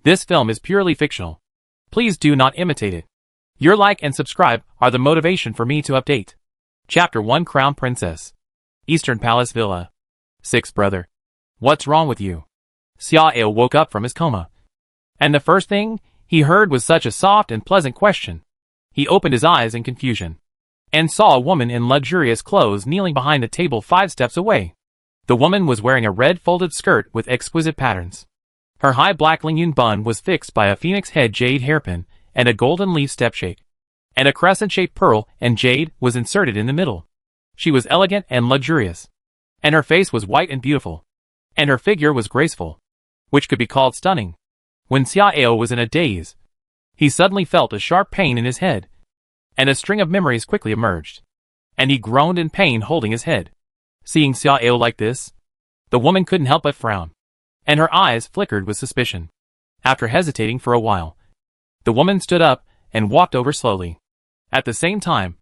This film is purely fictional. Please do not imitate it. Your like and subscribe are the motivation for me to update. Chapter 1 Crown Princess. Eastern Palace Villa. 6th brother. What's wrong with you? Xiao woke up from his coma. And the first thing he heard was such a soft and pleasant question. He opened his eyes in confusion and saw a woman in luxurious clothes kneeling behind the table 5 steps away. The woman was wearing a red folded skirt with exquisite patterns. Her high black lingyan bun was fixed by a phoenix head jade hairpin and a golden leaf step shake. And a crescent-shaped pearl and jade was inserted in the middle. She was elegant and luxurious. And her face was white and beautiful. And her figure was graceful, which could be called stunning. When Xiao was in a daze, he suddenly felt a sharp pain in his head, and a string of memories quickly emerged. And he groaned in pain holding his head. Seeing Xiao like this, the woman couldn't help but frown, and her eyes flickered with suspicion. After hesitating for a while, the woman stood up and walked over slowly. At the same time,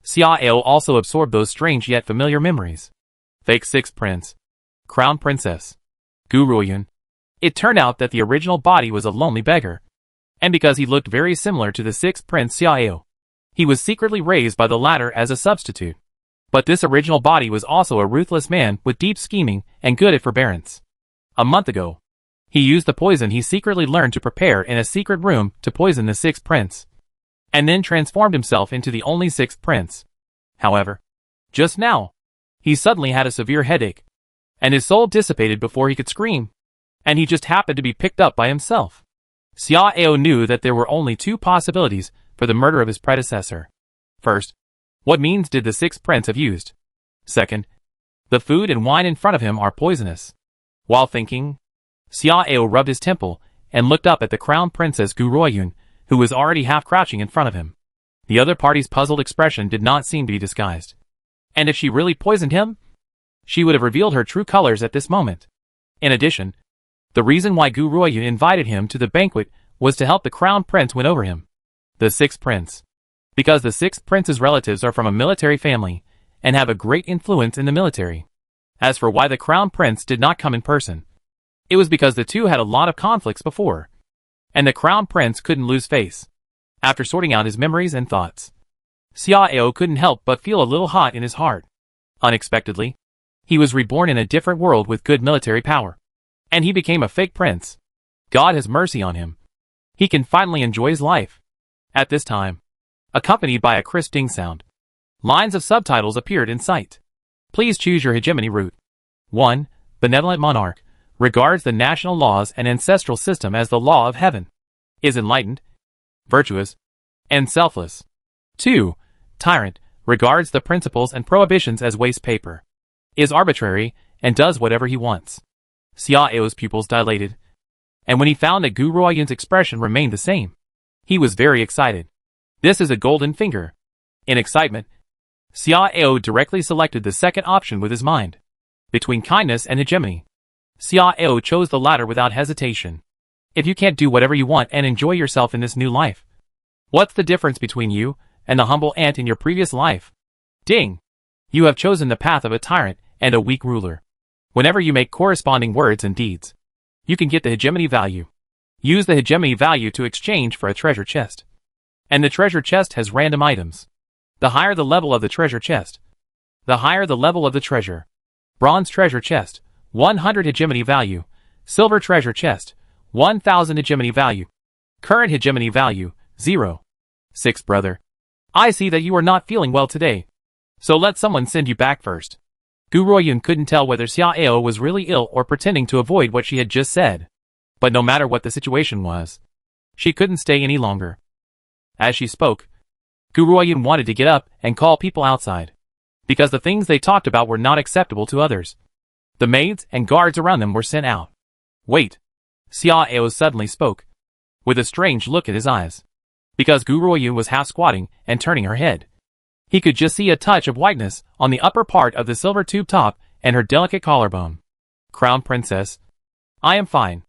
Xiao also absorbed those strange yet familiar memories. Fake 6th Prince. Crown Princess. Gu Ruoyun. It turned out that the original body was a lonely beggar. And because he looked very similar to the 6th Prince Xiao, he was secretly raised by the latter as a substitute. But this original body was also a ruthless man with deep scheming and good at forbearance. A month ago, he used the poison he secretly learned to prepare in a secret room to poison the 6th Prince, and then transformed himself into the only 6th Prince. However, just now, he suddenly had a severe headache, and his soul dissipated before he could scream, and he just happened to be picked up by himself. Xiao knew that there were only 2 possibilities for the murder of his predecessor. First, what means did the 6th Prince have used? Second, the food and wine in front of him are poisonous. While thinking, Xiao rubbed his temple and looked up at the Crown Princess Gu Ruoyun, who was already half crouching in front of him. The other party's puzzled expression did not seem to be disguised. And if she really poisoned him, she would have revealed her true colors at this moment. In addition, the reason why Gu Ruoyun invited him to the banquet was to help the Crown Prince win over him. The 6th Prince. Because the 6th Prince's relatives are from a military family and have a great influence in the military. As for why the Crown Prince did not come in person, it was because the two had a lot of conflicts before, and the Crown Prince couldn't lose face. After sorting out his memories and thoughts, Xiao couldn't help but feel a little hot in his heart. Unexpectedly, he was reborn in a different world with good military power, and he became a fake prince. God has mercy on him. He can finally enjoy his life. At this time, accompanied by a crisp ding sound, lines of subtitles appeared in sight. Please choose your hegemony route. 1. Benevolent monarch regards the national laws and ancestral system as the law of heaven, is enlightened, virtuous, and selfless. 2. Tyrant regards the principles and prohibitions as waste paper, is arbitrary, and does whatever he wants. Xiao's pupils dilated, and when he found that Gu Ruoyun's expression remained the same, he was very excited. This is a golden finger. In excitement, Xiao directly selected the second option with his mind. Between kindness and hegemony, Xiao chose the latter without hesitation. If you can't do whatever you want and enjoy yourself in this new life, what's the difference between you and the humble ant in your previous life? Ding! You have chosen the path of a tyrant and a weak ruler. Whenever you make corresponding words and deeds, you can get the hegemony value. Use the hegemony value to exchange for a treasure chest. And the treasure chest has random items. The higher the level of the treasure chest, the higher the level of the treasure. Bronze treasure chest, 100 hegemony value. Silver treasure chest, 1000 hegemony value. Current hegemony value, 0. 6th brother. I see that you are not feeling well today, so let someone send you back first. Gu Ruoyun couldn't tell whether Xiao was really ill or pretending to avoid what she had just said. But no matter what the situation was, she couldn't stay any longer. As she spoke, Gu Ruoyun wanted to get up and call people outside, because the things they talked about were not acceptable to others. The maids and guards around them were sent out. Wait! Xiao suddenly spoke, with a strange look in his eyes, because Gu Ruoyun was half squatting and turning her head. He could just see a touch of whiteness on the upper part of the silver tube top and her delicate collarbone. Crown Princess. I am fine,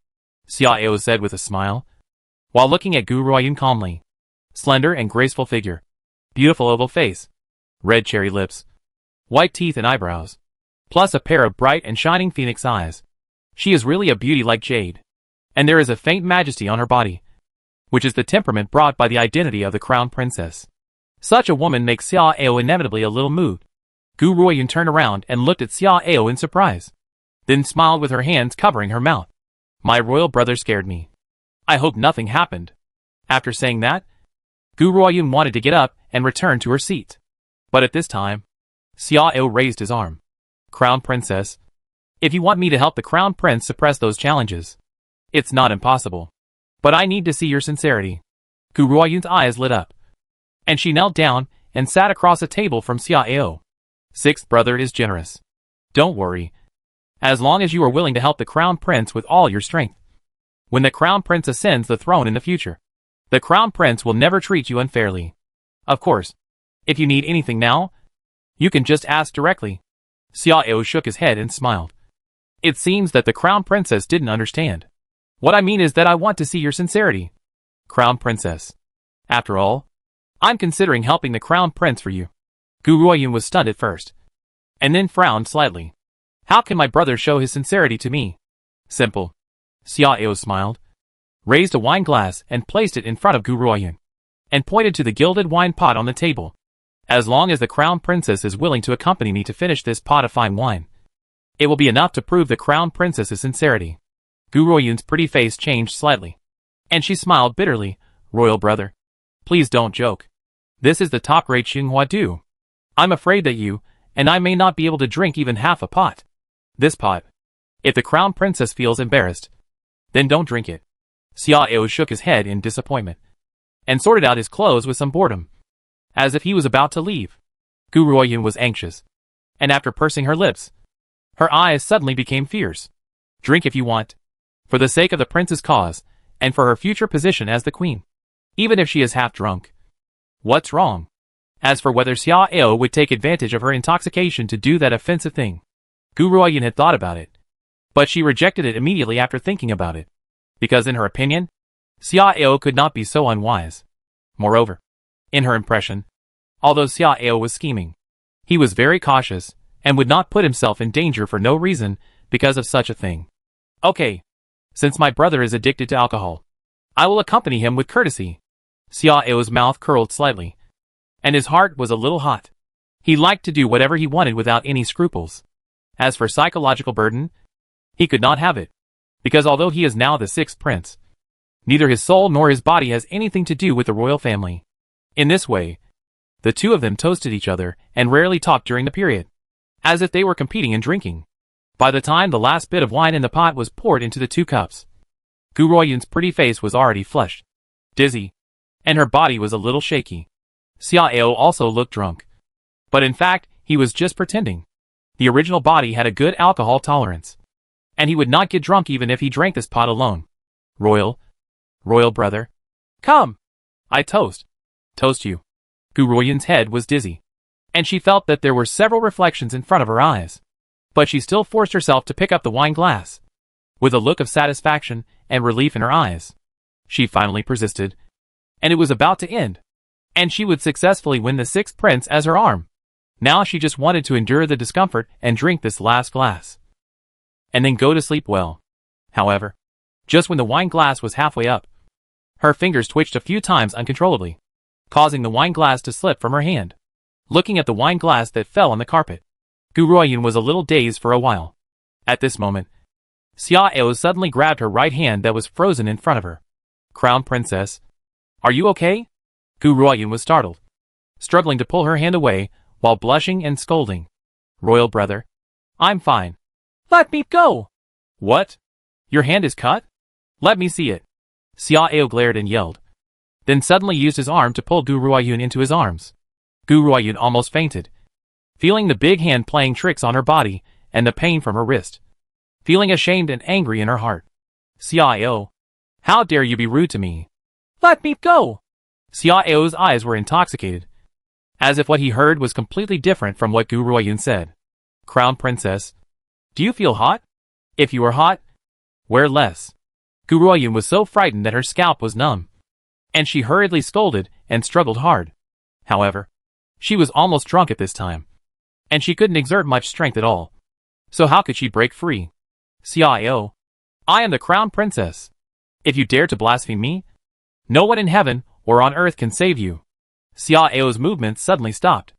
Xiao said with a smile, while looking at Gu Ruoyun calmly. Slender and graceful figure. Beautiful oval face. Red cherry lips. White teeth and eyebrows. Plus a pair of bright and shining phoenix eyes. She is really a beauty like jade. and there is a faint majesty on her body, which is the temperament brought by the identity of the crown princess. Such a woman makes Xia Ao inevitably a little moved. Gu Ruoyun turned around and looked at Xia Ao in surprise, then smiled with her hands covering her mouth. My royal brother scared me. I hope nothing happened. After saying that, Gu Ruoyun wanted to get up and return to her seat. But at this time, Xia Ao raised his arm. Crown Princess, if you want me to help the Crown Prince suppress those challenges, it's not impossible. But I need to see your sincerity. Gu Ruoyun's eyes lit up, and she knelt down and sat across a table from Xia Ao. Sixth brother is generous. Don't worry. As long as you are willing to help the Crown Prince with all your strength. When the Crown Prince ascends the throne in the future, the Crown Prince will never treat you unfairly. Of course, if you need anything now, you can just ask directly. Xia Ao shook his head and smiled. It seems that the Crown Princess didn't understand. What I mean is that I want to see your sincerity. Crown Princess. After all, I'm considering helping the Crown Prince for you. Gu Ruoyun was stunned at first, and then frowned slightly. How can my brother show his sincerity to me? Simple. Xia Ao smiled, raised a wine glass and placed it in front of Gu Ruoyun, and pointed to the gilded wine pot on the table. As long as the Crown Princess is willing to accompany me to finish this pot of fine wine, it will be enough to prove the Crown Princess's sincerity. Gu Ruoyun's pretty face changed slightly, and she smiled bitterly. Royal brother, please don't joke. This is the top-rate Xinghua Du. I'm afraid that you and I may not be able to drink even half a pot. This pot. If the Crown Princess feels embarrassed, then don't drink it. Xia Ao shook his head in disappointment, and sorted out his clothes with some boredom, as if he was about to leave. Gu Ruoyun was anxious, and after pursing her lips, her eyes suddenly became fierce. Drink if you want, for the sake of the prince's cause, and for her future position as the queen, even if she is half drunk. What's wrong? As for whether Xia Ao would take advantage of her intoxication to do that offensive thing, Gu Ruoyun had thought about it, but she rejected it immediately after thinking about it, because in her opinion, Xia Ao could not be so unwise. Moreover, in her impression, although Xia Ao was scheming, he was very cautious, and would not put himself in danger for no reason because of such a thing. Okay. Since my brother is addicted to alcohol, I will accompany him with courtesy. Xia Ao's mouth curled slightly, and his heart was a little hot. He liked to do whatever he wanted without any scruples. As for psychological burden, he could not have it, because although he is now the sixth prince, neither his soul nor his body has anything to do with the royal family. In this way, the two of them toasted each other and rarely talked during the period, as if they were competing in drinking. By the time the last bit of wine in the pot was poured into the 2 cups, Gu Ruoyun's pretty face was already flushed, dizzy, and her body was a little shaky. Xia Ao also looked drunk, but in fact, he was just pretending. The original body had a good alcohol tolerance, and he would not get drunk even if he drank this pot alone. Royal brother, come! I toast you. Gu Ruoyun's head was dizzy, and she felt that there were several reflections in front of her eyes. But she still forced herself to pick up the wine glass, with a look of satisfaction and relief in her eyes. She finally persisted, and it was about to end, and she would successfully win the 6th prince as her arm. Now she just wanted to endure the discomfort and drink this last glass, and then go to sleep well. However, just when the wine glass was halfway up, her fingers twitched a few times uncontrollably, causing the wine glass to slip from her hand. Looking at the wine glass that fell on the carpet, Gu Ruoyun was a little dazed for a while. At this moment, Xia Ao suddenly grabbed her right hand that was frozen in front of her. Crown Princess, are you okay? Gu Ruoyun was startled, struggling to pull her hand away while blushing and scolding. Royal brother, I'm fine. Let me go! What? Your hand is cut? Let me see it. Xia Ao glared and yelled, then suddenly used his arm to pull Gu Ruoyun into his arms. Gu Ruoyun almost fainted, feeling the big hand playing tricks on her body and the pain from her wrist, feeling ashamed and angry in her heart. Xia Ao, how dare you be rude to me? Let me go! Xia Ao's eyes were intoxicated, as if what he heard was completely different from what Gu Ruoyun said. Crown Princess, do you feel hot? If you are hot, wear less. Gu Ruoyun was so frightened that her scalp was numb, and she hurriedly scolded and struggled hard. However, she was almost drunk at this time, and she couldn't exert much strength at all. So how could she break free? Xia Ao, I am the Crown Princess. If you dare to blaspheme me, no one in heaven or on earth can save you. Xiao's movements suddenly stopped.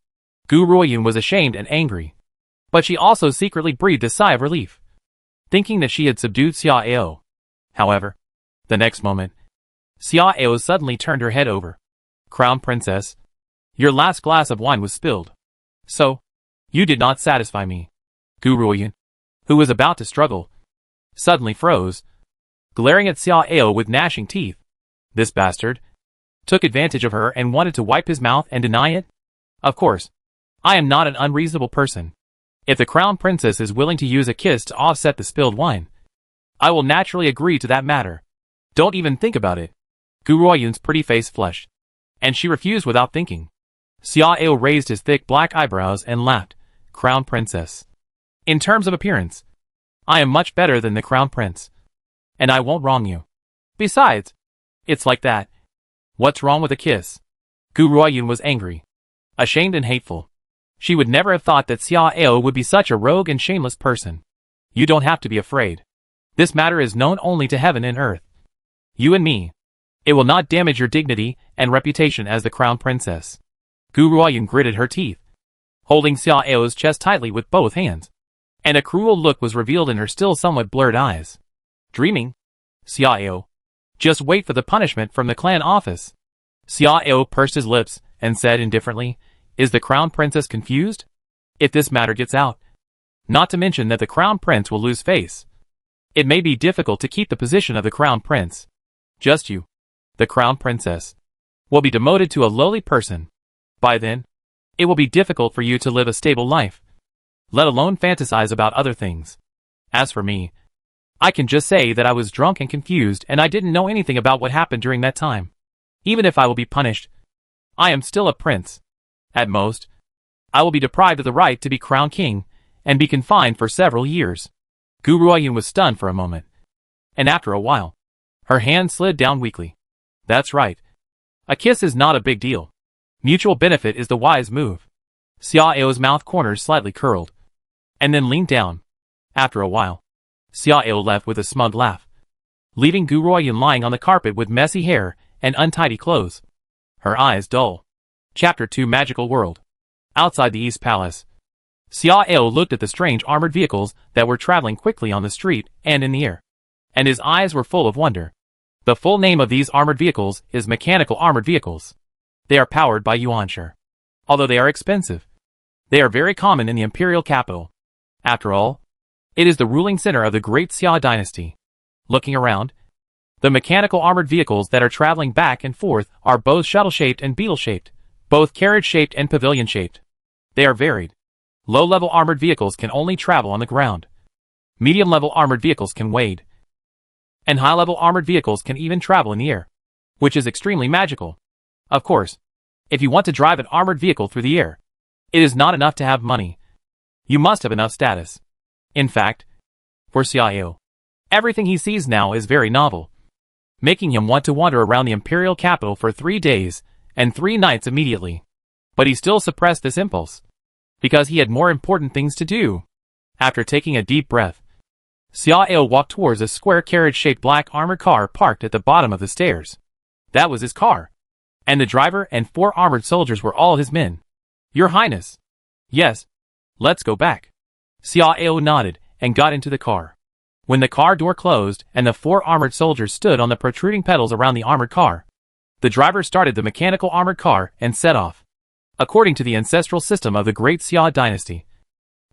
Gu Ruoyun was ashamed and angry. But she also secretly breathed a sigh of relief, thinking that she had subdued Xiao. However, the next moment, Xiao suddenly turned her head over. Crown Princess, your last glass of wine was spilled. So, you did not satisfy me. Gu Ruoyun, who was about to struggle, suddenly froze, glaring at Xiao with gnashing teeth. This bastard took advantage of her and wanted to wipe his mouth and deny it? Of course, I am not an unreasonable person. If the Crown Princess is willing to use a kiss to offset the spilled wine, I will naturally agree to that matter. Don't even think about it. Gu Ruoyun's pretty face flushed, and she refused without thinking. Xiao raised his thick black eyebrows and laughed. Crown Princess. In terms of appearance, I am much better than the Crown Prince, and I won't wrong you. Besides, it's like that. What's wrong with a kiss? Gu Ruoyun was angry, ashamed and hateful. She would never have thought that Xiao would be such a rogue and shameless person. You don't have to be afraid. This matter is known only to heaven and earth. You and me. It will not damage your dignity and reputation as the Crown Princess. Gu Ruoyun gritted her teeth, holding Xiao's chest tightly with both hands, and a cruel look was revealed in her still somewhat blurred eyes. Dreaming? Xiao. Just wait for the punishment from the clan office. Xiao pursed his lips and said indifferently, Is the Crown Princess confused? If this matter gets out, not to mention that the Crown Prince will lose face, it may be difficult to keep the position of the Crown Prince. Just you, the Crown Princess, will be demoted to a lowly person. By then, it will be difficult for you to live a stable life, let alone fantasize about other things. As for me, I can just say that I was drunk and confused and I didn't know anything about what happened during that time. Even if I will be punished, I am still a prince. At most, I will be deprived of the right to be crowned king and be confined for several years. Gu Ruoyun was stunned for a moment, and after a while, her hand slid down weakly. That's right. A kiss is not a big deal. Mutual benefit is the wise move. Xiao's mouth corners slightly curled, and then leaned down. After a while, Xiao left with a smug laugh, leaving Gu Ruoyun lying on the carpet with messy hair and untidy clothes, her eyes dull. Chapter 2 Magical World. Outside the East Palace, Xiao looked at the strange armored vehicles that were traveling quickly on the street and in the air, and his eyes were full of wonder. The full name of these armored vehicles is Mechanical Armored Vehicles. They are powered by yuanshi. Although they are expensive, they are very common in the imperial capital. After all, it is the ruling center of the great Xia dynasty. Looking around, the mechanical armored vehicles that are traveling back and forth are both shuttle-shaped and beetle-shaped, both carriage-shaped and pavilion-shaped. They are varied. Low-level armored vehicles can only travel on the ground. Medium-level armored vehicles can wade, and high-level armored vehicles can even travel in the air, which is extremely magical. Of course, if you want to drive an armored vehicle through the air, it is not enough to have money. You must have enough status. In fact, for Xiao, everything he sees now is very novel, making him want to wander around the imperial capital for 3 days and 3 nights immediately. But he still suppressed this impulse, because he had more important things to do. After taking a deep breath, Xiao walked towards a square carriage-shaped black armored car parked at the bottom of the stairs. That was his car, and the driver and 4 armored soldiers were all his men. Your Highness. Yes. Let's go back. Xiao nodded and got into the car. When the car door closed and the 4 armored soldiers stood on the protruding pedals around the armored car, the driver started the mechanical armored car and set off. According to the ancestral system of the great Xia dynasty,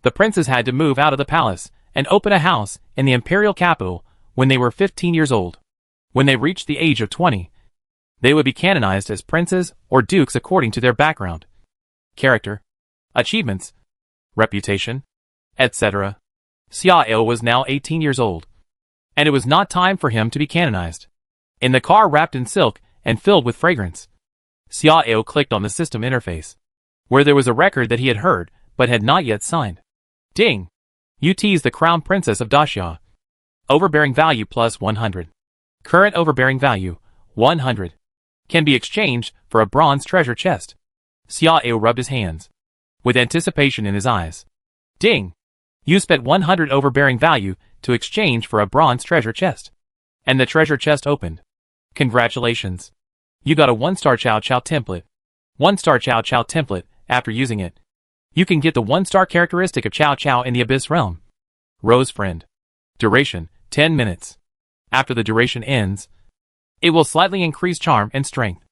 the princes had to move out of the palace and open a house in the imperial capital when they were 15 years old. When they reached the age of 20, they would be canonized as princes or dukes according to their background, character, achievements, reputation, etc. Xiao was now 18 years old, and it was not time for him to be canonized. In the car wrapped in silk and filled with fragrance, Xiao clicked on the system interface, where there was a record that he had heard but had not yet signed. Ding! You tease the Crown Princess of Daxia. Overbearing value plus 100. Current overbearing value, 100. Can be exchanged for a bronze treasure chest. Xiao rubbed his hands, with anticipation in his eyes. Ding! You spent 100 overbearing value to exchange for a bronze treasure chest. and the treasure chest opened. Congratulations. You got a 1-star Chow Chow template. 1-star Chow Chow template. After using it, you can get the 1-star characteristic of Chow Chow in the Abyss realm. Rose Friend. Duration, 10 minutes. After the duration ends, it will slightly increase charm and strength.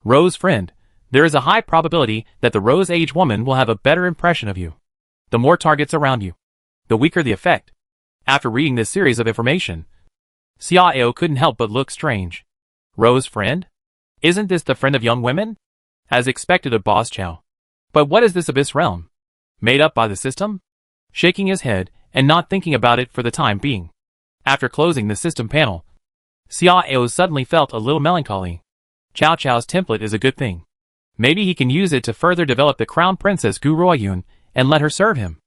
Rose Friend. There is a high probability that the Rose Age woman will have a better impression of you. The more targets around you, the weaker the effect. After reading this series of information, Xiao couldn't help but look strange. Rose Friend? Isn't this the friend of young women? As expected of Boss Chow. But what is this Abyss realm? Made up by the system? Shaking his head and not thinking about it for the time being. After closing the system panel, Xiao suddenly felt a little melancholy. Chow Chow's template is a good thing. Maybe he can use it to further develop the Crown Princess Gu Ruoyun and let her serve him.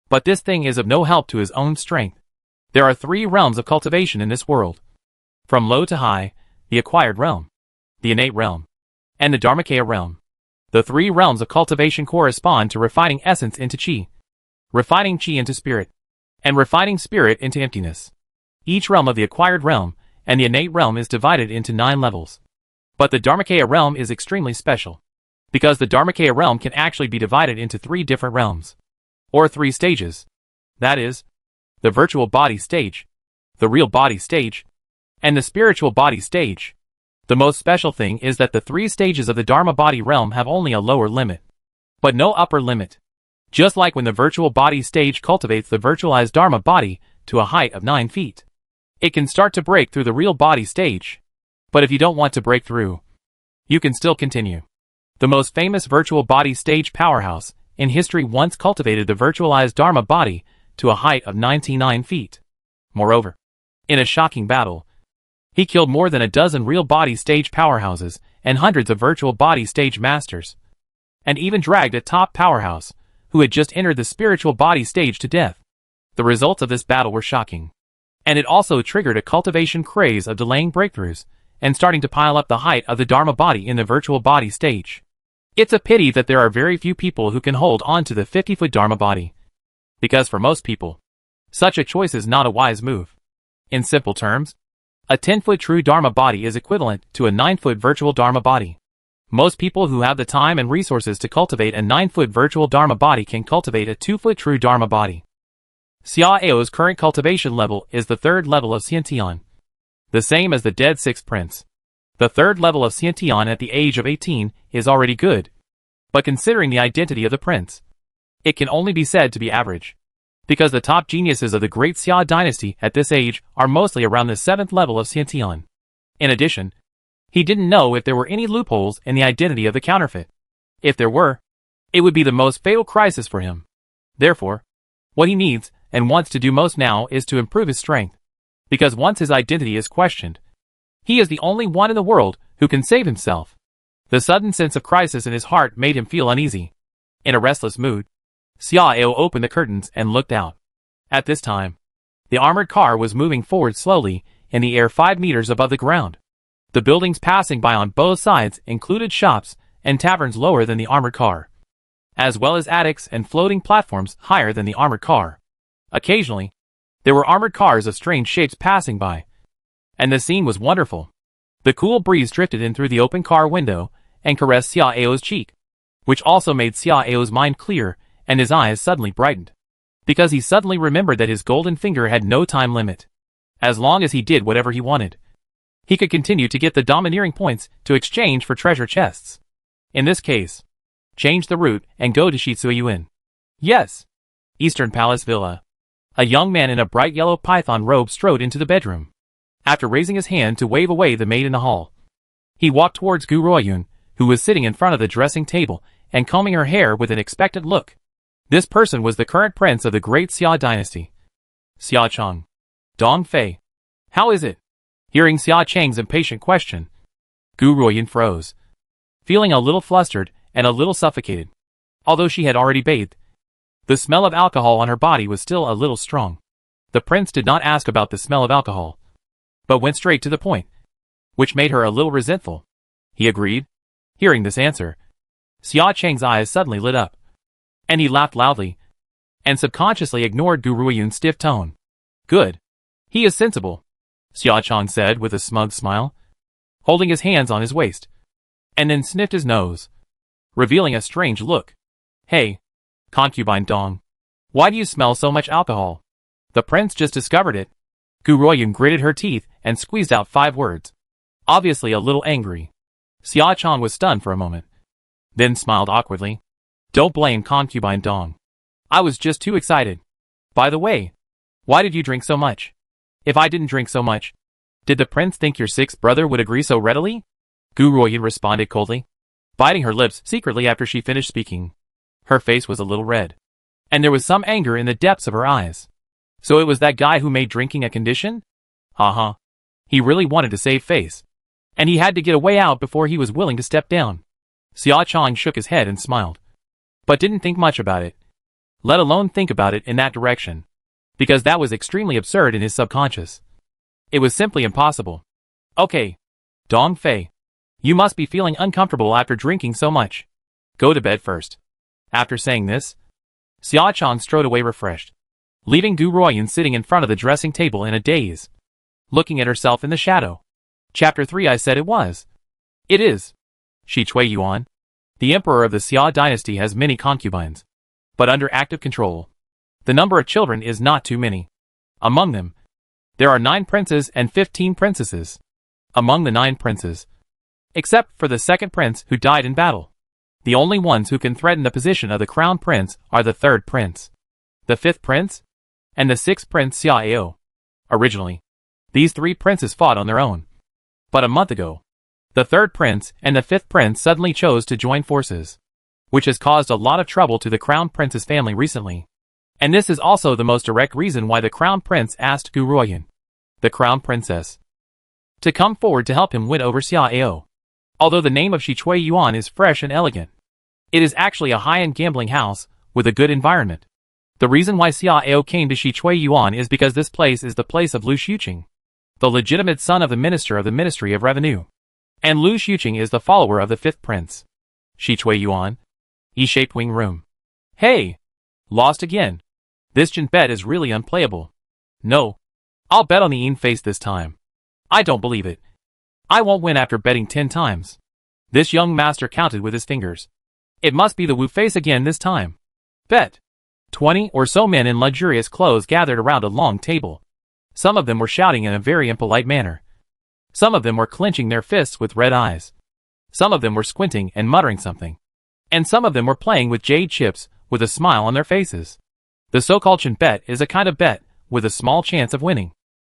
But this thing is of no help to his own strength. There are 3 realms of cultivation in this world. From low to high, the acquired realm, the innate realm, and the Dharmakaya realm. The 3 realms of cultivation correspond to refining essence into Qi, refining Qi into spirit, and refining spirit into emptiness. Each realm of the acquired realm and the innate realm is divided into 9 levels. But the Dharmakaya realm is extremely special, because the Dharmakaya realm can actually be divided into 3 different realms, or 3 stages. That is, the virtual body stage, the real body stage, and the spiritual body stage. The most special thing is that the 3 stages of the Dharma body realm have only a lower limit, but no upper limit. Just like when the virtual body stage cultivates the virtualized Dharma body to a height of 9 feet. It can start to break through the real body stage. But if you don't want to break through, you can still continue. The most famous virtual body stage powerhouse in history once cultivated the virtualized Dharma body to a height of 99 feet. Moreover, in a shocking battle, he killed more than a dozen real body stage powerhouses and hundreds of virtual body stage masters, and even dragged a top powerhouse who had just entered the spiritual body stage to death. The results of this battle were shocking, and it also triggered a cultivation craze of delaying breakthroughs and starting to pile up the height of the Dharma body in the virtual body stage. It's a pity that there are very few people who can hold on to the 50-foot Dharma body, because for most people, such a choice is not a wise move. In simple terms, a 10-foot true Dharma body is equivalent to a 9-foot virtual Dharma body. Most people who have the time and resources to cultivate a 9-foot virtual Dharma body can cultivate a 2-foot true Dharma body. Xiao's current cultivation level is the 3rd level of Xiantian, the same as the dead 6th prince. The 3rd level of Xiantian at the age of 18 is already good, but considering the identity of the prince, it can only be said to be average, because the top geniuses of the Great Xia dynasty at this age are mostly around the 7th level of Xiantian. In addition, he didn't know if there were any loopholes in the identity of the counterfeit. If there were, it would be the most fatal crisis for him. Therefore, what he needs and wants to do most now is to improve his strength, because once his identity is questioned, he is the only one in the world who can save himself. The sudden sense of crisis in his heart made him feel uneasy. In a restless mood, Xiao opened the curtains and looked out. At this time, the armored car was moving forward slowly in the air 5 meters above the ground. The buildings passing by on both sides included shops and taverns lower than the armored car, as well as attics and floating platforms higher than the armored car. Occasionally, there were armored cars of strange shapes passing by, and the scene was wonderful. The cool breeze drifted in through the open car window and caressed Xiao's cheek, which also made Xiao's mind clear and his eyes suddenly brightened, because he suddenly remembered that his golden finger had no time limit. As long as he did whatever he wanted, he could continue to get the domineering points to exchange for treasure chests. In this case, change the route and go to Shitsuyuan. Yes. Eastern Palace Villa. A young man in a bright yellow python robe strode into the bedroom. After raising his hand to wave away the maid in the hall, he walked towards Gu Ruoyun, who was sitting in front of the dressing table and combing her hair with an expectant look. This person was the current prince of the Great Xia dynasty, Xia Cheng. Dong Fei. How is it? Hearing Xia Cheng's impatient question, Gu Ruoyun froze, feeling a little flustered and a little suffocated. Although she had already bathed, the smell of alcohol on her body was still a little strong. The prince did not ask about the smell of alcohol, but went straight to the point, which made her a little resentful. He agreed. Hearing this answer, Xia Cheng's eyes suddenly lit up, and he laughed loudly, and subconsciously ignored Gu Ruoyun's stiff tone. Good. He is sensible. Xia Chong said with a smug smile, holding his hands on his waist, and then sniffed his nose, revealing a strange look. Hey, concubine Dong, why do you smell so much alcohol? The prince just discovered it. Gu Ruoyun gritted her teeth and squeezed out 5 words, obviously a little angry. Xia Chong was stunned for a moment, then smiled awkwardly. Don't blame concubine Dong. I was just too excited. By the way, why did you drink so much? If I didn't drink so much, did the prince think your 6th brother would agree so readily? Gu Ruoyun responded coldly, biting her lips secretly after she finished speaking. Her face was a little red, and there was some anger in the depths of her eyes. So it was that guy who made drinking a condition? Haha. He really wanted to save face, and he had to get a way out before he was willing to step down. Xia Chong shook his head and smiled, but didn't think much about it, let alone think about it in that direction, because that was extremely absurd in his subconscious. It was simply impossible. Okay, Dong Fei, you must be feeling uncomfortable after drinking so much. Go to bed first. After saying this, Xia Chong strode away refreshed, leaving Gu Ruoyun sitting in front of the dressing table in a daze, looking at herself in the shadow. Chapter 3. I said it was. It is. Shi Chui Yuan, the emperor of the Xia dynasty, has many concubines, but under active control. The number of children is not too many. Among them, there are 9 princes and 15 princesses. Among the 9 princes, except for the 2nd prince who died in battle, the only ones who can threaten the position of the crown prince are the 3rd prince, the 5th prince, and the 6th prince Xia Ao. Originally, these 3 princes fought on their own. But a month ago, the 3rd prince and the 5th prince suddenly chose to join forces, which has caused a lot of trouble to the crown prince's family recently. And this is also the most direct reason why the crown prince asked Gu Ruoyun, the crown princess, to come forward to help him win over Xia Ao. Although the name of Shi Chui Yuan is fresh and elegant, it is actually a high-end gambling house with a good environment. The reason why Xia Ao came to Shi Chui Yuan is because this place is the place of Lu Xuqing, the legitimate son of the minister of the Ministry of Revenue. And Lu Xuqing is the follower of the 5th prince. Shi Chui Yuan, E-shaped wing room. Hey! Lost again. This Jin bet is really unplayable. No. I'll bet on the Yin face this time. I don't believe it. I won't win after betting 10 times. This young master counted with his fingers. It must be the Wu face again this time. Bet. 20 or so men in luxurious clothes gathered around a long table. Some of them were shouting in a very impolite manner. Some of them were clenching their fists with red eyes. Some of them were squinting and muttering something. And some of them were playing with jade chips with a smile on their faces. The so-called Chin bet is a kind of bet with a small chance of winning,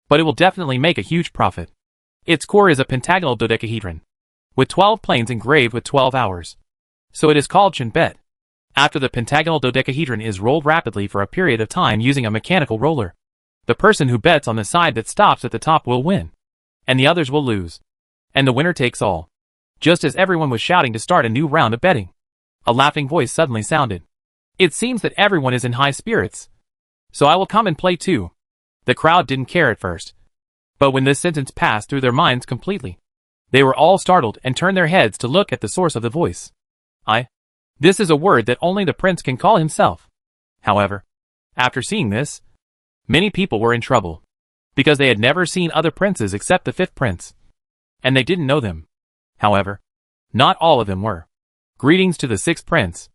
but it will definitely make a huge profit. Its core is a pentagonal dodecahedron, with 12 planes engraved with 12 hours. So it is called Chin bet. After the pentagonal dodecahedron is rolled rapidly for a period of time using a mechanical roller, the person who bets on the side that stops at the top will win, and the others will lose. And the winner takes all. Just as everyone was shouting to start a new round of betting, a laughing voice suddenly sounded. It seems that everyone is in high spirits, so I will come and play too. The crowd didn't care at first, but when this sentence passed through their minds completely, they were all startled and turned their heads to look at the source of the voice. This is a word that only the prince can call himself. However, after seeing this, many people were in trouble, because they had never seen other princes except the 5th prince, and they didn't know them. However, not all of them were. Greetings to the 6th prince.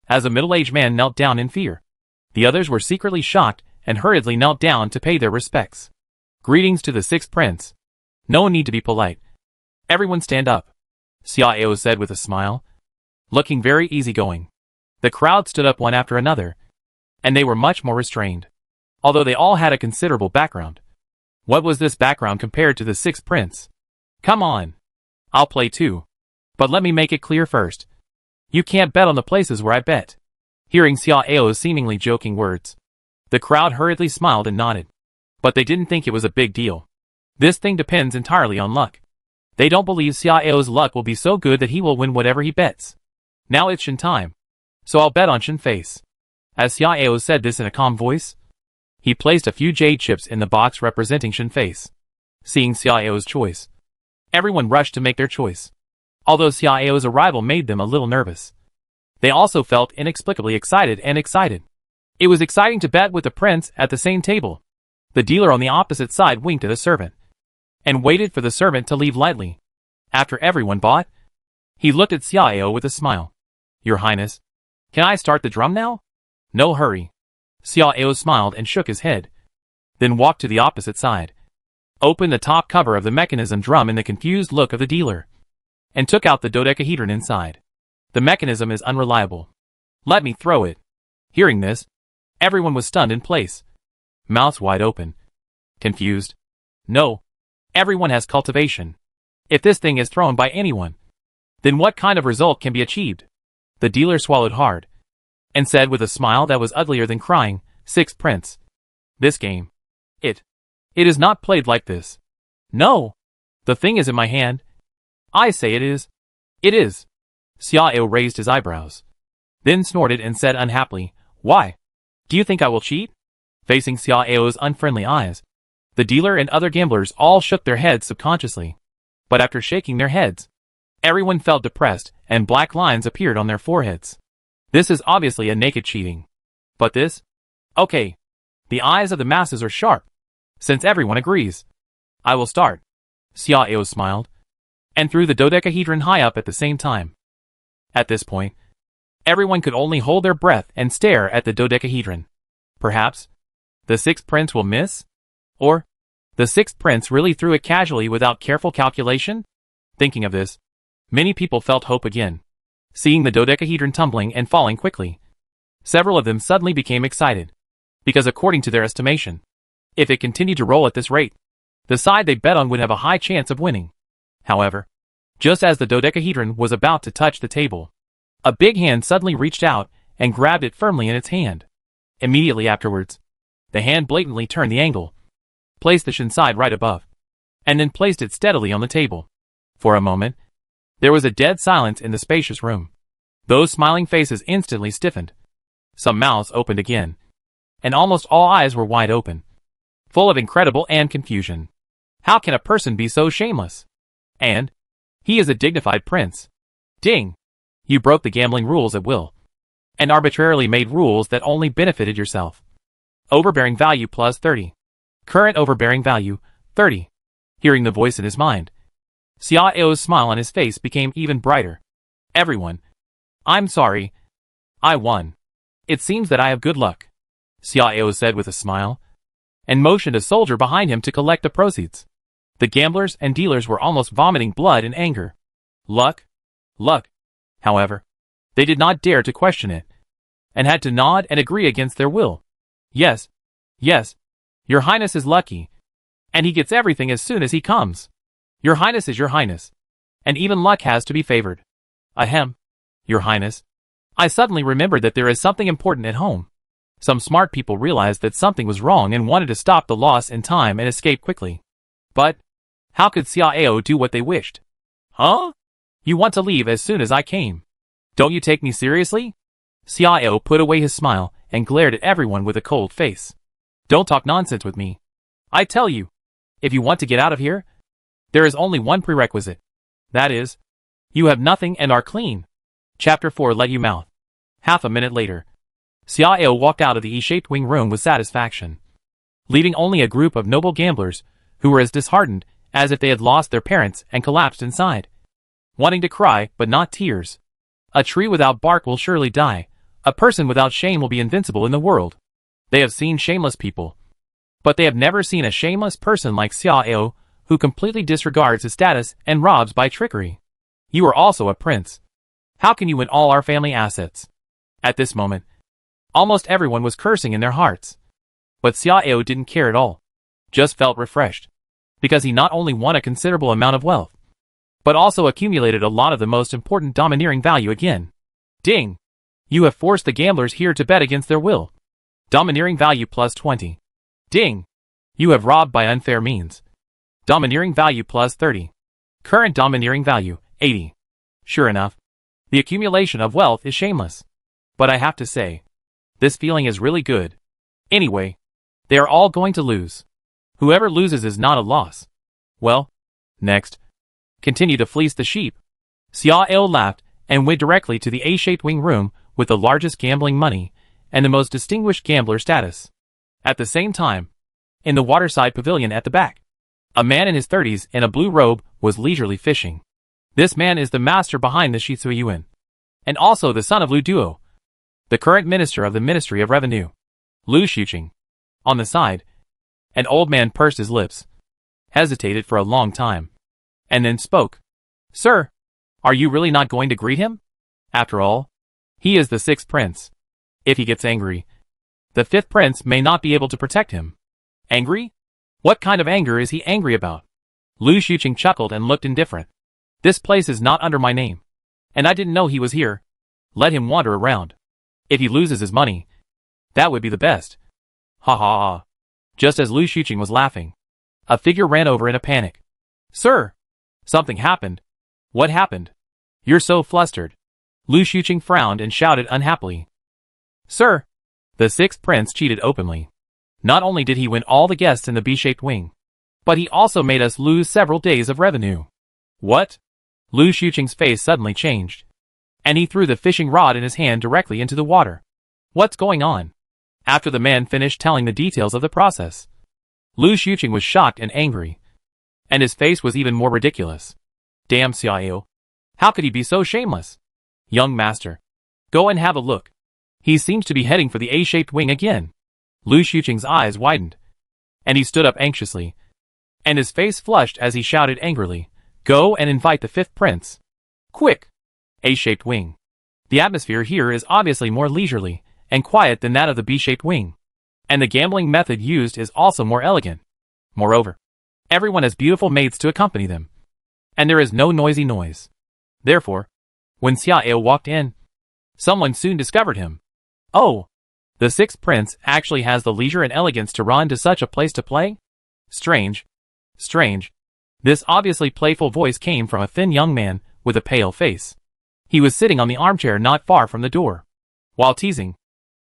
As a middle-aged man knelt down in fear, the others were secretly shocked and hurriedly knelt down to pay their respects. Greetings to the 6th prince. No need to be polite. Everyone stand up, Xia Ao said with a smile, looking very easygoing. The crowd stood up one after another, and they were much more restrained, although they all had a considerable background. What was this background compared to the 6th prince? Come on. I'll play too. But let me make it clear first. You can't bet on the places where I bet. Hearing Xia Ao's seemingly joking words, the crowd hurriedly smiled and nodded. But they didn't think it was a big deal. This thing depends entirely on luck. They don't believe Xia Ao's luck will be so good that he will win whatever he bets. Now it's Shin time, so I'll bet on Shin face. As Xia Ao said this in a calm voice, he placed a few jade chips in the box representing Shin face. Seeing Xia Ao's choice, everyone rushed to make their choice. Although Xia Ao's arrival made them a little nervous, they also felt inexplicably excited. It was exciting to bet with the prince at the same table. The dealer on the opposite side winked at a servant, and waited for the servant to leave lightly. After everyone bought, he looked at Xiao with a smile. Your Highness, can I start the drum now? No hurry. Xiao smiled and shook his head, then walked to the opposite side, opened the top cover of the mechanism drum in the confused look of the dealer, and took out the dodecahedron inside. The mechanism is unreliable. Let me throw it. Hearing this, everyone was stunned in place, mouths wide open, confused. No, everyone has cultivation. If this thing is thrown by anyone, then what kind of result can be achieved? The dealer swallowed hard, and said with a smile that was uglier than crying, Sixth Prince. This game. It is not played like this. No. The thing is in my hand. I say it is. It is. Xiao raised his eyebrows, then snorted and said unhappily, Why? Do you think I will cheat? Facing Xiao's unfriendly eyes, the dealer and other gamblers all shook their heads subconsciously. But after shaking their heads, everyone felt depressed and black lines appeared on their foreheads. This is obviously a naked cheating. But this? Okay. The eyes of the masses are sharp. Since everyone agrees, I will start. Xiao smiled, and threw the dodecahedron high up at the same time. At this point, everyone could only hold their breath and stare at the dodecahedron. Perhaps the Sixth Prince will miss? Or the Sixth Prince really threw it casually without careful calculation? Thinking of this, many people felt hope again, seeing the dodecahedron tumbling and falling quickly. Several of them suddenly became excited, because according to their estimation, if it continued to roll at this rate, the side they bet on would have a high chance of winning. However, just as the dodecahedron was about to touch the table, a big hand suddenly reached out and grabbed it firmly in its hand. Immediately afterwards, the hand blatantly turned the angle, placed the side right above, and then placed it steadily on the table. For a moment, there was a dead silence in the spacious room. Those smiling faces instantly stiffened. Some mouths opened again, and almost all eyes were wide open, full of incredible and confusion. How can a person be so shameless? And he is a dignified prince. Ding! You broke the gambling rules at will, and arbitrarily made rules that only benefited yourself. Overbearing value plus 30. Current overbearing value, 30. Hearing the voice in his mind, Xiao's smile on his face became even brighter. Everyone. I'm sorry. I won. It seems that I have good luck, Xiao said with a smile, and motioned a soldier behind him to collect the proceeds. The gamblers and dealers were almost vomiting blood in anger. Luck? Luck. However, they did not dare to question it, and had to nod and agree against their will. Yes. Yes. Your Highness is lucky, and he gets everything as soon as he comes. Your Highness is your Highness, and even luck has to be favored. Ahem. Your Highness, I suddenly remembered that there is something important at home. Some smart people realized that something was wrong and wanted to stop the loss in time and escape quickly. But how could Xiao do what they wished? Huh? You want to leave as soon as I came. Don't you take me seriously? Xiao put away his smile and glared at everyone with a cold face. Don't talk nonsense with me. I tell you, if you want to get out of here, there is only one prerequisite. That is, you have nothing and are clean. Chapter 4 Let You Mouth. Half a minute later, Xiao walked out of the E-shaped wing room with satisfaction, leaving only a group of noble gamblers who were as disheartened as if they had lost their parents and collapsed inside, wanting to cry but not tears. A tree without bark will surely die. A person without shame will be invincible in the world. They have seen shameless people, but they have never seen a shameless person like Xiao, who completely disregards his status and robs by trickery. You are also a prince. How can you win all our family assets? At this moment, almost everyone was cursing in their hearts. But Xiao didn't care at all, just felt refreshed, because he not only won a considerable amount of wealth, but also accumulated a lot of the most important domineering value again. Ding! You have forced the gamblers here to bet against their will. Domineering value plus 20. Ding! You have robbed by unfair means. Domineering value plus 30. Current domineering value, 80. Sure enough, the accumulation of wealth is shameless. But I have to say, this feeling is really good. Anyway, they are all going to lose. Whoever loses is not a loss. Well, next, continue to fleece the sheep. Xiao laughed and went directly to the A-shaped wing room with the largest gambling money and the most distinguished gambler status. At the same time, in the waterside pavilion at the back, A man in his 30s in a blue robe was leisurely fishing. This man is the master behind the Shitsuyuan, and also the son of Lu Duo, the current minister of the Ministry of Revenue. Lu Xuqing. On the side, an old man pursed his lips, hesitated for a long time, and then spoke. Sir, are you really not going to greet him? After all, he is the 6th prince. If he gets angry, the 5th prince may not be able to protect him. Angry? What kind of anger is he angry about? Lu Xuqing chuckled and looked indifferent. This place is not under my name, and I didn't know he was here. Let him wander around. If he loses his money, that would be the best. Ha ha ha. Just as Lu Xuqing was laughing, a figure ran over in a panic. Sir! Something happened. What happened? You're so flustered. Lu Xuqing frowned and shouted unhappily. Sir! The 6th prince cheated openly. Not only did he win all the guests in the B-shaped wing, but he also made us lose several days of revenue. What? Lu Xuqing's face suddenly changed, and he threw the fishing rod in his hand directly into the water. What's going on? After the man finished telling the details of the process, Lu Xuqing was shocked and angry, and his face was even more ridiculous. Damn Xiao! How could he be so shameless? Young master, go and have a look. He seems to be heading for the A-shaped wing again. Lu Xuqing's eyes widened, and he stood up anxiously, and his face flushed as he shouted angrily, Go and invite the 5th prince. Quick! A-shaped wing. The atmosphere here is obviously more leisurely and quiet than that of the B-shaped wing, and the gambling method used is also more elegant. Moreover, everyone has beautiful maids to accompany them, and there is no noisy noise. Therefore, when Xiao walked in, someone soon discovered him. Oh! The 6th prince actually has the leisure and elegance to run to such a place to play? Strange. Strange. This obviously playful voice came from a thin young man with a pale face. He was sitting on the armchair not far from the door. While teasing,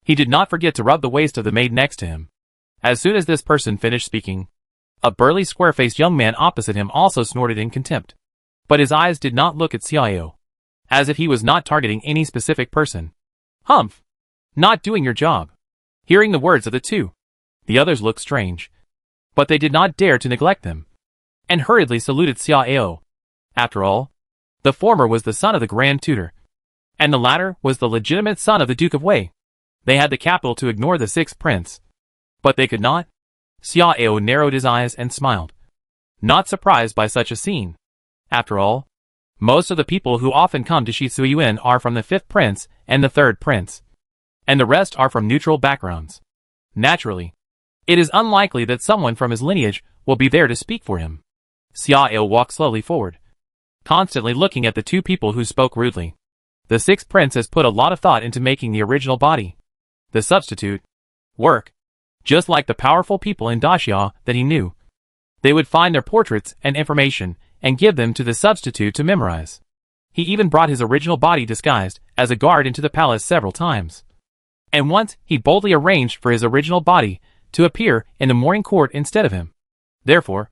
he did not forget to rub the waist of the maid next to him. As soon as this person finished speaking, a burly square-faced young man opposite him also snorted in contempt. But his eyes did not look at Xiao, as if he was not targeting any specific person. Humph! Not doing your job. Hearing the words of the two, the others looked strange, but they did not dare to neglect them, and hurriedly saluted Xiao. After all, the former was the son of the Grand Tutor, and the latter was the legitimate son of the Duke of Wei. They had the capital to ignore the 6th prince, but they could not. Xiao narrowed his eyes and smiled, not surprised by such a scene. After all, most of the people who often come to Shitsuyuan are from the 5th prince and the 3rd prince, and the rest are from neutral backgrounds. Naturally, it is unlikely that someone from his lineage will be there to speak for him. Xiao walked slowly forward, constantly looking at the two people who spoke rudely. The 6th prince has put a lot of thought into making the original body, the substitute, work, just like the powerful people in Daxia that he knew. They would find their portraits and information and give them to the substitute to memorize. He even brought his original body disguised as a guard into the palace several times. And once he boldly arranged for his original body to appear in the morning court instead of him. Therefore,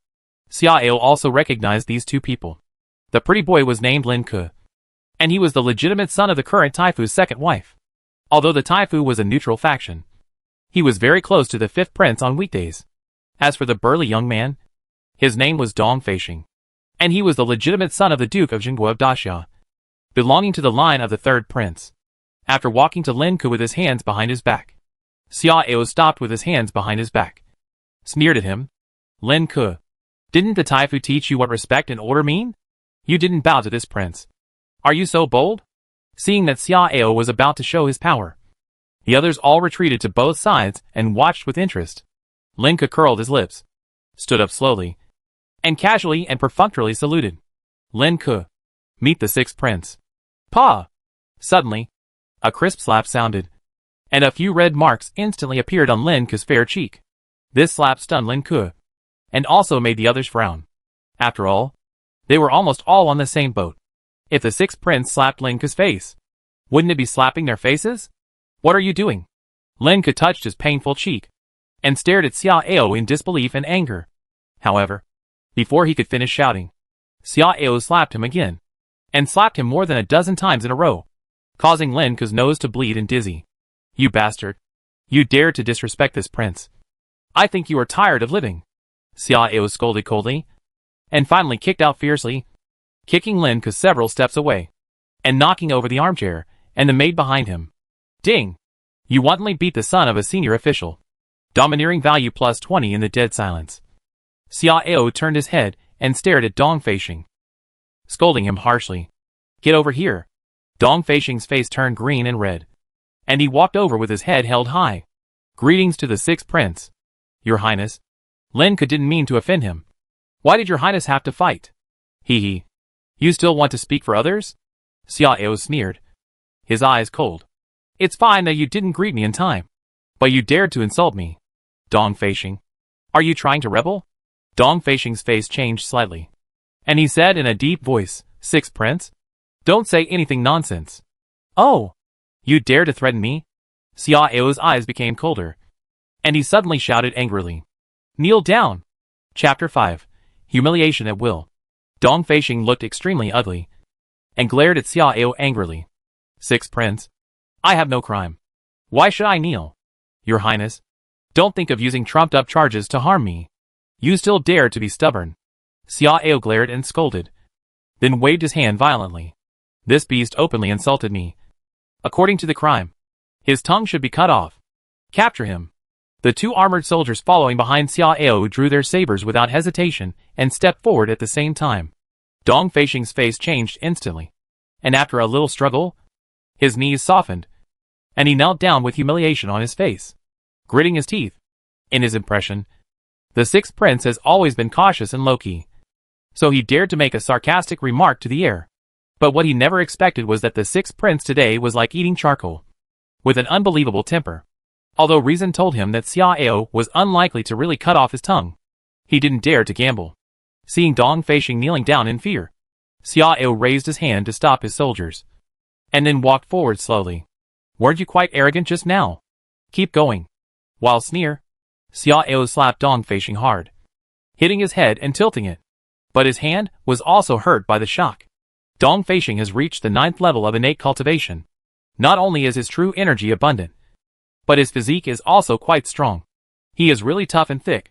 Xiao also recognized these two people. The pretty boy was named Lin Ke, and he was the legitimate son of the current Taifu's second wife. Although the Taifu was a neutral faction, he was very close to the 5th prince on weekdays. As for the burly young man, his name was Dong Feishing, and he was the legitimate son of the Duke of Jinguo of Daxia, belonging to the line of the 3rd prince. After walking to Lin Ke with his hands behind his back, Xiao stopped with his hands behind his back, sneered at him. Lin Ke, didn't the Taifu teach you what respect and order mean? You didn't bow to this prince. Are you so bold? Seeing that Xiao was about to show his power, the others all retreated to both sides and watched with interest. Lin Ke curled his lips, stood up slowly, and casually and perfunctorily saluted. Lin Ke, meet the 6th prince. Pa! Suddenly, a crisp slap sounded, and a few red marks instantly appeared on Lin Ke's fair cheek. This slap stunned Lin Ke, and also made the others frown. After all, they were almost all on the same boat. If the 6th prince slapped Lin Ke's face, wouldn't it be slapping their faces? What are you doing? Lin Ke touched his painful cheek, and stared at Xiao in disbelief and anger. However, before he could finish shouting, Xiao slapped him again, and slapped him more than a dozen times in a row, causing Lin Ke's nose to bleed and dizzy. You bastard! You dared to disrespect this prince. I think you are tired of living. Xiao scolded coldly, and finally kicked out fiercely, kicking Lin Ke several steps away, and knocking over the armchair and the maid behind him. Ding! You wantonly beat the son of a senior official. Domineering value plus 20 in the dead silence. Xiao turned his head and stared at Dong Feixing, scolding him harshly. Get over here. Dong Feixing's face turned green and red, and he walked over with his head held high. Greetings to the sixth prince. Your Highness. Lin Ke didn't mean to offend him. Why did your Highness have to fight? Hee. You still want to speak for others? Xiao sneered, his eyes cold. It's fine that you didn't greet me in time, but you dared to insult me. Dong Feixing. Are you trying to rebel? Dong Feixing's face changed slightly, and he said in a deep voice, Sixth Prince? Don't say anything nonsense. Oh! You dare to threaten me? Xiao's eyes became colder, and he suddenly shouted angrily. Kneel down! Chapter 5. Humiliation at Will. Dong Feixing looked extremely ugly, and glared at Xiao angrily. Sixth Prince. I have no crime. Why should I kneel? Your Highness. Don't think of using trumped-up charges to harm me. You still dare to be stubborn. Xiao glared and scolded, then waved his hand violently. This beast openly insulted me. According to the crime, his tongue should be cut off. Capture him. The two armored soldiers following behind Xiao drew their sabers without hesitation and stepped forward at the same time. Dong Feixing's face changed instantly, and after a little struggle, his knees softened, and he knelt down with humiliation on his face, gritting his teeth. In his impression, the sixth prince has always been cautious and low-key, so he dared to make a sarcastic remark to the air. But what he never expected was that the sixth prince today was like eating charcoal, with an unbelievable temper. Although reason told him that Xiao was unlikely to really cut off his tongue, he didn't dare to gamble. Seeing Dong Feixing kneeling down in fear, Xiao raised his hand to stop his soldiers, and then walked forward slowly. Weren't you quite arrogant just now? Keep going. While sneer, Xiao slapped Dong Feixing hard, hitting his head and tilting it. But his hand was also hurt by the shock. Dong Feixing has reached the 9th level of innate cultivation. Not only is his true energy abundant, but his physique is also quite strong. He is really tough and thick.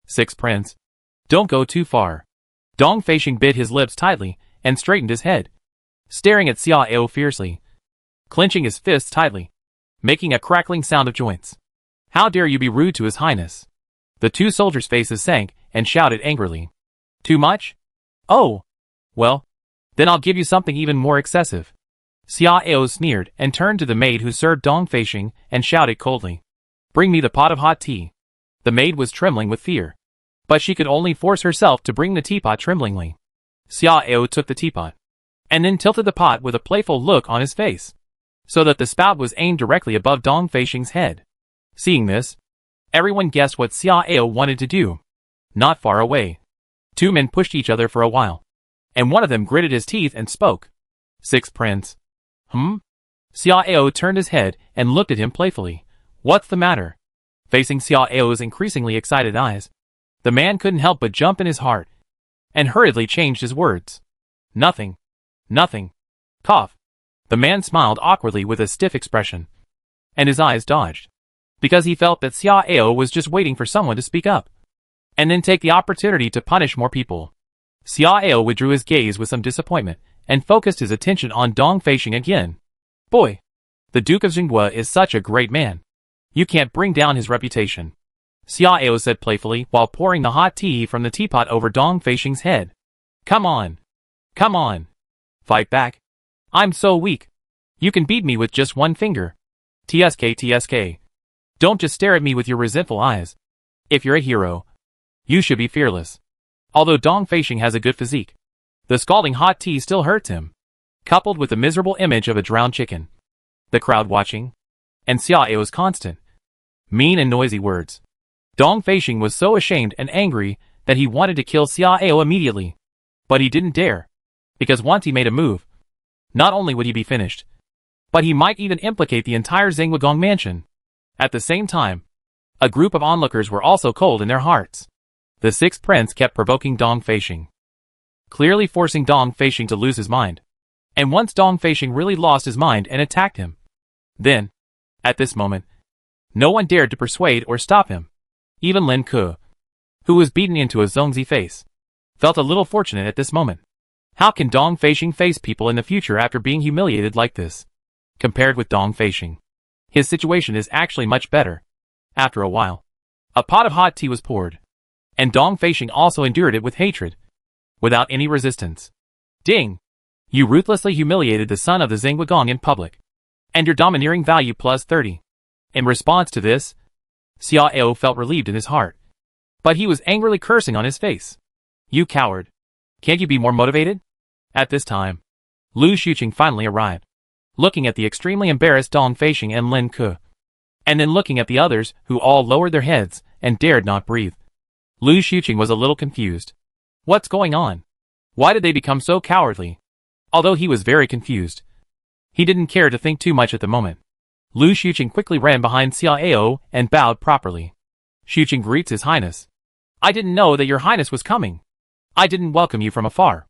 Sixth Prince. Don't go too far. Dong Feixing bit his lips tightly and straightened his head, staring at Xiao fiercely, clenching his fists tightly, making a crackling sound of joints. How dare you be rude to His Highness? The two soldiers' faces sank and shouted angrily. Too much? Oh! Well, then I'll give you something even more excessive. Xiao sneered and turned to the maid who served Dong Feixing and shouted coldly. Bring me the pot of hot tea. The maid was trembling with fear, but she could only force herself to bring the teapot tremblingly. Xiao took the teapot, and then tilted the pot with a playful look on his face, so that the spout was aimed directly above Dong Feixing's head. Seeing this, everyone guessed what Xiao wanted to do. Not far away, two men pushed each other for a while, and one of them gritted his teeth and spoke. Sixth Prince. Xiao turned his head and looked at him playfully. What's the matter? Facing Xiao's increasingly excited eyes, the man couldn't help but jump in his heart, and hurriedly changed his words. Nothing. Nothing. Cough. The man smiled awkwardly with a stiff expression, and his eyes dodged, because he felt that Xiao was just waiting for someone to speak up, and then take the opportunity to punish more people. Xiao withdrew his gaze with some disappointment, and focused his attention on Dong Feixing again. Boy, the Duke of Xinghua is such a great man. You can't bring down his reputation. Xiao said playfully while pouring the hot tea from the teapot over Dong Feixing's head. Come on. Come on. Fight back. I'm so weak. You can beat me with just one finger. TSK. Don't just stare at me with your resentful eyes. If you're a hero, you should be fearless. Although Dong Feixing has a good physique, the scalding hot tea still hurts him, coupled with the miserable image of a drowned chicken, the crowd watching, and Xiao's constant, mean and noisy words. Dong Feixing was so ashamed and angry that he wanted to kill Xiao immediately. But he didn't dare, because once he made a move, not only would he be finished, but he might even implicate the entire Zhengwagong mansion. At the same time, a group of onlookers were also cold in their hearts. The sixth prince kept provoking Dong Feixing, clearly forcing Dong Feixing to lose his mind. And once Dong Feixing really lost his mind and attacked him, then, at this moment, no one dared to persuade or stop him. Even Lin Ke. who was beaten into a Zongzi face, felt a little fortunate at this moment. How can Dong Feixing face people in the future after being humiliated like this? Compared with Dong Feixing, his situation is actually much better. After a while, a pot of hot tea was poured, and Dong Feixing also endured it with hatred, without any resistance. Ding! You ruthlessly humiliated the son of the Zhengwagong in public, and your domineering value plus 30. In response to this, Xiao felt relieved in his heart, but he was angrily cursing on his face. You coward! Can't you be more motivated? At this time, Lu Xuqing finally arrived, looking at the extremely embarrassed Dong Feixing and Lin Ke, and then looking at the others who all lowered their heads and dared not breathe. Lu Xuqing was a little confused. What's going on? Why did they become so cowardly? Although he was very confused, he didn't care to think too much at the moment. Lu Xuqing quickly ran behind Xiao and bowed properly. Xuqing greets His Highness. I didn't know that Your Highness was coming. I didn't welcome you from afar.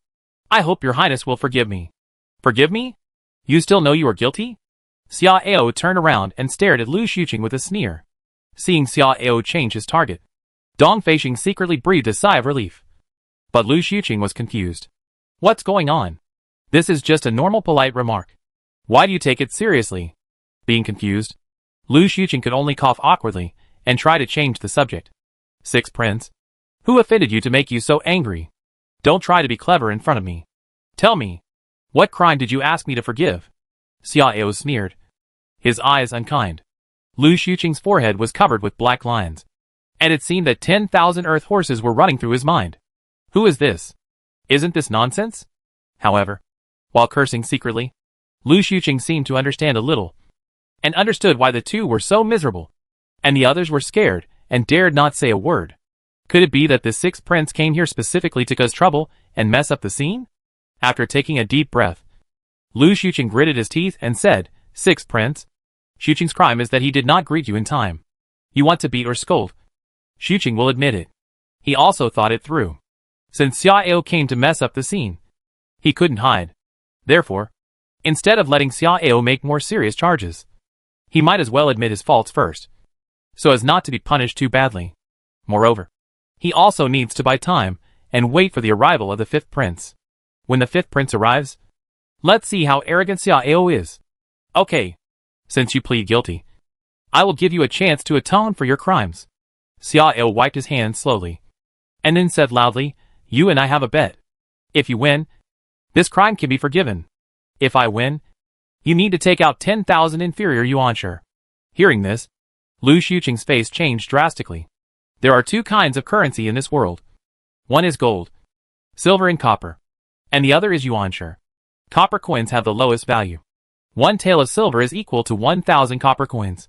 I hope Your Highness will forgive me. Forgive me? You still know you are guilty? Xiao turned around and stared at Lu Xuqing with a sneer. Seeing Xiao change his target, Dong Feixing secretly breathed a sigh of relief. But Lu Xuqing was confused. What's going on? This is just a normal polite remark. Why do you take it seriously? Being confused, Lu Xuqing could only cough awkwardly and try to change the subject. Sixth Prince, who offended you to make you so angry? Don't try to be clever in front of me. Tell me, what crime did you ask me to forgive? Xiao sneered, his eyes unkind. Lu Xuqing's forehead was covered with black lines, and it seemed that 10,000 earth horses were running through his mind. Who is this? Isn't this nonsense? However, while cursing secretly, Lu Xuqing seemed to understand a little, and understood why the two were so miserable, and the others were scared and dared not say a word. Could it be that the sixth prince came here specifically to cause trouble and mess up the scene? After taking a deep breath, Lu Xuqing gritted his teeth and said, Sixth Prince, Xuqing's crime is that he did not greet you in time. You want to beat or scold. Xuqing will admit it. He also thought it through. Since Xiao came to mess up the scene, he couldn't hide. Therefore, instead of letting Xiao make more serious charges, he might as well admit his faults first, so as not to be punished too badly. Moreover, he also needs to buy time and wait for the arrival of the fifth prince. When the fifth prince arrives, let's see how arrogant Xiao is. Okay, since you plead guilty, I will give you a chance to atone for your crimes. Xiao wiped his hands slowly, and then said loudly, You and I have a bet. If you win, this crime can be forgiven. If I win, you need to take out 10,000 inferior yuanshi. Hearing this, Lu Xuqing's face changed drastically. There are two kinds of currency in this world. One is gold, silver and copper, and the other is yuanshi. Copper coins have the lowest value. One tael of silver is equal to 1,000 copper coins,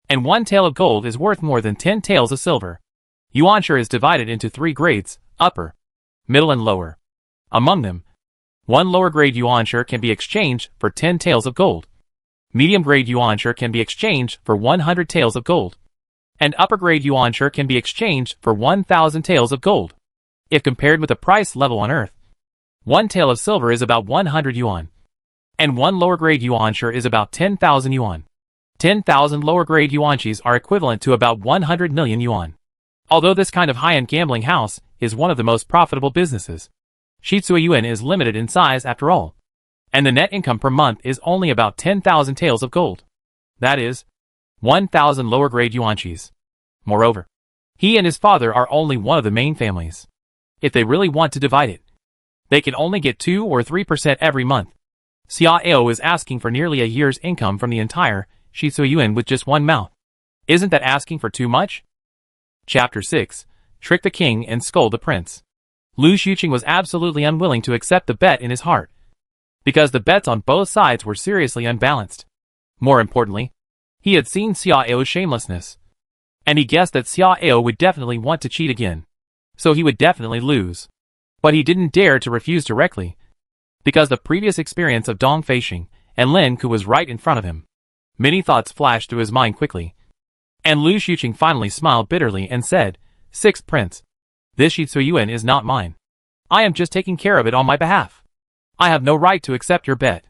and one tael of gold is worth more than 10 taels of silver. Yuanshi is divided into 3 grades, upper, middle and lower. Among them, one lower grade yuanshi can be exchanged for 10 taels of gold. Medium grade yuanshi can be exchanged for 100 taels of gold. And upper grade yuanshi can be exchanged for 1,000 taels of gold. If compared with the price level on Earth, one tael of silver is about 100 yuan, and one lower grade yuanshi is about 10,000 yuan. 10,000 lower grade yuanshis are equivalent to about 100 million yuan. Although this kind of high-end gambling house is one of the most profitable businesses, Shitsui Yuan is limited in size after all, and the net income per month is only about 10,000 taels of gold. That is, 1,000 lower grade yuanshis. Moreover, he and his father are only one of the main families. If they really want to divide it, they can only get 2 or 3% every month. Xiao is asking for nearly a year's income from the entire Shitsui Yuan with just one mouth. Isn't that asking for too much? Chapter 6. Trick the King and Scold the Prince. Lu Xuqing was absolutely unwilling to accept the bet in his heart, because the bets on both sides were seriously unbalanced. More importantly, he had seen Xiao's shamelessness, and he guessed that Xiao would definitely want to cheat again, so he would definitely lose. But he didn't dare to refuse directly, because the previous experience of Dong Feixing and Lin Ke was right in front of him. Many thoughts flashed through his mind quickly, and Lu Xuqing finally smiled bitterly and said, Sixth Prince, this Shitsui Yuan is not mine. I am just taking care of it on my behalf. I have no right to accept your bet.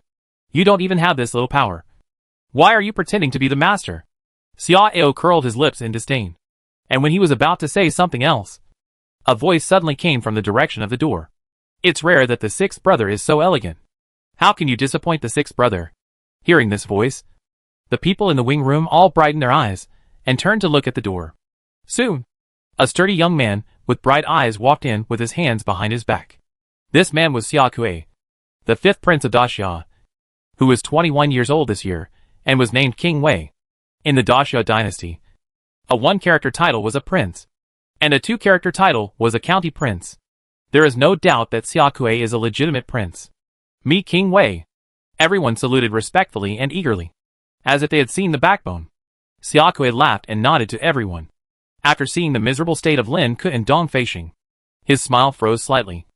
You don't even have this little power. Why are you pretending to be the master? Xiao curled his lips in disdain, and when he was about to say something else, A voice suddenly came from the direction of the door. It's rare that the sixth brother is so elegant. How can you disappoint the sixth brother? Hearing this voice, the people in the wing room all brightened their eyes and turned to look at the door. Soon, a sturdy young man with bright eyes walked in with his hands behind his back. This man was Xia Kuei, the fifth prince of Daxia, who was 21 years old this year and was named King Wei. In the Daxia dynasty, a one-character title was a prince, and a two-character title was a county prince. There is no doubt that Xia Kuei is a legitimate prince. Meet King Wei. Everyone saluted respectfully and eagerly, as if they had seen the backbone. Xia Kuei laughed and nodded to everyone. After seeing the miserable state of Lin Ke and Dong Feisheng, his smile froze slightly,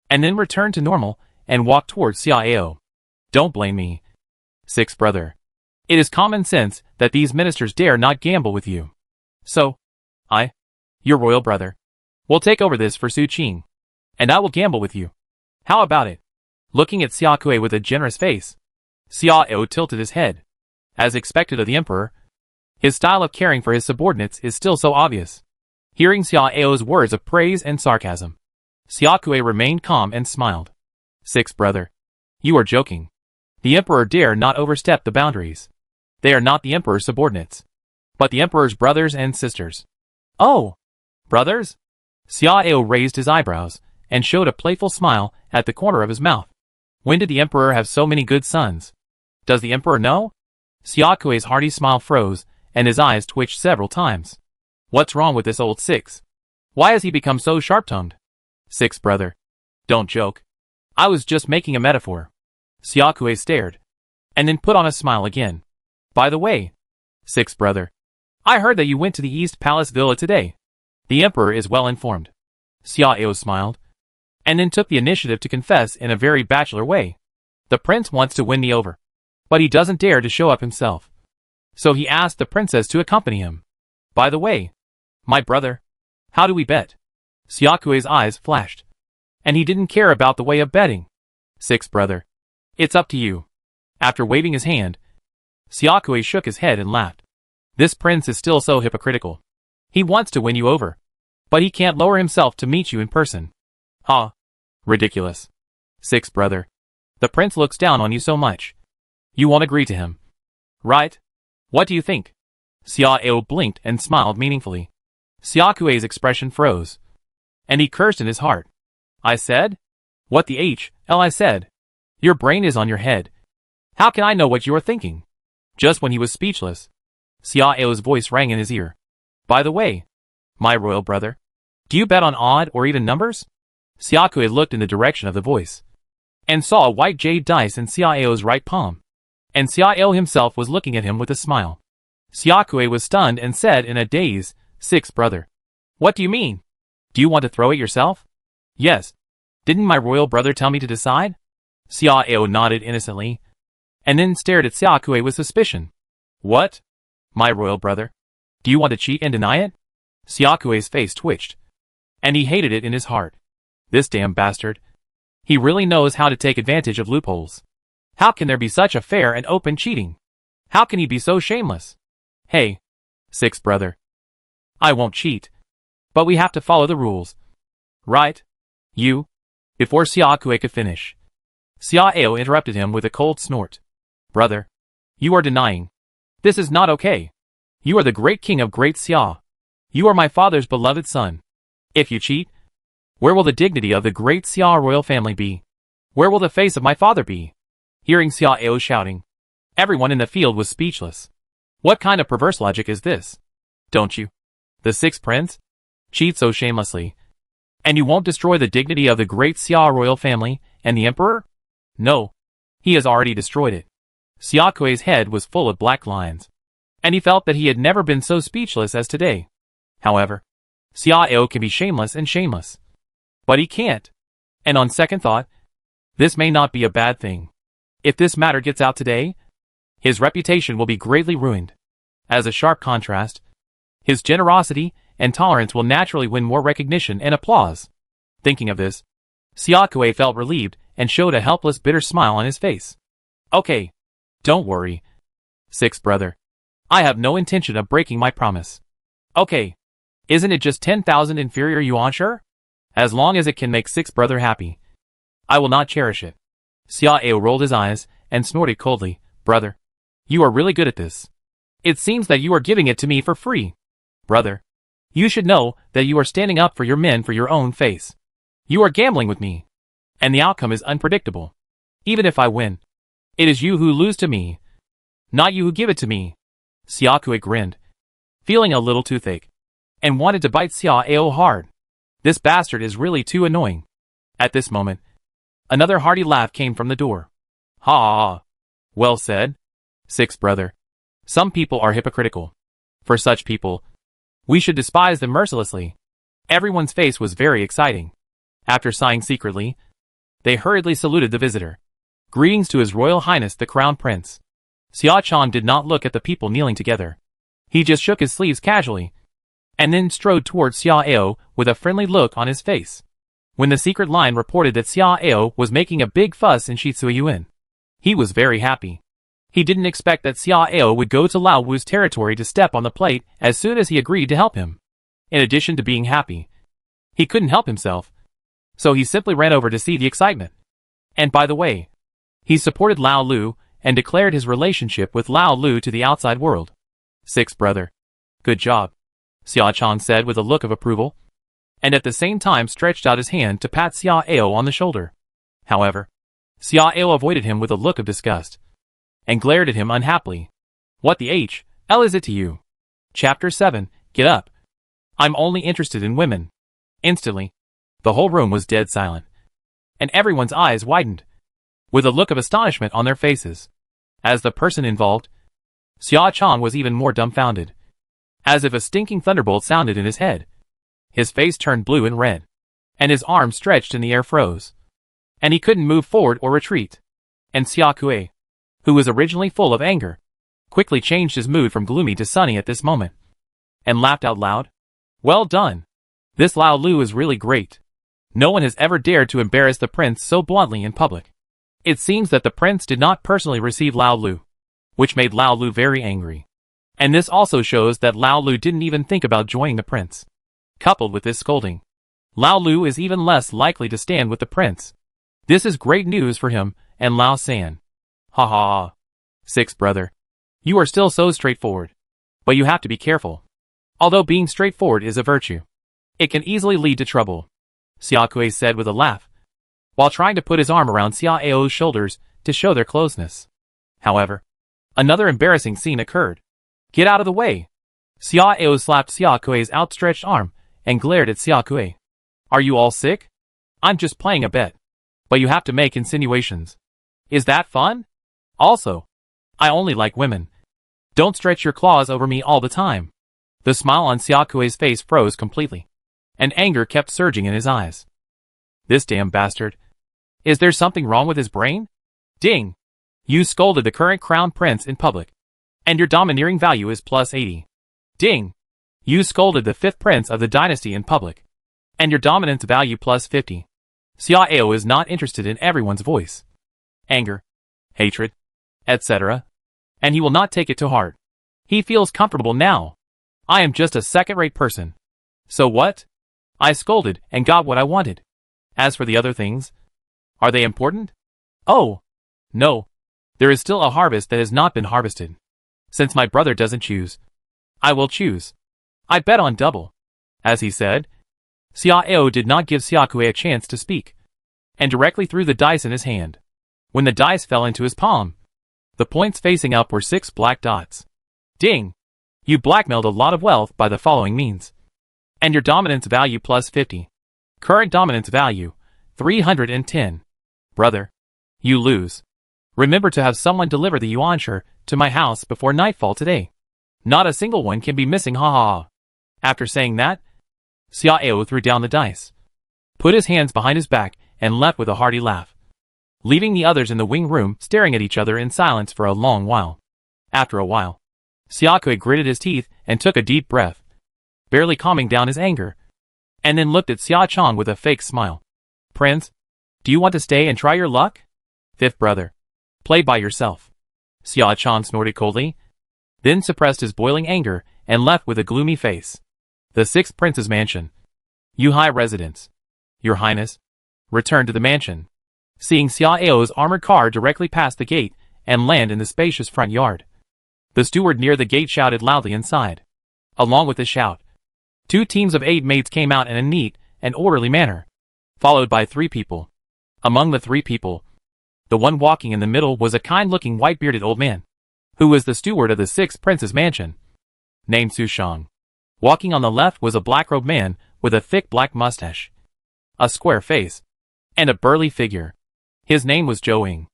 and then returned to normal and walked towards Xia Ao. Don't blame me, sixth brother. It is common sense that these ministers dare not gamble with you. So, I, your royal brother, will take over this for Su Qing, and I will gamble with you. How about it? Looking at Xia Kuei with a generous face, Xia Ao tilted his head. As expected of the emperor, his style of caring for his subordinates is still so obvious. Hearing Xia Ao's words of praise and sarcasm, Xia Kuei remained calm and smiled. Sixth brother, you are joking. The emperor dare not overstep the boundaries. They are not the emperor's subordinates, but the emperor's brothers and sisters. Oh, brothers? Xia Ao raised his eyebrows and showed a playful smile at the corner of his mouth. When did the emperor have so many good sons? Does the emperor know? Xia Kuei's hearty smile froze, and his eyes twitched several times. What's wrong with this old six? Why has he become so sharp-tongued? Sixth brother, don't joke. I was just making a metaphor. Xia Kuei stared, and then put on a smile again. By the way, sixth brother, I heard that you went to the East Palace Villa today. The emperor is well informed. Xia Ao smiled, and then took the initiative to confess in a very bachelor way. The prince wants to win me over, but he doesn't dare to show up himself. So he asked the princess to accompany him. By the way, my brother, how do we bet? Xia Kuei's eyes flashed, and he didn't care about the way of betting. Sixth brother, it's up to you. After waving his hand, Xia Kuei shook his head and laughed. This prince is still so hypocritical. He wants to win you over, but he can't lower himself to meet you in person. Ah, ridiculous. Sixth brother, the prince looks down on you so much. You won't agree to him, right? What do you think? Xia Ao blinked and smiled meaningfully. Xia Kuei's expression froze, and he cursed in his heart. I said? What the hell I said? Your brain is on your head. How can I know what you are thinking? Just when he was speechless, Xia Ao's voice rang in his ear. By the way, my royal brother, do you bet on odd or even numbers? Xia Kuei looked in the direction of the voice, and saw a white jade dice in Xia Ao's right palm, and Xia Ao himself was looking at him with a smile. Xia Kuei was stunned and said in a daze, Sixth brother, what do you mean? Do you want to throw it yourself? Yes. Didn't my royal brother tell me to decide? Xia Ao nodded innocently, and then stared at Xia Kuei with suspicion. What? My royal brother? Do you want to cheat and deny it? Xia Kuei's face twitched, and he hated it in his heart. This damn bastard. He really knows how to take advantage of loopholes. How can there be such a fair and open cheating? How can he be so shameless? Hey, sixth brother. I won't cheat, but we have to follow the rules. Right? You? Before Xia Kuei could finish, Xia Ao interrupted him with a cold snort. Brother, you are denying. This is not okay. You are the great king of Great Xia. You are my father's beloved son. If you cheat, where will the dignity of the Great Xia royal family be? Where will the face of my father be? Hearing Xia Ao shouting, everyone in the field was speechless. What kind of perverse logic is this? Don't you, the sixth prince, cheat so shamelessly, and you won't destroy the dignity of the Great Xia royal family and the emperor? No, he has already destroyed it. Xia Kuei's head was full of black lines, and he felt that he had never been so speechless as today. However, Xia Ao can be shameless and shameless, but he can't. And on second thought, this may not be a bad thing. If this matter gets out today, his reputation will be greatly ruined. As a sharp contrast, his generosity and tolerance will naturally win more recognition and applause. Thinking of this, Xia Kuei felt relieved and showed a helpless bitter smile on his face. Okay, don't worry, sixth brother. I have no intention of breaking my promise. Okay, isn't it just 10,000 inferior yuan sure? As long as it can make Sixth Brother happy, I will not cherish it. Xiao rolled his eyes and snorted coldly. Brother, you are really good at this. It seems that you are giving it to me for free. Brother, you should know that you are standing up for your men for your own face. You are gambling with me, and the outcome is unpredictable. Even if I win, it is you who lose to me, not you who give it to me. Xiaokui grinned, feeling a little toothache, and wanted to bite Xiao hard. This bastard is really too annoying. At this moment, another hearty laugh came from the door. Ha ha ha. Well said, Sixth Brother. Some people are hypocritical. For such people, we should despise them mercilessly. Everyone's face was very exciting. After sighing secretly, they hurriedly saluted the visitor. Greetings to His Royal Highness the Crown Prince. Xia Chan did not look at the people kneeling together. He just shook his sleeves casually, and then strode towards Xiao with a friendly look on his face. When the secret line reported that Xiao was making a big fuss in Shizuyuan, he was very happy. He didn't expect that Xiao would go to Lao Wu's territory to step on the plate as soon as he agreed to help him. In addition to being happy, he couldn't help himself, so he simply ran over to see the excitement. And by the way, he supported Lao Lu and declared his relationship with Lao Lu to the outside world. Sixth Brother, good job, Xia Chan said with a look of approval, and at the same time stretched out his hand to pat Xiao on the shoulder. However, Xiao avoided him with a look of disgust, and glared at him unhappily. What the hell is it to you? Chapter 7, Get up. I'm only interested in women. Instantly, the whole room was dead silent, and everyone's eyes widened, with a look of astonishment on their faces. As the person involved, Xia Chan was even more dumbfounded, as if a stinking thunderbolt sounded in his head. His face turned blue and red, and his arms stretched in the air froze, and he couldn't move forward or retreat. And Xiaokui, who was originally full of anger, quickly changed his mood from gloomy to sunny at this moment, and laughed out loud. Well done. This Lao Lu is really great. No one has ever dared to embarrass the prince so bluntly in public. It seems that the prince did not personally receive Lao Lu, which made Lao Lu very angry. And this also shows that Lao Lu didn't even think about joining the prince. Coupled with this scolding, Lao Lu is even less likely to stand with the prince. This is great news for him and Lao San. Ha ha ha. Sixth Brother, you are still so straightforward, but you have to be careful. Although being straightforward is a virtue, it can easily lead to trouble, Xiaokui said with a laugh, while trying to put his arm around Xiao's shoulders to show their closeness. However, another embarrassing scene occurred. Get out of the way. Xiao slapped Xiaokui's outstretched arm and glared at Xiaokui. Are you all sick? I'm just playing a bet, but you have to make insinuations. Is that fun? Also, I only like women. Don't stretch your claws over me all the time. The smile on Xiaokui's face froze completely, and anger kept surging in his eyes. This damn bastard. Is there something wrong with his brain? Ding! You scolded the current crown prince in public, and your domineering value is plus 80. Ding! You scolded the fifth prince of the dynasty in public, and your dominance value plus 50. Xiao is not interested in everyone's voice, anger, hatred, etc., and he will not take it to heart. He feels comfortable now. I am just a second-rate person. So what? I scolded and got what I wanted. As for the other things, are they important? Oh, no. There is still a harvest that has not been harvested. Since my brother doesn't choose, I will choose. I bet on double. As he said, Xiao did not give Xiaokui a chance to speak, and directly threw the dice in his hand. When the dice fell into his palm, the points facing up were 6 black dots. Ding! You blackmailed a lot of wealth by the following means. And your dominance value plus 50. Current dominance value, 310. Brother, you lose. Remember to have someone deliver the yuanshi to my house before nightfall today. Not a single one can be missing, ha ha ha. After saying that, Xiao threw down the dice, put his hands behind his back, and left with a hearty laugh, leaving the others in the wing room staring at each other in silence for a long while. After a while, Xiaokui gritted his teeth and took a deep breath, barely calming down his anger, and then looked at Xia Chan with a fake smile. Prince, do you want to stay and try your luck? Fifth brother, play by yourself. Xia Chan snorted coldly, then suppressed his boiling anger and left with a gloomy face. The sixth prince's mansion. Yuhai residence. Your Highness, return to the mansion. Seeing Xiao's armored car directly past the gate and land in the spacious front yard. The steward near the gate shouted loudly inside. Along with the shout, 2 teams of 8 maids came out in a neat and orderly manner, followed by 3 people. Among the 3 people, the one walking in the middle was a kind-looking white-bearded old man, who was the steward of the 6th prince's mansion, named Su Shang. Walking on the left was a black-robed man with a thick black mustache, a square face, and a burly figure. His name was Zhou Ying,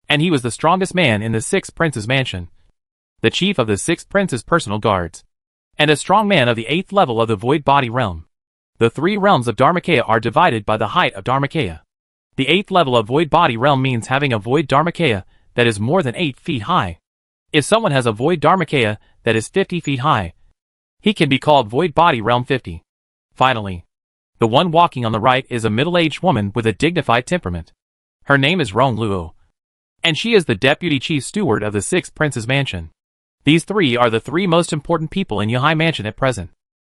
and he was the strongest man in the 6th prince's mansion, the chief of the 6th prince's personal guards, and a strong man of the 8th level of the void body realm. The 3 realms of Dharmakaya are divided by the height of Dharmakaya. The 8th level of void body realm means having a void Dharmakaya that is more than 8 feet high. If someone has a void Dharmakaya that is 50 feet high, he can be called void body realm 50. Finally, the one walking on the right is a middle-aged woman with a dignified temperament. Her name is Rong Luo, and she is the deputy chief steward of the 6th prince's mansion. These 3 are the 3 most important people in Yuhai Mansion at present.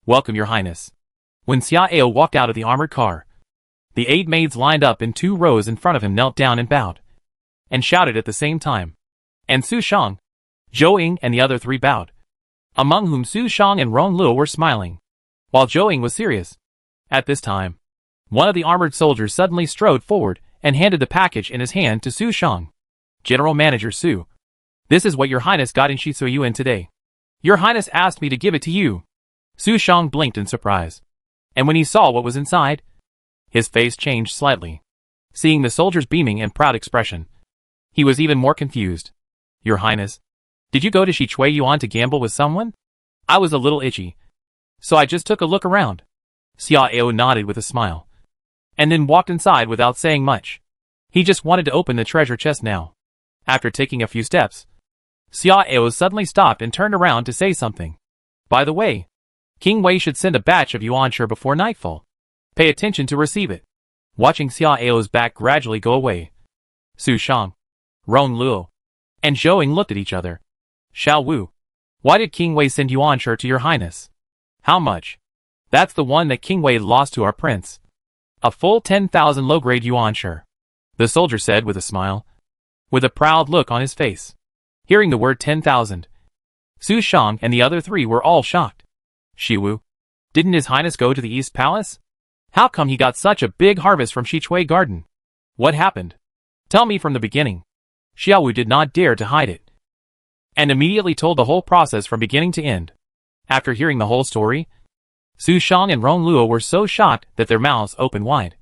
Welcome, Your Highness. When Xiao walked out of the armored car, the 8 maids lined up in 2 rows in front of him knelt down and bowed, and shouted at the same time. And Su Shang, Zhou Ying and the other 3 bowed, among whom Su Shang and Rong Luo were smiling, while Zhou Ying was serious. At this time, one of the armored soldiers suddenly strode forward and handed the package in his hand to Su Shang. General Manager Su, this is what Your Highness got in Shisuiyuan today. Your Highness asked me to give it to you. Su Shang blinked in surprise, and when he saw what was inside, his face changed slightly. Seeing the soldier's beaming and proud expression, he was even more confused. Your Highness, did you go to Shisuiyuan to gamble with someone? I was a little itchy, so I just took a look around. Xiao nodded with a smile, and then walked inside without saying much. He just wanted to open the treasure chest now. After taking a few steps, Xiao suddenly stopped and turned around to say something. By the way, King Wei should send a batch of yuanshi before nightfall. Pay attention to receive it. Watching Xiao's back gradually go away, Su Shang, Rong Luo, and Zhou Ying looked at each other. Xiao Wu, why did King Wei send yuanshi to Your Highness? How much? That's the one that King Wei lost to our prince. A full 10,000 low-grade yuanshi, the soldier said with a smile, with a proud look on his face. Hearing the word 10,000, Su Shang and the other 3 were all shocked. Shiwu, didn't His Highness go to the East Palace? How come he got such a big harvest from Shichui Garden? What happened? Tell me from the beginning. Xiaowu did not dare to hide it, and immediately told the whole process from beginning to end. After hearing the whole story, Su Shang and Rong Luo were so shocked that their mouths opened wide,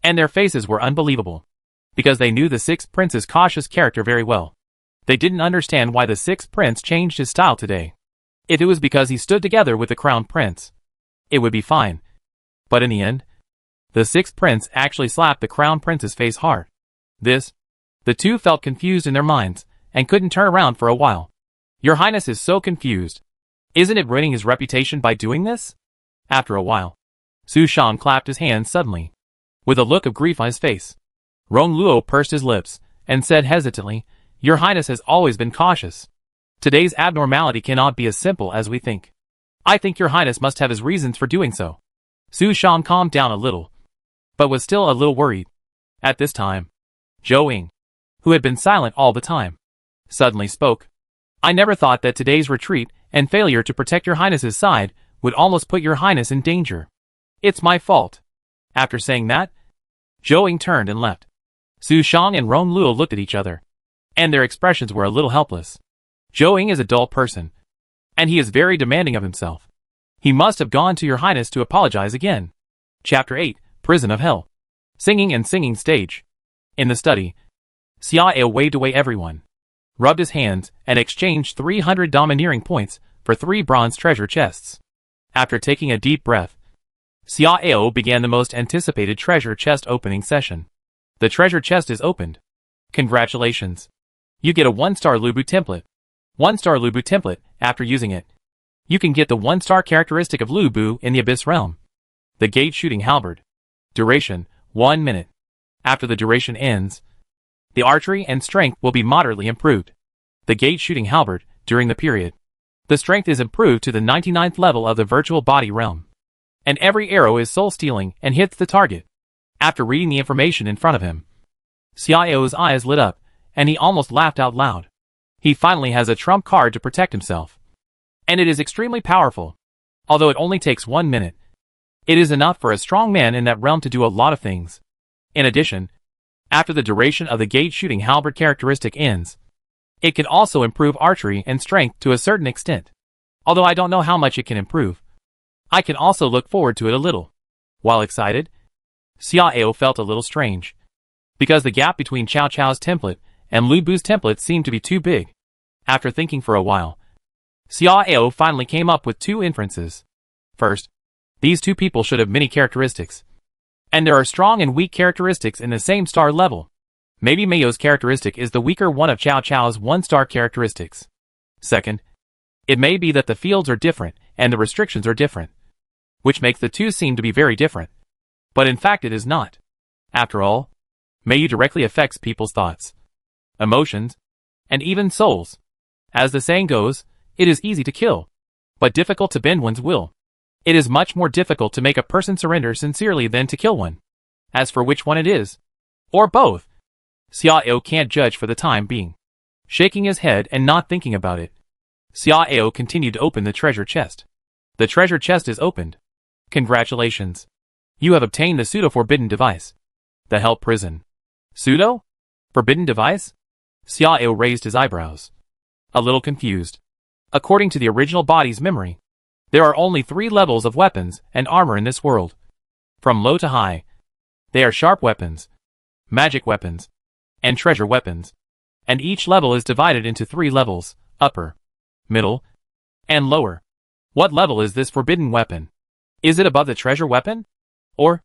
and their faces were unbelievable, because they knew the 6th prince's cautious character very well. They didn't understand why the 6th prince changed his style today. If it was because he stood together with the crown prince, it would be fine. But in the end, the 6th prince actually slapped the crown prince's face hard. The 2 felt confused in their minds, and couldn't turn around for a while. Your Highness is so confused. Isn't it ruining his reputation by doing this? After a while, Su Shang clapped his hands suddenly, with a look of grief on his face. Rong Luo pursed his lips, and said hesitantly, Your Highness has always been cautious. Today's abnormality cannot be as simple as we think. I think Your Highness must have his reasons for doing so. Su Shang calmed down a little, but was still a little worried. At this time, Zhou Ying, who had been silent all the time, suddenly spoke. I never thought that today's retreat and failure to protect Your Highness's side would almost put Your Highness in danger. It's my fault. After saying that, Zhou Ying turned and left. Su Shang and Rong Luo looked at each other, and their expressions were a little helpless. Zhou Ying is a dull person, and he is very demanding of himself. He must have gone to Your Highness to apologize again. Chapter 8, Prison of Hell. Singing and Singing Stage. In the study, Xiao waved away everyone, rubbed his hands, and exchanged 300 domineering points for 3 bronze treasure chests. After taking a deep breath, Xiao began the most anticipated treasure chest opening session. The treasure chest is opened. Congratulations. You get a 1-star Lubu template. 1-star Lubu template. After using it, you can get the 1-star characteristic of Lubu in the Abyss Realm. The Gate Shooting Halberd. Duration, 1 minute. After the duration ends, the archery and strength will be moderately improved. The Gate Shooting Halberd, during the period, the strength is improved to the 99th level of the Virtual Body Realm, and every arrow is soul-stealing and hits the target. After reading the information in front of him, Xiao's eyes lit up, and he almost laughed out loud. He finally has a trump card to protect himself. And it is extremely powerful. Although it only takes 1 minute, it is enough for a strong man in that realm to do a lot of things. In addition, after the duration of the gate shooting halberd characteristic ends, it can also improve archery and strength to a certain extent. Although I don't know how much it can improve, I can also look forward to it a little. While excited, Xiao felt a little strange, because the gap between Cao Cao's template and Lu Bu's template seemed to be too big. After thinking for a while, Xiao finally came up with 2 inferences. First, these 2 people should have many characteristics, and there are strong and weak characteristics in the same star level. Maybe Mayo's characteristic is the weaker one of Cao Cao's 1-star characteristics. Second, it may be that the fields are different and the restrictions are different, which makes the 2 seem to be very different. But in fact it is not. After all, Mayu directly affects people's thoughts, emotions, and even souls. As the saying goes, it is easy to kill, but difficult to bend one's will. It is much more difficult to make a person surrender sincerely than to kill one. As for which one it is, or both, Xiao can't judge for the time being. Shaking his head and not thinking about it, Xiao continued to open the treasure chest. The treasure chest is opened. Congratulations. You have obtained the pseudo-forbidden device. The Hell Prison. Pseudo? Forbidden device? Xiao raised his eyebrows, a little confused. According to the original body's memory, there are only 3 levels of weapons and armor in this world. From low to high, they are sharp weapons, magic weapons, and treasure weapons. And each level is divided into 3 levels, upper, middle, and lower. What level is this forbidden weapon? Is it above the treasure weapon? Or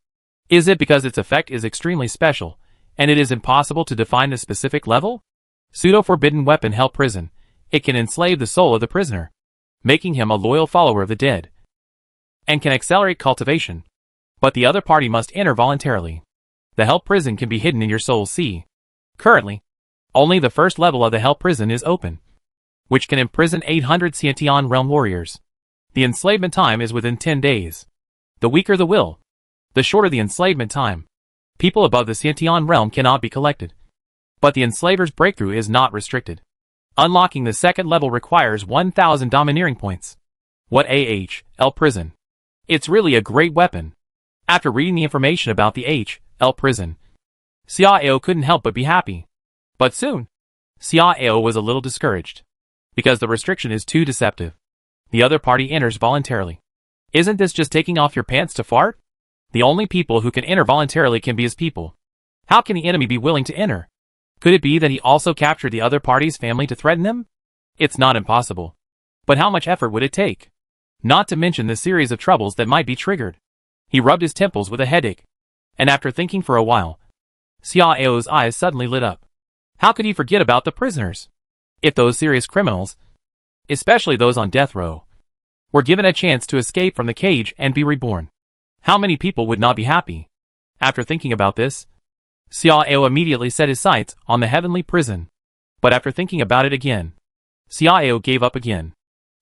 is it because its effect is extremely special, and it is impossible to define the specific level? Pseudo-forbidden weapon Hell Prison. It can enslave the soul of the prisoner, making him a loyal follower of the dead, and can accelerate cultivation. But the other party must enter voluntarily. The Hell Prison can be hidden in your soul's sea. Currently, only the first level of the Hell Prison is open, which can imprison 800 Xiantian realm warriors. The enslavement time is within 10 days. The weaker the will, the shorter the enslavement time. People above the Xiantian realm cannot be collected. But the enslaver's breakthrough is not restricted. Unlocking the second level requires 1,000 domineering points. What Hell Prison? It's really a great weapon. After reading the information about the Hell Prison, Xiao couldn't help but be happy. But soon, Xiao was a little discouraged, because the restriction is too deceptive. The other party enters voluntarily. Isn't this just taking off your pants to fart? The only people who can enter voluntarily can be his people. How can the enemy be willing to enter? Could it be that he also captured the other party's family to threaten them? It's not impossible. But how much effort would it take? Not to mention the series of troubles that might be triggered. He rubbed his temples with a headache. And after thinking for a while, Xiao's eyes suddenly lit up. How could he forget about the prisoners? If those serious criminals, especially those on death row, were given a chance to escape from the cage and be reborn, how many people would not be happy? After thinking about this, Xiao immediately set his sights on the heavenly prison. But after thinking about it again, Xiao gave up again.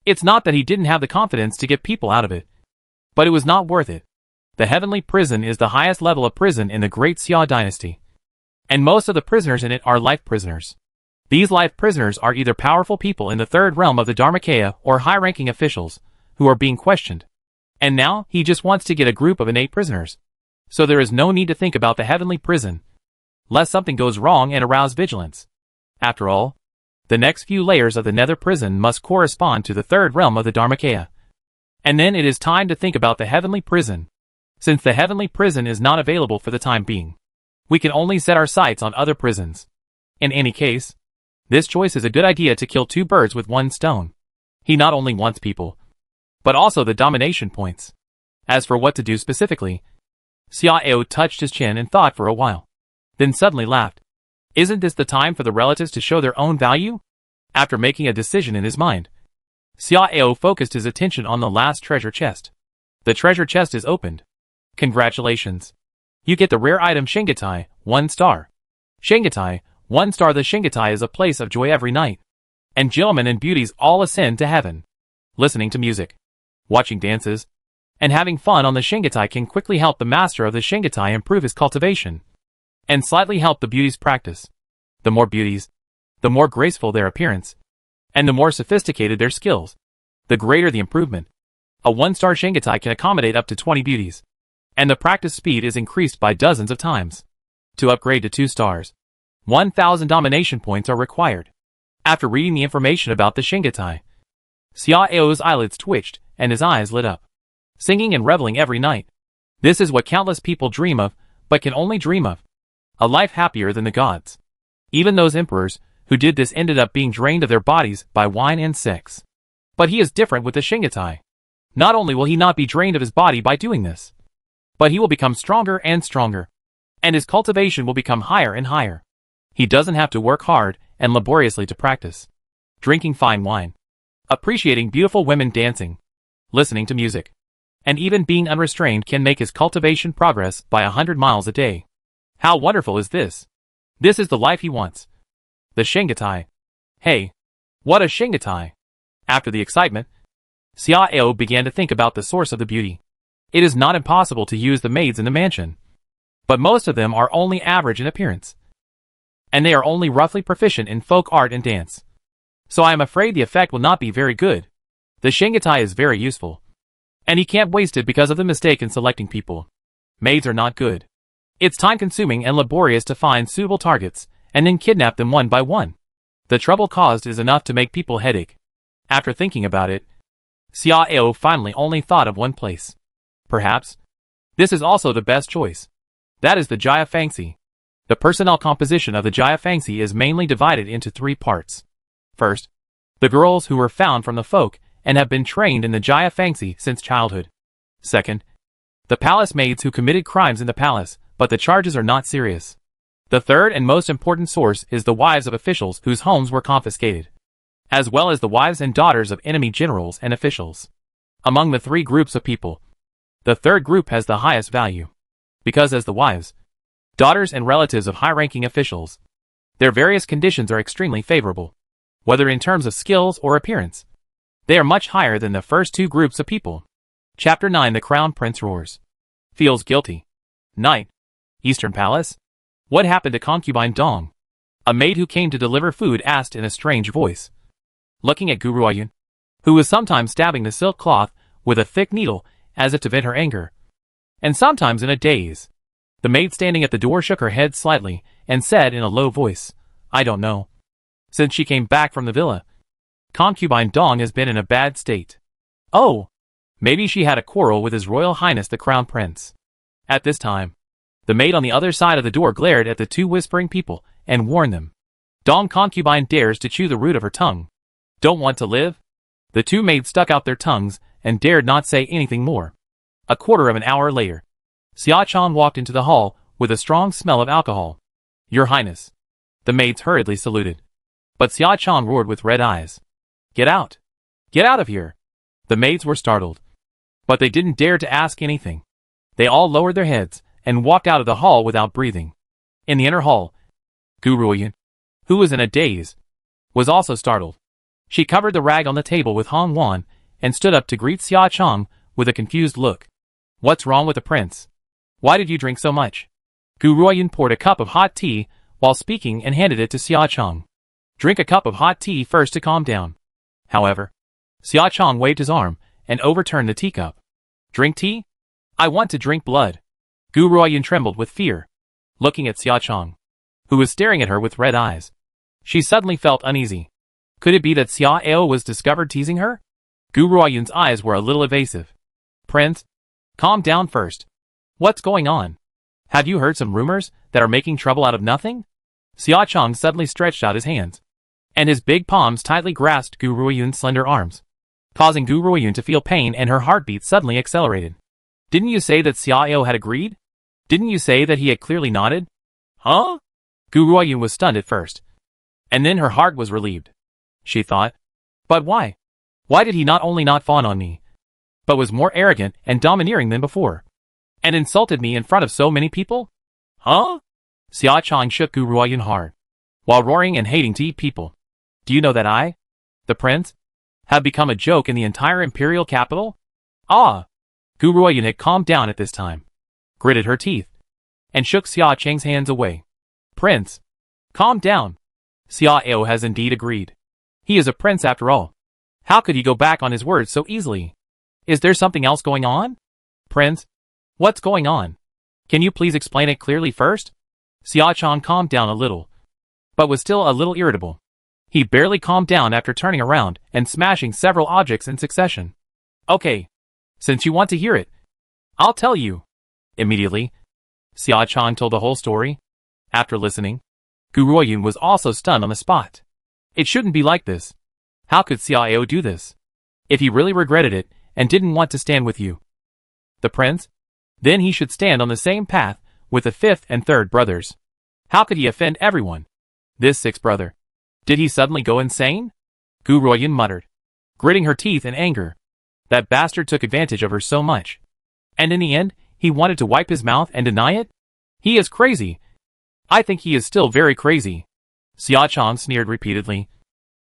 It's not that he didn't have the confidence to get people out of it, but it was not worth it. The heavenly prison is the highest level of prison in the Great Xia dynasty, and most of the prisoners in it are life prisoners. These life prisoners are either powerful people in the third realm of the Dharmakaya or high-ranking officials who are being questioned. And now he just wants to get a group of innate prisoners. So there is no need to think about the heavenly prison, lest something goes wrong and arouse vigilance. After all, the next few layers of the nether prison must correspond to the third realm of the Dharmakaya. And then it is time to think about the heavenly prison. Since the heavenly prison is not available for the time being, we can only set our sights on other prisons. In any case, this choice is a good idea to kill 2 birds with 1 stone. He not only wants people, but also the domination points. As for what to do specifically, Xiao touched his chin and thought for a while, then suddenly laughed. Isn't this the time for the relatives to show their own value? After making a decision in his mind, Xiao focused his attention on the last treasure chest. The treasure chest is opened. Congratulations. You get the rare item Shingatai, 1 star. Shingatai, 1 star. The Shingatai is a place of joy every night, and gentlemen and beauties all ascend to heaven, listening to music, watching dances, And having fun on the Shingetai can quickly help the master of the Shingetai improve his cultivation, and slightly help the beauties practice. The more beauties, the more graceful their appearance, and the more sophisticated their skills, the greater the improvement. A 1-star Shingetai can accommodate up to 20 beauties, and the practice speed is increased by dozens of times. To upgrade to 2 stars, 1,000 domination points are required. After reading the information about the Shingetai, Xiao's eyelids twitched and his eyes lit up. Singing and reveling every night. This is what countless people dream of, but can only dream of. A life happier than the gods. Even those emperors who did this ended up being drained of their bodies by wine and sex. But he is different with the Shingetai. Not only will he not be drained of his body by doing this, but he will become stronger and stronger, and his cultivation will become higher and higher. He doesn't have to work hard and laboriously to practice. Drinking fine wine, appreciating beautiful women dancing, listening to music, and even being unrestrained can make his cultivation progress by 100 miles a day. How wonderful is this? This is the life he wants. The Shingetai. Hey, what a Shingetai! After the excitement, Xiao began to think about the source of the beauty. It is not impossible to use the maids in the mansion, but most of them are only average in appearance, and they are only roughly proficient in folk art and dance. So I am afraid the effect will not be very good. The Shingetai is very useful, and he can't waste it because of the mistake in selecting people. Maids are not good. It's time-consuming and laborious to find suitable targets, and then kidnap them one by one. The trouble caused is enough to make people headache. After thinking about it, Xiao finally only thought of one place. Perhaps this is also the best choice. That is the Jia Fangxi. The personnel composition of the Jia Fangxi is mainly divided into 3 parts. First, the girls who were found from the folk and have been trained in the Jia Fangxi since childhood. Second, the palace maids who committed crimes in the palace, but the charges are not serious. The third and most important source is the wives of officials whose homes were confiscated, as well as the wives and daughters of enemy generals and officials. Among the 3 groups of people, the third group has the highest value, because as the wives, daughters and relatives of high-ranking officials, their various conditions are extremely favorable, whether in terms of skills or appearance. They are much higher than the first 2 groups of people. Chapter 9. The Crown Prince roars. Feels guilty. Night. Eastern Palace. What happened to concubine Dong? A maid who came to deliver food asked in a strange voice. Looking at Guruoyun, who was sometimes stabbing the silk cloth with a thick needle as if to vent her anger, and sometimes in a daze. The maid standing at the door shook her head slightly and said in a low voice, I don't know. Since she came back from the villa, concubine Dong has been in a bad state. Oh, maybe she had a quarrel with His Royal Highness the Crown Prince. At this time, the maid on the other side of the door glared at the 2 whispering people and warned them. Dong concubine dares to chew the root of her tongue. Don't want to live? The 2 maids stuck out their tongues and dared not say anything more. A quarter of an hour later, Xia Chang walked into the hall with a strong smell of alcohol. Your Highness. The maids hurriedly saluted. But Xia Chang roared with red eyes. Get out! Get out of here! The maids were startled, but they didn't dare to ask anything. They all lowered their heads and walked out of the hall without breathing. In the inner hall, Guruoyun, who was in a daze, was also startled. She covered the rag on the table with Hong Wan and stood up to greet Xia Chang with a confused look. What's wrong with the prince? Why did you drink so much? Guruoyun poured a cup of hot tea while speaking and handed it to Xia Chang. Drink a cup of hot tea first to calm down. However, Xia Chang waved his arm and overturned the teacup. Drink tea? I want to drink blood. Guruoyun trembled with fear, looking at Xia Chang, who was staring at her with red eyes. She suddenly felt uneasy. Could it be that Xiao was discovered teasing her? Guruoyun's eyes were a little evasive. Prince, calm down first. What's going on? Have you heard some rumors that are making trouble out of nothing? Xia Chang suddenly stretched out his hands, and his big palms tightly grasped Guruoyun's slender arms, causing Guruoyun to feel pain and her heartbeat suddenly accelerated. Didn't you say that Xiao had agreed? Didn't you say that he had clearly nodded? Huh? Guruoyun was stunned at first, and then her heart was relieved. She thought, but why? Why did he not only not fawn on me, but was more arrogant and domineering than before, and insulted me in front of so many people? Huh? Xia Chang shook Guruoyun hard, while roaring and hating to eat people. Do you know that I, the prince, have become a joke in the entire imperial capital? Ah! Gu Ruoyun had calmed down at this time, gritted her teeth, and shook Xia Cheng's hands away. Prince, calm down. Xia Ao has indeed agreed. He is a prince after all. How could he go back on his words so easily? Is there something else going on? Prince, what's going on? Can you please explain it clearly first? Xia Cheng calmed down a little, but was still a little irritable. He barely calmed down after turning around and smashing several objects in succession. Okay, since you want to hear it, I'll tell you. Immediately, Xia Cheng told the whole story. After listening, Gu Ruoyun was also stunned on the spot. It shouldn't be like this. How could Xia Ao do this? If he really regretted it and didn't want to stand with you, the prince, then he should stand on the same path with the fifth and third brothers. How could he offend everyone? This sixth brother, did he suddenly go insane? Gu Ruoyun muttered, gritting her teeth in anger. That bastard took advantage of her so much. And in the end, he wanted to wipe his mouth and deny it? He is crazy. I think he is still very crazy. Xia Cheng sneered repeatedly,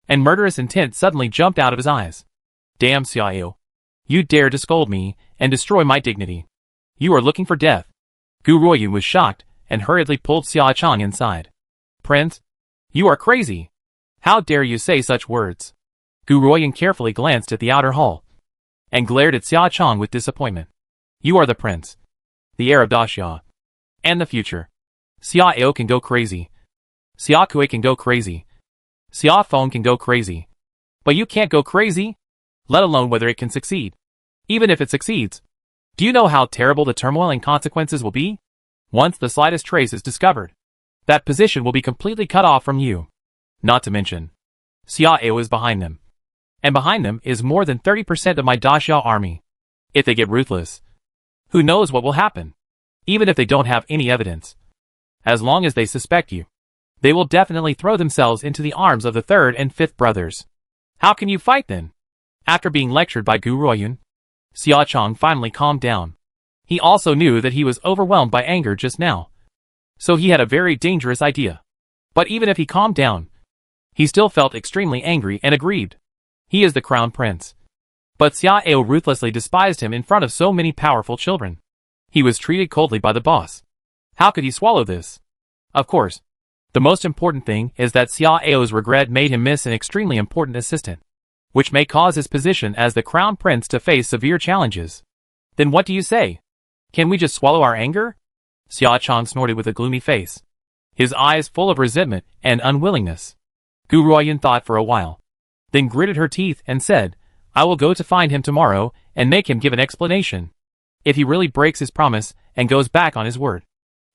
and murderous intent suddenly jumped out of his eyes. Damn Xia Ao. You dare to scold me and destroy my dignity. You are looking for death. Gu Ruoyun was shocked and hurriedly pulled Xia Cheng inside. Prince, you are crazy. How dare you say such words? Gu Ruoyun carefully glanced at the outer hall and glared at Xia Cheng with disappointment. You are the prince, the heir of Daxia, and the future. Xia Ao can go crazy. Xia Kui can go crazy. Xia Feng can go crazy. But you can't go crazy, let alone whether it can succeed. Even if it succeeds, do you know how terrible the turmoil and consequences will be? Once the slightest trace is discovered, that position will be completely cut off from you. Not to mention, Xia Ao is behind them. And behind them is more than 30% of my Daxia army. If they get ruthless, who knows what will happen? Even if they don't have any evidence. As long as they suspect you, they will definitely throw themselves into the arms of the third and fifth brothers. How can you fight then? After being lectured by Gu Ruoyun, Xia Cheng finally calmed down. He also knew that he was overwhelmed by anger just now. So he had a very dangerous idea. But even if he calmed down, he still felt extremely angry and aggrieved. He is the crown prince. But Xia Ao ruthlessly despised him in front of so many powerful children. He was treated coldly by the boss. How could he swallow this? Of course, the most important thing is that Xia Ao's regret made him miss an extremely important assistant, which may cause his position as the crown prince to face severe challenges. Then what do you say? Can we just swallow our anger? Xia Cheng snorted with a gloomy face, his eyes full of resentment and unwillingness. Gu Ruoyun thought for a while, then gritted her teeth and said, I will go to find him tomorrow and make him give an explanation. If he really breaks his promise and goes back on his word,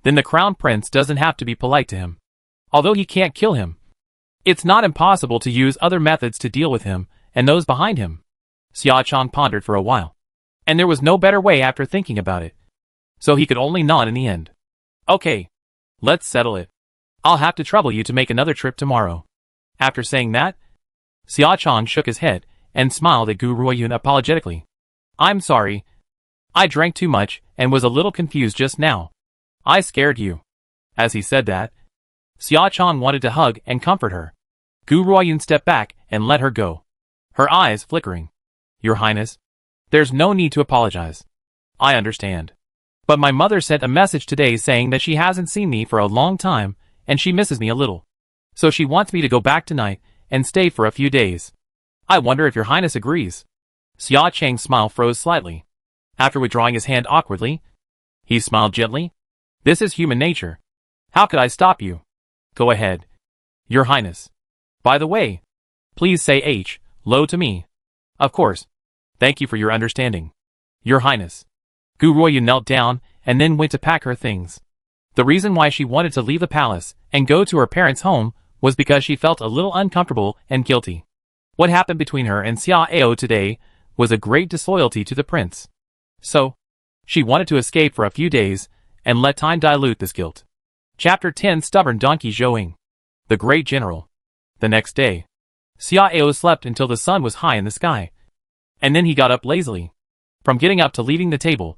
then the crown prince doesn't have to be polite to him. Although he can't kill him, it's not impossible to use other methods to deal with him and those behind him. Xia Cheng pondered for a while, and there was no better way after thinking about it. So he could only nod in the end. Okay, let's settle it. I'll have to trouble you to make another trip tomorrow. After saying that, Xia Cheng shook his head and smiled at Gu Ruoyun apologetically. I'm sorry. I drank too much and was a little confused just now. I scared you. As he said that, Xia Cheng wanted to hug and comfort her. Gu Ruoyun stepped back and let her go, her eyes flickering. Your Highness, there's no need to apologize. I understand. But my mother sent a message today saying that she hasn't seen me for a long time and she misses me a little. So she wants me to go back tonight and stay for a few days. I wonder if your Highness agrees. Xia Cheng's smile froze slightly. After withdrawing his hand awkwardly, he smiled gently. This is human nature. How could I stop you? Go ahead. Your Highness. By the way, please say H, low to me. Of course. Thank you for your understanding. Your Highness. Gu Ruoyun knelt down and then went to pack her things. The reason why she wanted to leave the palace and go to her parents' home was because she felt a little uncomfortable and guilty. What happened between her and Xia Ao today was a great disloyalty to the prince. So, she wanted to escape for a few days and let time dilute this guilt. Chapter 10 Stubborn Donkey Zhouing. The Great General. The next day, Xia Ao slept until the sun was high in the sky. And then he got up lazily. From getting up to leaving the table,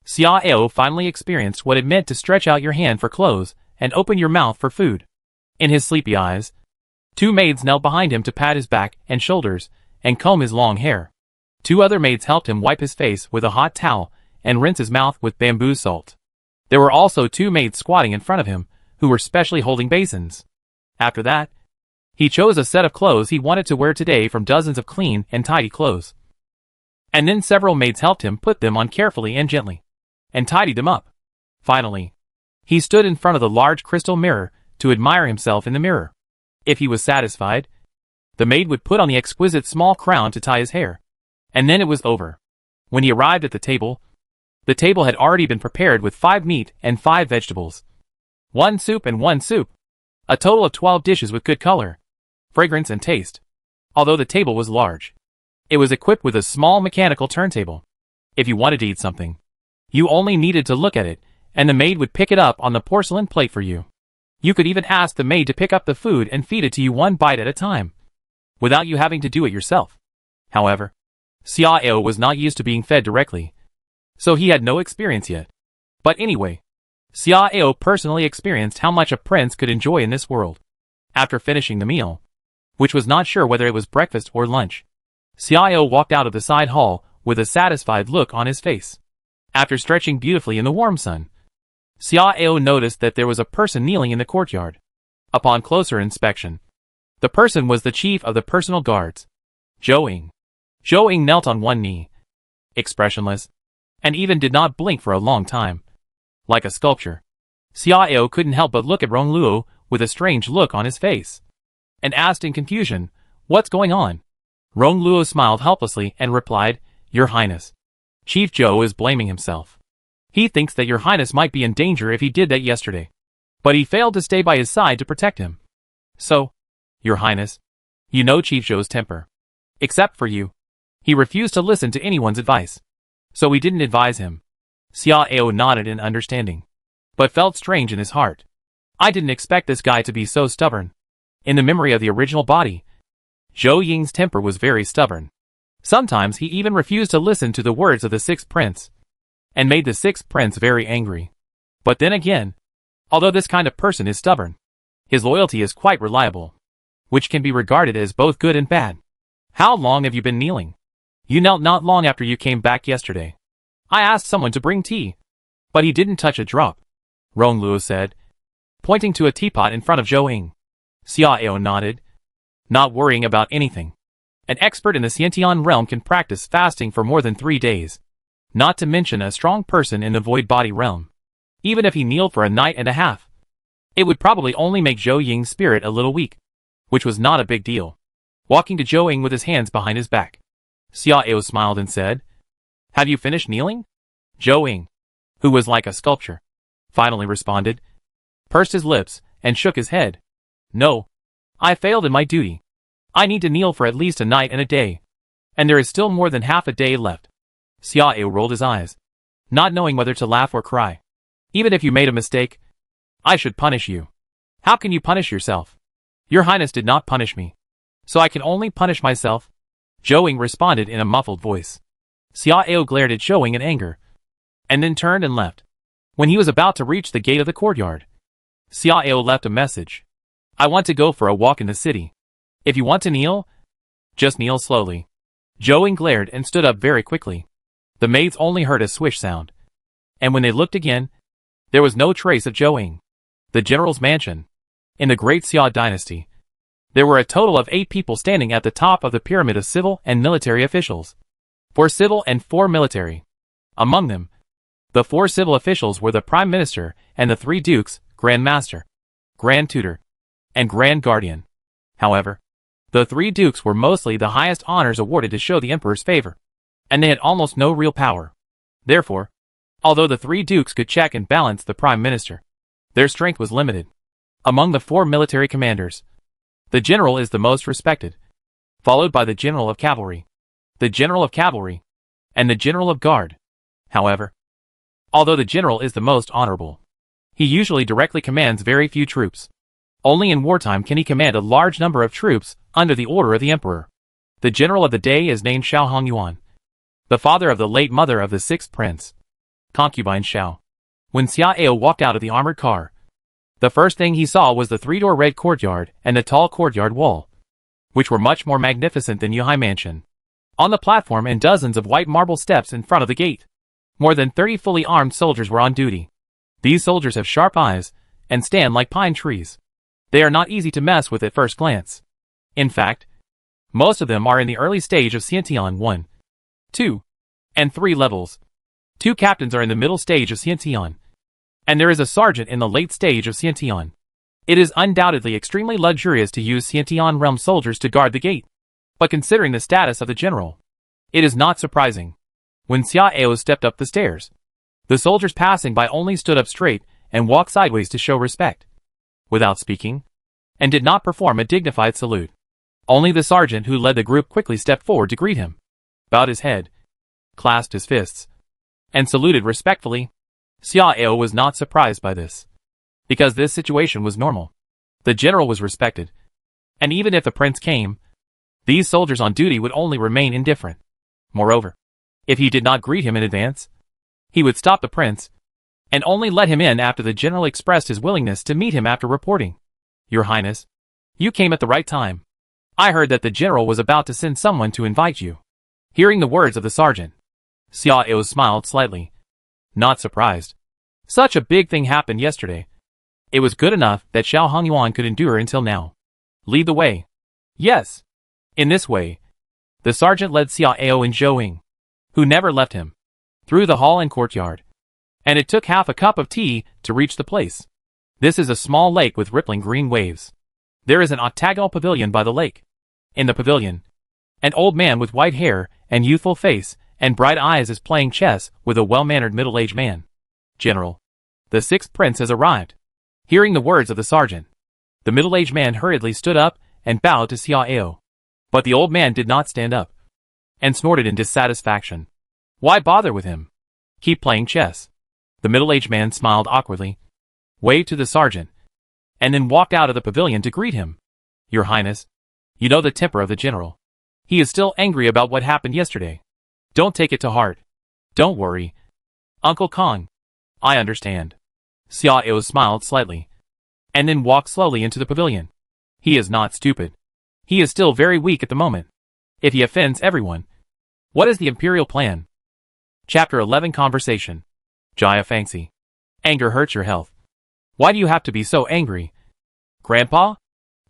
Xia Ao finally experienced what it meant to stretch out your hand for clothes and open your mouth for food. In his sleepy eyes, two maids knelt behind him to pat his back and shoulders and comb his long hair. 2 other maids helped him wipe his face with a hot towel and rinse his mouth with bamboo salt. There were also 2 maids squatting in front of him, who were specially holding basins. After that, he chose a set of clothes he wanted to wear today from dozens of clean and tidy clothes. And then several maids helped him put them on carefully and gently, and tidied them up. Finally, he stood in front of the large crystal mirror to admire himself in the mirror. If he was satisfied, the maid would put on the exquisite small crown to tie his hair, and then it was over. When he arrived at the table had already been prepared with 5 meat and 5 vegetables, 1 soup and 1 soup, a total of 12 dishes with good color, fragrance and taste. Although the table was large, it was equipped with a small mechanical turntable. If you wanted to eat something, you only needed to look at it, and the maid would pick it up on the porcelain plate for you. You could even ask the maid to pick up the food and feed it to you 1 bite at a time, without you having to do it yourself. However, Xiao was not used to being fed directly, so he had no experience yet. But anyway, Xiao personally experienced how much a prince could enjoy in this world. After finishing the meal, which was not sure whether it was breakfast or lunch, Xiao walked out of the side hall with a satisfied look on his face. After stretching beautifully in the warm sun, Xiao noticed that there was a person kneeling in the courtyard. Upon closer inspection, the person was the chief of the personal guards, Zhou Ying. Zhou Ying knelt on one knee, expressionless, and even did not blink for a long time. Like a sculpture, Xiao couldn't help but look at Rong Luo with a strange look on his face, and asked in confusion, "What's going on?" Rong Luo smiled helplessly and replied, "Your Highness, Chief Zhou is blaming himself. He thinks that your Highness might be in danger if he did that yesterday, but he failed to stay by his side to protect him. So, your Highness, you know Chief Zhou's temper. Except for you, he refused to listen to anyone's advice, so we didn't advise him." Xiao nodded in understanding, but felt strange in his heart. I didn't expect this guy to be so stubborn. In the memory of the original body, Zhou Ying's temper was very stubborn. Sometimes he even refused to listen to the words of the 6th prince, and made the 6th prince very angry. But then again, although this kind of person is stubborn, his loyalty is quite reliable, which can be regarded as both good and bad. How long have you been kneeling? You knelt not long after you came back yesterday. I asked someone to bring tea, but he didn't touch a drop, Rong Luo said, pointing to a teapot in front of Zhou Ying. Xiao nodded, not worrying about anything. An expert in the Xiantian realm can practice fasting for more than 3 days, not to mention a strong person in the void body realm. Even if he kneeled for a night and a half, it would probably only make Zhou Ying's spirit a little weak, which was not a big deal. Walking to Zhou Ying with his hands behind his back, Xiao smiled and said, "Have you finished kneeling?" Zhou Ying, who was like a sculpture, finally responded, pursed his lips, and shook his head. "No. I failed in my duty. I need to kneel for at least a night and a day, and there is still more than half a day left." Xiao rolled his eyes, not knowing whether to laugh or cry. "Even if you made a mistake, I should punish you." "How can you punish yourself? Your Highness did not punish me, so I can only punish myself," Zhou Ying responded in a muffled voice. Xiao glared at Zhou Ying in anger, and then turned and left. When he was about to reach the gate of the courtyard, Xiao left a message. "I want to go for a walk in the city. If you want to kneel, just kneel slowly." Zhou Ying glared and stood up very quickly. The maids only heard a swish sound, and when they looked again, there was no trace of Zhou Ying. The general's mansion. In the Great Xia dynasty, there were a total of 8 people standing at the top of the pyramid of civil and military officials. 4 civil and 4 military. Among them, the 4 civil officials were the Prime Minister and the 3 dukes, Grand Master, Grand Tutor, and Grand Guardian. However, the 3 dukes were mostly the highest honors awarded to show the emperor's favor, and they had almost no real power. Therefore, although the 3 dukes could check and balance the Prime Minister, their strength was limited. Among the 4 military commanders, the general is the most respected, followed by the general of cavalry, the general of cavalry, and the general of guard. However, although the general is the most honorable, he usually directly commands very few troops. Only in wartime can he command a large number of troops under the order of the emperor. The general of the day is named Xiao Hongyuan, the father of the late mother of the 6th prince, concubine Xiao. When Xiao walked out of the armored car, the first thing he saw was the 3-door red courtyard and the tall courtyard wall, which were much more magnificent than Yuhai Mansion. On the platform and dozens of white marble steps in front of the gate, more than 30 fully armed soldiers were on duty. These soldiers have sharp eyes and stand like pine trees. They are not easy to mess with at first glance. In fact, most of them are in the early stage of Xiantian 1, 2, and 3 levels. 2 captains are in the middle stage of Xiantian, and there is a sergeant in the late stage of Xiantian. It is undoubtedly extremely luxurious to use Xiantian realm soldiers to guard the gate, but considering the status of the general, it is not surprising. When Xia Ao stepped up the stairs, the soldiers passing by only stood up straight and walked sideways to show respect, without speaking, and did not perform a dignified salute. Only the sergeant who led the group quickly stepped forward to greet him, bowed his head, clasped his fists, and saluted respectfully. Xia Ao was not surprised by this, because this situation was normal. The general was respected, and even if the prince came, these soldiers on duty would only remain indifferent. Moreover, if he did not greet him in advance, he would stop the prince, and only let him in after the general expressed his willingness to meet him after reporting. Your Highness, you came at the right time. I heard that the general was about to send someone to invite you. Hearing the words of the sergeant, Xia Ao smiled slightly, not surprised. Such a big thing happened yesterday. It was good enough that Xiao Hongyuan could endure until now. Lead the way. Yes. In this way, the sergeant led Xia Ao and Zhou Ying, who never left him, through the hall and courtyard. And it took half a cup of tea to reach the place. This is a small lake with rippling green waves. There is an octagonal pavilion by the lake. In the pavilion, an old man with white hair and youthful face and bright eyes is playing chess with a well-mannered middle-aged man. General, the 6th prince has arrived. Hearing the words of the sergeant, the middle-aged man hurriedly stood up and bowed to Xia Ao. But the old man did not stand up, and snorted in dissatisfaction. Why bother with him? Keep playing chess. The middle-aged man smiled awkwardly, waved to the sergeant, and then walked out of the pavilion to greet him. Your Highness, you know the temper of the general. He is still angry about what happened yesterday. Don't take it to heart. Don't worry. Uncle Kong, I understand. Xia Ao smiled slightly, and then walked slowly into the pavilion. He is not stupid. He is still very weak at the moment. If he offends everyone, what is the imperial plan? Chapter 11 Conversation. Jia Fangxi. Anger hurts your health. Why do you have to be so angry? Grandpa?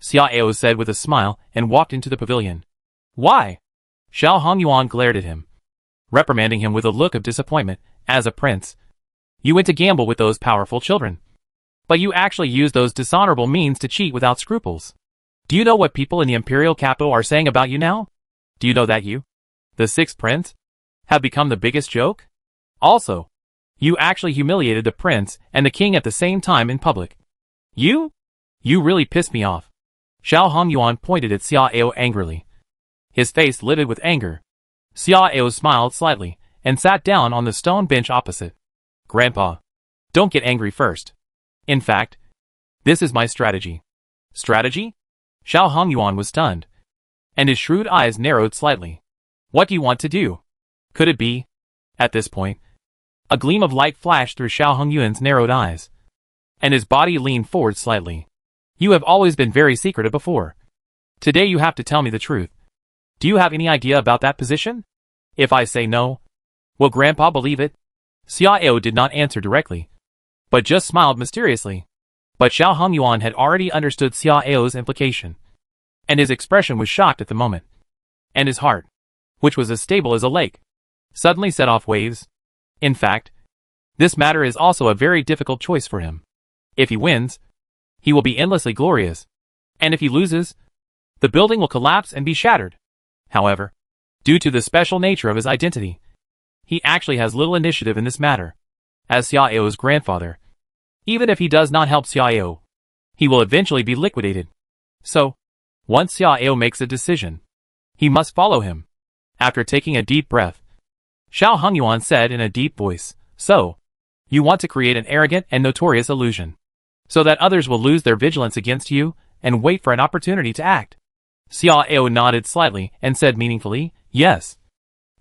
Xia Ao said with a smile and walked into the pavilion. Why? Xiao Hongyuan glared at him, reprimanding him with a look of disappointment. As a prince, you went to gamble with those powerful children, but you actually used those dishonorable means to cheat without scruples. Do you know what people in the imperial capital are saying about you now? Do you know that you, the 6th prince, have become the biggest joke? Also, you actually humiliated the prince and the king at the same time in public. You really pissed me off. Xiao Hongyuan pointed at Xia Ao angrily, his face livid with anger. Xia Ao smiled slightly and sat down on the stone bench opposite. Grandpa, don't get angry first. In fact, this is my strategy. Strategy? Xiao Hongyuan was stunned, and his shrewd eyes narrowed slightly. What do you want to do? Could it be? At this point, a gleam of light flashed through Xiao Hongyuan's narrowed eyes, and his body leaned forward slightly. You have always been very secretive before. Today you have to tell me the truth. Do you have any idea about that position? If I say no, will Grandpa believe it? Xia Ao did not answer directly, but just smiled mysteriously. But Xiao Hongyuan had already understood Xia Ao's implication, and his expression was shocked at the moment. And his heart, which was as stable as a lake, suddenly set off waves. In fact, this matter is also a very difficult choice for him. If he wins, he will be endlessly glorious, and if he loses, the building will collapse and be shattered. However, due to the special nature of his identity, he actually has little initiative in this matter. As Xia Ao's grandfather, even if he does not help Xia Ao, he will eventually be liquidated. So, once Xia Ao makes a decision, he must follow him. After taking a deep breath, Xiao Hongyuan said in a deep voice, So, you want to create an arrogant and notorious illusion, so that others will lose their vigilance against you and wait for an opportunity to act. Xia Ao nodded slightly and said meaningfully, Yes.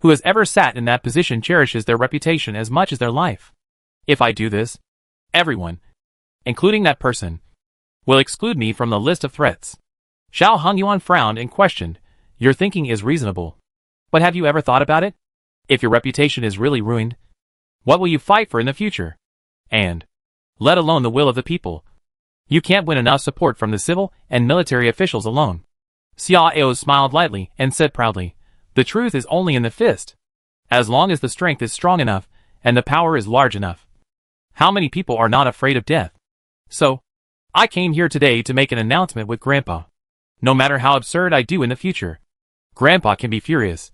Who has ever sat in that position cherishes their reputation as much as their life. If I do this, everyone, including that person, will exclude me from the list of threats. Xiao Hongyuan frowned and questioned, Your thinking is reasonable. But have you ever thought about it? If your reputation is really ruined, what will you fight for in the future? And, let alone the will of the people, you can't win enough support from the civil and military officials alone. Xiao smiled lightly and said proudly, the truth is only in the fist. As long as the strength is strong enough and the power is large enough. How many people are not afraid of death? So, I came here today to make an announcement with Grandpa. No matter how absurd I do in the future, Grandpa can be furious.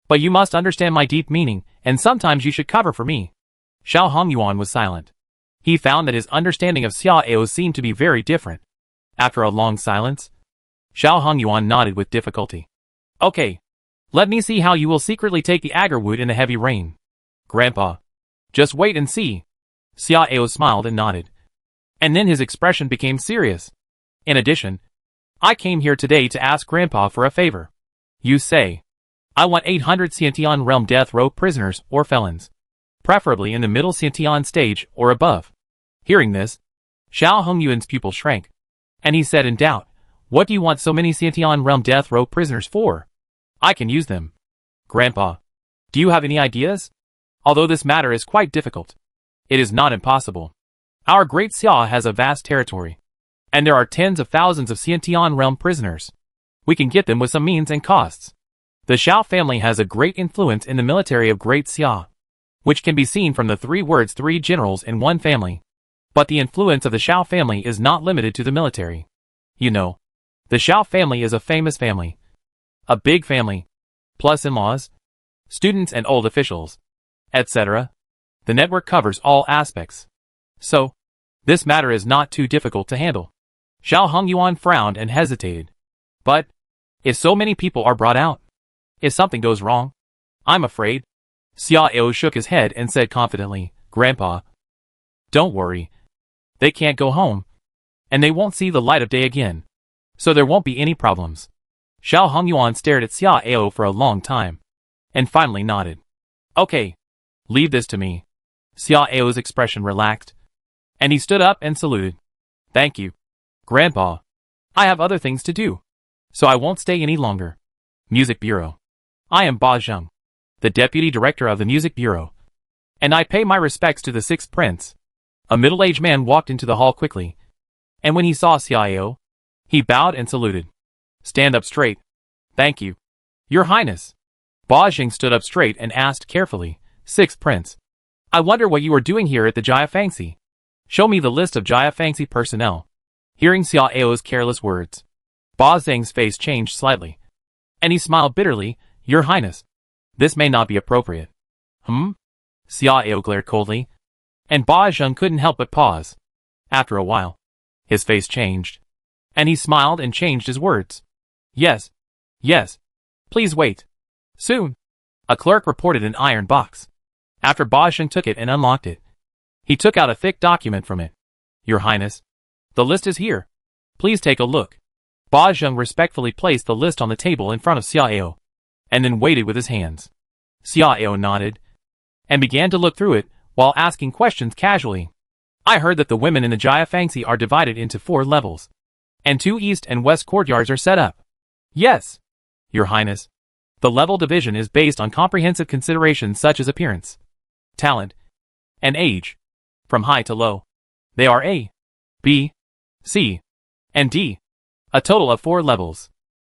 But you must understand my deep meaning, and sometimes you should cover for me. Xiao Hongyuan was silent. He found that his understanding of Xiao seemed to be very different. After a long silence, Xiao Hongyuan nodded with difficulty. Okay. Let me see how you will secretly take the agarwood in the heavy rain. Grandpa. Just wait and see. Xiao smiled and nodded. And then his expression became serious. In addition, I came here today to ask Grandpa for a favor. You say, I want 800 Xiantian realm death row prisoners or felons. Preferably in the middle Xiantian stage or above. Hearing this, Xiao Hongyuan's pupil shrank. And he said in doubt, what do you want so many Xiantian realm death row prisoners for? I can use them. Grandpa, do you have any ideas? Although this matter is quite difficult, it is not impossible. Our great Xia has a vast territory, and there are tens of thousands of Xiantian realm prisoners. We can get them with some means and costs. The Xiao family has a great influence in the military of Great Xia, which can be seen from the three words three generals in one family. But the influence of the Xiao family is not limited to the military. You know, the Xiao family is a famous family. A big family, plus in-laws, students and old officials, etc. The network covers all aspects. So, this matter is not too difficult to handle. Xiao Hongyuan frowned and hesitated. But, if so many people are brought out, if something goes wrong, I'm afraid. Xiao shook his head and said confidently, Grandpa, don't worry. They can't go home, and they won't see the light of day again. So there won't be any problems. Xiao Hongyuan stared at Xiao for a long time, and finally nodded. Okay, leave this to me. Xiao's expression relaxed, and he stood up and saluted. Thank you, Grandpa. I have other things to do, so I won't stay any longer. Music Bureau. I am Ba Zheng, the Deputy Director of the Music Bureau, and I pay my respects to the Sixth Prince. A middle-aged man walked into the hall quickly, and when he saw Xiao, he bowed and saluted. Stand up straight. Thank you, Your Highness. Ba Zheng stood up straight and asked carefully, Sixth Prince, I wonder what you are doing here at the Jia Fangxi. Show me the list of Jia Fangxi personnel. Hearing Xiao's careless words, Ba Zheng's face changed slightly, and he smiled bitterly, Your Highness, this may not be appropriate. Xiao glared coldly, and Ba Zheng couldn't help but pause. After a while, his face changed, and he smiled and changed his words. Yes, yes, please wait. Soon. A clerk reported an iron box. After Ba Zheng took it and unlocked it, he took out a thick document from it. Your Highness, the list is here. Please take a look. Ba Zheng respectfully placed the list on the table in front of Xiao, and then waited with his hands. Xiao nodded, and began to look through it, while asking questions casually. I heard that the women in the Jia Fangxi are divided into 4 levels, and 2 east and west courtyards are set up. Yes, Your Highness. The level division is based on comprehensive considerations such as appearance, talent, and age, from high to low. They are A, B, C, and D, a total of 4 levels.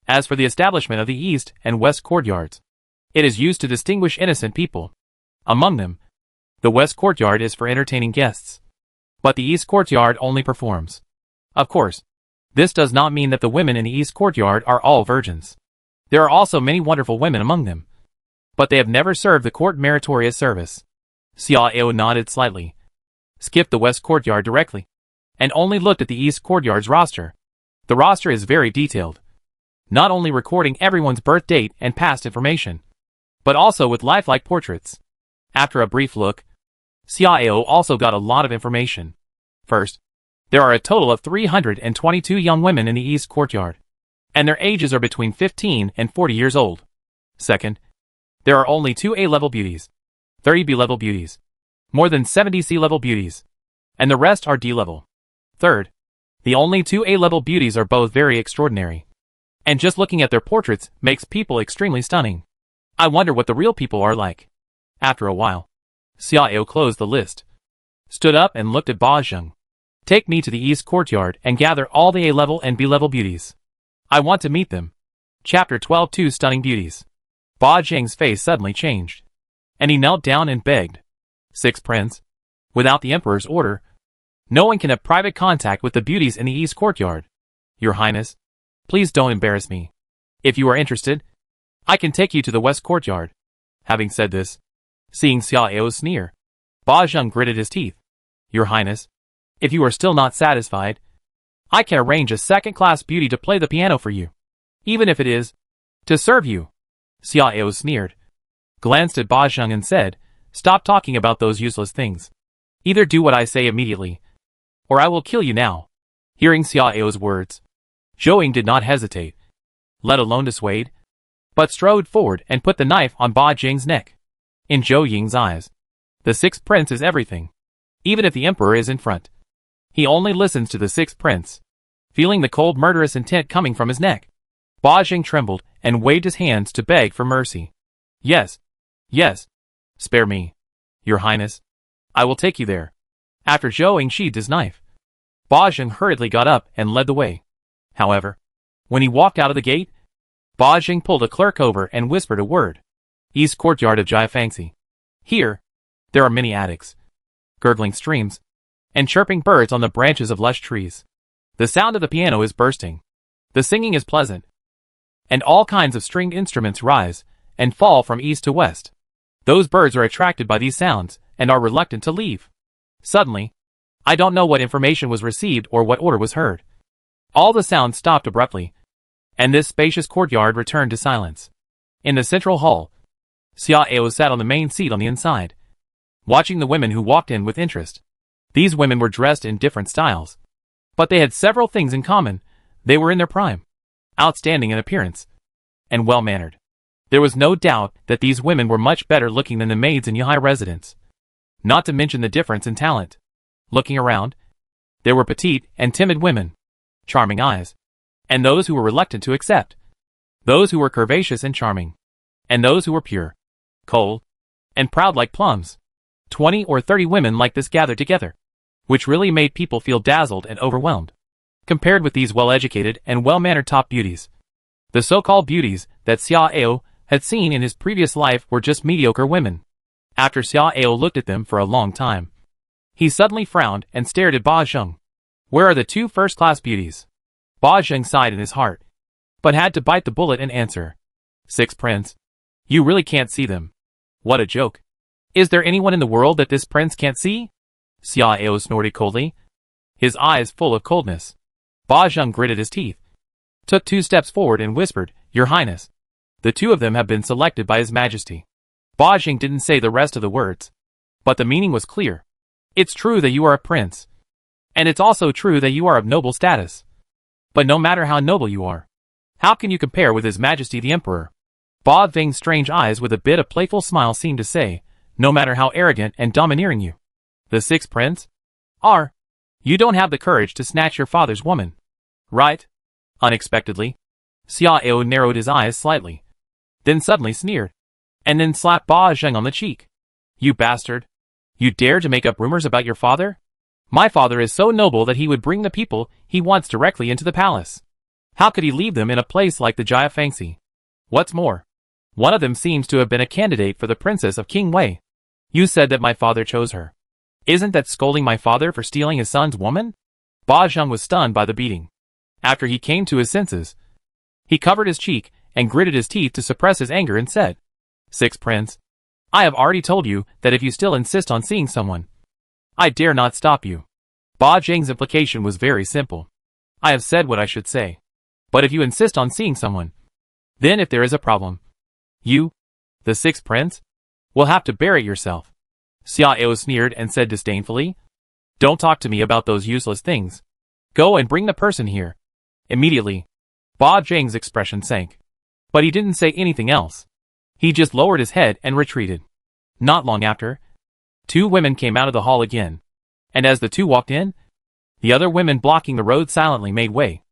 As for the establishment of the east and west courtyards, it is used to distinguish innocent people. Among them, the west courtyard is for entertaining guests, but the east courtyard only performs. Of course, this does not mean that the women in the east courtyard are all virgins. There are also many wonderful women among them, but they have never served the court meritorious service. Xiao nodded slightly, skipped the west courtyard directly, and only looked at the east courtyard's roster. The roster is very detailed, not only recording everyone's birth date and past information, but also with lifelike portraits. After a brief look, Xiao also got a lot of information. First, there are a total of 322 young women in the east courtyard, and their ages are between 15 and 40 years old. Second, there are only 2 A-level beauties, 30 B-level beauties, more than 70 C-level beauties, and the rest are D-level. Third, the only 2 A-level beauties are both very extraordinary, and just looking at their portraits makes people extremely stunning. I wonder what the real people are like. After a while, Xiao closed the list, stood up and looked at Ba Zheng. Take me to the east courtyard and gather all the A-level and B-level beauties. I want to meet them. Chapter 12. Two Stunning Beauties. Ba Zheng's face suddenly changed, and he knelt down and begged. Sixth Prince, without the Emperor's order, no one can have private contact with the beauties in the east courtyard. Your Highness, please don't embarrass me. If you are interested, I can take you to the west courtyard. Having said this, seeing Xiao's sneer, Ba Zheng gritted his teeth. Your Highness, if you are still not satisfied, I can arrange a second-class beauty to play the piano for you, even if it is to serve you. Xiao sneered, glanced at Ba Zheng and said, stop talking about those useless things. Either do what I say immediately, or I will kill you now. Hearing Xiao's words, Zhou Ying did not hesitate, let alone dissuade, but strode forward and put the knife on Ba Zheng's neck. In Zhou Ying's eyes, the Sixth Prince is everything, even if the Emperor is in front. He only listens to the Sixth Prince, feeling the cold murderous intent coming from his neck. Ba Zheng trembled and waved his hands to beg for mercy. Yes, yes, spare me, Your Highness. I will take you there. After Zhou Ying sheathed his knife, Ba Zheng hurriedly got up and led the way. However, when he walked out of the gate, Ba Zheng pulled a clerk over and whispered a word. East courtyard of Jiafangxi. Here, there are many attics, gurgling streams, and chirping birds on the branches of lush trees. The sound of the piano is bursting. The singing is pleasant, and all kinds of stringed instruments rise and fall from east to west. Those birds are attracted by these sounds and are reluctant to leave. Suddenly, I don't know what information was received or what order was heard. All the sounds stopped abruptly, and this spacious courtyard returned to silence. In the central hall, Xiao sat on the main seat on the inside, watching the women who walked in with interest. These women were dressed in different styles, but they had several things in common. They were in their prime, outstanding in appearance, and well-mannered. There was no doubt that these women were much better looking than the maids in Yihai residence, not to mention the difference in talent. Looking around, there were petite and timid women, charming eyes, and those who were reluctant to accept, those who were curvaceous and charming, and those who were pure, cold, and proud like plums. 20 or 30 women like this gathered together, which really made people feel dazzled and overwhelmed. Compared with these well-educated and well-mannered top beauties, the so-called beauties that Xiao had seen in his previous life were just mediocre women. After Xiao looked at them for a long time, he suddenly frowned and stared at Ba Zheng. Where are the two first-class beauties? Ba Zheng sighed in his heart, but had to bite the bullet and answer. Sixth Prince, you really can't see them. What a joke. Is there anyone in the world that this prince can't see? Xiao snorted coldly, his eyes full of coldness. Ba Zheng gritted his teeth, took 2 steps forward and whispered, Your Highness, the 2 of them have been selected by His Majesty. Ba Zheng didn't say the rest of the words, but the meaning was clear. It's true that you are a prince, and it's also true that you are of noble status. But no matter how noble you are, how can you compare with His Majesty the Emperor? Ba Zheng's strange eyes with a bit of playful smile seemed to say, no matter how arrogant and domineering you, the Sixth Prince, are, you don't have the courage to snatch your father's woman, right? Unexpectedly, Xiao narrowed his eyes slightly, then suddenly sneered, and then slapped Ba Zheng on the cheek. You bastard! You dare to make up rumors about your father? My father is so noble that he would bring the people he wants directly into the palace. How could he leave them in a place like the Jiafangxi? What's more, one of them seems to have been a candidate for the princess of King Wei. You said that my father chose her. Isn't that scolding my father for stealing his son's woman? Ba Zheng was stunned by the beating. After he came to his senses, he covered his cheek and gritted his teeth to suppress his anger and said, Sixth Prince, I have already told you that if you still insist on seeing someone, I dare not stop you. Ba Zheng's implication was very simple. I have said what I should say. But if you insist on seeing someone, then if there is a problem, you, the Sixth Prince, will have to bear it yourself. Xiao sneered and said disdainfully, Don't talk to me about those useless things. Go and bring the person here. Immediately, Ba Zheng's expression sank. But he didn't say anything else. He just lowered his head and retreated. Not long after, 2 women came out of the hall again, and as the 2 walked in, the other women blocking the road silently made way.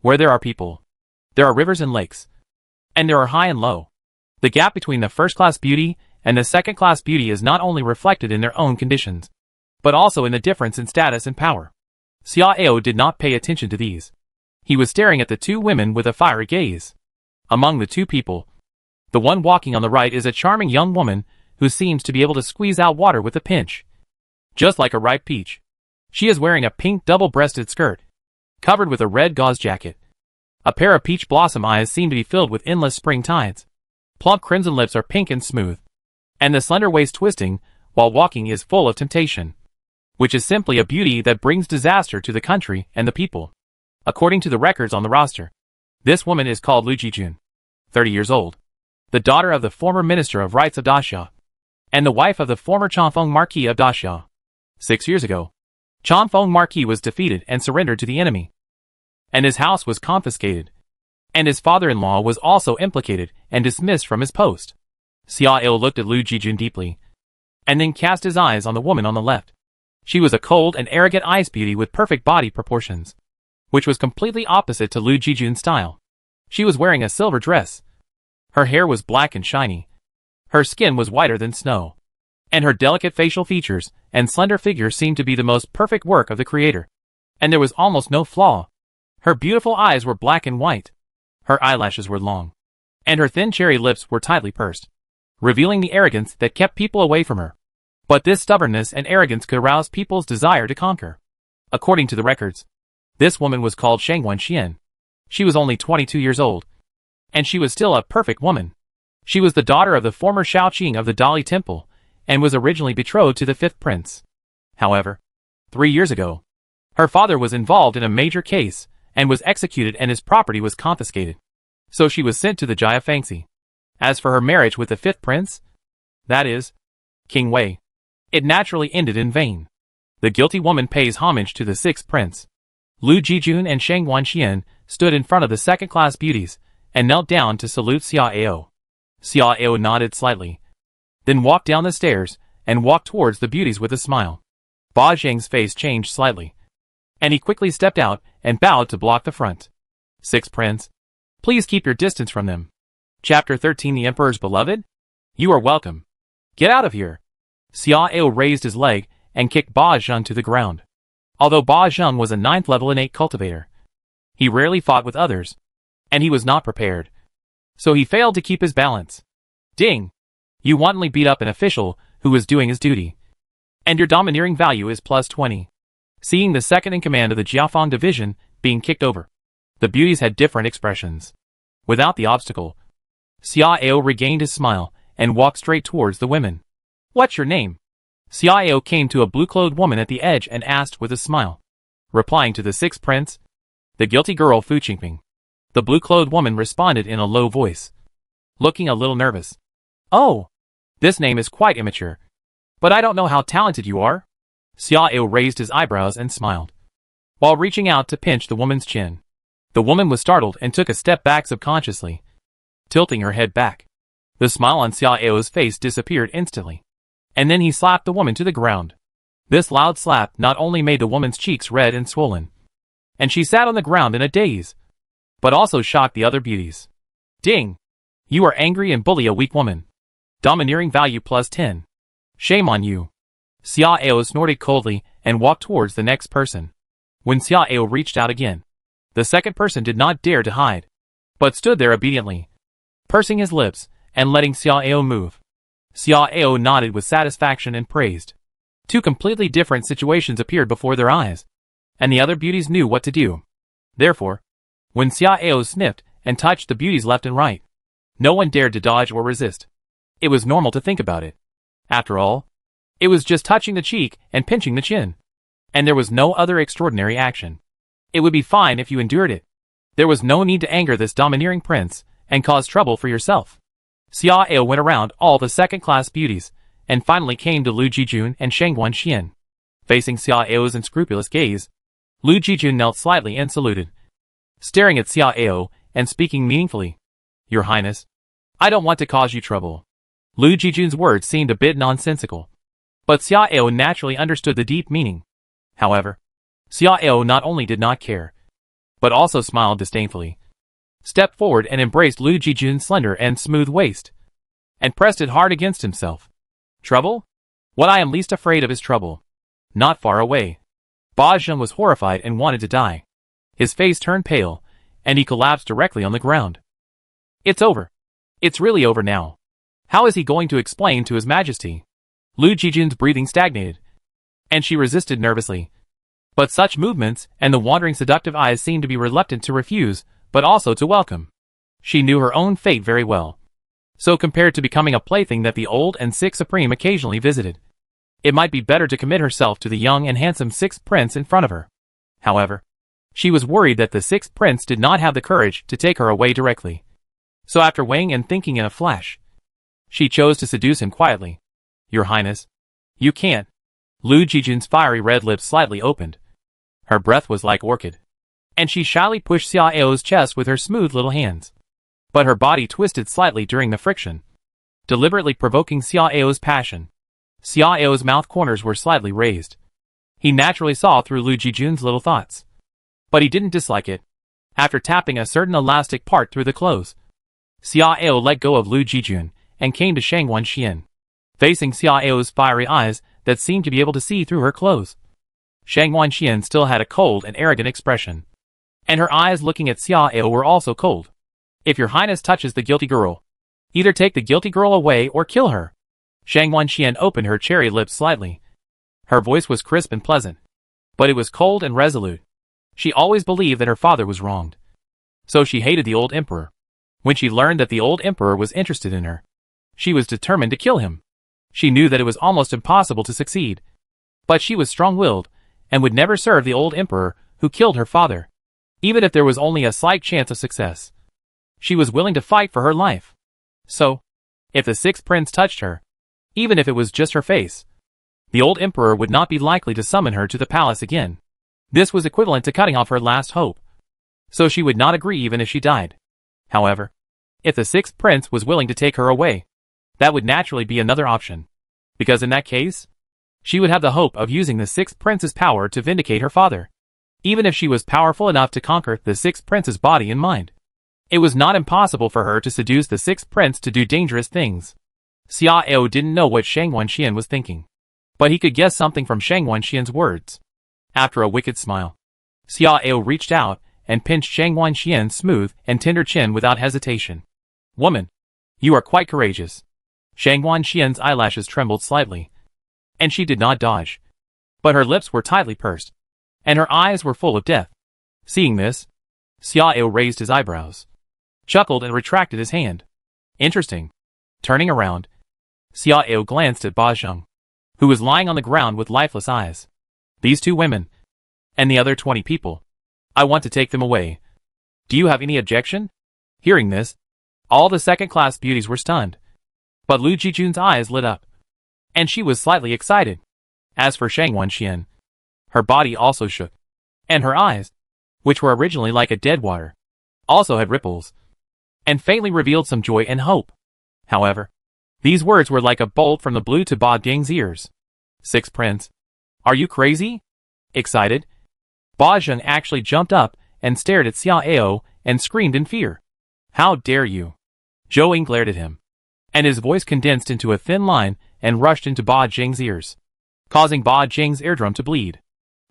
Where there are people, there are rivers and lakes, and there are high and low. The gap between the first-class beauty and the second-class beauty is not only reflected in their own conditions, but also in the difference in status and power. Xiao did not pay attention to these. He was staring at the two women with a fiery gaze. Among the two people, the one walking on the right is a charming young woman who seems to be able to squeeze out water with a pinch. Just like a ripe peach. She is wearing a pink double-breasted skirt, covered with a red gauze jacket. A pair of peach blossom eyes seem to be filled with endless spring tides. Plump crimson lips are pink and smooth, and the slender waist twisting while walking is full of temptation, which is simply a beauty that brings disaster to the country and the people. According to the records on the roster, this woman is called Lu Jijun, 30 years old, the daughter of the former Minister of Rights of Daxia, and the wife of the former Confronting Marquis of Daxia. 6 years ago, Confronting Marquis was defeated and surrendered to the enemy, and his house was confiscated, and his father-in-law was also implicated and dismissed from his post. Xiao looked at Lu Jijun deeply, and then cast his eyes on the woman on the left. She was a cold and arrogant ice beauty with perfect body proportions, which was completely opposite to Lu Jijun's style. She was wearing a silver dress. Her hair was black and shiny. Her skin was whiter than snow, and her delicate facial features and slender figure seemed to be the most perfect work of the creator. And there was almost no flaw. Her beautiful eyes were black and white. Her eyelashes were long, and her thin cherry lips were tightly pursed, revealing the arrogance that kept people away from her. But this stubbornness and arrogance could arouse people's desire to conquer. According to the records, this woman was called Shangguan Xian. She was only 22 years old, and she was still a perfect woman. She was the daughter of the former Shaoqing of the Dali Temple, and was originally betrothed to the fifth prince. However, 3 years ago, her father was involved in a major case, and was executed and his property was confiscated. So she was sent to the Jia Fangxi. As for her marriage with the fifth prince, that is, King Wei, it naturally ended in vain. The guilty woman pays homage to the sixth prince. Lu Jijun and Shangguan Xian stood in front of the second-class beauties, and knelt down to salute Xiao. Xiao nodded slightly, then walked down the stairs, and walked towards the beauties with a smile. Ba Zhang's face changed slightly, and he quickly stepped out and bowed to block the front. Sixth Prince, please keep your distance from them. Chapter 13 The Emperor's Beloved? You are welcome. Get out of here. Xiao raised his leg and kicked Ba Zhang to the ground. Although Ba Zhang was a 9th level innate cultivator, he rarely fought with others, and he was not prepared, so he failed to keep his balance. Ding! You wantonly beat up an official who was doing his duty, and your domineering value is plus 20. Seeing the second in command of the Jiafang division being kicked over, the beauties had different expressions. Without the obstacle, Xiao regained his smile and walked straight towards the women. What's your name? Xiao came to a blue-clothed woman at the edge and asked with a smile. Replying to the sixth prince, the guilty girl Fu Qingping, the blue-clothed woman responded in a low voice, looking a little nervous. Oh, this name is quite immature, but I don't know how talented you are. Xiao raised his eyebrows and smiled, while reaching out to pinch the woman's chin. The woman was startled and took a step back subconsciously, tilting her head back. The smile on Xiao's face disappeared instantly, and then he slapped the woman to the ground. This loud slap not only made the woman's cheeks red and swollen, and she sat on the ground in a daze, but also shocked the other beauties. Ding! You are angry and bully a weak woman. Domineering value plus 10. Shame on you. Xiao snorted coldly and walked towards the next person. When Xiao reached out again, the second person did not dare to hide, but stood there obediently, pursing his lips and letting Xiao move. Xiao nodded with satisfaction and praised. Two completely different situations appeared before their eyes, and the other beauties knew what to do. Therefore, when Xiao sniffed and touched the beauties left and right, no one dared to dodge or resist. It was normal to think about it. After all, it was just touching the cheek and pinching the chin, and there was no other extraordinary action. It would be fine if you endured it. There was no need to anger this domineering prince and cause trouble for yourself. Xiao went around all the second-class beauties, and finally came to Lu Jijun and Shangguan Xian. Facing Xiao's unscrupulous gaze, Lu Jijun knelt slightly and saluted, staring at Xiao and speaking meaningfully. Your Highness, I don't want to cause you trouble. Lu Jijun's words seemed a bit nonsensical, but Xiao naturally understood the deep meaning. However, Xiao not only did not care, but also smiled disdainfully, stepped forward and embraced Lu Jijun's slender and smooth waist. and pressed it hard against himself. Trouble? What I am least afraid of is trouble. Not far away. Ba Zheng was horrified and wanted to die. His face turned pale, and he collapsed directly on the ground. It's over. It's really over now. How is he going to explain to His Majesty? Lu Jijun's breathing stagnated, and she resisted nervously. But such movements and the wandering seductive eyes seemed to be reluctant to refuse, but also to welcome. She knew her own fate very well. So compared to becoming a plaything that the old and sick Supreme occasionally visited, it might be better to commit herself to the young and handsome sixth prince in front of her. However, she was worried that the sixth prince did not have the courage to take her away directly. So after weighing and thinking in a flash, she chose to seduce him quietly. Your Highness, you can't. Lu Jijun's fiery red lips slightly opened. Her breath was like orchid, and she shyly pushed Xia Ao's chest with her smooth little hands. But her body twisted slightly during the friction, deliberately provoking Xia Ao's passion. Xia Ao's mouth corners were slightly raised. He naturally saw through Lu Jijun's little thoughts, but he didn't dislike it. After tapping a certain elastic part through the clothes, Xia Ao let go of Lu Jijun and came to Shang Wanxian, facing Xia Ao's fiery eyes that seemed to be able to see through her clothes. Shang Wanxian still had a cold and arrogant expression, and her eyes looking at Xia Ao were also cold. If your Highness touches the guilty girl, either take the guilty girl away or kill her. Shang Wanxian opened her cherry lips slightly. Her voice was crisp and pleasant, but it was cold and resolute. She always believed that her father was wronged, so she hated the old emperor. When she learned that the old emperor was interested in her, she was determined to kill him. She knew that it was almost impossible to succeed, but she was strong-willed and would never serve the old emperor who killed her father, even if there was only a slight chance of success. She was willing to fight for her life. So, if the sixth prince touched her, even if it was just her face, the old emperor would not be likely to summon her to the palace again. This was equivalent to cutting off her last hope, so she would not agree even if she died. However, if the sixth prince was willing to take her away, that would naturally be another option, because in that case, she would have the hope of using the sixth prince's power to vindicate her father, even if she was powerful enough to conquer the sixth prince's body and mind. It was not impossible for her to seduce the sixth prince to do dangerous things. Xia Ao didn't know what Shang Wanxian was thinking, but he could guess something from Shang Wanxian's words. After a wicked smile, Xia Ao reached out and pinched Shang Wanxian's smooth and tender chin without hesitation. Woman, you are quite courageous. Shang Wanxian's eyelashes trembled slightly, and she did not dodge, but her lips were tightly pursed, and her eyes were full of death. Seeing this, Xia Ao raised his eyebrows, chuckled and retracted his hand. Interesting. Turning around, Xia Ao glanced at Ba Zheng, who was lying on the ground with lifeless eyes. These two women, and the other 20 people, I want to take them away. Do you have any objection? Hearing this, all the second-class beauties were stunned, but Lu Jijun's eyes lit up, and she was slightly excited. As for Shang Wanxian, her body also shook, and her eyes, which were originally like a dead water, also had ripples, and faintly revealed some joy and hope. However, these words were like a bolt from the blue to Ba Zheng's ears. Sixth Prince, are you crazy? Excited, Ba Zheng actually jumped up and stared at Xia Ao and screamed in fear. How dare you? Zhou Ying glared at him, and his voice condensed into a thin line and rushed into Ba Zheng's ears, causing Ba Zheng's eardrum to bleed.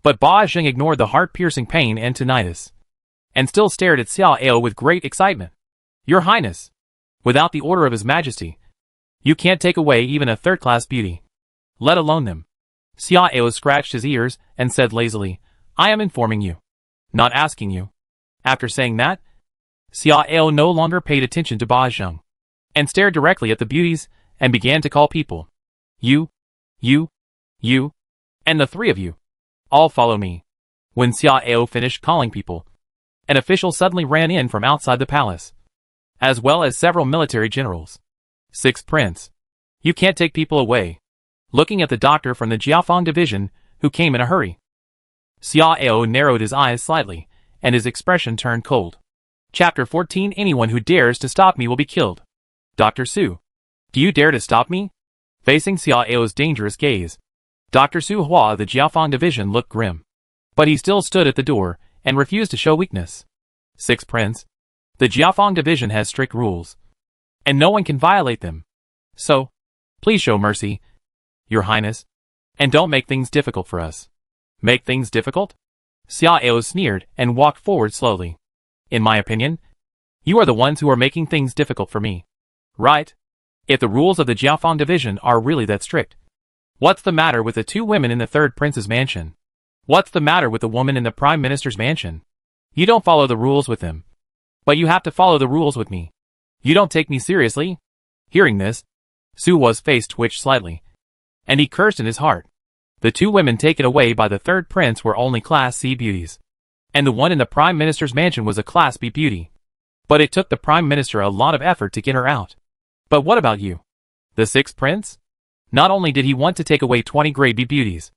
But Ba Zheng ignored the heart-piercing pain and tinnitus, and still stared at Xia Ao with great excitement. Your Highness, without the order of His Majesty, you can't take away even a third-class beauty, let alone them. Xia Ao scratched his ears and said lazily, I am informing you, not asking you. After saying that, Xia Ao no longer paid attention to Ba Zheng, and stared directly at the beauties and began to call people. You, and the three of you, all follow me. When Xia Ao finished calling people, an official suddenly ran in from outside the palace, as well as several military generals. Sixth Prince, you can't take people away. Looking at the doctor from the Jiafang division, who came in a hurry. Xia Ao narrowed his eyes slightly, and his expression turned cold. Chapter 14. Anyone who dares to stop me will be killed. Dr. Su, do you dare to stop me? Facing Xia Ao's dangerous gaze, Dr. Su Hua of the Jiafang division looked grim, but he still stood at the door and refused to show weakness. Sixth Prince, the Jiafang division has strict rules, and no one can violate them. So, please show mercy, Your Highness, and don't make things difficult for us. Make things difficult? Xiao sneered and walked forward slowly. In my opinion, you are the ones who are making things difficult for me. Right? If the rules of the Jiafang division are really that strict. What's the matter with the two women in the third prince's mansion? What's the matter with the woman in the prime minister's mansion? You don't follow the rules with them. But you have to follow the rules with me. You don't take me seriously? Hearing this, Su Hua's face twitched slightly, and he cursed in his heart. The two women taken away by the third prince were only Class C beauties, and the one in the Prime Minister's mansion was a Class B beauty. But it took the Prime Minister a lot of effort to get her out. But what about you? The sixth prince? Not only did he want to take away 20 Grade B beauties,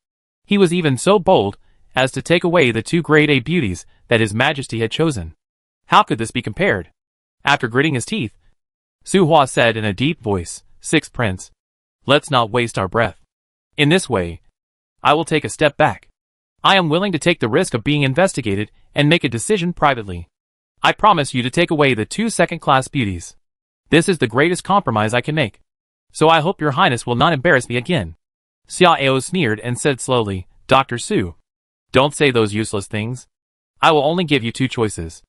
he was even so bold as to take away the 2 Grade A beauties that His Majesty had chosen. How could this be compared? After gritting his teeth, Su Hua said in a deep voice, Sixth Prince, let's not waste our breath. In this way, I will take a step back. I am willing to take the risk of being investigated and make a decision privately. I promise you to take away the 2 second-class beauties. This is the greatest compromise I can make. So I hope Your Highness will not embarrass me again. Xiao sneered and said slowly, Dr. Su, don't say those useless things. I will only give you 2 choices.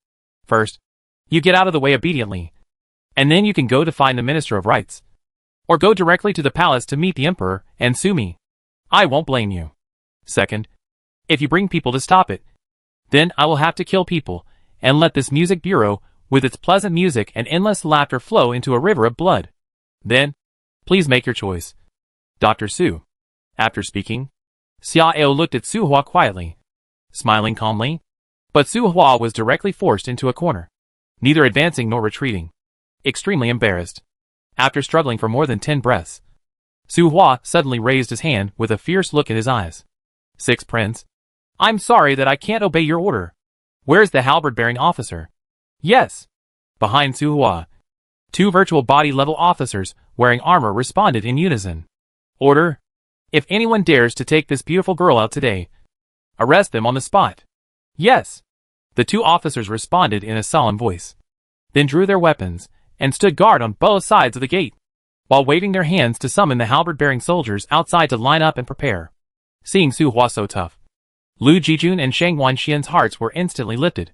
First, you get out of the way obediently, and then you can go to find the Minister of Rights. Or go directly to the palace to meet the Emperor and sue me. I won't blame you. Second, if you bring people to stop it, then I will have to kill people and let this music bureau with its pleasant music and endless laughter flow into a river of blood. Then, please make your choice. Dr. Su. After speaking, Xiao looked at Su Hua quietly, smiling calmly, but Su Hua was directly forced into a corner, neither advancing nor retreating. Extremely embarrassed. After struggling for more than 10 breaths, Su Hua suddenly raised his hand with a fierce look in his eyes. Sixth Prince, I'm sorry that I can't obey your order. Where's the halberd-bearing officer? Yes. Behind Su Hua, 2 virtual body-level officers wearing armor responded in unison. Order. If anyone dares to take this beautiful girl out today, arrest them on the spot. Yes. The 2 officers responded in a solemn voice, then drew their weapons and stood guard on both sides of the gate, while waving their hands to summon the halberd-bearing soldiers outside to line up and prepare. Seeing Su Hua so tough, Lu Jijun and Shang Wanxian's hearts were instantly lifted,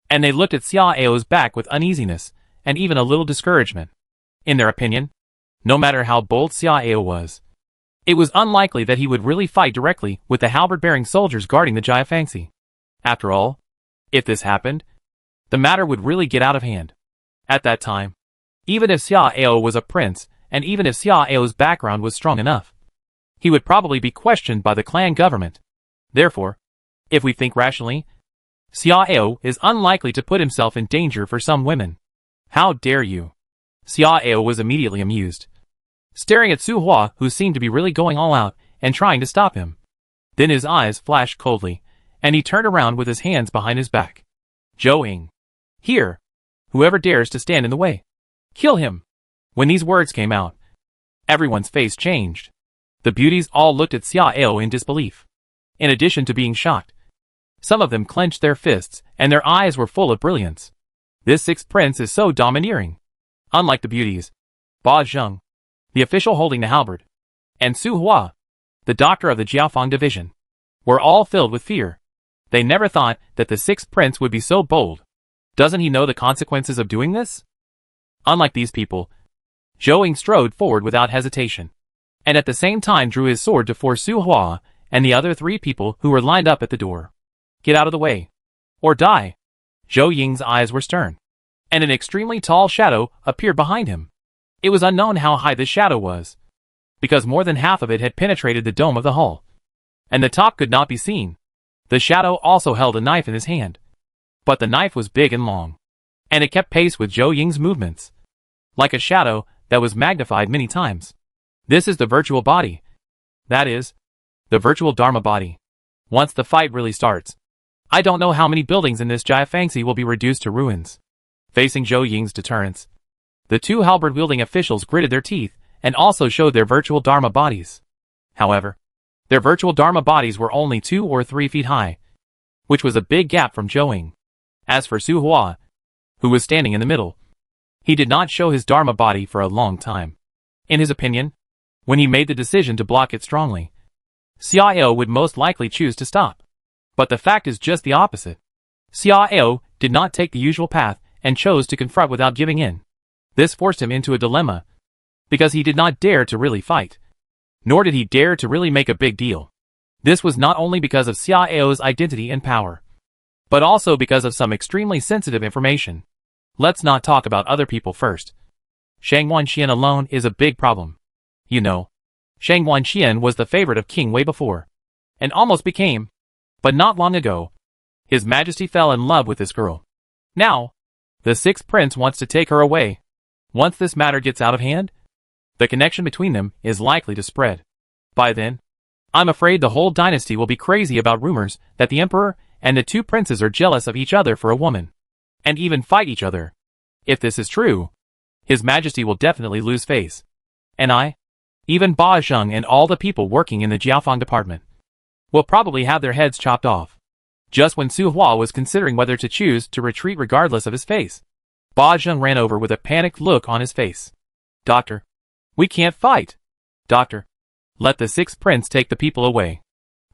and they looked at Xiao's back with uneasiness and even a little discouragement. In their opinion, no matter how bold Xiao was, it was unlikely that he would really fight directly with the halberd-bearing soldiers guarding the Jiafangxi. After all, if this happened, the matter would really get out of hand. At that time, even if Xiao was a prince, and even if Xiao's background was strong enough, he would probably be questioned by the clan government. Therefore, if we think rationally, Xiao is unlikely to put himself in danger for some women. How dare you? Xiao was immediately amused, staring at Su Hua, who seemed to be really going all out and trying to stop him. Then his eyes flashed coldly, and he turned around with his hands behind his back. Zhou Ying. Here. Whoever dares to stand in the way, kill him. When these words came out, everyone's face changed. The beauties all looked at Xiao in disbelief. In addition to being shocked, some of them clenched their fists and their eyes were full of brilliance. This sixth prince is so domineering. Unlike the beauties, Ba Zheng, the official holding the halberd, and Su Hua, the doctor of the Jiafang division, were all filled with fear. They never thought that the sixth prince would be so bold. Doesn't he know the consequences of doing this? Unlike these people, Zhou Ying strode forward without hesitation, and at the same time drew his sword to force Su Hua and the other 3 people who were lined up at the door. Get out of the way, or die. Zhou Ying's eyes were stern, and an extremely tall shadow appeared behind him. It was unknown how high this shadow was, because more than half of it had penetrated the dome of the hall, and the top could not be seen. The shadow also held a knife in his hand, but the knife was big and long, and it kept pace with Zhou Ying's movements, like a shadow that was magnified many times. This is the virtual body. That is, the virtual Dharma body. Once the fight really starts, I don't know how many buildings in this Jiafangxi will be reduced to ruins. Facing Zhou Ying's deterrence, the 2 halberd-wielding officials gritted their teeth and also showed their virtual Dharma bodies. However, their virtual Dharma bodies were only 2 or 3 feet high, which was a big gap from Zhou Ying. As for Su Hua, who was standing in the middle, he did not show his Dharma body for a long time. In his opinion, when he made the decision to block it strongly, Xiao would most likely choose to stop. But the fact is just the opposite. Xiao did not take the usual path and chose to confront without giving in. This forced him into a dilemma, because he did not dare to really fight, nor did he dare to really make a big deal. This was not only because of Xiao's identity and power, but also because of some extremely sensitive information. Let's not talk about other people first. Shang Wanxian alone is a big problem. You know, Shang Wanxian was the favorite of King way before, and almost became, but not long ago, His Majesty fell in love with this girl. Now, the sixth prince wants to take her away. Once this matter gets out of hand, the connection between them is likely to spread. By then, I'm afraid the whole dynasty will be crazy about rumors that the emperor and the two princes are jealous of each other for a woman, and even fight each other. If this is true, His Majesty will definitely lose face. And even Ba Zheng and all the people working in the Jiafang department, will probably have their heads chopped off. Just when Su Hua was considering whether to choose to retreat regardless of his face, Ba Zheng ran over with a panicked look on his face. Doctor, we can't fight. Doctor, let the sixth prince take the people away.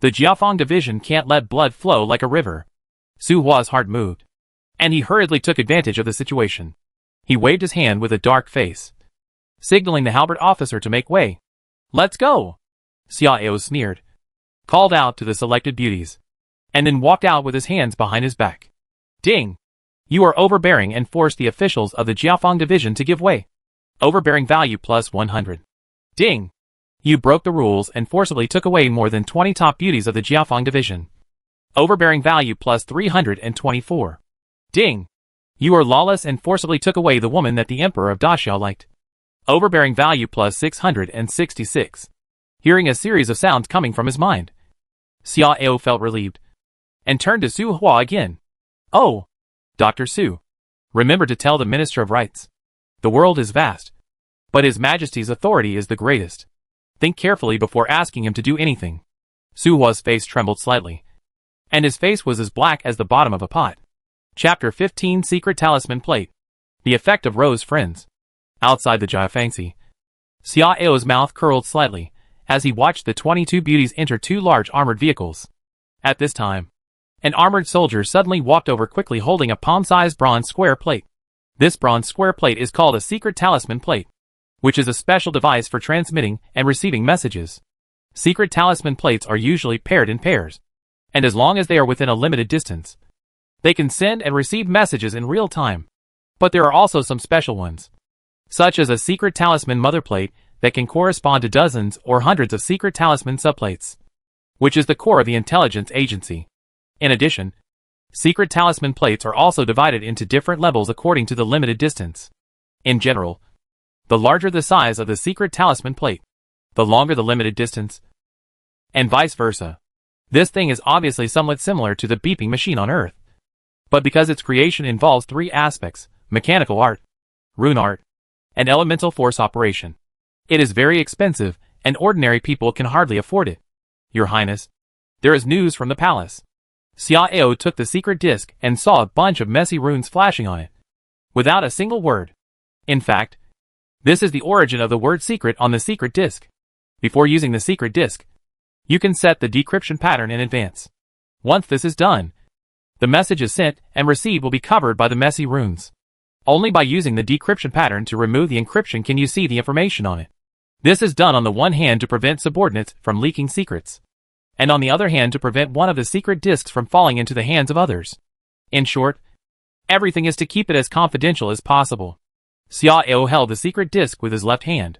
The Jiafang division can't let blood flow like a river. Su Hua's heart moved, and he hurriedly took advantage of the situation. He waved his hand with a dark face, signaling the halberd officer to make way. Let's go! Xiao sneered, called out to the selected beauties, and then walked out with his hands behind his back. Ding! You are overbearing and forced the officials of the Jiafang division to give way. Overbearing value plus 100. Ding! You broke the rules and forcibly took away more than 20 top beauties of the Jiafang division. Overbearing value plus 324. Ding! You are lawless and forcibly took away the woman that the Emperor of Daxiao liked. Overbearing value plus 666. Hearing a series of sounds coming from his mind, Xiao felt relieved, and turned to Su Hua again. Oh, Dr. Su, remember to tell the Minister of Rights. The world is vast, but His Majesty's authority is the greatest. Think carefully before asking him to do anything. Su Hua's face trembled slightly, and his face was as black as the bottom of a pot. Chapter 15 Secret Talisman Plate. The Effect of Rose Friends. Outside the Jiafangxi, Xiao's mouth curled slightly as he watched the 22 beauties enter two large armored vehicles. At this time, an armored soldier suddenly walked over quickly holding a palm-sized bronze square plate. This bronze square plate is called a Secret Talisman Plate, which is a special device for transmitting and receiving messages. Secret Talisman Plates are usually paired in pairs, and as long as they are within a limited distance, they can send and receive messages in real time. But there are also some special ones, such as a Secret Talisman Mother Plate that can correspond to dozens or hundreds of Secret Talisman subplates, which is the core of the intelligence agency. In addition, Secret Talisman Plates are also divided into different levels according to the limited distance. In general, the larger the size of the Secret Talisman Plate, the longer the limited distance, and vice versa. This thing is obviously somewhat similar to the beeping machine on Earth, but because its creation involves three aspects: mechanical art, rune art, and elemental force operation, it is very expensive, and ordinary people can hardly afford it. Your Highness, there is news from the palace. Xiao took the secret disc and saw a bunch of messy runes flashing on it, without a single word. In fact, this is the origin of the word secret on the secret disc. Before using the secret disc, you can set the decryption pattern in advance. Once this is done, the messages sent and received will be covered by the messy runes. Only by using the decryption pattern to remove the encryption can you see the information on it. This is done on the one hand to prevent subordinates from leaking secrets, and on the other hand to prevent one of the secret discs from falling into the hands of others. In short, everything is to keep it as confidential as possible. Xiao held the secret disc with his left hand,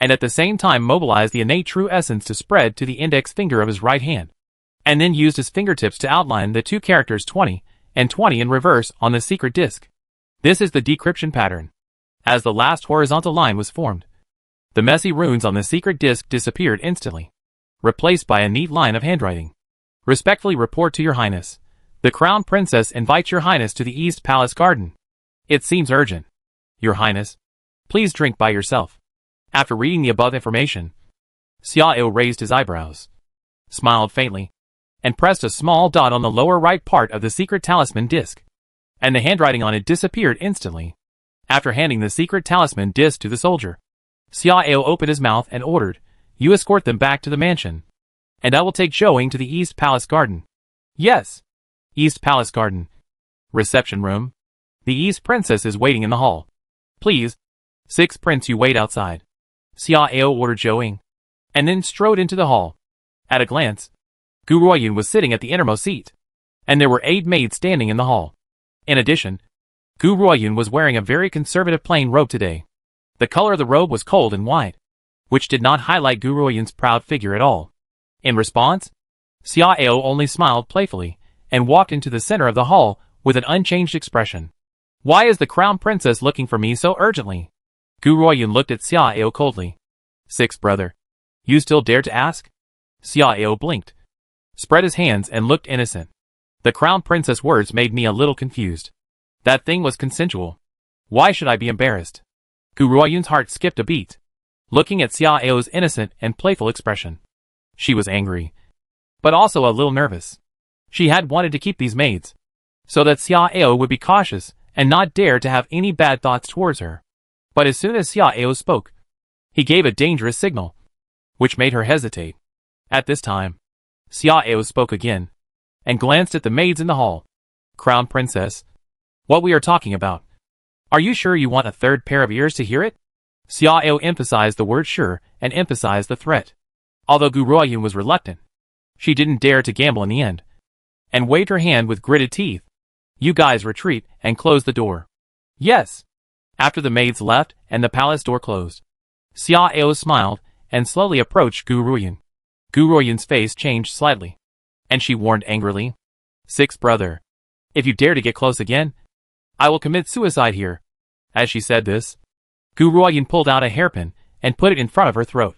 and at the same time mobilized the innate true essence to spread to the index finger of his right hand, and then used his fingertips to outline the two characters 20 and 20 in reverse on the secret disc. This is the decryption pattern. As the last horizontal line was formed, the messy runes on the secret disc disappeared instantly, replaced by a neat line of handwriting. Respectfully report to Your Highness. The Crown Princess invites Your Highness to the East Palace Garden. It seems urgent. Your Highness, please drink by yourself. After reading the above information, Xiao raised his eyebrows, smiled faintly, and pressed a small dot on the lower right part of the secret talisman disc, and the handwriting on it disappeared instantly. After handing the secret talisman disc to the soldier, Xiao opened his mouth and ordered, "You escort them back to the mansion. And I will take Zhouing to the East Palace Garden." "Yes." East Palace Garden. Reception room. The East Princess is waiting in the hall. "Please. 6 Prince, you wait outside." Xiao ordered Zhouing, and then strode into the hall. At a glance, Gu Ruoyun was sitting at the innermost seat, and there were 8 maids standing in the hall. In addition, Gu Ruoyun was wearing a very conservative plain robe today. The color of the robe was cold and white, which did not highlight Gu Ruoyun's proud figure at all. In response, Xiao only smiled playfully and walked into the center of the hall with an unchanged expression. "Why is the crown princess looking for me so urgently?" Gu Ruoyun looked at Xiao coldly. "6 brother. You still dare to ask?" Xiao blinked, spread his hands and looked innocent. "The crown princess' words made me a little confused. That thing was consensual. Why should I be embarrassed?" Gu Ruoyun's heart skipped a beat, looking at Xiao's innocent and playful expression. She was angry, but also a little nervous. She had wanted to keep these maids, so that Xiao would be cautious and not dare to have any bad thoughts towards her. But as soon as Xiao spoke, he gave a dangerous signal, which made her hesitate. At this time, Xiao spoke again, and glanced at the maids in the hall. "Crown Princess, what we are talking about. Are you sure you want a 3rd pair of ears to hear it?" Xiao emphasized the word sure and emphasized the threat. Although Gu Ruoyun was reluctant, she didn't dare to gamble in the end, and waved her hand with gritted teeth. "You guys retreat and close the door." "Yes." After the maids left and the palace door closed, Xiao smiled and slowly approached Gu Ruoyun. Gu Ruoyun's face changed slightly, and she warned angrily, "6 brother, if you dare to get close again, I will commit suicide here." As she said this, Gu Ruoyun pulled out a hairpin and put it in front of her throat.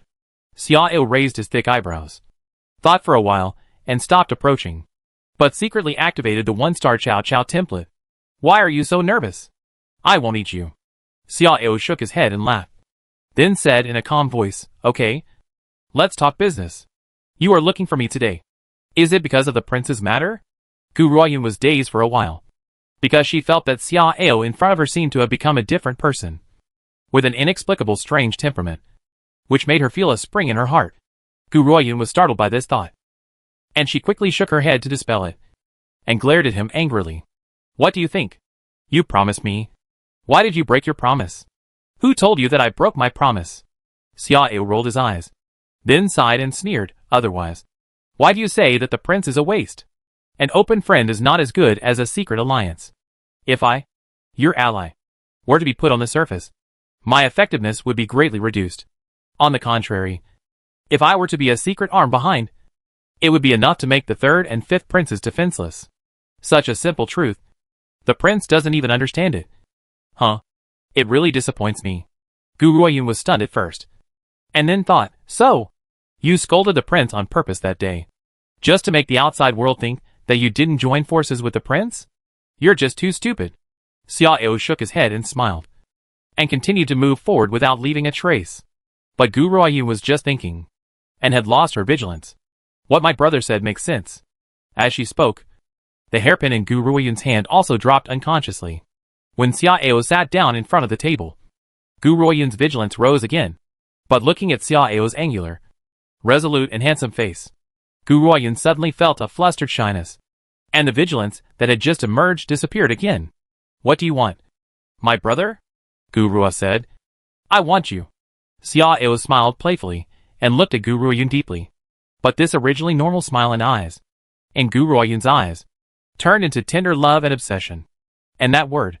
Xiao raised his thick eyebrows, thought for a while, and stopped approaching, but secretly activated the 1-star Chow Chow template. "Why are you so nervous? I won't eat you." Xiao shook his head and laughed, then said in a calm voice, "Okay, let's talk business. You are looking for me today. Is it because of the prince's matter?" Gu Ruoyun was dazed for a while, because she felt that Xiao in front of her seemed to have become a different person, with an inexplicable strange temperament, which made her feel a spring in her heart. Gu Ruoyun was startled by this thought, and she quickly shook her head to dispel it, and glared at him angrily. "What do you think? You promised me. Why did you break your promise? Who told you that I broke my promise?" Xiao rolled his eyes, then sighed and sneered, "Otherwise, why do you say that the prince is a waste? An open friend is not as good as a secret alliance. If I, your ally, were to be put on the surface, my effectiveness would be greatly reduced. On the contrary, if I were to be a secret arm behind, it would be enough to make the 3rd and 5th princes defenseless. Such a simple truth. The prince doesn't even understand it. Huh? It really disappoints me." Gu Ruoyun was stunned at first, and then thought, "So, you scolded the prince on purpose that day, just to make the outside world think that you didn't join forces with the prince? You're just too stupid." Xiao shook his head and smiled, and continued to move forward without leaving a trace. But Gu Ruoyun was just thinking, and had lost her vigilance. "What my brother said makes sense." As she spoke, the hairpin in Gu Ruoyun's hand also dropped unconsciously. When Xiao sat down in front of the table, Gu Ruoyun's vigilance rose again, but looking at Xiao's angular, resolute and handsome face, Gu Ruoyun suddenly felt a flustered shyness, and the vigilance that had just emerged disappeared again. "What do you want?" "My brother?" Gu Ruo said. "I want you." Xiao smiled playfully, and looked at Gu Ruoyun deeply. But this originally normal smile and eyes, in Gu Ruoyun's eyes, turned into tender love and obsession. And that word,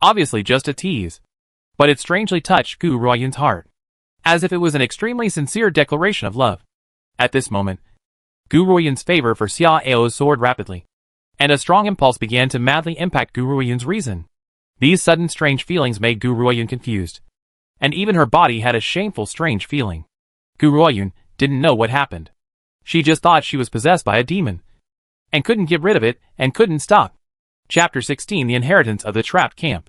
obviously just a tease, but it strangely touched Gu Ruoyun's heart, as if it was an extremely sincere declaration of love. At this moment, Gu Ruoyun's favor for Xiao soared rapidly, and a strong impulse began to madly impact Gu Ruoyun's reason. These sudden strange feelings made Gu Ruoyun confused, and even her body had a shameful strange feeling. Gu Ruoyun didn't know what happened. She just thought she was possessed by a demon, and couldn't get rid of it, and couldn't stop. Chapter 16: The Inheritance of the Trapped Camp.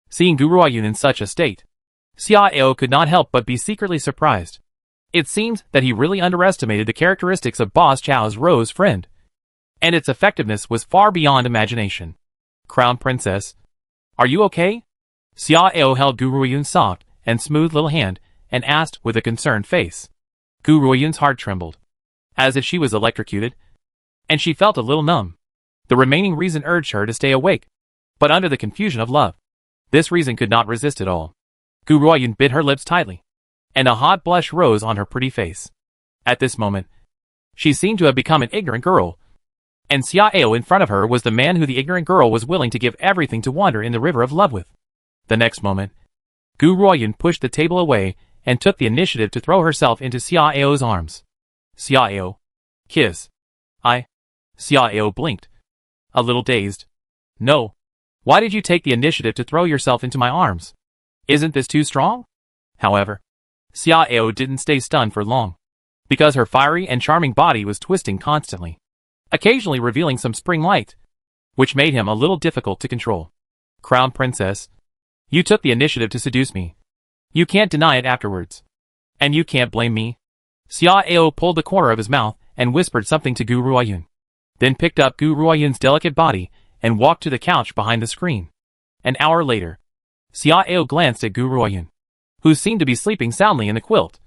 Seeing Gu Ruoyun in such a state, Xiao could not help but be secretly surprised. It seemed that he really underestimated the characteristics of Boss Chow's rose friend, and its effectiveness was far beyond imagination. "Crown Princess, are you okay?" Xiao held Gu Ruoyun's soft and smooth little hand and asked with a concerned face. Gu Ruoyun's heart trembled, as if she was electrocuted, and she felt a little numb. The remaining reason urged her to stay awake, but under the confusion of love, this reason could not resist at all. Gu Ruoyun bit her lips tightly, and a hot blush rose on her pretty face. At this moment, she seemed to have become an ignorant girl, and Xiao in front of her was the man who the ignorant girl was willing to give everything to wander in the river of love with. The next moment, Gu Ruoyun pushed the table away and took the initiative to throw herself into Xiao's arms. Xiao. Kiss. Xiao blinked, a little dazed. No. Why did you take the initiative to throw yourself into my arms? Isn't this too strong? However, Xiao didn't stay stunned for long, because her fiery and charming body was twisting constantly, occasionally revealing some spring light, which made him a little difficult to control. Crown Princess, you took the initiative to seduce me. You can't deny it afterwards. And you can't blame me. Xiao pulled the corner of his mouth and whispered something to Gu Ruoyun, then picked up Gu Ruoyun's delicate body and walked to the couch behind the screen. An hour later, Xiao glanced at Gu Ruoyun, who seemed to be sleeping soundly in the quilt,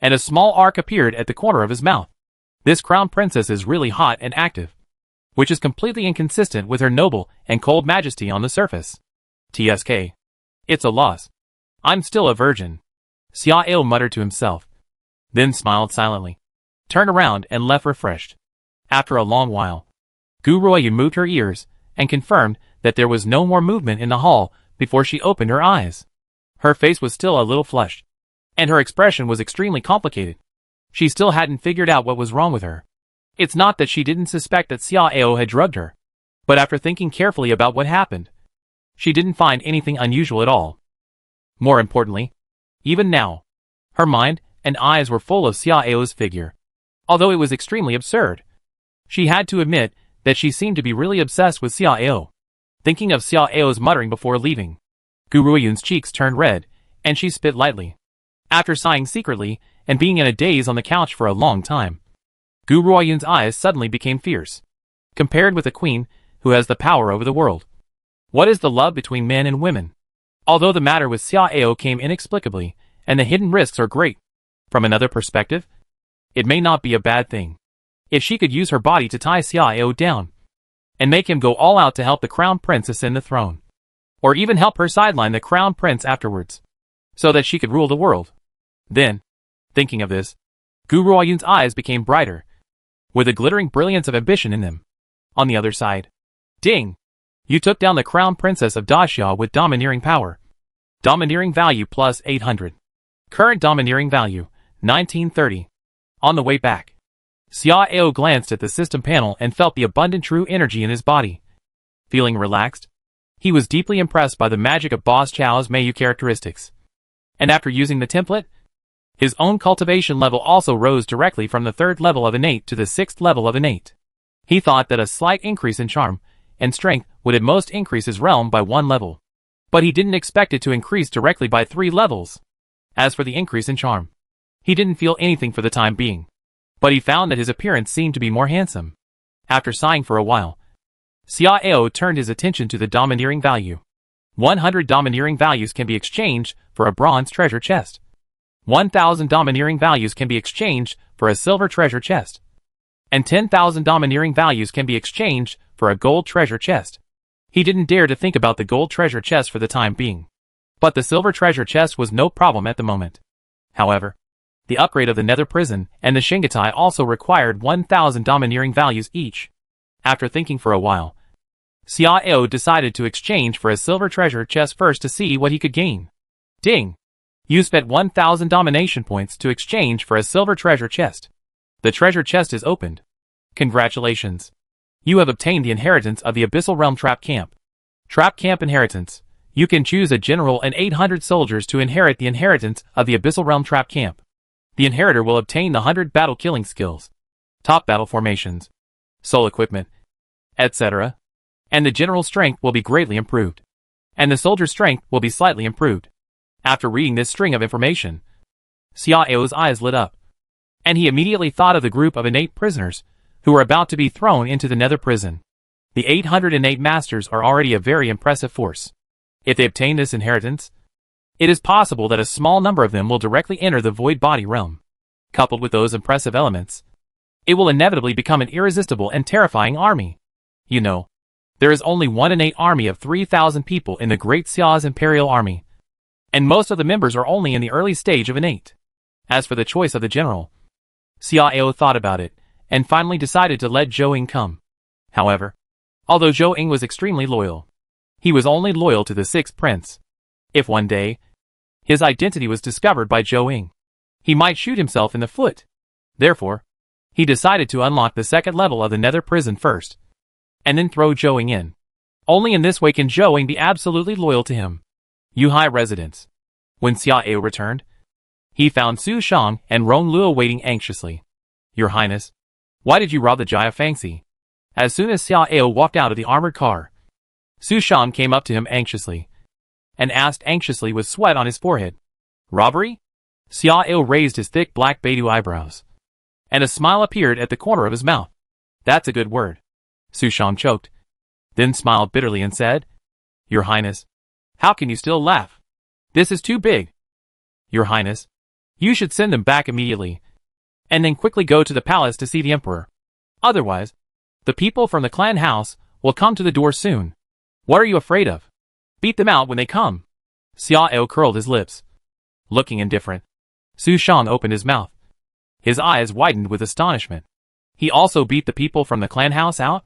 and a small arc appeared at the corner of his mouth. This crown princess is really hot and active, which is completely inconsistent with her noble and cold majesty on the surface. TSK. It's a loss. I'm still a virgin. Xiao muttered to himself, then smiled silently, turned around and left refreshed. After a long while, Gu Ruoyun moved her ears and confirmed that there was no more movement in the hall before she opened her eyes. Her face was still a little flushed, and her expression was extremely complicated. She still hadn't figured out what was wrong with her. It's not that she didn't suspect that Xiao had drugged her, but after thinking carefully about what happened, she didn't find anything unusual at all. More importantly, even now, her mind and eyes were full of Xiao's figure. Although it was extremely absurd, she had to admit that she seemed to be really obsessed with Xiao. Thinking of Xiao's muttering before leaving, Gu Ruoyun's cheeks turned red, and she spit lightly. After sighing secretly and being in a daze on the couch for a long time, Gu Ruoyun's eyes suddenly became fierce, compared with a queen who has the power over the world. What is the love between men and women? Although the matter with Xiao came inexplicably, and the hidden risks are great, from another perspective, it may not be a bad thing. If she could use her body to tie Xiao down, and make him go all out to help the crown prince ascend the throne, or even help her sideline the crown prince afterwards, so that she could rule the world. Then, thinking of this, Gu Ruoyun's eyes became brighter, with a glittering brilliance of ambition in them. On the other side, ding! You took down the crown princess of Daxia with domineering power. Domineering value plus 800. Current domineering value, 1930. On the way back, Xiao glanced at the system panel and felt the abundant true energy in his body. Feeling relaxed, he was deeply impressed by the magic of Boss Chao's Mayu characteristics. And after using the template, his own cultivation level also rose directly from the 3rd level of innate to the 6th level of innate. He thought that a slight increase in charm and strength would at most increase his realm by 1 level. But he didn't expect it to increase directly by 3 levels. As for the increase in charm, he didn't feel anything for the time being. But he found that his appearance seemed to be more handsome. After sighing for a while, Xiao turned his attention to the domineering value. 100 domineering values can be exchanged for a bronze treasure chest. 1,000 domineering values can be exchanged for a silver treasure chest. And 10,000 domineering values can be exchanged for a gold treasure chest. He didn't dare to think about the gold treasure chest for the time being. But the silver treasure chest was no problem at the moment. However, the upgrade of the nether prison and the Shingatai also required 1,000 domineering values each. After thinking for a while, Xiao decided to exchange for a silver treasure chest first to see what he could gain. Ding! You spent 1,000 domination points to exchange for a silver treasure chest. The treasure chest is opened. Congratulations! You have obtained the inheritance of the Abyssal Realm Trap Camp. Trap Camp Inheritance. You can choose a general and 800 soldiers to inherit the inheritance of the Abyssal Realm Trap Camp. The inheritor will obtain the 100 battle killing skills, top battle formations, soul equipment, etc. And the general strength will be greatly improved. And the soldier strength will be slightly improved. After reading this string of information, Xiao's eyes lit up, and he immediately thought of the group of innate prisoners who were about to be thrown into the nether prison. The 800 innate masters are already a very impressive force. If they obtain this inheritance, It is possible that a small number of them will directly enter the void body realm. Coupled with those impressive elements, it will inevitably become an irresistible and terrifying army. You know, there is only one innate army of 3,000 people in the Great Xia's Imperial Army, and most of the members are only in the early stage of innate. As for the choice of the general, Xiao thought about it, and finally decided to let Zhou Ying come. However, although Zhou Ying was extremely loyal, he was only loyal to the sixth prince. If one day, his identity was discovered by Zhou Ying, he might shoot himself in the foot. Therefore, he decided to unlock the second level of the nether prison first, and then throw Zhou Ying in. Only in this way can Zhou Ying be absolutely loyal to him. Yuhai residence. When Xiao returned, he found Su Shang and Rong Luo waiting anxiously. Your Highness, why did you rob the Jia Fangxi? As soon as Xiao walked out of the armored car, Su Shang came up to him anxiously, and asked anxiously with sweat on his forehead. Robbery? Xiao raised his thick black Beidou eyebrows, and a smile appeared at the corner of his mouth. That's a good word. Su Shang choked, then smiled bitterly and said, Your Highness, how can you still laugh? This is too big. Your Highness, you should send them back immediately, and then quickly go to the palace to see the Emperor. Otherwise, the people from the clan house will come to the door soon. What are you afraid of? Beat them out when they come. Xiao curled his lips. Looking indifferent, Su Shang opened his mouth. His eyes widened with astonishment. He also beat the people from the clan house out?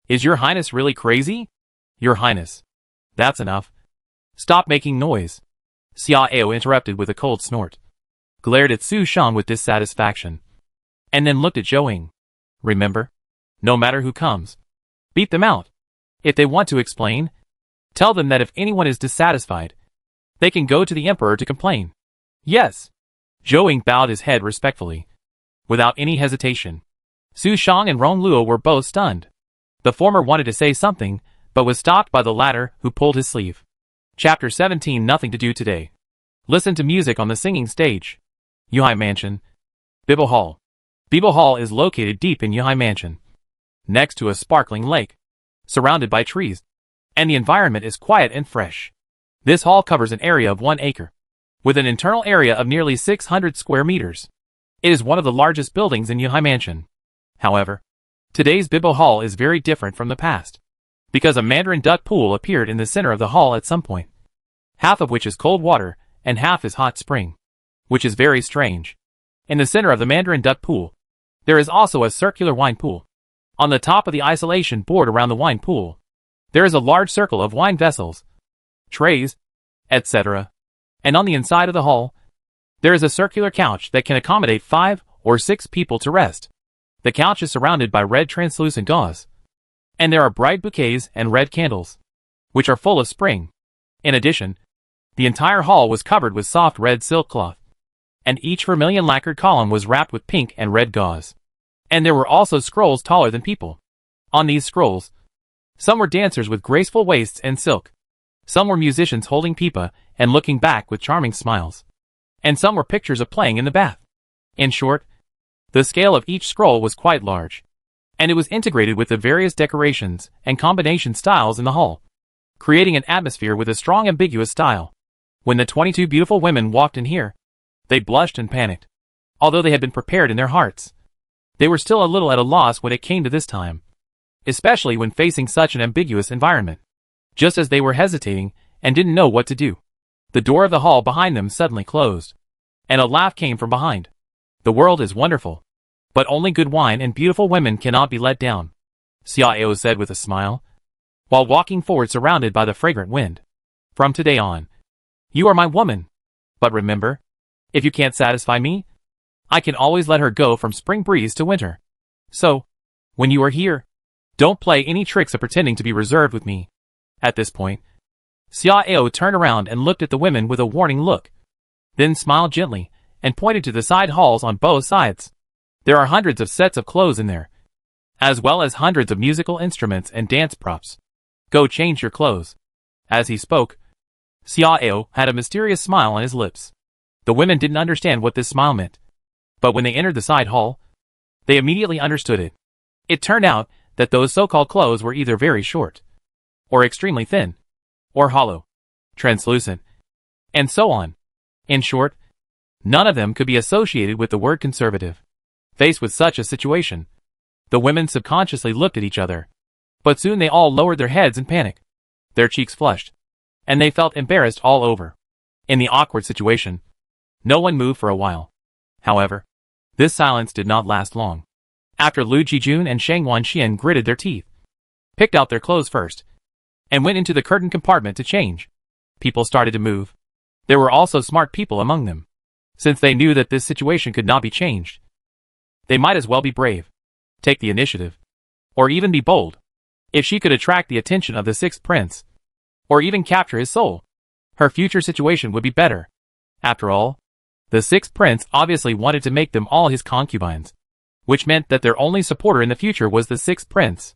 Is your Highness really crazy? Your Highness, that's enough. Stop making noise. Xiao interrupted with a cold snort, glared at Su Shang with dissatisfaction, and then looked at Zhou Ying. Remember, no matter who comes, beat them out. If they want to explain, tell them that if anyone is dissatisfied, they can go to the Emperor to complain. Yes. Zhou Ying bowed his head respectfully. Without any hesitation, Su Shang and Rong Luo were both stunned. The former wanted to say something, but was stopped by the latter, who pulled his sleeve. Chapter 17. Nothing to do today. Listen to music on the singing stage. Yuhai Mansion. Bibble Hall. Bibble Hall is located deep in Yuhai Mansion, next to a sparkling lake, surrounded by trees, and the environment is quiet and fresh. This hall covers an area of 1 acre, with an internal area of nearly 600 square meters. It is one of the largest buildings in Yuhai Mansion. However, today's Bibble Hall is very different from the past, because a Mandarin duck pool appeared in the center of the hall at some point, half of which is cold water and half is hot spring, which is very strange. In the center of the Mandarin duck pool, there is also a circular wine pool. On the top of the isolation board around the wine pool, there is a large circle of wine vessels, trays, etc. And on the inside of the hall, there is a circular couch that can accommodate 5 or 6 people to rest. The couch is surrounded by red translucent gauze, and there are bright bouquets and red candles, which are full of spring. In addition, the entire hall was covered with soft red silk cloth, and each vermilion lacquered column was wrapped with pink and red gauze. And there were also scrolls taller than people. On these scrolls, some were dancers with graceful waists and silk, some were musicians holding pipa and looking back with charming smiles, and some were pictures of playing in the bath. In short, the scale of each scroll was quite large, and it was integrated with the various decorations and combination styles in the hall, creating an atmosphere with a strong ambiguous style. When the 22 beautiful women walked in here, they blushed and panicked. Although they had been prepared in their hearts, they were still a little at a loss when it came to this time, especially when facing such an ambiguous environment. Just as they were hesitating and didn't know what to do, the door of the hall behind them suddenly closed, and a laugh came from behind. The world is wonderful, but only good wine and beautiful women cannot be let down, Xiao said with a smile, while walking forward surrounded by the fragrant wind. From today on, you are my woman. But remember, if you can't satisfy me, I can always let her go from spring breeze to winter. So, when you are here, don't play any tricks of pretending to be reserved with me. At this point, Xiao turned around and looked at the women with a warning look, then smiled gently and pointed to the side halls on both sides. There are hundreds of sets of clothes in there, as well as hundreds of musical instruments and dance props. Go change your clothes. As he spoke, Xiao had a mysterious smile on his lips. The women didn't understand what this smile meant, but when they entered the side hall, they immediately understood it. It turned out that those so-called clothes were either very short, or extremely thin, or hollow, translucent, and so on. In short, none of them could be associated with the word conservative. Faced with such a situation, the women subconsciously looked at each other. But soon they all lowered their heads in panic. Their cheeks flushed, and they felt embarrassed all over. In the awkward situation, no one moved for a while. However, this silence did not last long. After Lu Jijun and Shang Wanxian gritted their teeth, picked out their clothes first, and went into the curtain compartment to change, people started to move. There were also smart people among them. Since they knew that this situation could not be changed, they might as well be brave, take the initiative, or even be bold. If she could attract the attention of the sixth prince, or even capture his soul, her future situation would be better. After all, the sixth prince obviously wanted to make them all his concubines, which meant that their only supporter in the future was the sixth prince.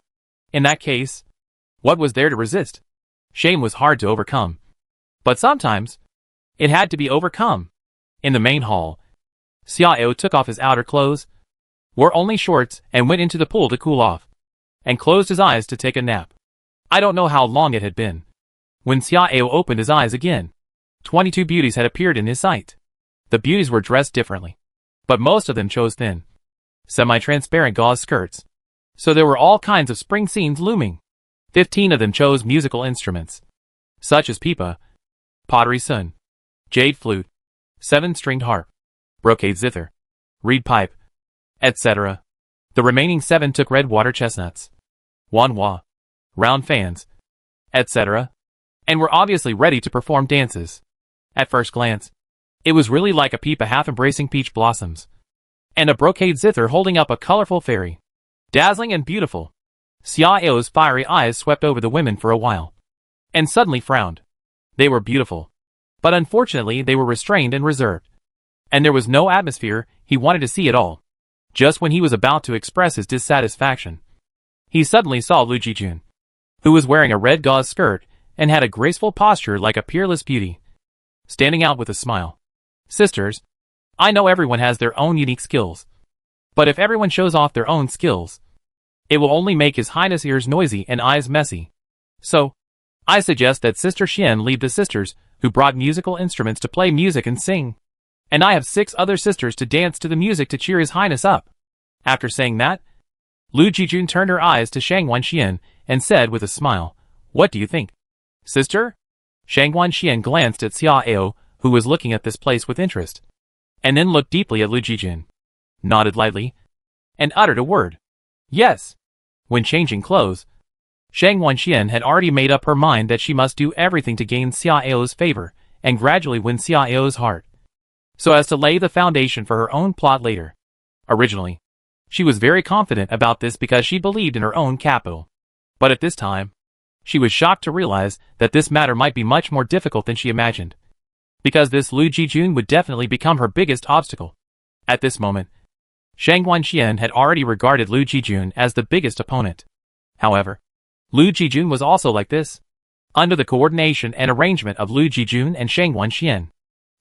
In that case, what was there to resist? Shame was hard to overcome. But sometimes, it had to be overcome. In the main hall, Xiao took off his outer clothes, wore only shorts, and went into the pool to cool off, and closed his eyes to take a nap. I don't know how long it had been. When Xiao opened his eyes again, 22 beauties had appeared in his sight. The beauties were dressed differently, but most of them chose thin, semi-transparent gauze skirts. So there were all kinds of spring scenes looming. 15 of them chose musical instruments, such as pipa, pottery sun, jade flute, 7-stringed harp, brocade zither, reed pipe, etc. The remaining 7 took red water chestnuts, wanhua, round fans, etc., and were obviously ready to perform dances. At first glance, it was really like a pipa half embracing peach blossoms, and a brocade zither holding up a colorful fairy. Dazzling and beautiful. Xiao's fiery eyes swept over the women for a while, and suddenly frowned. They were beautiful, but unfortunately they were restrained and reserved, and there was no atmosphere he wanted to see at all. Just when he was about to express his dissatisfaction, he suddenly saw Lu Jijun, who was wearing a red gauze skirt and had a graceful posture like a peerless beauty, standing out with a smile. Sisters, I know everyone has their own unique skills, but if everyone shows off their own skills, it will only make His Highness' ears noisy and eyes messy. So, I suggest that Sister Xian leave the sisters who brought musical instruments to play music and sing, and I have 6 other sisters to dance to the music to cheer His Highness up. After saying that, Lu Jijun turned her eyes to Shang Wanxian and said with a smile, "What do you think, sister?" Shang Wanxian glanced at Xiao, who was looking at this place with interest, and then looked deeply at Lu Jijun, nodded lightly, and uttered a word. Yes. When changing clothes, Shang Wanxian had already made up her mind that she must do everything to gain Xiao's favor and gradually win Xiao's heart, so as to lay the foundation for her own plot later. Originally, she was very confident about this because she believed in her own capital. But at this time, she was shocked to realize that this matter might be much more difficult than she imagined, because this Lu Jijun would definitely become her biggest obstacle. At this moment, Shang Wanxian had already regarded Lu Jijun as the biggest opponent. However, Lu Jijun was also like this. Under the coordination and arrangement of Lu Jijun and Shang Wanxian,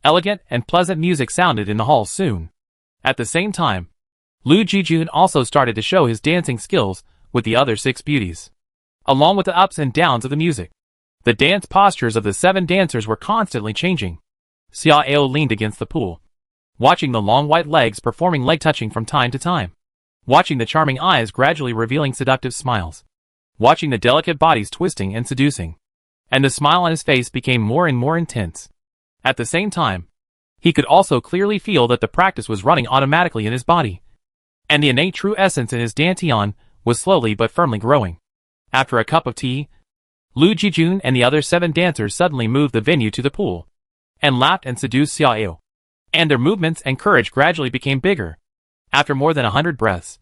elegant and pleasant music sounded in the hall soon. At the same time, Lu Jijun also started to show his dancing skills with the other 6 beauties. Along with the ups and downs of the music, the dance postures of the 7 dancers were constantly changing. Xiao leaned against the pool, watching the long white legs performing leg touching from time to time, watching the charming eyes gradually revealing seductive smiles, watching the delicate bodies twisting and seducing, and the smile on his face became more and more intense. At the same time, he could also clearly feel that the practice was running automatically in his body, and the innate true essence in his dantian was slowly but firmly growing. After a cup of tea, Lu Jijun and the other 7 dancers suddenly moved the venue to the pool, and laughed and seduced Xiao, and their movements and courage gradually became bigger. After more than 100 breaths,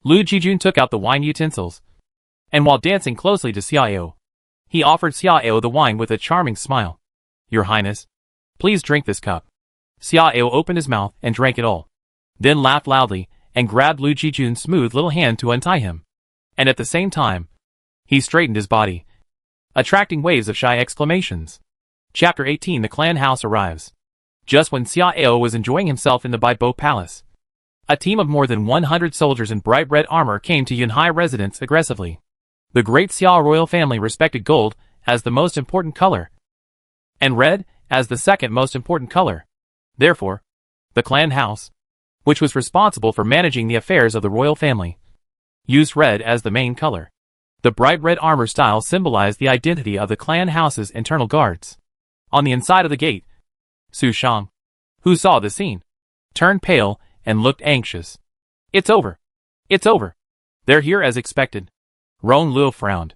Lu Jijun took out the wine utensils, and while dancing closely to Xiao, he offered Xiao the wine with a charming smile. "Your Highness, please drink this cup." Xiao opened his mouth and drank it all, then laughed loudly and grabbed Lu Jijun's smooth little hand to untie him. And at the same time, he straightened his body, attracting waves of shy exclamations. Chapter 18. The clan house arrives. Just when Xiao was enjoying himself in the Baibo Palace, a team of more than 100 soldiers in bright red armor came to Yunhai residence aggressively. The great Xiao royal family respected gold as the most important color, and red as the second most important color. Therefore, the clan house, which was responsible for managing the affairs of the royal family, used red as the main color. The bright red armor style symbolized the identity of the clan house's internal guards. On the inside of the gate, Su Shang, who saw the scene, turned pale and looked anxious. It's over. It's over. They're here as expected. Rong Luo frowned.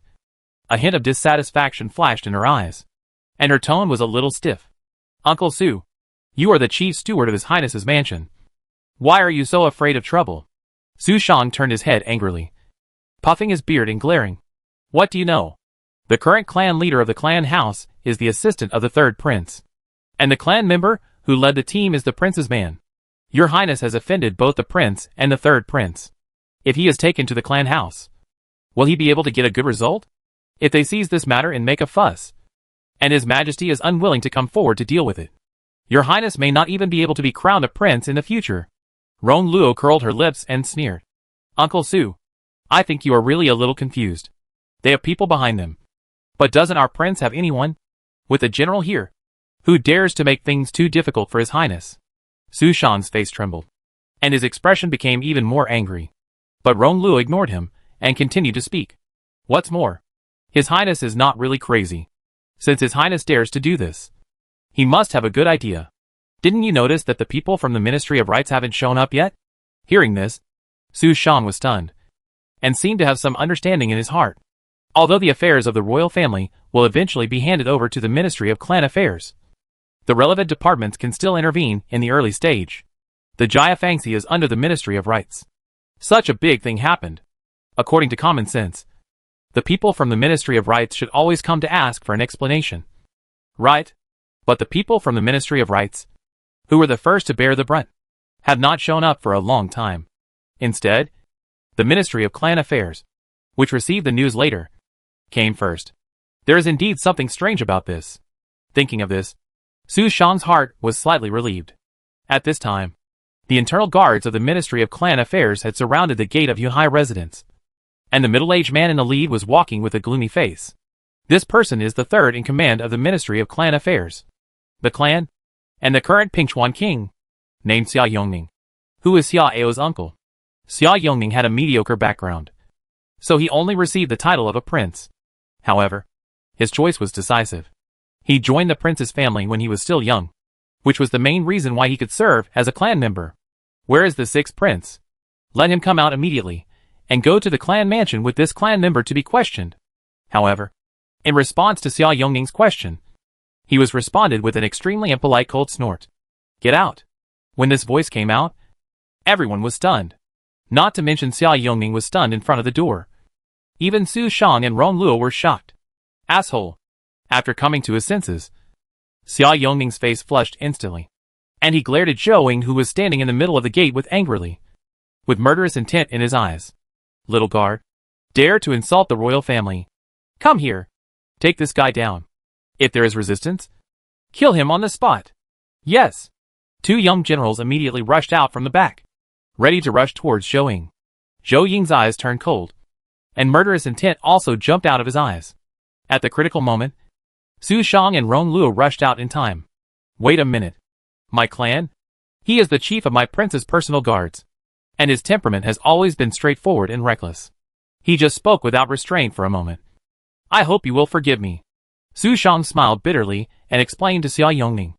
A hint of dissatisfaction flashed in her eyes, and her tone was a little stiff. Uncle Su, you are the chief steward of His Highness's mansion. Why are you so afraid of trouble? Su Shang turned his head angrily, puffing his beard and glaring. What do you know? The current clan leader of the clan house is the assistant of the third prince, and the clan member who led the team is the prince's man. Your Highness has offended both the prince and the third prince. If he is taken to the clan house, will he be able to get a good result? If they seize this matter and make a fuss, and His Majesty is unwilling to come forward to deal with it, Your Highness may not even be able to be crowned a prince in the future. Rong Luo curled her lips and sneered. Uncle Su, I think you are really a little confused. They have people behind them. But doesn't our prince have anyone? With the general here, who dares to make things too difficult for His Highness? Su Shang's face trembled, and his expression became even more angry. But Rong Luo ignored him and continued to speak. What's more, His Highness is not really crazy. Since His Highness dares to do this, he must have a good idea. Didn't you notice that the people from the Ministry of Rights haven't shown up yet? Hearing this, Su Shang was stunned, and seemed to have some understanding in his heart. Although the affairs of the royal family will eventually be handed over to the Ministry of Clan Affairs, the relevant departments can still intervene in the early stage. The Jia Fangxi is under the Ministry of Rights. Such a big thing happened. According to common sense, the people from the Ministry of Rights should always come to ask for an explanation. Right? But the people from the Ministry of Rights, who were the first to bear the brunt, have not shown up for a long time. Instead, the Ministry of Clan Affairs, which received the news later, came first. There is indeed something strange about this. Thinking of this, Su Shang's heart was slightly relieved. At this time, the internal guards of the Ministry of Clan Affairs had surrounded the gate of Yuhai residence, and the middle-aged man in the lead was walking with a gloomy face. This person is the third in command of the Ministry of Clan Affairs, the clan, and the current Pingchuan king, named Xia Yongning, who is Xia Ao's uncle. Xia Yongning had a mediocre background, so he only received the title of a prince. However, his choice was decisive. He joined the prince's family when he was still young, which was the main reason why he could serve as a clan member. Where is the sixth prince? Let him come out immediately, and go to the clan mansion with this clan member to be questioned. However, in response to Xia Yongning's question, he was responded with an extremely impolite cold snort. Get out. When this voice came out, everyone was stunned. Not to mention Xia Yongning was stunned in front of the door. Even Su Shang and Rong Luo were shocked. Asshole. After coming to his senses, Xia Yongning's face flushed instantly, and he glared at Zhou Ying, who was standing in the middle of the gate with murderous intent in his eyes. Little guard, dare to insult the royal family. Come here. Take this guy down. If there is resistance, kill him on the spot. Yes. Two young generals immediately rushed out from the back, ready to rush towards Zhou Ying. Zhou Ying's eyes turned cold, and murderous intent also jumped out of his eyes. At the critical moment, Su Shang and Rong Luo rushed out in time. Wait a minute. My clan? He is the chief of my prince's personal guards, and his temperament has always been straightforward and reckless. He just spoke without restraint for a moment. I hope you will forgive me. Su Shang smiled bitterly and explained to Xia Yongning.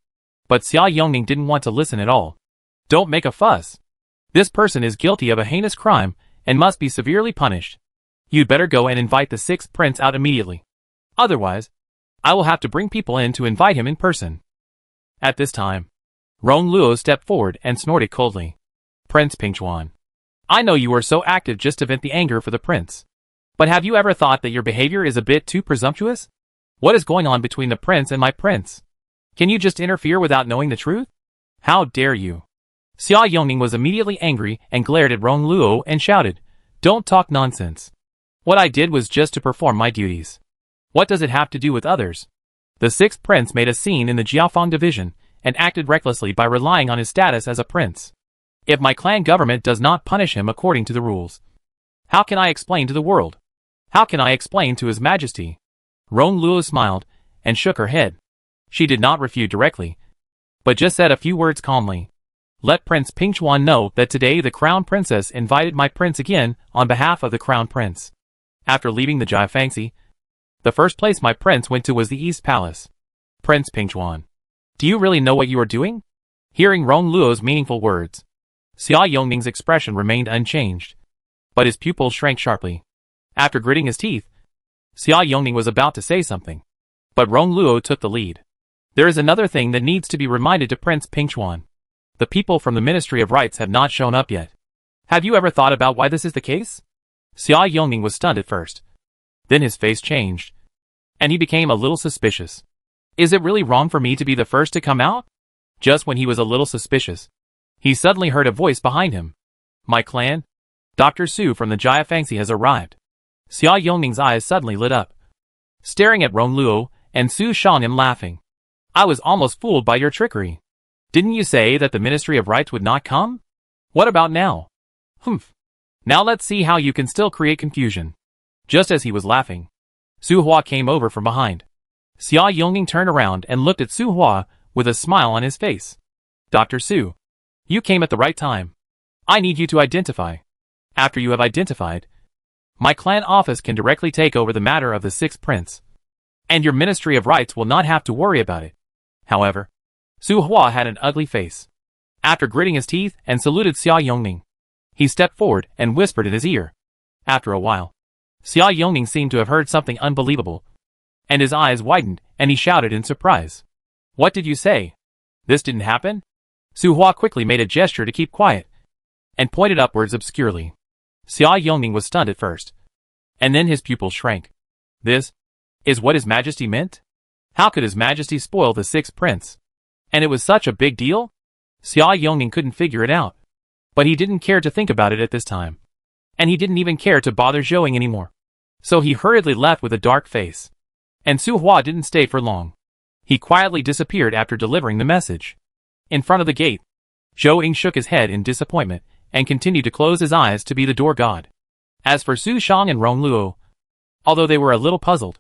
But Xia Yongning didn't want to listen at all. Don't make a fuss. This person is guilty of a heinous crime and must be severely punished. You'd better go and invite the sixth prince out immediately. Otherwise, I will have to bring people in to invite him in person. At this time, Rong Luo stepped forward and snorted coldly. Prince Pingchuan, I know you are so active just to vent the anger for the prince. But have you ever thought that your behavior is a bit too presumptuous? What is going on between the prince and my prince? Can you just interfere without knowing the truth? How dare you? Xia Yongning was immediately angry and glared at Rong Luo and shouted, Don't talk nonsense. What I did was just to perform my duties. What does it have to do with others? The sixth prince made a scene in the Jiafang division and acted recklessly by relying on his status as a prince. If my clan government does not punish him according to the rules, how can I explain to the world? How can I explain to His Majesty? Rong Luo smiled and shook her head. She did not refute directly, but just said a few words calmly. Let Prince Pingchuan know that today the Crown Princess invited my prince again on behalf of the Crown Prince. After leaving the Jiafangxi, the first place my prince went to was the East Palace. Prince Pingchuan, do you really know what you are doing? Hearing Rong Luo's meaningful words, Xia Yongning's expression remained unchanged, but his pupils shrank sharply. After gritting his teeth, Xia Yongning was about to say something, but Rong Luo took the lead. There is another thing that needs to be reminded to Prince Pingchuan. The people from the Ministry of Rites have not shown up yet. Have you ever thought about why this is the case? Xia Yongning was stunned at first. Then his face changed, and he became a little suspicious. Is it really wrong for me to be the first to come out? Just when he was a little suspicious, he suddenly heard a voice behind him. My clan? Dr. Su from the Jiafangxi has arrived. Xia Yongning's eyes suddenly lit up, staring at Rong Luo and Su Shang'an laughing. I was almost fooled by your trickery. Didn't you say that the Ministry of Rites would not come? What about now? Humph. Now let's see how you can still create confusion. Just as he was laughing, Su Hua came over from behind. Xia Yongning turned around and looked at Su Hua with a smile on his face. Dr. Su, you came at the right time. I need you to identify. After you have identified, my clan office can directly take over the matter of the sixth prince, and your Ministry of Rites will not have to worry about it. However, Su Hua had an ugly face. After gritting his teeth and saluted Xia Yongning, he stepped forward and whispered in his ear. After a while, Xia Yongning seemed to have heard something unbelievable, and his eyes widened and he shouted in surprise. What did you say? This didn't happen? Su Hua quickly made a gesture to keep quiet, and pointed upwards obscurely. Xia Yongning was stunned at first, and then his pupils shrank. This is what His Majesty meant? How could His Majesty spoil the sixth prince? And it was such a big deal? Xia Yongning couldn't figure it out, but he didn't care to think about it at this time, and he didn't even care to bother Zhouing anymore. So he hurriedly left with a dark face. And Su Hua didn't stay for long. He quietly disappeared after delivering the message. In front of the gate, Zhouing shook his head in disappointment and continued to close his eyes to be the door god. As for Su Shang and Rong Luo, although they were a little puzzled,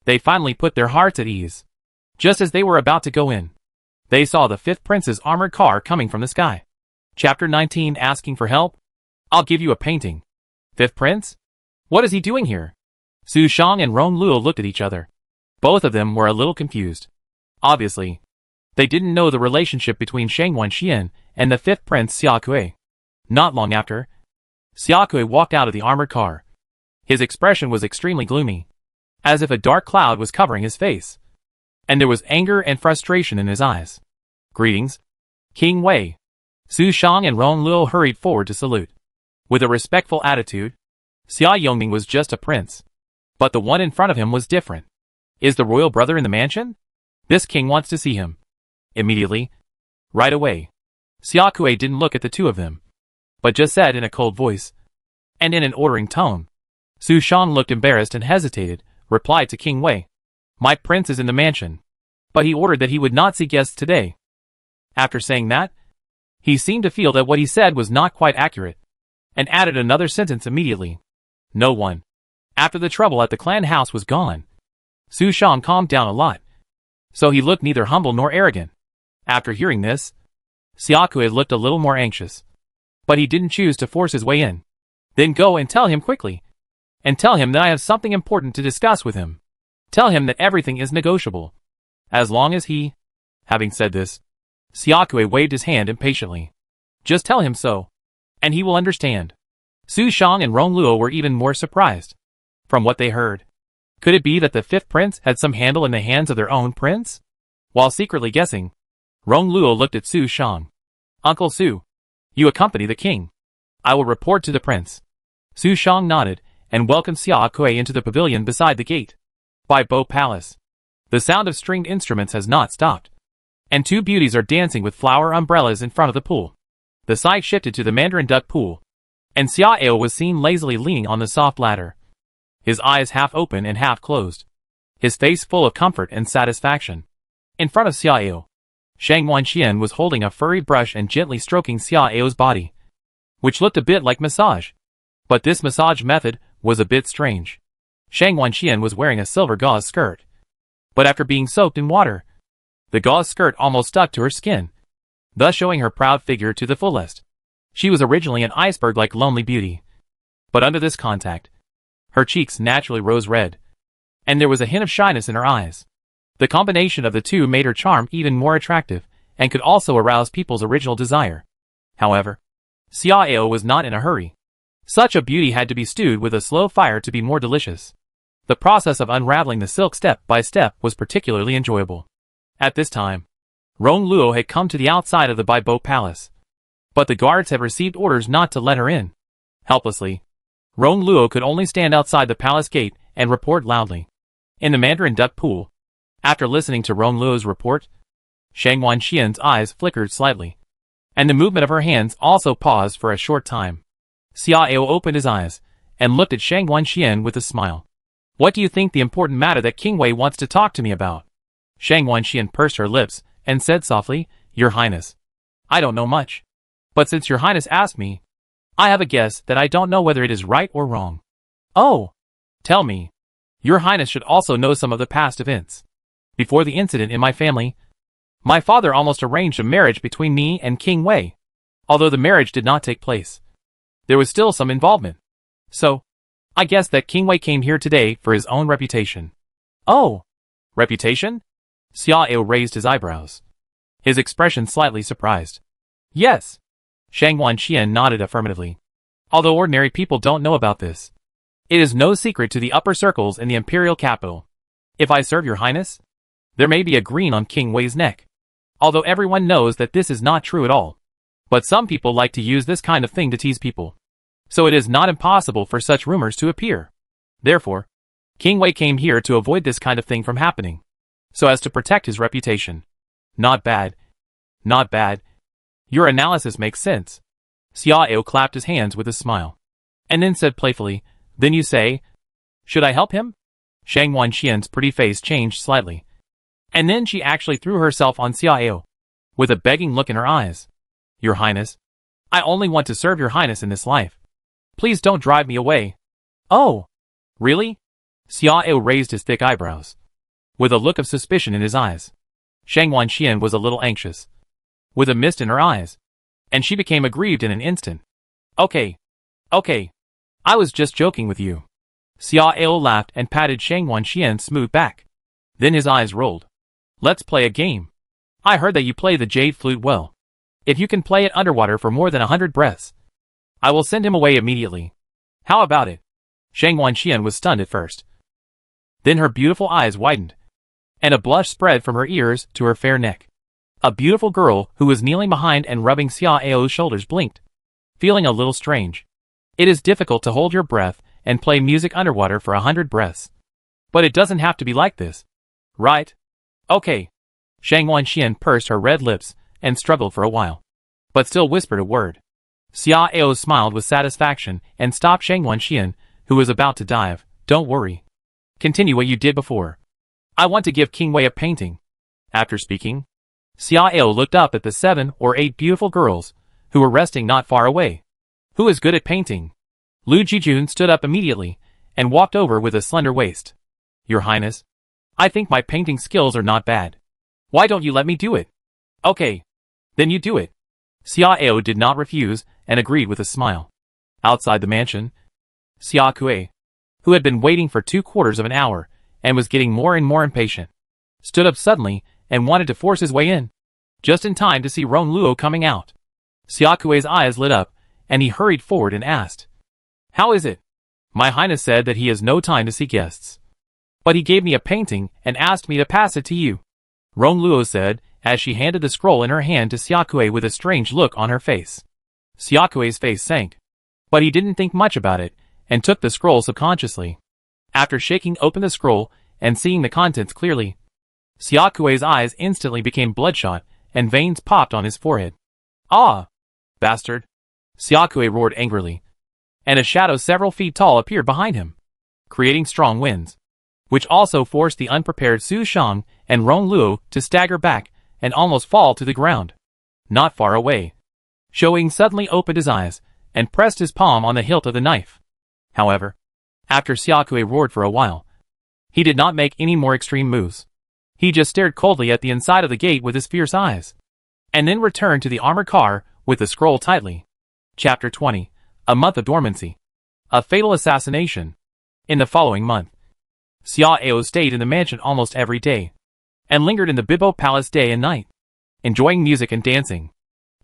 they finally put their hearts at ease. Just as they were about to go in, they saw the fifth prince's armored car coming from the sky. Chapter 19, Asking for Help? I'll give you a painting. Fifth prince? What is he doing here? Su Shang and Rong Luo looked at each other. Both of them were a little confused. Obviously, they didn't know the relationship between Shang Wanxian and the fifth prince Xia Kui. Not long after, Xia Kui walked out of the armored car. His expression was extremely gloomy, as if a dark cloud was covering his face, and there was anger and frustration in his eyes. Greetings, King Wei. Su Shang and Rong Luo hurried forward to salute. With a respectful attitude, Xia Yongning was just a prince, but the one in front of him was different. Is the royal brother in the mansion? This king wants to see him. Immediately, right away, Xia Kui didn't look at the two of them, but just said in a cold voice, and in an ordering tone. Su Shang looked embarrassed and hesitated, replied to King Wei. My prince is in the mansion, but he ordered that he would not see guests today. After saying that, he seemed to feel that what he said was not quite accurate, and added another sentence immediately. No one. After the trouble at the clan house was gone, Su Shang calmed down a lot, so he looked neither humble nor arrogant. After hearing this, Xia Kui looked a little more anxious, but he didn't choose to force his way in. Then go and tell him quickly, and tell him that I have something important to discuss with him. Tell him that everything is negotiable, as long as he... Having said this, Xia Kui waved his hand impatiently. Just tell him so, and he will understand. Su Shang and Rong Luo were even more surprised. From what they heard, could it be that the fifth prince had some handle in the hands of their own prince? While secretly guessing, Rong Luo looked at Su Shang. Uncle Su, you accompany the king. I will report to the prince. Su Shang nodded and welcomed Xia Kui into the pavilion beside the gate. By Bo Palace, the sound of stringed instruments has not stopped, and two beauties are dancing with flower umbrellas in front of the pool. The sight shifted to the Mandarin duck pool, and Xia Ao was seen lazily leaning on the soft ladder, his eyes half open and half closed, his face full of comfort and satisfaction. In front of Xia Ao, Shang Wanxian was holding a furry brush and gently stroking Xia Ao's body, which looked a bit like massage. But this massage method was a bit strange. Shang Wanxian was wearing a silver gauze skirt, but after being soaked in water, The gauze skirt almost stuck to her skin, thus showing her proud figure to the fullest. She was originally an iceberg-like lonely beauty, but under this contact, her cheeks naturally rose red, and there was a hint of shyness in her eyes. The combination of the two made her charm even more attractive, and could also arouse people's original desire. However, Xiao was not in a hurry. Such a beauty had to be stewed with a slow fire to be more delicious. The process of unraveling the silk step by step was particularly enjoyable. At this time, Rong Luo had come to the outside of the Baibo Palace, but the guards had received orders not to let her in. Helplessly, Rong Luo could only stand outside the palace gate and report loudly. In the Mandarin duck pool, after listening to Rong Luo's report, Shang Wanxian's eyes flickered slightly, and the movement of her hands also paused for a short time. Xiao opened his eyes and looked at Shang Wanxian with a smile. What do you think the important matter that King Wei wants to talk to me about? Shang Wanxian pursed her lips and said softly, Your Highness, I don't know much. But since Your Highness asked me, I have a guess that I don't know whether it is right or wrong. Oh, tell me. Your Highness should also know some of the past events. Before the incident in my family, my father almost arranged a marriage between me and King Wei. Although the marriage did not take place, there was still some involvement. So, I guess that King Wei came here today for his own reputation. Oh, reputation? Xiao raised his eyebrows, his expression slightly surprised. Yes. Shang Wanxian nodded affirmatively. Although ordinary people don't know about this, it is no secret to the upper circles in the imperial capital. If I serve Your Highness, there may be a green on King Wei's neck. Although everyone knows that this is not true at all. But some people like to use this kind of thing to tease people. So it is not impossible for such rumors to appear. Therefore, King Wei came here to avoid this kind of thing from happening, so as to protect his reputation. Not bad. Not bad. Your analysis makes sense. Xiao clapped his hands with a smile, and then said playfully, Then you say, should I help him? Shang Wanxian's pretty face changed slightly, and then she actually threw herself on Xiao, with a begging look in her eyes. Your Highness, I only want to serve Your Highness in this life. Please don't drive me away. Oh, really? Xiao raised his thick eyebrows, with a look of suspicion in his eyes. Shang Wanxian was a little anxious, with a mist in her eyes, and she became aggrieved in an instant. Okay. I was just joking with you. Xiao laughed and patted Shang Wanxian's smooth back. Then his eyes rolled. Let's play a game. I heard that you play the jade flute well. If you can play it underwater for more than 100 breaths, I will send him away immediately. How about it? Shang Wanxian was stunned at first. Then her beautiful eyes widened, and a blush spread from her ears to her fair neck. A beautiful girl who was kneeling behind and rubbing Xiao's shoulders blinked, feeling a little strange. It is difficult to hold your breath and play music underwater for 100 breaths. But it doesn't have to be like this. Right? Okay. Shang Wanxian pursed her red lips and struggled for a while, but still whispered a word. Xiao smiled with satisfaction and stopped Shang Wanxian, who was about to dive. Don't worry. Continue what you did before. I want to give King Wei a painting. After speaking, Xiao looked up at the 7 or 8 beautiful girls who were resting not far away. Who is good at painting? Lu Jijun stood up immediately and walked over with a slender waist. Your Highness, I think my painting skills are not bad. Why don't you let me do it? Okay. Then you do it. Xiao did not refuse and agreed with a smile. Outside the mansion, Xia Kui, who had been waiting for 2/4 of an hour and was getting more and more impatient, stood up suddenly and wanted to force his way in, just in time to see Rong Luo coming out. Xia Kui's eyes lit up, and he hurried forward and asked, How is it? My Highness said that he has no time to see guests, but he gave me a painting and asked me to pass it to you. Rong Luo said, as she handed the scroll in her hand to Xia Kui with a strange look on her face. Xia Kui's face sank, but he didn't think much about it, and took the scroll subconsciously. After shaking open the scroll and seeing the contents clearly, Xia Kui's eyes instantly became bloodshot, and veins popped on his forehead. Ah! Bastard! Xia Kui roared angrily, and a shadow several feet tall appeared behind him, creating strong winds, which also forced the unprepared Su Shang and Rong Luo to stagger back and almost fall to the ground. Not far away, Shouying suddenly opened his eyes and pressed his palm on the hilt of the knife. However, after Xia Kui roared for a while, he did not make any more extreme moves. He just stared coldly at the inside of the gate with his fierce eyes, and then returned to the armored car with the scroll tightly. Chapter 20. A Month of Dormancy. A Fatal Assassination. In the following month, Xiao Ao stayed in the mansion almost every day, and lingered in the Bibo Palace day and night, enjoying music and dancing,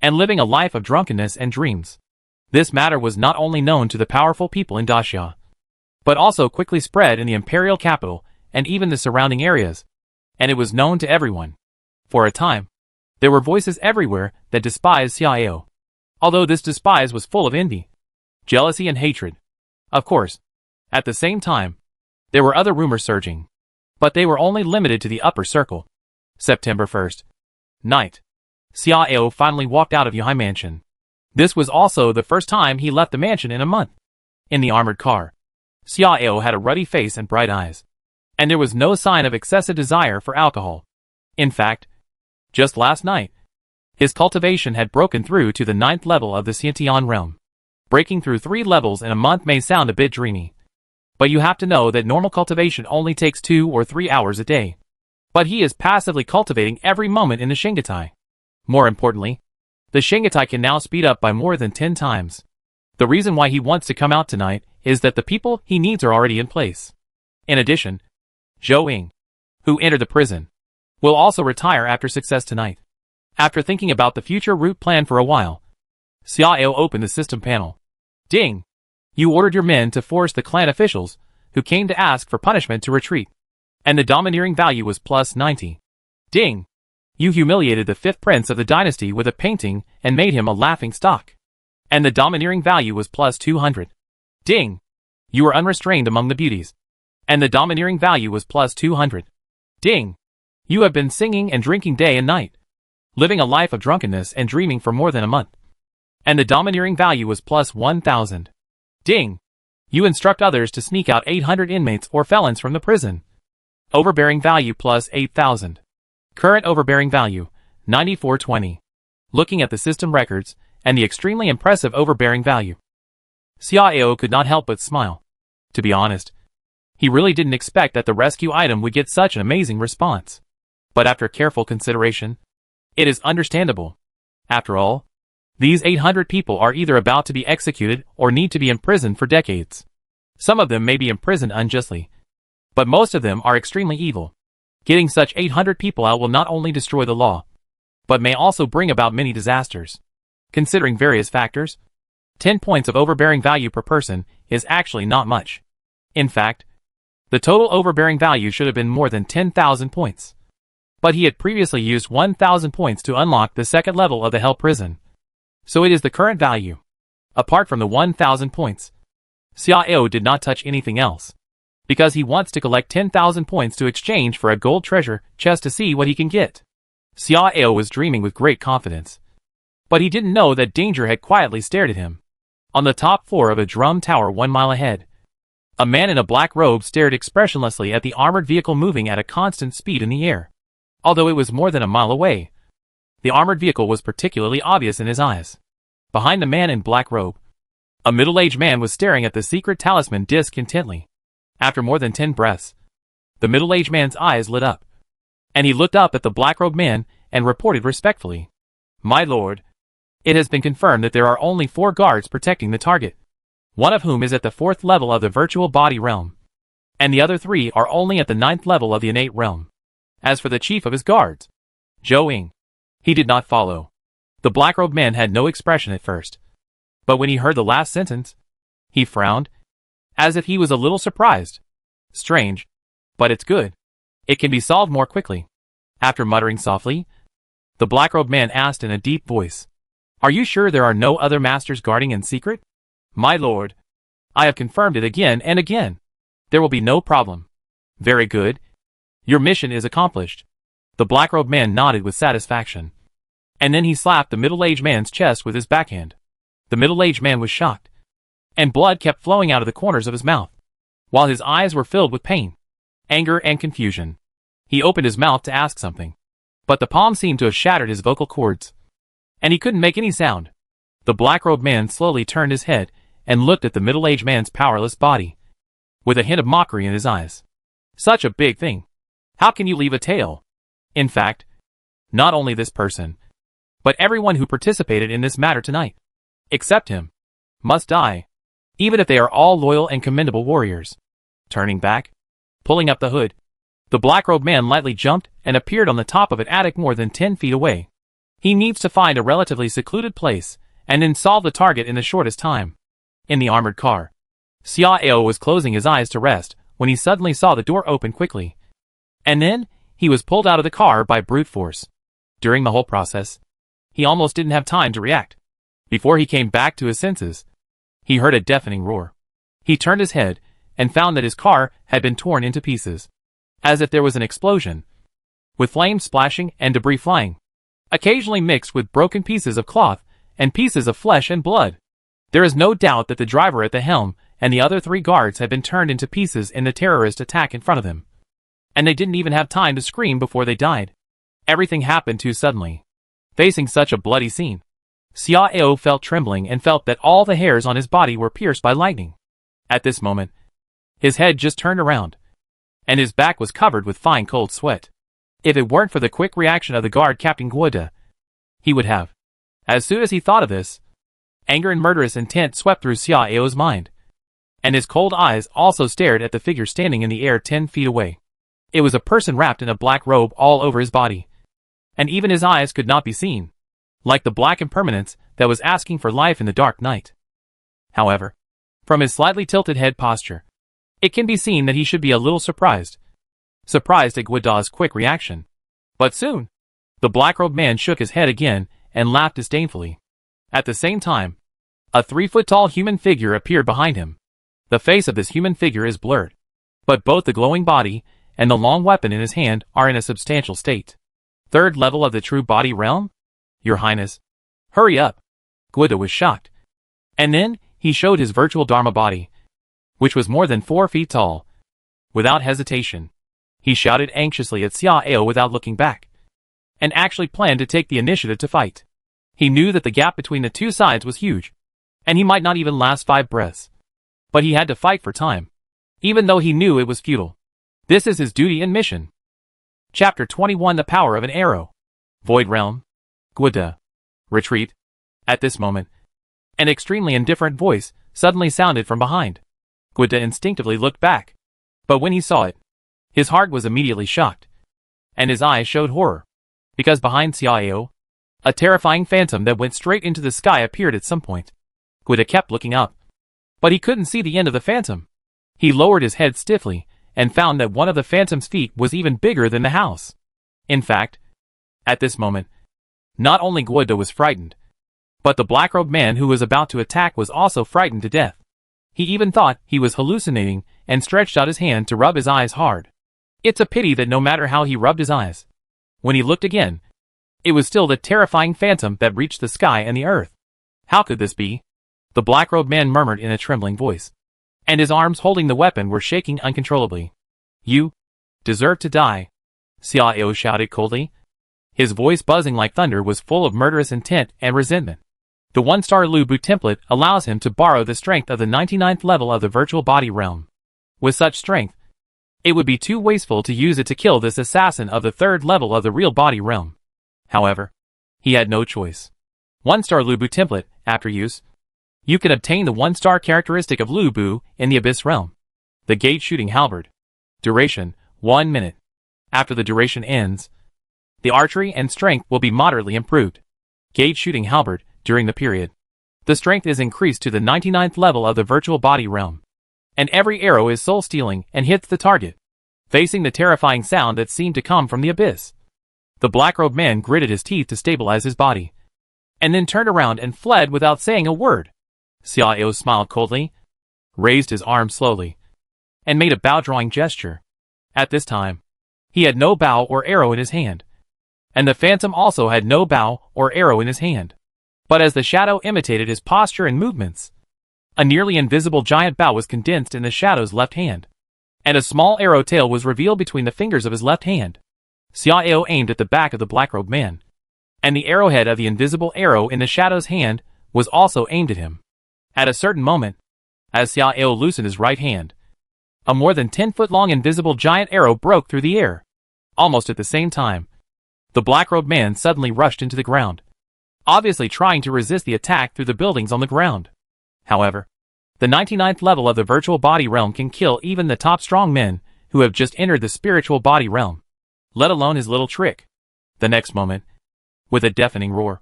and living a life of drunkenness and dreams. This matter was not only known to the powerful people in Daxia, but also quickly spread in the imperial capital and even the surrounding areas, and it was known to everyone. For a time, there were voices everywhere that despised Xiao Ao, although this despise was full of envy, jealousy and hatred. Of course, at the same time, there were other rumors surging, but they were only limited to the upper circle. September 1st. Night. Xiao Ao finally walked out of Yuhai Mansion. This was also the first time he left the mansion in a month. In the armored car, Xiao Ao had a ruddy face and bright eyes, and there was no sign of excessive desire for alcohol. In fact, just last night, his cultivation had broken through to the 9th level of the Xiantian realm. Breaking through 3 levels in a month may sound a bit dreamy, but you have to know that normal cultivation only takes 2 or 3 hours a day. But he is passively cultivating every moment in the Shingatai. More importantly, the Shingatai can now speed up by more than 10 times. The reason why he wants to come out tonight is that the people he needs are already in place. In addition, Zhou Ying, who entered the prison, will also retire after success tonight. After thinking about the future route plan for a while, Xiao Ao opened the system panel. Ding! You ordered your men to force the clan officials, who came to ask for punishment, to retreat, and the domineering value was plus 90. Ding! You humiliated the 5th prince of the dynasty with a painting and made him a laughing stock, and the domineering value was plus 200. Ding! You were unrestrained among the beauties, and the domineering value was plus 200. Ding! You have been singing and drinking day and night, living a life of drunkenness and dreaming for more than a month, and the domineering value was plus 1000. Ding! You instruct others to sneak out 800 inmates or felons from the prison. Overbearing value plus 8000. Current overbearing value, 9420. Looking at the system records, and the extremely impressive overbearing value, Xiao Ao could not help but smile. To be honest, he really didn't expect that the rescue item would get such an amazing response. But after careful consideration, it is understandable. After all, these 800 people are either about to be executed or need to be imprisoned for decades. Some of them may be imprisoned unjustly, but most of them are extremely evil. Getting such 800 people out will not only destroy the law, but may also bring about many disasters. Considering various factors, 10 points of overbearing value per person is actually not much. In fact, the total overbearing value should have been more than 10,000 points. But he had previously used 1,000 points to unlock the 2nd level of the Hell Prison, so it is the current value. Apart from the 1,000 points, Xiao Ao did not touch anything else, because he wants to collect 10,000 points to exchange for a gold treasure chest to see what he can get. Xiao Ao was dreaming with great confidence, but he didn't know that danger had quietly stared at him. On the top floor of a drum tower 1 mile ahead, a man in a black robe stared expressionlessly at the armored vehicle moving at a constant speed in the air. Although it was more than a mile away, the armored vehicle was particularly obvious in his eyes. Behind the man in black robe, a middle-aged man was staring at the secret talisman disc intently. After more than 10 breaths, the middle-aged man's eyes lit up, and he looked up at the black-robed man and reported respectfully, "My lord, it has been confirmed that there are only 4 guards protecting the target, one of whom is at the 4th level of the virtual body realm, and the other 3 are only at the 9th level of the innate realm. As for the chief of his guards, Zhou Ying, he did not follow." The black-robed man had no expression at first, but when he heard the last sentence, he frowned, as if he was a little surprised. Strange, but it's good. It can be solved more quickly. After muttering softly, the black-robed man asked in a deep voice, "Are you sure there are no other masters guarding in secret?" "My lord, I have confirmed it again and again. There will be no problem." "Very good. Your mission is accomplished." The black-robed man nodded with satisfaction, and then he slapped the middle-aged man's chest with his backhand. The middle-aged man was shocked, and blood kept flowing out of the corners of his mouth, while his eyes were filled with pain, anger, and confusion. He opened his mouth to ask something, but the palm seemed to have shattered his vocal cords, and he couldn't make any sound. The black-robed man slowly turned his head and looked at the middle-aged man's powerless body, with a hint of mockery in his eyes. "Such a big thing. How can you leave a tail?" In fact, not only this person, but everyone who participated in this matter tonight, except him, must die, even if they are all loyal and commendable warriors. Turning back, pulling up the hood, the black-robed man lightly jumped and appeared on the top of an attic more than 10 feet away. He needs to find a relatively secluded place and then solve the target in the shortest time. In the armored car, Xiao was closing his eyes to rest when he suddenly saw the door open quickly. And then, he was pulled out of the car by brute force. During the whole process, he almost didn't have time to react. Before he came back to his senses, he heard a deafening roar. He turned his head and found that his car had been torn into pieces, as if there was an explosion, with flames splashing and debris flying, occasionally mixed with broken pieces of cloth and pieces of flesh and blood. There is no doubt that the driver at the helm and the other 3 guards had been turned into pieces in the terrorist attack in front of them. And they didn't even have time to scream before they died. Everything happened too suddenly. Facing such a bloody scene, Xiao felt trembling and felt that all the hairs on his body were pierced by lightning. At this moment, his head just turned around, and his back was covered with fine cold sweat. If it weren't for the quick reaction of the guard Captain Guoda, he would have. As soon as he thought of this, anger and murderous intent swept through Xiao's mind, and his cold eyes also stared at the figure standing in the air 10 feet away. It was a person wrapped in a black robe all over his body, and even his eyes could not be seen, like the black impermanence that was asking for life in the dark night. However, from his slightly tilted head posture, it can be seen that he should be a little surprised at Guoda's quick reaction. But soon, the black-robed man shook his head again and laughed disdainfully. At the same time, a 3-foot-tall human figure appeared behind him. The face of this human figure is blurred, but both the glowing body and the long weapon in his hand are in a substantial state. 3rd level of the true body realm? Your Highness. Hurry up. Guoda was shocked. And then, he showed his virtual Dharma body, which was more than 4 feet tall. Without hesitation, he shouted anxiously at Xiao without looking back, and actually planned to take the initiative to fight. He knew that the gap between the 2 sides was huge, and he might not even last 5 breaths. But he had to fight for time, even though he knew it was futile. This is his duty and mission. Chapter 21: The Power of an Arrow. Void Realm. Guoda. Retreat. At this moment, an extremely indifferent voice suddenly sounded from behind. Guoda instinctively looked back, but when he saw it, his heart was immediately shocked, and his eyes showed horror, because behind Xiao, a terrifying phantom that went straight into the sky appeared at some point. Guoda kept looking up, but he couldn't see the end of the phantom. He lowered his head stiffly and found that one of the phantom's feet was even bigger than the house. In fact, at this moment, not only Guoda was frightened, but the black-robed man who was about to attack was also frightened to death. He even thought he was hallucinating and stretched out his hand to rub his eyes hard. It's a pity that no matter how he rubbed his eyes, when he looked again, it was still the terrifying phantom that reached the sky and the earth. How could this be? The black-robed man murmured in a trembling voice, and his arms holding the weapon were shaking uncontrollably. You deserve to die, Xiao shouted coldly. His voice buzzing like thunder was full of murderous intent and resentment. The 1-star Lu Bu template allows him to borrow the strength of the 99th level of the virtual body realm. With such strength, it would be too wasteful to use it to kill this assassin of the 3rd level of the real body realm. However, he had no choice. 1-star Lu Bu template, after use, you can obtain the 1-star characteristic of Lu Bu in the Abyss realm. The Gate Shooting Halberd. Duration, 1 minute. After the duration ends, the archery and strength will be moderately improved. Gate Shooting Halberd, during the period, the strength is increased to the 99th level of the virtual body realm, and every arrow is soul-stealing and hits the target. Facing the terrifying sound that seemed to come from the abyss, the black-robed man gritted his teeth to stabilize his body, and then turned around and fled without saying a word. Xiao smiled coldly, raised his arm slowly, and made a bow-drawing gesture. At this time, he had no bow or arrow in his hand, and the phantom also had no bow or arrow in his hand. But as the shadow imitated his posture and movements, a nearly invisible giant bow was condensed in the shadow's left hand, and a small arrow tail was revealed between the fingers of his left hand. Xiao aimed at the back of the black-robed man, and the arrowhead of the invisible arrow in the shadow's hand was also aimed at him. At a certain moment, as Xiao loosened his right hand, a more than 10-foot-long invisible giant arrow broke through the air. Almost at the same time, The black-robed man suddenly rushed into the ground, obviously trying to resist the attack through the buildings on the ground. However, the 99th level of the virtual body realm can kill even the top strong men who have just entered the spiritual body realm, let alone his little trick. The next moment, with a deafening roar,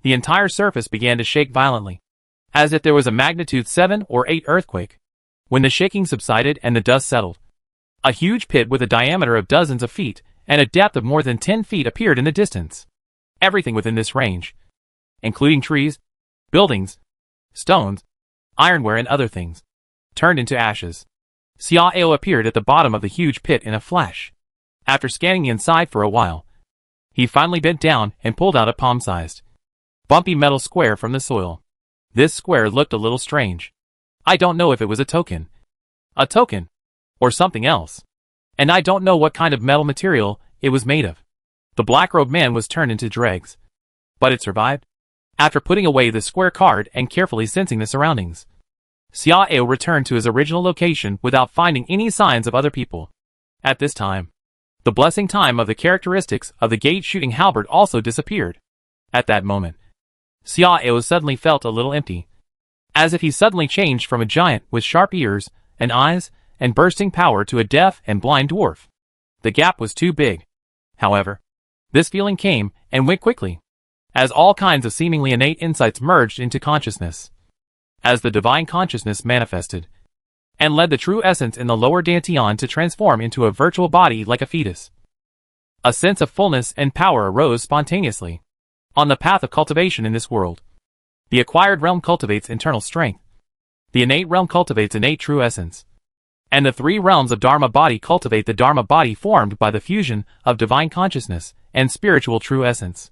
the entire surface began to shake violently, as if there was a magnitude 7 or 8 earthquake. When the shaking subsided and the dust settled, a huge pit with a diameter of dozens of feet and a depth of more than 10 feet appeared in the distance. Everything within this range, including trees, buildings, stones, ironware and other things, turned into ashes. Xiao appeared at the bottom of the huge pit in a flash. After scanning the inside for a while, he finally bent down and pulled out a palm-sized, bumpy metal square from the soil. This square looked a little strange. I don't know if it was a token, or something else, and I don't know what kind of metal material it was made of. The black-robed man was turned into dregs, but it survived. After putting away the square card and carefully sensing the surroundings, Xiao returned to his original location without finding any signs of other people. At this time, the blessing time of the characteristics of the gate shooting halberd also disappeared. At that moment, Xiao suddenly felt a little empty, as if he suddenly changed from a giant with sharp ears and eyes and bursting power to a deaf and blind dwarf. The gap was too big. However, this feeling came and went quickly, as all kinds of seemingly innate insights merged into consciousness, as the divine consciousness manifested, and led the true essence in the lower dantian to transform into a virtual body like a fetus. A sense of fullness and power arose spontaneously. On the path of cultivation in this world, the acquired realm cultivates internal strength, the innate realm cultivates innate true essence, and the three realms of Dharma body cultivate the Dharma body formed by the fusion of divine consciousness and spiritual true essence.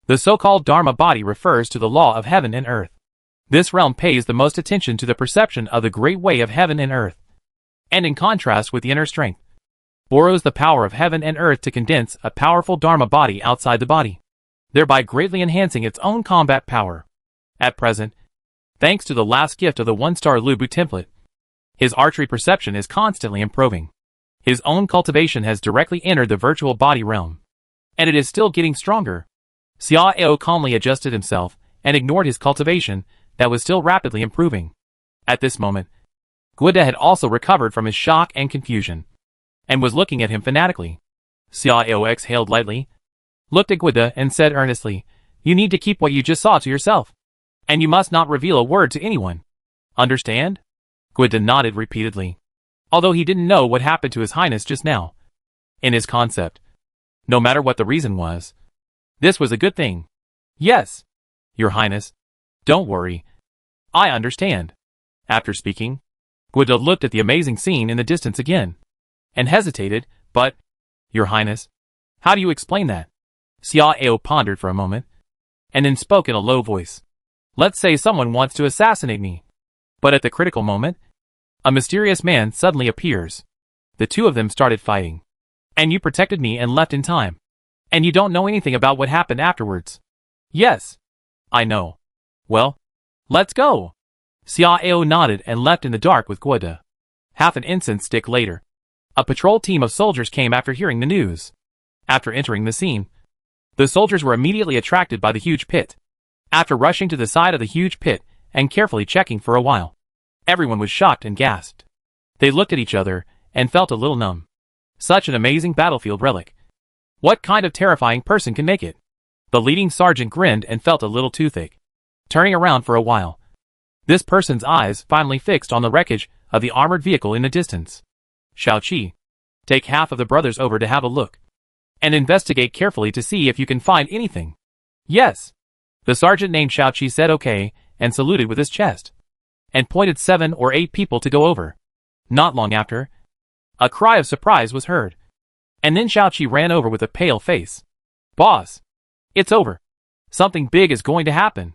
The so-called Dharma body refers to the law of heaven and earth. This realm pays the most attention to the perception of the great way of heaven and earth, and in contrast with the inner strength, borrows the power of heaven and earth to condense a powerful Dharma body outside the body, thereby greatly enhancing its own combat power. At present, thanks to the last gift of the one-star Lubu template, his archery perception is constantly improving. His own cultivation has directly entered the virtual body realm, and it is still getting stronger. Xiao calmly adjusted himself and ignored his cultivation that was still rapidly improving. At this moment, Guida had also recovered from his shock and confusion, and was looking at him fanatically. Xiao exhaled lightly, looked at Guida and said earnestly, "You need to keep what you just saw to yourself, and you must not reveal a word to anyone. Understand?" Guida nodded repeatedly, although he didn't know what happened to His Highness just now. In his concept, no matter what the reason was, this was a good thing. "Yes, Your Highness. Don't worry. I understand." After speaking, Guida looked at the amazing scene in the distance again, and hesitated, "But, Your Highness, how do you explain that?" Xiao pondered for a moment, and then spoke in a low voice. "Let's say someone wants to assassinate me. But at the critical moment, a mysterious man suddenly appears. The two of them started fighting, and you protected me and left in time. And you don't know anything about what happened afterwards." "Yes, I know." "Well, let's go." Xiao nodded and left in the dark with Guida. Half an incense stick later, a patrol team of soldiers came after hearing the news. After entering the scene, the soldiers were immediately attracted by the huge pit. After rushing to the side of the huge pit and carefully checking for a while, everyone was shocked and gasped. They looked at each other and felt a little numb. Such an amazing battlefield relic. What kind of terrifying person can make it? The leading sergeant grinned and felt a little toothache. Turning around for a while, this person's eyes finally fixed on the wreckage of the armored vehicle in the distance. "Xiaoqi, take half of the brothers over to have a look, and investigate carefully to see if you can find anything." "Yes." The sergeant named Xiaoqi said okay, and saluted with his chest, and pointed 7 or 8 people to go over. Not long after, a cry of surprise was heard, and then Xiaoqi ran over with a pale face. "Boss, it's over. Something big is going to happen."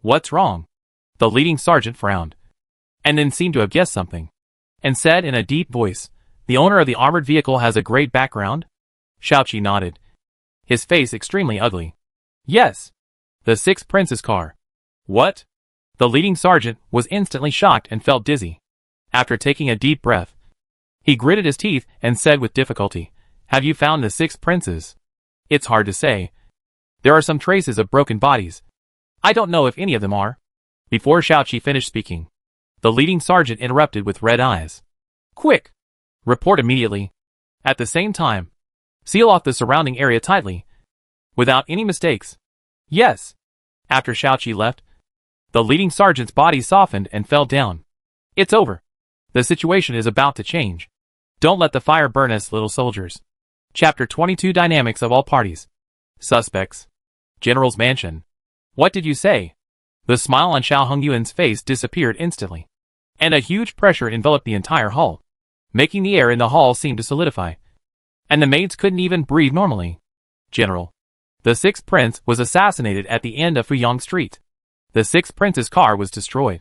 "What's wrong?" The leading sergeant frowned, and then seemed to have guessed something, and said in a deep voice, "The owner of the armored vehicle has a great background?" Xiaoqi nodded, his face extremely ugly. "Yes. The 6th Prince's car." "What?" The leading sergeant was instantly shocked and felt dizzy. After taking a deep breath, he gritted his teeth and said with difficulty, "Have you found the 6 princes?" It's hard to say. There are some traces of broken bodies. I don't know if any of them are. Before Shaoqi finished speaking, the leading sergeant interrupted with red eyes. Quick! Report immediately. At the same time, seal off the surrounding area tightly. Without any mistakes. Yes. After Shaoqi left, the leading sergeant's body softened and fell down. It's over. The situation is about to change. Don't let the fire burn us, little soldiers. Chapter 22 Dynamics of all parties. Suspects. General's mansion. What did you say? The smile on Xiao Hongyuan's face disappeared instantly, and a huge pressure enveloped the entire hall, making the air in the hall seem to solidify. And the maids couldn't even breathe normally. General. The sixth prince was assassinated at the end of Fuyang Street. The sixth prince's car was destroyed,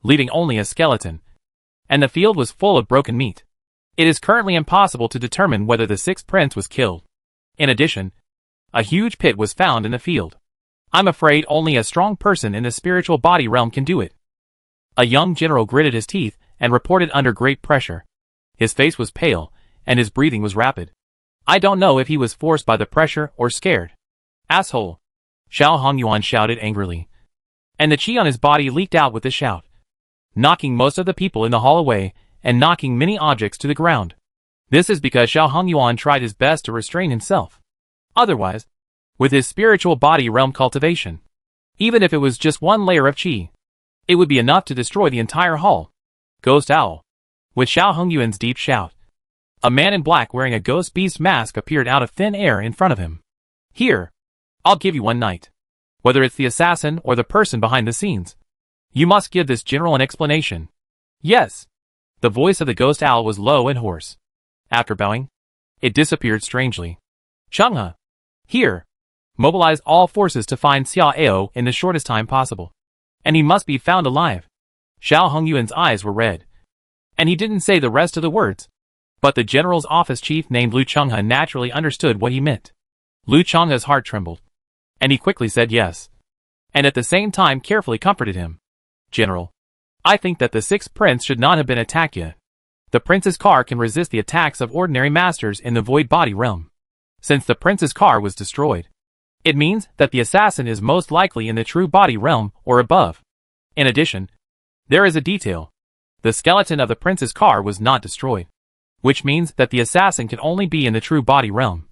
leaving only a skeleton, and the field was full of broken meat. It is currently impossible to determine whether the sixth prince was killed. In addition, a huge pit was found in the field. I'm afraid only a strong person in the spiritual body realm can do it. A young general gritted his teeth and reported under great pressure. His face was pale, and his breathing was rapid. I don't know if he was forced by the pressure or scared. Asshole! Xiao Hongyuan shouted angrily, and the chi on his body leaked out with the shout, knocking most of the people in the hall away and knocking many objects to the ground. This is because Xiao Hongyuan tried his best to restrain himself. Otherwise, with his spiritual body realm cultivation, even if it was just one layer of chi, it would be enough to destroy the entire hall. Ghost Owl. With Xiao Hongyuan's deep shout, a man in black wearing a ghost beast mask appeared out of thin air in front of him. Here, I'll give you one night. Whether it's the assassin or the person behind the scenes, you must give this general an explanation. Yes. The voice of the ghost owl was low and hoarse. After bowing, it disappeared strangely. Changhe. Here. Mobilize all forces to find Xia Ao in the shortest time possible. And he must be found alive. Xiao Hongyuan's eyes were red, and he didn't say the rest of the words. But the general's office chief named Lu Changhe naturally understood what he meant. Lu Changhe's heart trembled, and he quickly said yes, and at the same time carefully comforted him. General, I think that the sixth prince should not have been attacked yet. The prince's car can resist the attacks of ordinary masters in the void body realm. Since the prince's car was destroyed, it means that the assassin is most likely in the true body realm or above. In addition, there is a detail. The skeleton of the prince's car was not destroyed, which means that the assassin can only be in the true body realm,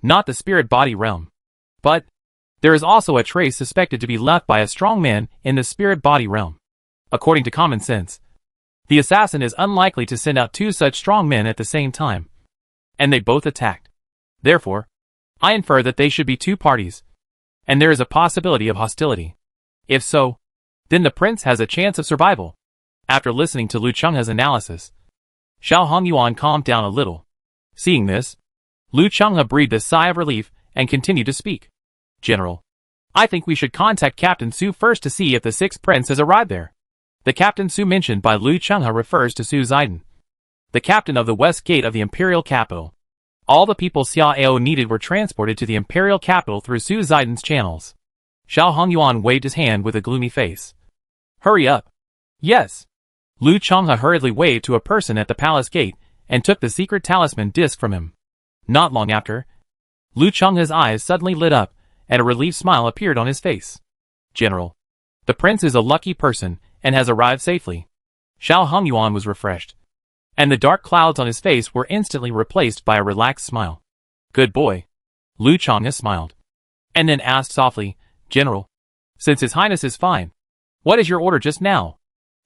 not the spirit body realm. But there is also a trace suspected to be left by a strong man in the spirit body realm. According to common sense, the assassin is unlikely to send out two such strong men at the same time, and they both attacked. Therefore, I infer that they should be two parties, and there is a possibility of hostility. If so, then the prince has a chance of survival. After listening to Lu Changhe's analysis, Xiao Hongyuan calmed down a little. Seeing this, Lu Changhe breathed a sigh of relief and continued to speak. General, I think we should contact Captain Su first to see if the sixth prince has arrived there. The Captain Su mentioned by Lu Changhe refers to Su Ziden, the captain of the west gate of the imperial capital. All the people Xia Ao needed were transported to the imperial capital through Su Ziden's channels. Xiao Hongyuan waved his hand with a gloomy face. Hurry up. Yes. Lu Changhe hurriedly waved to a person at the palace gate and took the secret talisman disc from him. Not long after, Lu Changhe's eyes suddenly lit up and a relieved smile appeared on his face. General, the prince is a lucky person and has arrived safely. Xiao Hongyuan was refreshed, and the dark clouds on his face were instantly replaced by a relaxed smile. Good boy. Lu Changhe smiled, and then asked softly, General, since His Highness is fine, what is your order just now?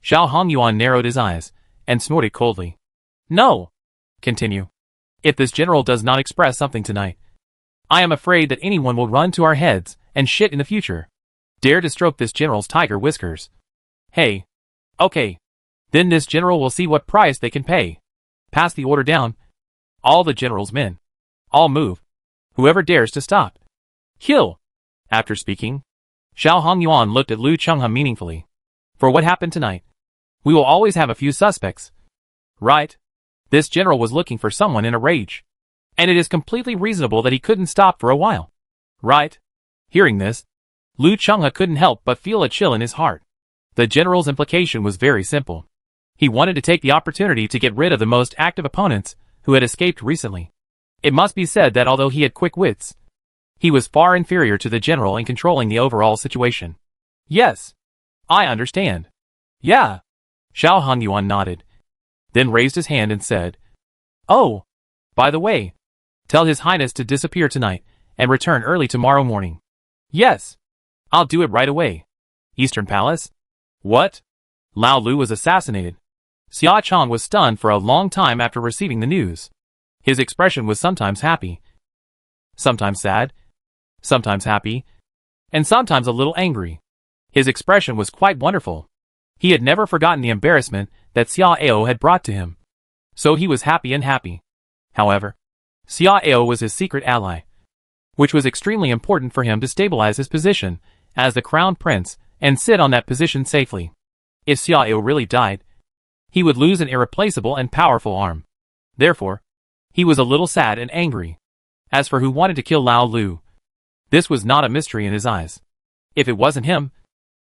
Xiao Hongyuan narrowed his eyes and snorted coldly. No. Continue. If this general does not express something tonight, I am afraid that anyone will run to our heads and shit in the future. Dare to stroke this general's tiger whiskers. Hey. Okay. Then this general will see what price they can pay. Pass the order down. All the general's men. All move. Whoever dares to stop. Kill. After speaking, Xiao Hongyuan looked at Lu Changhe meaningfully. For what happened tonight, we will always have a few suspects. Right? This general was looking for someone in a rage, and it is completely reasonable that he couldn't stop for a while. Right? Hearing this, Lu Changhe couldn't help but feel a chill in his heart. The general's implication was very simple. He wanted to take the opportunity to get rid of the most active opponents who had escaped recently. It must be said that although he had quick wits, He was far inferior to the general in controlling the overall situation. Yes. I understand. Yeah. Xiao Hongyuan nodded. Then raised his hand and said, "Oh, by the way, tell His Highness to disappear tonight and return early tomorrow morning." "Yes. I'll do it right away." Eastern Palace? What? Lao Lu was assassinated. Xia Chong was stunned for a long time after receiving the news. His expression was sometimes happy, sometimes sad, sometimes happy, and sometimes a little angry. His expression was quite wonderful. He had never forgotten the embarrassment that Xia Ao had brought to him. So he was happy and happy. However, Xia Ao was his secret ally, which was extremely important for him to stabilize his position as the crown prince and sit on that position safely. If Xia Ao really died, he would lose an irreplaceable and powerful arm. Therefore, he was a little sad and angry. As for who wanted to kill Lao Lu, this was not a mystery in his eyes. If it wasn't him,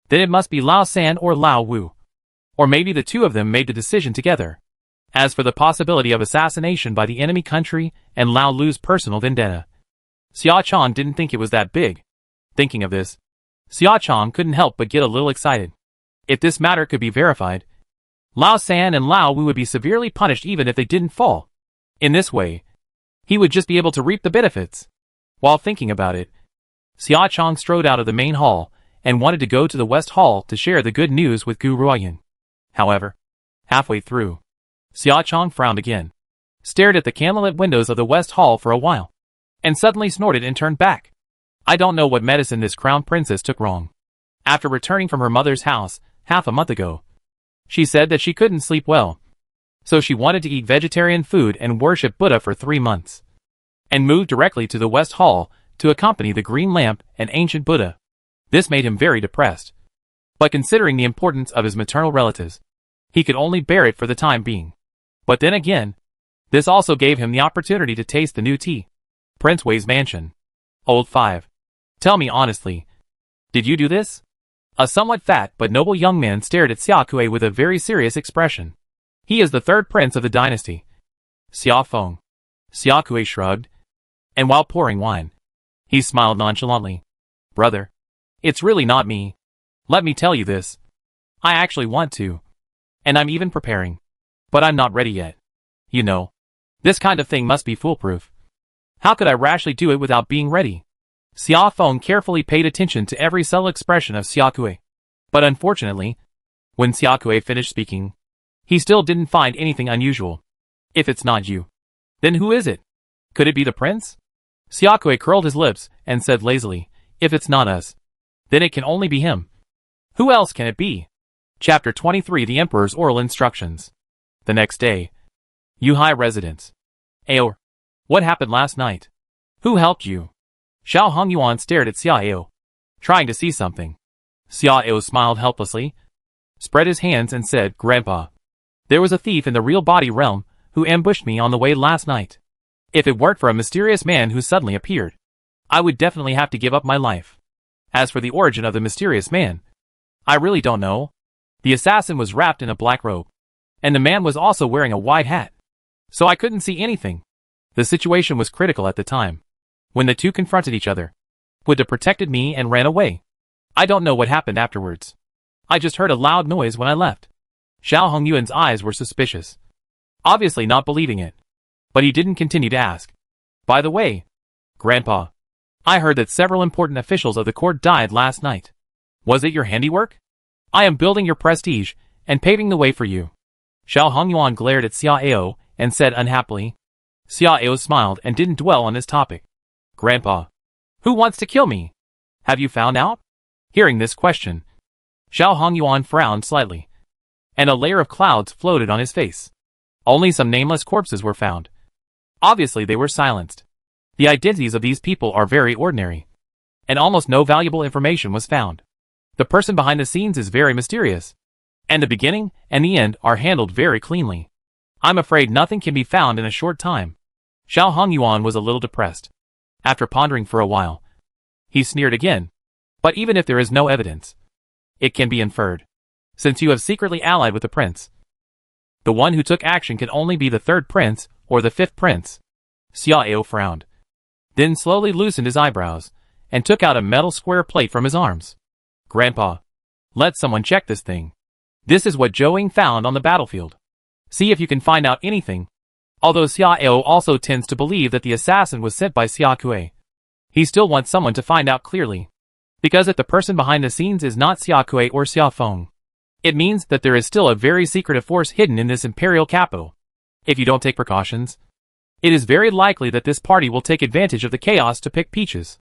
then it must be Lao San or Lao Wu. Or maybe the two of them made the decision together. As for the possibility of assassination by the enemy country and Lao Lu's personal vendetta, Xia Chong didn't think it was that big. Thinking of this, Xia Chong couldn't help but get a little excited. If this matter could be verified, Lao San and Lao Wu would be severely punished even if they didn't fall. In this way, he would just be able to reap the benefits. While thinking about it, Xia Chong strode out of the main hall and wanted to go to the West Hall to share the good news with Gu Ruoyan. However, halfway through, Xia Chong frowned again, stared at the candlelit windows of the West Hall for a while, and suddenly snorted and turned back. I don't know what medicine this crown princess took wrong. After returning from her mother's house half a month ago, she said that she couldn't sleep well. So she wanted to eat vegetarian food and worship Buddha for 3 months. And moved directly to the West Hall to accompany the green lamp and ancient Buddha. This made him very depressed. But considering the importance of his maternal relatives, he could only bear it for the time being. But then again, this also gave him the opportunity to taste the new tea. Prince Wei's mansion. Old 5. Tell me honestly, did you do this? A somewhat fat but noble young man stared at Xia Kui with a very serious expression. He is the third prince of the dynasty. Xia Feng. Xia Kui shrugged, and while pouring wine, he smiled nonchalantly. Brother, it's really not me. Let me tell you this. I actually want to. And I'm even preparing. But I'm not ready yet. You know, this kind of thing must be foolproof. How could I rashly do it without being ready? Xia Feng carefully paid attention to every subtle expression of Xia Kui. But unfortunately, when Xia Kui finished speaking, he still didn't find anything unusual. If it's not you, then who is it? Could it be the prince? Xia Kui curled his lips and said lazily, if it's not us, then it can only be him. Who else can it be? Chapter 23 The Emperor's Oral Instructions. The next day, Yuhai residence. Aor, what happened last night? Who helped you? Xiao Hongyuan stared at Xia Ao, trying to see something. Xia Ao smiled helplessly, spread his hands and said, Grandpa, there was a thief in the real body realm who ambushed me on the way last night. If it weren't for a mysterious man who suddenly appeared, I would definitely have to give up my life. As for the origin of the mysterious man, I really don't know. The assassin was wrapped in a black robe, and the man was also wearing a white hat. So I couldn't see anything. The situation was critical at the time. When the two confronted each other, Buddha protected me and ran away. I don't know what happened afterwards. I just heard a loud noise when I left. Xiao Hongyuan's eyes were suspicious, obviously not believing it. But he didn't continue to ask. By the way, Grandpa, I heard that several important officials of the court died last night. Was it your handiwork? I am building your prestige and paving the way for you. Xiao Hongyuan glared at Xia Ao and said unhappily. Xia Ao smiled and didn't dwell on this topic. Grandpa, who wants to kill me? Have you found out? Hearing this question, Xiao Hongyuan frowned slightly, and a layer of clouds floated on his face. Only some nameless corpses were found. Obviously they were silenced. The identities of these people are very ordinary, and almost no valuable information was found. The person behind the scenes is very mysterious, and the beginning and the end are handled very cleanly. I'm afraid nothing can be found in a short time. Xiao Hongyuan was a little depressed. After pondering for a while, he sneered again. But even if there is no evidence, it can be inferred. Since you have secretly allied with the prince, the one who took action can only be the third prince or the fifth prince. Xia Ao frowned. then slowly loosened his eyebrows, and took out a metal square plate from his arms. Grandpa, let someone check this thing. This is what Zhou Ying found on the battlefield. See if you can find out anything. Although Xiao also tends to believe that the assassin was sent by Xia Kuei, he still wants someone to find out clearly. Because if the person behind the scenes is not Xia Kuei or Xia Feng, it means that there is still a very secretive force hidden in this imperial capital. If you don't take precautions, it is very likely that this party will take advantage of the chaos to pick peaches.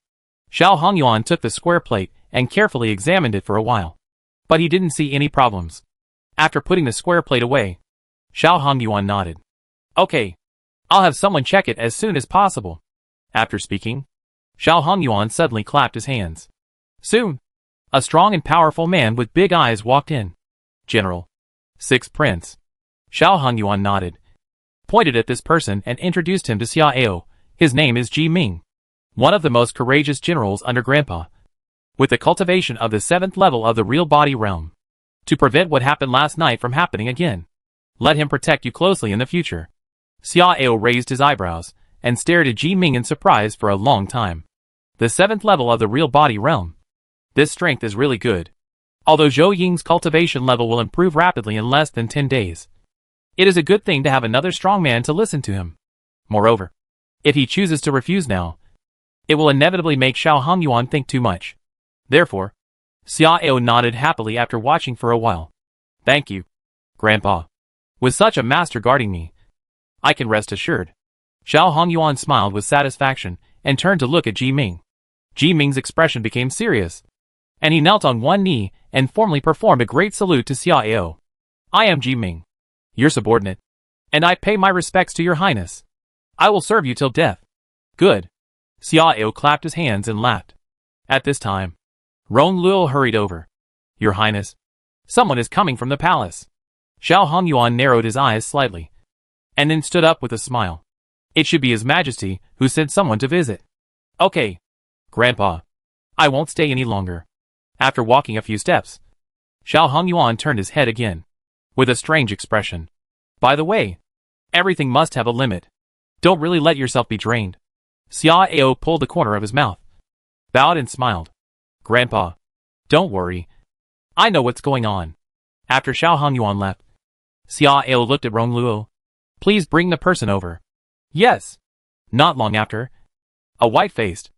Xiao Hongyuan took the square plate and carefully examined it for a while. But he didn't see any problems. After putting the square plate away, Xiao Hongyuan nodded. Okay, I'll have someone check it as soon as possible. After speaking, Xiao Hongyuan suddenly clapped his hands. Soon, a strong and powerful man with big eyes walked in. General. Sixth Prince. Xiao Hongyuan nodded, pointed at this person and introduced him to Xiao. His name is Ji Ming, one of the most courageous generals under Grandpa, with the cultivation of the 7th level of the real body realm. To prevent what happened last night from happening again, let him protect you closely in the future. Xiao raised his eyebrows and stared at Ji Ming in surprise for a long time. The 7th level of the real body realm. This strength is really good. Although Zhou Ying's cultivation level will improve rapidly in less than 10 days, it is a good thing to have another strong man to listen to him. Moreover, if he chooses to refuse now, it will inevitably make Xiao Hongyuan think too much. Therefore, Xiao nodded happily after watching for a while. Thank you, Grandpa. With such a master guarding me, I can rest assured. Xiao Hongyuan smiled with satisfaction and turned to look at Ji Ming. Ji Ming's expression became serious, and he knelt on one knee and formally performed a great salute to Xiao. I am Ji Ming, your subordinate, and I pay my respects to your highness. I will serve you till death. Good. Xiao clapped his hands and laughed. At this time, Rong Luo hurried over. Your highness, someone is coming from the palace. Xiao Hongyuan narrowed his eyes slightly, and then stood up with a smile. It should be His Majesty who sent someone to visit. Okay, Grandpa. I won't stay any longer. After walking a few steps, Xiao Hongyuan turned his head again, with a strange expression. By the way, everything must have a limit. Don't really let yourself be drained. Xiao pulled the corner of his mouth, bowed and smiled. Grandpa, don't worry. I know what's going on. After Xiao Hongyuan left, Xiao looked at Rong Luo. Please bring the person over. Yes. Not long after, a white-faced,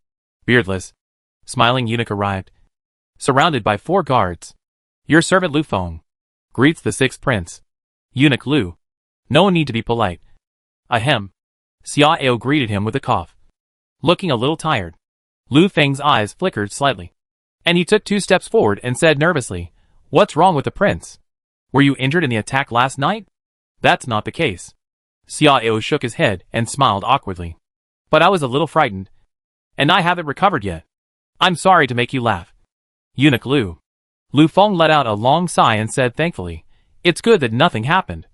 beardless, smiling eunuch arrived, surrounded by 4 guards. Your servant Lu Feng greets the 6th prince. Eunuch Lu. No need to be polite. Ahem. Xiao greeted him with a cough. Looking a little tired, Lu Feng's eyes flickered slightly, and he took 2 steps forward and said nervously, What's wrong with the prince? Were you injured in the attack last night? That's not the case. Xiao shook his head and smiled awkwardly. But I was a little frightened, and I haven't recovered yet. I'm sorry to make you laugh. Eunuch Lu. Lu Feng let out a long sigh and said thankfully, It's good that nothing happened.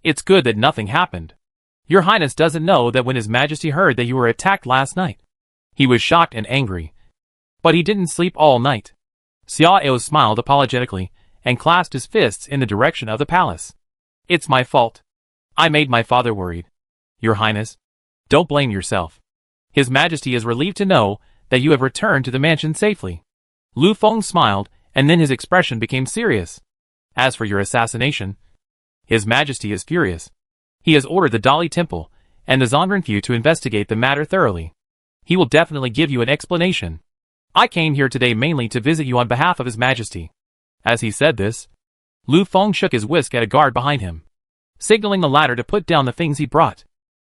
It's good that nothing happened. Your Highness doesn't know that when His Majesty heard that you were attacked last night, he was shocked and angry. But he didn't sleep all night. Xiao smiled apologetically and clasped his fists in the direction of the palace. It's my fault. I made my father worried. Your Highness, don't blame yourself. His Majesty is relieved to know that you have returned to the mansion safely. Lu Feng smiled, and then his expression became serious. As for your assassination, His Majesty is furious. He has ordered the Dali Temple and the Zongrenfu to investigate the matter thoroughly. He will definitely give you an explanation. I came here today mainly to visit you on behalf of His Majesty. As he said this, Lu Feng shook his whisk at a guard behind him, signaling the latter to put down the things he brought.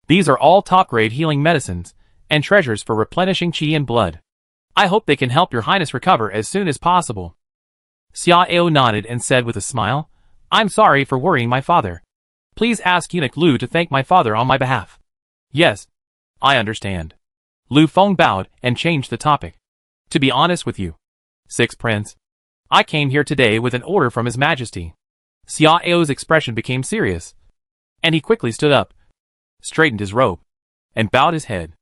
These are all top-grade healing medicines and treasures for replenishing qi and blood. I hope they can help your Highness recover as soon as possible. Xiao nodded and said with a smile, I'm sorry for worrying my father. Please ask Eunuch Lu to thank my father on my behalf. Yes, I understand. Lu Feng bowed and changed the topic. To be honest with you, 6th Prince, I came here today with an order from His Majesty. Xiao's expression became serious, and he quickly stood up, straightened his robe, and bowed his head.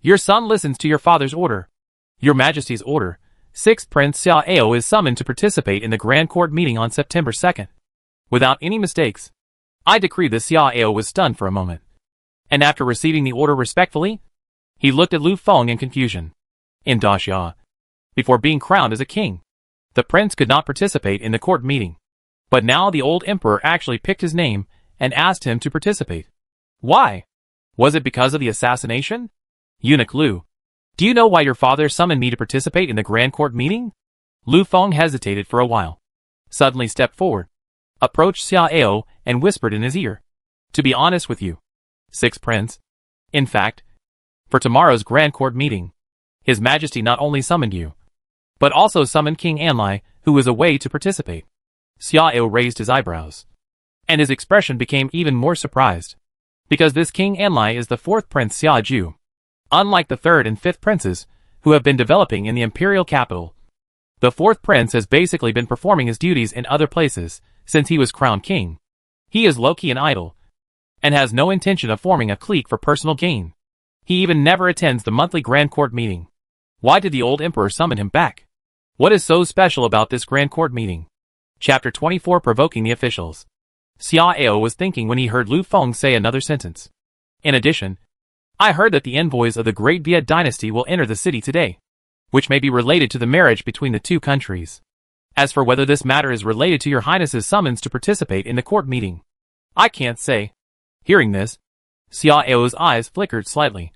Your son listens to your father's order. Your Majesty's order, 6th Prince Xiao is summoned to participate in the Grand Court meeting on September 2nd. Without any mistakes, I decree that Xiao was stunned for a moment. And after receiving the order respectfully, He looked at Lu Feng in confusion. In Daxia, before being crowned as a king, the prince could not participate in the court meeting. But now the old emperor actually picked his name and asked him to participate. Why? Was it because of the assassination? Eunuch Lu, do you know why your father summoned me to participate in the grand court meeting? Lu Feng hesitated for a while, suddenly stepped forward, approached Xia Ao, and whispered in his ear. To be honest with you, Sixth Prince, in fact, for tomorrow's grand court meeting, His Majesty not only summoned you, but also summoned King Anlai, who was away to participate. Xia Ao raised his eyebrows, and his expression became even more surprised, because this King Anlai is the fourth Prince Xia Ju, unlike the third and fifth princes, who have been developing in the imperial capital. The fourth prince has basically been performing his duties in other places since he was crowned king. He is low-key and idle, and has no intention of forming a clique for personal gain. He even never attends the monthly grand court meeting. Why did the old emperor summon him back? What is so special about this grand court meeting? Chapter 24, Provoking the Officials. Xia Ao was thinking when he heard Lu Feng say another sentence. In addition, I heard that the envoys of the Great Viet dynasty will enter the city today, which may be related to the marriage between the two countries. As for whether this matter is related to your highness's summons to participate in the court meeting, I can't say. Hearing this, Xia Ao's eyes flickered slightly,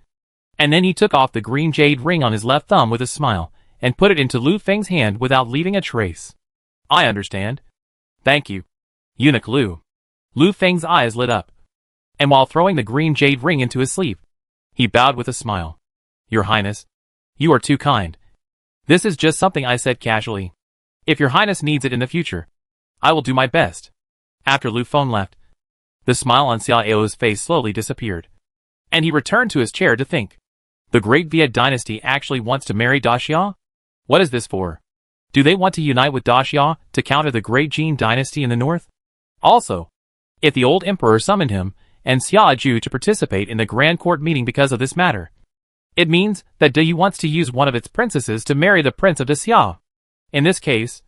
and then he took off the green jade ring on his left thumb with a smile, and put it into Lu Feng's hand without leaving a trace. I understand. Thank you, Eunuch Lu. Lu Feng's eyes lit up, and while throwing the green jade ring into his sleeve, he bowed with a smile. Your Highness, you are too kind. This is just something I said casually. If your Highness needs it in the future, I will do my best. After Lu Feng left, the smile on Xia Ao's face slowly disappeared, and he returned to his chair to think. The Great Viet dynasty actually wants to marry Daxia? What is this for? Do they want to unite with Daxia to counter the Great Jin dynasty in the north? Also, if the old emperor summoned him and Xia Ju to participate in the grand court meeting because of this matter, it means that Du wants to use one of its princesses to marry the prince of Daxia. In this case,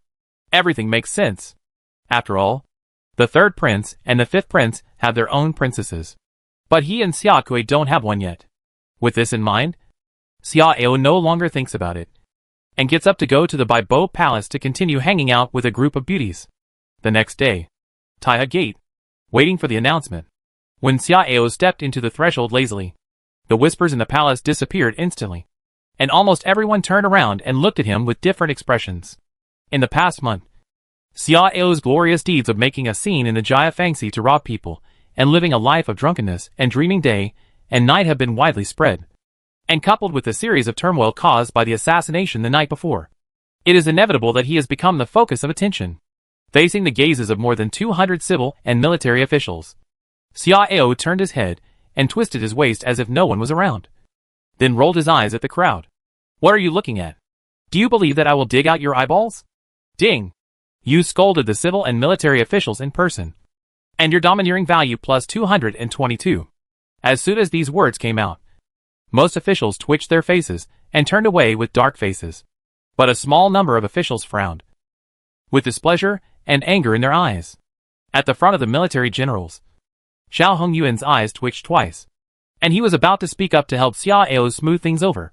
everything makes sense. After all, the third prince and the fifth prince have their own princesses, but he and Xia Kui don't have one yet. With this in mind, Xia Ao no longer thinks about it, and gets up to go to the Baibo Palace to continue hanging out with a group of beauties. The next day, Taiha Gate, waiting for the announcement. When Xia Ao stepped into the threshold lazily, the whispers in the palace disappeared instantly, and almost everyone turned around and looked at him with different expressions. In the past month, Xia Ao's glorious deeds of making a scene in the Jia Fangxi to rob people and living a life of drunkenness and dreaming day and night have been widely spread, and coupled with the series of turmoil caused by the assassination the night before, it is inevitable that he has become the focus of attention, facing the gazes of more than 200 civil and military officials. Xia Ao turned his head and twisted his waist as if no one was around, then rolled his eyes at the crowd. What are you looking at? Do you believe that I will dig out your eyeballs? Ding! You scolded the civil and military officials in person, and your domineering value plus 222. As soon as these words came out, most officials twitched their faces and turned away with dark faces, but a small number of officials frowned, with displeasure and anger in their eyes. At the front of the military generals, Xiao Hongyuan's eyes twitched twice, and he was about to speak up to help Xia Ao smooth things over,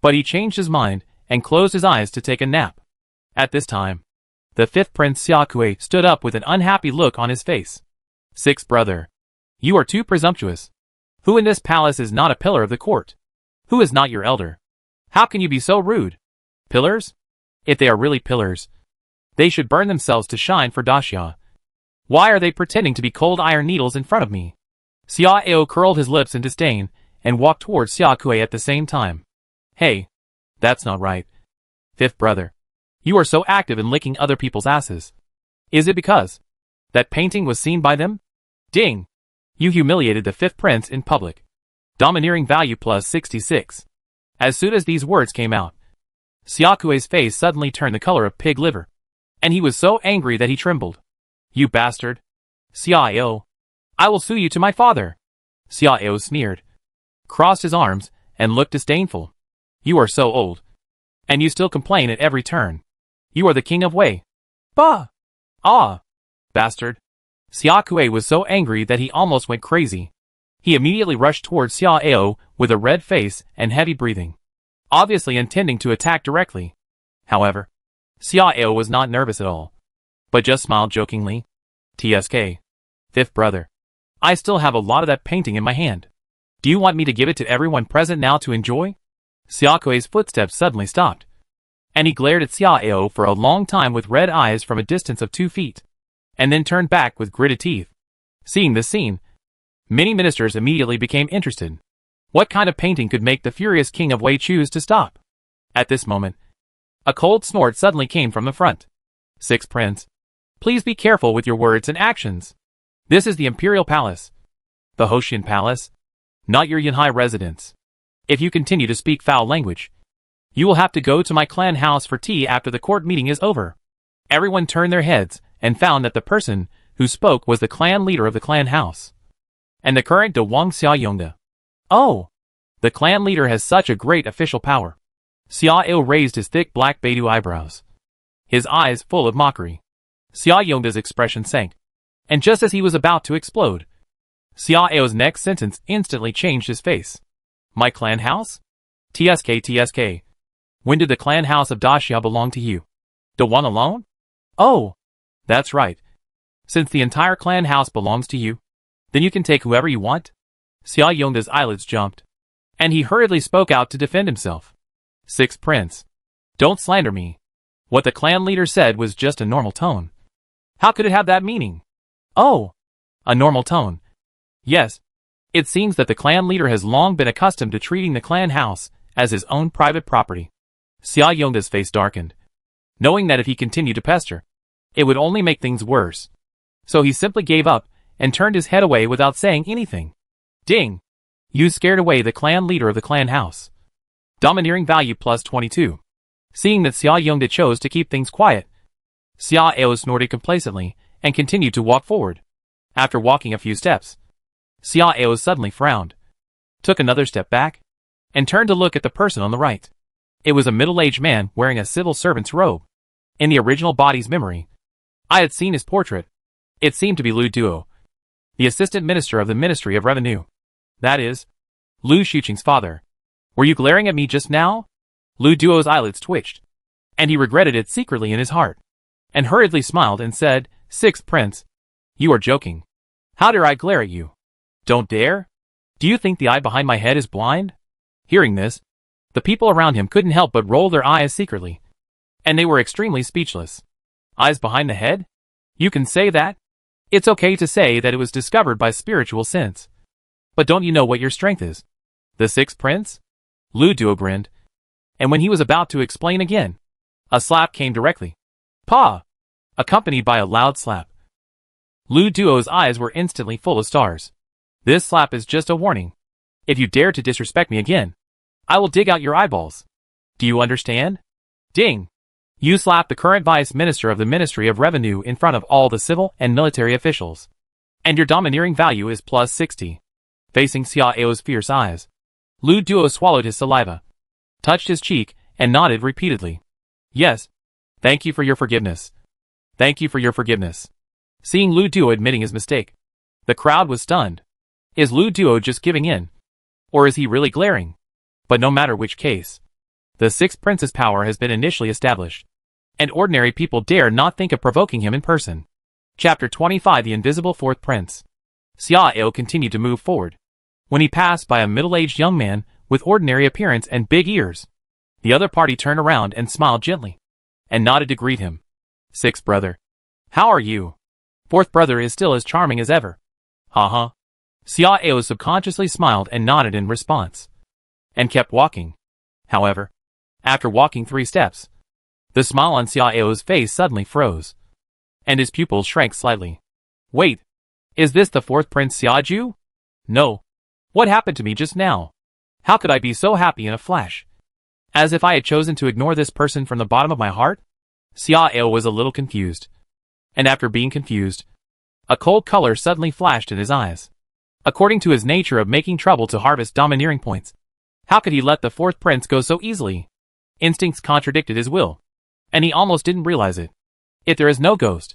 but he changed his mind and closed his eyes to take a nap. At this time, the fifth prince Xia Kui stood up with an unhappy look on his face. Sixth brother, you are too presumptuous. Who in this palace is not a pillar of the court? Who is not your elder? How can you be so rude? Pillars? If they are really pillars, they should burn themselves to shine for Daxia. Why are they pretending to be cold iron needles in front of me? Xia Ao curled his lips in disdain and walked towards Xia Kui at the same time. Hey, that's not right. Fifth brother, you are so active in licking other people's asses. Is it because that painting was seen by them? Ding! You humiliated the fifth prince in public. Domineering value plus 66. As soon as these words came out, Xia Kui's face suddenly turned the color of pig liver, and he was so angry that he trembled. You bastard! Xia Ao, I will sue you to my father! Xia Ao sneered, crossed his arms, and looked disdainful. You are so old, and you still complain at every turn. You are the king of Wei. Bah! Ah! Bastard! Xia Kui was so angry that he almost went crazy. He immediately rushed towards Xiao Ao with a red face and heavy breathing, obviously intending to attack directly. However, Xiao Ao was not nervous at all, but just smiled jokingly. TSK. Fifth brother. I still have a lot of that painting in my hand. Do you want me to give it to everyone present now to enjoy? Xiao Kui's footsteps suddenly stopped, and he glared at Xiao Ao for a long time with red eyes from a distance of 2 feet, and then turned back with gritted teeth. Seeing this scene, many ministers immediately became interested. What kind of painting could make the furious king of Wei choose to stop? At this moment, a cold snort suddenly came from the front. Sixth Prince. Please be careful with your words and actions. This is the Imperial Palace. The Hoshin Palace. Not your Yanhai residence. If you continue to speak foul language, you will have to go to my clan house for tea after the court meeting is over. Everyone turned their heads and found that the person who spoke was the clan leader of the clan house, and the current De Wang Xiaoyongde. Oh! The clan leader has such a great official power. Xiao Ao raised his thick black Beidou eyebrows, his eyes full of mockery. Xiaoyongde's expression sank, and just as he was about to explode, Xiao Ao's next sentence instantly changed his face. My clan house? TSK. When did the clan house of Daxia belong to you? The one alone? Oh! That's right. Since the entire clan house belongs to you, then you can take whoever you want? Xiaoyongde's eyelids jumped, and he hurriedly spoke out to defend himself. Sixth Prince. Don't slander me. What the clan leader said was just a normal tone. How could it have that meaning? Oh! A normal tone. Yes. It seems that the clan leader has long been accustomed to treating the clan house as his own private property. Xiaoyongde's face darkened, knowing that if he continued to pester, it would only make things worse. So he simply gave up and turned his head away without saying anything. Ding! You scared away the clan leader of the clan house. Domineering value plus 22. Seeing that Xiaoyongde chose to keep things quiet, Xiao Ao snorted complacently and continued to walk forward. After walking a few steps, Xiao Ao suddenly frowned, took another step back, and turned to look at the person on the right. It was a middle-aged man wearing a civil servant's robe. In the original body's memory, I had seen his portrait. It seemed to be Lu Duo, the assistant minister of the Ministry of Revenue. That is, Lu Xuqing's father. Were you glaring at me just now? Lu Duo's eyelids twitched, and he regretted it secretly in his heart, and hurriedly smiled and said, Sixth Prince, you are joking. How dare I glare at you? Don't dare? Do you think the eye behind my head is blind? Hearing this, the people around him couldn't help but roll their eyes secretly, and they were extremely speechless. Eyes behind the head? You can say that? It's okay to say that it was discovered by spiritual sense. But don't you know what your strength is? The Sixth Prince? Lu Duo grinned, and when he was about to explain again, a slap came directly. Pa! Accompanied by a loud slap. Lu Duo's eyes were instantly full of stars. This slap is just a warning. If you dare to disrespect me again, I will dig out your eyeballs. Do you understand? Ding! You slapped the current vice minister of the Ministry of Revenue in front of all the civil and military officials. And your domineering value is plus 60. Facing Xiao Ao's fierce eyes, Lu Duo swallowed his saliva, touched his cheek, and nodded repeatedly. Yes. Thank you for your forgiveness. Thank you for your forgiveness. Seeing Lu Duo admitting his mistake, the crowd was stunned. Is Lu Duo just giving in? Or is he really glaring? But no matter which case, the Sixth Prince's power has been initially established, and ordinary people dare not think of provoking him in person. Chapter 25 The Invisible Fourth Prince. Xiao Ao continued to move forward, when he passed by a middle-aged young man with ordinary appearance and big ears. The other party turned around and smiled gently, and nodded to greet him. Sixth brother. How are you? Fourth brother is still as charming as ever. Ha. Xiao Ao subconsciously smiled and nodded in response, and kept walking. However, after walking 3 steps, the smile on Xiao Ao's face suddenly froze, and his pupils shrank slightly. Wait, is this the fourth Prince Xiaju? No. What happened to me just now? How could I be so happy in a flash? As if I had chosen to ignore this person from the bottom of my heart? Xiao Ao was a little confused, and after being confused, a cold color suddenly flashed in his eyes. According to his nature of making trouble to harvest domineering points, how could he let the fourth prince go so easily? Instincts contradicted his will, and he almost didn't realize it. If there is no ghost,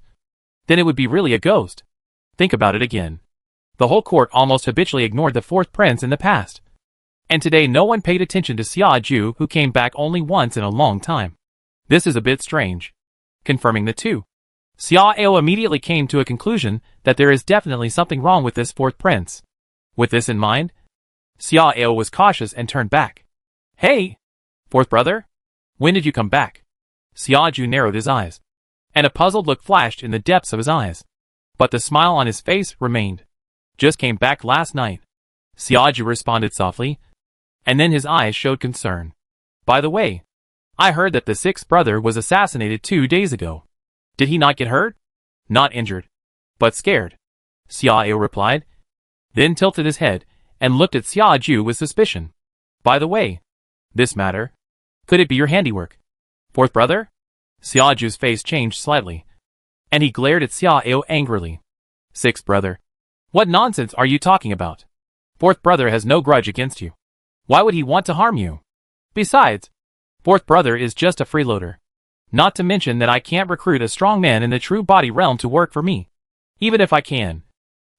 then it would be really a ghost. Think about it again. The whole court almost habitually ignored the fourth prince in the past. And today no one paid attention to Xiaju, who came back only once in a long time. This is a bit strange. Confirming the two, Xiao immediately came to a conclusion that there is definitely something wrong with this fourth prince. With this in mind, Xiao was cautious and turned back. Hey! Fourth brother? When did you come back? Xiaju narrowed his eyes, and a puzzled look flashed in the depths of his eyes. But the smile on his face remained. Just came back last night. Xiaju responded softly, and then his eyes showed concern. By the way, I heard that the sixth brother was assassinated 2 days ago. Did he not get hurt? Not injured, but scared, Xiao replied, then tilted his head and looked at Xiaju with suspicion. By the way, this matter, could it be your handiwork? Fourth brother? Xiaju's face changed slightly, and he glared at Xiao angrily. Sixth brother? What nonsense are you talking about? Fourth brother has no grudge against you. Why would he want to harm you? Besides, fourth brother is just a freeloader. Not to mention that I can't recruit a strong man in the true body realm to work for me. Even if I can,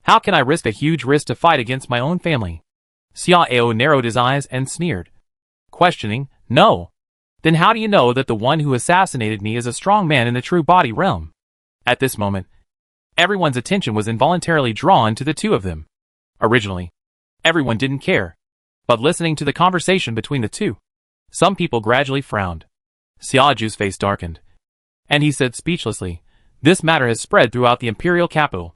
how can I risk a huge risk to fight against my own family? Xiao narrowed his eyes and sneered. Questioning, no. Then how do you know that the one who assassinated me is a strong man in the true body realm? At this moment, everyone's attention was involuntarily drawn to the two of them. Originally, everyone didn't care. But listening to the conversation between the two, some people gradually frowned. Xiaju's face darkened, and he said speechlessly, this matter has spread throughout the imperial capital.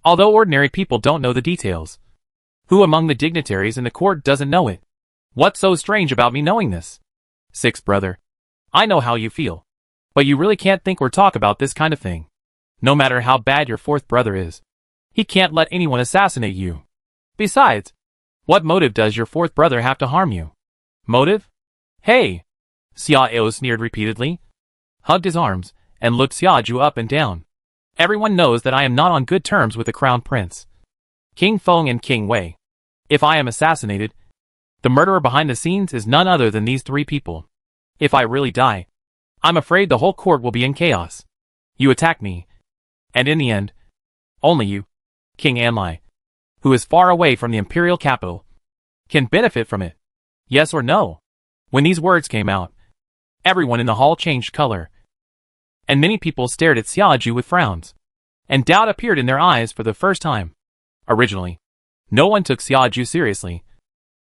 Although ordinary people don't know the details. Who among the dignitaries in the court doesn't know it? What's so strange about me knowing this? Sixth brother, I know how you feel. But you really can't think or talk about this kind of thing. No matter how bad your fourth brother is, he can't let anyone assassinate you. Besides, what motive does your fourth brother have to harm you? Motive? Hey! Xiao sneered repeatedly, hugged his arms, and looked Xiaju up and down. Everyone knows that I am not on good terms with the crown prince, King Feng and King Wei. If I am assassinated, the murderer behind the scenes is none other than these three people. If I really die, I'm afraid the whole court will be in chaos. You attack me, and in the end, only you, King Anlai, who is far away from the imperial capital, can benefit from it. Yes or no? When these words came out, everyone in the hall changed color, and many people stared at Xiaju with frowns, and doubt appeared in their eyes for the first time. Originally, no one took Xiaju seriously,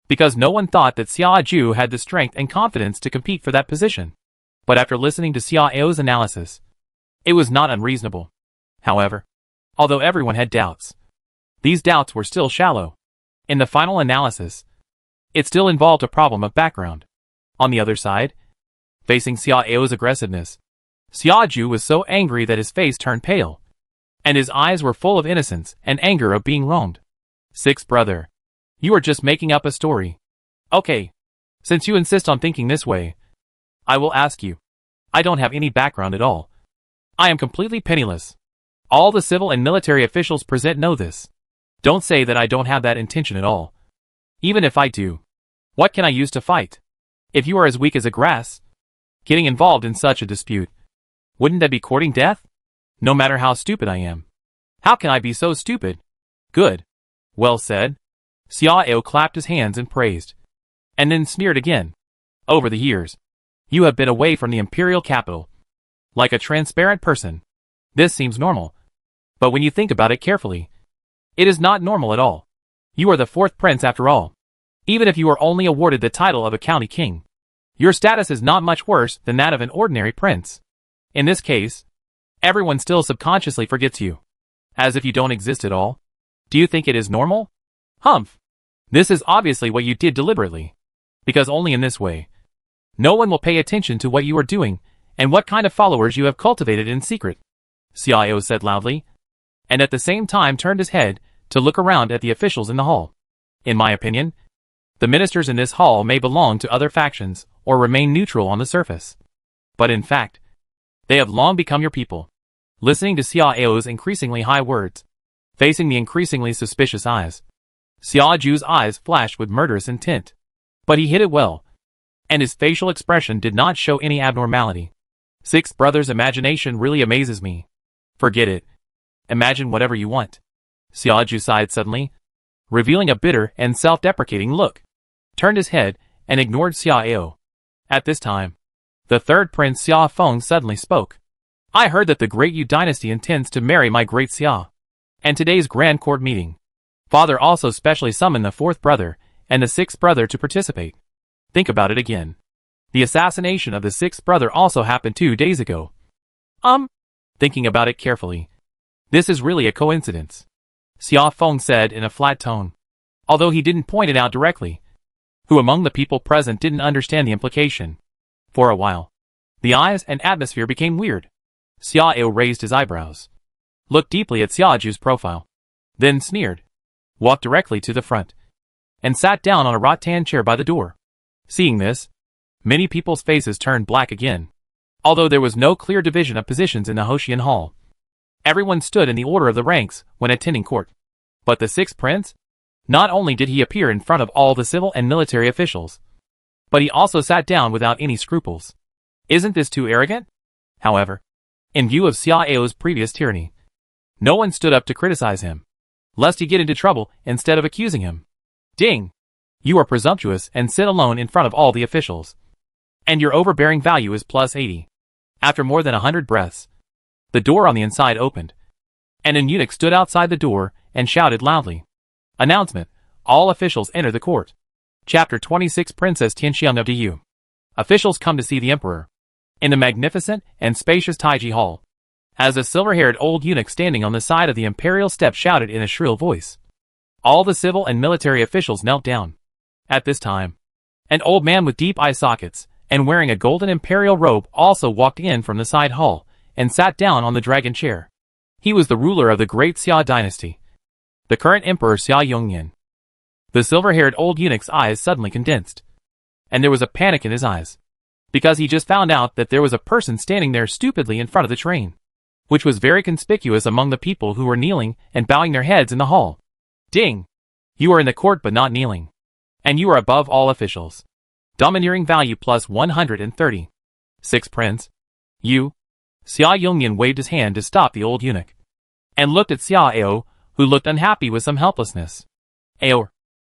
because no one thought that Xiaju had the strength and confidence to compete for that position. But after listening to Xiao's analysis, it was not unreasonable. However, although everyone had doubts, these doubts were still shallow. In the final analysis, it still involved a problem of background. On the other side, facing Xiao's aggressiveness, Xiaju was so angry that his face turned pale, and his eyes were full of innocence and anger of being wronged. Sixth brother, you are just making up a story. Okay, since you insist on thinking this way, I will ask you. I don't have any background at all. I am completely penniless. All the civil and military officials present know this. Don't say that I don't have that intention at all. Even if I do, what can I use to fight? If you are as weak as a grass, getting involved in such a dispute, wouldn't that be courting death? No matter how stupid I am. How can I be so stupid? Good. Well said. Xiao clapped his hands and praised, and then sneered again. Over the years, you have been away from the imperial capital, like a transparent person. This seems normal. But when you think about it carefully, it is not normal at all. You are the fourth prince after all. Even if you are only awarded the title of a county king, your status is not much worse than that of an ordinary prince. In this case, everyone still subconsciously forgets you, as if you don't exist at all. Do you think it is normal? Humph. This is obviously what you did deliberately, because only in this way, no one will pay attention to what you are doing and what kind of followers you have cultivated in secret, Xiao said loudly, and at the same time turned his head to look around at the officials in the hall. In my opinion, the ministers in this hall may belong to other factions or remain neutral on the surface. But in fact, they have long become your people. Listening to Xiao's increasingly high words, facing the increasingly suspicious eyes, Xiaju's eyes flashed with murderous intent. But he hid it well, and his facial expression did not show any abnormality. Sixth brother's imagination really amazes me. Forget it. Imagine whatever you want. Xiaju sighed suddenly, revealing a bitter and self-deprecating look, turned his head and ignored Xia Ao. At this time, the third prince Xia Feng suddenly spoke. I heard that the Great Yu dynasty intends to marry my great Xia. And today's grand court meeting, father also specially summoned the fourth brother and the sixth brother to participate. Think about it again. The assassination of the sixth brother also happened 2 days ago. Thinking about it carefully, this is really a coincidence, Xia Feng said in a flat tone, although he didn't point it out directly. Who among the people present didn't understand the implication? For a while, the eyes and atmosphere became weird. Xia Ao raised his eyebrows, looked deeply at Xia Ju's profile, then sneered, walked directly to the front, and sat down on a rattan chair by the door. Seeing this, many people's faces turned black again. Although there was no clear division of positions in the Hoshian Hall, everyone stood in the order of the ranks when attending court. But the sixth prince? Not only did he appear in front of all the civil and military officials, but he also sat down without any scruples. Isn't this too arrogant? However, in view of Xia Ao's previous tyranny, no one stood up to criticize him, lest he get into trouble instead of accusing him. Ding! You are presumptuous and sit alone in front of all the officials. And your overbearing value is plus 80. After more than 100 breaths, the door on the inside opened, and an eunuch stood outside the door and shouted loudly. Announcement: all officials enter the court. Chapter 26 Princess Tianxiang of Diyu. Officials come to see the emperor. In the magnificent and spacious Taiji Hall, as a silver-haired old eunuch standing on the side of the imperial steps shouted in a shrill voice. All the civil and military officials knelt down. At this time, an old man with deep eye sockets and wearing a golden imperial robe also walked in from the side hall and sat down on the dragon chair. He was the ruler of the great Xia dynasty, the current emperor Xia Yongnian. The silver-haired old eunuch's eyes suddenly condensed, and there was a panic in his eyes, because he just found out that there was a person standing there stupidly in front of the train, which was very conspicuous among the people who were kneeling and bowing their heads in the hall. Ding! You are in the court but not kneeling, and you are above all officials. Domineering value plus 130. Sixth prince. You. Xia Yongnian waved his hand to stop the old eunuch, and looked at Xia Ao, who looked unhappy with some helplessness. Ao,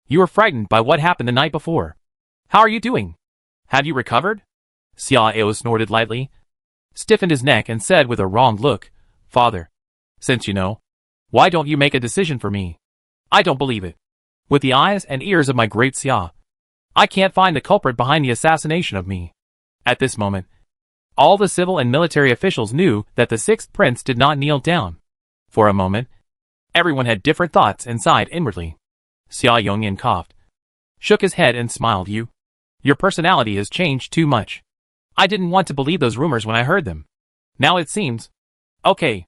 you were frightened by what happened the night before. How are you doing? Have you recovered? Xia Ao snorted lightly, stiffened his neck and said with a wronged look, Father, since you know, why don't you make a decision for me? I don't believe it. With the eyes and ears of my great Xia, I can't find the culprit behind the assassination of me. At this moment, all the civil and military officials knew that the sixth prince did not kneel down. For a moment, everyone had different thoughts and sighed inwardly. Xia Yongnian coughed, shook his head and smiled. Your personality has changed too much. I didn't want to believe those rumors when I heard them. Now it seems. Okay.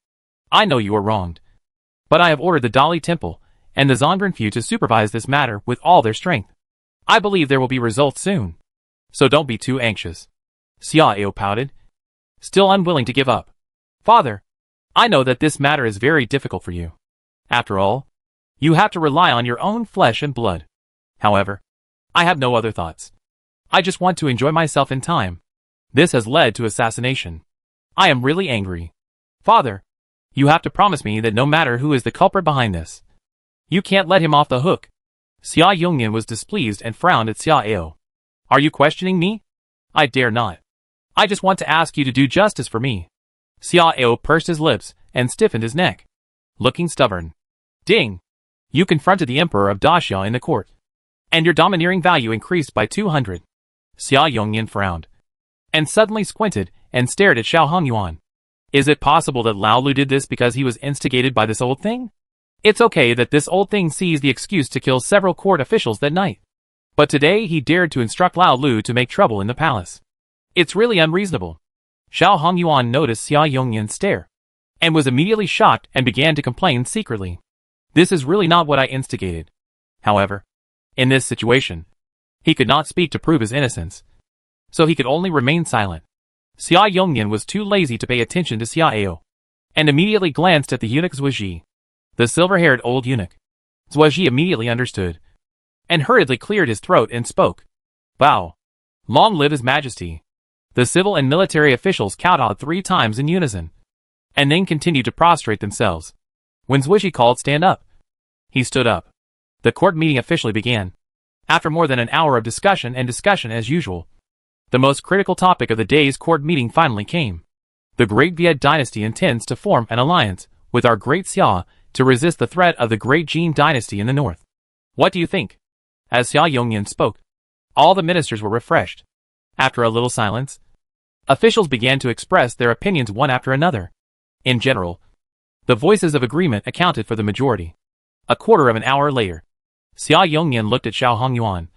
I know you were wronged. But I have ordered the Dali Temple and the Zonbrenfu to supervise this matter with all their strength. I believe there will be results soon. So don't be too anxious. Xia Ao pouted, still unwilling to give up. Father, I know that this matter is very difficult for you. After all, you have to rely on your own flesh and blood. However, I have no other thoughts. I just want to enjoy myself in time. This has led to assassination. I am really angry. Father, you have to promise me that no matter who is the culprit behind this, you can't let him off the hook. Xia Yongnian was displeased and frowned at Xia Ao. Are you questioning me? I dare not. I just want to ask you to do justice for me. Xia Ao pursed his lips and stiffened his neck, looking stubborn. Ding! You confronted the emperor of Daxia in the court, and your domineering value increased by 200. Xia Yongnian frowned, and suddenly squinted and stared at Xiao Hongyuan. Is it possible that Lao Lu did this because he was instigated by this old thing? It's okay that this old thing seized the excuse to kill several court officials that night, but today he dared to instruct Lao Lu to make trouble in the palace. It's really unreasonable. Xiao Hongyuan noticed Xia Yongnian's stare, and was immediately shocked and began to complain secretly. This is really not what I instigated. However, in this situation, he could not speak to prove his innocence, so he could only remain silent. Xia Yongnian was too lazy to pay attention to Xia Ao, and immediately glanced at the eunuch Zuoji, the silver-haired old eunuch. Zuoji immediately understood, and hurriedly cleared his throat and spoke. Bow. Long live His Majesty. The civil and military officials kowtowed 3 times in unison, and then continued to prostrate themselves. When Zuoji called stand up, he stood up. The court meeting officially began. After more than an hour of discussion as usual, the most critical topic of the day's court meeting finally came. The Great Viet dynasty intends to form an alliance with our Great Xia to resist the threat of the Great Jin dynasty in the north. What do you think? As Xia Yongyan spoke, all the ministers were refreshed. After a little silence, officials began to express their opinions one after another. In general, the voices of agreement accounted for the majority. A quarter of an hour later, Xia Yongyan looked at Xiao Hongyuan,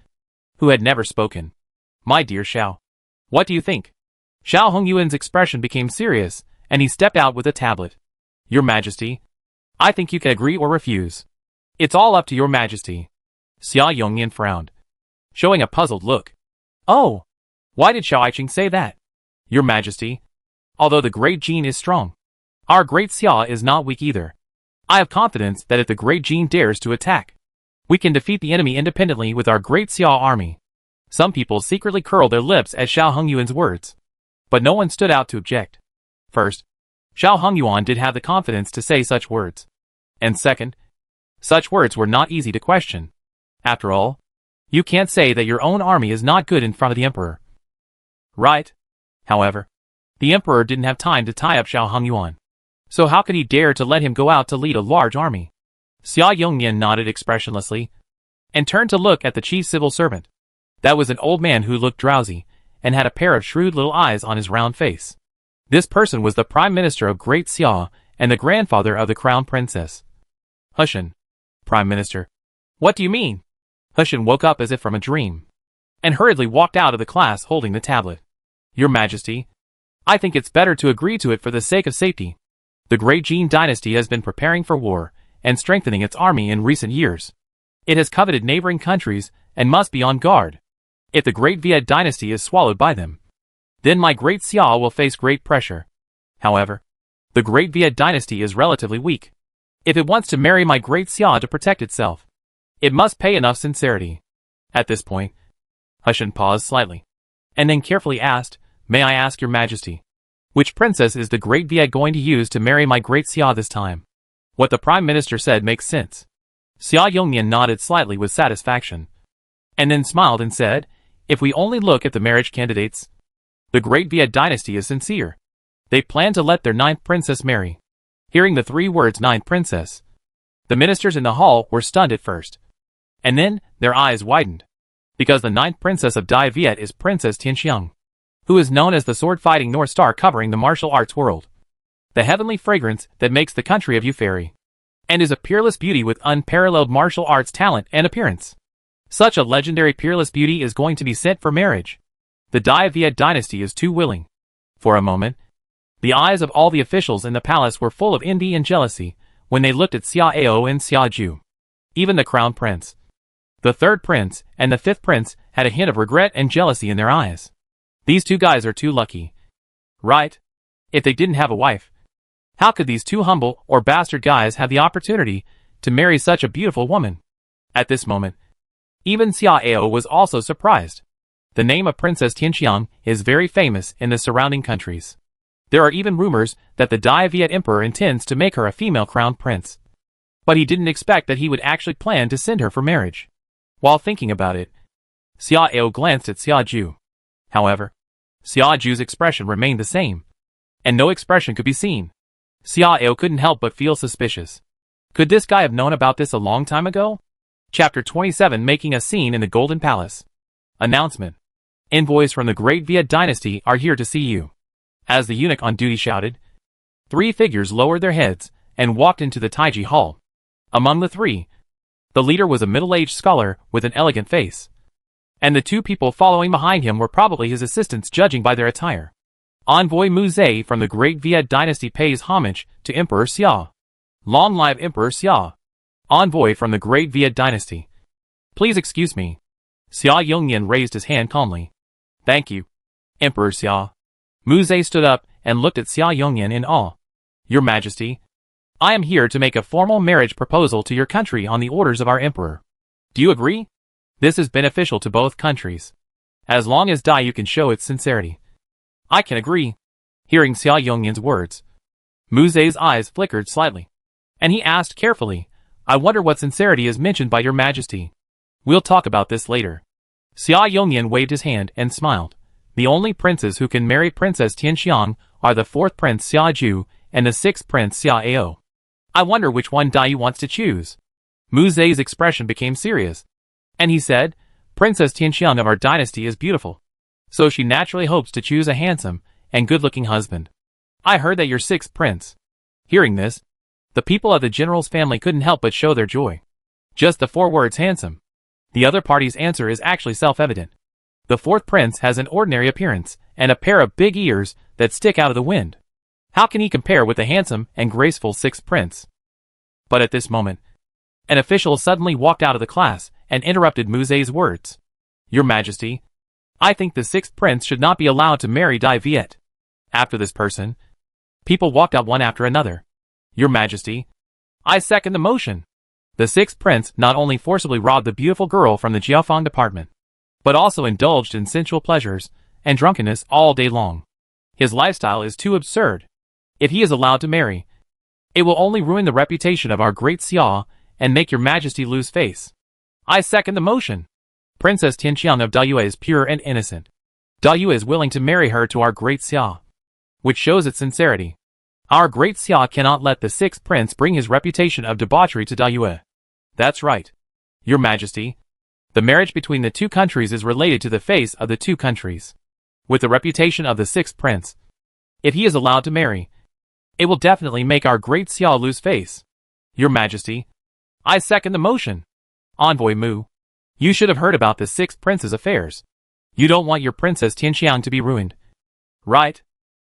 who had never spoken. My dear Xiao, what do you think? Xiao Hongyuan's expression became serious, and he stepped out with a tablet. Your Majesty, I think you can agree or refuse. It's all up to your Majesty. Xia Yongyan frowned, showing a puzzled look. Oh, why did Xiao Aiqing say that? Your Majesty, although the Great Jin is strong, our Great Xia is not weak either. I have confidence that if the Great Jin dares to attack, we can defeat the enemy independently with our Great Xia army. Some people secretly curled their lips at Xiao Hongyuan's words, but no one stood out to object. First, Xiao Hongyuan did have the confidence to say such words. And second, such words were not easy to question. After all, you can't say that your own army is not good in front of the emperor. Right? However, the emperor didn't have time to tie up Xiao Hongyuan. So how could he dare to let him go out to lead a large army? Xia Yongyan nodded expressionlessly and turned to look at the chief civil servant. That was an old man who looked drowsy and had a pair of shrewd little eyes on his round face. This person was the Prime Minister of Great Xia and the grandfather of the Crown Princess. Hushan, Prime Minister. What do you mean? Hushan woke up as if from a dream and hurriedly walked out of the class holding the tablet. Your Majesty, I think it's better to agree to it for the sake of safety. The Great Jin dynasty has been preparing for war and strengthening its army in recent years. It has coveted neighboring countries and must be on guard. If the Great Viet dynasty is swallowed by them, then my Great Xia will face great pressure. However, the Great Viet dynasty is relatively weak. If it wants to marry my Great Xia to protect itself, it must pay enough sincerity. At this point, Hushan paused slightly, and then carefully asked, May I ask your Majesty, which princess is the Great Viet going to use to marry my Great Xia this time? What the Prime Minister said makes sense. Xia Yongyan nodded slightly with satisfaction, and then smiled and said, If we only look at the marriage candidates, the Great Viet dynasty is sincere. They plan to let their ninth princess marry. Hearing the three words ninth princess, the ministers in the hall were stunned at first, and then their eyes widened, because the ninth princess of Dai Viet is Princess Tianxiang, who is known as the sword-fighting North Star covering the martial arts world, the heavenly fragrance that makes the country of you fairy, and is a peerless beauty with unparalleled martial arts talent and appearance. Such a legendary peerless beauty is going to be sent for marriage. The Dai Viet dynasty is too willing. For a moment, the eyes of all the officials in the palace were full of envy and jealousy when they looked at Xia Ao and Xia Ju. Even the crown prince, the third prince, and the fifth prince had a hint of regret and jealousy in their eyes. These two guys are too lucky. Right? If they didn't have a wife, how could these two humble or bastard guys have the opportunity to marry such a beautiful woman? At this moment, even Xia Ao was also surprised. The name of Princess Tianxiang is very famous in the surrounding countries. There are even rumors that the Dai Viet emperor intends to make her a female crown prince. But he didn't expect that he would actually plan to send her for marriage. While thinking about it, Xia Ao glanced at Xia Ju. However, Xia Ju's expression remained the same, and no expression could be seen. Xia Ao couldn't help but feel suspicious. Could this guy have known about this a long time ago? Chapter 27, Making a Scene in the Golden Palace. Announcement. Envoys from the Great Viet dynasty are here to see you. As the eunuch on duty shouted, three figures lowered their heads and walked into the Taiji hall. Among the three, the leader was a middle-aged scholar with an elegant face, and the two people following behind him were probably his assistants judging by their attire. Envoy Mu Zhe from the Great Viet dynasty pays homage to Emperor Xia. Long live Emperor Xia. Envoy from the Great Viet dynasty. Please excuse me. Xia Yongyan raised his hand calmly. Thank you, Emperor Xia. Mu Zhe stood up and looked at Xia Yongyan in awe. Your Majesty, I am here to make a formal marriage proposal to your country on the orders of our emperor. Do you agree? This is beneficial to both countries. As long as Dai you can show its sincerity. I can agree. Hearing Xia Yongyan's words, Mu Zhe's eyes flickered slightly, and he asked carefully, I wonder what sincerity is mentioned by your majesty. We'll talk about this later. Xia Yongyan waved his hand and smiled. The only princes who can marry Princess Tianxiang are the 4th Prince Xia Ju and the 6th Prince Xia Ao. I wonder which one Dai Yu wants to choose. Mu Zhe's expression became serious. And he said, Princess Tianxiang of our dynasty is beautiful. So she naturally hopes to choose a handsome and good-looking husband. I heard that you're 6th prince. Hearing this, the people of the general's family couldn't help but show their joy. Just the 4 words handsome. The other party's answer is actually self-evident. The 4th prince has an ordinary appearance and a pair of big ears that stick out of the wind. How can he compare with the handsome and graceful 6th prince? But at this moment, an official suddenly walked out of the class and interrupted Mu Zhe's words. Your Majesty, I think the 6th prince should not be allowed to marry Dai Viet. After this person, people walked out one after another. Your Majesty, I second the motion. The 6th prince not only forcibly robbed the beautiful girl from the Jiaofang department, but also indulged in sensual pleasures and drunkenness all day long. His lifestyle is too absurd. If he is allowed to marry, it will only ruin the reputation of our great Xia and make your Majesty lose face. I second the motion. Princess Tianxiang of Dayue is pure and innocent. Dayue is willing to marry her to our great Xia, which shows its sincerity. Our great Xia cannot let the 6th prince bring his reputation of debauchery to Dayue. That's right. Your Majesty, the marriage between the 2 countries is related to the face of the 2 countries. With the reputation of the 6th prince, if he is allowed to marry, it will definitely make our great Xia lose face. Your Majesty, I second the motion. Envoy Mu, you should have heard about the 6th prince's affairs. You don't want your Princess Tianxiang to be ruined, right?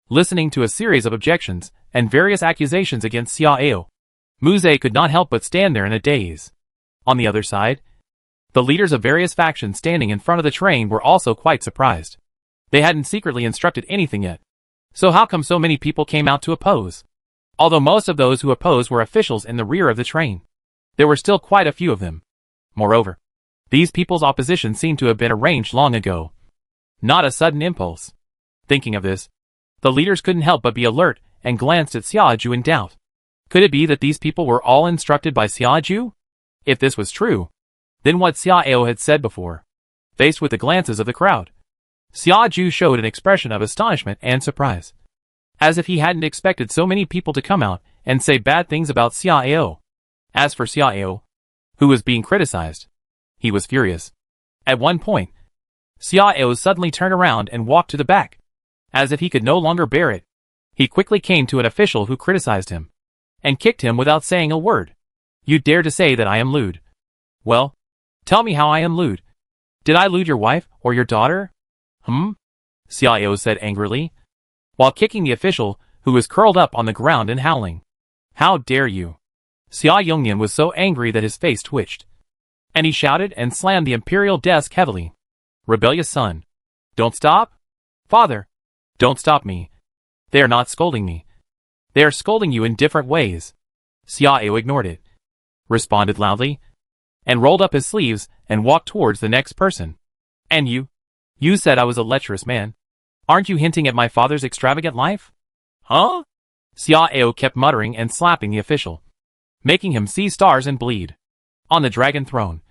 Listening to a series of objections and various accusations against Xia Ao, Mu Zhe could not help but stand there in a daze. On the other side, the leaders of various factions standing in front of the train were also quite surprised. They hadn't secretly instructed anything yet. So how come so many people came out to oppose? Although most of those who opposed were officials in the rear of the train, there were still quite a few of them. Moreover, these people's opposition seemed to have been arranged long ago. Not a sudden impulse. Thinking of this, the leaders couldn't help but be alert and glanced at Xia Ju in doubt. Could it be that these people were all instructed by Xia Ju? If this was true, then what Xia Ao had said before. Faced with the glances of the crowd, Xia Ju showed an expression of astonishment and surprise, as if he hadn't expected so many people to come out and say bad things about Xia Ao. As for Xia Ao, who was being criticized, he was furious. At one point, Xia Ao suddenly turned around and walked to the back, as if he could no longer bear it. He quickly came to an official who criticized him, and kicked him without saying a word. You dare to say that I am lewd? Well, tell me how I am lewd. Did I lewd your wife or your daughter? Xia Ao said angrily, while kicking the official who was curled up on the ground and howling. How dare you? Xia Yongyan was so angry that his face twitched, and he shouted and slammed the imperial desk heavily. Rebellious son. Don't stop? Father, don't stop me. They are not scolding me. They are scolding you in different ways. Xia Ao ignored it, responded loudly, and rolled up his sleeves and walked towards the next person. And you? You said I was a lecherous man. Aren't you hinting at my father's extravagant life? Huh? Xia Ao kept muttering and slapping the official, making him see stars and bleed. On the dragon throne,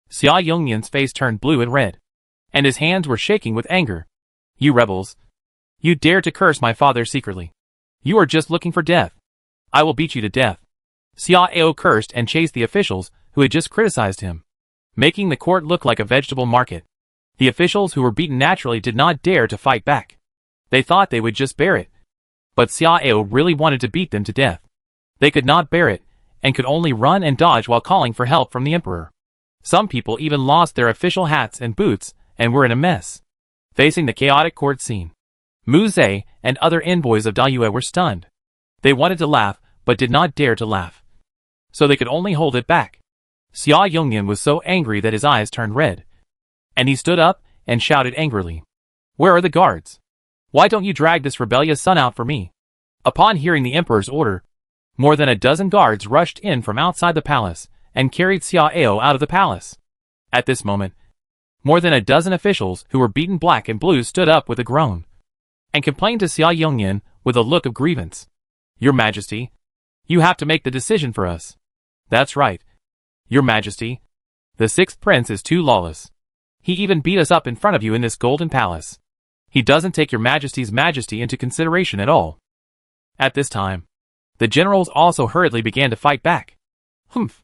Xia Yongyan's face turned blue and red, and his hands were shaking with anger. You rebels! You dare to curse my father secretly. You are just looking for death. I will beat you to death. Xia Ao cursed and chased the officials who had just criticized him, making the court look like a vegetable market. The officials who were beaten naturally did not dare to fight back. They thought they would just bear it. But Xia Ao really wanted to beat them to death. They could not bear it, and could only run and dodge while calling for help from the emperor. Some people even lost their official hats and boots, and were in a mess. Facing the chaotic court scene, Mu Zhe and other envoys of Dayue were stunned. They wanted to laugh, but did not dare to laugh, so they could only hold it back. Xia Yongyan was so angry that his eyes turned red, and he stood up and shouted angrily, Where are the guards? Why don't you drag this rebellious son out for me? Upon hearing the emperor's order, more than a dozen guards rushed in from outside the palace and carried Xia Ao out of the palace. At this moment, more than a dozen officials who were beaten black and blue stood up with a groan, and complained to Xia Yongyan with a look of grievance. Your Majesty, you have to make the decision for us. That's right, Your Majesty, the sixth prince is too lawless. He even beat us up in front of you in this golden palace. He doesn't take your Majesty's majesty into consideration at all. At this time, the generals also hurriedly began to fight back. Humph.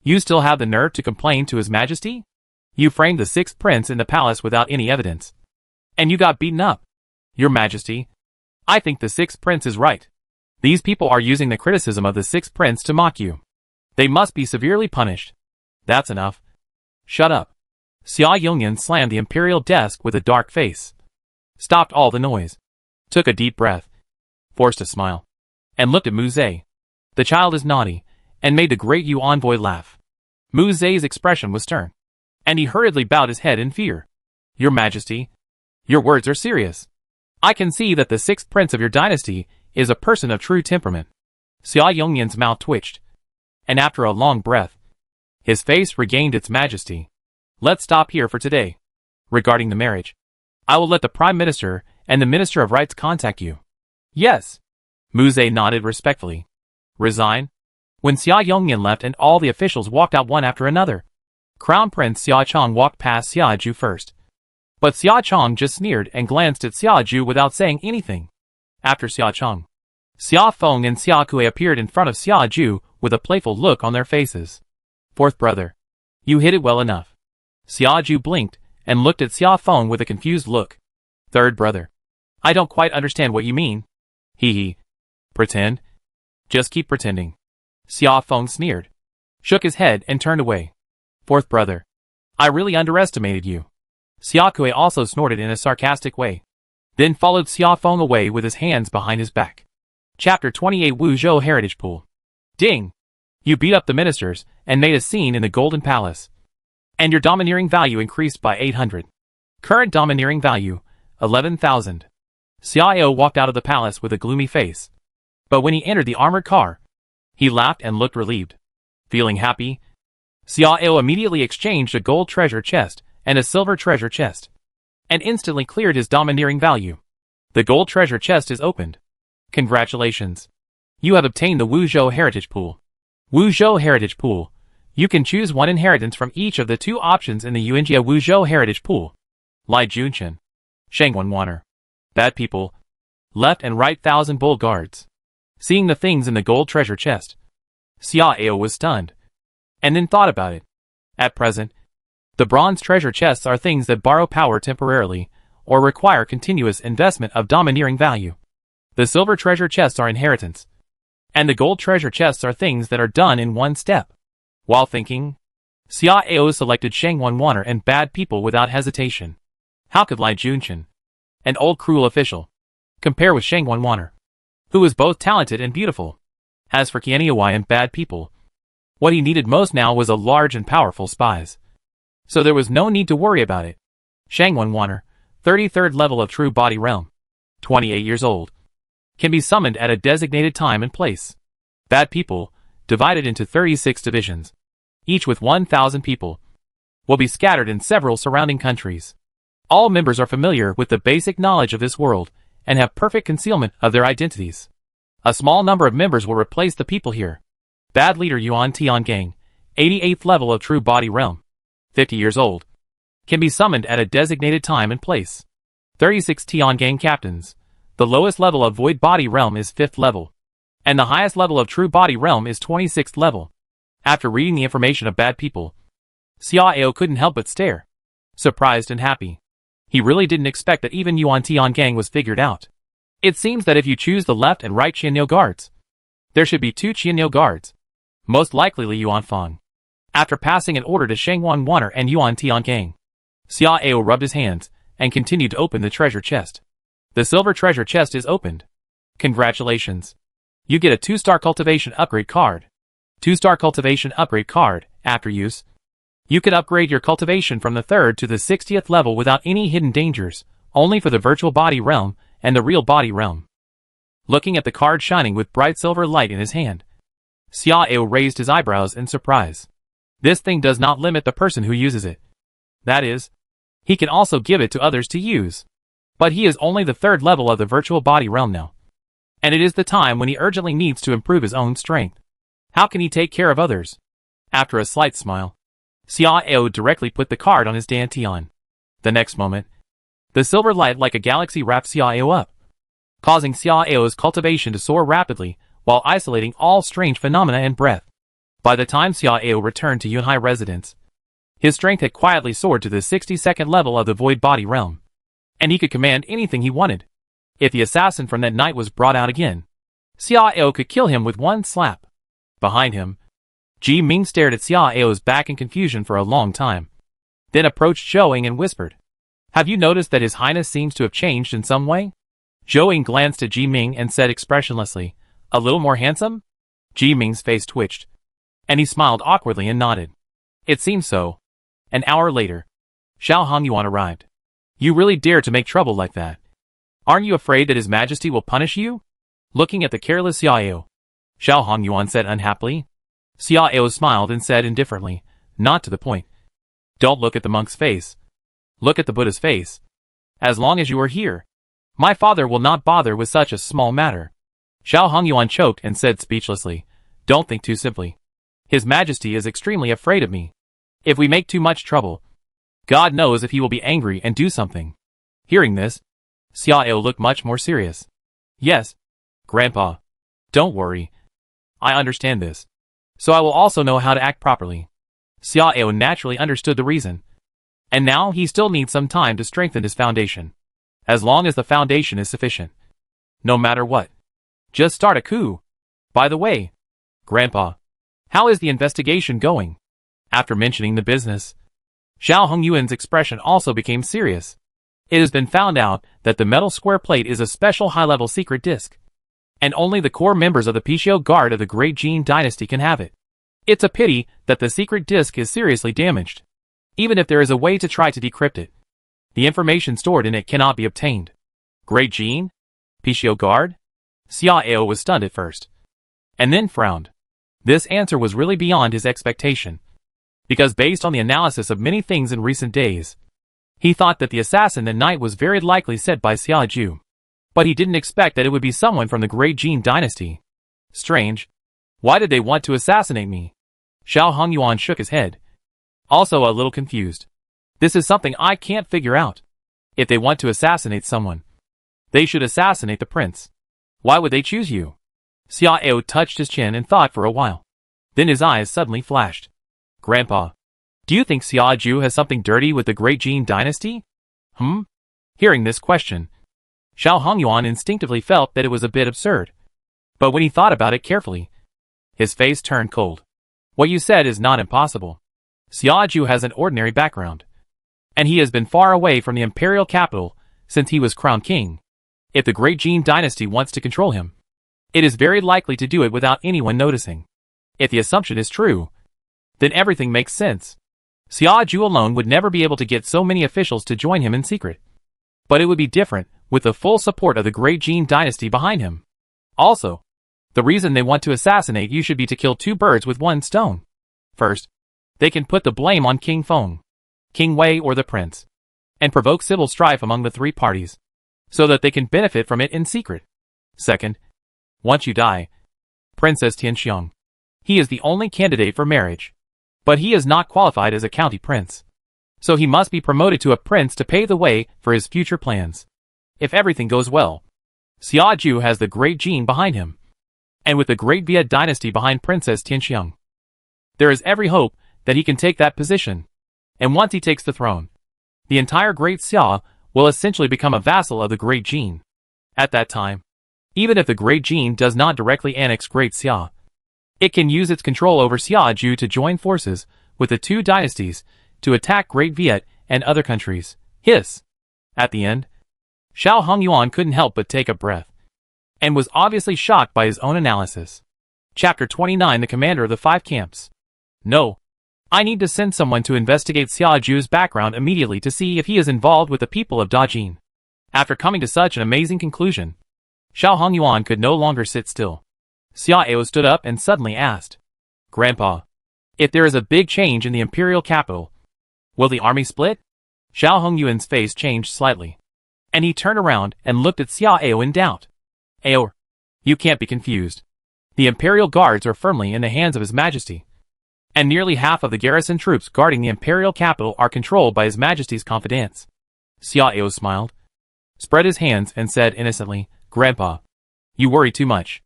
You still have the nerve to complain to His Majesty? You framed the sixth prince in the palace without any evidence. And you got beaten up. Your Majesty, I think the sixth prince is right. These people are using the criticism of the sixth prince to mock you. They must be severely punished. That's enough. Shut up. Xia Yongyan slammed the imperial desk with a dark face. Stopped all the noise. Took a deep breath. Forced a smile. And looked at Mu Zhe. The child is naughty, and made the great Yu envoy laugh. Mu Zhe's expression was stern. And he hurriedly bowed his head in fear. Your Majesty, your words are serious. I can see that the sixth prince of your dynasty is a person of true temperament. Xia Yongyan's mouth twitched. And after a long breath, his face regained its majesty. Let's stop here for today. Regarding the marriage, I will let the Prime Minister and the Minister of Rights contact you. Yes. Mu Zhe nodded respectfully. Resign? When Xia Yongyan left and all the officials walked out one after another, Crown Prince Xia Chong walked past Xia Ju first. But Xia Chong just sneered and glanced at Xia Ju without saying anything. After Xia Chong, Xia Feng and Xia Kui appeared in front of Xia Ju with a playful look on their faces. Fourth brother, you hit it well enough. Xia Ju blinked and looked at Xia Feng with a confused look. Third brother, I don't quite understand what you mean. Hee hee. Pretend? Just keep pretending. Xia Feng sneered, shook his head and turned away. Fourth brother, I really underestimated you. Xia Kui also snorted in a sarcastic way. Then followed Xia Feng away with his hands behind his back. Chapter 28 Wuzhou Heritage Pool. Ding! You beat up the ministers and made a scene in the Golden Palace. And your domineering value increased by 800. Current domineering value, 11,000. Xiao walked out of the palace with a gloomy face. But when he entered the armored car, he laughed and looked relieved. Feeling happy, Xiao immediately exchanged a gold treasure chest and a silver treasure chest, and instantly cleared his domineering value. The gold treasure chest is opened. Congratulations. You have obtained the Wuzhou Heritage Pool. Wuzhou Heritage Pool. You can choose one inheritance from each of the two options in the Yuanjia Wuzhou Heritage Pool. Lai Junchen. Shangwan Water. Bad people. Left and right 1,000 bull guards. Seeing the things in the gold treasure chest, Xiao was stunned. And then thought about it. At present, the bronze treasure chests are things that borrow power temporarily, or require continuous investment of domineering value. The silver treasure chests are inheritance. And the gold treasure chests are things that are done in one step. While thinking, Xiao selected Shangwan Water and bad people without hesitation. How could Lai Junchen, an old cruel official, compare with Shangwan Water, who was both talented and beautiful? As for Qianyuwai and bad people, what he needed most now was a large and powerful spies. So there was no need to worry about it. Shangwan Water, 33rd level of True Body Realm, 28 years old, can be summoned at a designated time and place. Bad people, divided into 36 divisions, each with 1,000 people, will be scattered in several surrounding countries. All members are familiar with the basic knowledge of this world and have perfect concealment of their identities. A small number of members will replace the people here. Bad leader Yuan Tiangang, 88th level of True Body Realm, 50 years old, can be summoned at a designated time and place. 36 Tiangang captains. The lowest level of Void Body Realm is 5th level, and the highest level of True Body Realm is 26th level. After reading the information of bad people, Xiao couldn't help but stare, surprised and happy. He really didn't expect that even Yuan Tiangang was figured out. It seems that if you choose the left and right Qianyo guards, there should be 2 Qianyo guards, most likely Yuan Feng. After passing an order to Shangwan Water and Yuan Tiangang, Xiao rubbed his hands and continued to open the treasure chest. The silver treasure chest is opened. Congratulations. You get a 2-star cultivation upgrade card. 2-star cultivation upgrade card. After use, you can upgrade your cultivation from the 3rd to the 60th level without any hidden dangers, only for the virtual body realm and the real body realm. Looking at the card shining with bright silver light in his hand, Xiao raised his eyebrows in surprise. This thing does not limit the person who uses it. That is, he can also give it to others to use. But he is only the 3rd level of the virtual body realm now. And it is the time when he urgently needs to improve his own strength. How can he take care of others? After a slight smile, Xiao directly put the card on his dantian. The next moment, the silver light like a galaxy wrapped Xiao up, causing Xiao's cultivation to soar rapidly while isolating all strange phenomena and breath. By the time Xiao returned to Yunhai residence, his strength had quietly soared to the 62nd level of the void body realm, and he could command anything he wanted. If the assassin from that night was brought out again, Xiao could kill him with one slap. Behind him, Ji Ming stared at Xiao's back in confusion for a long time, then approached Zhou Ying and whispered, "Have you noticed that His Highness seems to have changed in some way?" Zhou Ying glanced at Ji Ming and said expressionlessly, "A little more handsome?" Ji Ming's face twitched, and he smiled awkwardly and nodded. It seemed so. An hour later, Xiao Hongyuan arrived. "You really dare to make trouble like that? Aren't you afraid that His Majesty will punish you?" Looking at the careless Xiao Hongyuan said unhappily. Xiao smiled and said indifferently, "Not to the point. Don't look at the monk's face. Look at the Buddha's face. As long as you are here, my father will not bother with such a small matter." Xiao Hongyuan choked and said speechlessly, "Don't think too simply. His Majesty is extremely afraid of me. If we make too much trouble, God knows if he will be angry and do something." Hearing this, Xiao looked much more serious. "Yes, Grandpa. Don't worry. I understand this. So I will also know how to act properly." Xiao naturally understood the reason. And now he still needs some time to strengthen his foundation. As long as the foundation is sufficient. No matter what. Just start a coup. By the way, Grandpa, how is the investigation going? After mentioning the business, Xiao Hongyuan's expression also became serious. It has been found out that the metal square plate is a special high-level secret disc, and only the core members of the Pishio Guard of the Great Jin Dynasty can have it. It's a pity that the secret disc is seriously damaged. Even if there is a way to try to decrypt it, the information stored in it cannot be obtained. Great Jin? Pishio Guard? Xiao was stunned at first, and then frowned. This answer was really beyond his expectation, because based on the analysis of many things in recent days, he thought that the assassin that night was very likely set by Xiaju. But he didn't expect that it would be someone from the Great Jin Dynasty. Strange. Why did they want to assassinate me? Xiao Hongyuan shook his head, also a little confused. This is something I can't figure out. If they want to assassinate someone, they should assassinate the prince. Why would they choose you? Xiao touched his chin and thought for a while. Then his eyes suddenly flashed. Grandpa, do you think Xiaju has something dirty with the Great Jin Dynasty? Hearing this question, Xiao Hongyuan instinctively felt that it was a bit absurd. But when he thought about it carefully, his face turned cold. What you said is not impossible. Xiaju has an ordinary background, and he has been far away from the imperial capital since he was crowned king. If the Great Jin Dynasty wants to control him, it is very likely to do it without anyone noticing. If the assumption is true, then everything makes sense. Xiaju alone would never be able to get so many officials to join him in secret. But it would be different with the full support of the Great Jin Dynasty behind him. Also, the reason they want to assassinate you should be to kill two birds with one stone. First, they can put the blame on King Feng, King Wei or the prince, and provoke civil strife among the three parties, so that they can benefit from it in secret. Second, once you die, Princess Tianxiang, he is the only candidate for marriage, but he is not qualified as a county prince, so he must be promoted to a prince to pave the way for his future plans. If everything goes well, Xiaju has the Great Jin behind him, and with the Great Viet Dynasty behind Princess Tianxiang, there is every hope that he can take that position. And once he takes the throne, the entire Great Xia will essentially become a vassal of the Great Jin. At that time, even if the Great Jin does not directly annex Great Xia, it can use its control over Xiaju to join forces with the two dynasties to attack Great Viet and other countries. Hiss! At the end, Xiao Hongyuan couldn't help but take a breath, and was obviously shocked by his own analysis. Chapter 29 The Commander of the Five Camps. No. I need to send someone to investigate Xiaju's background immediately to see if he is involved with the people of Dajin. After coming to such an amazing conclusion, Xiao Hongyuan could no longer sit still. Xiao stood up and suddenly asked, Grandpa, if there is a big change in the imperial capital, will the army split? Xiao Hongyuan's face changed slightly, and he turned around and looked at Xiao in doubt. Aor, you can't be confused. The imperial guards are firmly in the hands of His Majesty. and nearly half of the garrison troops guarding the imperial capital are controlled by His Majesty's confidants. Xiao smiled, spread his hands, and said innocently, Grandpa, you worry too much.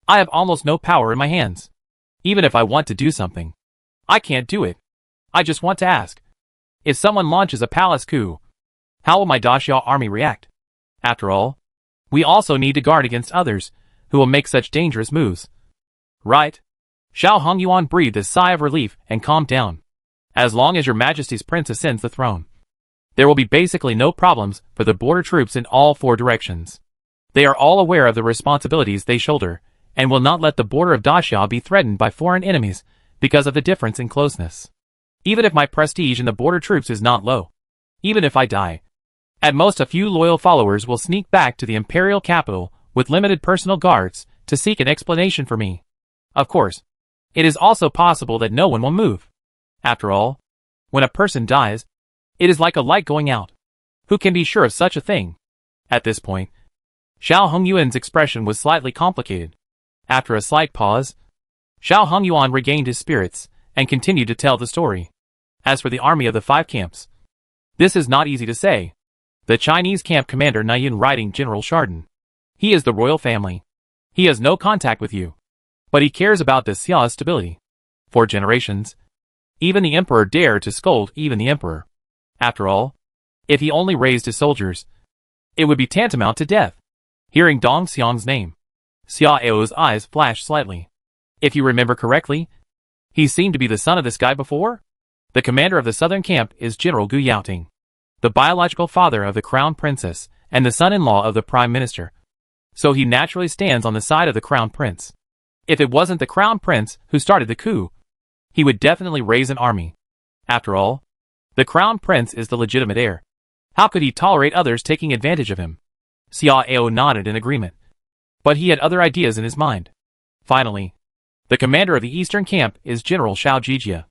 I have almost no power in my hands. Even if I want to do something, I can't do it. I just want to ask, if someone launches a palace coup, how will my Daxia army react? After all, we also need to guard against others who will make such dangerous moves. Right? Xiao Hongyuan breathed a sigh of relief and calmed down. As long as Your Majesty's prince ascends the throne, there will be basically no problems for the border troops in all 4 directions. They are all aware of the responsibilities they shoulder, and will not let the border of Daxia be threatened by foreign enemies because of the difference in closeness. Even if my prestige in the border troops is not low, even if I die, at most a few loyal followers will sneak back to the imperial capital with limited personal guards to seek an explanation for me. Of course, it is also possible that no one will move. After all, when a person dies, it is like a light going out. Who can be sure of such a thing? At this point, Xiao Hongyuan's expression was slightly complicated. After a slight pause, Xiao Hongyuan regained his spirits and continued to tell the story. As for the army of the 5 camps, this is not easy to say. The Chinese camp commander Nayun riding General Chardon. He is the royal family. He has no contact with you, but he cares about the Xia's stability. For generations, even the emperor dared to scold even the emperor. After all, if he only raised his soldiers, it would be tantamount to death. Hearing Dong Xiang's name, Xiao's eyes flashed slightly. If you remember correctly, he seemed to be the son of this guy before? The commander of the southern camp is General Gu Yaoting, the biological father of the crown princess and the son-in-law of the prime minister. So he naturally stands on the side of the crown prince. If it wasn't the crown prince who started the coup, he would definitely raise an army. After all, the crown prince is the legitimate heir. How could he tolerate others taking advantage of him? Xiao nodded in agreement, but he had other ideas in his mind. Finally, the commander of the eastern camp is General Xiao Jijia.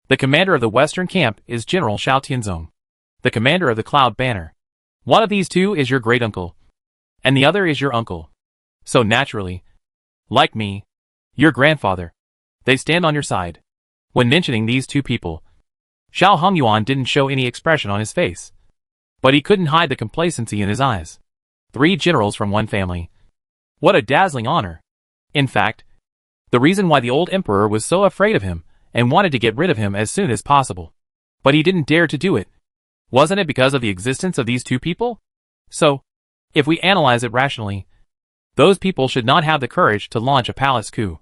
The commander of the western camp is General Xiao Tianzong. The commander of the Cloud Banner. One of these 2 is your great-uncle, and the other is your uncle. So naturally, like me, your grandfather, they stand on your side. When mentioning these 2 people, Xiao Hongyuan didn't show any expression on his face, but he couldn't hide the complacency in his eyes. 3 generals from one family. What a dazzling honor. In fact, the reason why the old emperor was so afraid of him and wanted to get rid of him as soon as possible. But he didn't dare to do it. Wasn't it because of the existence of these 2 people? So, if we analyze it rationally, those people should not have the courage to launch a palace coup,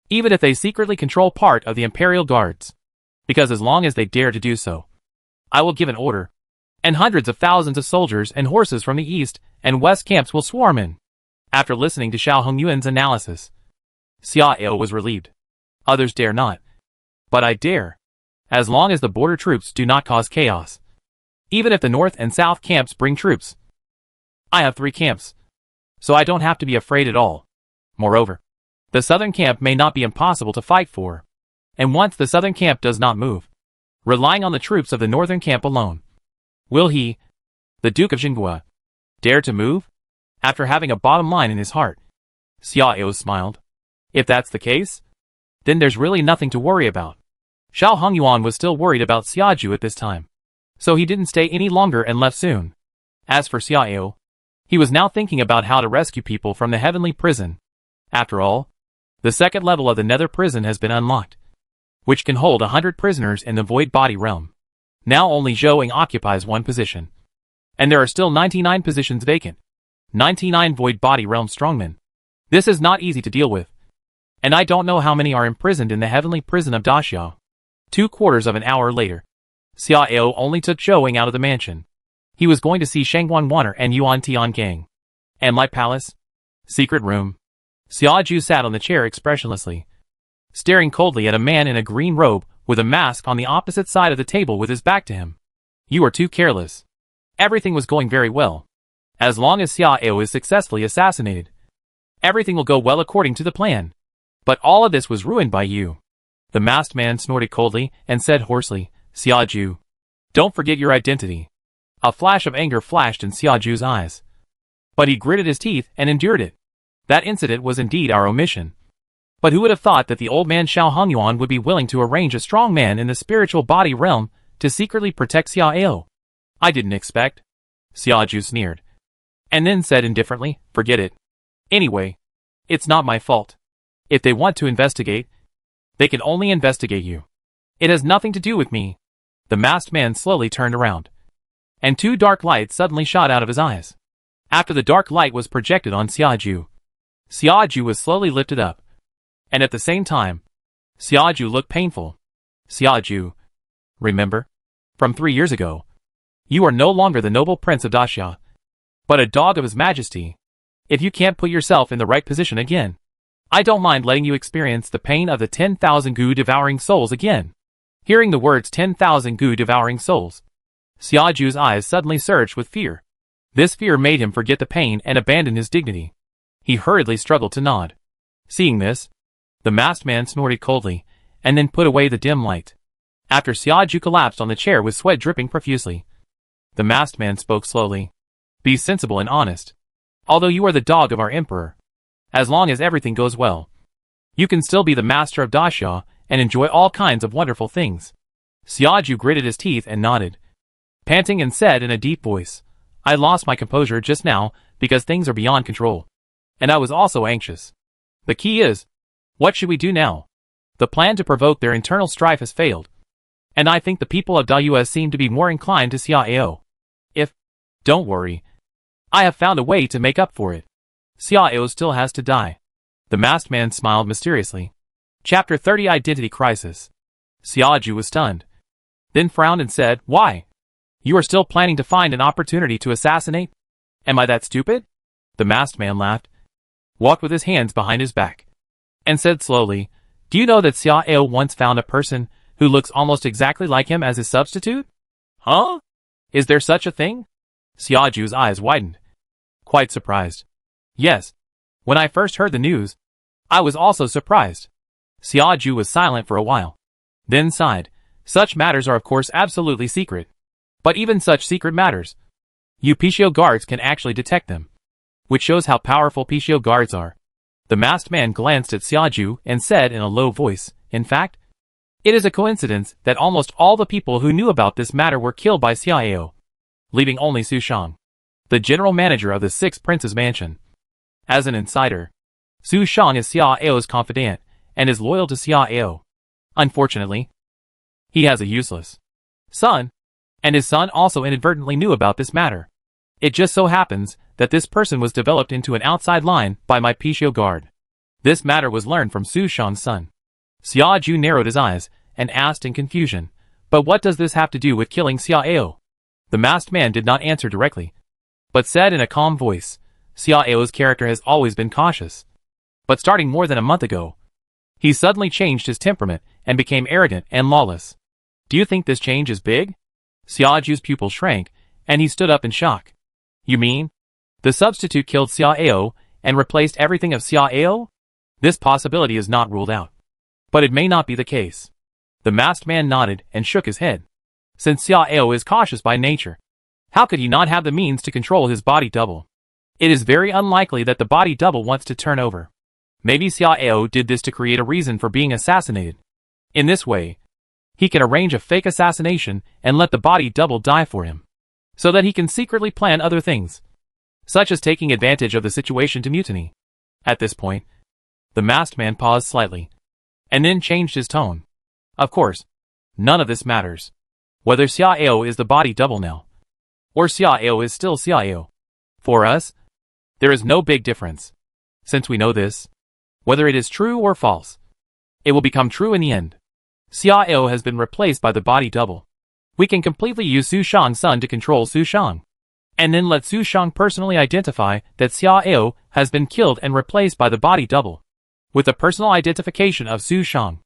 even if they secretly control part of the imperial guards. Because as long as they dare to do so, I will give an order, and hundreds of thousands of soldiers and horses from the east and west camps will swarm in. After listening to Xiao Hongyuan's analysis, Xiao was relieved. Others dare not. But I dare. As long as the border troops do not cause chaos. Even if the north and south camps bring troops. I have 3 camps, so I don't have to be afraid at all. Moreover, the southern camp may not be impossible to fight for. And once the southern camp does not move, relying on the troops of the northern camp alone, will he, the Duke of Jinghua, dare to move? After having a bottom line in his heart, Xiao smiled. If that's the case, then there's really nothing to worry about. Xiao Hongyuan was still worried about Xiaju at this time, so he didn't stay any longer and left soon. As for Xiao, he was now thinking about how to rescue people from the heavenly prison. After all, the second level of the nether prison has been unlocked, which can hold 100 prisoners in the void body realm. Now only Zhou Ying occupies 1 position, and there are still 99 positions vacant. 99 void body realm strongmen. This is not easy to deal with, and I don't know how many are imprisoned in the heavenly prison of Daxia. 2/4 of an hour later, Xiao only took Zhou Ying out of the mansion. He was going to see Shangguan Wanner and Yuan Tiangang. And Light Palace? Secret room. Xiaju sat on the chair expressionlessly, staring coldly at a man in a green robe with a mask on the opposite side of the table with his back to him. You are too careless. Everything was going very well. As long as Xiao is successfully assassinated, everything will go well according to the plan. But all of this was ruined by you. The masked man snorted coldly and said hoarsely, Xiaju, don't forget your identity. A flash of anger flashed in Xiaju's eyes, but he gritted his teeth and endured it. That incident was indeed our omission. But who would have thought that the old man Xiao Hongyuan would be willing to arrange a strong man in the spiritual body realm to secretly protect Xiao? I didn't expect. Xiaoju sneered. And then said indifferently, forget it. Anyway, it's not my fault. If they want to investigate, they can only investigate you. It has nothing to do with me. The masked man slowly turned around, and two dark lights suddenly shot out of his eyes. After the dark light was projected on Xiaoju, Xiaoju was slowly lifted up, and at the same time, Xiaoju looked painful. Xiaoju, remember? From 3 years ago, you are no longer the noble prince of Daxia, but a dog of his majesty. If you can't put yourself in the right position again, I don't mind letting you experience the pain of the 10,000 goo devouring souls again. Hearing the words 10,000 goo devouring souls, Xiaoju's eyes suddenly surged with fear. This fear made him forget the pain and abandon his dignity. He hurriedly struggled to nod. Seeing this, the masked man snorted coldly, and then put away the dim light. After Xiaoju collapsed on the chair with sweat dripping profusely, the masked man spoke slowly. Be sensible and honest. Although you are the dog of our emperor, as long as everything goes well, you can still be the master of Daxia and enjoy all kinds of wonderful things. Xiaoju gritted his teeth and nodded, panting, and said in a deep voice, I lost my composure just now because things are beyond control. And I was also anxious. The key is, what should we do now? The plan to provoke their internal strife has failed, and I think the people of Dayua seem to be more inclined to Xiao. Don't worry. I have found a way to make up for it. Xiao still has to die. The masked man smiled mysteriously. Chapter 30 Identity Crisis. Xiaoju was stunned, then frowned and said, Why? You are still planning to find an opportunity to assassinate? Am I that stupid? The masked man laughed, walked with his hands behind his back, and said slowly, Do you know that Xiao once found a person who looks almost exactly like him as his substitute? Huh? Is there such a thing? Xiaoju's eyes widened, quite surprised. Yes. When I first heard the news, I was also surprised. Xiaoju was silent for a while, then sighed. Such matters are of course absolutely secret. But even such secret matters, you Pishio guards can actually detect them, which shows how powerful Pishio guards are. The masked man glanced at Xiaoju and said in a low voice, In fact, it is a coincidence that almost all the people who knew about this matter were killed by Xiao, leaving only Su Shang, the general manager of the Six Princes Mansion. As an insider, Su Shang is Xiao's confidant and is loyal to Xiao. Unfortunately, he has a useless son, and his son also inadvertently knew about this matter. It just so happens that this person was developed into an outside line by my Pishio guard. This matter was learned from Su Shang's son. Xiaoju narrowed his eyes and asked in confusion, But what does this have to do with killing Xiao? The masked man did not answer directly, but said in a calm voice, Xiao's character has always been cautious. But starting more than a month ago, he suddenly changed his temperament and became arrogant and lawless. Do you think this change is big? Xiaoju's pupil shrank, and he stood up in shock. You mean, the substitute killed Xiao and replaced everything of Xiao? This possibility is not ruled out, but it may not be the case. The masked man nodded and shook his head. Since Xiao is cautious by nature, how could he not have the means to control his body double? It is very unlikely that the body double wants to turn over. Maybe Xiao did this to create a reason for being assassinated. In this way, he can arrange a fake assassination and let the body double die for him, so that he can secretly plan other things, such as taking advantage of the situation to mutiny. At this point, the masked man paused slightly, and then changed his tone. Of course, none of this matters. Whether Xiao is the body double now, or Xiao is still Xiao. For us, there is no big difference. Since we know this, whether it is true or false, it will become true in the end. Xiao has been replaced by the body double. We can completely use Su Shang's son to control Su Shang, and then let Su Shang personally identify that Xiao has been killed and replaced by the body double. With the personal identification of Su Shang,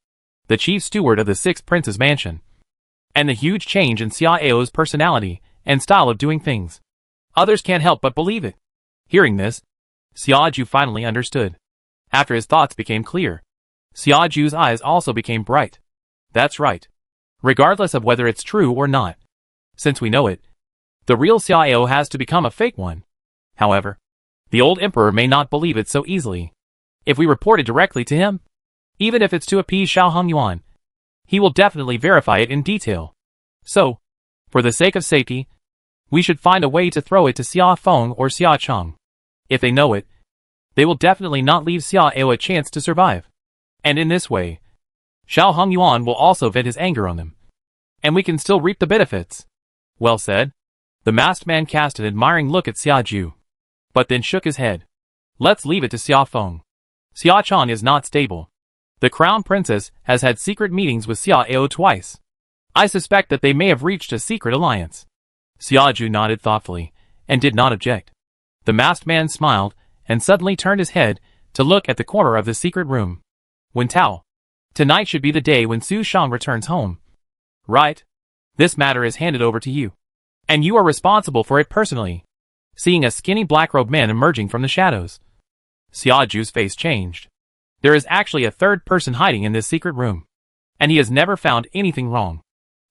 the chief steward of the Six Princes Mansion, and the huge change in Xiao's personality and style of doing things, others can't help but believe it. Hearing this, Xiaoju finally understood. After his thoughts became clear, Xiaoju's eyes also became bright. That's right. Regardless of whether it's true or not, since we know it, the real Xiao has to become a fake one. However, the old emperor may not believe it so easily. If we report it directly to him, Even if it's to appease Xiao Hongyuan, he will definitely verify it in detail. So, for the sake of safety, we should find a way to throw it to Xia Feng or Xia Cheng. If they know it, they will definitely not leave Xia Ao a chance to survive. And in this way, Xiao Hongyuan will also vent his anger on them. And we can still reap the benefits. Well said. The masked man cast an admiring look at Xia Ju, but then shook his head. Let's leave it to Xia Feng. Xia Cheng is not stable. The crown princess has had secret meetings with Xia Ao twice. I suspect that they may have reached a secret alliance. Xia Ju nodded thoughtfully, and did not object. The masked man smiled, and suddenly turned his head to look at the corner of the secret room. Wen Tao, tonight should be the day when Su Shang returns home. Right? This matter is handed over to you. And you are responsible for it personally. Seeing a skinny black-robed man emerging from the shadows, Xia Ju's face changed. There is actually a third person hiding in this secret room. And he has never found anything wrong.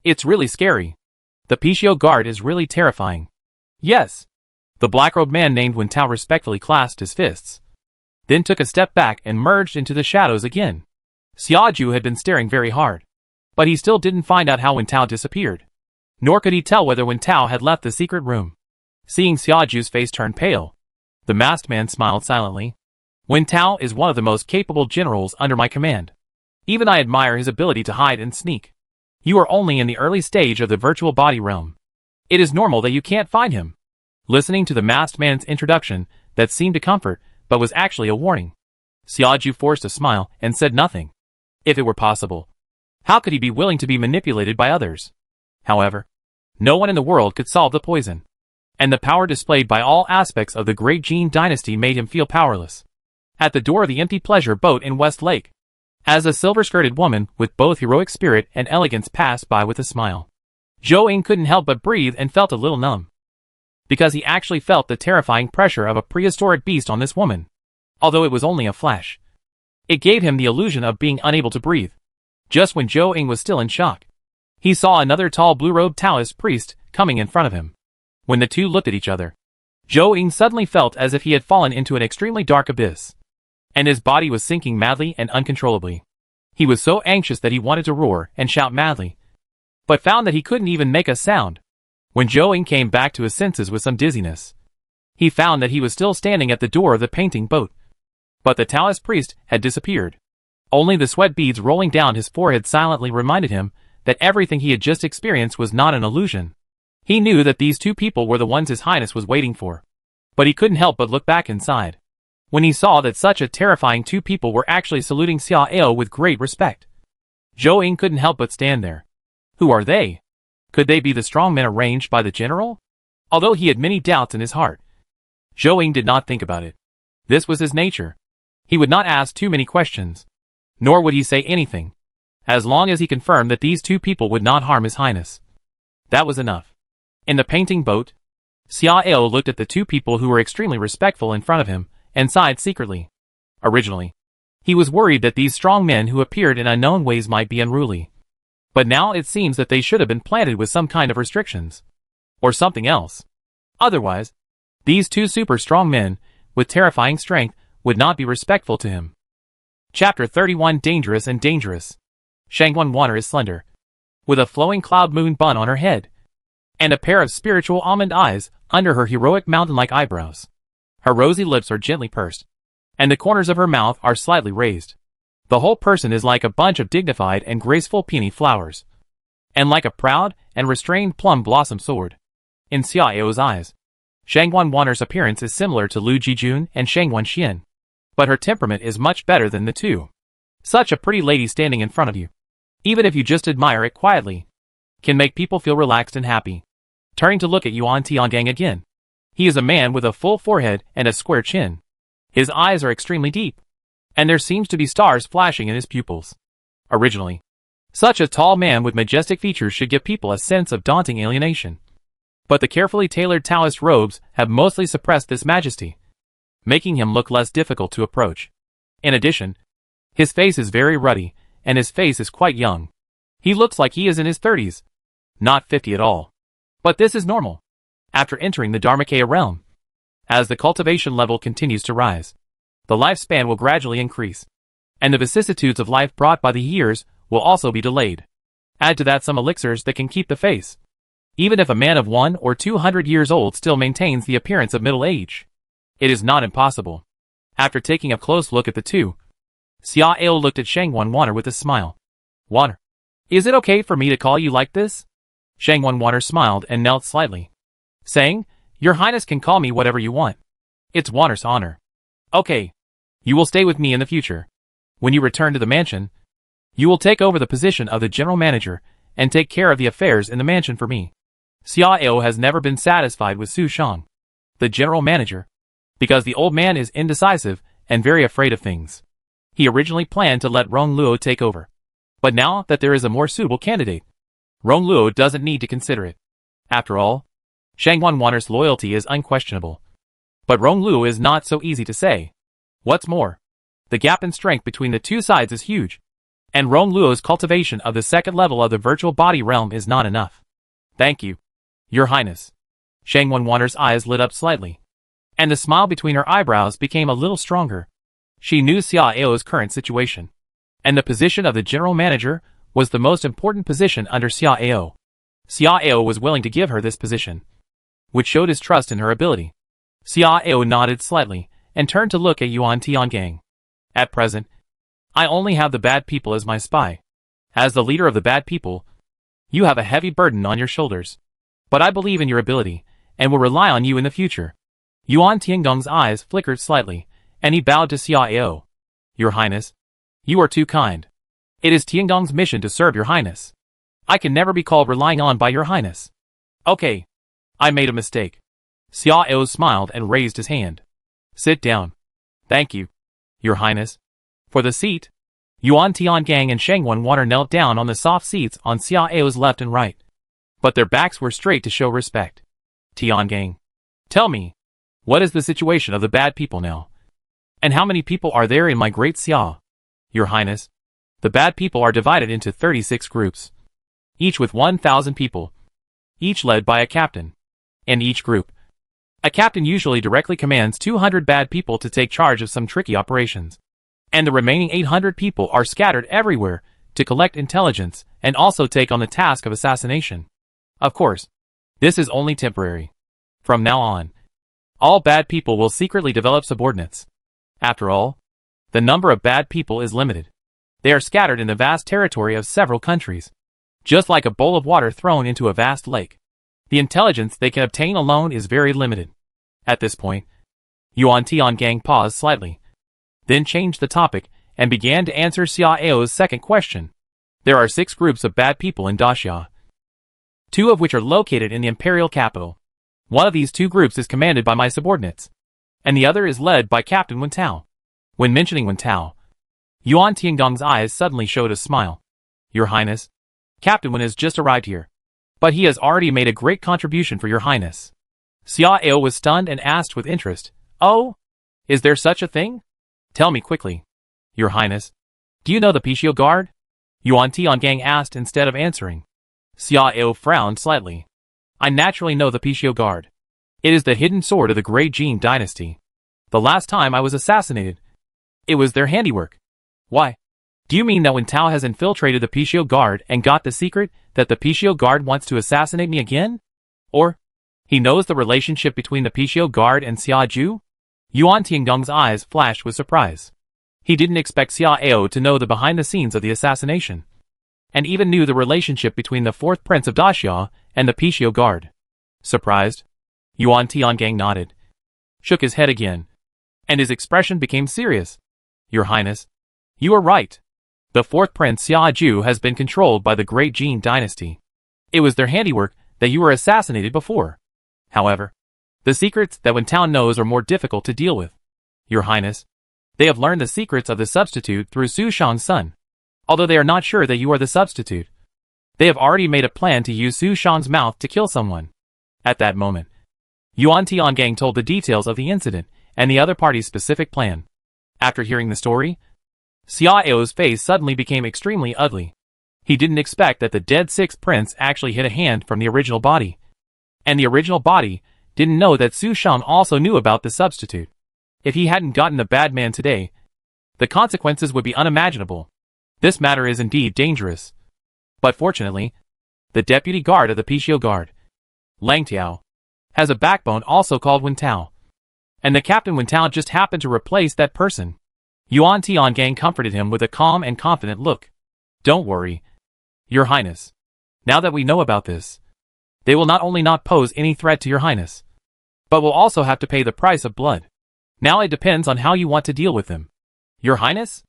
It's really scary. The Pichio guard is really terrifying. Yes. The black-robed man named Wen Tao respectfully clasped his fists, then took a step back and merged into the shadows again. Xia Ju had been staring very hard, but he still didn't find out how Wen Tao disappeared. Nor could he tell whether Wen Tao had left the secret room. Seeing Xia Ju's face turn pale, the masked man smiled silently. Wen Tao is one of the most capable generals under my command. Even I admire his ability to hide and sneak. You are only in the early stage of the virtual body realm. It is normal that you can't find him. Listening to the masked man's introduction, that seemed to comfort, but was actually a warning. Xia Ju forced a smile and said nothing. If it were possible, how could he be willing to be manipulated by others? However, no one in the world could solve the poison. And the power displayed by all aspects of the great Jin dynasty made him feel powerless. At the door of the empty pleasure boat in West Lake, as a silver-skirted woman with both heroic spirit and elegance passed by with a smile, Zhou Ying couldn't help but breathe and felt a little numb. Because he actually felt the terrifying pressure of a prehistoric beast on this woman. Although it was only a flash, it gave him the illusion of being unable to breathe. Just when Zhou Ying was still in shock, he saw another tall blue-robed Taoist priest coming in front of him. When the two looked at each other, Zhou Ying suddenly felt as if he had fallen into an extremely dark abyss, and his body was sinking madly and uncontrollably. He was so anxious that he wanted to roar and shout madly, but found that he couldn't even make a sound. When Zhou Ying came back to his senses with some dizziness, he found that he was still standing at the door of the painting boat. But the Taoist priest had disappeared. Only the sweat beads rolling down his forehead silently reminded him that everything he had just experienced was not an illusion. He knew that these two people were the ones His Highness was waiting for. But he couldn't help but look back inside, when he saw that such a terrifying two people were actually saluting Xia Ao with great respect. Zhou Ying couldn't help but stand there. Who are they? Could they be the strong men arranged by the general? Although he had many doubts in his heart, Zhou Ying did not think about it. This was his nature. He would not ask too many questions, nor would he say anything, as long as he confirmed that these two people would not harm His Highness. That was enough. In the painting boat, Xia Ao looked at the two people who were extremely respectful in front of him, and sighed secretly. Originally, he was worried that these strong men who appeared in unknown ways might be unruly. But now it seems that they should have been planted with some kind of restrictions. Or something else. Otherwise, these two super strong men, with terrifying strength, would not be respectful to him. Chapter 31 Dangerous and Dangerous. Shangguan Water is slender, with a flowing cloud moon bun on her head, and a pair of spiritual almond eyes under her heroic mountain-like eyebrows. Her rosy lips are gently pursed, and the corners of her mouth are slightly raised. The whole person is like a bunch of dignified and graceful peony flowers, and like a proud and restrained plum blossom sword. In Xia Ao's eyes, Shangguan Wanner's appearance is similar to Lu Jijun and Shangguan Xian, but her temperament is much better than the two. Such a pretty lady standing in front of you, even if you just admire it quietly, can make people feel relaxed and happy. Turning to look at Yuan Tiangang again. He is a man with a full forehead and a square chin. His eyes are extremely deep, and there seems to be stars flashing in his pupils. Originally, such a tall man with majestic features should give people a sense of daunting alienation. But the carefully tailored Taoist robes have mostly suppressed this majesty, making him look less difficult to approach. In addition, his face is very ruddy, and his face is quite young. He looks like he is in his 30s, not 50 at all. But this is normal after entering the Dharmakaya realm. As the cultivation level continues to rise, the lifespan will gradually increase, and the vicissitudes of life brought by the years will also be delayed. Add to that some elixirs that can keep the face. Even if a man of 100 or 200 years old still maintains the appearance of middle age, it is not impossible. After taking a close look at the two, Xia Ao looked at Shang Wanwaner with a smile. Water, is it okay for me to call you like this? Shang Wanwaner smiled and knelt slightly, saying, Your Highness can call me whatever you want. It's Wanner's honor. Okay. You will stay with me in the future. When you return to the mansion, you will take over the position of the general manager and take care of the affairs in the mansion for me. Xia Ao has never been satisfied with Su Shang, the general manager, because the old man is indecisive and very afraid of things. He originally planned to let Rong Luo take over. But now that there is a more suitable candidate, Rong Luo doesn't need to consider it. After all, Shang Wanwaner's loyalty is unquestionable. But Rong Luo is not so easy to say. What's more, the gap in strength between the two sides is huge, and Rong Luo's cultivation of the second level of the virtual body realm is not enough. Thank you, Your Highness. Shang Wanwaner's eyes lit up slightly, and the smile between her eyebrows became a little stronger. She knew Xia Ao's current situation, and the position of the general manager was the most important position under Xia Ao. Xia Ao was willing to give her this position, which showed his trust in her ability. Xia Ao nodded slightly and turned to look at Yuan Tiangang. At present, I only have the bad people as my spy. As the leader of the bad people, you have a heavy burden on your shoulders. But I believe in your ability, and will rely on you in the future. Yuan Tiangong's eyes flickered slightly, and he bowed to Xia Ao. Your Highness, you are too kind. It is Tiangong's mission to serve Your Highness. I can never be called relying on by Your Highness. Okay. I made a mistake. Xia Ao smiled and raised his hand. Sit down. Thank you, Your Highness. For the seat, Yuan Tiangang and Shang Wanwaner knelt down on the soft seats on Xia Ao's left and right. But their backs were straight to show respect. Tiangang, tell me, what is the situation of the bad people now? And how many people are there in my great Xia? Your Highness, the bad people are divided into 36 groups, each with 1,000 people, each led by a captain. In each group, a captain usually directly commands 200 bad people to take charge of some tricky operations, and the remaining 800 people are scattered everywhere to collect intelligence and also take on the task of assassination. Of course, this is only temporary. From now on, all bad people will secretly develop subordinates. After all, the number of bad people is limited. They are scattered in the vast territory of several countries, just like a bowl of water thrown into a vast lake. The intelligence they can obtain alone is very limited. At this point, Yuan Tiangang paused slightly, then changed the topic and began to answer Xia Ao's second question. There are 6 groups of bad people in Daxia, 2 of which are located in the imperial capital. One of these 2 groups is commanded by my subordinates, and the other is led by Captain Wen Tao. When mentioning Wen Tao, Yuan Tiangong's eyes suddenly showed a smile. Your Highness, Captain Wen has just arrived here, but he has already made a great contribution for Your Highness. Xia Ao was stunned and asked with interest, Oh, is there such a thing? Tell me quickly. Your Highness, do you know the Pichio Guard? Yuan Tiangang asked instead of answering. Xia Ao frowned slightly. I naturally know the Pichio Guard. It is the hidden sword of the Great Jin dynasty. The last time I was assassinated, it was their handiwork. Why? Do you mean that when Tao has infiltrated the Pichio Guard and got the secret that the Pichio Guard wants to assassinate me again? Or, he knows the relationship between the Pichio Guard and Xia Ju? Yuan Tiangong's eyes flashed with surprise. He didn't expect Xia Ao to know the behind-the-scenes of the assassination, and even knew the relationship between the 4th Prince of Daxia and the Pichio Guard. Surprised, Yuan Tiangang nodded, shook his head again, and his expression became serious. Your Highness, you are right. The 4th Prince Xia Ju has been controlled by the Great Jin dynasty. It was their handiwork that you were assassinated before. However, the secrets that Wen Tao knows are more difficult to deal with. Your Highness, they have learned the secrets of the substitute through Su Shang's son. Although they are not sure that you are the substitute, they have already made a plan to use Su Shang's mouth to kill someone. At that moment, Yuan Tiangang told the details of the incident and the other party's specific plan. After hearing the story, Xia Ao's face suddenly became extremely ugly. He didn't expect that the dead 6th prince actually hid a hand from the original body, and the original body didn't know that Su Shang also knew about the substitute. If he hadn't gotten the bad man today, The consequences would be unimaginable. This matter is indeed dangerous. But fortunately, the deputy guard of the Pichio Guard, Lang Tiao, has a backbone also called Wen Tao. And the Captain Wen Tao just happened to replace that person. Yuan Tiangang comforted him with a calm and confident look. Don't worry, Your Highness. Now that we know about this, they will not only not pose any threat to Your Highness, but will also have to pay the price of blood. Now it depends on how you want to deal with them. Your Highness?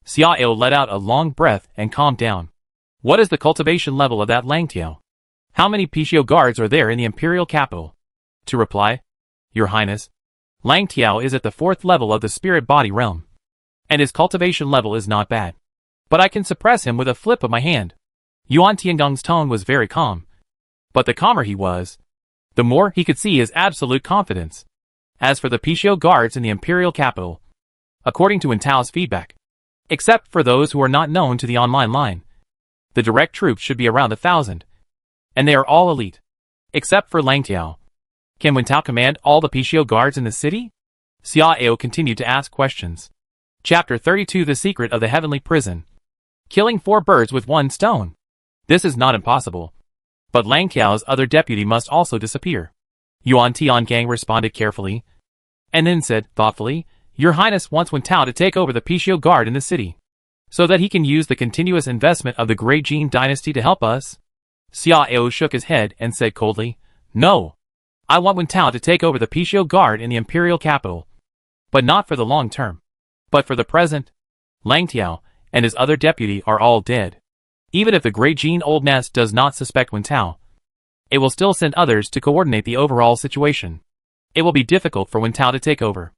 Xiao let out a long breath and calmed down. What is the cultivation level of that Lang Tiao? How many Pichio guards are there in the imperial capital? To reply, Your Highness, Lang Tiao is at the 4th level of the spirit body realm, and his cultivation level is not bad. But I can suppress him with a flip of my hand. Yuan Tiangong's tone was very calm. But the calmer he was, the more he could see his absolute confidence. As for the Pichio guards in the imperial capital, according to Wen Tao's feedback, except for those who are not known to the online line, the direct troops should be around 1,000. And they are all elite. Except for Lang Tiao. Can Wen Tao command all the Pichio guards in the city? Xiao continued to ask questions. Chapter 32 The Secret of the Heavenly Prison. Killing 4 birds with 1 stone. This is not impossible. But Lang Tiao's other deputy must also disappear. Yuan Tiangang responded carefully, and then said thoughtfully, Your Highness wants Wen Tao to take over the Pichio Guard in the city, so that he can use the continuous investment of the Great Jin dynasty to help us? Xiao shook his head and said coldly, No. I want Wen Tao to take over the Pichio Guard in the imperial capital. But not for the long term. But for the present. Lang Tiao and his other deputy are all dead. Even if the Great Jin Old Nest does not suspect Wen Tao, it will still send others to coordinate the overall situation. It will be difficult for Wen Tao to take over.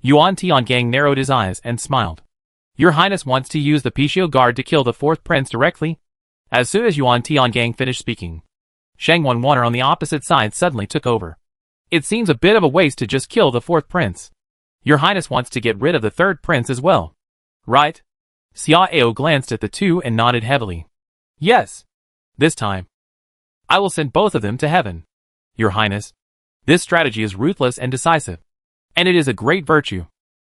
Yuan Tiangang narrowed his eyes and smiled. Your Highness wants to use the Pichio Guard to kill the 4th prince directly? As soon as Yuan Tiangang finished speaking, Shang Wanwaner on the opposite side suddenly took over. It seems a bit of a waste to just kill the 4th prince. Your Highness wants to get rid of the 3rd prince as well, right? Xiao glanced at the two and nodded heavily. Yes. This time, I will send both of them to heaven. Your Highness, this strategy is ruthless and decisive, and it is a great virtue.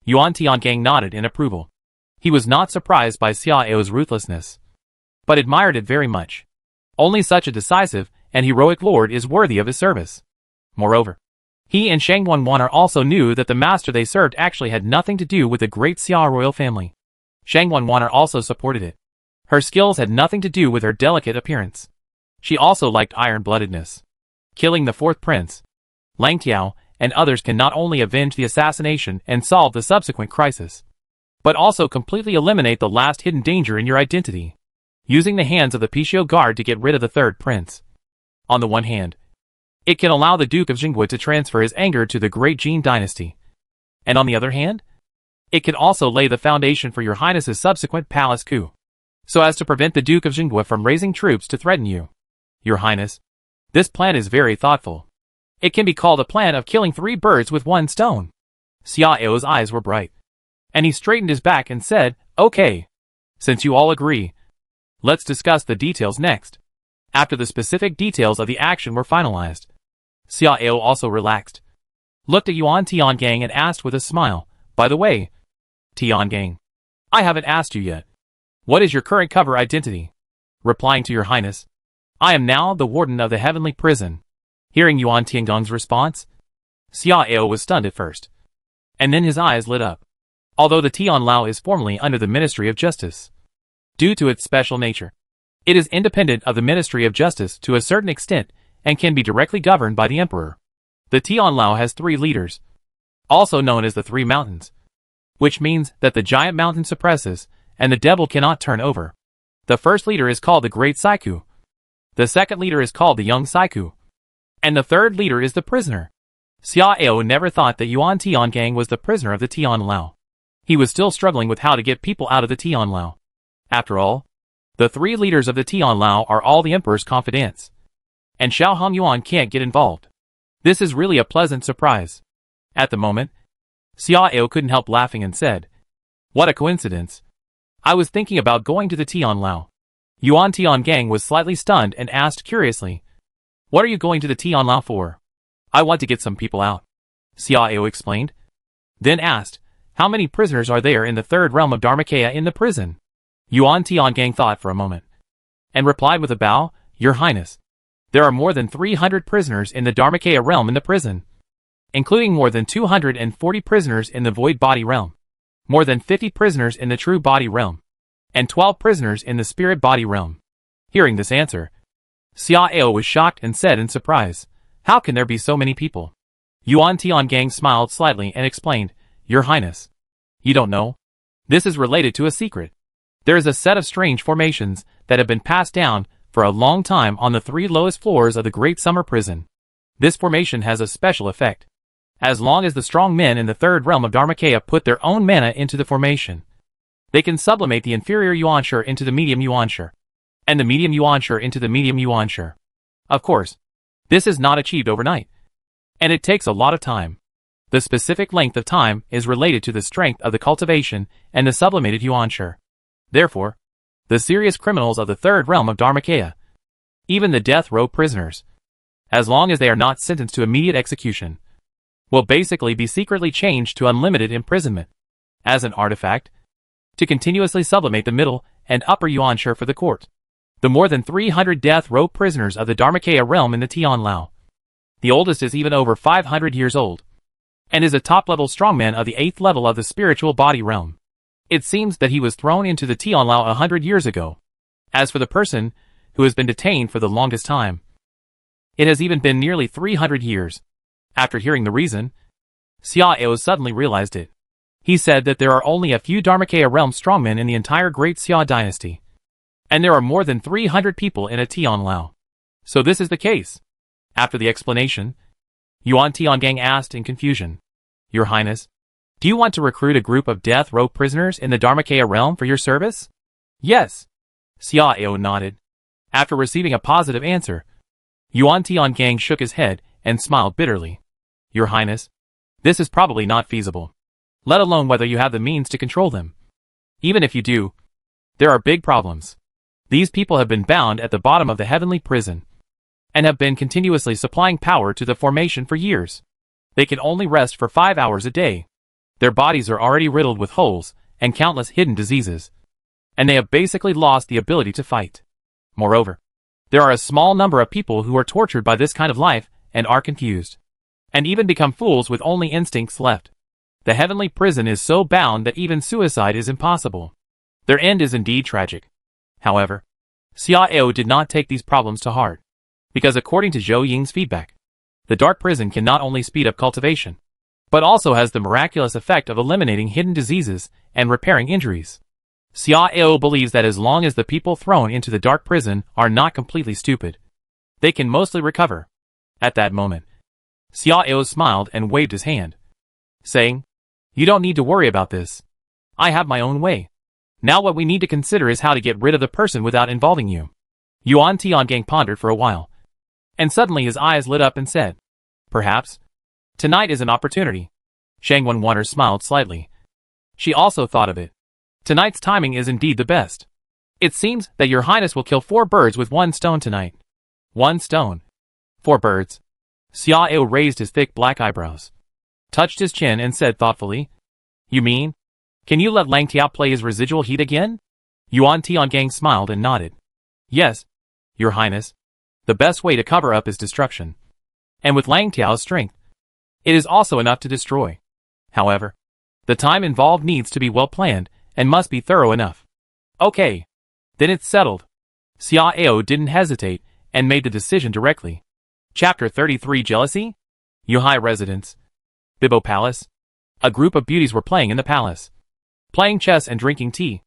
Yuan Tiangang nodded in approval. He was not surprised by Xiao's ruthlessness, but admired it very much. Only such a decisive and heroic lord is worthy of his service. Moreover, he and Shang Wanwaner also knew that the master they served actually had nothing to do with the great Xia royal family. Shang Wanwaner also supported it. Her skills had nothing to do with her delicate appearance. She also liked iron-bloodedness. Killing the 4th prince, Lang Tiao, and others can not only avenge the assassination and solve the subsequent crisis, but also completely eliminate the last hidden danger in your identity. Using the hands of the Pichio Guard to get rid of the 3rd prince. On the one hand, it can allow the Duke of Jingguo to transfer his anger to the Great Jin dynasty. And on the other hand, it can also lay the foundation for your Highness's subsequent palace coup, so as to prevent the Duke of Jingguo from raising troops to threaten you. Your Highness, this plan is very thoughtful. It can be called a plan of killing 3 birds with 1 stone. Xiao's eyes were bright, and he straightened his back and said, Okay. Since you all agree, let's discuss the details next. After the specific details of the action were finalized, Xiao also relaxed, looked at Yuan Tiangang and asked with a smile, By the way, Tiangang, I haven't asked you yet. What is your current cover identity? Replying to Your Highness, I am now the warden of the heavenly prison. Hearing Yuan Tiangong's response, Xiao was stunned at first, and then his eyes lit up. Although the Tianlao is formally under the Ministry of Justice, due to its special nature, it is independent of the Ministry of Justice to a certain extent and can be directly governed by the Emperor. The Tianlao has 3 leaders, also known as the 3 mountains, which means that the giant mountain suppresses and the devil cannot turn over. The first leader is called the Great Saiku. The second leader is called the Young Saiku. And the third leader is the prisoner. Xiao never thought that Yuan Tiangang was the prisoner of the Tianlao. He was still struggling with how to get people out of the Tianlao. After all, the 3 leaders of the Tianlao are all the Emperor's confidants, and Xiao Hongyuan can't get involved. This is really a pleasant surprise. At the moment, Xiao couldn't help laughing and said, What a coincidence. I was thinking about going to the Tianlao. Yuan Tiangang was slightly stunned and asked curiously, What are you going to the Tianlao for? I want to get some people out, Xiao explained. Then asked, How many prisoners are there in the third realm of Dharmakaya in the prison? Yuan Tiangang thought for a moment, and replied with a bow, Your Highness. There are more than 300 prisoners in the Dharmakaya realm in the prison, including more than 240 prisoners in the void body realm, more than 50 prisoners in the true body realm, and 12 prisoners in the spirit body realm. Hearing this answer, Xiao was shocked and said in surprise, How can there be so many people? Yuan Tiangang smiled slightly and explained, Your Highness. You don't know? This is related to a secret. There is a set of strange formations that have been passed down for a long time on the 3 lowest floors of the Great Summer Prison. This formation has a special effect. As long as the strong men in the third realm of Dharmakaya put their own mana into the formation, they can sublimate the inferior Yuanshi into the medium Yuanshi, and the medium Yuanshi into the medium Yuanshi. Of course, this is not achieved overnight, and it takes a lot of time. The specific length of time is related to the strength of the cultivation and the sublimated Yuanshi. Therefore, the serious criminals of the third realm of Dharmakaya, even the death row prisoners, as long as they are not sentenced to immediate execution, will basically be secretly changed to unlimited imprisonment, as an artifact, to continuously sublimate the middle and upper Yuanshi for the court. The more than 300 death row prisoners of the Dharmakaya realm in the Tianlao. The oldest is even over 500 years old, and is a top-level strongman of the 8th level of the spiritual body realm. It seems that he was thrown into the Tianlao 100 years ago. As for the person who has been detained for the longest time, it has even been nearly 300 years. After hearing the reason, Xiao suddenly realized it. He said that there are only a few Dharmakaya realm strongmen in the entire Great Xia dynasty, and there are more than 300 people in a Tianlao. So this is the case. After the explanation, Yuan Tiangang asked in confusion, Your Highness, do you want to recruit a group of death row prisoners in the Dharmakaya realm for your service? Yes. Xiao nodded. After receiving a positive answer, Yuan Tiangang shook his head and smiled bitterly. Your Highness, this is probably not feasible, let alone whether you have the means to control them. Even if you do, there are big problems. These people have been bound at the bottom of the heavenly prison, and have been continuously supplying power to the formation for years. They can only rest for 5 hours a day. Their bodies are already riddled with holes and countless hidden diseases, and they have basically lost the ability to fight. Moreover, there are a small number of people who are tortured by this kind of life and are confused, and even become fools with only instincts left. The heavenly prison is so bound that even suicide is impossible. Their end is indeed tragic. However, Xiao did not take these problems to heart, because according to Zhou Ying's feedback, the dark prison can not only speed up cultivation, but also has the miraculous effect of eliminating hidden diseases and repairing injuries. Xiao believes that as long as the people thrown into the dark prison are not completely stupid, they can mostly recover. At that moment, Xiao smiled and waved his hand, saying, You don't need to worry about this. I have my own way. Now what we need to consider is how to get rid of the person without involving you. Yuan Tiangang pondered for a while, and suddenly his eyes lit up and said, Perhaps tonight is an opportunity. Shang Wenwater smiled slightly. She also thought of it. Tonight's timing is indeed the best. It seems that your highness will kill 4 birds with 1 stone tonight. 1 stone. 4 birds. Xiao raised his thick black eyebrows, touched his chin and said thoughtfully, You mean, can you let Lang Tiao play his residual heat again? Yuan Tiangang smiled and nodded. Yes, your highness. The best way to cover up is destruction. And with Lang Tiao's strength, it is also enough to destroy. However, the time involved needs to be well planned and must be thorough enough. Okay. Then it's settled. Xiao didn't hesitate and made the decision directly. Chapter 33 Jealousy? Yuhai Residence. Bibo Palace. A group of beauties were playing in the palace, playing chess and drinking tea,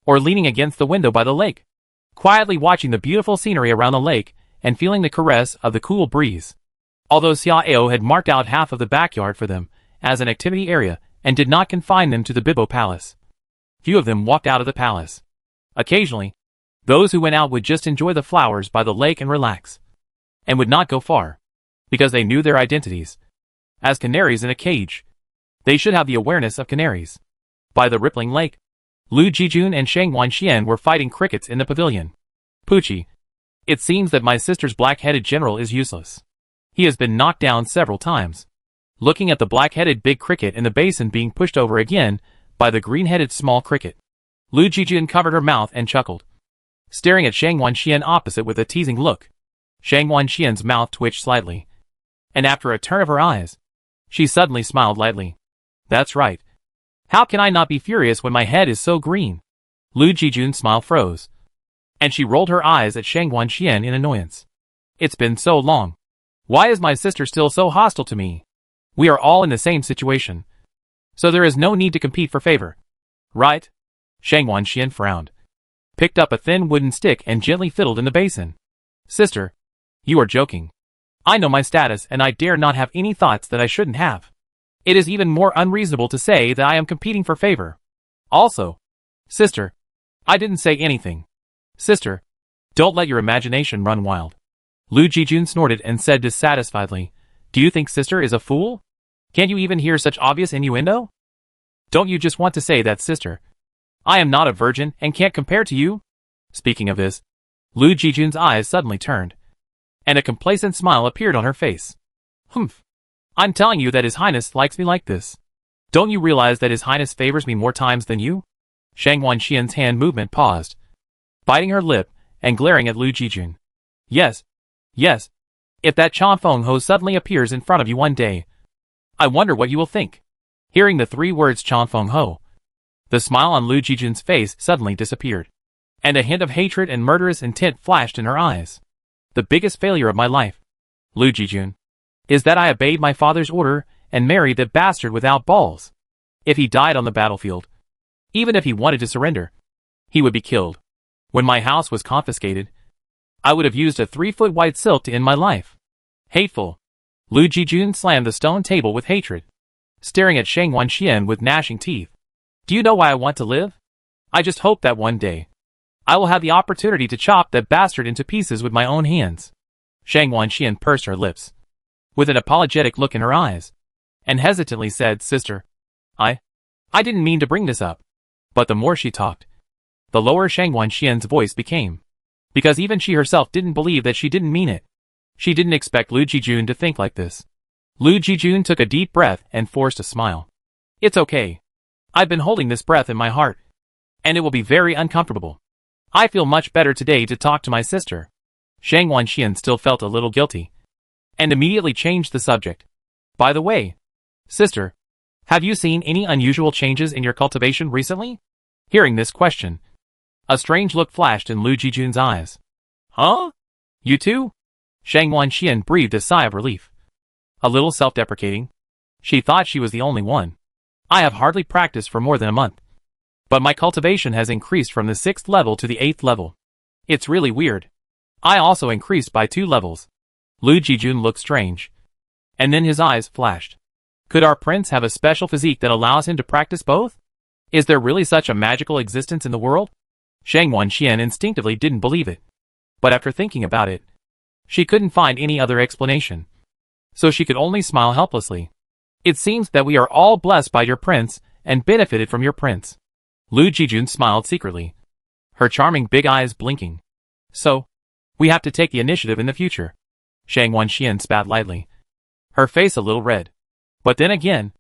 or leaning against the window by the lake, quietly watching the beautiful scenery around the lake and feeling the caress of the cool breeze. Although Xiao had marked out half of the backyard for them as an activity area and did not confine them to the Bibo Palace, few of them walked out of the palace. Occasionally, those who went out would just enjoy the flowers by the lake and relax, and would not go far, because they knew their identities. As canaries in a cage, they should have the awareness of canaries. By the rippling lake, Lu Jijun and Shang Wanxian were fighting crickets in the pavilion. Pucci, it seems that my sister's black-headed general is useless. He has been knocked down several times. looking at the black-headed big cricket in the basin being pushed over again by the green-headed small cricket. Lu Jijun covered her mouth and chuckled, staring at Shang Wanxian opposite with a teasing look. Shang Wanxian's mouth twitched slightly, and after a turn of her eyes, she suddenly smiled lightly. That's right. How can I not be furious when my head is so green? Lu Jijun's smile froze, and she rolled her eyes at Shang Wanxian in annoyance. It's been so long. Why is my sister still so hostile to me? We are all in the same situation, so there is no need to compete for favor. Right? Shang Wanxian frowned, picked up a thin wooden stick and gently fiddled in the basin. Sister, you are joking. I know my status and I dare not have any thoughts that I shouldn't have. It is even more unreasonable to say that I am competing for favor. Also, sister, I didn't say anything. Sister, don't let your imagination run wild. Lu Jijun snorted and said dissatisfiedly, do you think sister is a fool? Can't you even hear such obvious innuendo? Don't you just want to say that, sister? I am not a virgin and can't compare to you? Speaking of this, Lu Jijun's eyes suddenly turned, and a complacent smile appeared on her face. Humph. I'm telling you that His Highness likes me like this. Don't you realize that His Highness favors me more times than you? Shang Wanxian's hand movement paused, biting her lip and glaring at Lu Jijun. Yes. Yes. If that Chan Feng Ho suddenly appears in front of you one day, I wonder what you will think. Hearing the 3 words Chan Feng Ho, the smile on Lu Jijun's face suddenly disappeared, and a hint of hatred and murderous intent flashed in her eyes. The biggest failure of my life, Lu Jijun, is that I obeyed my father's order and married that bastard without balls. If he died on the battlefield, even if he wanted to surrender, he would be killed. When my house was confiscated, I would have used a 3-foot wide silk to end my life. Hateful. Lu Jijun slammed the stone table with hatred, staring at Shang Wanxian with gnashing teeth. Do you know why I want to live? I just hope that one day, I will have the opportunity to chop that bastard into pieces with my own hands. Shang Wanxian pursed her lips, with an apologetic look in her eyes, and hesitantly said, Sister, I didn't mean to bring this up. But the more she talked, the lower Shang Wanxian's voice became, because even she herself didn't believe that she didn't mean it. She didn't expect Lu Jijun to think like this. Lu Jijun took a deep breath and forced a smile. It's okay. I've been holding this breath in my heart, and it will be very uncomfortable. I feel much better today to talk to my sister. Shang Wanxian still felt a little guilty, and immediately changed the subject. By the way, sister, have you seen any unusual changes in your cultivation recently? Hearing this question, a strange look flashed in Lu Jijun's eyes. Huh? You too? Shang Wanxian breathed a sigh of relief. A little self-deprecating. She thought she was the only one. I have hardly practiced for more than a month, but my cultivation has increased from the 6th level to the 8th level. It's really weird. I also increased by 2 levels. Lu Jijun looked strange, and then his eyes flashed. Could our prince have a special physique that allows him to practice both? Is there really such a magical existence in the world? Shang Wanxian instinctively didn't believe it, but after thinking about it, she couldn't find any other explanation, so she could only smile helplessly. It seems that we are all blessed by your prince and benefited from your prince. Lu Jijun smiled secretly, her charming big eyes blinking. So, we have to take the initiative in the future. Shang Wanxian spat lightly, her face a little red. But then again,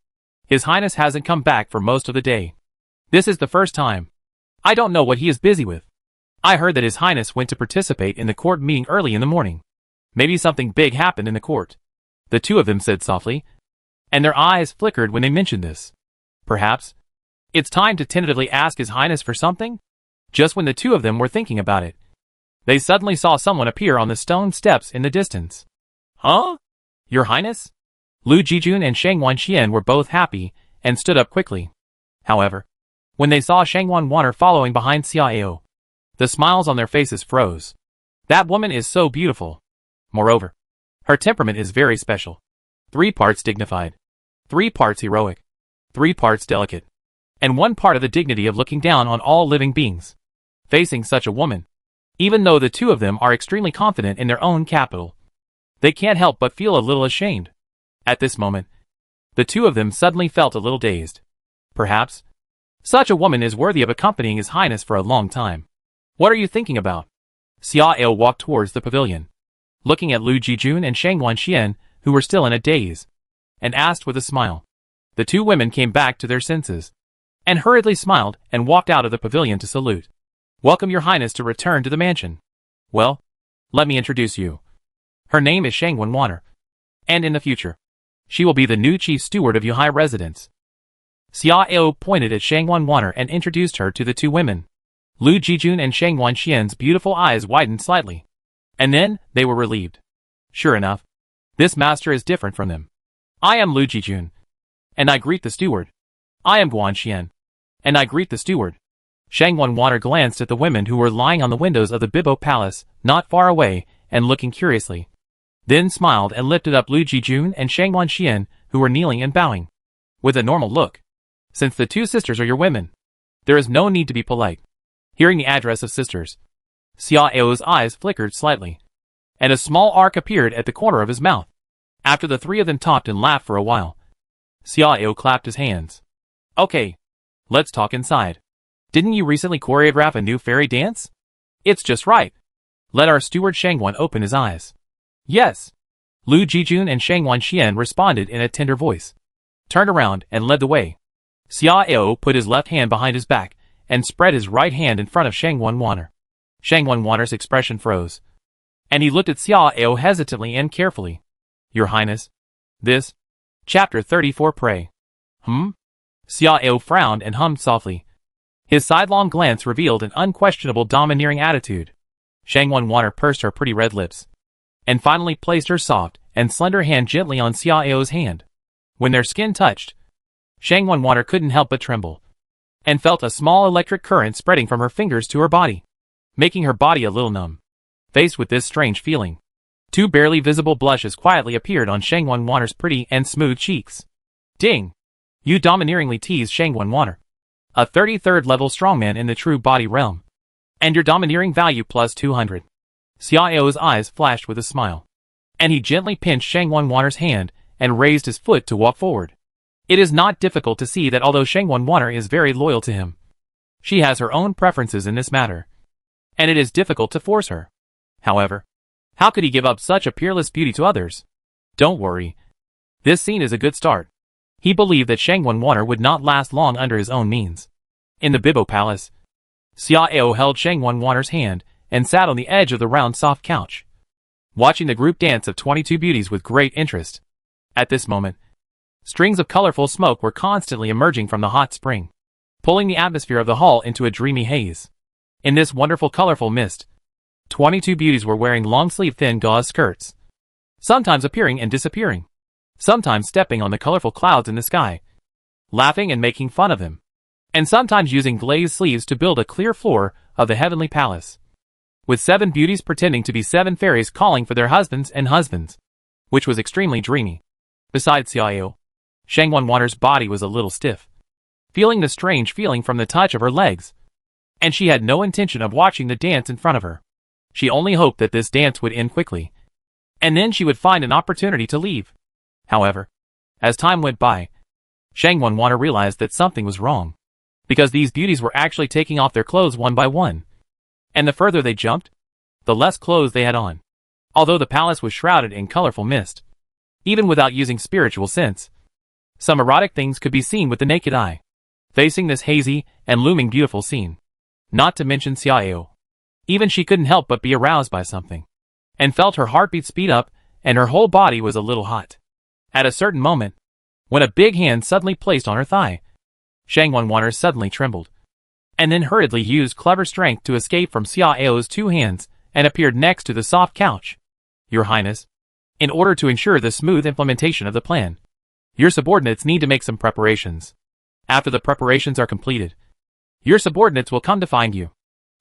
His Highness hasn't come back for most of the day. This is the first time. I don't know what he is busy with. I heard that His Highness went to participate in the court meeting early in the morning. Maybe something big happened in the court. The 2 of them said softly, and their eyes flickered when they mentioned this. Perhaps it's time to tentatively ask His Highness for something? Just when the 2 of them were thinking about it, they suddenly saw someone appear on the stone steps in the distance. Huh? Your Highness? Lu Jijun and Shang Wanxian were both happy and stood up quickly. However, when they saw Shang Wanwaner following behind Xiao, the smiles on their faces froze. That woman is so beautiful. Moreover, her temperament is very special. 3 parts dignified, 3 parts heroic, 3 parts delicate, and 1 part of the dignity of looking down on all living beings. Facing such a woman, even though the 2 of them are extremely confident in their own capital, they can't help but feel a little ashamed. At this moment, the 2 of them suddenly felt a little dazed. Perhaps such a woman is worthy of accompanying His Highness for a long time. What are you thinking about? Xiao walked towards the pavilion, looking at Lu Jijun and Shang Wanxian, who were still in a daze. and asked with a smile. The two women came back to their senses, and hurriedly smiled and walked out of the pavilion to salute. Welcome your highness to return to the mansion. Well, let me introduce you. Her name is Shangwen Water, and in the future, she will be the new chief steward of Yuhai residence. Xiao pointed at Shangwen Water and introduced her to the two women. Lu Jijun and Shangwan Xian's beautiful eyes widened slightly, and then they were relieved. Sure enough, this master is different from them. I am Lu Jijun, and I greet the steward. I am Guan Xian, and I greet the steward. Shangwan Water glanced at the women who were lying on the windows of the Bibo Palace, not far away, and looking curiously. Then smiled and lifted up Lu Jijun and Shangwan Xian, who were kneeling and bowing, with a normal look. Since the two sisters are your women, there is no need to be polite. Hearing the address of sisters, Xiao's eyes flickered slightly, and a small arc appeared at the corner of his mouth. After the three of them talked and laughed for a while, Xiao clapped his hands. Okay, let's talk inside. Didn't you recently choreograph a new fairy dance? It's just right. Let our steward Shangwan open his eyes. Yes. Lu Jijun and Shangwan Xian responded in a tender voice, turned around and led the way. Xiao put his left hand behind his back and spread his right hand in front of Shangwan Water. Shangwan Water's expression froze, and he looked at Xiao hesitantly and carefully. Your Highness, this. Chapter 34 Pray. Xiao frowned and hummed softly. His sidelong glance revealed an unquestionable domineering attitude. Shangwan Water pursed her pretty red lips, and finally placed her soft and slender hand gently on Xiao's hand. When their skin touched, Shangwan Water couldn't help but tremble, and felt a small electric current spreading from her fingers to her body, making her body a little numb. Faced with this strange feeling, two barely visible blushes quietly appeared on Shangwan Water's pretty and smooth cheeks. Ding! You domineeringly teased Shangwan Water, a 33rd level strongman in the true body realm, and your domineering value plus 200. Xiao's eyes flashed with a smile, and he gently pinched Shangwan Water's hand and raised his foot to walk forward. It is not difficult to see that although Shangwan Water is very loyal to him, she has her own preferences in this matter, and it is difficult to force her. However, how could he give up such a peerless beauty to others? Don't worry. This scene is a good start. He believed that Shangwan Water would not last long under his own means. In the Bibo Palace, Xiao held Shangwan Water's hand and sat on the edge of the round soft couch, watching the group dance of 22 beauties with great interest. At this moment, strings of colorful smoke were constantly emerging from the hot spring, pulling the atmosphere of the hall into a dreamy haze. In this wonderful colorful mist, 22 beauties were wearing long-sleeved thin gauze skirts, sometimes appearing and disappearing, sometimes stepping on the colorful clouds in the sky, laughing and making fun of them, and sometimes using glazed sleeves to build a clear floor of the heavenly palace, with 7 beauties pretending to be 7 fairies calling for their husbands, which was extremely dreamy. Besides Xiao, Shangwan Water's body was a little stiff, feeling the strange feeling from the touch of her legs, and she had no intention of watching the dance in front of her. She only hoped that this dance would end quickly, and then she would find an opportunity to leave. However, as time went by, Shangwan Water realized that something was wrong, because these beauties were actually taking off their clothes one by one, and the further they jumped, the less clothes they had on. Although the palace was shrouded in colorful mist, even without using spiritual sense, some erotic things could be seen with the naked eye. Facing this hazy and looming beautiful scene, not to mention Xiao, even she couldn't help but be aroused by something, and felt her heartbeat speed up, and her whole body was a little hot. At a certain moment, when a big hand suddenly placed on her thigh, Shangwan Water suddenly trembled, and then hurriedly used clever strength to escape from Xiao's 2 hands and appeared next to the soft couch. Your Highness, in order to ensure the smooth implementation of the plan, your subordinates need to make some preparations. After the preparations are completed, your subordinates will come to find you.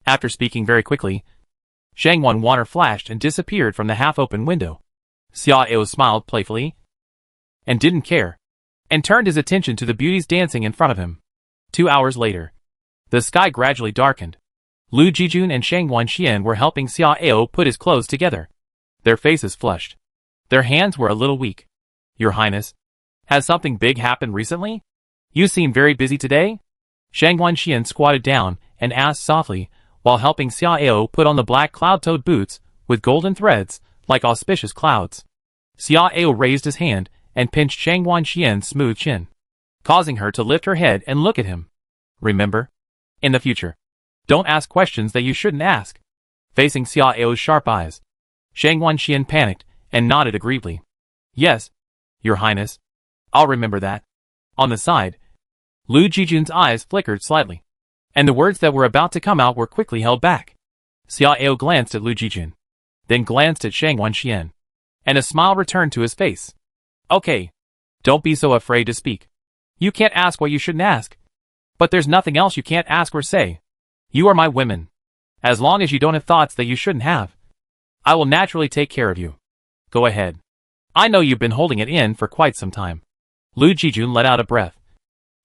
After speaking very quickly, Shangwan Water flashed and disappeared from the half-open window. Xiao smiled playfully, and didn't care, and turned his attention to the beauties dancing in front of him. 2 hours later, the sky gradually darkened. Lu Jijun and Shangwan Xian were helping Xiao put his clothes together. Their faces flushed. Their hands were a little weak. Your Highness, has something big happened recently? You seem very busy today? Shangwan Xian squatted down and asked softly, while helping Xiao put on the black cloud-toed boots with golden threads like auspicious clouds. Xiao raised his hand and pinched Shang Wanxian's smooth chin, causing her to lift her head and look at him. Remember? In the future, don't ask questions that you shouldn't ask. Facing Xiao's sharp eyes, Shang Wanxian panicked and nodded agreeably. Yes, Your Highness. I'll remember that. On the side, Lu Jijun's eyes flickered slightly, and the words that were about to come out were quickly held back. Xiao glanced at Lu Jijun, then glanced at Shang Wanxian, and a smile returned to his face. Okay. Don't be so afraid to speak. You can't ask what you shouldn't ask. But there's nothing else you can't ask or say. You are my women. As long as you don't have thoughts that you shouldn't have, I will naturally take care of you. Go ahead. I know you've been holding it in for quite some time. Lu Jijun let out a breath,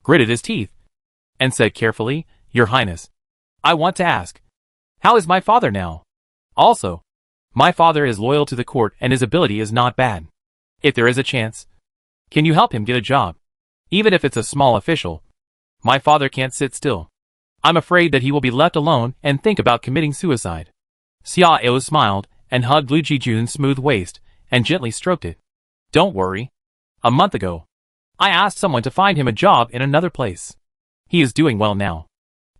gritted his teeth, and said carefully, Your Highness, I want to ask, how is my father now? Also, my father is loyal to the court and his ability is not bad. If there is a chance, can you help him get a job? Even if it's a small official. My father can't sit still. I'm afraid that he will be left alone and think about committing suicide. Xiao smiled and hugged Lu Jijun's smooth waist and gently stroked it. Don't worry. A month ago, I asked someone to find him a job in another place. He is doing well now.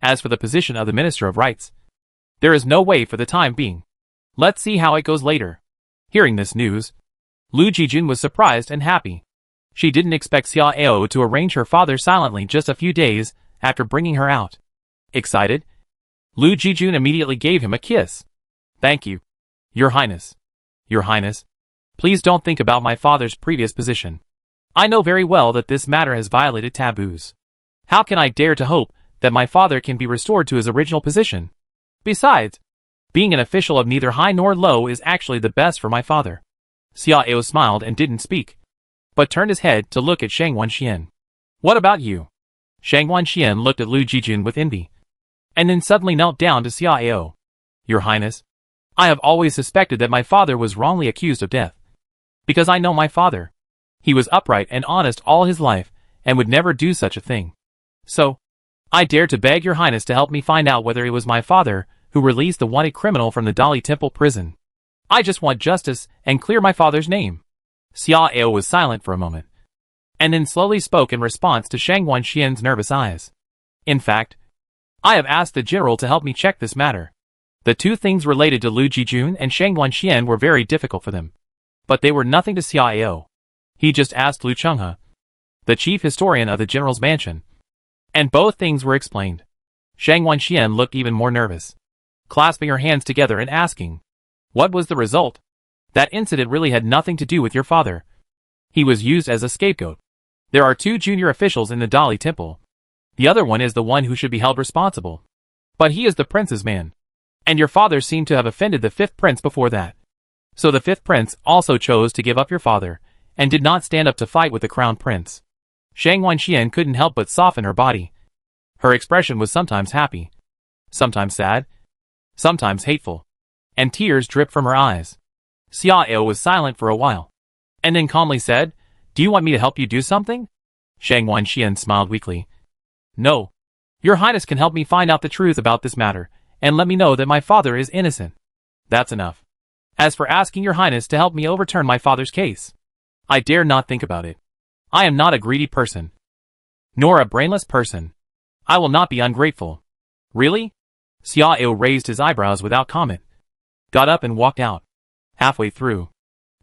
As for the position of the Minister of Rights, there is no way for the time being. Let's see how it goes later. Hearing this news, Lu Jijun was surprised and happy. She didn't expect Xiao to arrange her father silently just a few days after bringing her out. Excited, Lu Jijun immediately gave him a kiss. Thank you, Your Highness. Your Highness, please don't think about my father's previous position. I know very well that this matter has violated taboos. How can I dare to hope that my father can be restored to his original position? Besides, being an official of neither high nor low is actually the best for my father. Xiao smiled and didn't speak, but turned his head to look at Shang Wanxian. What about you? Shang Wanxian looked at Lu Jijun with envy, and then suddenly knelt down to Xiao. Your Highness, I have always suspected that my father was wrongly accused of death. Because I know my father. He was upright and honest all his life, and would never do such a thing. So, I dare to beg Your Highness to help me find out whether it was my father who released the wanted criminal from the Dali Temple prison. I just want justice and clear my father's name. Xiao was silent for a moment, and then slowly spoke in response to Shang Wanxian's nervous eyes. In fact, I have asked the general to help me check this matter. The two things related to Lu Jijun and Shang Wanxian were very difficult for them, but they were nothing to Xiao. He just asked Lu Chenghe, the chief historian of the general's mansion, and both things were explained. Shang Wanxian looked even more nervous, clasping her hands together and asking, what was the result? That incident really had nothing to do with your father. He was used as a scapegoat. There are 2 junior officials in the Dali Temple. The other one is the one who should be held responsible. But he is the prince's man. And your father seemed to have offended the 5th prince before that. So the 5th prince also chose to give up your father, and did not stand up to fight with the crown prince. Shang Wanxian couldn't help but soften her body. Her expression was sometimes happy, sometimes sad, sometimes hateful, and tears dripped from her eyes. Xiao was silent for a while, and then calmly said, Do you want me to help you do something? Shang Wanxian smiled weakly. No. Your Highness can help me find out the truth about this matter, and let me know that my father is innocent. That's enough. As for asking your Highness to help me overturn my father's case, I dare not think about it. I am not a greedy person, nor a brainless person. I will not be ungrateful. Really? Xiao raised his eyebrows without comment, got up and walked out. Halfway through,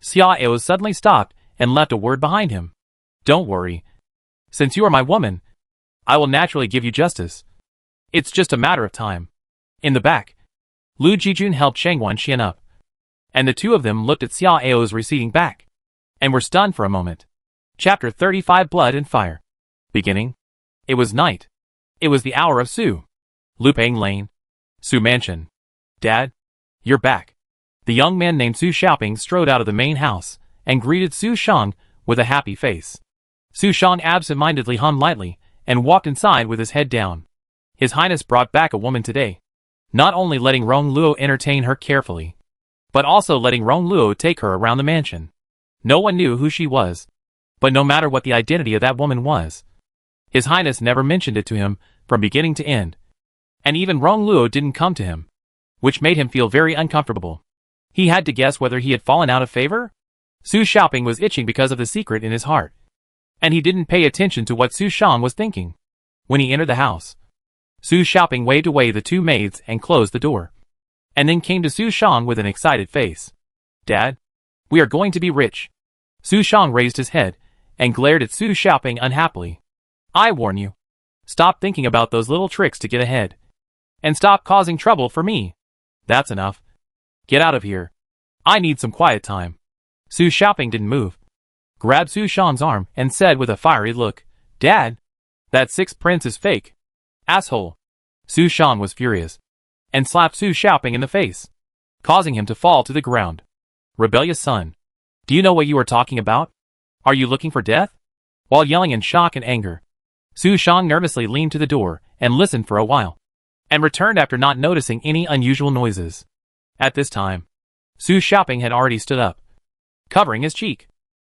Xiao suddenly stopped and left a word behind him. Don't worry. Since you are my woman, I will naturally give you justice. It's just a matter of time. In the back, Lu Jijun helped Shang Wanxian up, and the two of them looked at Xiao's receding back, and were stunned for a moment. Chapter 35 Blood and Fire. Beginning. It was night. It was the hour of Su. Lupang Lane. Su Mansion. Dad, you're back. The young man named Su Xiaoping strode out of the main house, and greeted Su Shang with a happy face. Su Shang absent-mindedly hummed lightly, and walked inside with his head down. His Highness brought back a woman today, not only letting Rong Luo entertain her carefully, but also letting Rong Luo take her around the mansion. No one knew who she was, but no matter what the identity of that woman was, His Highness never mentioned it to him from beginning to end, and even Rong Luo didn't come to him, which made him feel very uncomfortable. He had to guess whether he had fallen out of favor? Su Xiaoping was itching because of the secret in his heart. And he didn't pay attention to what Su Shan was thinking. When he entered the house, Su Xiaoping waved away the two maids and closed the door. And then came to Su Shan with an excited face. Dad, we are going to be rich. Su Shan raised his head and glared at Su Xiaoping unhappily. I warn you. Stop thinking about those little tricks to get ahead. And stop causing trouble for me. That's enough. Get out of here. I need some quiet time. Su Xiaoping didn't move. Grabbed Su Shan's arm and said with a fiery look, Dad, that sixth prince is fake. Asshole. Su Shan was furious and slapped Su Xiaoping in the face, causing him to fall to the ground. Rebellious son. Do you know what you are talking about? Are you looking for death? While yelling in shock and anger, Su Shan nervously leaned to the door and listened for a while, and returned after not noticing any unusual noises. At this time, Su Xiaoping had already stood up, covering his cheek,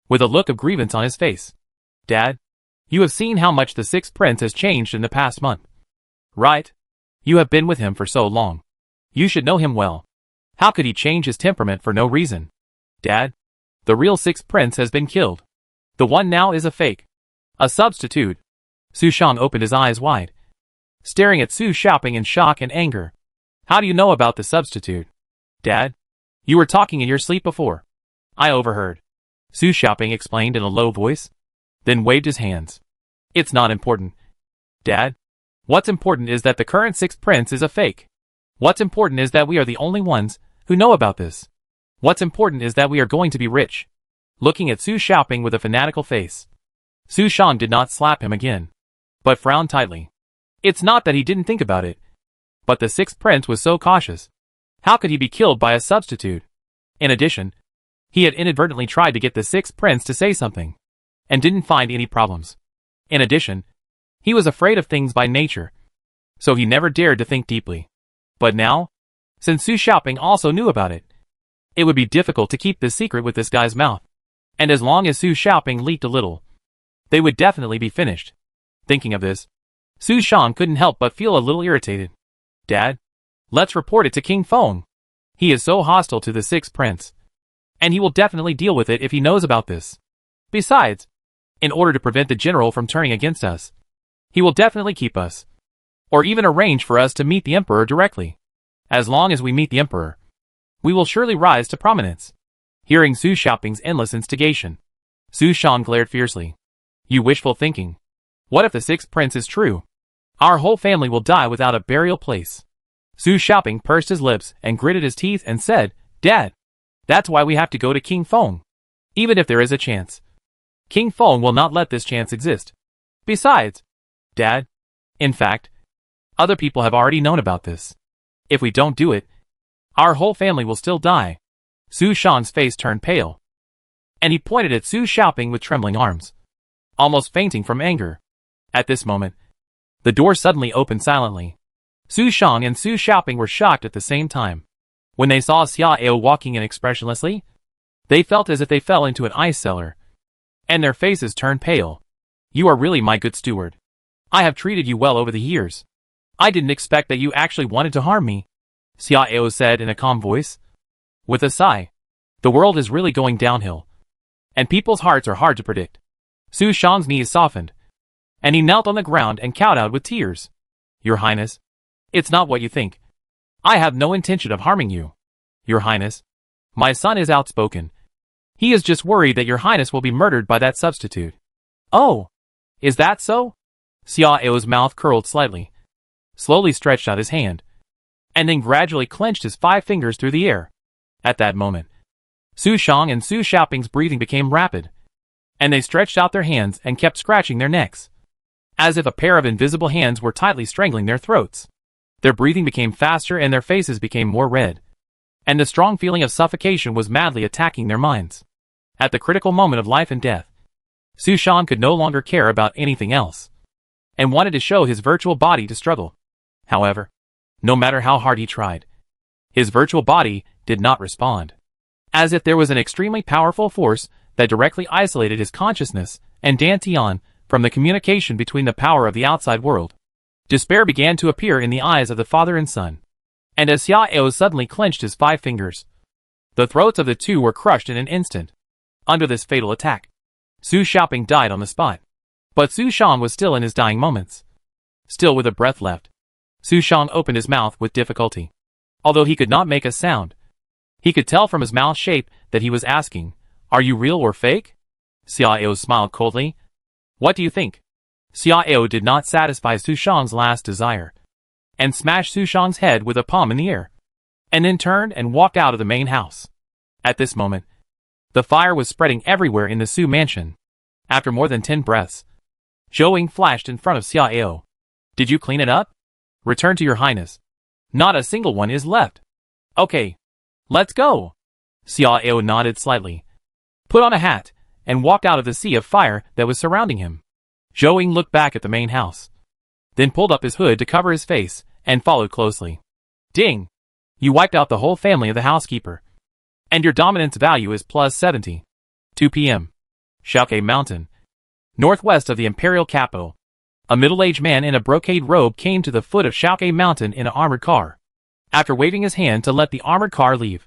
with a look of grievance on his face. Dad, you have seen how much the sixth prince has changed in the past month. Right? You have been with him for so long. You should know him well. How could he change his temperament for no reason? Dad, the real sixth prince has been killed. The one now is a fake. A substitute. Su Shan opened his eyes wide, staring at Su Xiaoping in shock and anger. How do you know about the substitute? Dad, you were talking in your sleep before. I overheard. Su Xiaoping explained in a low voice, then waved his hands. It's not important. Dad, what's important is that the current sixth prince is a fake. What's important is that we are the only ones who know about this. What's important is that we are going to be rich. Looking at Su Xiaoping with a fanatical face, Su Shan did not slap him again, but frowned tightly. It's not that he didn't think about it, but the sixth prince was so cautious. How could he be killed by a substitute? In addition, he had inadvertently tried to get the sixth prince to say something, and didn't find any problems. In addition, he was afraid of things by nature, so he never dared to think deeply. But now, since Su Xiaoping also knew about it, it would be difficult to keep this secret with this guy's mouth. And as long as Su Xiaoping leaked a little, they would definitely be finished. Thinking of this, Su Shan couldn't help but feel a little irritated. Dad, let's report it to King Feng. He is so hostile to the sixth prince, and he will definitely deal with it if he knows about this. Besides, in order to prevent the general from turning against us, he will definitely keep us, or even arrange for us to meet the emperor directly. As long as we meet the emperor, we will surely rise to prominence. Hearing Su Xiaoping's endless instigation, Su Shan glared fiercely. You wishful thinking. What if the sixth prince is true? Our whole family will die without a burial place. Su Xiaoping pursed his lips and gritted his teeth and said, Dad, that's why we have to go to King Feng. Even if there is a chance, King Feng will not let this chance exist. Besides, Dad, in fact, other people have already known about this. If we don't do it, our whole family will still die. Su Shan's face turned pale, and he pointed at Su Xiaoping with trembling arms, almost fainting from anger. At this moment, the door suddenly opened silently. Su Shan and Su Xiaoping were shocked at the same time. When they saw Xia Ao walking in expressionlessly, they felt as if they fell into an ice cellar, and their faces turned pale. You are really my good steward. I have treated you well over the years. I didn't expect that you actually wanted to harm me, Xia Ao said in a calm voice. With a sigh, the world is really going downhill, and people's hearts are hard to predict. Su Shan's knees softened, and he knelt on the ground and kowtowed with tears. Your Highness, it's not what you think. I have no intention of harming you. Your Highness, my son is outspoken. He is just worried that your Highness will be murdered by that substitute. Oh, is that so? Xia Ao's mouth curled slightly, slowly stretched out his hand, and then gradually clenched his 5 fingers through the air. At that moment, Su Shan and Su Xiaoping's breathing became rapid, and they stretched out their hands and kept scratching their necks, as if a pair of invisible hands were tightly strangling their throats. Their breathing became faster and their faces became more red, and the strong feeling of suffocation was madly attacking their minds. At the critical moment of life and death, Su Shan could no longer care about anything else, and wanted to show his virtual body to struggle. However, no matter how hard he tried, his virtual body did not respond, as if there was an extremely powerful force that directly isolated his consciousness and Dantian from the communication between the power of the outside world. Despair began to appear in the eyes of the father and son, and as Xia Ao suddenly clenched his 5 fingers, the throats of the two were crushed in an instant. Under this fatal attack, Su Xiaoping died on the spot. But Su Shang was still in his dying moments. Still with a breath left, Su Shang opened his mouth with difficulty. Although he could not make a sound, he could tell from his mouth shape that he was asking, "Are you real or fake?" Xiao smiled coldly. "What do you think?" Xiao did not satisfy Su Shang's last desire, and smashed Su Shang's head with a palm in the air, and then turned and walked out of the main house. At this moment, the fire was spreading everywhere in the Su mansion. After more than 10 breaths, Zhou flashed in front of Xiao. "Did you clean it up? Return to your highness. Not a single one is left." "Okay. Let's go." Xiao nodded slightly, put on a hat, and walked out of the sea of fire that was surrounding him. Zhou looked back at the main house, then pulled up his hood to cover his face, and followed closely. "Ding! You wiped out the whole family of the housekeeper. And your dominance value is plus 70. 2 p.m. Shaokei Mountain, northwest of the imperial capital. A middle-aged man in a brocade robe came to the foot of Shaokei Mountain in an armored car. After waving his hand to let the armored car leave,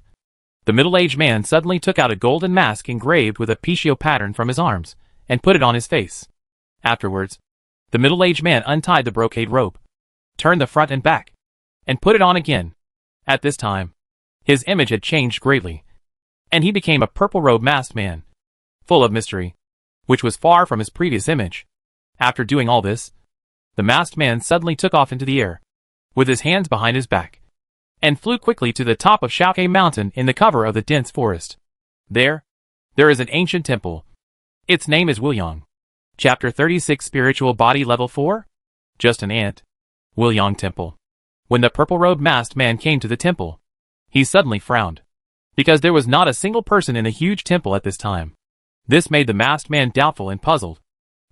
the middle-aged man suddenly took out a golden mask engraved with a Pishio pattern from his arms, and put it on his face. Afterwards, the middle-aged man untied the brocade robe, turned the front and back, and put it on again. At this time, his image had changed greatly, and he became a purple-robed masked man, full of mystery, which was far from his previous image. After doing all this, the masked man suddenly took off into the air, with his hands behind his back, and flew quickly to the top of Shaokei Mountain in the cover of the dense forest. There is an ancient temple. Its name is Wuliang. Chapter 36 Spiritual Body Level 4? Just an ant. Wuliang Temple. When the purple-robed masked man came to the temple, he suddenly frowned, because there was not a single person in the huge temple at this time. This made the masked man doubtful and puzzled,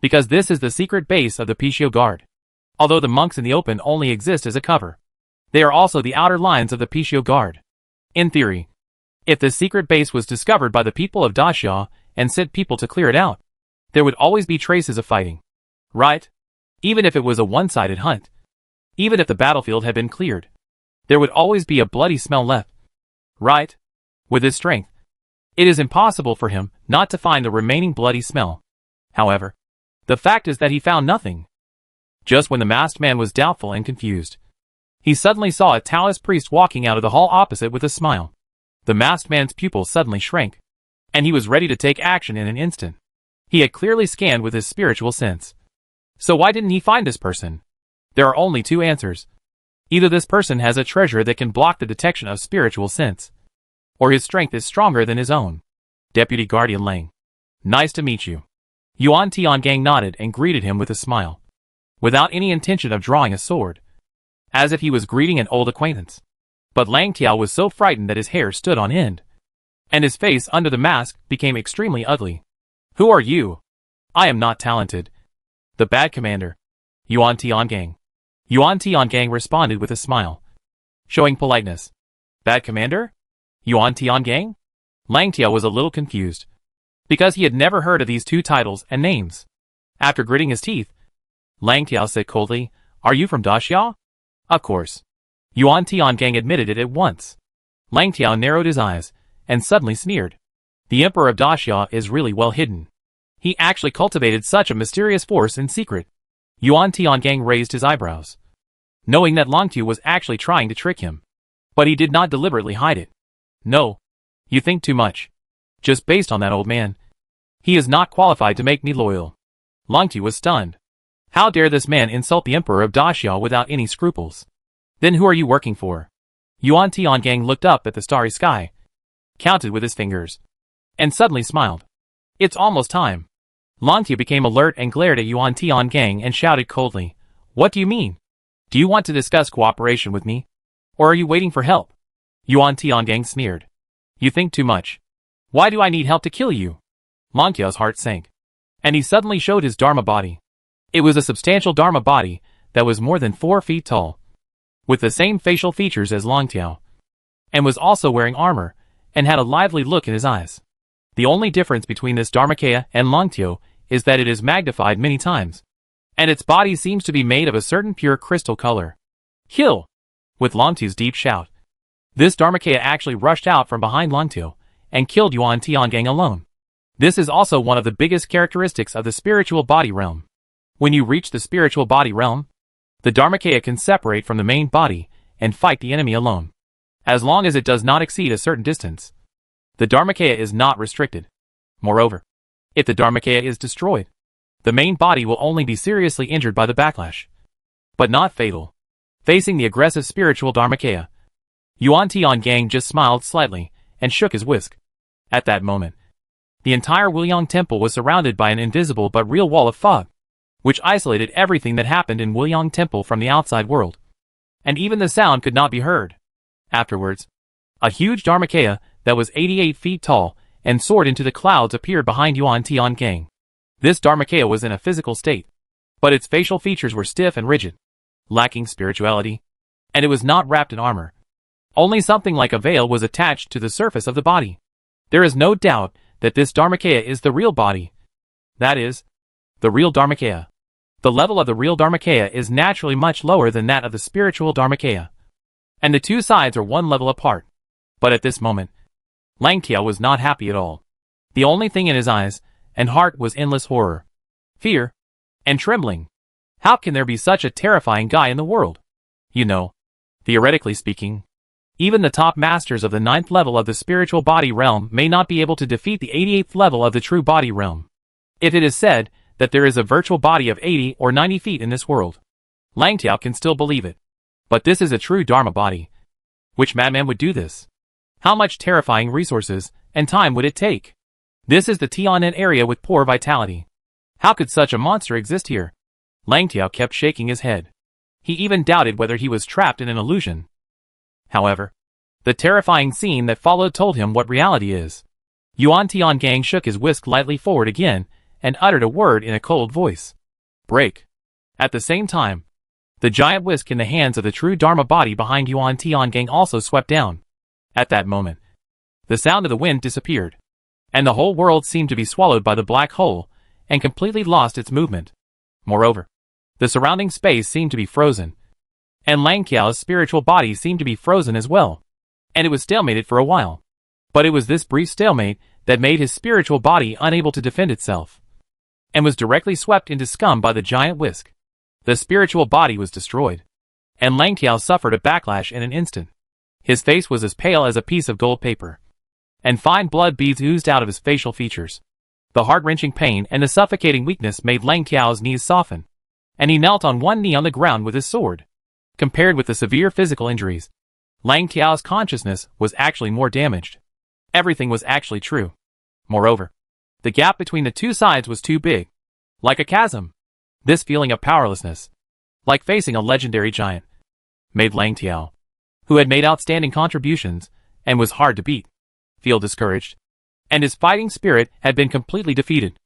because this is the secret base of the Pishio Guard. Although the monks in the open only exist as a cover, they are also the outer lines of the Pishio Guard. In theory, if the secret base was discovered by the people of Dashia and sent people to clear it out, there would always be traces of fighting. Right? Even if it was a one-sided hunt. Even if the battlefield had been cleared, there would always be a bloody smell left. Right? With his strength, it is impossible for him not to find the remaining bloody smell. However, the fact is that he found nothing. Just when the masked man was doubtful and confused, he suddenly saw a Taoist priest walking out of the hall opposite with a smile. The masked man's pupils suddenly shrank, and he was ready to take action in an instant. He had clearly scanned with his spiritual sense. So why didn't he find this person? There are only two answers. Either this person has a treasure that can block the detection of spiritual sense, or his strength is stronger than his own. Deputy Guardian Lang. Nice to meet you. Yuan Tiangang nodded and greeted him with a smile, without any intention of drawing a sword, as if he was greeting an old acquaintance. But Lang Tiao was so frightened that his hair stood on end, and his face under the mask became extremely ugly. Who are you? I am not talented. The bad commander. Yuan Tiangang. Yuan Tiangang responded with a smile, showing politeness. Bad commander? Yuan Tiangang? Lang Tiao was a little confused, because he had never heard of these two titles and names. After gritting his teeth, Lang Tiao said coldly, Are you from Dashia? Of course. Yuan Tiangang admitted it at once. Lang Tiao narrowed his eyes, and suddenly sneered. The Emperor of Dashia is really well hidden. He actually cultivated such a mysterious force in secret. Yuan Tiangang raised his eyebrows, knowing that Lang Tiao was actually trying to trick him. But he did not deliberately hide it. No. You think too much. Just based on that old man, he is not qualified to make me loyal. Lang Tiao was stunned. How dare this man insult the Emperor of Dashia without any scruples? Then who are you working for? Yuan Tiangang looked up at the starry sky, counted with his fingers, and suddenly smiled. It's almost time. Lang Tiao became alert and glared at Yuan Tiangang and shouted coldly, What do you mean? Do you want to discuss cooperation with me? Or are you waiting for help? Yuan Tiangang sneered. You think too much. Why do I need help to kill you? Lang Tiao's heart sank, and he suddenly showed his Dharma body. It was a substantial Dharma body that was more than 4 feet tall, with the same facial features as Lang Tiao, and was also wearing armor, and had a lively look in his eyes. The only difference between this Dharmakaya and Lang Tiao is that it is magnified many times, and its body seems to be made of a certain pure crystal color. Kill! With Lang Tiao's deep shout, this Dharmakaya actually rushed out from behind Lang Tiao and killed Yuan Tiangang alone. This is also one of the biggest characteristics of the spiritual body realm. When you reach the spiritual body realm, the Dharmakaya can separate from the main body and fight the enemy alone. As long as it does not exceed a certain distance, the Dharmakaya is not restricted. Moreover, if the Dharmakaya is destroyed, the main body will only be seriously injured by the backlash, but not fatal. Facing the aggressive spiritual Dharmakaya, Yuan Tiangang just smiled slightly and shook his whisk. At that moment, the entire Wuliang Temple was surrounded by an invisible but real wall of fog, which isolated everything that happened in Wuliang Temple from the outside world, and even the sound could not be heard. Afterwards, a huge Dharmakaya that was 88 feet tall and soared into the clouds appeared behind Yuan Tiangang. This Dharmakaya was in a physical state, but its facial features were stiff and rigid, lacking spirituality, and it was not wrapped in armor. Only something like a veil was attached to the surface of the body. There is no doubt that this Dharmakaya is the real body. That is, the real Dharmakaya. The level of the real Dharmakaya is naturally much lower than that of the spiritual Dharmakaya, and the two sides are one level apart. But at this moment, Lang Tiao was not happy at all. The only thing in his eyes and heart was endless horror, fear, and trembling. How can there be such a terrifying guy in the world? You know, theoretically speaking, even the top masters of the 9th level of the spiritual body realm may not be able to defeat the 88th level of the true body realm. If it is said that there is a virtual body of 80 or 90 feet in this world, Lang Tiao can still believe it. But this is a true Dharma body. Which madman would do this? How much terrifying resources and time would it take? This is the Tianan area with poor vitality. How could such a monster exist here? Lang Tiao kept shaking his head. He even doubted whether he was trapped in an illusion. However, the terrifying scene that followed told him what reality is. Yuan Tiangang shook his whisk lightly forward again and uttered a word in a cold voice. Break. At the same time, the giant whisk in the hands of the true Dharma body behind Yuan Tiangang also swept down. At that moment, the sound of the wind disappeared, and the whole world seemed to be swallowed by the black hole and completely lost its movement. Moreover, the surrounding space seemed to be frozen, and Lang Tiao's spiritual body seemed to be frozen as well, and it was stalemated for a while. But it was this brief stalemate that made his spiritual body unable to defend itself, and was directly swept into scum by the giant whisk. The spiritual body was destroyed, and Lang Tiao suffered a backlash in an instant. His face was as pale as a piece of gold paper, and fine blood beads oozed out of his facial features. The heart-wrenching pain and the suffocating weakness made Lang Tiao's knees soften, and he knelt on one knee on the ground with his sword. Compared with the severe physical injuries, Lang Tiao's consciousness was actually more damaged. Everything was actually true. Moreover, the gap between the two sides was too big, like a chasm. This feeling of powerlessness, like facing a legendary giant, made Lang Tiao, who had made outstanding contributions and was hard to beat, feel discouraged, and his fighting spirit had been completely defeated.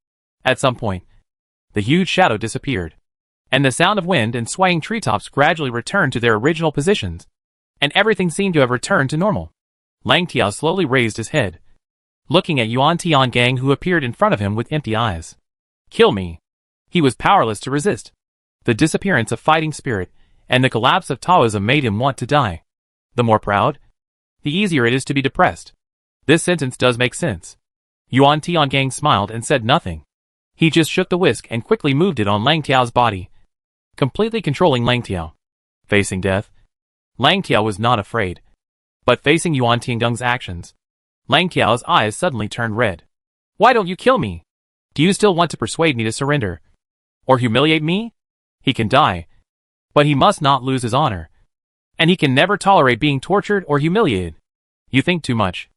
At some point, the huge shadow disappeared, and the sound of wind and swaying treetops gradually returned to their original positions, and everything seemed to have returned to normal. Lang Tiao slowly raised his head, looking at Yuan Tiangang, who appeared in front of him with empty eyes. Kill me. He was powerless to resist. The disappearance of fighting spirit and the collapse of Taoism made him want to die. The more proud, the easier it is to be depressed. This sentence does make sense. Yuan Tiangang smiled and said nothing. He just shook the whisk and quickly moved it on Lang Tiao's body, completely controlling Lang Tiao. Facing death, Lang Tiao was not afraid. But facing Yuan Tiangang's actions, Lang Tiao's eyes suddenly turned red. Why don't you kill me? Do you still want to persuade me to surrender? Or humiliate me? He can die, but he must not lose his honor. And he can never tolerate being tortured or humiliated. You think too much.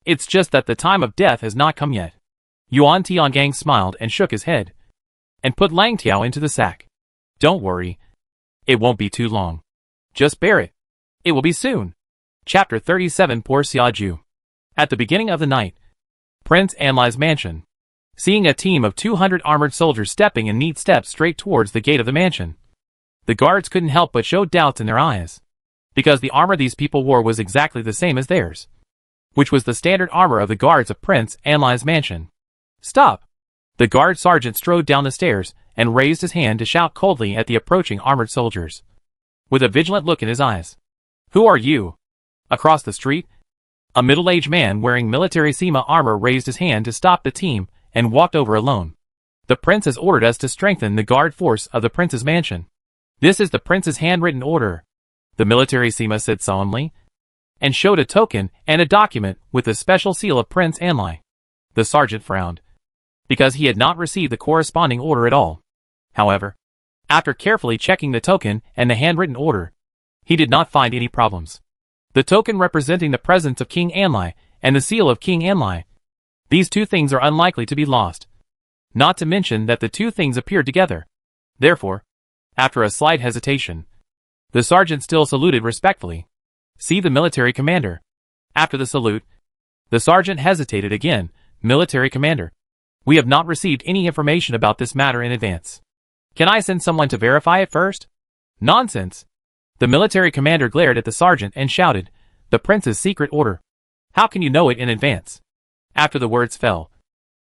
It's just that the time of death has not come yet. Yuan Tiangang smiled and shook his head, and put Lang Tiao into the sack. Don't worry. It won't be too long. Just bear it. It will be soon. Chapter 37. Poor Xiaju. At the beginning of the night, Prince Anlai's mansion. Seeing a team of 200 armored soldiers stepping in neat steps straight towards the gate of the mansion, the guards couldn't help but show doubts in their eyes, because the armor these people wore was exactly the same as theirs, which was the standard armor of the guards of Prince Anlai's mansion. Stop! The guard sergeant strode down the stairs and raised his hand to shout coldly at the approaching armored soldiers, with a vigilant look in his eyes. Who are you? Across the street, a middle-aged man wearing military Sima armor raised his hand to stop the team and walked over alone. The prince has ordered us to strengthen the guard force of the prince's mansion. This is the prince's handwritten order, the military Sima said solemnly, and showed a token and a document with the special seal of Prince Anlai. The sergeant frowned, because he had not received the corresponding order at all. However, after carefully checking the token and the handwritten order, he did not find any problems. The token representing the presence of King Anlai and the seal of King Anlai. These two things are unlikely to be lost. Not to mention that the two things appeared together. Therefore, after a slight hesitation, the sergeant still saluted respectfully. See the military commander. After the salute, the sergeant hesitated again. Military commander, we have not received any information about this matter in advance. Can I send someone to verify it first? Nonsense. The military commander glared at the sergeant and shouted, the prince's secret order. How can you know it in advance? After the words fell,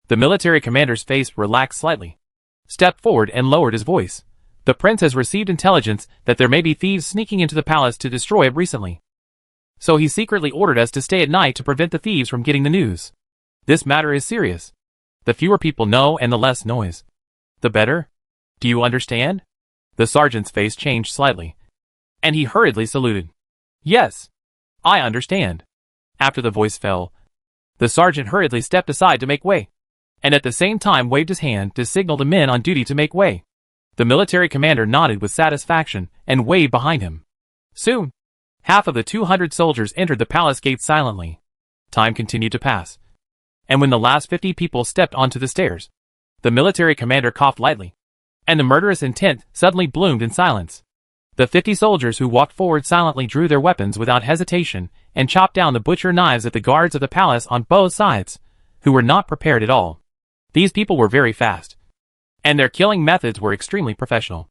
the military commander's face relaxed slightly, stepped forward and lowered his voice. The prince has received intelligence that there may be thieves sneaking into the palace to destroy it recently. So he secretly ordered us to stay at night to prevent the thieves from getting the news. This matter is serious. The fewer people know and the less noise, the better. Do you understand? The sergeant's face changed slightly, and he hurriedly saluted. Yes, I understand. After the voice fell, the sergeant hurriedly stepped aside to make way, and at the same time waved his hand to signal the men on duty to make way. The military commander nodded with satisfaction and waved behind him. Soon, half of the 200 soldiers entered the palace gate silently. Time continued to pass, and when the last 50 people stepped onto the stairs, the military commander coughed lightly, and the murderous intent suddenly bloomed in silence. The 50 soldiers who walked forward silently drew their weapons without hesitation and chopped down the butcher knives at the guards of the palace on both sides, who were not prepared at all. These people were very fast, and their killing methods were extremely professional.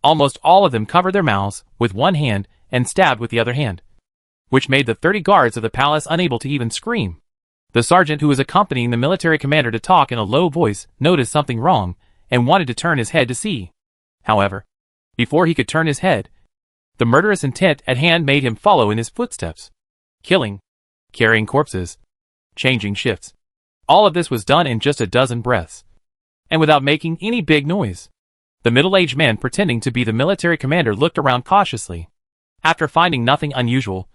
Almost all of them covered their mouths with one hand and stabbed with the other hand, which made the 30 guards of the palace unable to even scream. The sergeant who was accompanying the military commander to talk in a low voice noticed something wrong and wanted to turn his head to see. However, before he could turn his head, the murderous intent at hand made him follow in his footsteps. Killing, carrying corpses, changing shifts. All of this was done in just a dozen breaths, and without making any big noise. The middle-aged man pretending to be the military commander looked around cautiously. After finding nothing unusual,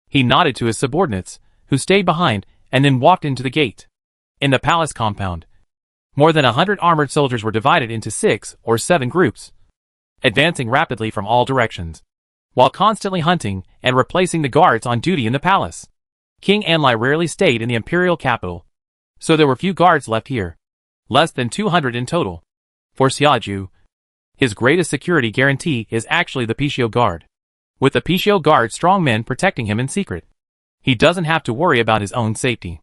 he nodded to his subordinates, who stayed behind, and then walked into the gate. In the palace compound, more than 100 armored soldiers were divided into 6 or 7 groups, advancing rapidly from all directions, while constantly hunting and replacing the guards on duty in the palace. King Anlai rarely stayed in the imperial capital, so there were few guards left here, less than 200 in total. For Xiaju, his greatest security guarantee is actually the Pishio Guard. With the Pishio Guard strong men protecting him in secret, he doesn't have to worry about his own safety,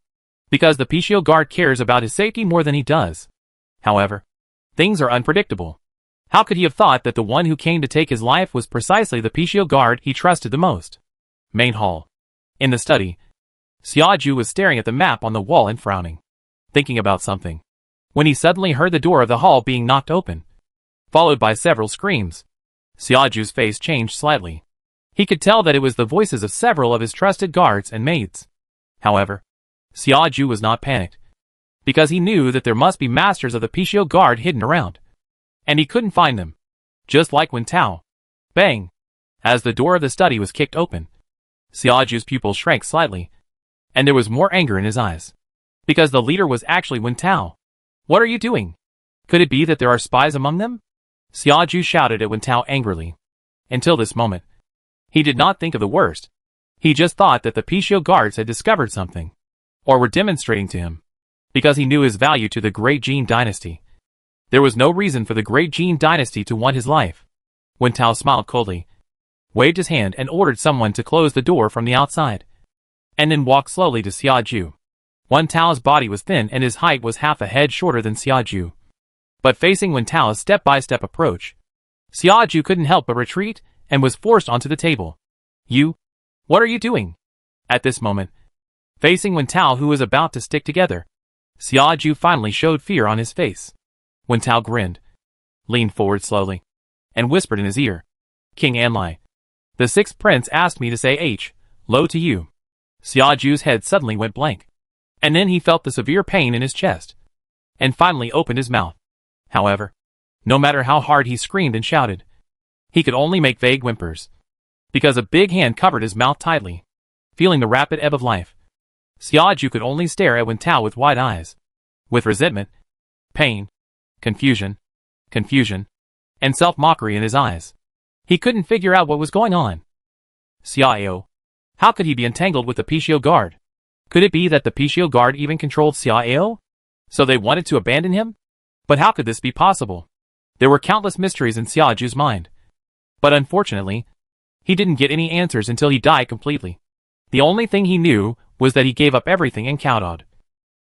because the Pishio Guard cares about his safety more than he does. However, things are unpredictable. How could he have thought that the one who came to take his life was precisely the Pishio Guard he trusted the most? Main hall. In the study, Xiaju was staring at the map on the wall and frowning, thinking about something, when he suddenly heard the door of the hall being knocked open, followed by several screams. Xiaju's face changed slightly. He could tell that it was the voices of several of his trusted guards and maids. However, Xiaju was not panicked, because he knew that there must be masters of the Pishio Guard hidden around, and he couldn't find them. Just like when Tao. Bang! As the door of the study was kicked open, Xiaju's pupils shrank slightly, and there was more anger in his eyes, because the leader was actually Wen Tao. What are you doing? Could it be that there are spies among them? Xiaju shouted at Wen Tao angrily. Until this moment, he did not think of the worst. He just thought that the Pishio guards had discovered something, or were demonstrating to him, because he knew his value to the Great Jin dynasty. There was no reason for the Great Jin dynasty to want his life. Wen Tao smiled coldly, waved his hand and ordered someone to close the door from the outside, and then walked slowly to Xiaju. Wen Tao's body was thin and his height was half a head shorter than Xiaju. But facing Wen Tao's step-by-step approach, Xiaju couldn't help but retreat and was forced onto the table. You? What are you doing? At this moment, facing Wen Tao who was about to stick together, Xiaju finally showed fear on his face. Wen Tao grinned, leaned forward slowly, and whispered in his ear, King Anlai, the sixth prince asked me to say low to you. Xiaju's head suddenly went blank, and then he felt the severe pain in his chest, and finally opened his mouth. However, no matter how hard he screamed and shouted, he could only make vague whimpers, because a big hand covered his mouth tightly. Feeling the rapid ebb of life, Xiaoju could only stare at Wen Tao with wide eyes, with resentment, pain, confusion, and self-mockery in his eyes. He couldn't figure out what was going on. Xiao, how could he be entangled with the Pishio guard? Could it be that the Pishio guard even controlled Xiao? So they wanted to abandon him? But how could this be possible? There were countless mysteries in Xiaoju's mind. But unfortunately, he didn't get any answers until he died completely. The only thing he knew was that he gave up everything and kowtowed,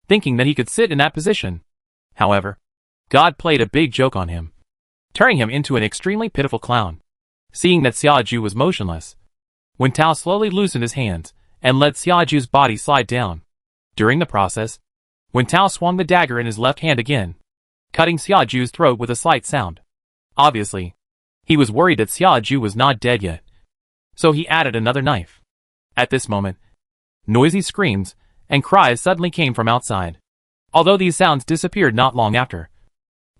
thinking that he could sit in that position. However, God played a big joke on him, turning him into an extremely pitiful clown. Seeing that Xiaoju was motionless, Wen Tao slowly loosened his hands and let Xiaoju's body slide down. During the process, Wen Tao swung the dagger in his left hand again, cutting Xiaoju's throat with a slight sound. Obviously, he was worried that Xiaoju was not dead yet, so he added another knife. At this moment, noisy screams and cries suddenly came from outside. Although these sounds disappeared not long after,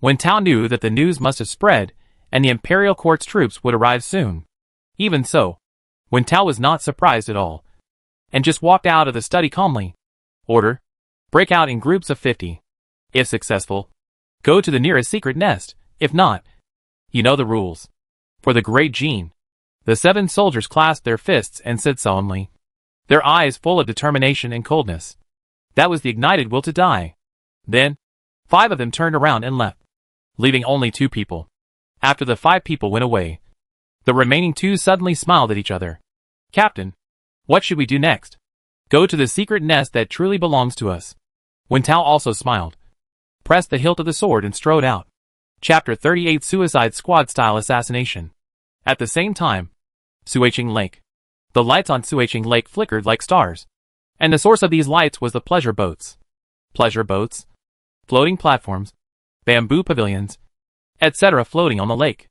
Wen Tao knew that the news must have spread and the Imperial Court's troops would arrive soon. Even so, Wen Tao was not surprised at all, and just walked out of the study calmly. Order: break out in groups of 50. If successful, go to the nearest secret nest. If not, you know the rules. For the Great Gene. The 7 soldiers clasped their fists and said solemnly, their eyes full of determination and coldness. That was the ignited will to die. Then, 5 of them turned around and left, leaving only 2 people. After the 5 people went away, the remaining 2 suddenly smiled at each other. Captain, what should we do next? Go to the secret nest that truly belongs to us. Wen Tao also smiled, pressed the hilt of the sword and strode out. Chapter 38: Suicide Squad-Style Assassination. At the same time, Suiqing Lake. The lights on Suiqing Lake flickered like stars, and the source of these lights was the pleasure boats. Pleasure boats, floating platforms, bamboo pavilions, etc. floating on the lake.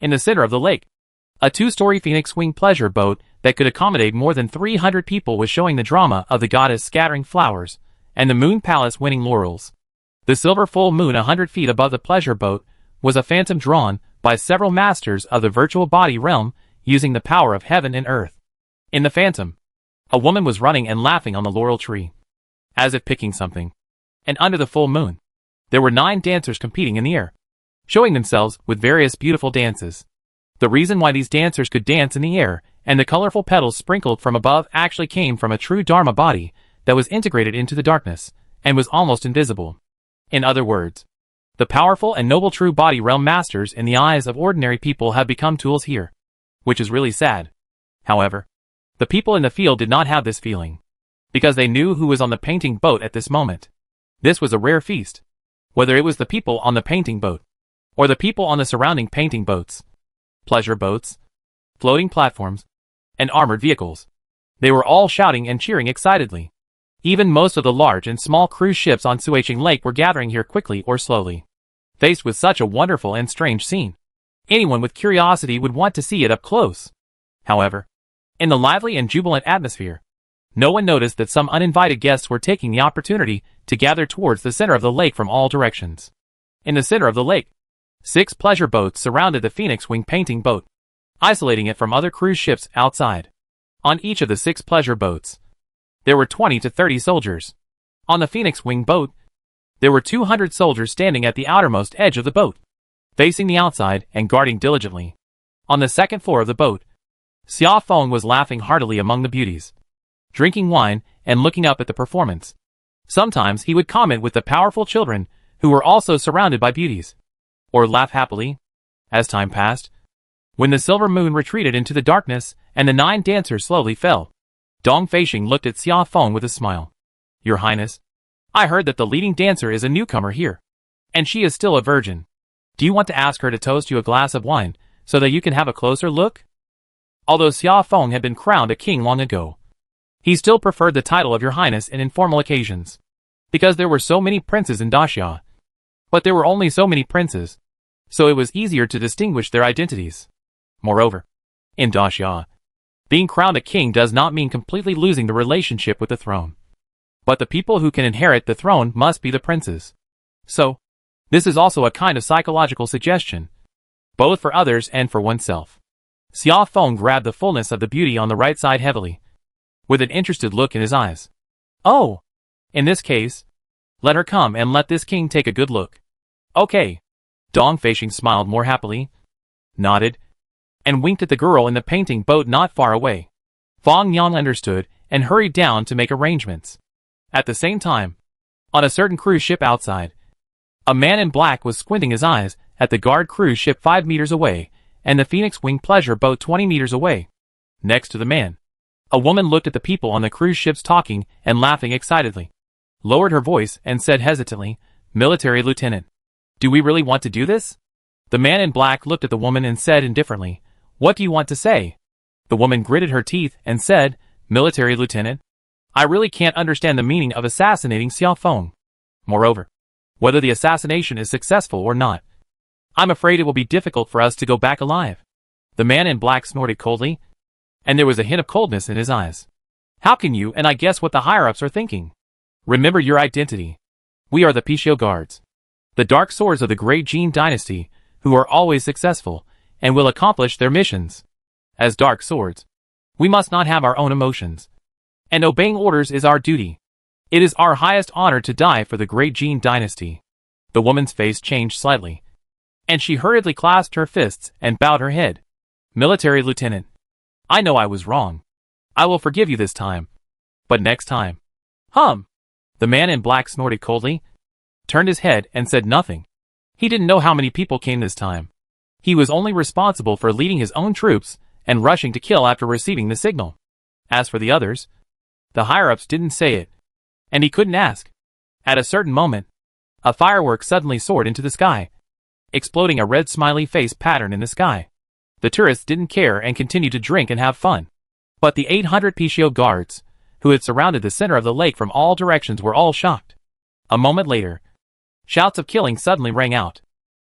In the center of the lake, a 2-story phoenix wing pleasure boat that could accommodate more than 300 people was showing the drama of the goddess scattering flowers and the moon palace winning laurels. The silver full moon 100 feet above the pleasure boat was a phantom drawn by several masters of the virtual body realm using the power of heaven and earth. In the phantom, a woman was running and laughing on the laurel tree, as if picking something. And under the full moon, there were 9 dancers competing in the air, showing themselves with various beautiful dances. The reason why these dancers could dance in the air and the colorful petals sprinkled from above actually came from a true Dharma body that was integrated into the darkness and was almost invisible. In other words, the powerful and noble true body realm masters in the eyes of ordinary people have become tools here, which is really sad. However, the people in the field did not have this feeling, because they knew who was on the painting boat at this moment. This was a rare feast, whether it was the people on the painting boat, or the people on the surrounding painting boats, pleasure boats, floating platforms, and armored vehicles. They were all shouting and cheering excitedly. Even most of the large and small cruise ships on Suiqing Lake were gathering here quickly or slowly. Faced with such a wonderful and strange scene, anyone with curiosity would want to see it up close. However, in the lively and jubilant atmosphere, no one noticed that some uninvited guests were taking the opportunity to gather towards the center of the lake from all directions. In the center of the lake, 6 pleasure boats surrounded the Phoenix Wing painting boat, isolating it from other cruise ships outside. On each of the 6 pleasure boats, there were 20 to 30 soldiers. On the Phoenix Wing boat, there were 200 soldiers standing at the outermost edge of the boat, facing the outside and guarding diligently. On the second floor of the boat, Xia Feng was laughing heartily among the beauties, drinking wine and looking up at the performance. Sometimes he would comment with the powerful children who were also surrounded by beauties, or laugh happily. As time passed, when the silver moon retreated into the darkness and the 9 dancers slowly fell, Dong Feixing looked at Xia Feng with a smile. Your Highness, I heard that the leading dancer is a newcomer here, and she is still a virgin. Do you want to ask her to toast you a glass of wine so that you can have a closer look? Although Xia Feng had been crowned a king long ago, he still preferred the title of Your Highness in informal occasions, because there were so many princes in Daxia. But there were only so many princes, so it was easier to distinguish their identities. Moreover, in Daxia, being crowned a king does not mean completely losing the relationship with the throne. But the people who can inherit the throne must be the princes. So, this is also a kind of psychological suggestion, both for others and for oneself. Xia Feng grabbed the fullness of the beauty on the right side heavily, with an interested look in his eyes. Oh! In this case, let her come and let this king take a good look. Okay. Dong Feishing smiled more happily, nodded, and winked at the girl in the painting boat not far away. Fang Yang understood and hurried down to make arrangements. At the same time, on a certain cruise ship outside, a man in black was squinting his eyes at the guard cruise ship 5 meters away and the Phoenix Wing pleasure boat 20 meters away. Next to the man, a woman looked at the people on the cruise ships talking and laughing excitedly, lowered her voice and said hesitantly, "Military lieutenant, do we really want to do this?" The man in black looked at the woman and said indifferently, "What do you want to say?" The woman gritted her teeth and said, "Military lieutenant, I really can't understand the meaning of assassinating Xia Feng. Moreover, whether the assassination is successful or not, I'm afraid it will be difficult for us to go back alive." The man in black snorted coldly, and there was a hint of coldness in his eyes. "How can you and I guess what the higher-ups are thinking? Remember your identity. We are the Pixiu guards, the dark swords of the Great Jin dynasty, who are always successful and will accomplish their missions. As dark swords, we must not have our own emotions, and obeying orders is our duty. It is our highest honor to die for the Great Jin dynasty." The woman's face changed slightly, and she hurriedly clasped her fists and bowed her head. "Military lieutenant, I know I was wrong. I will forgive you this time. But next time..." The man in black snorted coldly, turned his head and said nothing. He didn't know how many people came this time. He was only responsible for leading his own troops and rushing to kill after receiving the signal. As for the others, the higher-ups didn't say it, and he couldn't ask. At a certain moment, a firework suddenly soared into the sky, exploding a red smiley face pattern in the sky. The tourists didn't care and continued to drink and have fun. But the 800 Pixiu guards, who had surrounded the center of the lake from all directions, were all shocked. A moment later, shouts of killing suddenly rang out.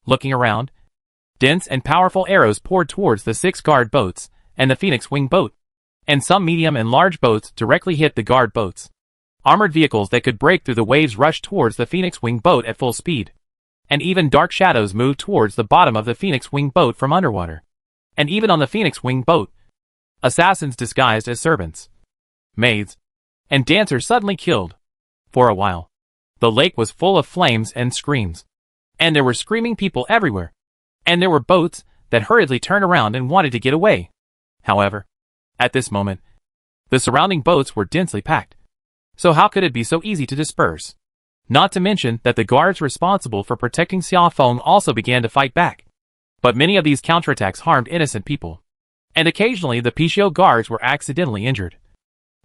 Looking around, dense and powerful arrows poured towards the 6 guard boats and the Phoenix Wing boat, and some medium and large boats directly hit the guard boats. Armored vehicles that could break through the waves rushed towards the Phoenix Wing boat at full speed, and even dark shadows moved towards the bottom of the Phoenix Wing boat from underwater. And even on the Phoenix Wing boat, assassins disguised as servants, maids, and dancers suddenly killed. For a while, the lake was full of flames and screams, and there were screaming people everywhere, and there were boats that hurriedly turned around and wanted to get away. However, at this moment, the surrounding boats were densely packed, so how could it be so easy to disperse? Not to mention that the guards responsible for protecting Xia Feng also began to fight back. But many of these counterattacks harmed innocent people, and occasionally the Pixiu guards were accidentally injured,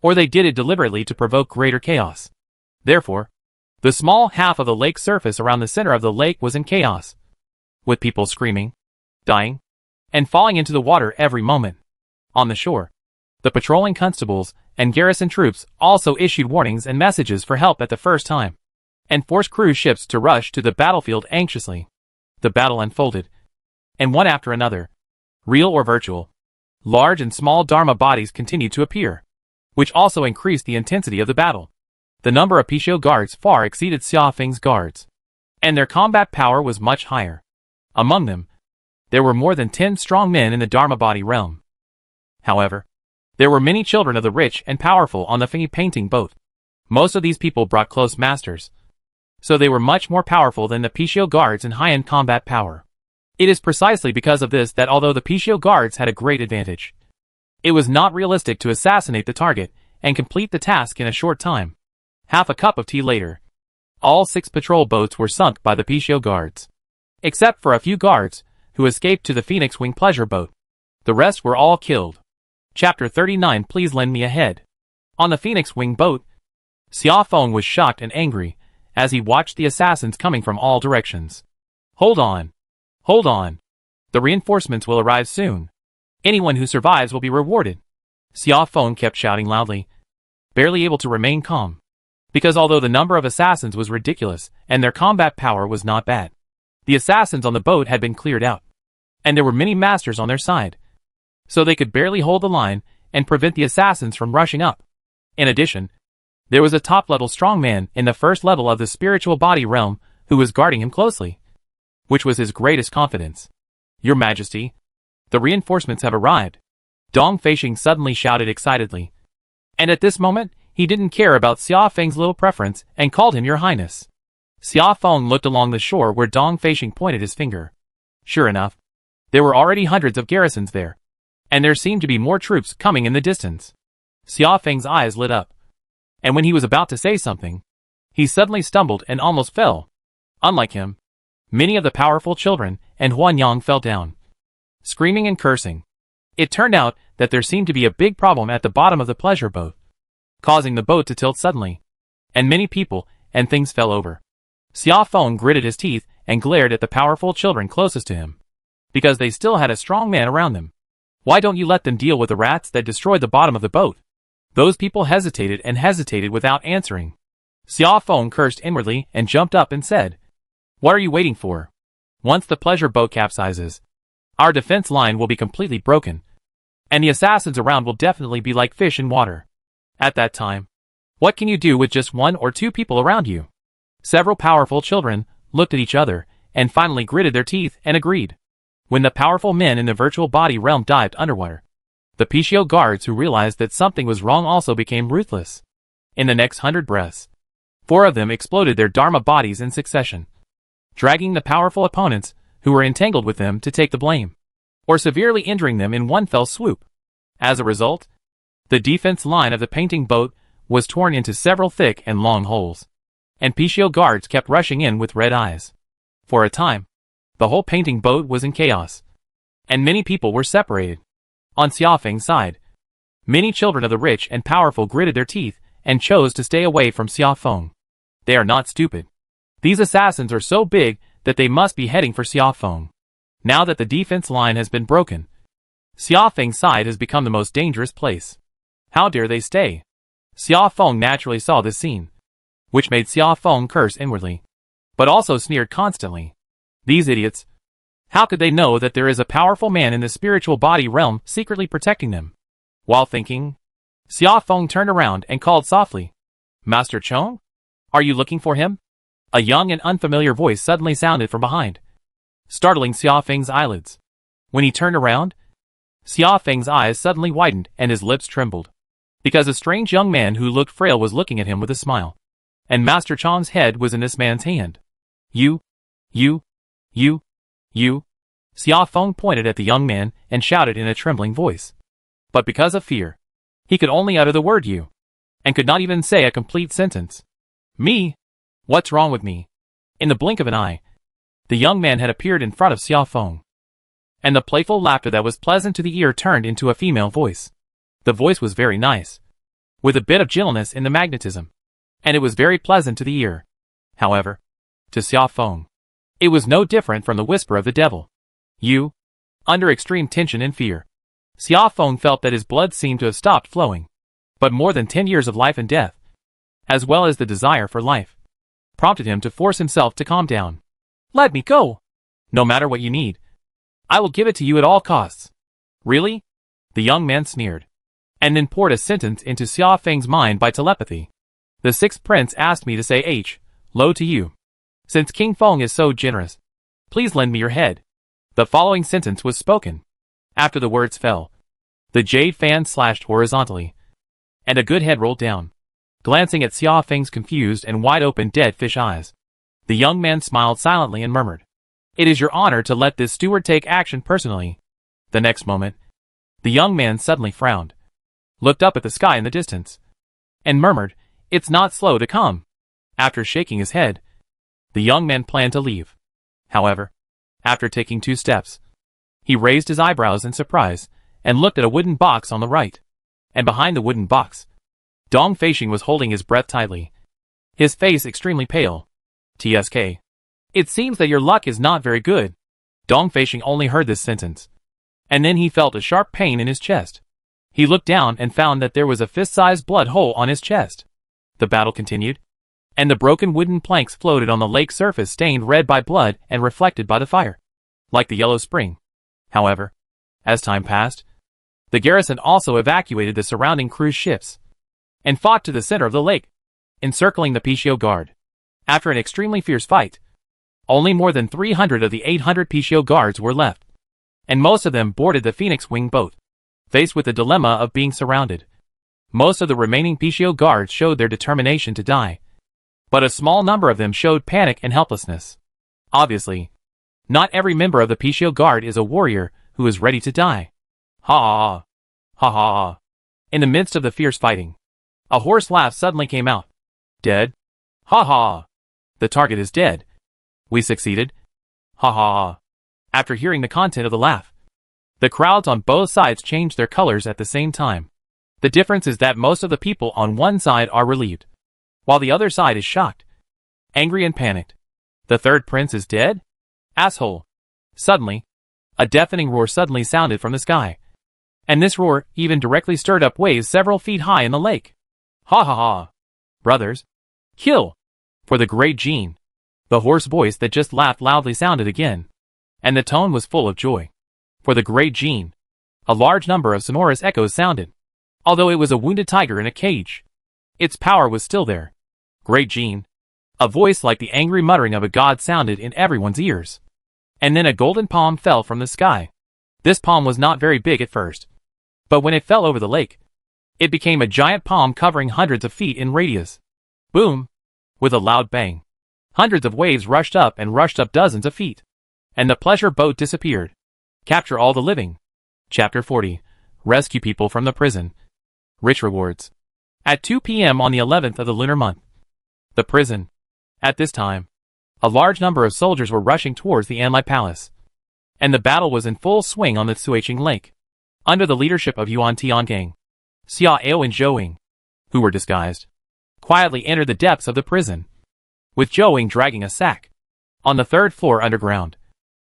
or they did it deliberately to provoke greater chaos. Therefore, the small half of the lake surface around the center of the lake was in chaos, with people screaming, dying, and falling into the water every moment. On the shore, the patrolling constables and garrison troops also issued warnings and messages for help at the first time, and forced cruise ships to rush to the battlefield anxiously. The battle unfolded, and one after another, real or virtual, large and small Dharma bodies continued to appear, which also increased the intensity of the battle. The number of Pixiu guards far exceeded Xia Feng's guards, and their combat power was much higher. Among them, there were more than 10 strong men in the Dharma body realm. However, there were many children of the rich and powerful on the Feng painting boat. Most of these people brought close masters, so they were much more powerful than the Pixiu guards in high-end combat power. It is precisely because of this that although the Pixiu guards had a great advantage, it was not realistic to assassinate the target and complete the task in a short time. Half a cup of tea later, all 6 patrol boats were sunk by the Pixiu guards, except for a few guards who escaped to the Phoenix Wing pleasure boat. The rest were all killed. Chapter 39. Please lend me a head. On the Phoenix Wing boat, Xia Feng was shocked and angry as he watched the assassins coming from all directions. Hold on. Hold on. The reinforcements will arrive soon. Anyone who survives will be rewarded. Xia Feng kept shouting loudly, barely able to remain calm, because although the number of assassins was ridiculous and their combat power was not bad, the assassins on the boat had been cleared out, and there were many masters on their side, so they could barely hold the line and prevent the assassins from rushing up. In addition, there was a top-level strongman in the first level of the spiritual body realm who was guarding him closely, which was his greatest confidence. "Your Majesty, the reinforcements have arrived," Dong Feishing suddenly shouted excitedly. And at this moment, he didn't care about Xia Feng's little preference and called him Your Highness. Xia Feng looked along the shore where Dong Feishing pointed his finger. Sure enough, there were already hundreds of garrisons there, and there seemed to be more troops coming in the distance. Xia Feng's eyes lit up, and when he was about to say something, he suddenly stumbled and almost fell. Unlike him, many of the powerful children and Huanyang fell down, screaming and cursing. It turned out that there seemed to be a big problem at the bottom of the pleasure boat, causing the boat to tilt suddenly, and many people and things fell over. Xia Feng gritted his teeth and glared at the powerful children closest to him, because they still had a strong man around them. "Why don't you let them deal with the rats that destroyed the bottom of the boat?" Those people hesitated and hesitated without answering. Xia Feng cursed inwardly and jumped up and said, "What are you waiting for? Once the pleasure boat capsizes, our defense line will be completely broken, and the assassins around will definitely be like fish in water. At that time, what can you do with just 1 or 2 people around you?" Several powerful children looked at each other and finally gritted their teeth and agreed. When the powerful men in the virtual body realm dived underwater, the Pishio guards who realized that something was wrong also became ruthless. In the next 100 breaths, 4 of them exploded their Dharma bodies in succession, dragging the powerful opponents who were entangled with them to take the blame, or severely injuring them in one fell swoop. As a result, the defense line of the painting boat was torn into several thick and long holes, and Pishio guards kept rushing in with red eyes. For a time, the whole painting boat was in chaos, and many people were separated. On Xia Feng's side, many children of the rich and powerful gritted their teeth and chose to stay away from Xia Feng. They are not stupid. These assassins are so big that they must be heading for Xia Feng. Now that the defense line has been broken, Xia Feng's side has become the most dangerous place. How dare they stay? Xia Feng naturally saw this scene, which made Xia Feng curse inwardly, but also sneered constantly. These idiots! How could they know that there is a powerful man in the spiritual body realm secretly protecting them? While thinking, Xia Feng turned around and called softly, "Master Chong? Are you looking for him?" A young and unfamiliar voice suddenly sounded from behind, startling Xia Feng's eyelids. When he turned around, Xia Feng's eyes suddenly widened and his lips trembled, because a strange young man who looked frail was looking at him with a smile, and Master Chong's head was in this man's hand. You. Xia Feng pointed at the young man and shouted in a trembling voice. But because of fear, he could only utter the word "you," and could not even say a complete sentence. "Me? What's wrong with me?" In the blink of an eye, the young man had appeared in front of Xia Feng, and the playful laughter that was pleasant to the ear turned into a female voice. The voice was very nice, with a bit of gentleness in the magnetism, and it was very pleasant to the ear. However, to Xia Feng, it was no different from the whisper of the devil. "You?" Under extreme tension and fear, Xia Feng felt that his blood seemed to have stopped flowing. But more than 10 years of life and death, as well as the desire for life, prompted him to force himself to calm down. "Let me go! No matter what you need, I will give it to you at all costs." "Really?" The young man sneered, and then poured a sentence into Xia Feng's mind by telepathy. "The 6th prince asked me to say Lo to you. Since King Feng is so generous, please lend me your head." The following sentence was spoken. After the words fell, the jade fan slashed horizontally, and a good head rolled down, glancing at Xia Feng's confused and wide-open dead fish eyes. The young man smiled silently and murmured, "It is your honor to let this steward take action personally." The next moment, the young man suddenly frowned, looked up at the sky in the distance, and murmured, "It's not slow to come." After shaking his head, the young man planned to leave. However, after taking 2 steps, he raised his eyebrows in surprise and looked at a wooden box on the right. And behind the wooden box, Dong Feishing was holding his breath tightly, his face extremely pale. "TSK. It seems that your luck is not very good." Dong Feishing only heard this sentence, and then he felt a sharp pain in his chest. He looked down and found that there was a fist-sized blood hole on his chest. The battle continued, and the broken wooden planks floated on the lake surface stained red by blood and reflected by the fire, like the yellow spring. However, as time passed, the garrison also evacuated the surrounding cruise ships, and fought to the center of the lake, encircling the Pishio guard. After an extremely fierce fight, Only more than 300 of the 800 PCO guards were left, and most of them boarded the Phoenix Wing boat, faced with the dilemma of being surrounded. Most of the remaining PCO guards showed their determination to die, but a small number of them showed panic and helplessness. Obviously, not every member of the PCO guard is a warrior who is ready to die. Ha ha ha ha ha. In the midst of the fierce fighting, a hoarse laugh suddenly came out. Dead? Ha ha. The target is dead. We succeeded. Ha ha ha. After hearing the content of the laugh, the crowds on both sides changed their colors at the same time. The difference is that most of the people on one side are relieved, while the other side is shocked, angry and panicked. The third prince is dead? Asshole. Suddenly, a deafening roar suddenly sounded from the sky, and this roar even directly stirred up waves several feet high in the lake. Ha ha ha. Brothers, kill! For the great Gene. The hoarse voice that just laughed loudly sounded again, and the tone was full of joy. For the great Gene. A large number of sonorous echoes sounded, although it was a wounded tiger in a cage. Its power was still there. Great Gene. A voice like the angry muttering of a god sounded in everyone's ears. And then a golden palm fell from the sky. This palm was not very big at first, but when it fell over the lake, it became a giant palm covering hundreds of feet in radius. Boom! With a loud bang, hundreds of waves rushed up dozens of feet, and the pleasure boat disappeared. Capture all the living. Chapter 40. Rescue people from the prison. Rich rewards. At 2 p.m. on the 11th of the lunar month. The prison. At this time, a large number of soldiers were rushing towards the Anlai Palace, and the battle was in full swing on the Suiching Lake. Under the leadership of Yuan Tiangang, Xia Ao and Zhou Ying, who were disguised, quietly entered the depths of the prison, with Zhou Ying dragging a sack on the third floor underground.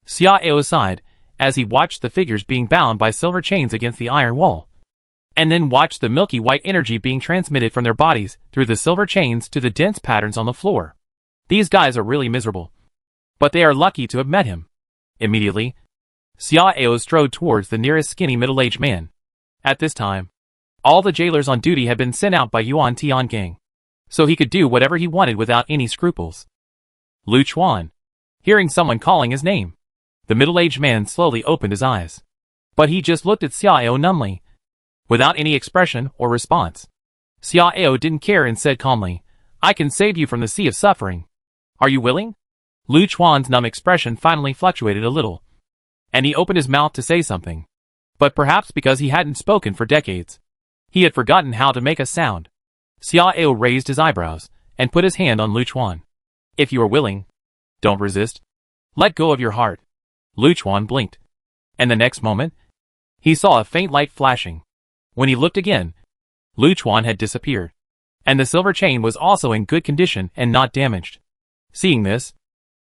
Xia Ao sighed as he watched the figures being bound by silver chains against the iron wall, and then watched the milky white energy being transmitted from their bodies through the silver chains to the dense patterns on the floor. These guys are really miserable, but they are lucky to have met him. Immediately, Xia Ao strode towards the nearest skinny middle-aged man. At this time, all the jailers on duty had been sent out by Yuan Tiangang, so he could do whatever he wanted without any scruples. Lu Chuan. Hearing someone calling his name, the middle-aged man slowly opened his eyes, but he just looked at Xia Ao numbly, without any expression or response. Xia Ao didn't care and said calmly, "I can save you from the sea of suffering. Are you willing?" Lu Chuan's numb expression finally fluctuated a little, and he opened his mouth to say something, but perhaps because he hadn't spoken for decades, he had forgotten how to make a sound. Xia Ao raised his eyebrows and put his hand on Lu Chuan. "If you are willing, don't resist. Let go of your heart." Lu Chuan blinked, and the next moment, he saw a faint light flashing. When he looked again, Lu Chuan had disappeared, and the silver chain was also in good condition and not damaged. Seeing this,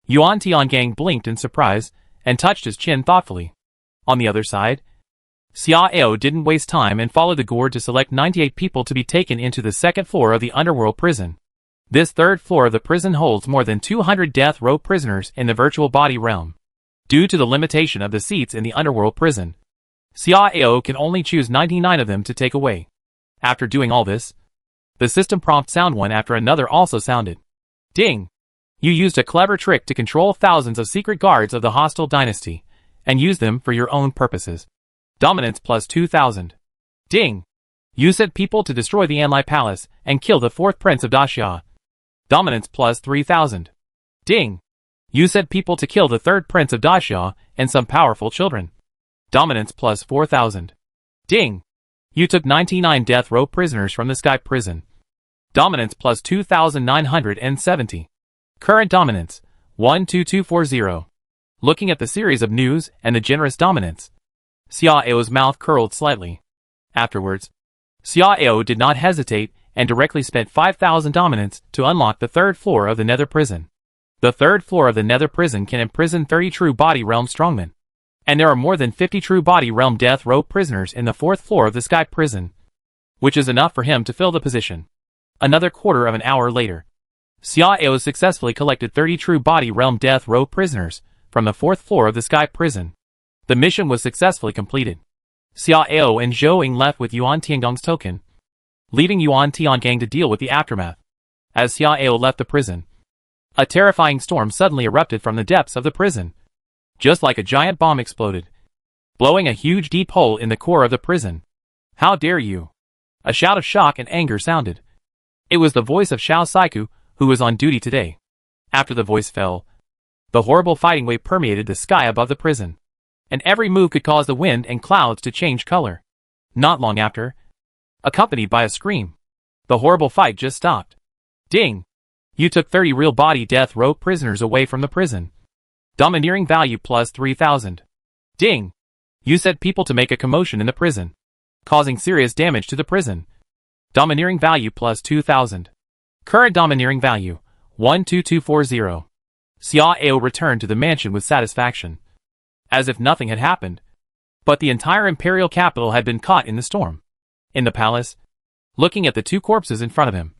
Yuan Tiangang blinked in surprise and touched his chin thoughtfully. On the other side, Xia Ao didn't waste time and followed the guard to select 98 people to be taken into the second floor of the underworld prison. This third floor of the prison holds more than 200 death row prisoners in the virtual body realm. Due to the limitation of the seats in the underworld prison, Xia Ao can only choose 99 of them to take away. After doing all this, the system prompt sound one after another also sounded. Ding! You used a clever trick to control thousands of secret guards of the hostile dynasty, and use them for your own purposes. Dominance plus 2,000. Ding! You sent people to destroy the Anlai Palace and kill the fourth prince of Daxia. Dominance plus 3,000. Ding! You sent people to kill the third prince of Daxia and some powerful children. Dominance plus 4,000. Ding! You took 99 death row prisoners from the Sky Prison. Dominance plus 2,970. Current dominance, 12240. Looking at the series of news and the generous dominance, Xia Ao's mouth curled slightly. Afterwards, Xia Ao did not hesitate and directly spent 5,000 dominance to unlock the third floor of the Nether Prison. The third floor of the Nether Prison can imprison 30 true body realm strongmen, and there are more than 50 true body realm death row prisoners in the fourth floor of the Sky Prison, which is enough for him to fill the position. Another quarter of an hour later, Xia Ao successfully collected 30 true body realm death row prisoners from the fourth floor of the Sky Prison. The mission was successfully completed. Xia Ao and Zhou Ying left with Yuan Tiangang's token, leaving Yuan Tiangang to deal with the aftermath. As Xia Ao left the prison, A terrifying storm suddenly erupted from the depths of the prison. Just like a giant bomb exploded, blowing a huge deep hole in the core of the prison. How dare you! A shout of shock and anger sounded. It was the voice of Xiao Saiku, who was on duty today. After the voice fell, the horrible fighting wave permeated the sky above the prison, and every move could cause the wind and clouds to change color. Not long after, accompanied by a scream, the horrible fight just stopped. Ding! You took 30 real body death row prisoners away from the prison. Domineering value plus 3,000. Ding! You set people to make a commotion in the prison, causing serious damage to the prison. Domineering value plus 2,000. Current domineering value, 12240. Xia Ao returned to the mansion with satisfaction, as if nothing had happened. But the entire imperial capital had been caught in the storm. In the palace, looking at the two corpses in front of him,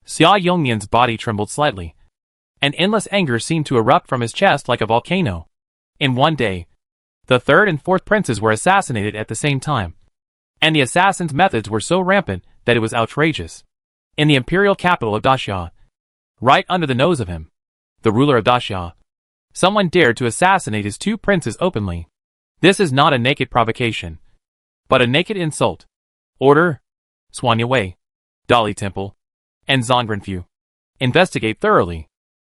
Xia Yongnian's body trembled slightly, and endless anger seemed to erupt from his chest like a volcano. In one day, the third and fourth princes were assassinated at the same time, and the assassins' methods were so rampant that it was outrageous. In the imperial capital of Daxia, right under the nose of him, the ruler of Daxia, someone dared to assassinate his two princes openly. This is not a naked provocation, but a naked insult. Order: Suanya Wei, Dali Temple, and Zongrenfu. Investigate thoroughly.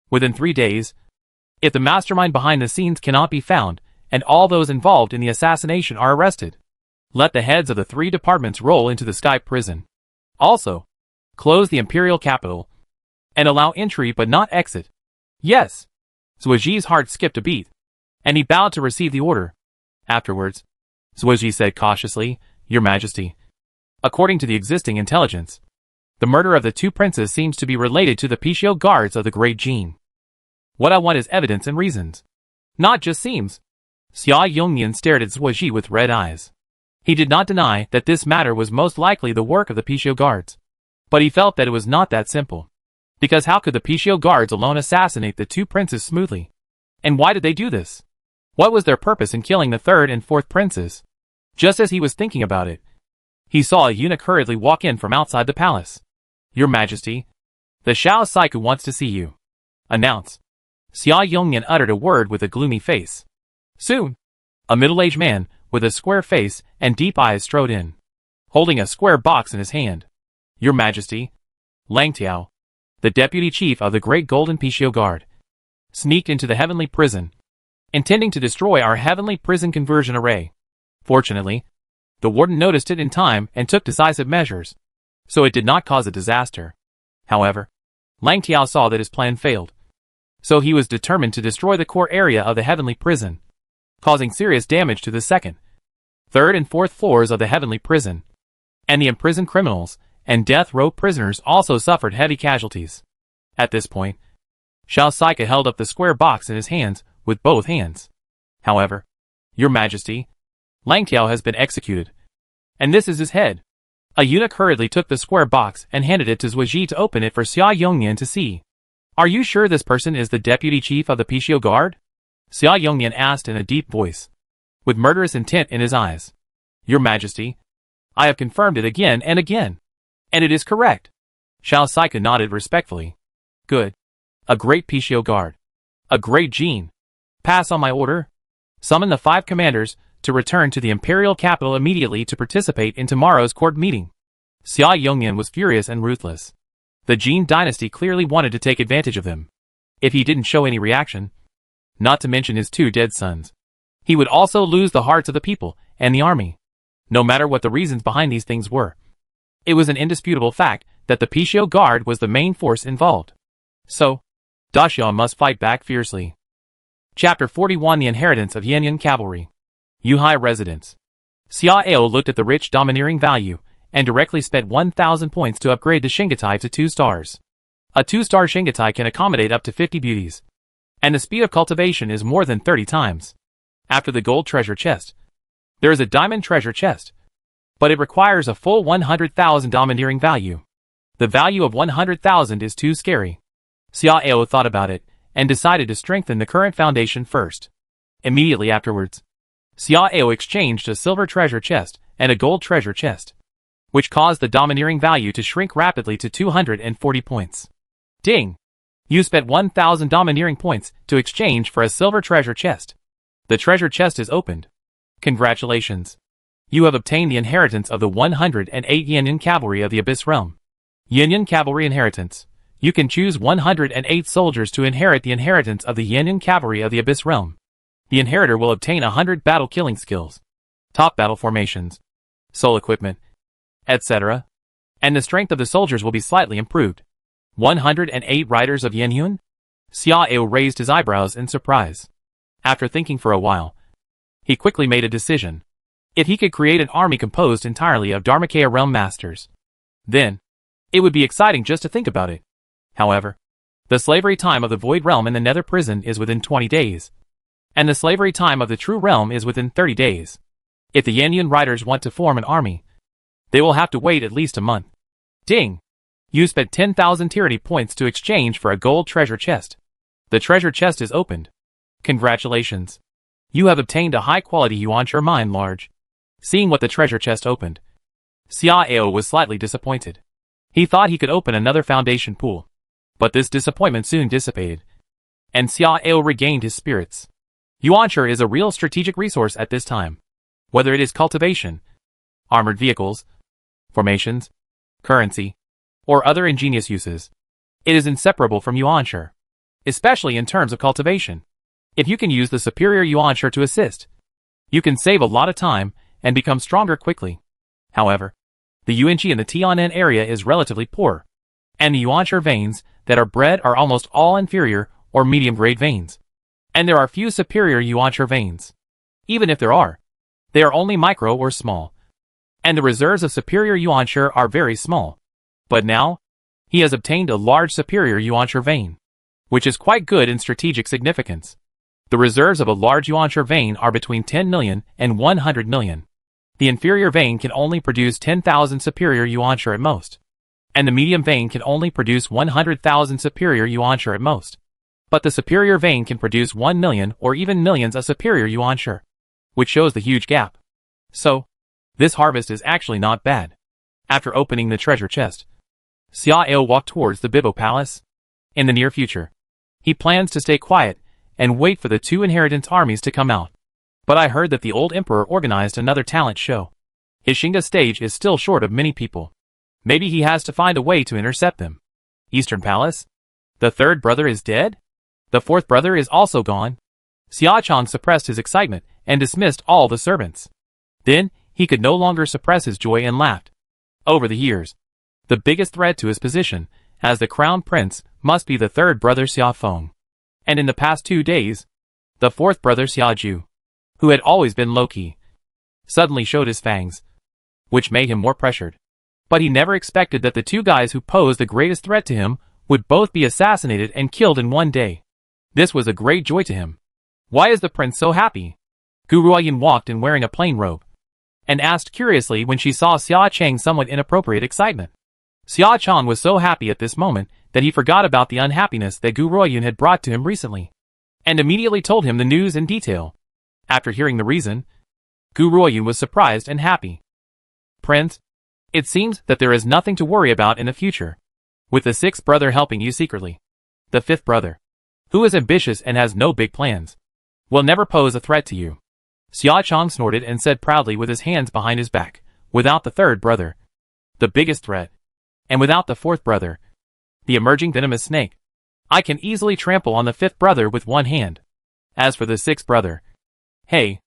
Within 3 days, if the mastermind behind the scenes cannot be found, and all those involved in the assassination are arrested, let the heads of the 3 departments roll into the sky prison. Also, close the imperial capital, and allow entry but not exit. Yes! Zuoji's heart skipped a beat, and he bowed to receive the order. Afterwards, Zuoji said cautiously, Your Majesty, according to the existing intelligence, the murder of the 2 princes seems to be related to the Pishio guards of the Great Jin. What I want is evidence and reasons. Not just seems. Xia Yongnian stared at Zuoji with red eyes. He did not deny that this matter was most likely the work of the Pishio guards, but he felt that it was not that simple. Because how could the Pishio guards alone assassinate the 2 princes smoothly? And why did they do this? What was their purpose in killing the 3rd and 4th princes? Just as he was thinking about it, he saw a eunuch hurriedly walk in from outside the palace. Your Majesty, the Xiao Saiku wants to see you. Announce. Xia Yongnian uttered a word with a gloomy face. Soon, a middle-aged man with a square face and deep eyes strode in, holding a square box in his hand. Your Majesty, Lang Tiao, the deputy chief of the Great Golden Pishio Guard, sneaked into the heavenly prison, intending to destroy our heavenly prison conversion array. Fortunately, the warden noticed it in time and took decisive measures, so it did not cause a disaster. However, Lang Tiao saw that his plan failed, so he was determined to destroy the core area of the heavenly prison, causing serious damage to the 2nd, 3rd and 4th floors of the heavenly prison. And the imprisoned criminals and death row prisoners also suffered heavy casualties. At this point, Xiao Saiku held up the square box in his hands with both hands. However, Your Majesty, Lang Tiao has been executed, and this is his head. A eunuch hurriedly took the square box and handed it to Zuoji to open it for Xia Yongnian to see. Are you sure this person is the deputy chief of the Pishio Guard? Xia Yongnian asked in a deep voice, with murderous intent in his eyes. Your Majesty, I have confirmed it again and again, and it is correct. Xiao Saiku nodded respectfully. Good. A great Pishio Guard. A great Jin. Pass on my order. Summon the 5 commanders to return to the imperial capital immediately to participate in tomorrow's court meeting. Xia Yongnian was furious and ruthless. The Jin dynasty clearly wanted to take advantage of them. If he didn't show any reaction, not to mention his 2 dead sons, he would also lose the hearts of the people and the army. No matter what the reasons behind these things were, it was an indisputable fact that the Pishio Guard was the main force involved. So, Daxia must fight back fiercely. Chapter 41: The Inheritance of Yanyan Cavalry. Yuhai Residence. Xia Ao looked at the rich domineering value and directly spent 1,000 points to upgrade the Shingatai to 2 stars. A 2-star Shingatai can accommodate up to 50 beauties, and the speed of cultivation is more than 30 times. After the gold treasure chest, there is a diamond treasure chest, but it requires a full 100,000 domineering value. The value of 100,000 is too scary. Xia Ao thought about it and decided to strengthen the current foundation first. Immediately afterwards, Xia Ao exchanged a silver treasure chest and a gold treasure chest, which caused the domineering value to shrink rapidly to 240 points. Ding! You spent 1,000 domineering points to exchange for a silver treasure chest. The treasure chest is opened. Congratulations. You have obtained the inheritance of the 108 Yin Cavalry of the Abyss Realm. Yin Cavalry Inheritance. You can choose 108 soldiers to inherit the inheritance of the Yin Cavalry of the Abyss Realm. The inheritor will obtain 100 battle killing skills, top battle formations, soul equipment, etc. And the strength of the soldiers will be slightly improved. 108 riders of Yin. Xiao raised his eyebrows in surprise. After thinking for a while, he quickly made a decision. If he could create an army composed entirely of Dharmakaya realm masters, then it would be exciting just to think about it. However, the slavery time of the Void Realm in the Nether Prison is within 20 days, and the slavery time of the True Realm is within 30 days. If the Yin riders want to form an army, they will have to wait at least a month. Ding! You spent 10,000 tyranny points to exchange for a gold treasure chest. The treasure chest is opened. Congratulations. You have obtained a high-quality Yuancher mine large. Seeing what the treasure chest opened, Xiao was slightly disappointed. He thought he could open another foundation pool, but this disappointment soon dissipated, and Xiao regained his spirits. Yuancher is a real strategic resource at this time. Whether it is cultivation, armored vehicles, formations, currency, or other ingenious uses, it is inseparable from Yuancher, especially in terms of cultivation. If you can use the superior Yuancher to assist, you can save a lot of time and become stronger quickly. However, the Yuanchi in the Tianan area is relatively poor, and the Yuancher veins that are bred are almost all inferior or medium-grade veins. And there are few superior Yuancher veins. Even if there are, they are only micro or small. And the reserves of superior Yuancher are very small. But now, he has obtained a large superior Yuancher vein, which is quite good in strategic significance. The reserves of a large Yuancher vein are between 10 million and 100 million. The inferior vein can only produce 10,000 superior Yuancher at most, and the medium vein can only produce 100,000 superior Yuancher at most. But the superior vein can produce 1 million or even millions of superior Yuancher, which shows the huge gap. So, this harvest is actually not bad. After opening the treasure chest, Xiao walked towards the Bibo Palace. In the near future, he plans to stay quiet and wait for the two inheritance armies to come out. But I heard that the old emperor organized another talent show. His Shinga stage is still short of many people. Maybe he has to find a way to intercept them. Eastern Palace? The third brother is dead? The fourth brother is also gone? Xiaochang suppressed his excitement and dismissed all the servants. Then, he could no longer suppress his joy and laughed. Over the years, the biggest threat to his position as the crown prince must be the third brother Xiaofeng. And in the past 2 days, the fourth brother Xiaju, who had always been low-key, suddenly showed his fangs, which made him more pressured. But he never expected that the two guys who posed the greatest threat to him would both be assassinated and killed in one day. This was a great joy to him. Why is the prince so happy? Gu Ruoyin walked in wearing a plain robe, and asked curiously when she saw Xia Chang's somewhat inappropriate excitement. Xia Chang was so happy at this moment that he forgot about the unhappiness that Gu Ruoyin had brought to him recently, and immediately told him the news in detail. After hearing the reason, Gu Ruoyin was surprised and happy. Prince, it seems that there is nothing to worry about in the future, with the sixth brother helping you secretly. The fifth brother, who is ambitious and has no big plans, will never pose a threat to you. Xia Chang snorted and said proudly with his hands behind his back, without the third brother, the biggest threat, and without the fourth brother, the emerging venomous snake, I can easily trample on the fifth brother with one hand. As for the sixth brother, hey,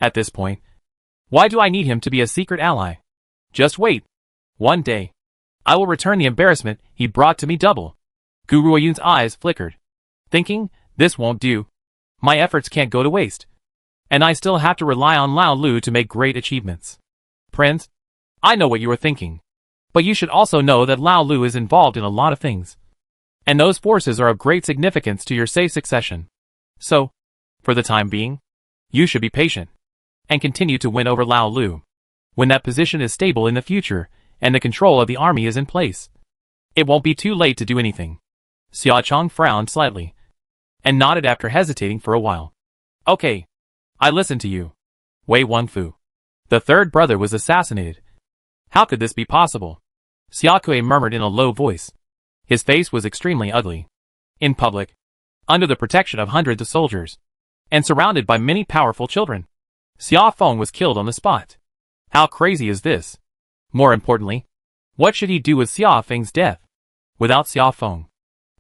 at this point, why do I need him to be a secret ally? Just wait. One day, I will return the embarrassment he brought to me double. Gu Ruoyun's eyes flickered, thinking, this won't do. My efforts can't go to waste, and I still have to rely on Lao Lu to make great achievements. Prince, I know what you are thinking, but you should also know that Lao Lu is involved in a lot of things, and those forces are of great significance to your safe succession. So, for the time being, you should be patient, and continue to win over Lao Lu. When that position is stable in the future, and the control of the army is in place, it won't be too late to do anything. Xia Chang frowned slightly, and nodded after hesitating for a while. Okay, I listen to you. Wei Wenfu. The third brother was assassinated. How could this be possible? Xia Kui murmured in a low voice. His face was extremely ugly. In public, under the protection of hundreds of soldiers, and surrounded by many powerful children, Xia Feng was killed on the spot. How crazy is this? More importantly, what should he do with Xia Feng's death? Without Xia Feng,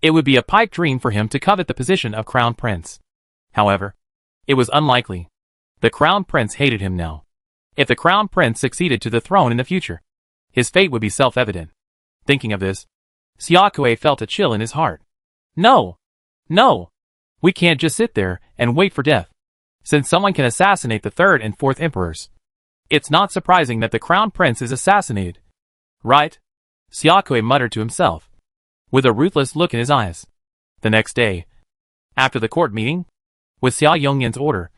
it would be a pipe dream for him to covet the position of crown prince. However, it was unlikely. The crown prince hated him now. If the crown prince succeeded to the throne in the future, his fate would be self-evident. Thinking of this, Xia Kuei felt a chill in his heart. No! No! We can't just sit there and wait for death. Since someone can assassinate the third and fourth emperors, it's not surprising that the crown prince is assassinated. Right? Xia Kuei muttered to himself, with a ruthless look in his eyes. The next day, after the court meeting, with Xia Yongyan's order,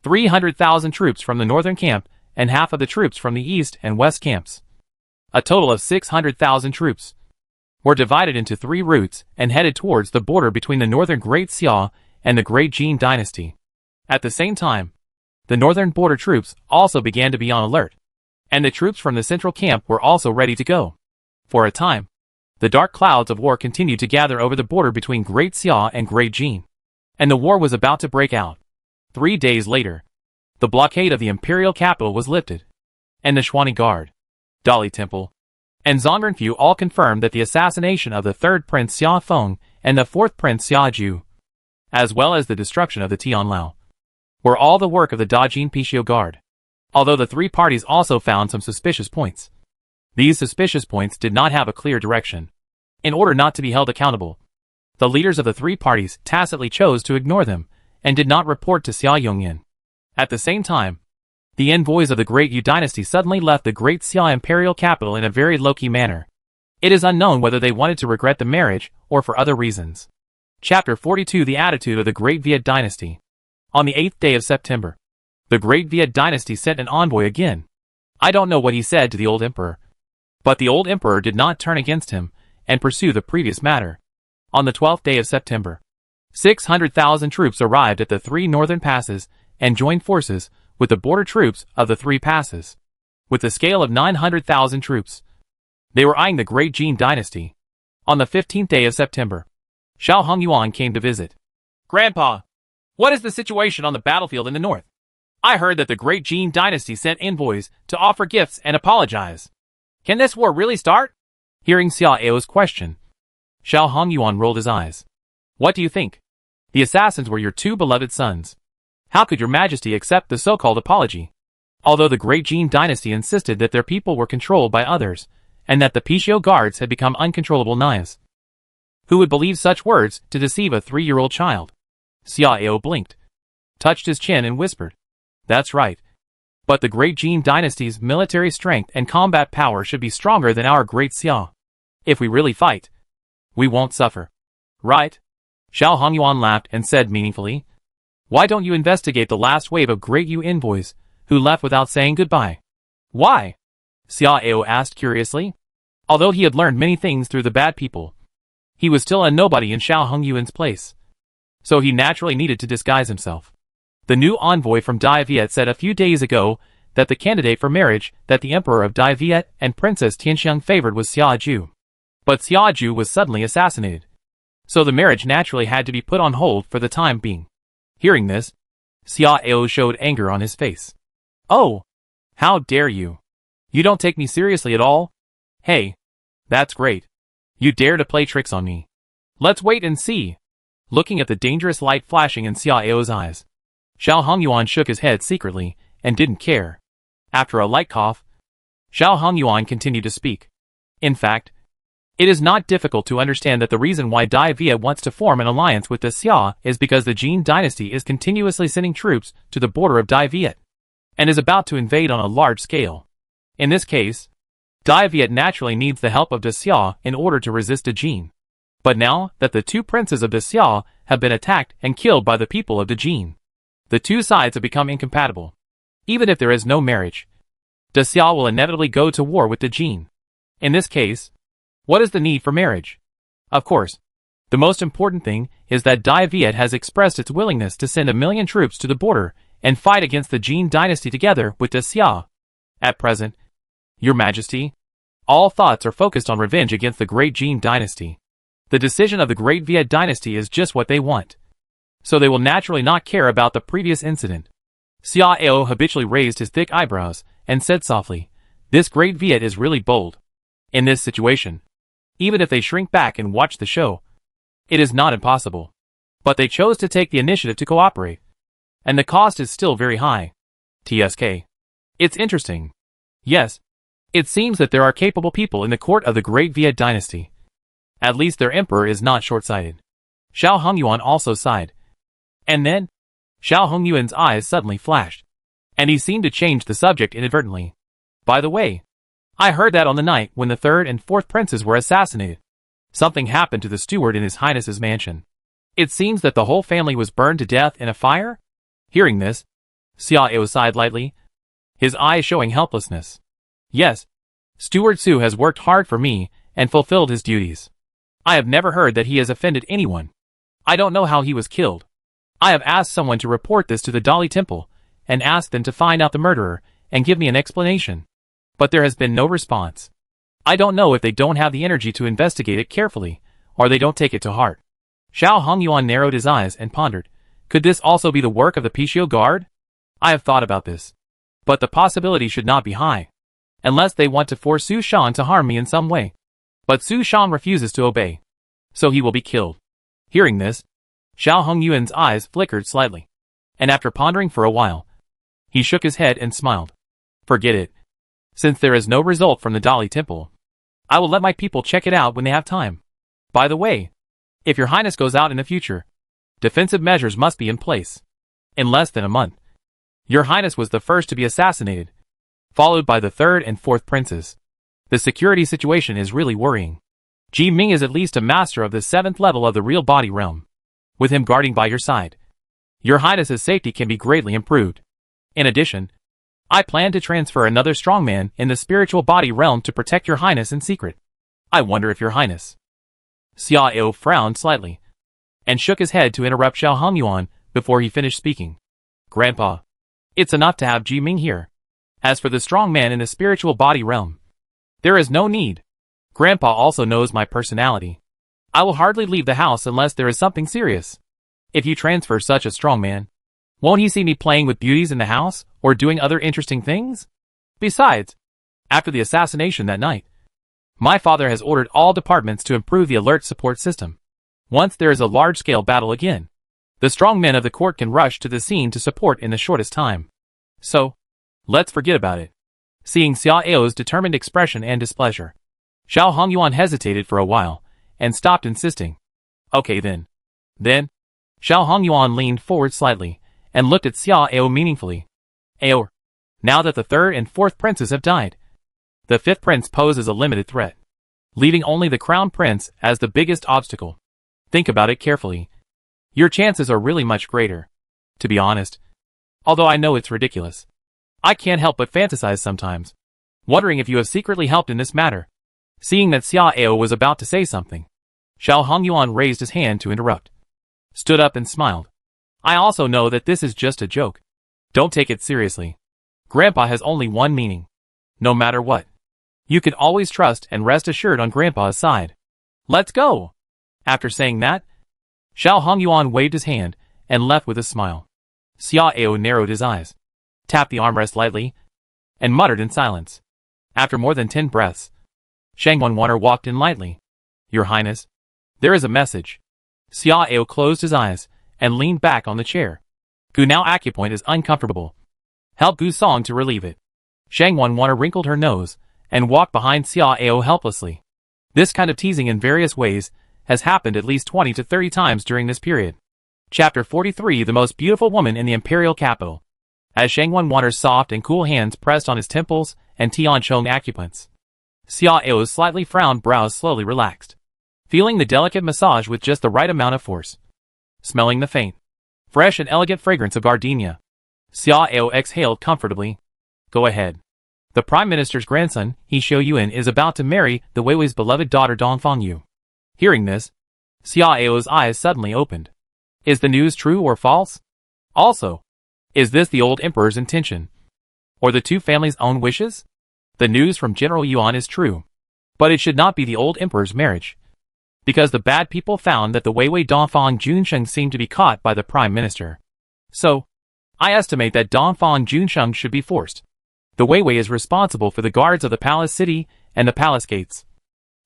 300,000 troops from the northern camp and half of the troops from the east and west camps, a total of 600,000 troops, were divided into 3 routes and headed towards the border between the northern Great Xia and the Great Jin dynasty. At the same time, the northern border troops also began to be on alert, and the troops from the central camp were also ready to go. For a time, the dark clouds of war continued to gather over the border between Great Xia and Great Jin, and the war was about to break out. 3 days later, the blockade of the imperial capital was lifted, and the Xuani Guard, Dali Temple, and Zongrenfu all confirmed that the assassination of the third prince Xia Feng and the fourth prince Xia Ju, as well as the destruction of the Tianlao, were all the work of the Dajin Pishio Guard. Although the 3 parties also found some suspicious points, these suspicious points did not have a clear direction. In order not to be held accountable, the leaders of the 3 parties tacitly chose to ignore them and did not report to Xia Yongyan. At the same time, the envoys of the Great Yu dynasty suddenly left the Great Xia imperial capital in a very low-key manner. It is unknown whether they wanted to regret the marriage or for other reasons. Chapter 42: The Attitude of the Great Viet Dynasty. On the 8th day of September, the Great Viet Dynasty sent an envoy again. I don't know what he said to the old emperor, but the old emperor did not turn against him and pursue the previous matter. On the 12th day of September, 600,000 troops arrived at the 3 northern passes and joined forces with the border troops of the 3 passes. With a scale of 900,000 troops, they were eyeing the Great Jin dynasty. On the 15th day of September, Xiao Hongyuan came to visit. Grandpa, what is the situation on the battlefield in the north? I heard that the Great Jin dynasty sent envoys to offer gifts and apologize. Can this war really start? Hearing Xia Ao's question, Xiao Hongyuan rolled his eyes. What do you think? The assassins were your 2 beloved sons. How could your majesty accept the so-called apology? Although the Great Jin dynasty insisted that their people were controlled by others, and that the Pishio guards had become uncontrollable knives. Who would believe such words to deceive a 3-year-old child? Xia Ao blinked, touched his chin and whispered, That's right. But the Great Jin dynasty's military strength and combat power should be stronger than our Great Xia. If we really fight, we won't suffer. Right? Xiao Hongyuan laughed and said meaningfully, Why don't you investigate the last wave of Great Yu envoys who left without saying goodbye? Why? Xia Ao asked curiously. Although he had learned many things through the bad people, he was still a nobody in Xiao Hongyuan's place. So he naturally needed to disguise himself. The new envoy from Dai Viet said a few days ago that the candidate for marriage that the emperor of Dai Viet and Princess Tianxiang favored was Xia Ju. But Xia Ju was suddenly assassinated, so the marriage naturally had to be put on hold for the time being. Hearing this, Xia Ao showed anger on his face. Oh! How dare you! You don't take me seriously at all? Hey! That's great. You dare to play tricks on me. Let's wait and see. Looking at the dangerous light flashing in Xia Ao's eyes, Xiao Hongyuan shook his head secretly and didn't care. After a light cough, Xiao Hongyuan continued to speak. In fact, it is not difficult to understand that the reason why Dai Viet wants to form an alliance with the Xia is because the Jin dynasty is continuously sending troops to the border of Dai Viet, and is about to invade on a large scale. In this case, Dai Viet naturally needs the help of the Xia in order to resist the Jin. But now that the 2 princes of the Xia have been attacked and killed by the people of the Jin, the 2 sides have become incompatible. Even if there is no marriage, the Xia will inevitably go to war with the Jin. In this case, what is the need for marriage? Of course, the most important thing is that Dai Viet has expressed its willingness to send 1,000,000 troops to the border and fight against the Jin dynasty together with the Xia. At present, Your Majesty, all thoughts are focused on revenge against the Great Jin dynasty. The decision of the Great Viet dynasty is just what they want. So they will naturally not care about the previous incident. Xiao habitually raised his thick eyebrows and said softly, "This Great Viet is really bold. In this situation, even if they shrink back and watch the show, it is not impossible. But they chose to take the initiative to cooperate. And the cost is still very high. TSK. It's interesting. Yes. It seems that there are capable people in the court of the Great Viet dynasty. At least their emperor is not short-sighted." Xiao Hongyuan also sighed. And then, Xiao Hongyuan's eyes suddenly flashed. And he seemed to change the subject inadvertently. "By the way, I heard that on the night when the third and fourth princes were assassinated, something happened to the steward in His Highness's mansion. It seems that the whole family was burned to death in a fire?" Hearing this, Xiao sighed lightly, his eyes showing helplessness. "Yes, Steward Su has worked hard for me and fulfilled his duties. I have never heard that he has offended anyone. I don't know how he was killed. I have asked someone to report this to the Dali Temple and asked them to find out the murderer and give me an explanation. But there has been no response. I don't know if they don't have the energy to investigate it carefully, or they don't take it to heart." Xiao Hongyuan narrowed his eyes and pondered. Could this also be the work of the Pichio Guard? I have thought about this. But the possibility should not be high. Unless they want to force Su Shan to harm me in some way. But Su Shan refuses to obey. So he will be killed. Hearing this, Xiao Hongyuan's eyes flickered slightly. And after pondering for a while, he shook his head and smiled. "Forget it. Since there is no result from the Dali Temple, I will let my people check it out when they have time. By the way, if your Highness goes out in the future, defensive measures must be in place. In less than a month, your Highness was the first to be assassinated, followed by the third and fourth princes. The security situation is really worrying. Ji Ming is at least a master of the 7th level of the real body realm. With him guarding by your side, your Highness's safety can be greatly improved. In addition, I plan to transfer another strongman in the spiritual body realm to protect your Highness in secret. I wonder if your Highness..." Xiao frowned slightly and shook his head to interrupt Xiao Hongyuan before he finished speaking. "Grandpa, it's enough to have Ji Ming here. As for the strong man in the spiritual body realm, there is no need. Grandpa also knows my personality. I will hardly leave the house unless there is something serious. If you transfer such a strong man, won't he see me playing with beauties in the house or doing other interesting things? Besides, after the assassination that night, my father has ordered all departments to improve the alert support system. Once there is a large-scale battle again, the strong men of the court can rush to the scene to support in the shortest time. So, let's forget about it." Seeing Xiao's determined expression and displeasure, Xiao Hongyuan hesitated for a while and stopped insisting. "Okay then." Then, Xiao Hongyuan leaned forward slightly and looked at Xiao meaningfully. "Aor, now that the third and fourth princes have died, the fifth prince poses a limited threat, leaving only the crown prince as the biggest obstacle. Think about it carefully. Your chances are really much greater. To be honest, although I know it's ridiculous, I can't help but fantasize sometimes, wondering if you have secretly helped in this matter." Seeing that Xiao was about to say something, Xiao Hongyuan raised his hand to interrupt, stood up and smiled. "I also know that this is just a joke. Don't take it seriously. Grandpa has only one meaning. No matter what, you can always trust and rest assured on Grandpa's side. Let's go." After saying that, Xiao Hongyuan waved his hand and left with a smile. Xiao narrowed his eyes, tapped the armrest lightly, and muttered in silence. After more than 10 breaths, Shangwanwaner walked in lightly. "Your Highness, there is a message." Xiao closed his eyes and leaned back on the chair. "Gu now acupoint is uncomfortable. Help Gu Song to relieve it." Shangwanwaner wrinkled her nose and walked behind Xiao helplessly. This kind of teasing in various ways has happened at least 20 to 30 times during this period. Chapter 43: The Most Beautiful Woman in the Imperial Capital. As Shangwanwaner's soft and cool hands pressed on his temples and Tianchong acupoints, Xiao's slightly frowned brows slowly relaxed, feeling the delicate massage with just the right amount of force. Smelling the faint, fresh and elegant fragrance of gardenia, Xiao exhaled comfortably. "Go ahead. The Prime Minister's grandson, He Xiuyuan, is about to marry the Weiwei's beloved daughter Dongfang Yu." Hearing this, Xiao's eyes suddenly opened. Is the news true or false? Also, is this the old emperor's intention? Or the two families' own wishes? The news from General Yuan is true, but it should not be the old emperor's marriage. because the bad people found that the Weiwei Dongfang Junsheng seemed to be caught by the Prime Minister. So, I estimate that Dongfang Junsheng should be forced. The Weiwei is responsible for the guards of the palace city and the palace gates,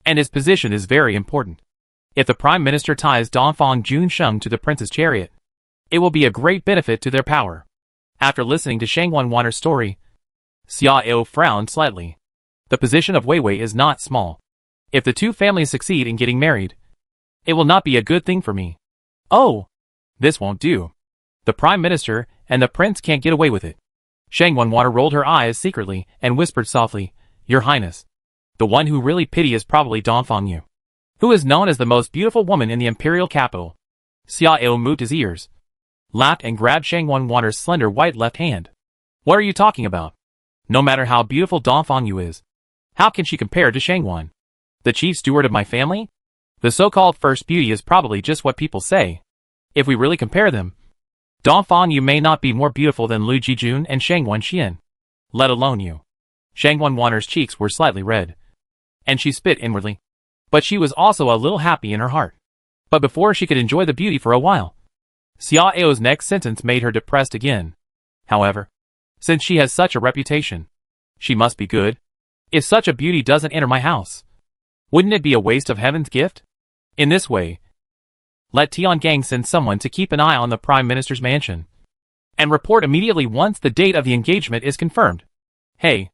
and his position is very important. If the Prime Minister ties Dongfang Junsheng to the prince's chariot, it will be a great benefit to their power. After listening to Shang Wanwan's story, Xiao frowned slightly. The position of Weiwei is not small. If the two families succeed in getting married, it will not be a good thing for me. Oh, this won't do. The Prime Minister and the prince can't get away with it. Shang Wanwan rolled her eyes secretly and whispered softly, Your Highness, the one who really pity is probably Dongfang Yu, who is known as the most beautiful woman in the imperial capital. Xiao moved his ears, laughed and grabbed Shang Wanwan's slender white left hand. What are you talking about? No matter how beautiful Dongfang Yu is, how can she compare to Shang Wan, the chief steward of my family? The so-called first beauty is probably just what people say. If we really compare them, Dongfang Yu may not be more beautiful than Lu Jijun and Shang Wanxian, let alone you. Shang Wanwan's cheeks were slightly red, and she spit inwardly. But she was also a little happy in her heart. But before she could enjoy the beauty for a while, Xiao's next sentence made her depressed again. However, since she has such a reputation, she must be good. If such a beauty doesn't enter my house, wouldn't it be a waste of heaven's gift? In this way, let Tiangang send someone to keep an eye on the Prime Minister's mansion, and report immediately once the date of the engagement is confirmed. Hey,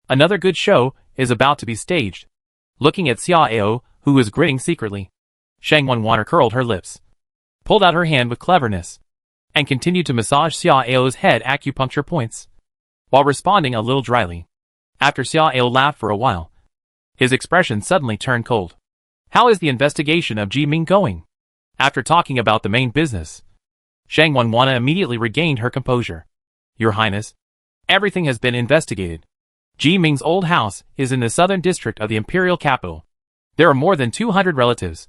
another good show is about to be staged. Looking at Xiao, who was grinning secretly, Shang Wanwan curled her lips, pulled out her hand with cleverness, and continued to massage Xiao's head acupuncture points, while responding a little dryly. After Xiao laughed for a while, his expression suddenly turned cold. How is the investigation of Ji Ming going? After talking about the main business, Shang Wanwan immediately regained her composure. Your Highness, everything has been investigated. Ji Ming's old house is in the southern district of the imperial capital. There are more than 200 relatives,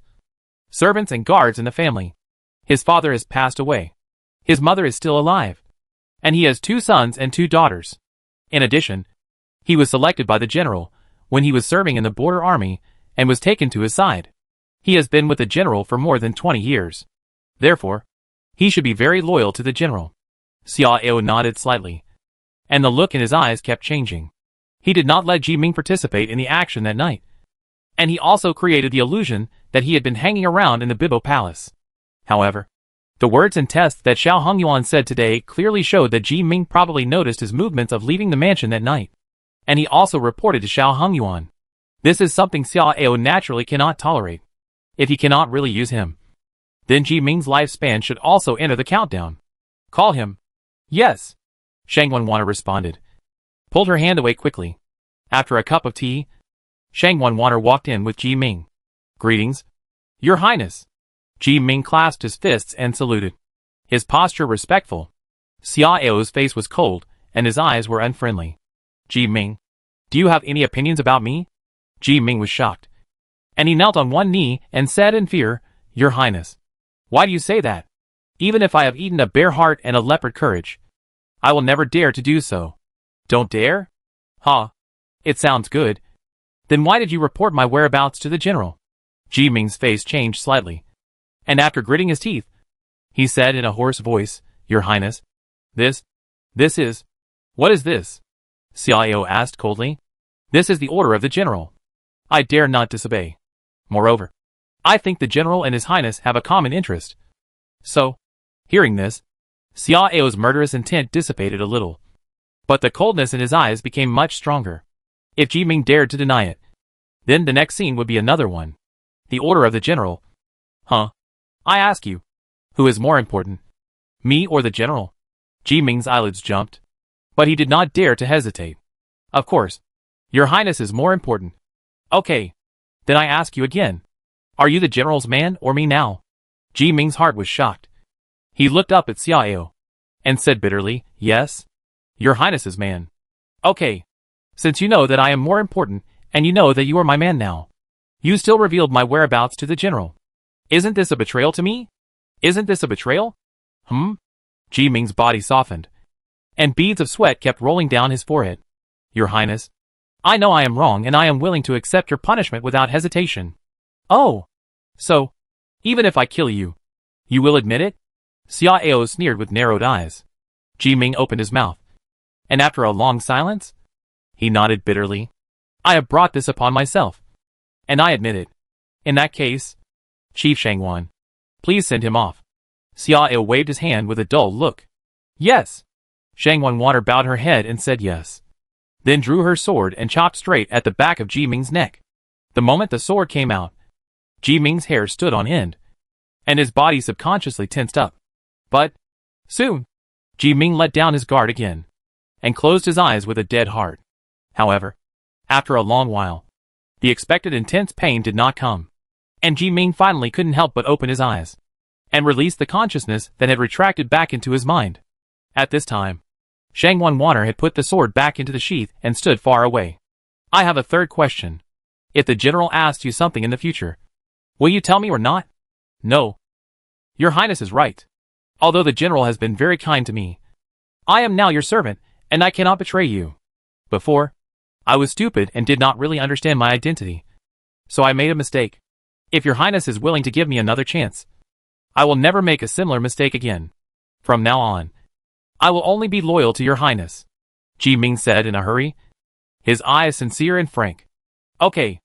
servants and guards in the family. His father has passed away. His mother is still alive, and he has 2 sons and 2 daughters. In addition, he was selected by the general when he was serving in the border army and was taken to his side. He has been with the general for more than 20 years. Therefore, he should be very loyal to the general. Xiao nodded slightly, and the look in his eyes kept changing. He did not let Ji Ming participate in the action that night, and he also created the illusion that he had been hanging around in the Bibo Palace. However, the words and tests that Xiao Hongyuan said today clearly showed that Ji Ming probably noticed his movements of leaving the mansion that night, and he also reported to Xiao Hongyuan. This is something Xiao naturally cannot tolerate. If he cannot really use him, then Ji Ming's lifespan should also enter the countdown. Call him. Yes. Shang Wanwan responded, pulled her hand away quickly. After a cup of tea, Shang Wanwan walked in with Ji Ming. Greetings, Your Highness. Ji Ming clasped his fists and saluted, his posture respectful. Xiao's face was cold, and his eyes were unfriendly. Ji Ming, do you have any opinions about me? Ji Ming was shocked, and he knelt on one knee and said in fear, Your Highness, why do you say that? Even if I have eaten a bear heart and a leopard courage, I will never dare to do so. Don't dare? Huh. It sounds good. Then why did you report my whereabouts to the general? Ji Ming's face changed slightly, and after gritting his teeth, he said in a hoarse voice, Your Highness, this is... What is this? Xiao asked coldly. This is the order of the general. I dare not disobey. Moreover, I think the general and his highness have a common interest. So, hearing this, Xiao's murderous intent dissipated a little, but the coldness in his eyes became much stronger. If Ji Ming dared to deny it, then the next scene would be another one. The order of the general. Huh? I ask you, who is more important, me or the general? Ji Ming's eyelids jumped, but he did not dare to hesitate. Of course, Your Highness is more important. Okay, then I ask you again, are you the general's man or me now? Ji Ming's heart was shocked. He looked up at Xiao and said bitterly, Yes, Your Highness's man. Okay, since you know that I am more important and you know that you are my man now, you still revealed my whereabouts to the general. Isn't this a betrayal to me? Isn't this a betrayal? Ji Ming's body softened, and beads of sweat kept rolling down his forehead. Your Highness, I know I am wrong and I am willing to accept your punishment without hesitation. Oh! So, even if I kill you, you will admit it? Xiao sneered with narrowed eyes. Ji Ming opened his mouth. And after a long silence, he nodded bitterly. I have brought this upon myself. And I admit it. In that case, Chief Shangwan, please send him off. Xiao waved his hand with a dull look. Yes. Shangwan Water bowed her head and said yes. Then drew her sword and chopped straight at the back of Ji Ming's neck. The moment the sword came out, Ji Ming's hair stood on end, and his body subconsciously tensed up. But, soon, Ji Ming let down his guard again, and closed his eyes with a dead heart. However, after a long while, the expected intense pain did not come, and Ji Ming finally couldn't help but open his eyes, and release the consciousness that had retracted back into his mind. At this time, Shangwan Water had put the sword back into the sheath and stood far away. I have a third question. If the general asks you something in the future, will you tell me or not? No. Your Highness is right. Although the general has been very kind to me, I am now your servant, and I cannot betray you. Before, I was stupid and did not really understand my identity. So I made a mistake. If your Highness is willing to give me another chance, I will never make a similar mistake again. From now on, I will only be loyal to your Highness, Ji Ming said in a hurry, his eyes sincere and frank. Okay,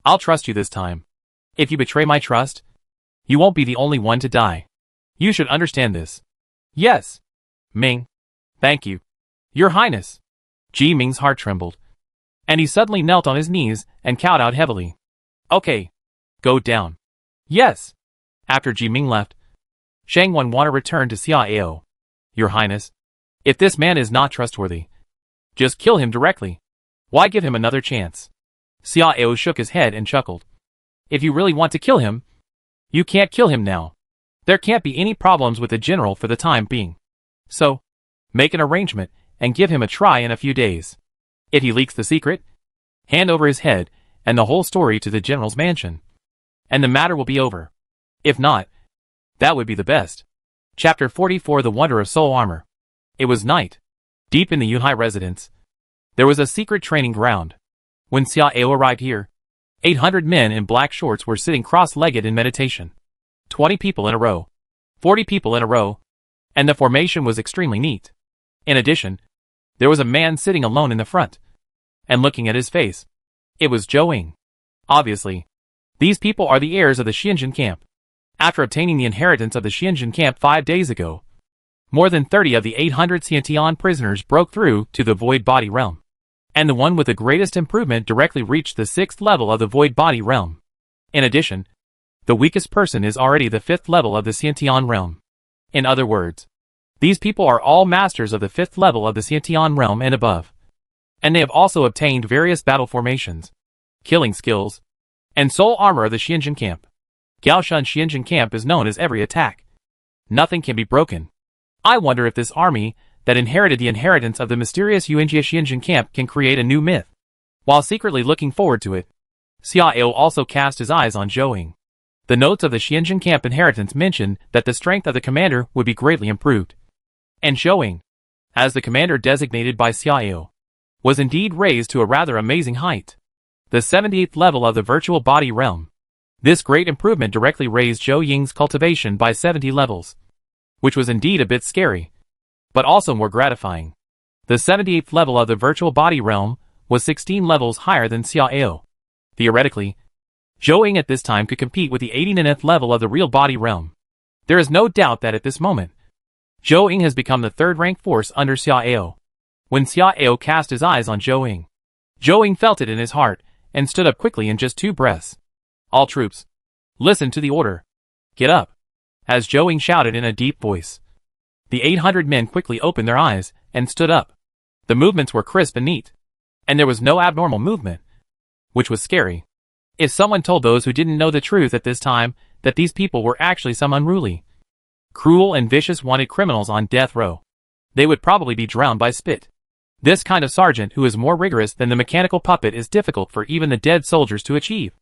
I'll trust you this time. If you betray my trust, you won't be the only one to die. You should understand this. Yes. Ming. Thank you. Your Highness. Ji Ming's heart trembled, and he suddenly knelt on his knees and kowtowed heavily. Okay. Go down. Yes. After Ji Ming left, Shangwan Water returned to Xiao. Your Highness, if this man is not trustworthy, just kill him directly. Why give him another chance? Xiao shook his head and chuckled. If you really want to kill him, you can't kill him now. There can't be any problems with the general for the time being. So, make an arrangement and give him a try in a few days. If he leaks the secret, hand over his head and the whole story to the general's mansion, and the matter will be over. If not, that would be the best. Chapter 44 The Wonder of Soul Armor. It was night. Deep in the Yunhai residence, there was a secret training ground. When Xiao arrived here, 800 men in black shorts were sitting cross-legged in meditation. 20 people in a row, 40 people in a row, and the formation was extremely neat. In addition, there was a man sitting alone in the front, and looking at his face. It was Zhou Ying. Obviously, these people are the heirs of the Xianjin camp. After obtaining the inheritance of the Xianjin camp 5 days ago, more than 30 of the 800 Xiantian prisoners broke through to the void body realm, and the one with the greatest improvement directly reached the 6th level of the void body realm. In addition, the weakest person is already the 5th level of the Xiantian realm. In other words, these people are all masters of the 5th level of the Xiantian realm and above. And they have also obtained various battle formations, killing skills, and soul armor of the Xianjin camp. Gaoshan Xianjin camp is known as every attack. Nothing can be broken. I wonder if this army that inherited the inheritance of the mysterious Yuanjia Xianjin camp can create a new myth. While secretly looking forward to it, Xiao also cast his eyes on Zhou Ying. The notes of the Xianjin camp inheritance mentioned that the strength of the commander would be greatly improved. And Zhou Ying, as the commander designated by Xiao, was indeed raised to a rather amazing height. The 78th level of the virtual body realm. This great improvement directly raised Zhou Ying's cultivation by 70 levels, which was indeed a bit scary, but also more gratifying. The 78th level of the virtual body realm was 16 levels higher than Xiao. Theoretically, Zhou Ying at this time could compete with the 89th level of the real body realm. There is no doubt that at this moment, Zhou Ying has become the third-ranked force under Xiao. When Xiao cast his eyes on Zhou Ying felt it in his heart and stood up quickly in just 2 breaths. All troops, listen to the order. Get up. As Zhou Ying shouted in a deep voice. The 800 men quickly opened their eyes and stood up. The movements were crisp and neat, and there was no abnormal movement, which was scary. If someone told those who didn't know the truth at this time that these people were actually some unruly, cruel and vicious wanted criminals on death row, they would probably be drowned by spit. This kind of sergeant who is more rigorous than the mechanical puppet is difficult for even the dead soldiers to achieve.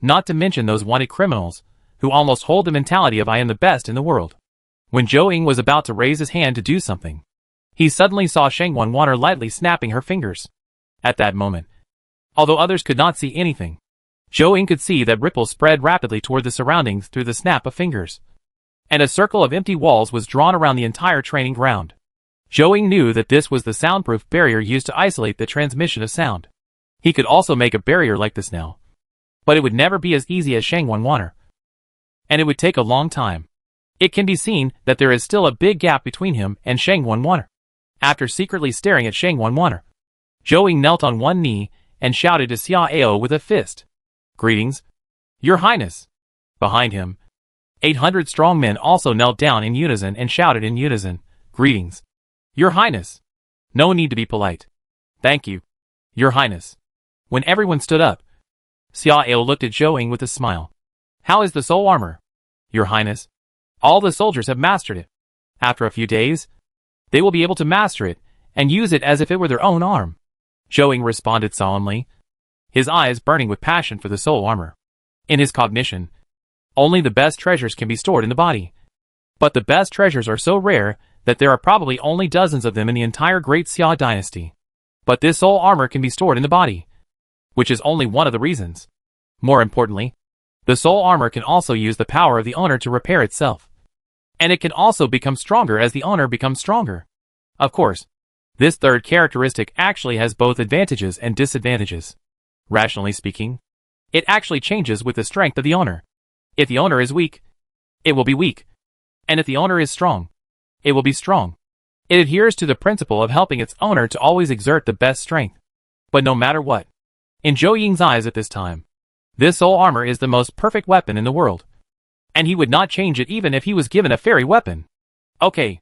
Not to mention those wanted criminals, who almost hold the mentality of I am the best in the world. When Zhou Ying was about to raise his hand to do something, he suddenly saw Shangwan Water lightly snapping her fingers. At that moment, although others could not see anything, Zhou Ying could see that ripples spread rapidly toward the surroundings through the snap of fingers, and a circle of empty walls was drawn around the entire training ground. Zhou Ying knew that this was the soundproof barrier used to isolate the transmission of sound. He could also make a barrier like this now, but it would never be as easy as Shang Wanwaner, and it would take a long time. It can be seen that there is still a big gap between him and Shang Wanwaner. After secretly staring at Shang Wanwaner, Zhou Ying knelt on one knee and shouted to Xia Ao with a fist. "Greetings, Your Highness." Behind him, 800 strong men also knelt down in unison and shouted in unison, "Greetings, Your Highness." No need to be polite. "Thank you, Your Highness." When everyone stood up, Xia Ao looked at Zhou Ying with a smile. "How is the soul armor, Your Highness?" "All the soldiers have mastered it. After a few days, they will be able to master it and use it as if it were their own arm." Zhou Ying responded solemnly, his eyes burning with passion for the soul armor. In his cognition, only the best treasures can be stored in the body. But the best treasures are so rare that there are probably only dozens of them in the entire Great Xia dynasty. But this soul armor can be stored in the body, which is only one of the reasons. More importantly, the soul armor can also use the power of the owner to repair itself. And it can also become stronger as the owner becomes stronger. Of course, this third characteristic actually has both advantages and disadvantages. Rationally speaking, it actually changes with the strength of the owner. If the owner is weak, it will be weak. And if the owner is strong, it will be strong. It adheres to the principle of helping its owner to always exert the best strength. But no matter what, in Zhou Ying's eyes at this time, this soul armor is the most perfect weapon in the world. And he would not change it even if he was given a fairy weapon. "Okay,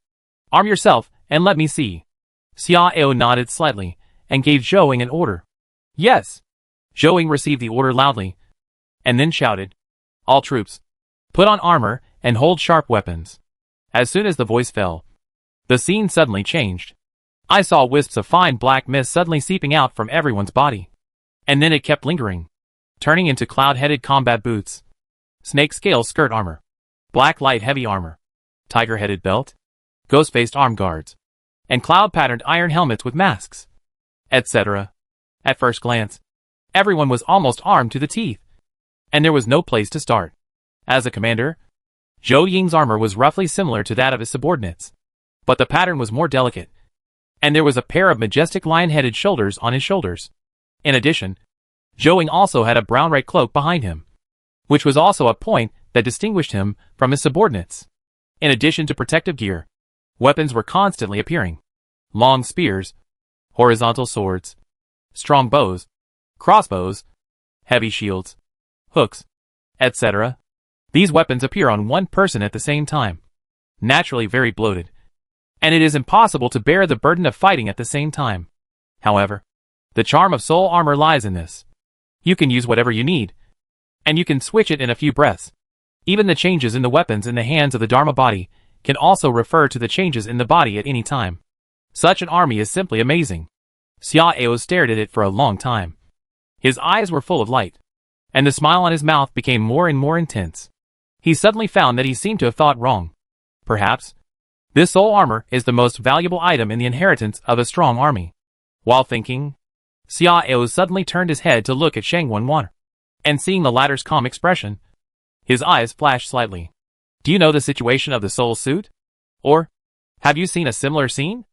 arm yourself and let me see." Xia Ao nodded slightly and gave Zhou Ying an order. "Yes." Zhou Ying received the order loudly, and then shouted, "All troops, put on armor and hold sharp weapons." As soon as the voice fell, the scene suddenly changed. I saw wisps of fine black mist suddenly seeping out from everyone's body. And then it kept lingering, turning into cloud-headed combat boots, snake-scale skirt armor, black light heavy armor, tiger-headed belt, ghost-faced arm guards, and cloud-patterned iron helmets with masks, etc. At first glance, everyone was almost armed to the teeth, and there was no place to start. As a commander, Zhou Ying's armor was roughly similar to that of his subordinates, but the pattern was more delicate, and there was a pair of majestic lion-headed shoulders on his shoulders. In addition, Zhou Ying also had a brown right cloak behind him, which was also a point that distinguished him from his subordinates. In addition to protective gear, weapons were constantly appearing. Long spears, horizontal swords, strong bows, crossbows, heavy shields, hooks, etc. These weapons appear on one person at the same time, naturally very bloated, and it is impossible to bear the burden of fighting at the same time. However, the charm of soul armor lies in this. You can use whatever you need, and you can switch it in a few breaths. Even the changes in the weapons in the hands of the Dharma body can also refer to the changes in the body at any time. Such an army is simply amazing. Xia Ao stared at it for a long time. His eyes were full of light, and the smile on his mouth became more and more intense. He suddenly found that he seemed to have thought wrong. Perhaps, this soul armor is the most valuable item in the inheritance of a strong army. While thinking, Xia Ao suddenly turned his head to look at Shang Wanwaner, and seeing the latter's calm expression, his eyes flashed slightly. "Do you know the situation of the soul suit? Or, have you seen a similar scene?"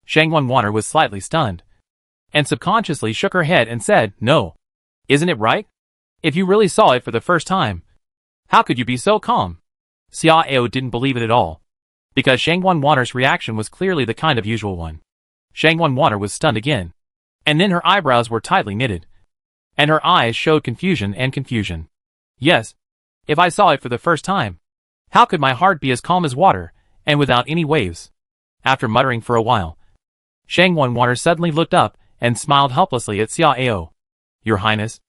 Shang Wanwaner was slightly stunned, and subconsciously shook her head and said, "No. Isn't it right? If you really saw it for the first time, how could you be so calm?" Xia Ao didn't believe it at all, because Shang Wanwaner's reaction was clearly the kind of usual one. Shang Wanwaner was stunned again, and then her eyebrows were tightly knitted, and her eyes showed confusion and confusion. "Yes, if I saw it for the first time, how could my heart be as calm as water, and without any waves?" After muttering for a while, Shang Wanwaner suddenly looked up and smiled helplessly at Xia Ao. "Your Highness,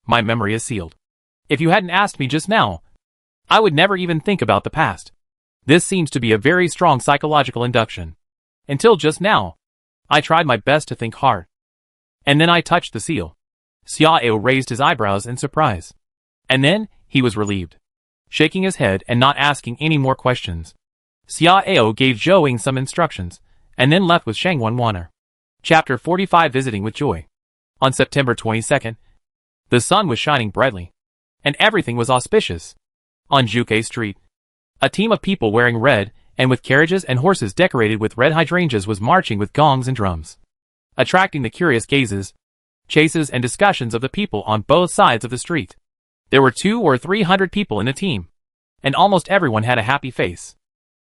my memory is sealed. If you hadn't asked me just now, I would never even think about the past. This seems to be a very strong psychological induction. Until just now, I tried my best to think hard. And then I touched the seal." Xia Ao raised his eyebrows in surprise. And then, he was relieved. Shaking his head and not asking any more questions, Xia Ao gave Zhou Ying some instructions, and then left with Shang Wanwaner. Chapter 45 Visiting with Joy. On September 22nd, the sun was shining brightly. and everything was auspicious. On Juke Street, a team of people wearing red, and with carriages and horses decorated with red hydrangeas was marching with gongs and drums, attracting the curious gazes, chases and discussions of the people on both sides of the street. There were 200 or 300 people in the team, and almost everyone had a happy face.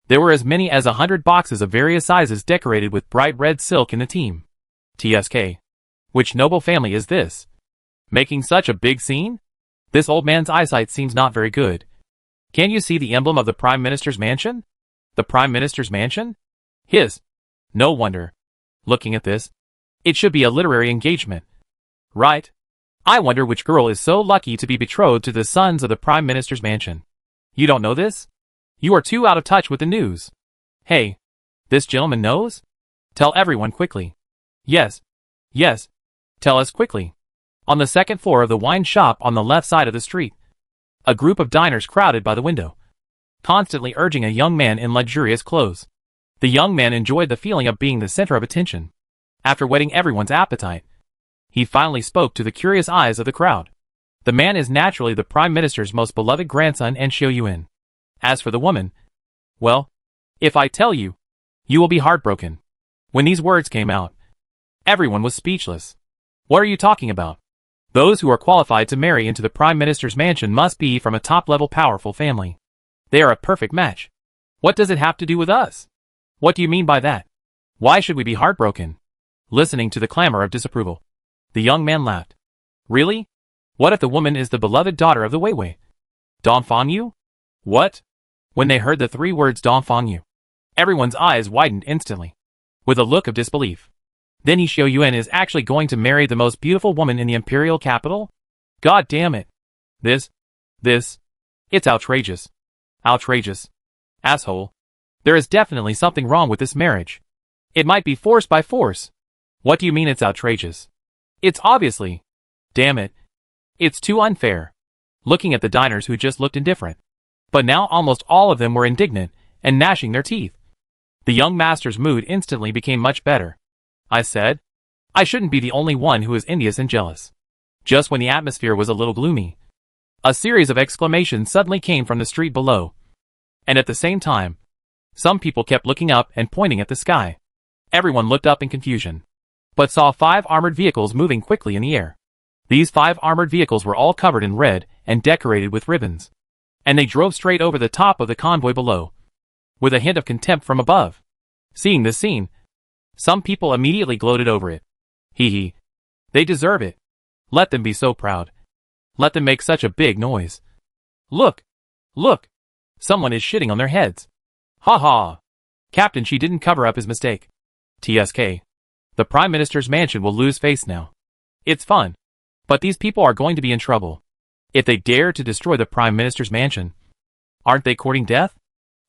There were as many as 100 boxes of various sizes decorated with bright red silk in the team. TSK. Which noble family is this? Making such a big scene? This old man's eyesight seems not very good. Can you see the emblem of the Prime Minister's mansion? The Prime Minister's mansion? His. No wonder. Looking at this, it should be a literary engagement. Right? I wonder which girl is so lucky to be betrothed to the sons of the Prime Minister's mansion. You don't know this? You are too out of touch with the news. Hey, this gentleman knows? Tell everyone quickly. Yes. Yes. Tell us quickly. On the second floor of the wine shop on the left side of the street, a group of diners crowded by the window, constantly urging a young man in luxurious clothes. The young man enjoyed the feeling of being the center of attention. After whetting everyone's appetite, he finally spoke to the curious eyes of the crowd. The man is naturally the Prime Minister's most beloved grandson and Shoyuin. As for the woman, well, if I tell you, you will be heartbroken. When these words came out, everyone was speechless. What are you talking about? Those who are qualified to marry into the Prime Minister's mansion must be from a top-level powerful family. They are a perfect match. What does it have to do with us? What do you mean by that? Why should we be heartbroken? Listening to the clamor of disapproval, the young man laughed. Really? What if the woman is the beloved daughter of the Weiwei? Dongfangyu? What? When they heard the 3 words Dongfangyu, everyone's eyes widened instantly, with a look of disbelief. Then Shoyuin is actually going to marry the most beautiful woman in the imperial capital? God damn it. This, it's outrageous. Outrageous. Asshole. There is definitely something wrong with this marriage. It might be forced by force. What do you mean it's outrageous? It's obviously. Damn it. It's too unfair. Looking at the diners who just looked indifferent. But now almost all of them were indignant and gnashing their teeth. The young master's mood instantly became much better. I said, I shouldn't be the only one who is envious and jealous. Just when the atmosphere was a little gloomy, a series of exclamations suddenly came from the street below. And at the same time, some people kept looking up and pointing at the sky. Everyone looked up in confusion, but saw 5 armored vehicles moving quickly in the air. These 5 armored vehicles were all covered in red and decorated with ribbons, and they drove straight over the top of the convoy below, with a hint of contempt from above. Seeing this scene, some people immediately gloated over it. Hee hee. They deserve it. Let them be so proud. Let them make such a big noise. Look! Look! Someone is shitting on their heads. Ha ha! Captain, she didn't cover up his mistake. TSK. The Prime Minister's mansion will lose face now. It's fun. But these people are going to be in trouble. If they dare to destroy the Prime Minister's mansion, aren't they courting death?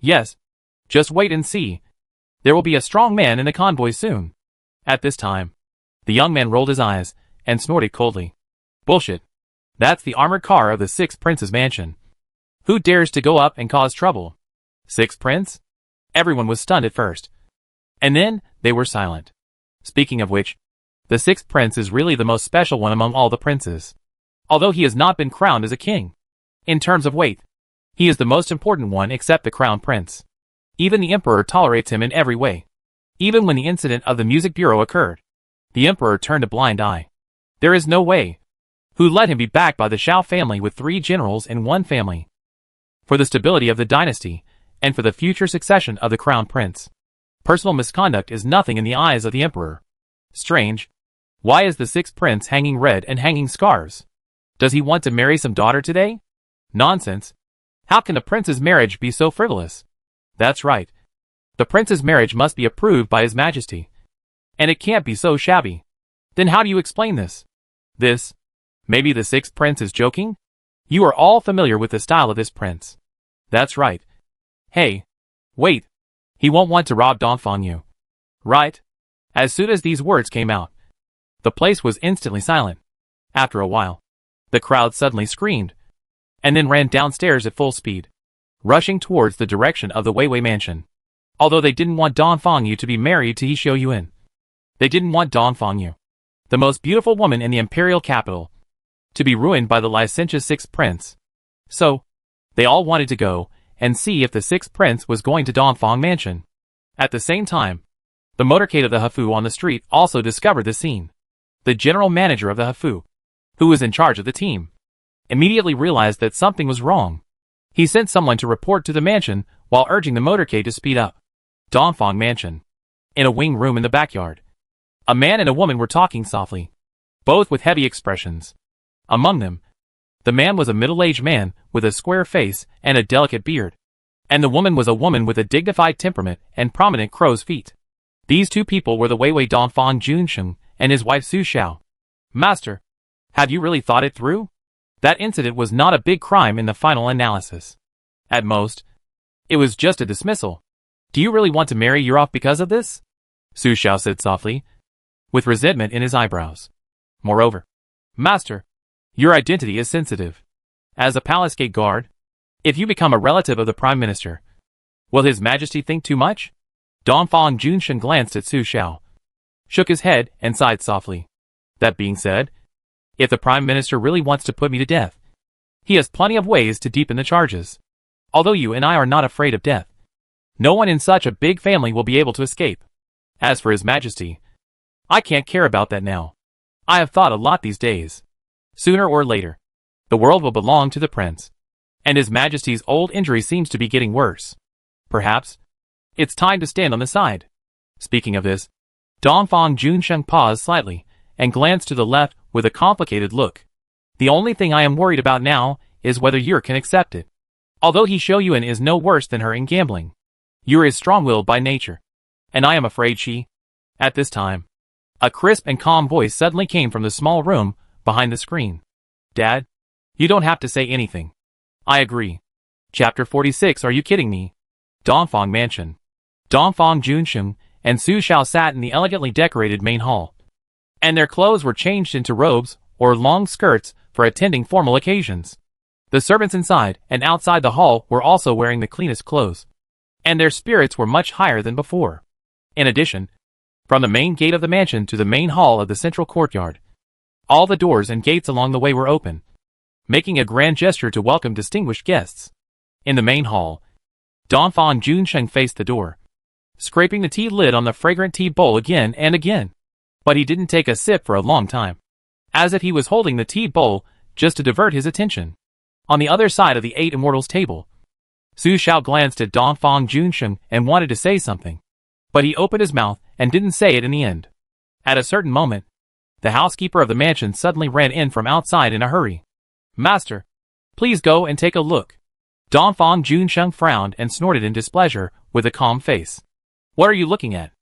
Yes. Just wait and see. There will be a strong man in the convoy soon. At this time, the young man rolled his eyes and snorted coldly. Bullshit. That's the armored car of the 6th Prince's mansion. Who dares to go up and cause trouble? 6th Prince? Everyone was stunned at first. And then, they were silent. Speaking of which, the 6th Prince is really the most special one among all the princes. Although he has not been crowned as a king. In terms of weight, he is the most important one except the Crown Prince. Even the Emperor tolerates him in every way. Even when the incident of the music bureau occurred, the Emperor turned a blind eye. There is no way. Who let him be backed by the Shao family with 3 generals in one family? For the stability of the dynasty, and for the future succession of the Crown Prince. Personal misconduct is nothing in the eyes of the Emperor. Strange. Why is the 6th Prince hanging red and hanging scarves? Does he want to marry some daughter today? Nonsense. How can a prince's marriage be so frivolous? That's right. The prince's marriage must be approved by His Majesty. And it can't be so shabby. Then how do you explain this? This? Maybe the 6th Prince is joking? You are all familiar with the style of this prince. That's right. Hey. Wait. He won't want to rob Dongfangyu. Right? As soon as these words came out, the place was instantly silent. After a while, the crowd suddenly screamed, and then ran downstairs at full speed, rushing towards the direction of the Weiwei mansion. Although they didn't want Dongfangyu to be married to Shoyuin. They didn't want Dongfangyu, the most beautiful woman in the imperial capital, to be ruined by the licentious 6th Prince. So, they all wanted to go and see if the sixth prince was going to Dongfang Mansion. At the same time, the motorcade of the Hafu on the street also discovered the scene. The general manager of the Hafu, who was in charge of the team, immediately realized that something was wrong. He sent someone to report to the mansion while urging the motorcade to speed up. Dongfang Mansion. In a wing room in the backyard, a man and a woman were talking softly, both with heavy expressions. Among them, the man was a middle-aged man with a square face and a delicate beard, and the woman was a woman with a dignified temperament and prominent crow's feet. These two people were the Weiwei Dongfang Junsheng and his wife Su Xiao. Master, have you really thought it through? That incident was not a big crime in the final analysis. At most, it was just a dismissal. Do you really want to marry Yurov because of this? Su Xiao said softly, with resentment in his eyebrows. Moreover, Master, your identity is sensitive. As a palace gate guard, if you become a relative of the Prime Minister, will His Majesty think too much? Dongfang Junsheng glanced at Su Xiao, shook his head, and sighed softly. That being said, if the Prime Minister really wants to put me to death, he has plenty of ways to deepen the charges. Although you and I are not afraid of death, no one in such a big family will be able to escape. As for His Majesty, I can't care about that now. I have thought a lot these days. Sooner or later, the world will belong to the prince, and His Majesty's old injury seems to be getting worse. Perhaps it's time to stand on the side. Speaking of this, Dongfang Junsheng paused slightly and glanced to the left with a complicated look. The only thing I am worried about now is whether Yur can accept it. Although he Shouyuan is no worse than her in gambling, Yur is strong-willed by nature, and I am afraid she... At this time, a crisp and calm voice suddenly came from the small room behind the screen. Dad, you don't have to say anything. I agree. Chapter 46. Are you kidding me? Dongfang Mansion. Dongfang Junsheng and Su Xiao sat in the elegantly decorated main hall, and their clothes were changed into robes or long skirts for attending formal occasions. The servants inside and outside the hall were also wearing the cleanest clothes, and their spirits were much higher than before. In addition, from the main gate of the mansion to the main hall of the central courtyard, all the doors and gates along the way were open, making a grand gesture to welcome distinguished guests. In the main hall, Dongfang Junsheng faced the door, scraping the tea lid on the fragrant tea bowl again and again. But he didn't take a sip for a long time, as if he was holding the tea bowl just to divert his attention. On the other side of the Eight Immortals table, Su Xiao glanced at Dongfang Junsheng and wanted to say something, but he opened his mouth and didn't say it in the end. At a certain moment, the housekeeper of the mansion suddenly ran in from outside in a hurry. Master, please go and take a look. Dongfang Junsheng frowned and snorted in displeasure with a calm face. What are you looking at?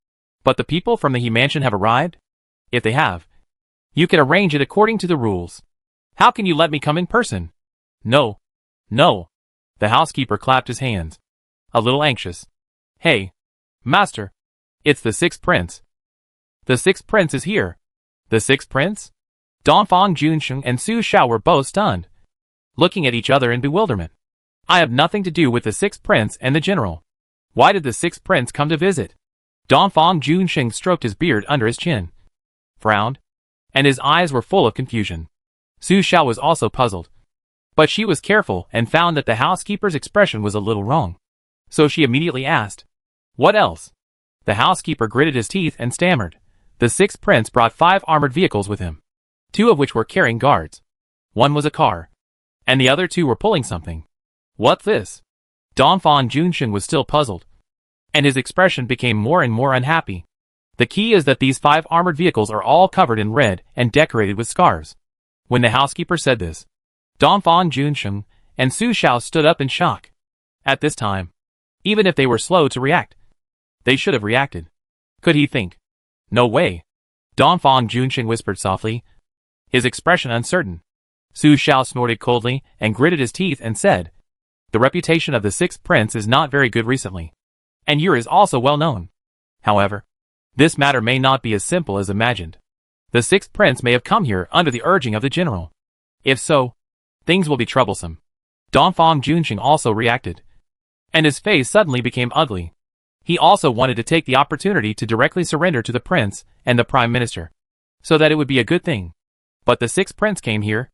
But the people from the He Mansion have arrived? If they have, you can arrange it according to the rules. How can you let me come in person? No. No. The housekeeper clapped his hands, a little anxious. Hey, Master, it's the sixth prince. The sixth prince is here. The sixth prince? Dongfang Junsheng and Su Xiao were both stunned, looking at each other in bewilderment. I have nothing to do with the sixth prince and the general. Why did the sixth prince come to visit? Dongfang Junsheng stroked his beard under his chin, frowned, and his eyes were full of confusion. Su Xiao was also puzzled, but she was careful and found that the housekeeper's expression was a little wrong. So she immediately asked, what else? The housekeeper gritted his teeth and stammered. The sixth prince brought 5 armored vehicles with him, 2 of which were carrying guards. One was a car, and the other 2 were pulling something. What's this? Dongfang Junsheng was still puzzled, and his expression became more and more unhappy. The key is that these 5 armored vehicles are all covered in red and decorated with scars. When the housekeeper said this, Dongfang Junsheng and Su Xiao stood up in shock. At this time, even if they were slow to react, they should have reacted. Could he think? No way. Dongfang Junsheng whispered softly, his expression uncertain. Su Xiao snorted coldly and gritted his teeth and said, the reputation of the sixth prince is not very good recently, and Yur is also well known. However, this matter may not be as simple as imagined. The sixth prince may have come here under the urging of the general. If so, things will be troublesome. Dongfang Junsheng also reacted, and his face suddenly became ugly. He also wanted to take the opportunity to directly surrender to the prince and the prime minister, so that it would be a good thing. But the sixth prince came here,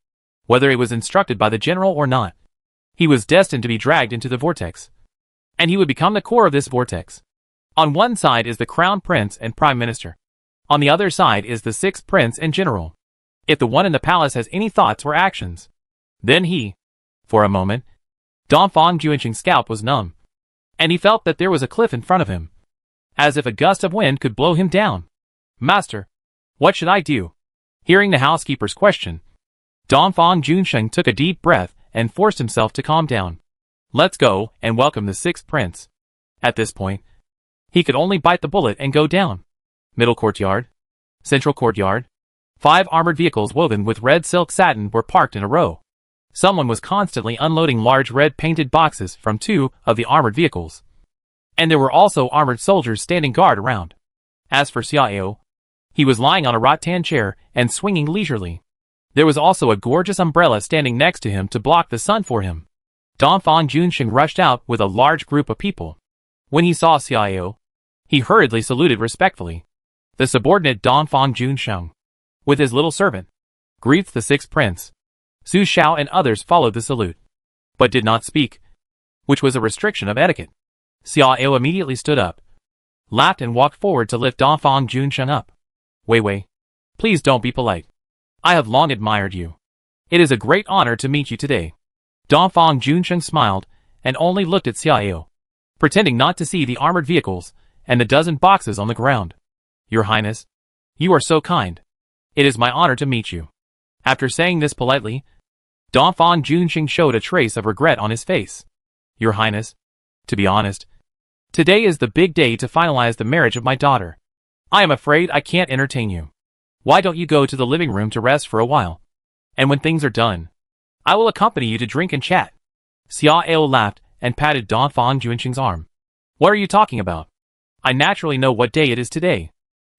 whether it was instructed by the general or not. He was destined to be dragged into the vortex. And he would become the core of this vortex. On one side is the Crown Prince and Prime Minister. On the other side is the Sixth Prince and General. If the one in the palace has any thoughts or actions, then he... For a moment, Dongfang Juanqing's scalp was numb, and he felt that there was a cliff in front of him, as if a gust of wind could blow him down. Master, what should I do? Hearing the housekeeper's question, Dongfang Juanqing took a deep breath and forced himself to calm down. Let's go and welcome the Sixth Prince. At this point, he could only bite the bullet and go down. Middle courtyard. Central courtyard. 5 armored vehicles woven with red silk satin were parked in a row. Someone was constantly unloading large red painted boxes from 2 of the armored vehicles. And there were also armored soldiers standing guard around. As for Xiao, he was lying on a rattan chair and swinging leisurely. There was also a gorgeous umbrella standing next to him to block the sun for him. Dongfang Juanqing rushed out with a large group of people. When he saw Xiao, he hurriedly saluted respectfully. The subordinate Dongfang Juanqing, with his little servant, greets the Sixth Prince. Su Xiao and others followed the salute, but did not speak, which was a restriction of etiquette. Xiao immediately stood up, laughed and walked forward to lift Dongfang Juanqing up. Wei Wei, please don't be polite. I have long admired you. It is a great honor to meet you today. Dongfang Juanqing smiled and only looked at Xiao, pretending not to see the armored vehicles and the dozen boxes on the ground. Your Highness, you are so kind. It is my honor to meet you. After saying this politely, Dongfang Juanqing showed a trace of regret on his face. Your Highness, to be honest, today is the big day to finalize the marriage of my daughter. I am afraid I can't entertain you. Why don't you go to the living room to rest for a while? And when things are done, I will accompany you to drink and chat. Xiao laughed and patted Dongfang Juanqing's arm. What are you talking about? I naturally know what day it is today.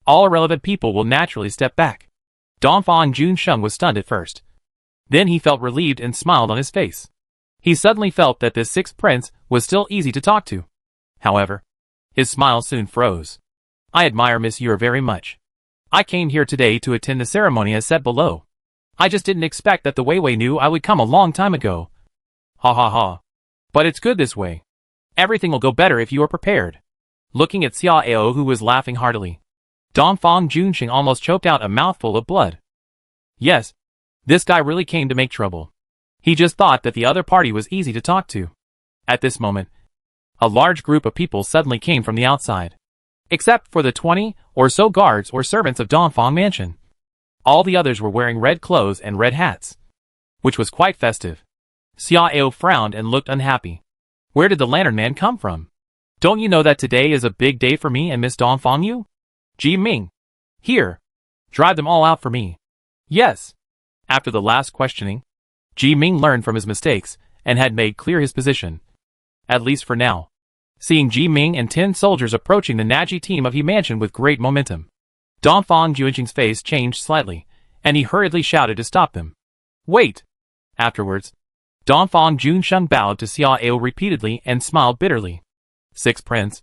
All irrelevant people will naturally step back. Dongfang Juanqing was stunned at first. Then he felt relieved and smiled on his face. He suddenly felt that this Sixth Prince was still easy to talk to. However, his smile soon froze. I admire Miss Yu very much. I came here today to attend the ceremony as said below. I just didn't expect that the Wei Wei knew I would come a long time ago. Ha ha ha. But it's good this way. Everything will go better if you are prepared. Looking at Xiao, who was laughing heartily, Dongfang Juanqing almost choked out a mouthful of blood. Yes, this guy really came to make trouble. He just thought that the other party was easy to talk to. At this moment, a large group of people suddenly came from the outside. Except for the 20 or so guards or servants of Dongfang Mansion. All the others were wearing red clothes and red hats, which was quite festive. Xiao frowned and looked unhappy. Where did the Lantern Man come from? Don't you know that today is a big day for me and Miss Dongfang Yu? Ji Ming. Here. Drive them all out for me. Yes. After the last questioning, Ji Ming learned from his mistakes and had made clear his position. At least for now. Seeing Ji Ming and 10 soldiers approaching the Naji team of He Mansion with great momentum, Dongfang Juanqing's face changed slightly, and he hurriedly shouted to stop them. Wait! Afterwards, Dongfang Juanqing bowed to Xiao repeatedly and smiled bitterly. Sixth Prince,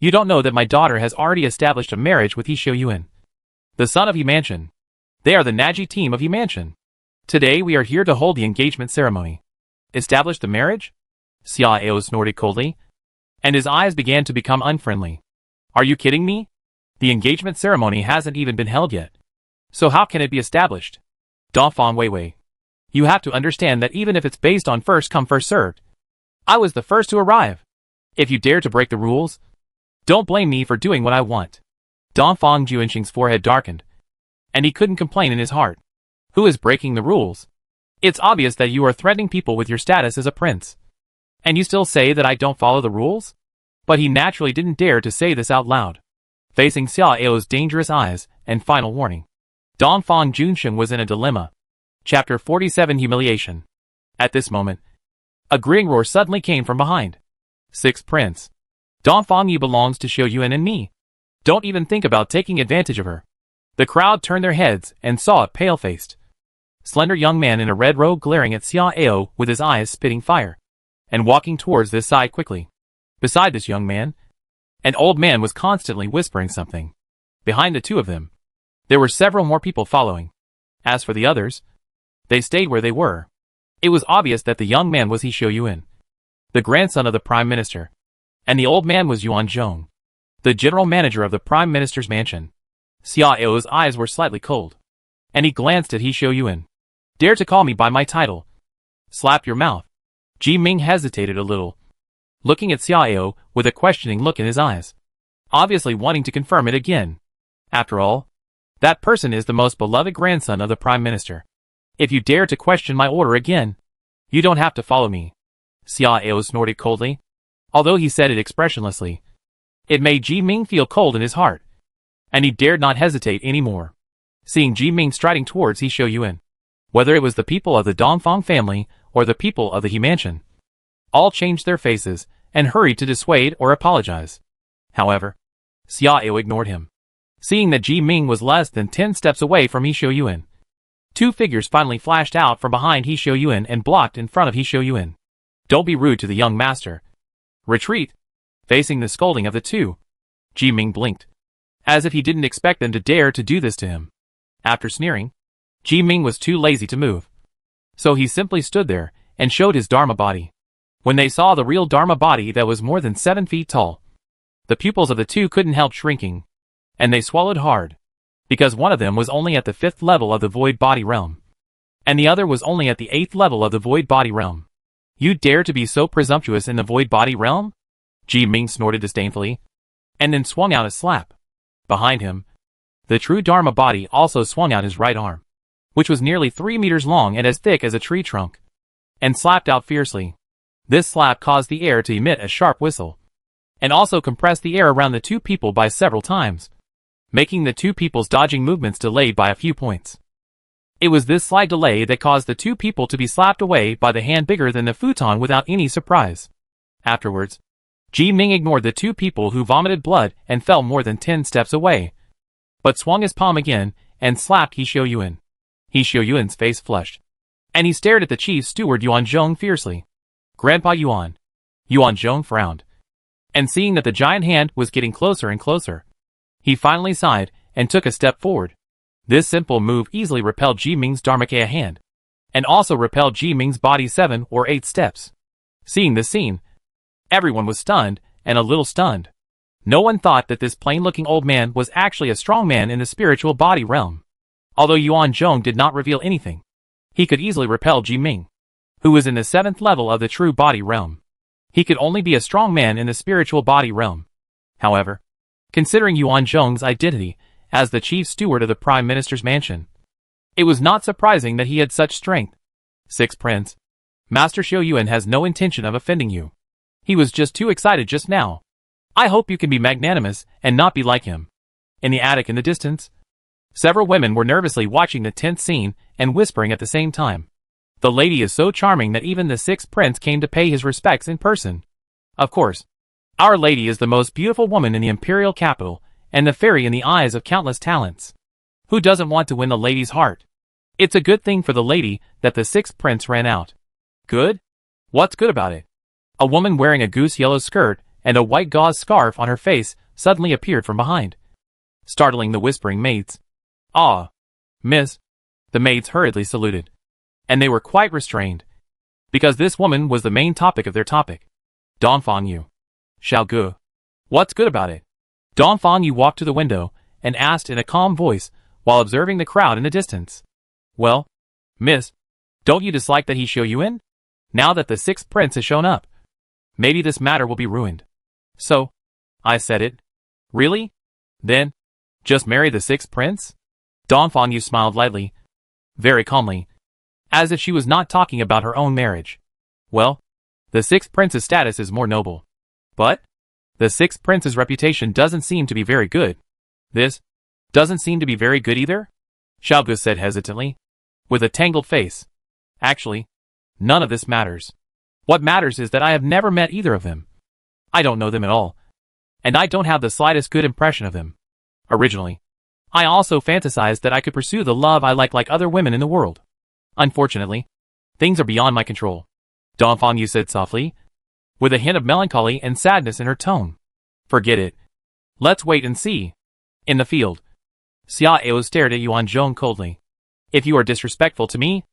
you don't know that my daughter has already established a marriage with He Xiuyuan, the son of He Mansion. They are the Naji team of He Mansion. Today we are here to hold the engagement ceremony. Establish the marriage? Xiao snorted coldly, and his eyes began to become unfriendly. Are you kidding me? The engagement ceremony hasn't even been held yet. So how can it be established? Dongfang Wei Wei, you have to understand that even if it's based on first come first served, I was the first to arrive. If you dare to break the rules, don't blame me for doing what I want. Dongfang Juanqing's forehead darkened, and he couldn't complain in his heart. Who is breaking the rules? It's obvious that you are threatening people with your status as a prince. And you still say that I don't follow the rules? But he naturally didn't dare to say this out loud. Facing Xiao's dangerous eyes and final warning, Dongfang Juanqing was in a dilemma. Chapter 47 Humiliation. At this moment, a grinning roar suddenly came from behind. Sixth Prince. Dongfang Yu belongs to Xiuyuan and me. Don't even think about taking advantage of her. The crowd turned their heads and saw a pale-faced, slender young man in a red robe glaring at Xiao with his eyes spitting fire, and walking towards this side quickly. Beside this young man, an old man was constantly whispering something. Behind the two of them, there were several more people following. As for the others, they stayed where they were. It was obvious that the young man was He Shoyuan, the grandson of the Prime Minister, and the old man was Yuan Zhong, the general manager of the Prime Minister's mansion. Xiao's eyes were slightly cold, and he glanced at He Shoyuan. Dare to call me by my title. Slap your mouth. Ji Ming hesitated a little, looking at Xiao with a questioning look in his eyes, obviously wanting to confirm it again. After all, that person is the most beloved grandson of the Prime Minister. If you dare to question my order again, you don't have to follow me. Xiao snorted coldly, although he said it expressionlessly. It made Ji Ming feel cold in his heart, and he dared not hesitate anymore. Seeing Ji Ming striding towards He Shoyuan, whether it was the people of the Dongfang family or the people of the He mansion, all changed their faces and hurried to dissuade or apologize. However, Xiao ignored him. Seeing that Ji Ming was less than 10 steps away from He Shoyuan, two figures finally flashed out from behind He Shoyuan and blocked in front of He Shoyuan. Don't be rude to the young master. Retreat. Facing the scolding of the two, Ji Ming blinked, as if he didn't expect them to dare to do this to him. After sneering, Ji Ming was too lazy to move, so he simply stood there and showed his Dharma body. When they saw the real Dharma body that was more than 7 feet tall, the pupils of the two couldn't help shrinking, and they swallowed hard, because one of them was only at the 5th level of the void body realm, and the other was only at the 8th level of the void body realm. You dare to be so presumptuous in the void body realm? Ji Ming snorted disdainfully, and then swung out a slap. Behind him, the true Dharma body also swung out his right arm, which was nearly 3 meters long and as thick as a tree trunk, and slapped out fiercely. This slap caused the air to emit a sharp whistle, and also compressed the air around the two people by several times, making the two people's dodging movements delayed by a few points. It was this slight delay that caused the two people to be slapped away by the hand bigger than the futon without any surprise. Afterwards, Ji Ming ignored the two people who vomited blood and fell more than 10 steps away, but swung his palm again and slapped He Shoyuan. He Shoyuan's face flushed, and he stared at the chief steward Yuan Zhong fiercely. Grandpa Yuan. Yuan Zhong frowned, and seeing that the giant hand was getting closer and closer, he finally sighed and took a step forward. This simple move easily repelled Ji Ming's Dharmakaya hand, and also repelled Ji Ming's body 7 or 8 steps. Seeing this scene, everyone was stunned and a little stunned. No one thought that this plain-looking old man was actually a strong man in the spiritual body realm. Although Yuan Zhong did not reveal anything, he could easily repel Ji Ming, who was in the 7th level of the true body realm. He could only be a strong man in the spiritual body realm. However, considering Yuan Zhong's identity as the chief steward of the Prime Minister's mansion, it was not surprising that he had such strength. 6 Prince. Master Shoyuan has no intention of offending you. He was just too excited just now. I hope you can be magnanimous and not be like him. In the attic in the distance, several women were nervously watching the tense scene and whispering at the same time. The lady is so charming that even the 6th prince came to pay his respects in person. Of course, our lady is the most beautiful woman in the imperial capital, and the fairy in the eyes of countless talents. Who doesn't want to win the lady's heart? It's a good thing for the lady that the 6th prince ran out. Good? What's good about it? A woman wearing a goose yellow skirt and a white gauze scarf on her face suddenly appeared from behind, startling the whispering maids. Ah, miss. The maids hurriedly saluted, and they were quite restrained, because this woman was the main topic of their topic. Dongfang Yu. Xiao Gu. What's good about it? Dongfang Yu walked to the window and asked in a calm voice while observing the crowd in the distance. Well, miss, don't you dislike that He Shoyuan? Now that the 6th prince has shown up, maybe this matter will be ruined. So, I said it. Really? Then, just marry the 6th prince? Dongfang Yu smiled lightly, very calmly, as if she was not talking about her own marriage. Well, the 6th prince's status is more noble. But the 6th prince's reputation doesn't seem to be very good. This doesn't seem to be very good either? Xiaogu said hesitantly, with a tangled face. Actually, none of this matters. What matters is that I have never met either of them. I don't know them at all, and I don't have the slightest good impression of them. Originally, I also fantasized that I could pursue the love I like other women in the world. Unfortunately, things are beyond my control. Dongfang Yu said softly, with a hint of melancholy and sadness in her tone. Forget it. Let's wait and see. In the field, Xiao stared at Yuan Zhong coldly. If you are disrespectful to me,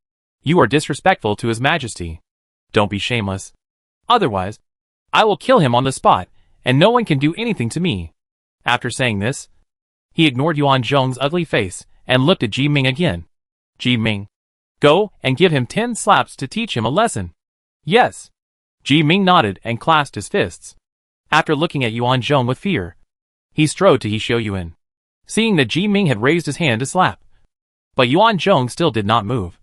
You are disrespectful to His Majesty. Don't be shameless. Otherwise, I will kill him on the spot, and no one can do anything to me. After saying this, he ignored Yuan Zhong's ugly face and looked at Ji Ming again. Ji Ming, go and give him 10 slaps to teach him a lesson. Yes. Ji Ming nodded and clasped his fists. After looking at Yuan Zhong with fear, he strode to He Xiaoyuan, seeing that Ji Ming had raised his hand to slap. But Yuan Zhong still did not move.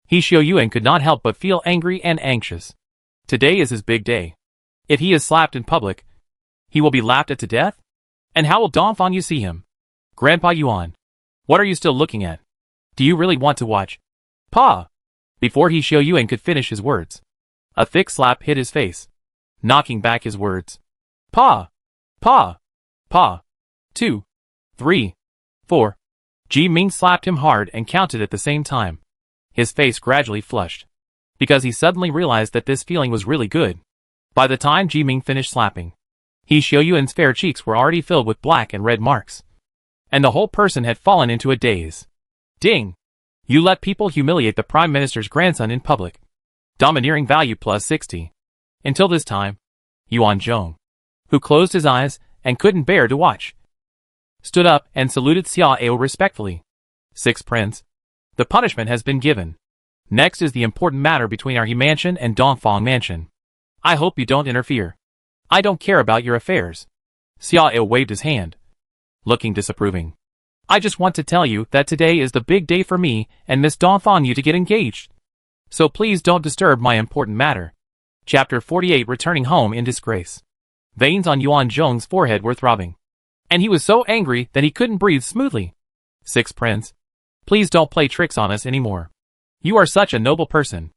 He Xiaoyuan could not help but feel angry and anxious. Today is his big day. If he is slapped in public, he will be laughed at to death? And how will Dongfang Yu see him? Grandpa Yuan, what are you still looking at? Do you really want to watch? Pa! Before He Xiaoyuan could finish his words, a thick slap hit his face, knocking back his words. Pa! Pa! Pa! 2, 3, 4. Ji Ming slapped him hard and counted at the same time. His face gradually flushed, because he suddenly realized that this feeling was really good. By the time Ji Ming finished slapping, He Xiaoyuan's fair cheeks were already filled with black and red marks, and the whole person had fallen into a daze. Ding! You let people humiliate the Prime Minister's grandson in public. Domineering value plus 60. Until this time, Yuan Zhong, who closed his eyes and couldn't bear to watch, stood up and saluted Xia Ao respectfully. 6 Prince, the punishment has been given. Next is the important matter between our He Mansion and Dongfang Mansion. I hope you don't interfere. I don't care about your affairs. Xia Ao waved his hand, looking disapproving. I just want to tell you that today is the big day for me and Miss Dongfang Yu to get engaged. So please don't disturb my important matter. Chapter 48. Returning home in disgrace. Veins on Yuan Zhong's forehead were throbbing, and he was so angry that he couldn't breathe smoothly. 6 Prince, please don't play tricks on us anymore. You are such a noble person.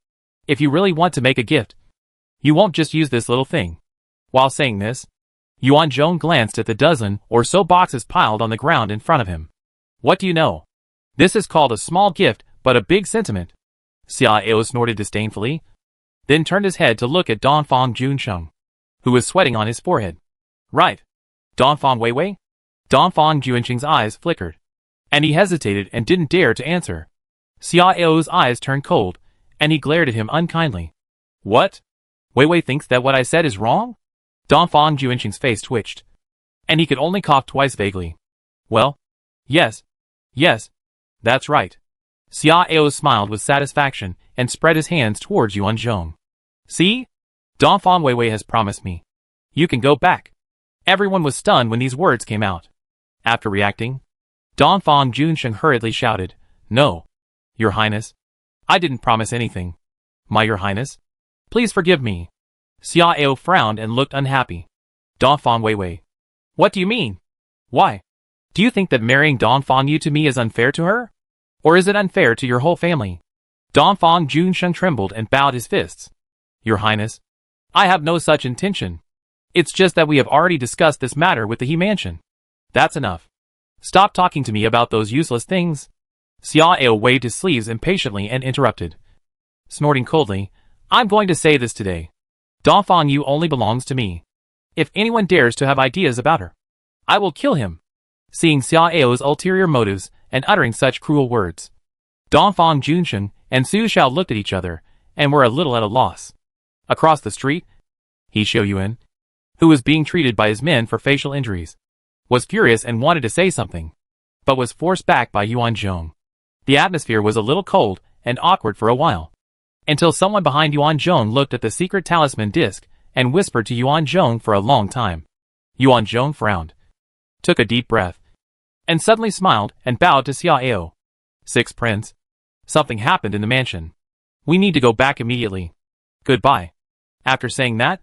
If you really want to make a gift, you won't just use this little thing. While saying this, Yuan Zhong glanced at the dozen or so boxes piled on the ground in front of him. What do you know? This is called a small gift, but a big sentiment. Xia Ao snorted disdainfully, then turned his head to look at Dongfang Junsheng, who was sweating on his forehead. Right. Dongfang Weiwei? Dongfang Junsheng's eyes flickered, and he hesitated and didn't dare to answer. Xia Ao's eyes turned cold, and he glared at him unkindly. What? Weiwei thinks that what I said is wrong? Dongfang Junsheng's face twitched, and he could only cough twice vaguely. Well, yes, that's right. Xia Ao smiled with satisfaction and spread his hands towards Yuan Zhong. See? Dongfang Weiwei has promised me. You can go back. Everyone was stunned when these words came out. After reacting, Dongfang Junsheng hurriedly shouted, No, Your Highness. I didn't promise anything. My Your Highness? Please forgive me. Xia Ao frowned and looked unhappy. Dongfang Weiwei. What do you mean? Why? Do you think that marrying Dongfang Yu to me is unfair to her? Or is it unfair to your whole family? Dongfang Junsheng trembled and bowed his fists. Your Highness, I have no such intention. It's just that we have already discussed this matter with the He Mansion. That's enough. Stop talking to me about those useless things. Xia Ao waved his sleeves impatiently and interrupted, snorting coldly, I'm going to say this today. Dongfang Yu only belongs to me. If anyone dares to have ideas about her, I will kill him. Seeing Xia Ao's ulterior motives and uttering such cruel words, Dongfang Junsheng and Su Xiao looked at each other and were a little at a loss. Across the street, He Xiaoyuan, who was being treated by his men for facial injuries, was furious and wanted to say something, but was forced back by Yuan Zhong. The atmosphere was a little cold and awkward for a while, until someone behind Yuan Zhong looked at the secret talisman disc and whispered to Yuan Zhong for a long time. Yuan Zhong frowned, took a deep breath, and suddenly smiled and bowed to Xia Ao. 6 Prince, something happened in the mansion. We need to go back immediately. Goodbye. After saying that,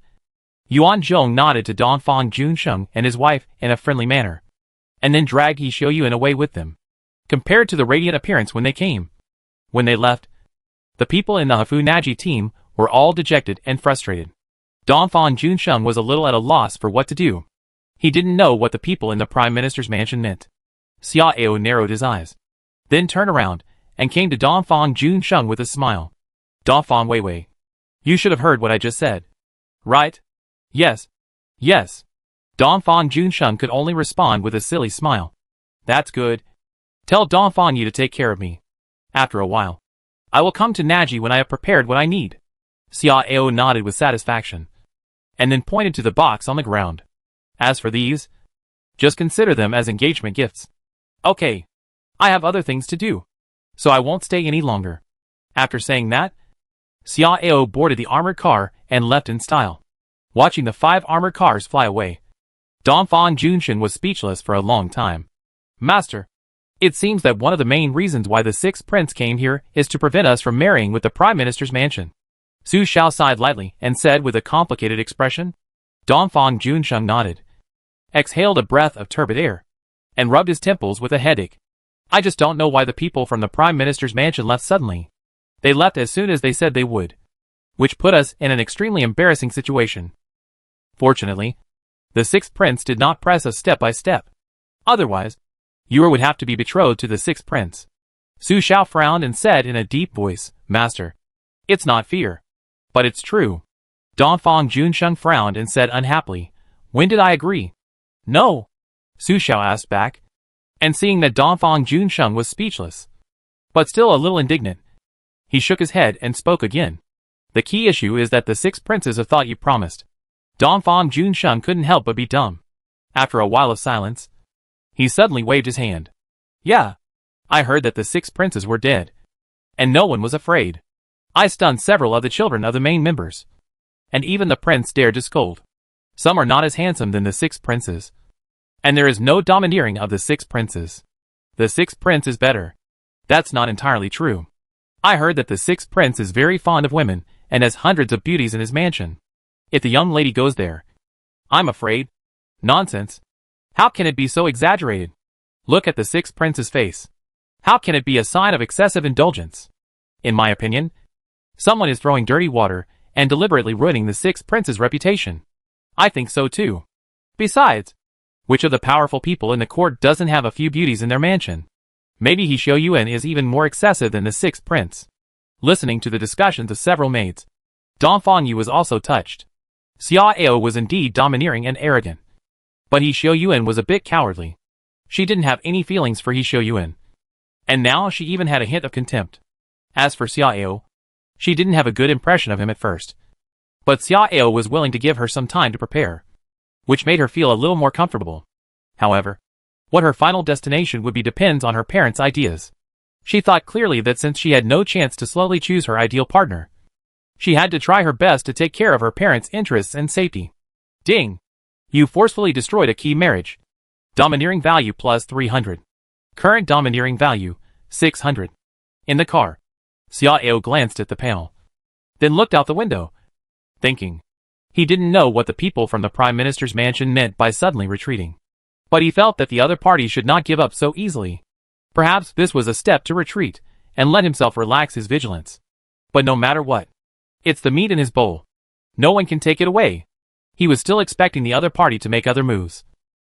Yuan Zhong nodded to Dongfang Junsheng and his wife in a friendly manner, and then dragged He Xiaoyuan away with them. Compared to the radiant appearance when they came, when they left, the people in the Hafu Naji team were all dejected and frustrated. Dongfang Junsheng was a little at a loss for what to do. He didn't know what the people in the Prime Minister's mansion meant. Xia Ao narrowed his eyes, then turned around and came to Dongfang Junsheng with a smile. Dongfang Weiwei, you should have heard what I just said. Right? Yes. Dongfang Junsheng could only respond with a silly smile. That's good. Tell Dongfang Yu to take care of me. After a while, I will come to Naji when I have prepared what I need. Xiao nodded with satisfaction, and then pointed to the box on the ground. As for these, just consider them as engagement gifts. Okay. I have other things to do, so I won't stay any longer. After saying that, Xiao boarded the armored car and left in style. Watching the 5 armored cars fly away, Confronting Junshin was speechless for a long time. Master, it seems that one of the main reasons why the 6th prince came here is to prevent us from marrying with the Prime Minister's mansion. Su Xiao sighed lightly and said with a complicated expression. Confronting Junshin nodded, exhaled a breath of turbid air, and rubbed his temples with a headache. I just don't know why the people from the Prime Minister's mansion left suddenly. They left as soon as they said they would, which put us in an extremely embarrassing situation. Fortunately, the 6th prince did not press us step by step. Otherwise, you would have to be betrothed to the 6th prince. Su Xiao frowned and said in a deep voice, Master, it's not fear, but it's true. Confronting Junshin frowned and said unhappily, when did I agree? No, Su Xiao asked back, and seeing that Confronting Junshin was speechless, but still a little indignant, he shook his head and spoke again. The key issue is that the 6 princes have thought you promised. Confronting Junshin couldn't help but be dumb. After a while of silence, he suddenly waved his hand. Yeah, I heard that the 6 princes were dead, and no one was afraid. I stunned several of the children of the main members, and even the prince dared to scold. Some are not as handsome than the 6 princes, and there is no domineering of the 6 princes. The 6th prince is better. That's not entirely true. I heard that the 6th prince is very fond of women and has hundreds of beauties in his mansion. If the young lady goes there, I'm afraid. Nonsense. How can it be so exaggerated? Look at the 6th prince's face. How can it be a sign of excessive indulgence? In my opinion, someone is throwing dirty water and deliberately ruining the 6th prince's reputation. I think so too. Besides, which of the powerful people in the court doesn't have a few beauties in their mansion? Maybe he Shoyuan is even more excessive than the 6th prince. Listening to the discussions of several maids, Confronting was also touched. Xiao was indeed domineering and arrogant, but He Shoyuan was a bit cowardly. She didn't have any feelings for He Shoyuan, and now she even had a hint of contempt. As for Xiao, she didn't have a good impression of him at first, but Xiao was willing to give her some time to prepare, which made her feel a little more comfortable. However, what her final destination would be depends on her parents' ideas. She thought clearly that since she had no chance to slowly choose her ideal partner, she had to try her best to take care of her parents' interests and safety. Ding! You forcefully destroyed a key marriage. Domineering value plus 300. Current domineering value, 600. In the car, Xiao glanced at the panel, then looked out the window, thinking. He didn't know what the people from the Prime Minister's mansion meant by suddenly retreating, but he felt that the other party should not give up so easily. Perhaps this was a step to retreat and let himself relax his vigilance. But no matter what, it's the meat in his bowl. No one can take it away. He was still expecting the other party to make other moves,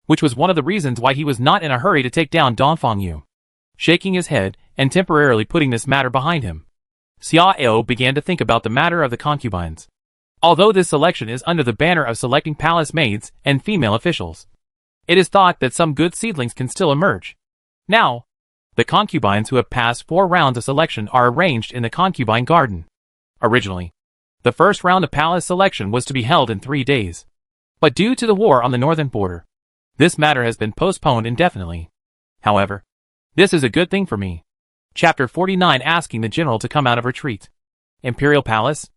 which was one of the reasons why he was not in a hurry to take down Confronting. Shaking his head and temporarily putting this matter behind him, Xiao began to think about the matter of the concubines. Although this selection is under the banner of selecting palace maids and female officials, it is thought that some good seedlings can still emerge. Now, the concubines who have passed 4 rounds of selection are arranged in the concubine garden. Originally, the first round of palace selection was to be held in 3 days, but due to the war on the northern border, this matter has been postponed indefinitely. However, this is a good thing for me. Chapter 49, asking the general to come out of retreat. Imperial Palace,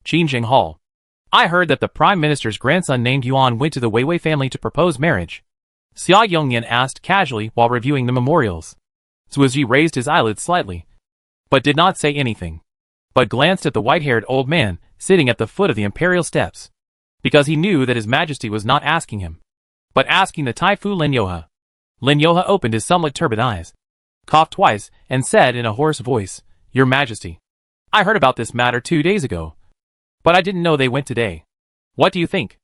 Qingjing Hall. I heard that the Prime Minister's grandson named Yuan went to the Weiwei family to propose marriage. Xia Yongyan asked casually while reviewing the memorials. Zuozhi raised his eyelids slightly, but did not say anything, but glanced at the white-haired old man sitting at the foot of the imperial steps, because he knew that His Majesty was not asking him, but asking the Taifu Linyoha. Linyoha opened his somewhat turbid eyes, coughed twice, and said in a hoarse voice, Your Majesty, I heard about this matter 2 days ago, but I didn't know they went today. What do you think?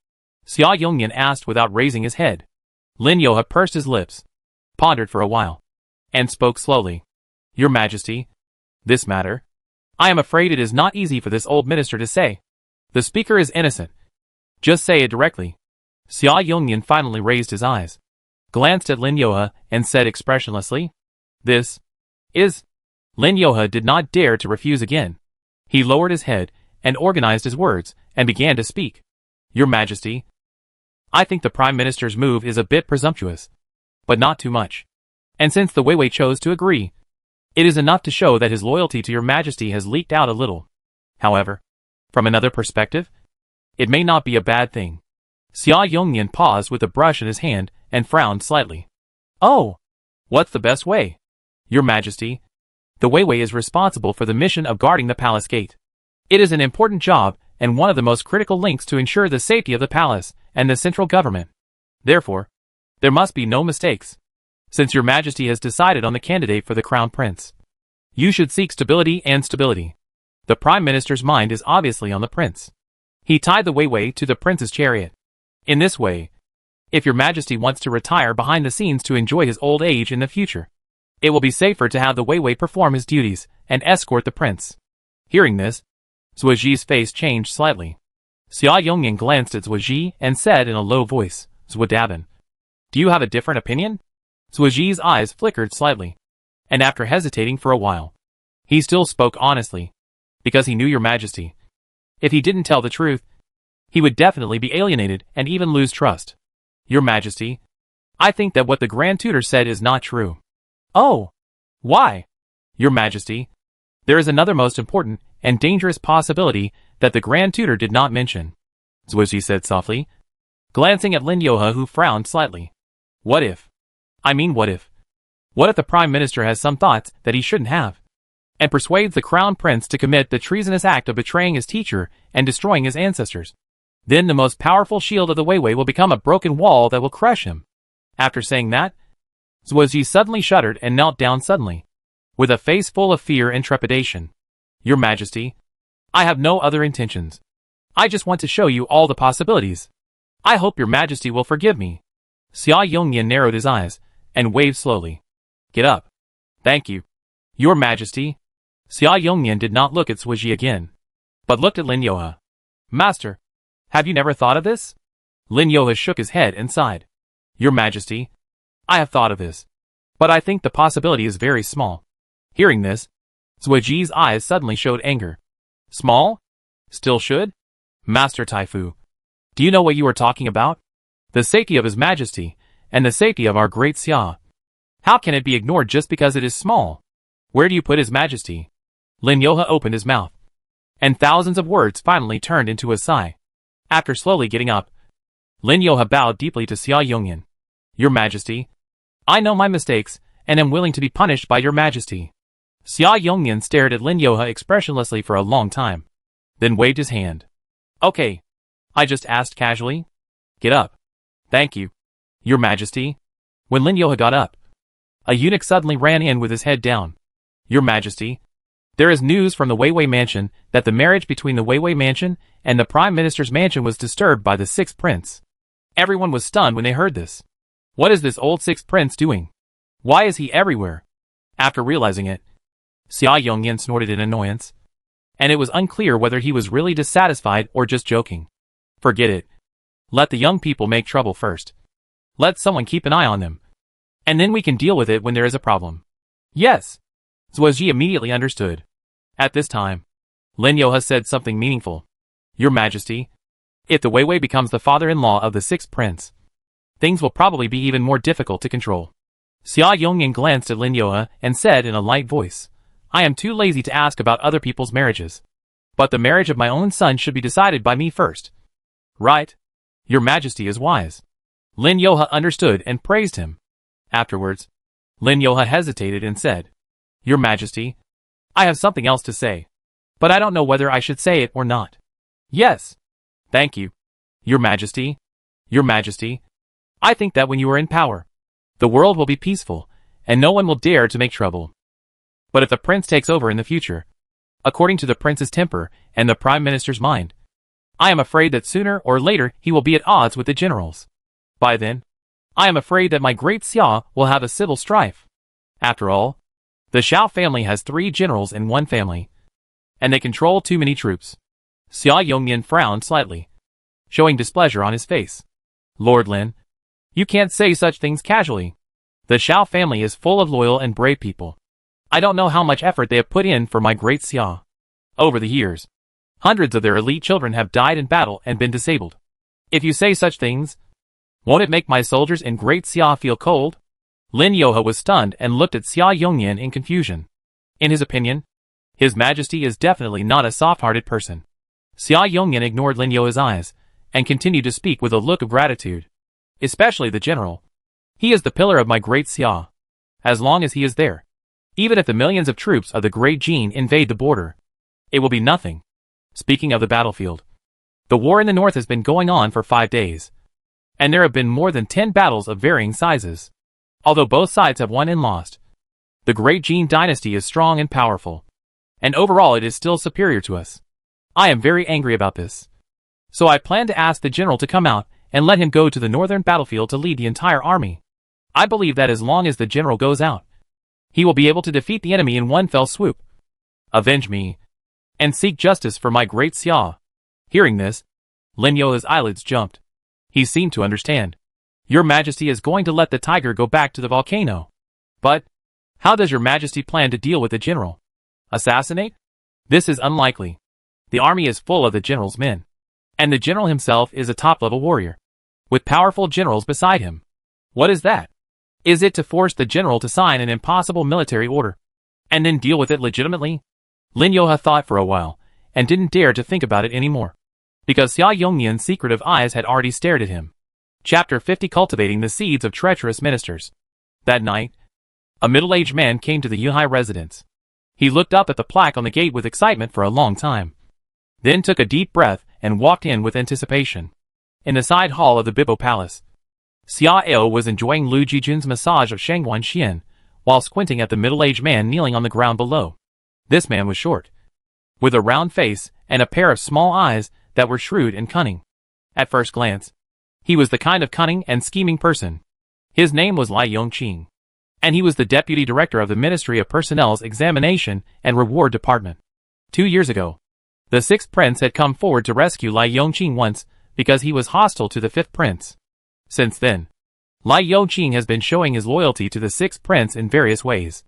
Xia Yongyan asked without raising his head. Linyoha pursed his lips, pondered for a while, and spoke slowly. Your Majesty, this matter, I am afraid it is not easy for this old minister to say. The speaker is innocent. Just say it directly. Xia Yongyan finally raised his eyes, glanced at Linyoha, and said expressionlessly, This is... Lin Yoha did not dare to refuse again. He lowered his head and organized his words and began to speak. Your Majesty, I think the Prime Minister's move is a bit presumptuous, but not too much. And since the Weiwei chose to agree, it is enough to show that his loyalty to your Majesty has leaked out a little. However, from another perspective, it may not be a bad thing. Xia Yongnian paused with a brush in his hand and frowned slightly. Oh, what's the best way? Your Majesty, the Weiwei is responsible for the mission of guarding the palace gate. It is an important job and one of the most critical links to ensure the safety of the palace and the central government. Therefore, there must be no mistakes. Since your Majesty has decided on the candidate for the Crown Prince, you should seek stability and stability. The Prime Minister's mind is obviously on the prince. He tied the Weiwei to the prince's chariot. In this way, if your Majesty wants to retire behind the scenes to enjoy his old age in the future, it will be safer to have the Weiwei perform his duties and escort the prince. Hearing this, Zuoji's face changed slightly. Xia Yongnian glanced at Zuoji and said in a low voice, Zuodaban, do you have a different opinion? Zuoji's eyes flickered slightly, and after hesitating for a while, he still spoke honestly, because he knew your Majesty. If he didn't tell the truth, he would definitely be alienated and even lose trust. Your Majesty, I think that what the Grand Tutor said is not true. Oh, why? Your Majesty, there is another most important and dangerous possibility that the Grand Tutor did not mention, Zuoji said softly, glancing at Lin Yoha, who frowned slightly. What if? What if? What if the Prime Minister has some thoughts that he shouldn't have, and persuades the Crown Prince to commit the treasonous act of betraying his teacher and destroying his ancestors? Then the most powerful shield of the Weiwei will become a broken wall that will crush him. After saying that, Zuoji suddenly shuddered and knelt down suddenly, with a face full of fear and trepidation. Your Majesty, I have no other intentions. I just want to show you all the possibilities. I hope your Majesty will forgive me. Xia Yongnian narrowed his eyes and waved slowly. Get up. Thank you. Your Majesty. Xia Yongnian did not look at Zuoji again, but looked at Lin Yoha. Master, have you never thought of this? Lin Yoha shook his head and sighed. Your Majesty, I have thought of this, but I think the possibility is very small. Hearing this, Zuoji's eyes suddenly showed anger. Small? Still should? Master Taifu, do you know what you are talking about? The safety of His Majesty, and the safety of our great Xia. How can it be ignored just because it is small? Where do you put His Majesty? Lin Yoha opened his mouth, and thousands of words finally turned into a sigh. After slowly getting up, Lin Yoha bowed deeply to Xia Yongnian. Your Majesty, I know my mistakes, and am willing to be punished by your Majesty. Xia Yongnian stared at Lin Yoha expressionlessly for a long time, then waved his hand. Okay. I just asked casually. Get up. Thank you. Your Majesty. When Lin Yoha got up, a eunuch suddenly ran in with his head down. Your Majesty, there is news from the Weiwei Mansion that the marriage between the Weiwei Mansion and the Prime Minister's mansion was disturbed by the Sixth Prince. Everyone was stunned when they heard this. What is this old Sixth Prince doing? Why is he everywhere? After realizing it, Xia Yongnian snorted in annoyance, and it was unclear whether he was really dissatisfied or just joking. Forget it. Let the young people make trouble first. Let someone keep an eye on them, and then we can deal with it when there is a problem. Yes. Zuoji immediately understood. At this time, Lin Yoha said something meaningful. Your Majesty, if the Weiwei becomes the father-in-law of the Sixth Prince, things will probably be even more difficult to control. Xia Yongnian glanced at Lin Yoha and said in a light voice, I am too lazy to ask about other people's marriages, but the marriage of my own son should be decided by me first. Right? Your Majesty is wise. Lin Yoha understood and praised him. Afterwards, Lin Yoha hesitated and said, Your Majesty, I have something else to say, but I don't know whether I should say it or not. Yes. Thank you. Your Majesty. Your Majesty, I think that when you are in power, the world will be peaceful, and no one will dare to make trouble. But if the prince takes over in the future, according to the prince's temper and the Prime Minister's mind, I am afraid that sooner or later he will be at odds with the generals. By then, I am afraid that my great Xia will have a civil strife. After all, the Shao family has 3 generals in one family, and they control too many troops. Xia Yongnian frowned slightly, showing displeasure on his face. Lord Lin, you can't say such things casually. The Shao family is full of loyal and brave people. I don't know how much effort they have put in for my great Xia. Over the years, hundreds of their elite children have died in battle and been disabled. If you say such things, won't it make my soldiers in Great Xia feel cold? Lin Yoha was stunned and looked at Xia Yongyan in confusion. In his opinion, His Majesty is definitely not a soft-hearted person. Xia Yongyan ignored Lin Yoha's eyes and continued to speak with a look of gratitude. Especially the general. He is the pillar of my great Xia. As long as he is there, even if the millions of troops of the Great Jin invade the border, it will be nothing. Speaking of the battlefield, the war in the north has been going on for 5 days, and there have been more than 10 battles of varying sizes. Although both sides have won and lost, the Great Jin dynasty is strong and powerful, and overall it is still superior to us. I am very angry about this. So I plan to ask the general to come out and let him go to the northern battlefield to lead the entire army. I believe that as long as the general goes out, he will be able to defeat the enemy in one fell swoop. Avenge me, and seek justice for my great Xia. Hearing this, Lin Yoha's eyelids jumped. He seemed to understand. Your Majesty is going to let the tiger go back to the volcano. But, how does your Majesty plan to deal with the general? Assassinate? This is unlikely. The army is full of the general's men, and the general himself is a top-level warrior, with powerful generals beside him. What is that? Is it to force the general to sign an impossible military order, and then deal with it legitimately? Lin Yoha thought for a while, and didn't dare to think about it anymore, because Xia Yongyan's secretive eyes had already stared at him. Chapter 50 Cultivating the Seeds of Treacherous Ministers. That night, a middle-aged man came to the Yuhai residence. He looked up at the plaque on the gate with excitement for a long time, then took a deep breath and walked in with anticipation. In the side hall of the Bibo Palace, Xia Ao was enjoying Lu Jijun's massage of Shangguan Xian, while squinting at the middle-aged man kneeling on the ground below. This man was short, with a round face and a pair of small eyes that were shrewd and cunning. At first glance, he was the kind of cunning and scheming person. His name was Lai Yongqing, and he was the deputy director of the Ministry of Personnel's Examination and Reward Department. 2 years ago, the 6th prince had come forward to rescue Lai Yongqing once because he was hostile to the 5th prince. Since then, Lai Yongqing has been showing his loyalty to the 6th prince in various ways,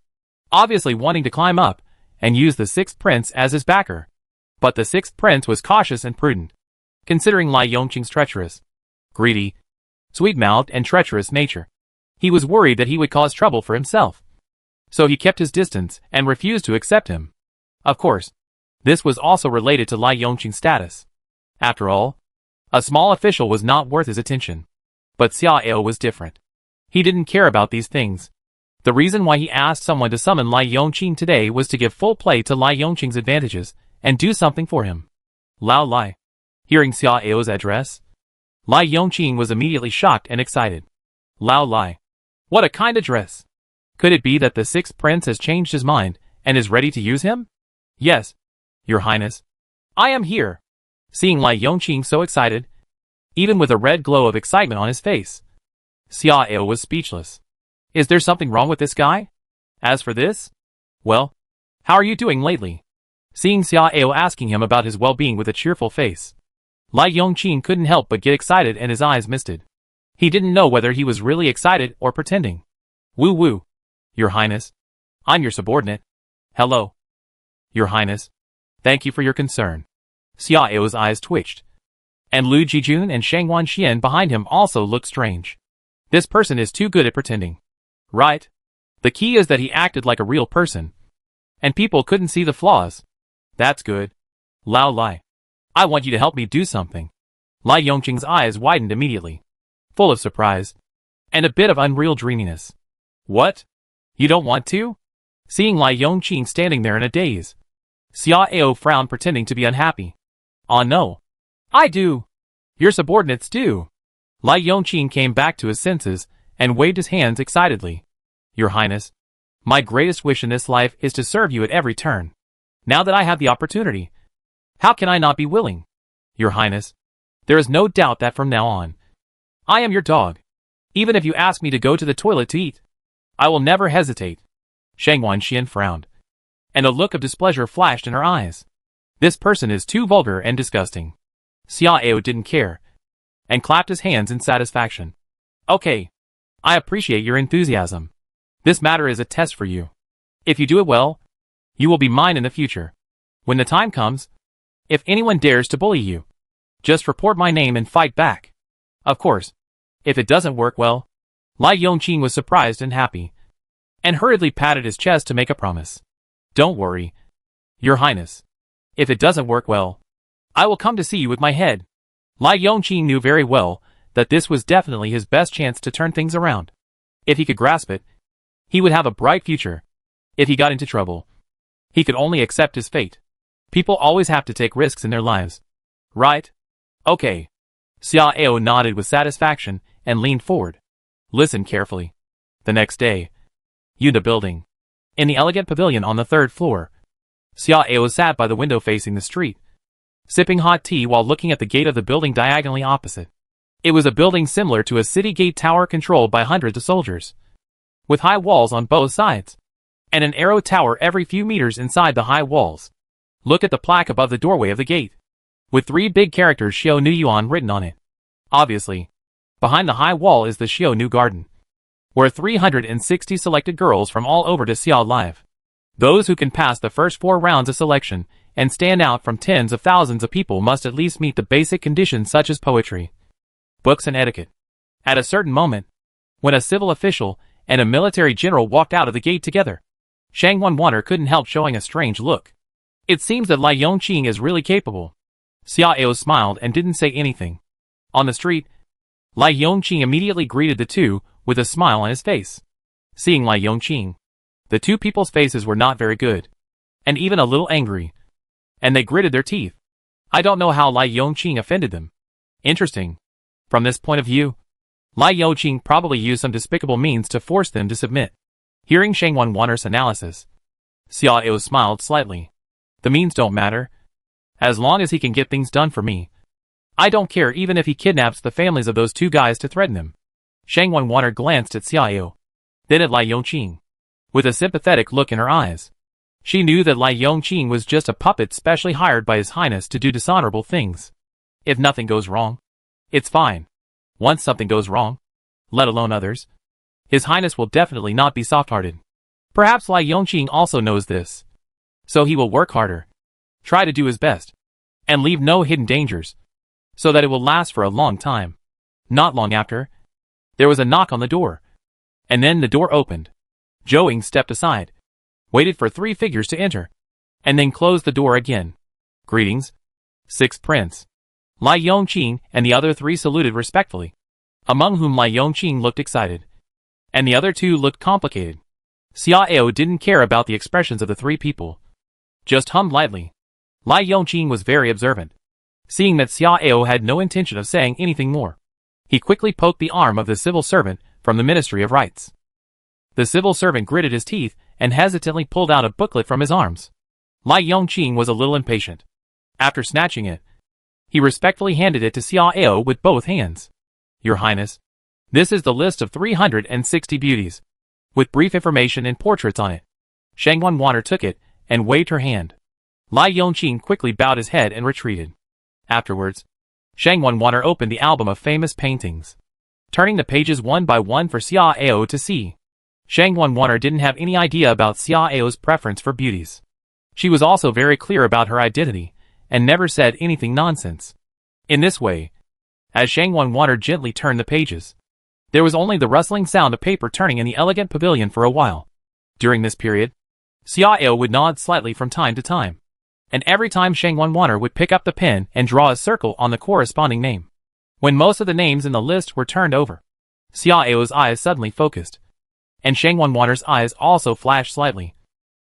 obviously wanting to climb up and use the 6th prince as his backer. But the 6th prince was cautious and prudent, considering Lai Yongqing's treacherous, greedy, sweet-mouthed and treacherous nature. He was worried that he would cause trouble for himself, so he kept his distance and refused to accept him. Of course, this was also related to Lai Yongqing's status. After all, a small official was not worth his attention. But Xia Ao was different. He didn't care about these things. The reason why he asked someone to summon Lai Yongqing today was to give full play to Lai Yongqing's advantages and do something for him. Lao Lai. Hearing Xia Ao's address, Lai Yongqing was immediately shocked and excited. Lao Lai. What a kind address. Could it be that the 6th prince has changed his mind and is ready to use him? Yes, Your Highness. I am here. Seeing Lai Yongqing so excited, even with a red glow of excitement on his face, Xia Ao was speechless. Is there something wrong with this guy? As for this? Well, how are you doing lately? Seeing Xia Ao asking him about his well-being with a cheerful face, Lai Yongqing couldn't help but get excited and his eyes misted. He didn't know whether he was really excited or pretending. Woo woo. Your Highness. I'm your subordinate. Hello. Your Highness. Thank you for your concern. Xia Ao's eyes twitched, and Lu Jijun and Shangguan Xian behind him also looked strange. This person is too good at pretending. Right? The key is that he acted like a real person, and people couldn't see the flaws. That's good. Lao Lai. I want you to help me do something. Lai Yongqing's eyes widened immediately, full of surprise, and a bit of unreal dreaminess. What? You don't want to? Seeing Lai Yongqing standing there in a daze, Xia Ao frowned, pretending to be unhappy. Oh no. I do. Your subordinates do. Lai Yongqing came back to his senses and waved his hands excitedly. Your Highness, my greatest wish in this life is to serve you at every turn. Now that I have the opportunity, how can I not be willing? Your Highness, there is no doubt that from now on, I am your dog. Even if you ask me to go to the toilet to eat, I will never hesitate. Shangguan Xian frowned, and a look of displeasure flashed in her eyes. This person is too vulgar and disgusting. Xia Ao didn't care, and clapped his hands in satisfaction. Okay. I appreciate your enthusiasm. This matter is a test for you. If you do it well, you will be mine in the future. When the time comes, if anyone dares to bully you, just report my name and fight back. Of course, if it doesn't work well, Lai Yongqing was surprised and happy, and hurriedly patted his chest to make a promise. Don't worry, Your Highness. If it doesn't work well, I will come to see you with my head. Lai Yongqing knew very well that this was definitely his best chance to turn things around. If he could grasp it, he would have a bright future. If he got into trouble, he could only accept his fate. People always have to take risks in their lives. Right? Okay. Xia Ao nodded with satisfaction and leaned forward. Listen carefully. The next day, the building. In the elegant pavilion on the 3rd floor, Xia Ao sat by the window facing the street, sipping hot tea while looking at the gate of the building diagonally opposite. It was a building similar to a city gate tower controlled by hundreds of soldiers, with high walls on both sides, and an arrow tower every few meters inside the high walls. Look at the plaque above the doorway of the gate, with 3 big characters Xiao Nu Yuan written on it. Obviously, behind the high wall is the Xiao Nu Garden, where 360 selected girls from all over to Xia live. Those who can pass the first 4 rounds of selection and stand out from tens of thousands of people must at least meet the basic conditions such as poetry, books and etiquette. At a certain moment, when a civil official and a military general walked out of the gate together, Shang Wanwaner couldn't help showing a strange look. It seems that Lai Yongqing is really capable. Xia Ao smiled and didn't say anything. On the street, Lai Yongqing immediately greeted the two with a smile on his face. Seeing Lai Yongqing, the 2 people's faces were not very good, and even a little angry, and they gritted their teeth. I don't know how Lai Yongqing offended them. Interesting. From this point of view, Lai Yongqing probably used some despicable means to force them to submit. Hearing Shang Wanwaner's analysis, Xia Ao smiled slightly. The means don't matter, as long as he can get things done for me. I don't care even if he kidnaps the families of those 2 guys to threaten him. Shang Wanwaner glanced at Xia Ao, then at Lai Yongqing, with a sympathetic look in her eyes. She knew that Lai Yongqing was just a puppet specially hired by His Highness to do dishonorable things. If nothing goes wrong, it's fine. Once something goes wrong, let alone others, His Highness will definitely not be soft-hearted. Perhaps Lai Yongqing also knows this, so he will work harder, try to do his best, and leave no hidden dangers, so that it will last for a long time. Not long after, there was a knock on the door, and then the door opened. Zhou stepped aside, waited for 3 figures to enter, and then closed the door again. Greetings, 6th Prince. Lai Yongqing and the other 3 saluted respectfully, among whom Lai Yongqing looked excited, and the other 2 looked complicated. Xia Ao didn't care about the expressions of the 3 people, just hummed lightly. Lai Yongqing was very observant. Seeing that Xia Ao had no intention of saying anything more, he quickly poked the arm of the civil servant from the Ministry of Rights. The civil servant gritted his teeth and hesitantly pulled out a booklet from his arms. Lai Yongqing was a little impatient. After snatching it, he respectfully handed it to Xia Ao with both hands. Your Highness, this is the list of 360 beauties, with brief information and portraits on it. Shang Wanwaner took it and waved her hand. Lai Yongqing quickly bowed his head and retreated. Afterwards, Shang Wanwaner opened the album of famous paintings, turning the pages one by one for Xia Ao to see. Shang Wanwaner didn't have any idea about Xia Ao's preference for beauties. She was also very clear about her identity, and never said anything nonsense. In this way, as Shang Wanwaner gently turned the pages, there was only the rustling sound of paper turning in the elegant pavilion for a while. During this period, Xia Ao would nod slightly from time to time, and every time Shang Wanwaner would pick up the pen and draw a circle on the corresponding name. When most of the names in the list were turned over, Xia Ao's eyes suddenly focused, and Shang Wanwaner's eyes also flashed slightly,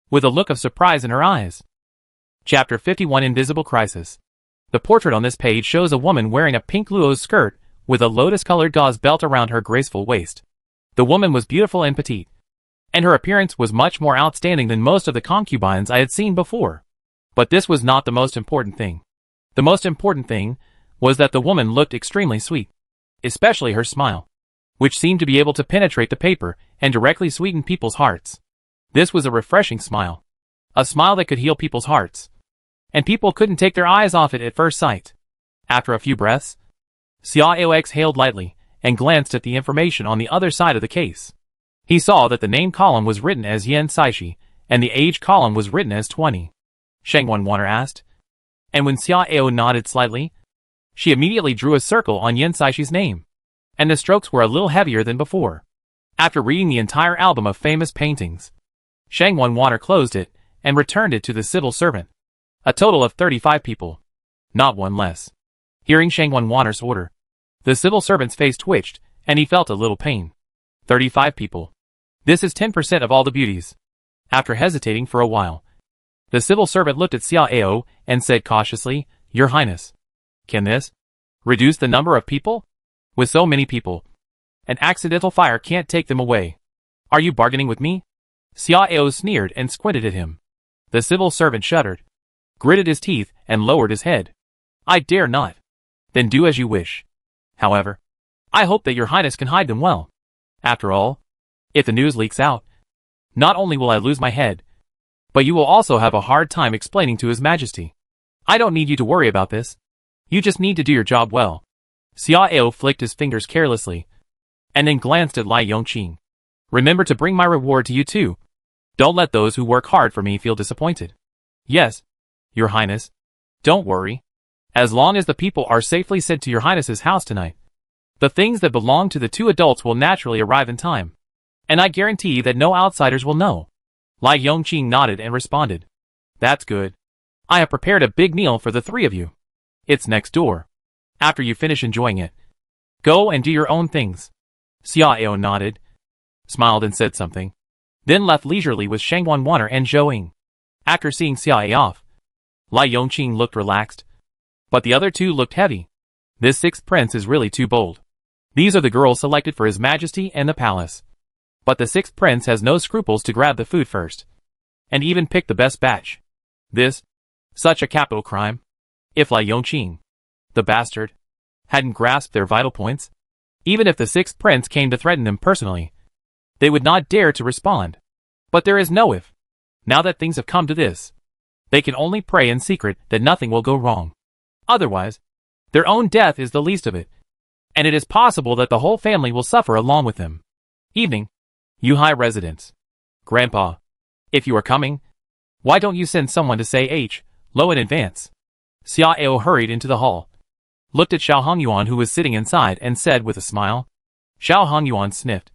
with a look of surprise in her eyes. Chapter 51 Invisible Crisis. The portrait on this page shows a woman wearing a pink luo skirt with a lotus-colored gauze belt around her graceful waist. The woman was beautiful and petite, and her appearance was much more outstanding than most of the concubines I had seen before. But this was not the most important thing. The most important thing was that the woman looked extremely sweet, especially her smile, which seemed to be able to penetrate the paper and directly sweeten people's hearts. This was a refreshing smile, a smile that could heal people's hearts, and people couldn't take their eyes off it at first sight. After a few breaths, Xia Ao exhaled lightly and glanced at the information on the other side of the case. He saw that the name column was written as Yen Saishi, and the age column was written as 20. Shangwan Water asked. And when Xia Ao nodded slightly, she immediately drew a circle on Yen Saishi's name, and the strokes were a little heavier than before. After reading the entire album of famous paintings, Shangwan Water closed it and returned it to the civil servant. A total of 35 people. Not one less. Hearing Shangwan Water's order, the civil servant's face twitched, and he felt a little pain. 35 people. This is 10% of all the beauties. After hesitating for a while, the civil servant looked at Xia Ao and said cautiously, Your Highness, can this reduce the number of people? With so many people, an accidental fire can't take them away. Are you bargaining with me? Xia Ao sneered and squinted at him. The civil servant shuddered, gritted his teeth, and lowered his head. I dare not. Then do as you wish. However, I hope that your highness can hide them well. After all, if the news leaks out, not only will I lose my head, but you will also have a hard time explaining to his majesty. I don't need you to worry about this. You just need to do your job well. Xia Ao flicked his fingers carelessly, and then glanced at Lai Yongqing. Remember to bring my reward to you too. Don't let those who work hard for me feel disappointed. Yes, your highness. Don't worry. As long as the people are safely sent to your highness's house tonight, the things that belong to the two adults will naturally arrive in time. And I guarantee that no outsiders will know. Lai Yongqing nodded and responded. That's good. I have prepared a big meal for the three of you. It's next door. After you finish enjoying it, go and do your own things. Xia Ao nodded, smiled and said something, then left leisurely with Shangwan Water and Zhou Ying. After seeing Xia Ao off, Lai Yongqing looked relaxed, but the other two looked heavy. This sixth prince is really too bold. These are the girls selected for his majesty and the palace. But the sixth prince has no scruples to grab the food first, and even pick the best batch. Such a capital crime. If Lai Yongqing, the bastard, hadn't grasped their vital points, even if the sixth prince came to threaten them personally, they would not dare to respond. But there is no if. Now that things have come to this, they can only pray in secret that nothing will go wrong. Otherwise, their own death is the least of it, and it is possible that the whole family will suffer along with them. Evening. Yuhai residence. Grandpa, if you are coming, why don't you send someone to say hello in advance? Xia Ao hurried into the hall, looked at Xiao Hongyuan who was sitting inside and said with a smile. Xiao Hongyuan sniffed,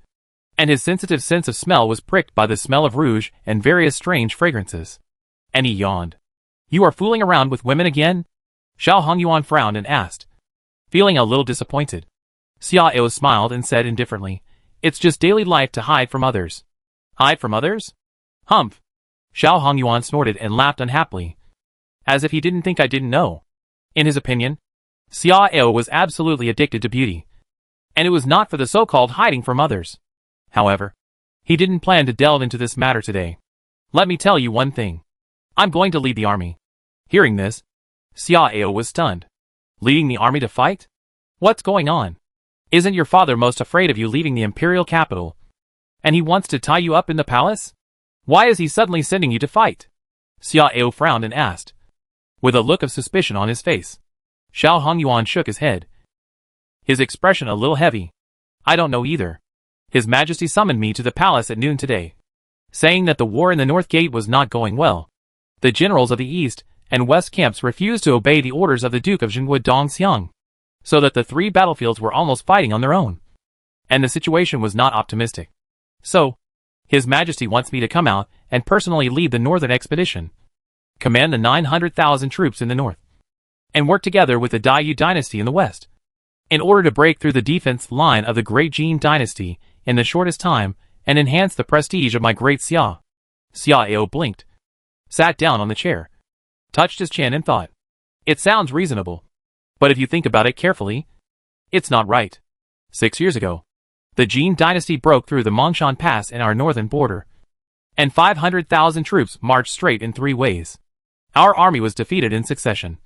and his sensitive sense of smell was pricked by the smell of rouge and various strange fragrances. And he yawned. You are fooling around with women again? Xiao Hongyuan frowned and asked, feeling a little disappointed. Xia Ao smiled and said indifferently, It's just daily life to hide from others. Hide from others? Humph. Xiao Hongyuan snorted and laughed unhappily, as if he didn't think I didn't know. In his opinion, Xia Ao was absolutely addicted to beauty, and it was not for the so-called hiding from others. However, he didn't plan to delve into this matter today. Let me tell you one thing. I'm going to lead the army. Hearing this, Xia Ao was stunned. Leading the army to fight? What's going on? Isn't your father most afraid of you leaving the imperial capital, and he wants to tie you up in the palace? Why is he suddenly sending you to fight? Xia Ao frowned and asked, with a look of suspicion on his face. Xiao Hongyuan shook his head, his expression a little heavy. I don't know either. His Majesty summoned me to the palace at noon today, saying that the war in the North Gate was not going well. The generals of the East and West camps refused to obey the orders of the Duke of Zhengwu Dongxiang, so that the three battlefields were almost fighting on their own, and the situation was not optimistic. So, His Majesty wants me to come out and personally lead the northern expedition, command the 900,000 troops in the north, and work together with the Daiyu dynasty in the west, in order to break through the defense line of the Great Jin dynasty in the shortest time and enhance the prestige of my great Xia. Xia Ao blinked, sat down on the chair, touched his chin and thought, it sounds reasonable. But if you think about it carefully, it's not right. 6 years ago, the Jin dynasty broke through the Mongshan Pass in our northern border, and 500,000 troops marched straight in 3 ways. Our army was defeated in succession,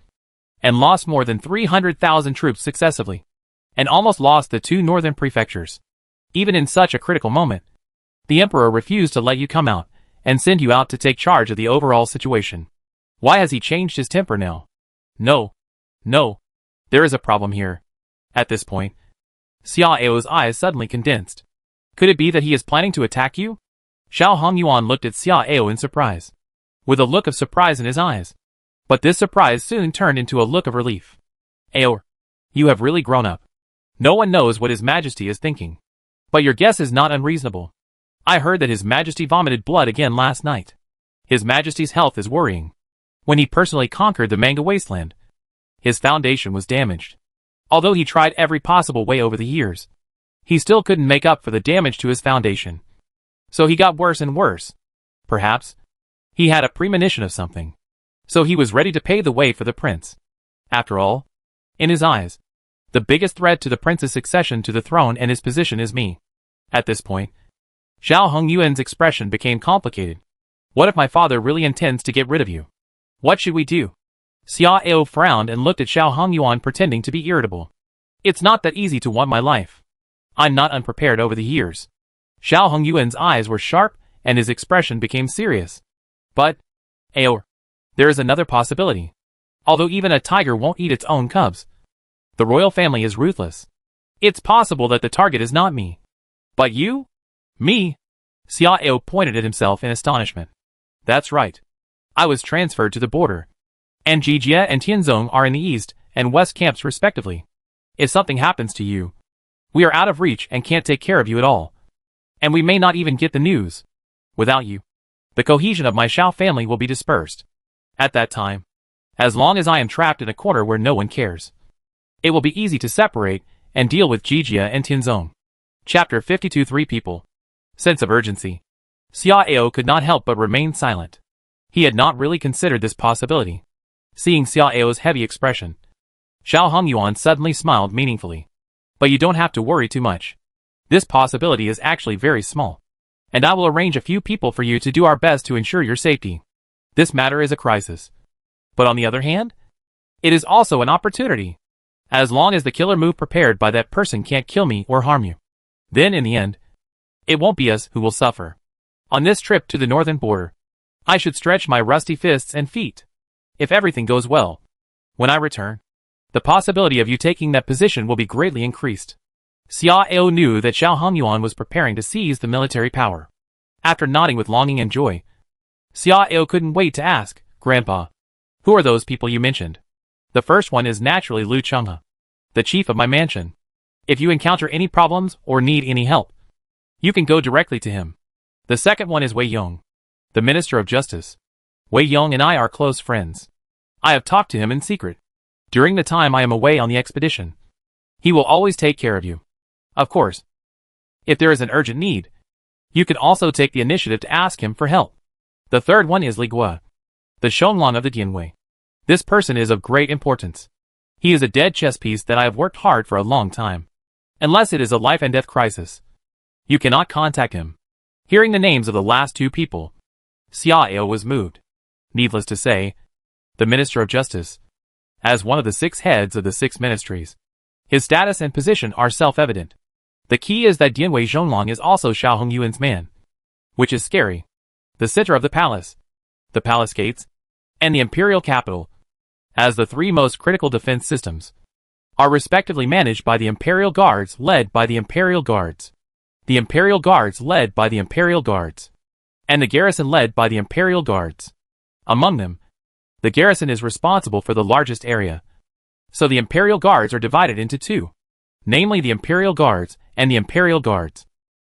and lost more than 300,000 troops successively, and almost lost the 2 northern prefectures. Even in such a critical moment, the emperor refused to let you come out and send you out to take charge of the overall situation. Why has he changed his temper now? No. There is a problem here. At this point, Xia Ao's eyes suddenly condensed. Could it be that he is planning to attack you? Xiao Hongyuan looked at Xia Ao in surprise, with a look of surprise in his eyes. But this surprise soon turned into a look of relief. Ao, you have really grown up. No one knows what His Majesty is thinking. But your guess is not unreasonable. I heard that His Majesty vomited blood again last night. His Majesty's health is worrying. When he personally conquered the Manga Wasteland, his foundation was damaged. Although he tried every possible way over the years, he still couldn't make up for the damage to his foundation. So he got worse and worse. Perhaps he had a premonition of something. So he was ready to pave the way for the prince. After all, in his eyes, the biggest threat to the prince's succession to the throne and his position is me. At this point, Xiao Hongyuan's expression became complicated. What if my father really intends to get rid of you? What should we do? Xia Ao frowned and looked at Xiao Hongyuan, pretending to be irritable. It's not that easy to want my life. I'm not unprepared over the years. Xiao Hongyuan's eyes were sharp and his expression became serious. But, Ao, there is another possibility. Although even a tiger won't eat its own cubs, the royal family is ruthless. It's possible that the target is not me. But you? Me? Xia Ao pointed at himself in astonishment. That's right. I was transferred to the border. And Jijia and Tianzong are in the east and west camps respectively. If something happens to you, we are out of reach and can't take care of you at all. And we may not even get the news. Without you, the cohesion of my Xiao family will be dispersed. At that time, as long as I am trapped in a corner where no one cares, it will be easy to separate and deal with Jijia and Tianzong. Chapter 52. Three people. Sense of urgency. Xia Ao could not help but remain silent. He had not really considered this possibility. Seeing Xia Ao's heavy expression, Xiao Hongyuan suddenly smiled meaningfully. But you don't have to worry too much. This possibility is actually very small. And I will arrange a few people for you to do our best to ensure your safety. This matter is a crisis. But on the other hand, it is also an opportunity. As long as the killer move prepared by that person can't kill me or harm you, then in the end, it won't be us who will suffer. On this trip to the northern border, I should stretch my rusty fists and feet. If everything goes well, when I return, the possibility of you taking that position will be greatly increased. Xia Ao knew that Xiao Hongyuan was preparing to seize the military power. After nodding with longing and joy, Xia Ao couldn't wait to ask, Grandpa, who are those people you mentioned? The first one is naturally Lu Chenghe, the chief of my mansion. If you encounter any problems or need any help, you can go directly to him. The second one is Wei Yong, the Minister of Justice. Wei Yong and I are close friends. I have talked to him in secret. During the time I am away on the expedition, he will always take care of you. Of course, if there is an urgent need, you can also take the initiative to ask him for help. The third one is Li Guo, the Shonglong of the Dianwei. This person is of great importance. He is a dead chess piece that I have worked hard for a long time. Unless it is a life and death crisis, you cannot contact him. Hearing the names of the last two people, Xia Ao was moved. Needless to say, the Minister of Justice, as one of the 6 heads of the 6 ministries, his status and position are self-evident. The key is that Dianwei Zhonglong is also Xiao Hongyuan's man, which is scary. The center of the palace gates, and the imperial capital, as the 3 most critical defense systems, are respectively managed by the Imperial Guards led by the Imperial Guards, the Imperial Guards led by the Imperial Guards, and the garrison led by the Imperial Guards. Among them, the garrison is responsible for the largest area. So the Imperial Guards are divided into 2, namely the Imperial Guards and the Imperial Guards,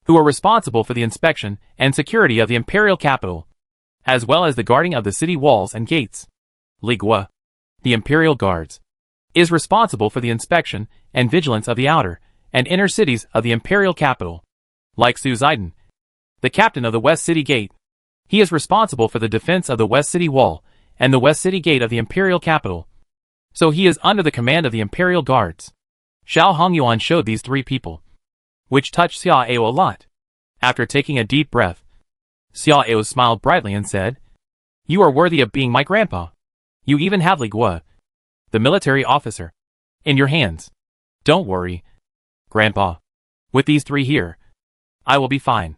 who are responsible for the inspection and security of the Imperial capital, as well as the guarding of the city walls and gates. Li Guo, the Imperial Guards, is responsible for the inspection and vigilance of the outer and inner cities of the Imperial capital. Like Su Ziden, the captain of the West City Gate, he is responsible for the defense of the West City Wall and the West City Gate of the Imperial capital. So he is under the command of the Imperial Guards. Xiao Hongyuan showed these 3 people, which touched Xia Ao a lot. After taking a deep breath, Xia Ao smiled brightly and said, You are worthy of being my grandpa. You even have Li Guo, the military officer, in your hands. Don't worry, Grandpa. With these 3 here, I will be fine.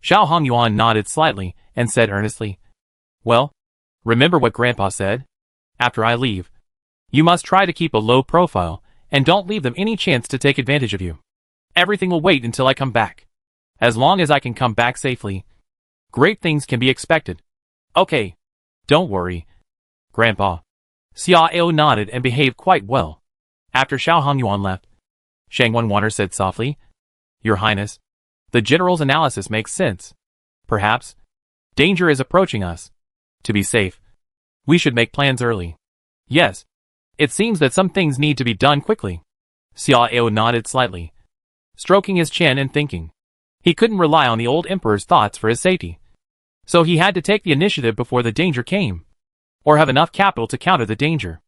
Xiao Hongyuan nodded slightly and said earnestly, Well, remember what Grandpa said? After I leave, you must try to keep a low profile and don't leave them any chance to take advantage of you. Everything will wait until I come back. As long as I can come back safely, great things can be expected. Okay. Don't worry, Grandpa. Xiao nodded and behaved quite well. After Xiao Hongyuan left, Shang Wanwater said softly, Your Highness, the general's analysis makes sense. Perhaps danger is approaching us. To be safe, we should make plans early. Yes. It seems that some things need to be done quickly. Xiao nodded slightly, stroking his chin and thinking. He couldn't rely on the old emperor's thoughts for his safety. So he had to take the initiative before the danger came, or have enough capital to counter the danger.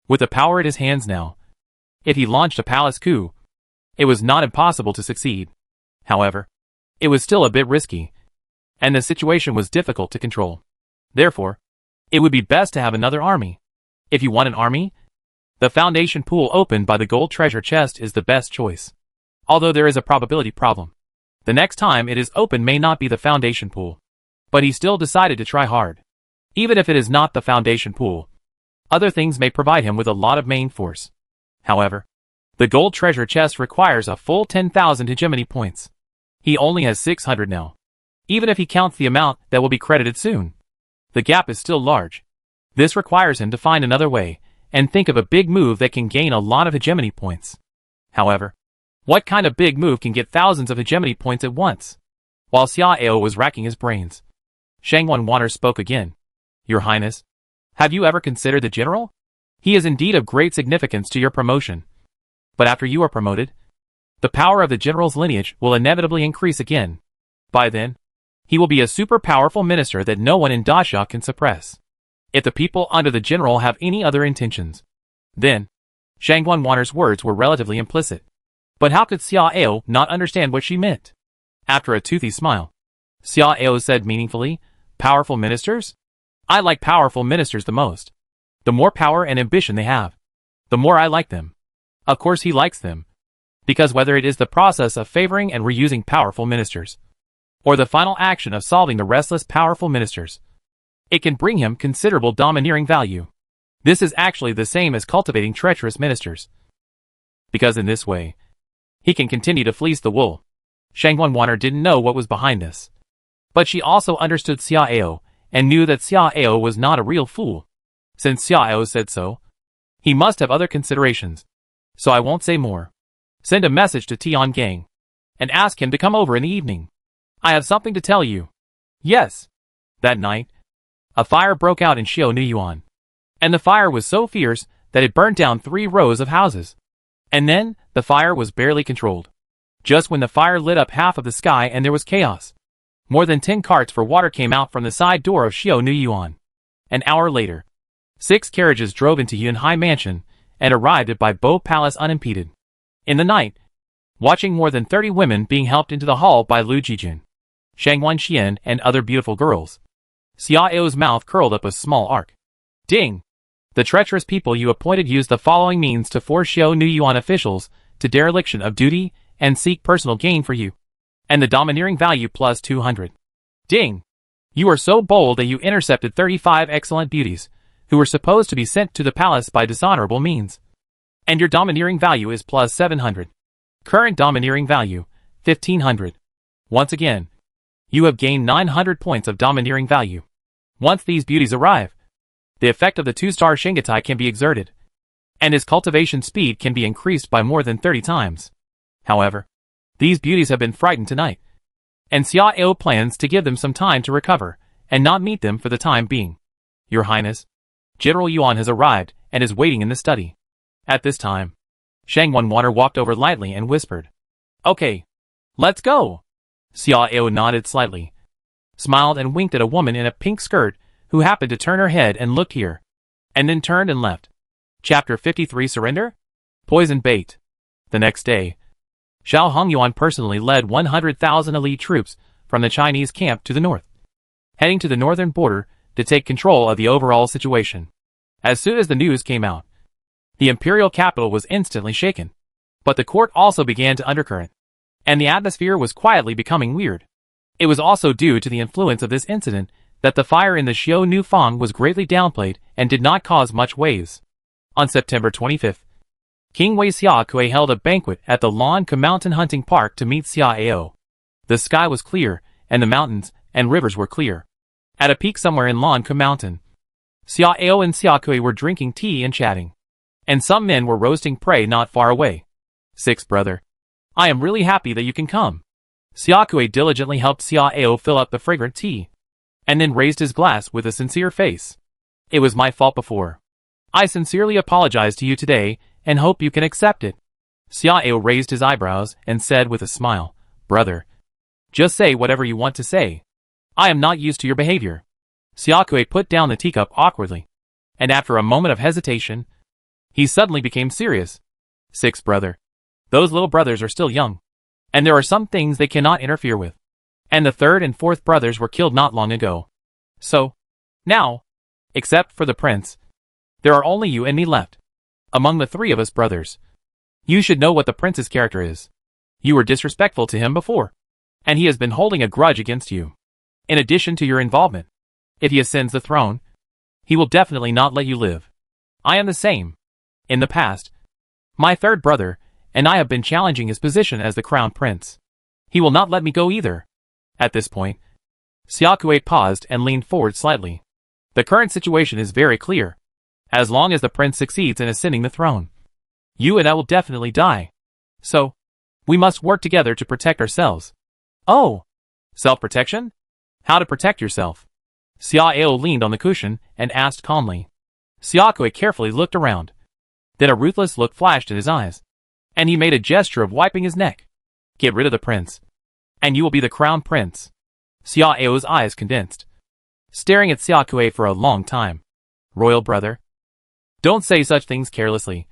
With the power at his hands now, if he launched a palace coup, it was not impossible to succeed. However, it was still a bit risky, and the situation was difficult to control. Therefore, it would be best to have another army. If you want an army, the foundation pool opened by the gold treasure chest is the best choice. Although there is a probability problem. The next time it is open may not be the foundation pool. But he still decided to try hard. Even if it is not the foundation pool, other things may provide him with a lot of main force. However, the gold treasure chest requires a full 10,000 hegemony points. He only has 600 now. Even if he counts the amount that will be credited soon, the gap is still large. This requires him to find another way and think of a big move that can gain a lot of hegemony points. However, what kind of big move can get thousands of hegemony points at once? While Xiao was racking his brains, Shang Wanwater spoke again. Your Highness, have you ever considered the general? He is indeed of great significance to your promotion. But after you are promoted, the power of the general's lineage will inevitably increase again. By then, he will be a super powerful minister that no one in Daxia can suppress. If the people under the general have any other intentions, then Shang Wanwater's words were relatively implicit. But how could Xiao not understand what she meant? After a toothy smile, Xiao said meaningfully, Powerful ministers? I like powerful ministers the most. The more power and ambition they have, the more I like them. Of course he likes them. Because whether it is the process of favoring and reusing powerful ministers, or the final action of solving the restless powerful ministers, it can bring him considerable domineering value. This is actually the same as cultivating treacherous ministers. Because in this way, he can continue to fleece the wool. Shang Wanwater didn't know what was behind this. But she also understood Xiao, and knew that Xiao was not a real fool. Since Xiao said so, he must have other considerations. So I won't say more. Send a message to Tian Gang, and ask him to come over in the evening. I have something to tell you. Yes. That night, a fire broke out in Xiaonuyuan. And the fire was so fierce that it burnt down 3 rows of houses. And then, the fire was barely controlled. Just when the fire lit up half of the sky and there was chaos. More than 10 carts for water came out from the side door of Xiaonuyuan. An hour later, 6 carriages drove into Yunhai Mansion and arrived at Bai Bo Palace unimpeded. In the night, watching more than 30 women being helped into the hall by Lu Jijun, Shang Wanxian, and other beautiful girls, Xiao's mouth curled up a small arc. Ding! The treacherous people you appointed used the following means to force Xiaonuyuan officials to dereliction of duty and seek personal gain for you. And the domineering value plus 200. Ding! You are so bold that you intercepted 35 excellent beauties, who were supposed to be sent to the palace by dishonorable means. And your domineering value is plus 700. Current domineering value, 1500. Once again, you have gained 900 points of domineering value. Once these beauties arrive, the effect of the 2-star Shingatai can be exerted, and his cultivation speed can be increased by more than 30 times. However, these beauties have been frightened tonight, and Xiao plans to give them some time to recover, and not meet them for the time being. Your Highness, General Yuan has arrived, and is waiting in the study. At this time, Shang Wanwater walked over lightly and whispered, Okay, let's go. Xiao nodded slightly, smiled and winked at a woman in a pink skirt who happened to turn her head and looked here, and then turned and left. Chapter 53 Surrender? Poison Bait. The next day, Xiao Hongyuan personally led 100,000 elite troops from the Chinese camp to the north, heading to the northern border to take control of the overall situation. As soon as the news came out, the imperial capital was instantly shaken. But the court also began to undercurrent, and the atmosphere was quietly becoming weird. It was also due to the influence of this incident that the fire in the Xiao Nu Fang was greatly downplayed and did not cause much waves. On September 25th, King Wei Xiaokui held a banquet at the Lanka Mountain Hunting Park to meet Xiao. The sky was clear, and the mountains, and rivers were clear. At a peak somewhere in Lanka Mountain, Xiao and Xiaokui were drinking tea and chatting. And some men were roasting prey not far away. 6th brother. I am really happy that you can come. Xiaokui diligently helped Xiao fill up the fragrant tea, and then raised his glass with a sincere face. It was my fault before. I sincerely apologize to you today, and hope you can accept it. Xiao raised his eyebrows and said with a smile, Brother, just say whatever you want to say. I am not used to your behavior. Xiaokui put down the teacup awkwardly, and after a moment of hesitation, he suddenly became serious. 6th brother. Those little brothers are still young, and there are some things they cannot interfere with. And the 3rd and 4th brothers were killed not long ago. So, now, except for the prince, there are only you and me left. Among the 3 of us brothers, you should know what the prince's character is. You were disrespectful to him before, and he has been holding a grudge against you. In addition to your involvement, if he ascends the throne, he will definitely not let you live. I am the same. In the past, my 3rd brother and I have been challenging his position as the crown prince. He will not let me go either. At this point, Xiaokui paused and leaned forward slightly. The current situation is very clear. As long as the prince succeeds in ascending the throne, you and I will definitely die. So, we must work together to protect ourselves. Oh, self-protection? How to protect yourself? Xiao leaned on the cushion and asked calmly. Xiaokui carefully looked around. Then a ruthless look flashed in his eyes, and he made a gesture of wiping his neck. Get rid of the prince, and you will be the crown prince. Xiao's eyes condensed, staring at Xiaokui for a long time. Royal brother, don't say such things carelessly.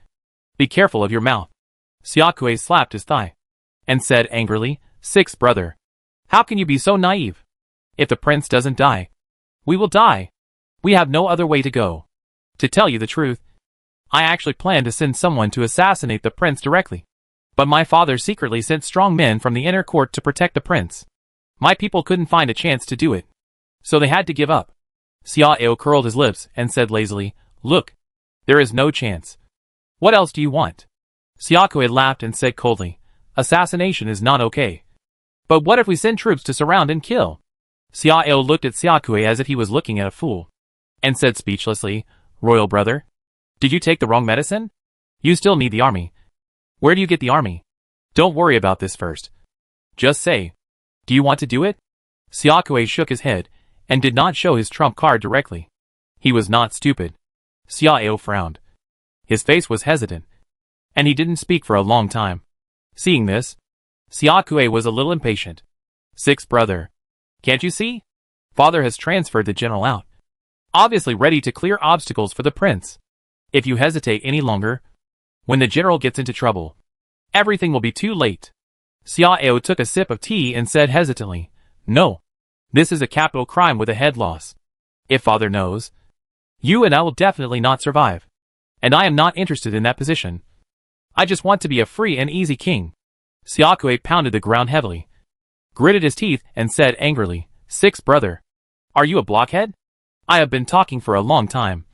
Be careful of your mouth. Xiaokui slapped his thigh, and said angrily, 6th brother, how can you be so naive? If the prince doesn't die, we will die. We have no other way to go. To tell you the truth, I actually planned to send someone to assassinate the prince directly. But my father secretly sent strong men from the inner court to protect the prince. My people couldn't find a chance to do it, so they had to give up. Xiao curled his lips and said lazily, Look, there is no chance. What else do you want? Xiaokui laughed and said coldly, Assassination is not okay. But what if we send troops to surround and kill? Xiao looked at Xiaokui as if he was looking at a fool, and said speechlessly, Royal brother, did you take the wrong medicine? You still need the army. Where do you get the army? Don't worry about this first. Just say, do you want to do it? Xiaokui shook his head, and did not show his trump card directly. He was not stupid. Xiao frowned. His face was hesitant, and he didn't speak for a long time. Seeing this, Xiaokui was a little impatient. 6th brother, can't you see? Father has transferred the general out, obviously ready to clear obstacles for the prince. If you hesitate any longer, when the general gets into trouble, everything will be too late. Xiao took a sip of tea and said hesitantly, No, this is a capital crime with a head loss. If father knows, you and I will definitely not survive. And I am not interested in that position. I just want to be a free and easy king. Xiaokui pounded the ground heavily, gritted his teeth and said angrily, 6th brother, are you a blockhead? I have been talking for a long time.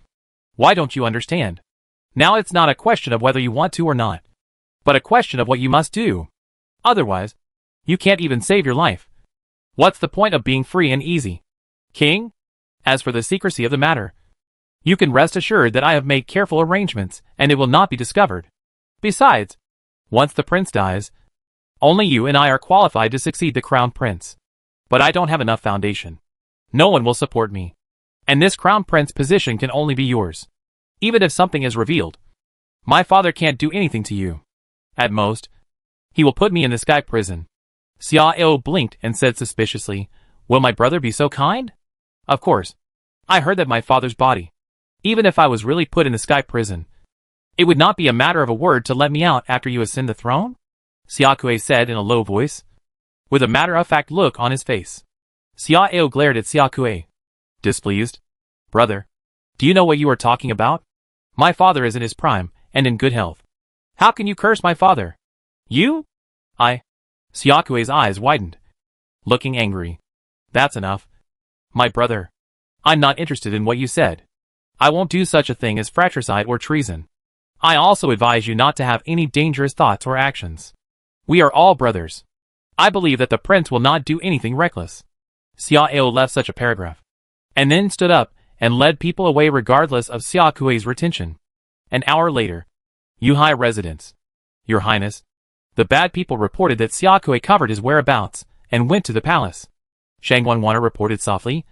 Why don't you understand? Now it's not a question of whether you want to or not, but a question of what you must do. Otherwise, you can't even save your life. What's the point of being free and easy? King? As for the secrecy of the matter, you can rest assured that I have made careful arrangements, and it will not be discovered. Besides, once the prince dies, only you and I are qualified to succeed the crown prince. But I don't have enough foundation. No one will support me. And this crown prince position can only be yours. Even if something is revealed, my father can't do anything to you. At most, he will put me in the sky prison. Xiao blinked and said suspiciously, Will my brother be so kind? Of course. I heard that my father's body, even if I was really put in the sky prison, it would not be a matter of a word to let me out after you ascend the throne? Xiaokui said in a low voice, with a matter-of-fact look on his face. Xiao glared at Xiaokui, displeased. Brother, do you know what you are talking about? My father is in his prime, and in good health. How can you curse my father? You? Xiaokui's eyes widened, looking angry. That's enough. My brother, I'm not interested in what you said. I won't do such a thing as fratricide or treason. I also advise you not to have any dangerous thoughts or actions. We are all brothers. I believe that the prince will not do anything reckless. Xiao left such a paragraph, and then stood up and led people away regardless of Xia Kui's retention. An hour later, Yuhai residence. Your Highness, the bad people reported that Xia Kui covered his whereabouts and went to the palace. Shang Wanwaner reported softly,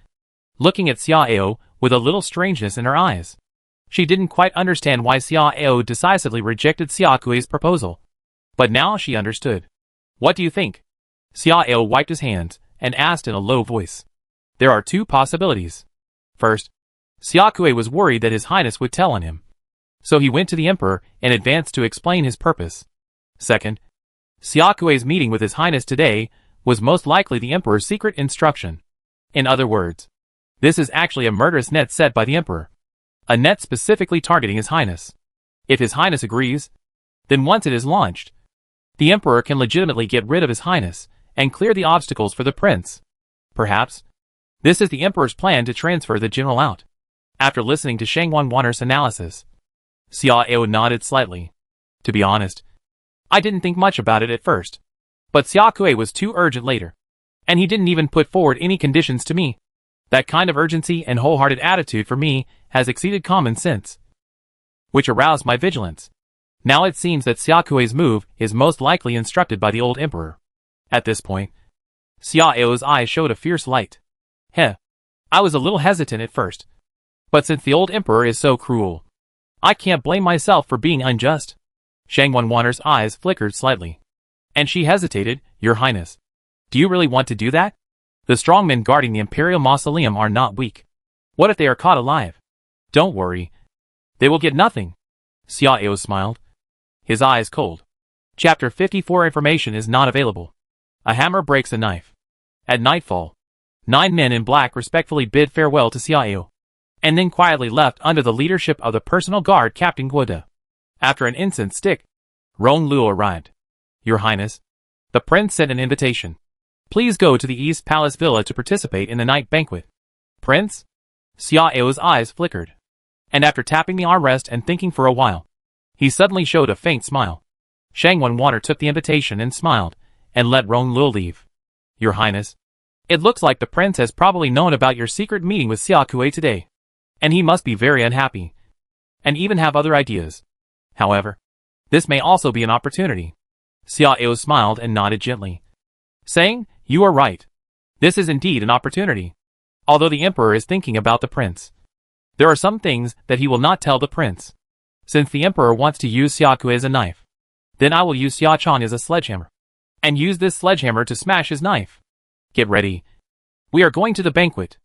looking at Xiao with a little strangeness in her eyes. She didn't quite understand why Xiao decisively rejected Xia Kui's proposal, but now she understood. What do you think? Xiao wiped his hands and asked in a low voice. There are two possibilities. First, Xia Kui was worried that His Highness would tell on him, so he went to the Emperor in advance to explain his purpose. Second, Xia Kui's meeting with His Highness today was most likely the Emperor's secret instruction. In other words, this is actually a murderous net set by the Emperor. A net specifically targeting His Highness. If His Highness agrees, then once it is launched, the Emperor can legitimately get rid of His Highness and clear the obstacles for the prince. Perhaps, this is the Emperor's plan to transfer the general out. After listening to Shang Wanwaner's analysis, Xiao nodded slightly. To be honest, I didn't think much about it at first, but Xia Kui was too urgent later, and he didn't even put forward any conditions to me. That kind of urgency and wholehearted attitude for me has exceeded common sense, which aroused my vigilance. Now it seems that Xia Kui's move is most likely instructed by the old Emperor. At this point, Xiao's eyes showed a fierce light. Heh, I was a little hesitant at first, but since the old Emperor is so cruel, I can't blame myself for being unjust. Shang Wanwaner's eyes flickered slightly, and she hesitated. Your Highness, do you really want to do that? The strongmen guarding the Imperial Mausoleum are not weak. What if they are caught alive? Don't worry. They will get nothing. Xiao smiled, his eyes cold. Chapter 54 Information is not available. A hammer breaks a knife. At nightfall, 9 men in black respectfully bid farewell to Xiao, and then quietly left under the leadership of the personal guard Captain Guoda. After an incense stick, Rong Luo arrived. Your Highness, the prince sent an invitation. Please go to the East Palace Villa to participate in the night banquet. Prince? Xiao's eyes flickered, and after tapping the armrest and thinking for a while, he suddenly showed a faint smile. Shang Wanwaner took the invitation and smiled, and let Rong Luo leave. Your Highness, it looks like the prince has probably known about your secret meeting with Xia Kui today, and he must be very unhappy, and even have other ideas. However, this may also be an opportunity. Xiao smiled and nodded gently, saying, You are right. This is indeed an opportunity. Although the Emperor is thinking about the prince, there are some things that he will not tell the prince. Since the Emperor wants to use Xia Kui as a knife, then I will use Xia Chong as a sledgehammer, and use this sledgehammer to smash his knife. Get ready. We are going to the banquet.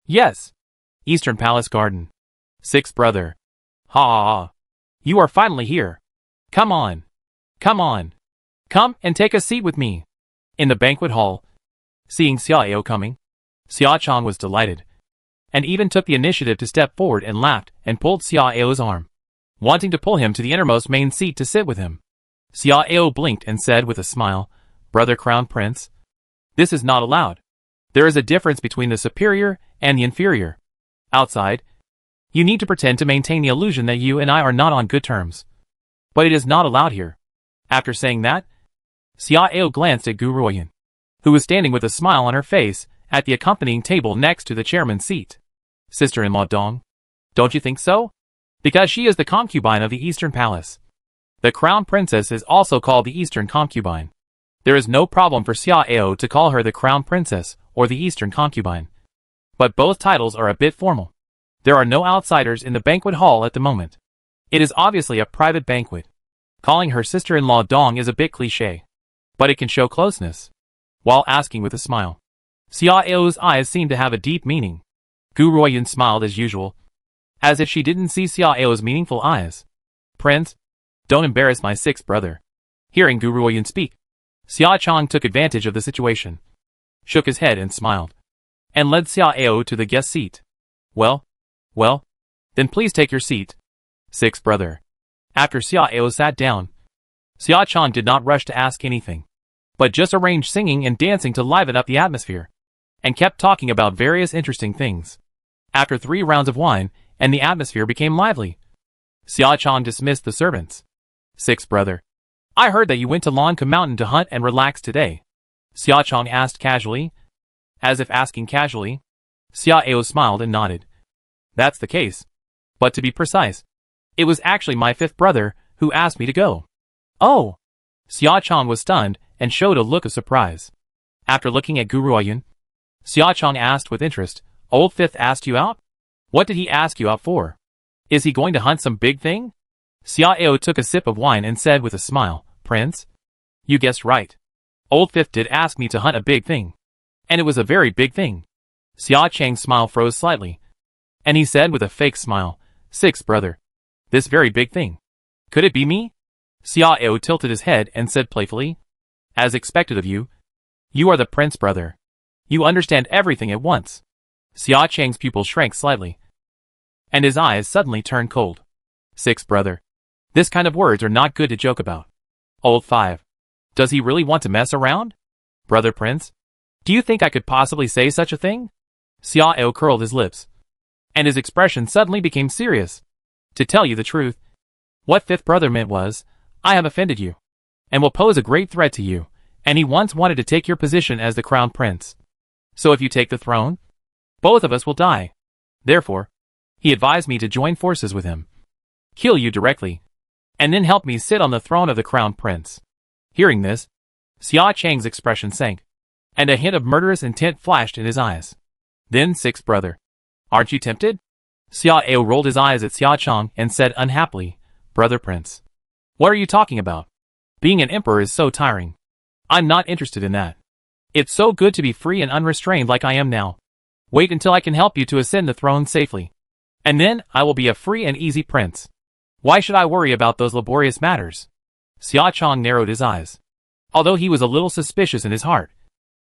Yes. Eastern Palace Garden. 6th brother. Ha ha ha. You are finally here. Come on. Come on. Come and take a seat with me. In the banquet hall, seeing Xiao coming, Xia Chong was delighted, and even took the initiative to step forward and laughed and pulled Xiao's arm, wanting to pull him to the innermost main seat to sit with him. Xiao blinked and said with a smile, Brother Crown Prince, this is not allowed. There is a difference between the superior and the inferior. Outside, you need to pretend to maintain the illusion that you and I are not on good terms. But it is not allowed here. After saying that, Xiao glanced at Gu Ruoyan, who was standing with a smile on her face at the accompanying table next to the chairman's seat. Sister-in-law Dong, don't you think so? Because she is the concubine of the Eastern Palace. The Crown Princess is also called the Eastern Concubine. There is no problem for Xiao to call her the Crown Princess or the Eastern Concubine. But both titles are a bit formal. There are no outsiders in the banquet hall at the moment. It is obviously a private banquet. Calling her sister-in-law Dong is a bit cliché, but it can show closeness. While asking with a smile, Xiao's eyes seemed to have a deep meaning. Gu Ruoyan smiled as usual, as if she didn't see Xiao's meaningful eyes. Prince, don't embarrass my 6th brother. Hearing Gu Ruoyan speak, Xia Chong took advantage of the situation, shook his head and smiled, and led Xiao to the guest seat. Well, then please take your seat. 6th brother. After Xiao sat down, Xia Chong did not rush to ask anything, but just arranged singing and dancing to liven up the atmosphere, and kept talking about various interesting things. After 3 rounds of wine, and the atmosphere became lively, Xia Chong dismissed the servants. 6th brother. I heard that you went to Lanka Mountain to hunt and relax today. Xia Chong asked casually. As if asking casually. Xiao smiled and nodded. That's the case. But to be precise, it was actually my fifth brother who asked me to go. Oh! Xia Chong was stunned and showed a look of surprise. After looking at Guruoyun, Xia Chong asked with interest, Old Fifth asked you out? What did he ask you out for? Is he going to hunt some big thing? Xiao took a sip of wine and said with a smile, Prince? You guessed right. Old Fifth did ask me to hunt a big thing. And it was a very big thing. Xia Chang's smile froze slightly. And he said with a fake smile, Sixth brother. This very big thing. Could it be me? Xiao tilted his head and said playfully, As expected of you. You are the prince brother. You understand everything at once. Xia Chang's pupils shrank slightly. And his eyes suddenly turned cold. Sixth brother. This kind of words are not good to joke about. Old Five. Does he really want to mess around? Brother Prince? Do you think I could possibly say such a thing? Xiao curled his lips. And his expression suddenly became serious. To tell you the truth, what fifth brother meant was, I have offended you. And will pose a great threat to you, and he once wanted to take your position as the crown prince. So if you take the throne, both of us will die. Therefore, he advised me to join forces with him. Kill you directly. And then help me sit on the throne of the crown prince. Hearing this, Xia Chang's expression sank, and a hint of murderous intent flashed in his eyes. Then, sixth brother. Aren't you tempted? Xiao rolled his eyes at Xia Chang and said unhappily, Brother Prince. What are you talking about? Being an emperor is so tiring. I'm not interested in that. It's so good to be free and unrestrained like I am now. Wait until I can help you to ascend the throne safely. And then I will be a free and easy prince. Why should I worry about those laborious matters? Xia Chang narrowed his eyes. Although he was a little suspicious in his heart,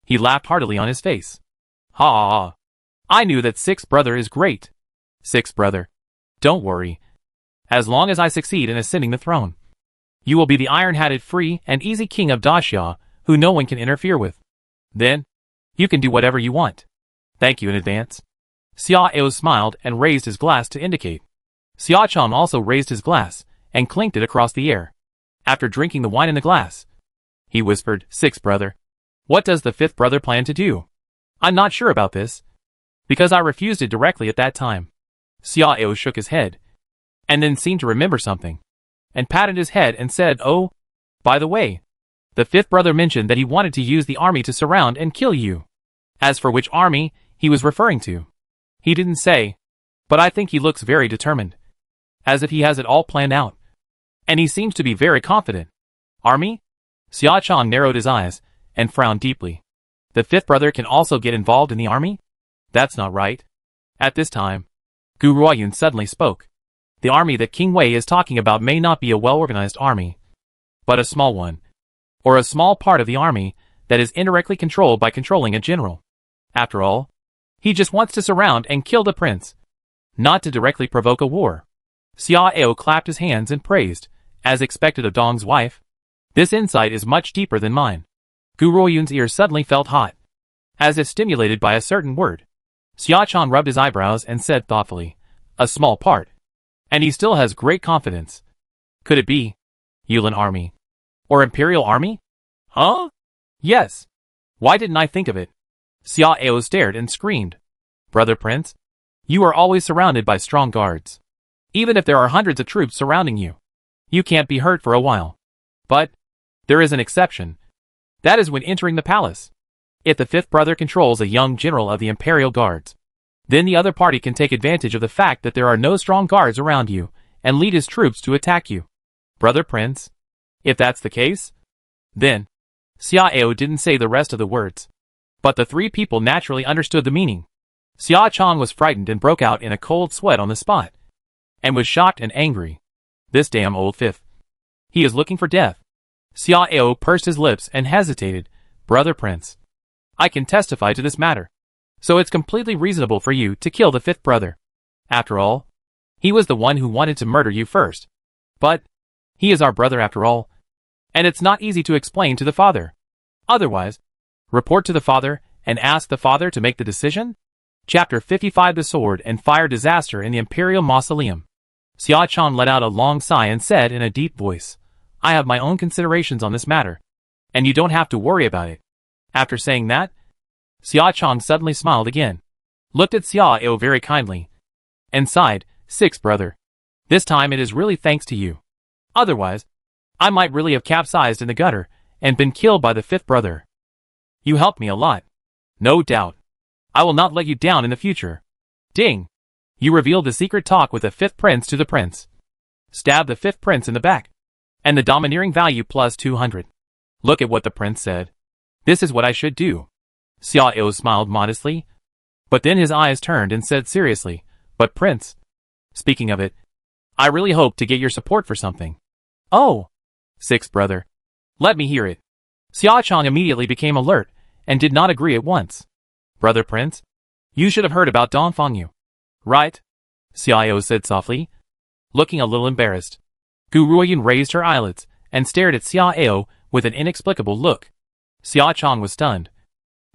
he laughed heartily on his face. Ha ha ha. I knew that sixth brother is great. Sixth brother. Don't worry. As long as I succeed in ascending the throne, you will be the iron-hatted free and easy king of Daxia, who no one can interfere with. Then, you can do whatever you want. Thank you in advance. Xiao smiled and raised his glass to indicate. Xia Chang also raised his glass and clinked it across the air. After drinking the wine in the glass, he whispered, Sixth brother. What does the fifth brother plan to do? I'm not sure about this, because I refused it directly at that time. Xiao shook his head, and then seemed to remember something, and patted his head and said, Oh, by the way, the fifth brother mentioned that he wanted to use the army to surround and kill you. As for which army he was referring to, he didn't say, but I think he looks very determined, as if he has it all planned out. And he seems to be very confident. Army? Xia Chang narrowed his eyes and frowned deeply. The fifth brother can also get involved in the army? That's not right. At this time, Gu Ruoyun suddenly spoke. The army that King Wei is talking about may not be a well-organized army, but a small one, or a small part of the army that is indirectly controlled by controlling a general. After all, he just wants to surround and kill the prince, not to directly provoke a war. Xiao clapped his hands and praised, as expected of Dong's wife. This insight is much deeper than mine. Gu Ruoyun's ears suddenly felt hot, as if stimulated by a certain word. Xia Chang rubbed his eyebrows and said thoughtfully, A small part. And he still has great confidence. Could it be Yulin army? Or Imperial army? Huh? Yes. Why didn't I think of it? Xiao stared and screamed. Brother Prince, you are always surrounded by strong guards. Even if there are hundreds of troops surrounding you, you can't be hurt for a while. But there is an exception. That is when entering the palace. If the fifth brother controls a young general of the Imperial Guards, then the other party can take advantage of the fact that there are no strong guards around you and lead his troops to attack you. Brother Prince, if that's the case, then Xiao didn't say the rest of the words, but the three people naturally understood the meaning. Xia Chang was frightened and broke out in a cold sweat on the spot, and was shocked and angry. This damn old fifth. He is looking for death. Xiao pursed his lips and hesitated. Brother Prince, I can testify to this matter. So it's completely reasonable for you to kill the fifth brother. After all, he was the one who wanted to murder you first. But he is our brother after all, and it's not easy to explain to the father. Otherwise, report to the father and ask the father to make the decision? Chapter 55 The Sword and Fire Disaster in the Imperial Mausoleum. Xia Chang let out a long sigh and said in a deep voice, I have my own considerations on this matter, and you don't have to worry about it. After saying that, Xia Chong suddenly smiled again, looked at Xia Ao very kindly, and sighed, "Sixth brother. This time it is really thanks to you. Otherwise, I might really have capsized in the gutter and been killed by the fifth brother. You helped me a lot. No doubt. I will not let you down in the future." Ding! You revealed the secret talk with the fifth prince to the prince. Stab the fifth prince in the back. And the domineering value plus 200. Look at what the prince said. This is what I should do. Xia Ao smiled modestly, but then his eyes turned and said seriously, "But prince, speaking of it, I really hope to get your support for something." "Oh, sixth brother. Let me hear it." Xia Chong immediately became alert and did not agree at once. "Brother prince, you should have heard about Dongfang. Right?" Xia Ao said softly, looking a little embarrassed. Gu Ruoyun raised her eyelids and stared at Xia Ao with an inexplicable look. Xia Chong was stunned,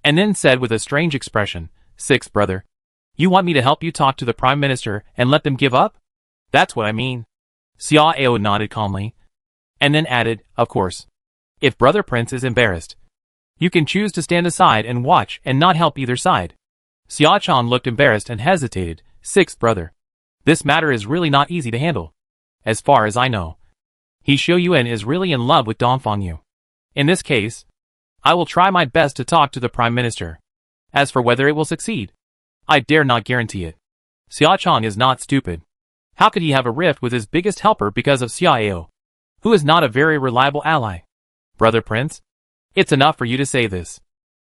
and then said with a strange expression, "Sixth brother, you want me to help you talk to the Prime Minister and let them give up?" "That's what I mean." Xia Ao nodded calmly, and then added, "Of course. If Brother Prince is embarrassed, you can choose to stand aside and watch and not help either side." Xia Chong looked embarrassed and hesitated. "Sixth brother, this matter is really not easy to handle. As far as I know, He Xiu Yuan is really in love with Dongfang Yu. In this case, I will try my best to talk to the Prime Minister. As for whether it will succeed, I dare not guarantee it. Xia Chong is not stupid. How could he have a rift with his biggest helper because of Xia Ao, who is not a very reliable ally? Brother Prince, it's enough for you to say this."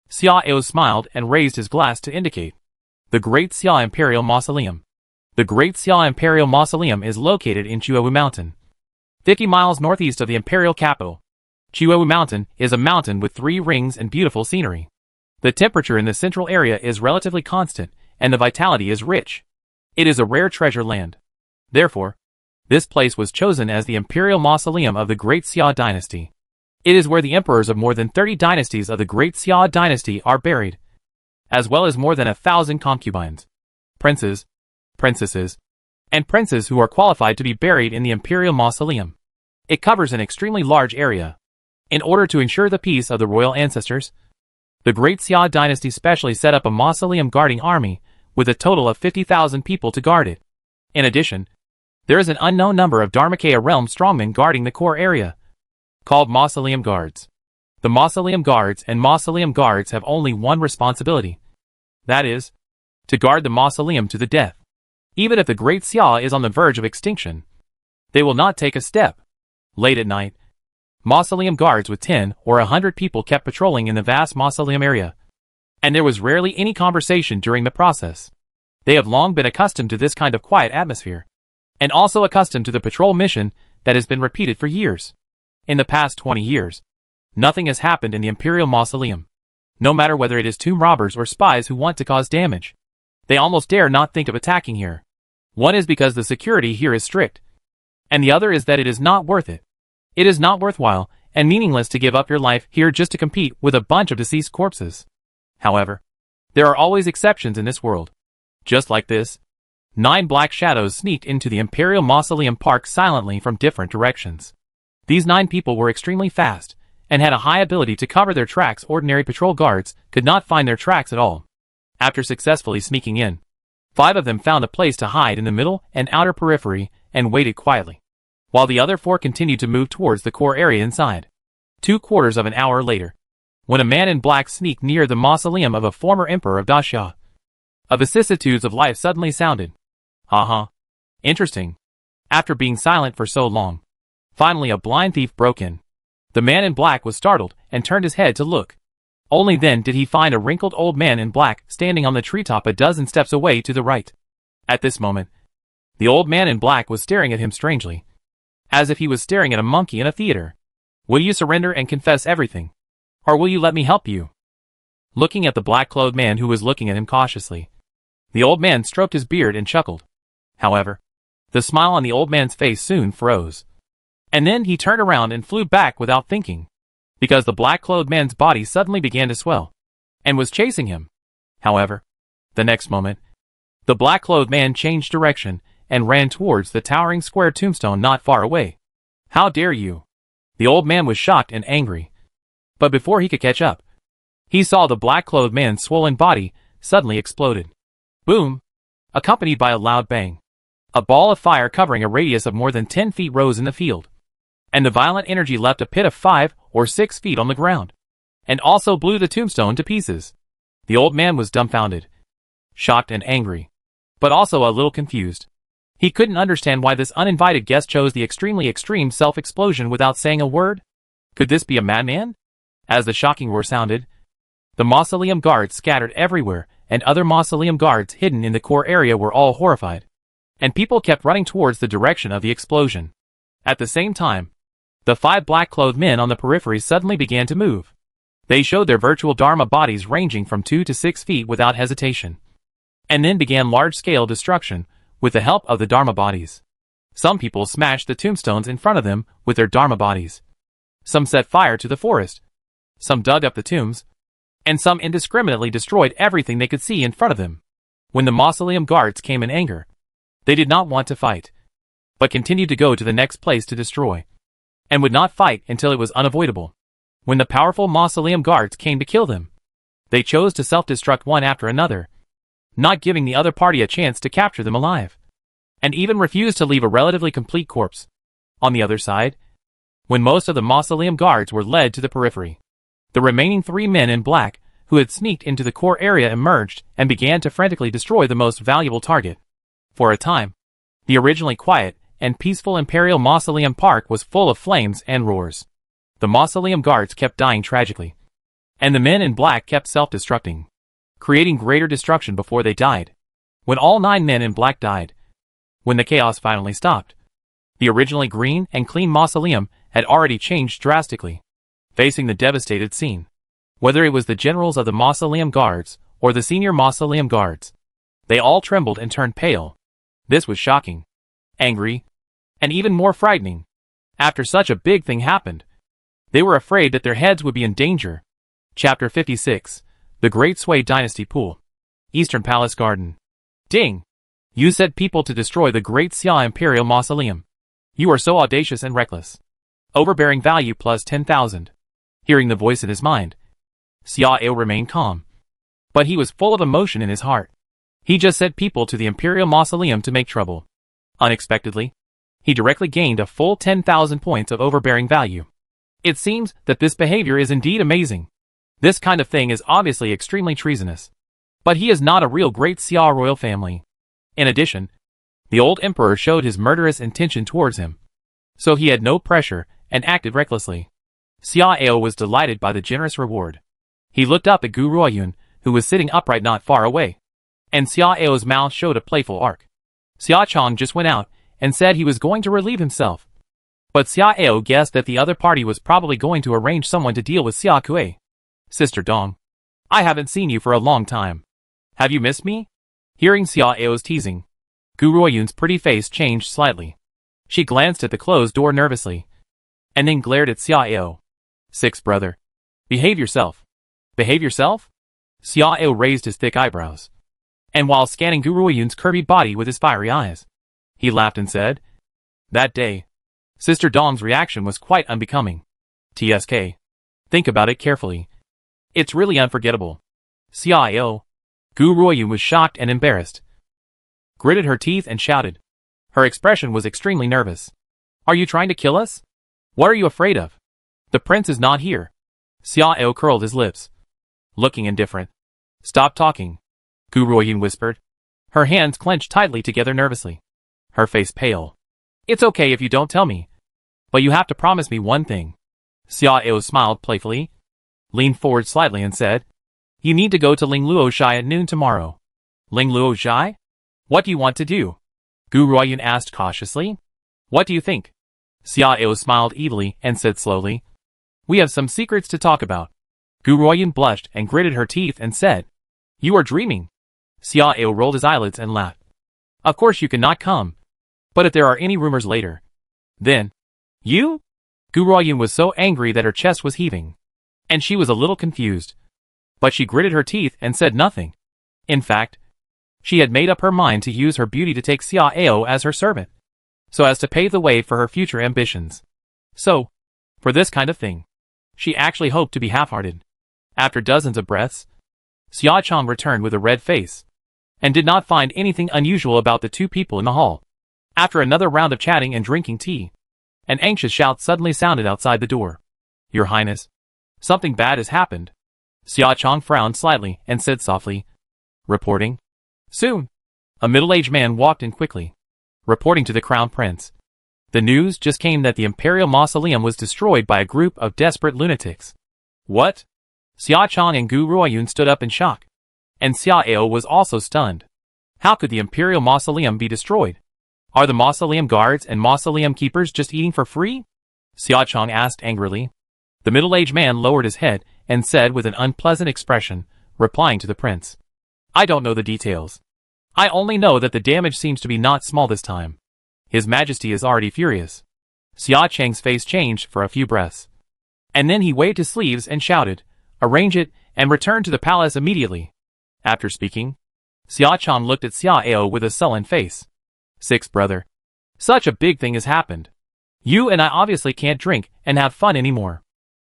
Xia Ao smiled and raised his glass to indicate the Great Xia Imperial Mausoleum. The Great Xia Imperial Mausoleum is located in Chuowu Mountain, 50 miles northeast of the imperial capital. Chuowu Mountain is a mountain with 3 rings and beautiful scenery. The temperature in the central area is relatively constant, and the vitality is rich. It is a rare treasure land. Therefore, this place was chosen as the Imperial Mausoleum of the Great Xia Dynasty. It is where the emperors of more than 30 dynasties of the Great Xia Dynasty are buried, as well as more than 1,000 concubines, princes, princesses, and princes who are qualified to be buried in the Imperial Mausoleum. It covers an extremely large area. In order to ensure the peace of the royal ancestors, the Great Xia Dynasty specially set up a mausoleum guarding army with a total of 50,000 people to guard it. In addition, there is an unknown number of Dharmakaya realm strongmen guarding the core area, called Mausoleum Guards. The Mausoleum Guards and Mausoleum Guards have only one responsibility. That is, to guard the mausoleum to the death. Even if the Great Xia is on the verge of extinction, they will not take a step. Late at night, Mausoleum Guards with 10 or 100 people kept patrolling in the vast mausoleum area, and there was rarely any conversation during the process. They have long been accustomed to this kind of quiet atmosphere, and also accustomed to the patrol mission that has been repeated for years. In the past 20 years, nothing has happened in the Imperial Mausoleum. No matter whether it is tomb robbers or spies who want to cause damage, they almost dare not think of attacking here. One is because the security here is strict, and the other is that it is not worth it. It is not worthwhile and meaningless to give up your life here just to compete with a bunch of deceased corpses. However, there are always exceptions in this world. Just like this, 9 black shadows sneaked into the Imperial Mausoleum Park silently from different directions. These 9 people were extremely fast, and had a high ability to cover their tracks. Ordinary patrol guards could not find their tracks at all. After successfully sneaking in, 5 of them found a place to hide in the middle and outer periphery and waited quietly, while the other 4 continued to move towards the core area inside. 2/4 of an hour later, when a man in black sneaked near the mausoleum of a former emperor of Daxia, a vicissitudes of life suddenly sounded. Haha. Interesting. After being silent for so long, finally a blind thief broke in. The man in black was startled and turned his head to look. Only then did he find a wrinkled old man in black standing on the treetop a dozen steps away to the right. At this moment, the old man in black was staring at him strangely, as if he was staring at a monkey in a theater. "Will you surrender and confess everything? Or will you let me help you?" Looking at the black-clothed man who was looking at him cautiously, the old man stroked his beard and chuckled. However, the smile on the old man's face soon froze. And then he turned around and flew back without thinking, because the black-clothed man's body suddenly began to swell, and was chasing him. However, the next moment, the black-clothed man changed direction and ran towards the towering square tombstone not far away. "How dare you!" The old man was shocked and angry. But before he could catch up, He saw the black-clothed man's swollen body suddenly exploded. Boom! Accompanied by a loud bang. A ball of fire covering a radius of more than 10 feet rose in the field. And the violent energy left a pit of 5 or 6 feet on the ground. And also blew the tombstone to pieces. The old man was dumbfounded. Shocked and angry. But also a little confused. He couldn't understand why this uninvited guest chose the extremely extreme self-explosion without saying a word. Could this be a madman? As the shocking roar sounded, the mausoleum guards scattered everywhere, and other mausoleum guards hidden in the core area were all horrified. And people kept running towards the direction of the explosion. At the same time, the 5 black-clothed men on the periphery suddenly began to move. They showed their virtual Dharma bodies ranging from 2 to 6 feet without hesitation. And then began large-scale destruction with the help of the Dharma bodies. Some people smashed the tombstones in front of them with their Dharma bodies. Some set fire to the forest. Some dug up the tombs. And some indiscriminately destroyed everything they could see in front of them. When the mausoleum guards came in anger, they did not want to fight, but continued to go to the next place to destroy, and would not fight until it was unavoidable. When the powerful mausoleum guards came to kill them, they chose to self-destruct one after another, not giving the other party a chance to capture them alive, and even refused to leave a relatively complete corpse. On the other side, when most of the mausoleum guards were led to the periphery, the remaining 3 men in black, who had sneaked into the core area, emerged and began to frantically destroy the most valuable target. For a time, the originally quiet and peaceful Imperial Mausoleum Park was full of flames and roars. The mausoleum guards kept dying tragically, and the men in black kept self-destructing, creating greater destruction before they died. When all 9 men in black died, when the chaos finally stopped, the originally green and clean mausoleum had already changed drastically, facing the devastated scene. Whether it was the generals of the mausoleum guards or the senior mausoleum guards, they all trembled and turned pale. This was shocking, angry, and even more frightening. After such a big thing happened, they were afraid that their heads would be in danger. Chapter 56. The Great Sui Dynasty Pool. Eastern Palace Garden. Ding! You said people to destroy the Great Xia Imperial Mausoleum. You are so audacious and reckless. Overbearing value plus 10,000. Hearing the voice in his mind, Xiao remained calm. But he was full of emotion in his heart. He just sent people to the Imperial Mausoleum to make trouble. Unexpectedly, he directly gained a full 10,000 points of overbearing value. It seems that this behavior is indeed amazing. This kind of thing is obviously extremely treasonous. But he is not a real great Xia royal family. In addition, the old emperor showed his murderous intention towards him. So he had no pressure and acted recklessly. Xiao was delighted by the generous reward. He looked up at Gu Ruoyun, who was sitting upright not far away. And Xiao's mouth showed a playful arc. Xia Chong just went out and said he was going to relieve himself. But Xiao guessed that the other party was probably going to arrange someone to deal with Xia Kui. Sister Dong, I haven't seen you for a long time. Have you missed me? Hearing Xiao's teasing, Gu Ruoyun's pretty face changed slightly. She glanced at the closed door nervously, and then glared at Xiao. Sixth brother. Behave yourself. Behave yourself? Xiao raised his thick eyebrows. And while scanning Gu Ruoyun's curvy body with his fiery eyes, he laughed and said, that day, Sister Dong's reaction was quite unbecoming. TSK. Think about it carefully. It's really unforgettable. Xiao. Gu Ruoyun was shocked and embarrassed. Gritted her teeth and shouted. Her expression was extremely nervous. Are you trying to kill us? What are you afraid of? The prince is not here. Xiao curled his lips, looking indifferent. Stop talking, Gu Ruoyun whispered. Her hands clenched tightly together nervously. Her face pale. It's okay if you don't tell me. But you have to promise me one thing. Xiao smiled playfully, leaned forward slightly and said, you need to go to Ling Luoshai at noon tomorrow. Ling Luoshai? What do you want to do? Gu Ruoyun asked cautiously. What do you think? Xiao smiled evilly and said slowly, we have some secrets to talk about. Gu Ruoyun blushed and gritted her teeth and said, you are dreaming. Xiao rolled his eyelids and laughed. Of course you cannot come. But if there are any rumors later, then, you? Gu Ruoyun was so angry that her chest was heaving. And she was a little confused. But she gritted her teeth and said nothing. In fact, she had made up her mind to use her beauty to take Xiao as her servant, so as to pave the way for her future ambitions. So, for this kind of thing, she actually hoped to be half-hearted. After dozens of breaths, Xia Chong returned with a red face, and did not find anything unusual about the two people in the hall. After another round of chatting and drinking tea, an anxious shout suddenly sounded outside the door. "Your Highness, something bad has happened." Xia Chong frowned slightly and said softly, "Reporting?" Soon, a middle-aged man walked in quickly, reporting to the Crown Prince. The news just came that the Imperial Mausoleum was destroyed by a group of desperate lunatics. What? Xia Chong and Gu Ruoyun stood up in shock, and Xia Ao was also stunned. How could the Imperial Mausoleum be destroyed? Are the Mausoleum guards and Mausoleum keepers just eating for free? Xia Chong asked angrily. The middle-aged man lowered his head and said with an unpleasant expression, replying to the prince, "I don't know the details. I only know that the damage seems to be not small this time. His Majesty is already furious." Xia Chang's face changed for a few breaths, and then he waved his sleeves and shouted, "Arrange it, and return to the palace immediately." After speaking, Xia Chong looked at Xia Ao with a sullen face. "Sixth brother, such a big thing has happened. You and I obviously can't drink and have fun anymore.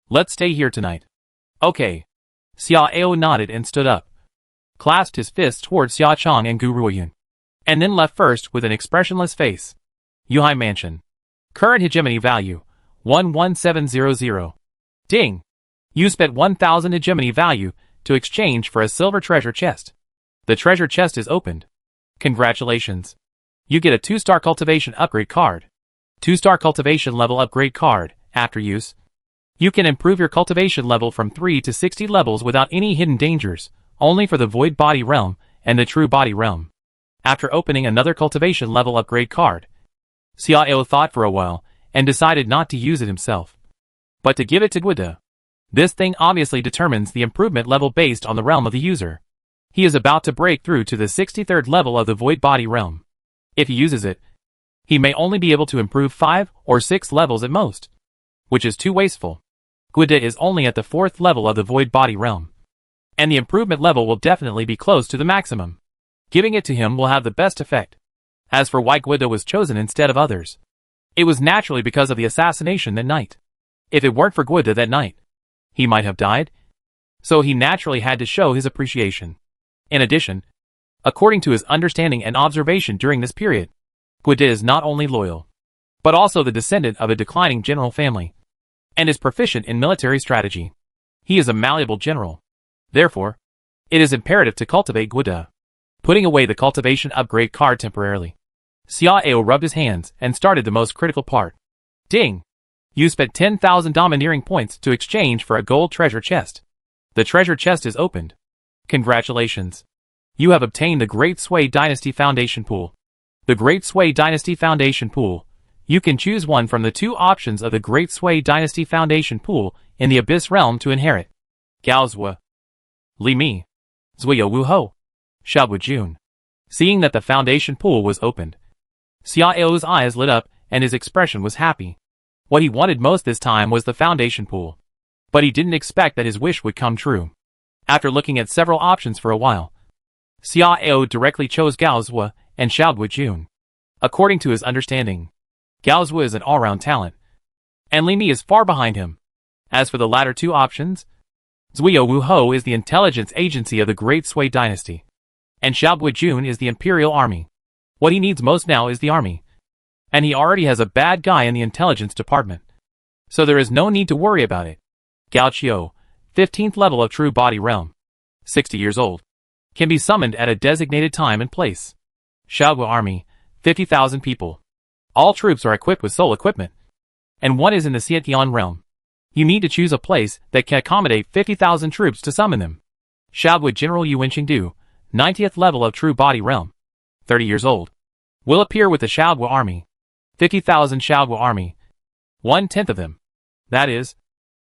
Let's stay here tonight." "Okay." Xia Ao nodded and stood up, clasped his fists towards Xia Chong and Gu Ruoyun, and then left first with an expressionless face. Yuhai Mansion. Current hegemony value, 11700. Ding! You spent 1000 hegemony value to exchange for a silver treasure chest. The treasure chest is opened. Congratulations. You get a 2-star cultivation upgrade card. 2-star cultivation level upgrade card. After use, you can improve your cultivation level from 3 to 60 levels without any hidden dangers, only for the Void Body Realm and the True Body Realm. After opening another cultivation level upgrade card, Xia Ao thought for a while and decided not to use it himself, but to give it to Guida. This thing obviously determines the improvement level based on the realm of the user. He is about to break through to the 63rd level of the Void Body Realm. If he uses it, he may only be able to improve 5 or 6 levels at most, which is too wasteful. Guida is only at the 4th level of the Void Body Realm, and the improvement level will definitely be close to the maximum. Giving it to him will have the best effect. As for why Guida was chosen instead of others, it was naturally because of the assassination that night. If it weren't for Guida that night, he might have died, so he naturally had to show his appreciation. In addition, according to his understanding and observation during this period, Guida is not only loyal, but also the descendant of a declining general family, and is proficient in military strategy. He is a malleable general. Therefore, it is imperative to cultivate Guida. Putting away the cultivation upgrade card temporarily, Xia Ao rubbed his hands and started the most critical part. Ding! You spent 10,000 domineering points to exchange for a gold treasure chest. The treasure chest is opened. Congratulations. You have obtained the Great Sui Dynasty Foundation Pool. The Great Sui Dynasty Foundation Pool. You can choose one from the 2 options of the Great Sui Dynasty Foundation Pool in the Abyss Realm to inherit. Gao Zue, Li Mi, Zuyo Wu Ho, Xiaobu Jun. Seeing that the foundation pool was opened, Xia Ao's eyes lit up and his expression was happy. What he wanted most this time was the foundation pool, but he didn't expect that his wish would come true. After looking at several options for a while, Xia Ao directly chose Gao Zue and Xiaobu Jun. According to his understanding, Gao Zue is an all-round talent, and Li Mi is far behind him. As for the latter 2 options, Zuyo Wu Ho is the intelligence agency of the Great Sui Dynasty, and Xiaobu Jun is the Imperial Army. What he needs most now is the army, and he already has a bad guy in the intelligence department, so there is no need to worry about it. Gao Qiu, 15th level of True Body Realm, 60 years old, can be summoned at a designated time and place. Xiaobu Army, 50,000 people. All troops are equipped with soul equipment, and one is in the Xietian realm. You need to choose a place that can accommodate 50,000 troops to summon them. Xiaobu General Yuan Qingdu, 90th level of True Body Realm, 30 years old, will appear with the Xiaobu Army. 50,000 Xiaobu Army. 1/10 of them, that is,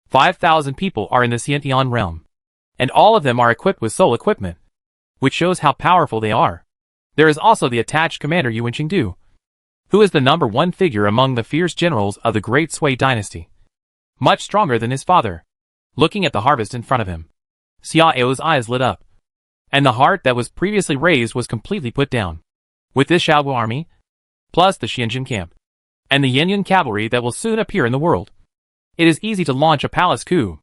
5,000 people are in the Xietian realm, and all of them are equipped with soul equipment, which shows how powerful they are. There is also the attached commander Yuan Qingdu, who is the #1 figure among the fierce generals of the Great Sui Dynasty, much stronger than his father. Looking at the harvest in front of him, Xia Ao's eyes lit up, and the heart that was previously raised was completely put down. With this Xiaobu army, plus the Xianjin camp, and the Yanyan cavalry that will soon appear in the world, it is easy to launch a palace coup.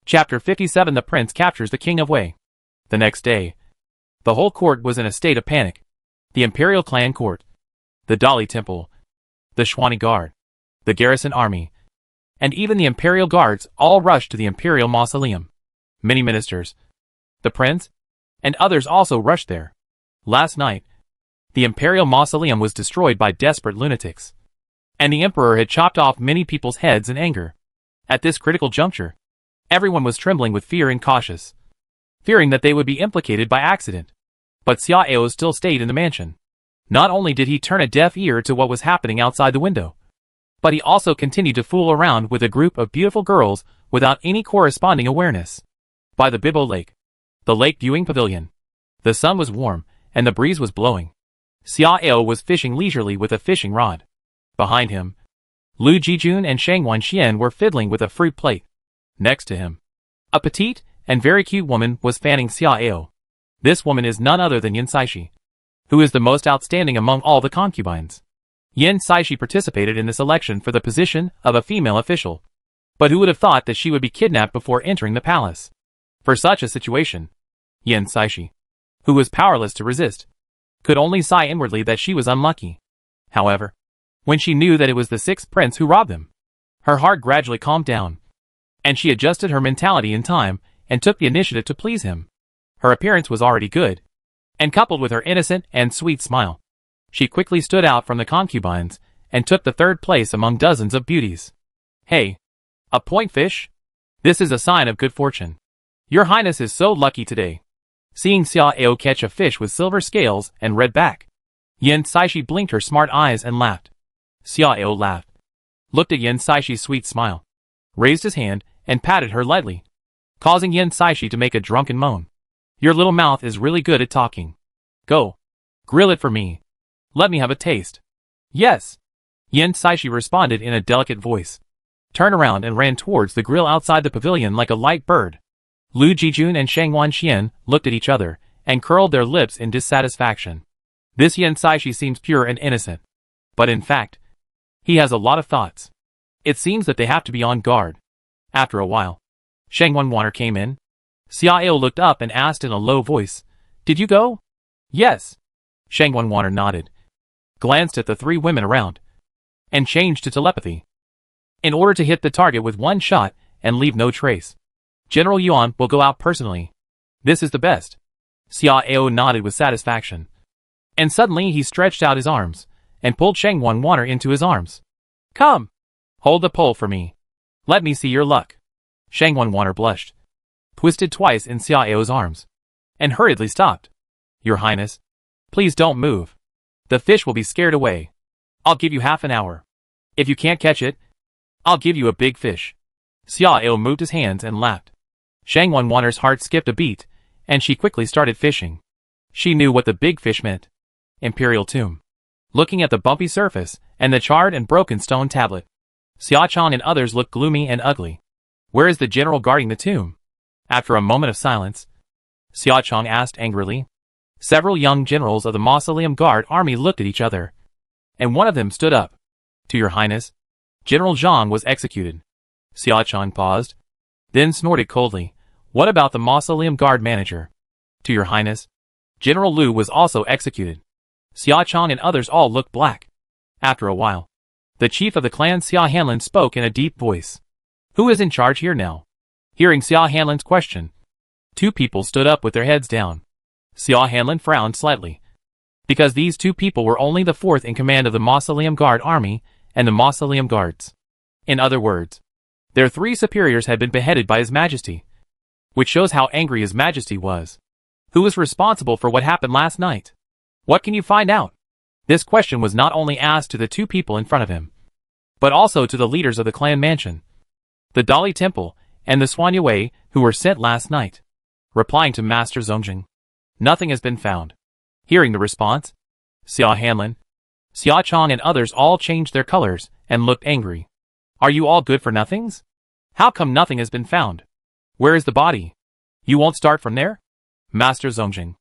Chapter 57 The Prince Captures the King of Wei. The next day, the whole court was in a state of panic. The Imperial Clan Court, the Dali Temple, the Xuanyi Guard, the Garrison Army, and even the Imperial Guards all rushed to the Imperial Mausoleum. Many ministers, the Prince, and others also rushed there. Last night, the Imperial Mausoleum was destroyed by desperate lunatics, and the Emperor had chopped off many people's heads in anger. At this critical juncture, everyone was trembling with fear and cautious, fearing that they would be implicated by accident. But Xia Ao still stayed in the mansion. Not only did he turn a deaf ear to what was happening outside the window, but he also continued to fool around with a group of beautiful girls without any corresponding awareness. By the Bibo Lake, the lake viewing pavilion, the sun was warm and the breeze was blowing. Xia Ao was fishing leisurely with a fishing rod. Behind him, Lu Jijun and Shang Wanxian were fiddling with a fruit plate. Next to him, a petite and very cute woman was fanning Xia Ao. This woman is none other than Yin Saishi, who is the most outstanding among all the concubines. Yin Saishi participated in this election for the position of a female official. But who would have thought that she would be kidnapped before entering the palace? For such a situation, Yin Saishi, who was powerless to resist, could only sigh inwardly that she was unlucky. However, when she knew that it was the sixth prince who robbed them, her heart gradually calmed down, and she adjusted her mentality in time and took the initiative to please him. Her appearance was already good, and coupled with her innocent and sweet smile, she quickly stood out from the concubines and took the third place among dozens of beauties. Hey, a point fish? This is a sign of good fortune. Your Highness is so lucky today. Seeing Xia Ao catch a fish with silver scales and red back, Yin Saishi blinked her smart eyes and laughed. Xia Ao laughed, looked at Yin Saishi's sweet smile, raised his hand and patted her lightly, causing Yin Saishi to make a drunken moan. Your little mouth is really good at talking. Go. Grill it for me. Let me have a taste. Yes. Yin Saishi responded in a delicate voice, turned around and ran towards the grill outside the pavilion like a light bird. Lu Jijun and Shang Wanxian looked at each other and curled their lips in dissatisfaction. This Yin Saishi seems pure and innocent, but in fact, he has a lot of thoughts. It seems that they have to be on guard. After a while, Shang Wanwaner came in. Xia Ao looked up and asked in a low voice, Did you go? Yes. Shang Wanwaner nodded, glanced at the three women around, and changed to telepathy. In order to hit the target with one shot and leave no trace, General Yuan will go out personally. This is the best. Xia Ao nodded with satisfaction. And suddenly he stretched out his arms and pulled Shang Wanwaner into his arms. Come. Hold the pole for me. Let me see your luck. Shang Wanwaner blushed, twisted twice in Xia Ao's arms, and hurriedly stopped. Your Highness, please don't move. The fish will be scared away. I'll give you half an hour. If you can't catch it, I'll give you a big fish. Xia Ao moved his hands and laughed. Shang Wanwaner's heart skipped a beat, and she quickly started fishing. She knew what the big fish meant. Imperial tomb. Looking at the bumpy surface and the charred and broken stone tablet, Xia Chang and others looked gloomy and ugly. Where is the general guarding the tomb? After a moment of silence, Xia Chang asked angrily. Several young generals of the Mausoleum Guard army looked at each other, and one of them stood up. To your Highness, General Zhang was executed. Xia Chang paused, then snorted coldly. What about the Mausoleum Guard manager? To your Highness, General Lu was also executed. Xia Chang and others all looked black. After a while, the chief of the clan Xia Hanlin spoke in a deep voice. Who is in charge here now? Hearing Xia Hanlin's question, two people stood up with their heads down. Xia Hanlin frowned slightly, because these two people were only the fourth in command of the Mausoleum Guard army and the Mausoleum Guards. In other words, their three superiors had been beheaded by His Majesty, which shows how angry His Majesty was. Who was responsible for what happened last night? What can you find out? This question was not only asked to the two people in front of him, but also to the leaders of the clan mansion, the Dali Temple, and the Xuanyi who were sent last night. Replying to Master Zongjing, nothing has been found. Hearing the response, Xia Hanlin, Xia Chang and others all changed their colors and looked angry. Are you all good for nothings? How come nothing has been found? Where is the body? You won't start from there? Master Zongjing,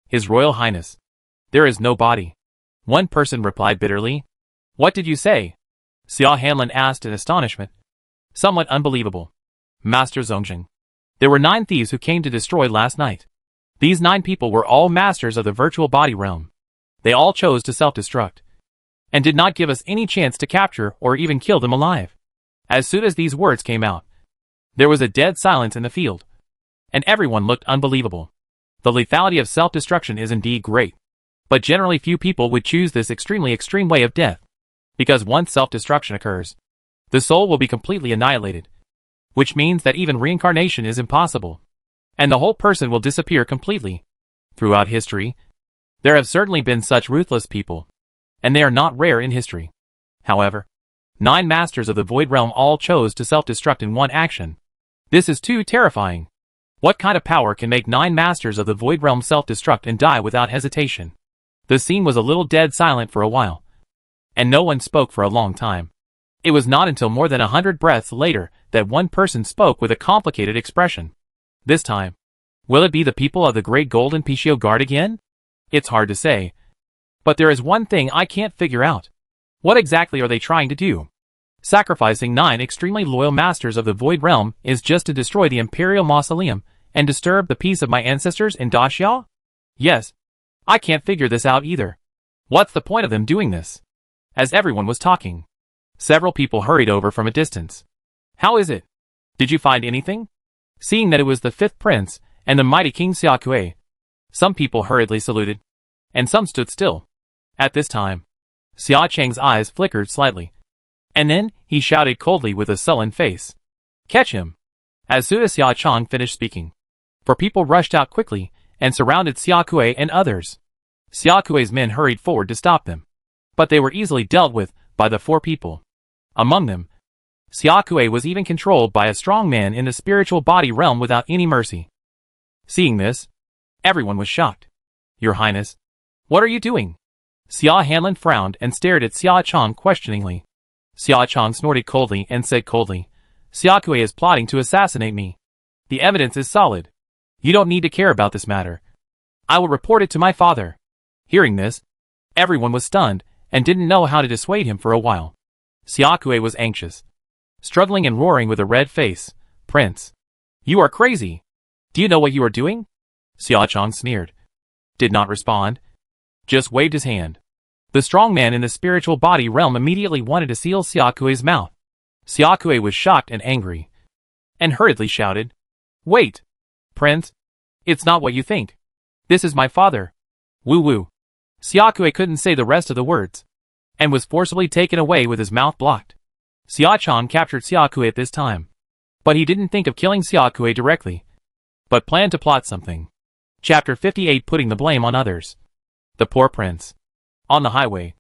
His Royal Highness, there is no body. One person replied bitterly. What did you say? Xia Hanlin asked in astonishment. Somewhat unbelievable. Master Zongjing, There were 9 thieves who came to destroy last night. These 9 people were all masters of the virtual body realm. They all chose to self-destruct, and did not give us any chance to capture or even kill them alive. As soon as these words came out, there was a dead silence in the field, and everyone looked unbelievable. The lethality of self-destruction is indeed great, but generally few people would choose this extremely extreme way of death, because once self-destruction occurs, the soul will be completely annihilated, which means that even reincarnation is impossible, and the whole person will disappear completely. Throughout history, there have certainly been such ruthless people, and they are not rare in history. However, 9 masters of the void realm all chose to self-destruct in one action. This is too terrifying. What kind of power can make 9 masters of the void realm self-destruct and die without hesitation? The scene was a little dead silent for a while, and no one spoke for a long time. It was not until more than 100 breaths later that one person spoke with a complicated expression. This time, will it be the people of the Great Golden Pishio Guard again? It's hard to say. But there is one thing I can't figure out. What exactly are they trying to do? Sacrificing 9 extremely loyal masters of the Void Realm is just to destroy the Imperial Mausoleum and disturb the peace of my ancestors in Daxia? Yes. I can't figure this out either. What's the point of them doing this? As everyone was talking, several people hurried over from a distance. How is it? Did you find anything? Seeing that it was the 5th prince and the mighty King Xiaokui, some people hurriedly saluted, and some stood still. At this time, Xia Cheng's eyes flickered slightly, and then he shouted coldly with a sullen face, "Catch him!" As soon as Xia Cheng finished speaking, 4 people rushed out quickly and surrounded Xiaokui and others. Xiaokui's men hurried forward to stop them, but they were easily dealt with by the 4 people. Among them, Xiaokui was even controlled by a strong man in the spiritual body realm without any mercy. Seeing this, everyone was shocked. "Your Highness, what are you doing?" Xia Hanlin frowned and stared at Xia Cheng questioningly. Xia Cheng snorted coldly and said coldly, "Xiaokui is plotting to assassinate me. The evidence is solid. You don't need to care about this matter. I will report it to my father." Hearing this, everyone was stunned and didn't know how to dissuade him for a while. Xiaokui was anxious, struggling and roaring with a red face. "Prince, you are crazy. Do you know what you are doing?" Xia Cheng sneered, did not respond, just waved his hand. The strong man in the spiritual body realm immediately wanted to seal Xiaokui's mouth. Xiaokui was shocked and angry, and hurriedly shouted, "Wait! Prince, it's not what you think. This is my father." Woo woo. Xiaokui couldn't say the rest of the words, and was forcibly taken away with his mouth blocked. Xia Cheng captured Xiaokui at this time, but he didn't think of killing Xiaokui directly, but planned to plot something. Chapter 58, Putting the blame on others. The poor prince. On the highway,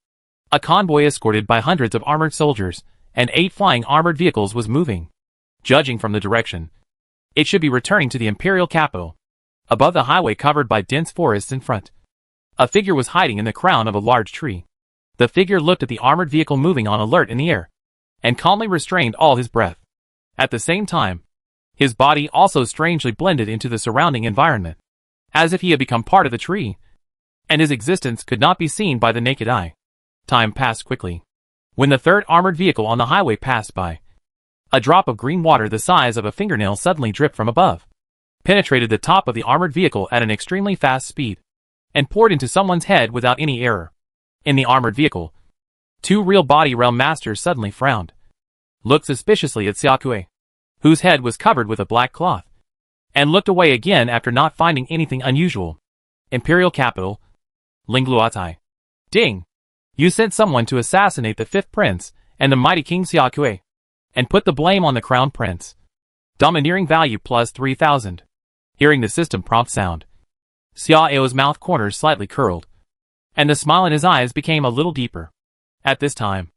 a convoy escorted by hundreds of armored soldiers and 8 flying armored vehicles was moving. Judging from the direction, it should be returning to the imperial capital. Above the highway covered by dense forests in front, a figure was hiding in the crown of a large tree. The figure looked at the armored vehicle moving on alert in the air, and calmly restrained all his breath. At the same time, his body also strangely blended into the surrounding environment, as if he had become part of the tree, and his existence could not be seen by the naked eye. Time passed quickly. When the 3rd armored vehicle on the highway passed by, a drop of green water the size of a fingernail suddenly dripped from above, penetrated the top of the armored vehicle at an extremely fast speed, and poured into someone's head without any error. In the armored vehicle, 2 real body realm masters suddenly frowned, looked suspiciously at Xiaokui, whose head was covered with a black cloth, and looked away again after not finding anything unusual. Imperial capital, Lingluatai. Ding! You sent someone to assassinate the 5th prince and the mighty King Xiaokui, and put the blame on the crown prince. Domineering value plus 3,000. Hearing the system prompt sound, Xiao's mouth corners slightly curled, and the smile in his eyes became a little deeper. At this time,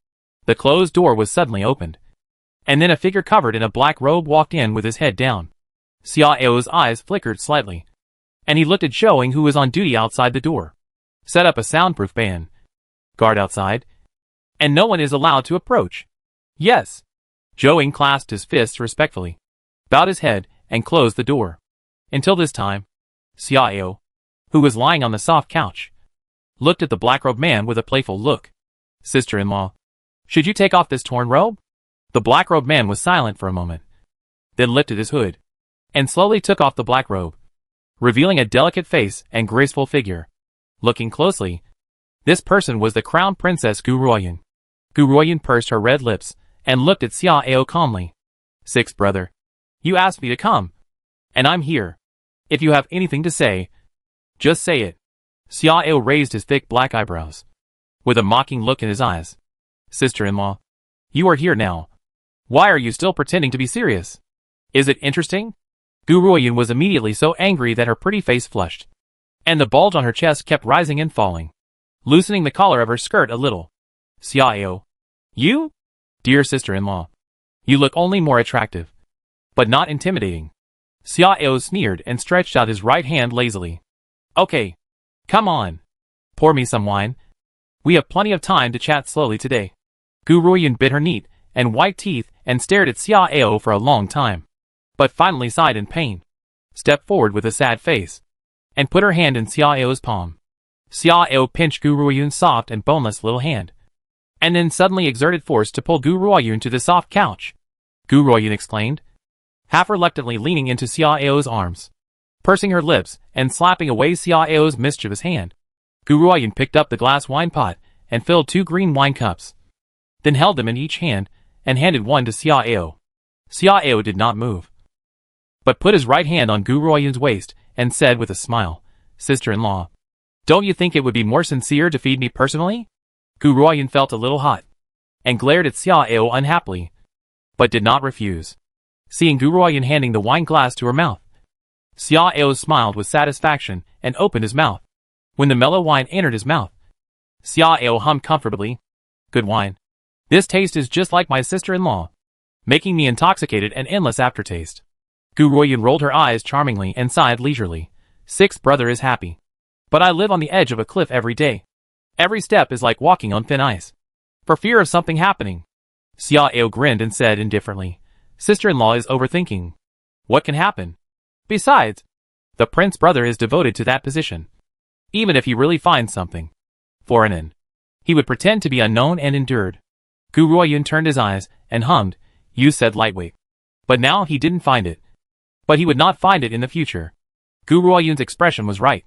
the closed door was suddenly opened, and then a figure covered in a black robe walked in with his head down. Xiao's eyes flickered slightly, and he looked at Zhou, who was on duty outside the door. Set up a soundproof ban. Guard outside, and no one is allowed to approach. Yes. Zhou clasped his fists respectfully, bowed his head, and closed the door. Until this time, Xiao, who was lying on the soft couch, looked at the black-robed man with a playful look. "Sister-in-law, should you take off this torn robe?" The black-robed man was silent for a moment, then lifted his hood, and slowly took off the black robe, revealing a delicate face and graceful figure. Looking closely, this person was the crown princess Gu Ruoyun. Gu Ruoyun pursed her red lips and looked at Xia Ao calmly. Sixth brother. You asked me to come, and I'm here. If you have anything to say, just say it. Xia Ao raised his thick black eyebrows, with a mocking look in his eyes. Sister-in-law, you are here now. Why are you still pretending to be serious? Is it interesting? Gu Ruoyun was immediately so angry that her pretty face flushed, and the bulge on her chest kept rising and falling, loosening the collar of her skirt a little. Xia Ao. You? Dear sister-in-law. You look only more attractive, but not intimidating. Xia Ao sneered and stretched out his right hand lazily. Okay. Come on. Pour me some wine. We have plenty of time to chat slowly today. Gu Ruoyun bit her neat and white teeth and stared at Xia Ao for a long time, but finally sighed in pain, stepped forward with a sad face, and put her hand in Xia Ao's palm. Xia Ao pinched Gu Ruoyun's soft and boneless little hand, and then suddenly exerted force to pull Gu Ruoyun to the soft couch. Gu Ruoyun exclaimed, half reluctantly leaning into Xia Ao's arms, pursing her lips and slapping away Xia Ao's mischievous hand. Gu Ruoyun picked up the glass wine pot and filled 2 green wine cups, then held them in each hand and handed one to Xia Ao. Xia Ao did not move, but put his right hand on Gu Ruoyun's waist and said with a smile, Sister-in-law, don't you think it would be more sincere to feed me personally? Gu Ruoyun felt a little hot, and glared at Xia Ao unhappily, but did not refuse. Seeing Gu Ruoyun handing the wine glass to her mouth, Xia Ao smiled with satisfaction and opened his mouth. When the mellow wine entered his mouth, Xia Ao hummed comfortably. Good wine. This taste is just like my sister-in-law, making me intoxicated and endless aftertaste. Gu Ruoyun rolled her eyes charmingly and sighed leisurely. Sixth brother is happy, but I live on the edge of a cliff every day. Every step is like walking on thin ice, for fear of something happening. Xia Ao grinned and said indifferently, Sister-in-law is overthinking. What can happen? Besides, the prince brother is devoted to that position. Even if he really finds something foreign, he would pretend to be unknown and endured. Gu Ruoyun turned his eyes and hummed, you said lightweight. But now he didn't find it. But he would not find it in the future. Gu Ruoyun's expression was right.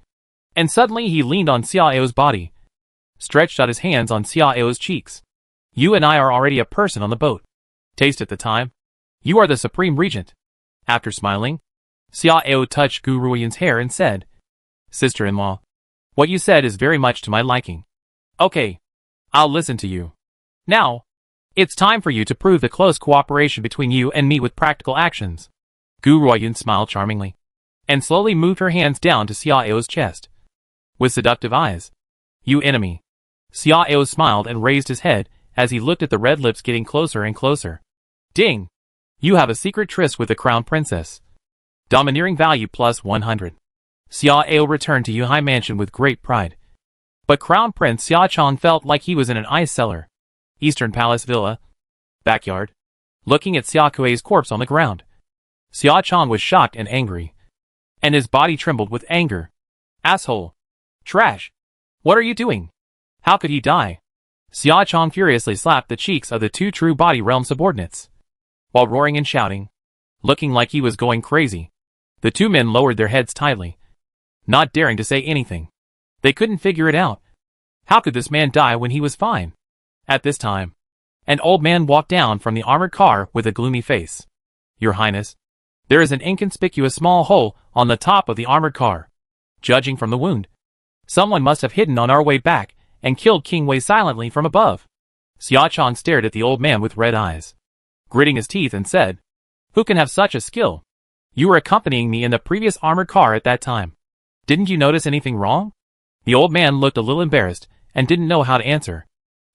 And suddenly he leaned on Xia Ao's body, stretched out his hands on Xia Ao's cheeks. You and I are already a person on the boat. Taste at the time. You are the supreme regent. After smiling, Xia Ao touched Gu Ruoyun's hair and said, Sister-in-law, what you said is very much to my liking. Okay, I'll listen to you. Now, it's time for you to prove the close cooperation between you and me with practical actions. Gu Ruoyun smiled charmingly, and slowly moved her hands down to Xia Ao's chest, with seductive eyes. You enemy. Xia Ao smiled and raised his head as he looked at the red lips getting closer and closer. Ding! You have a secret tryst with the crown princess. Domineering value plus 100. Xia Ao returned to Yuhai Mansion with great pride. But Crown Prince Xia Chong felt like he was in an ice cellar. Eastern Palace Villa. Backyard. Looking at Xia Kuei's corpse on the ground, Xia Chong was shocked and angry, and his body trembled with anger. Asshole. Trash. What are you doing? How could he die? Xia Chong furiously slapped the cheeks of the 2 true body realm subordinates, while roaring and shouting, looking like he was going crazy. The 2 men lowered their heads tightly, not daring to say anything. They couldn't figure it out. How could this man die when he was fine? At this time, an old man walked down from the armored car with a gloomy face. Your Highness, there is an inconspicuous small hole on the top of the armored car. Judging from the wound, someone must have hidden on our way back and killed King Wei silently from above. Xia Chong stared at the old man with red eyes, gritting his teeth and said, Who can have such a skill? You were accompanying me in the previous armored car at that time. Didn't you notice anything wrong? The old man looked a little embarrassed and didn't know how to answer.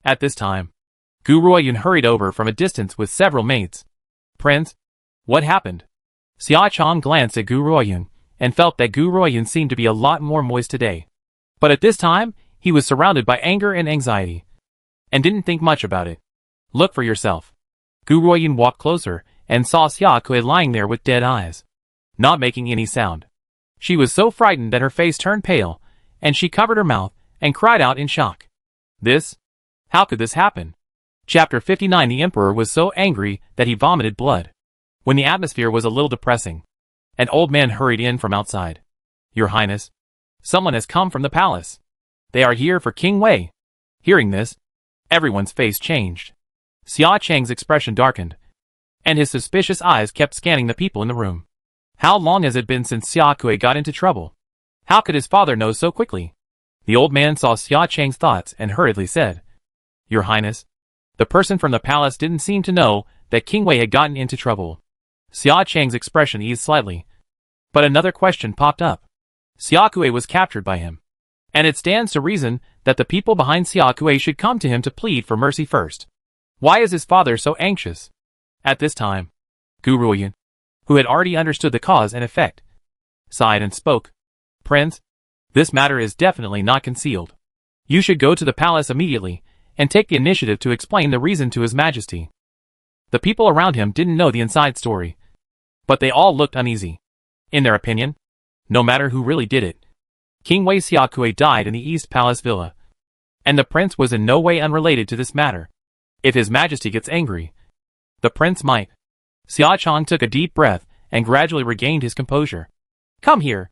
At this time, Gu Ruoyun hurried over from a distance with several maids. Prince, what happened? Xia Chong glanced at Gu Ruoyun and felt that Gu Ruoyun seemed to be a lot more moist today. But at this time, he was surrounded by anger and anxiety, and didn't think much about it. Look for yourself. Gu Ruoyun walked closer and saw Xia Kui lying there with dead eyes, not making any sound. She was so frightened that her face turned pale, and she covered her mouth and cried out in shock. This? How could this happen? Chapter 59. The Emperor was so angry that he vomited blood. When the atmosphere was a little depressing, An old man hurried in from outside. Your Highness, someone has come from the palace. They are here for King Wei. Hearing this, everyone's face changed. Xia Chang's expression darkened, and his suspicious eyes kept scanning the people in the room. How long has it been since Xia Kui got into trouble? How could his father know so quickly? The old man saw Xia Chang's thoughts and hurriedly said, Your Highness, the person from the palace didn't seem to know that King Wei had gotten into trouble. Xia Chang's expression eased slightly, but another question popped up. Xia Kui was captured by him, and it stands to reason that the people behind Xia Kui should come to him to plead for mercy first. Why is his father so anxious? At this time, Gu Ruoyan, who had already understood the cause and effect, sighed and spoke. Prince, this matter is definitely not concealed. You should go to the palace immediately and take the initiative to explain the reason to His Majesty. The people around him didn't know the inside story, but they all looked uneasy. In their opinion, no matter who really did it, King Wei Xiaokui died in the East Palace Villa, and the prince was in no way unrelated to this matter. If His Majesty gets angry, the prince might. Xia Chang took a deep breath and gradually regained his composure. Come here.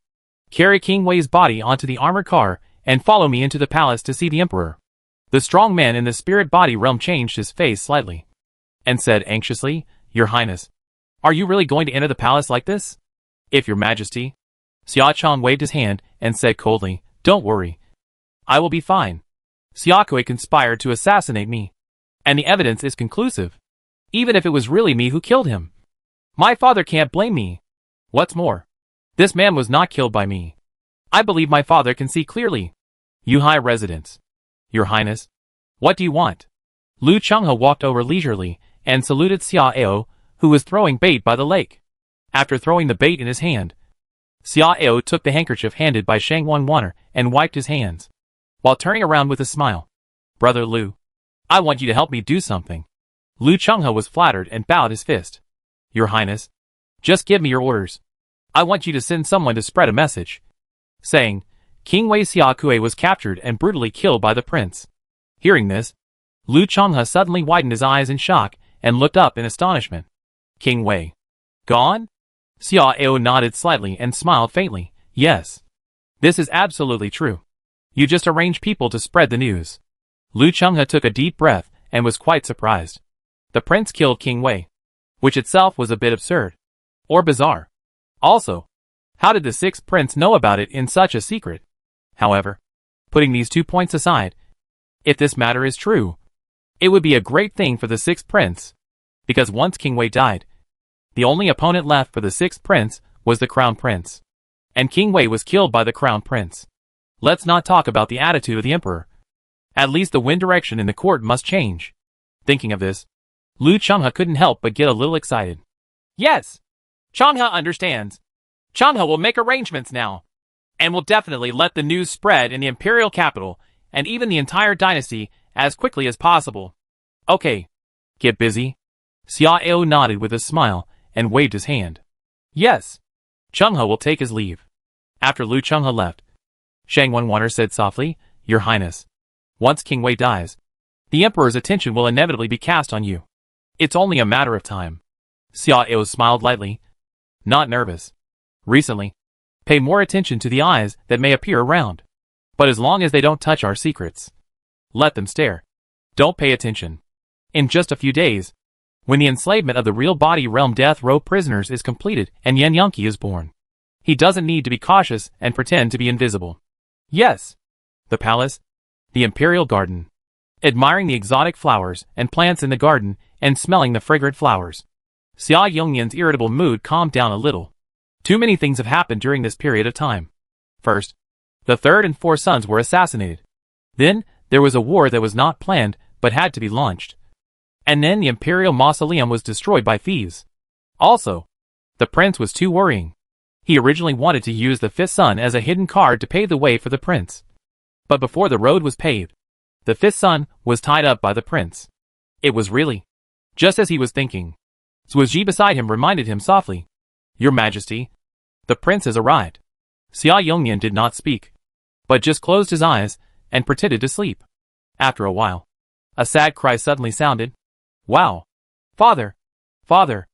Carry King Wei's body onto the armored car and follow me into the palace to see the emperor. The strong man in the spirit body realm changed his face slightly and said anxiously, Your Highness, are you really going to enter the palace like this? If Your Majesty. Xia Chang waved his hand and said coldly, Don't worry. I will be fine. Xia Kui conspired to assassinate me, and the evidence is conclusive. Even if it was really me who killed him, my father can't blame me. What's more, this man was not killed by me. I believe my father can see clearly. Yuhai residence. Your Highness, what do you want? Lu Chenghe walked over leisurely and saluted Xia Ao, who was throwing bait by the lake. After throwing the bait in his hand, Xia Ao took the handkerchief handed by Shang Wanwaner and wiped his hands, while turning around with a smile. Brother Lu, I want you to help me do something. Lu Chenghe was flattered and bowed his fist. Your Highness, just give me your orders. I want you to send someone to spread a message, saying, King Wei Xiaokui was captured and brutally killed by the prince. Hearing this, Lu Chenghe suddenly widened his eyes in shock and looked up in astonishment. King Wei. Gone? Xia Ao nodded slightly and smiled faintly. Yes. This is absolutely true. You just arranged people to spread the news. Lu Chenghe took a deep breath and was quite surprised. The prince killed King Wei, which itself was a bit absurd. Or bizarre. Also, how did the sixth prince know about it in such a secret? However, putting these 2 points aside, if this matter is true, it would be a great thing for the sixth prince, because once King Wei died, the only opponent left for the sixth prince was the crown prince, and King Wei was killed by the crown prince. Let's not talk about the attitude of the emperor. At least the wind direction in the court must change. Thinking of this, Lu Chenghe couldn't help but get a little excited. Yes! Changhe understands. Changhe will make arrangements now, and will definitely let the news spread in the imperial capital and even the entire dynasty as quickly as possible. Okay, get busy. Xia Ao nodded with a smile and waved his hand. Yes. Changhe will take his leave. After Lu Chenghe left, Shang Wanwaner said softly, Your Highness, once King Wei dies, the emperor's attention will inevitably be cast on you. It's only a matter of time. Xia Ao smiled lightly, not nervous. Recently, pay more attention to the eyes that may appear around. But as long as they don't touch our secrets, let them stare. Don't pay attention. In just a few days, when the enslavement of the real body realm death row prisoners is completed and Yan Yangqi is born, he doesn't need to be cautious and pretend to be invisible. Yes. The palace, the imperial garden. Admiring the exotic flowers and plants in the garden and smelling the fragrant flowers, Xia Yongyan's irritable mood calmed down a little. Too many things have happened during this period of time. First, the third and fourth sons were assassinated. Then, there was a war that was not planned but had to be launched. And then the imperial mausoleum was destroyed by thieves. Also, the prince was too worrying. He originally wanted to use the fifth son as a hidden card to pave the way for the prince. But before the road was paved, the fifth son was tied up by the prince. It was really just as he was thinking. Zuoji beside him reminded him softly, Your Majesty, the prince has arrived. Xia Yongyan did not speak, but just closed his eyes and pretended to sleep. After a while, a sad cry suddenly sounded. Wow! Father! Father!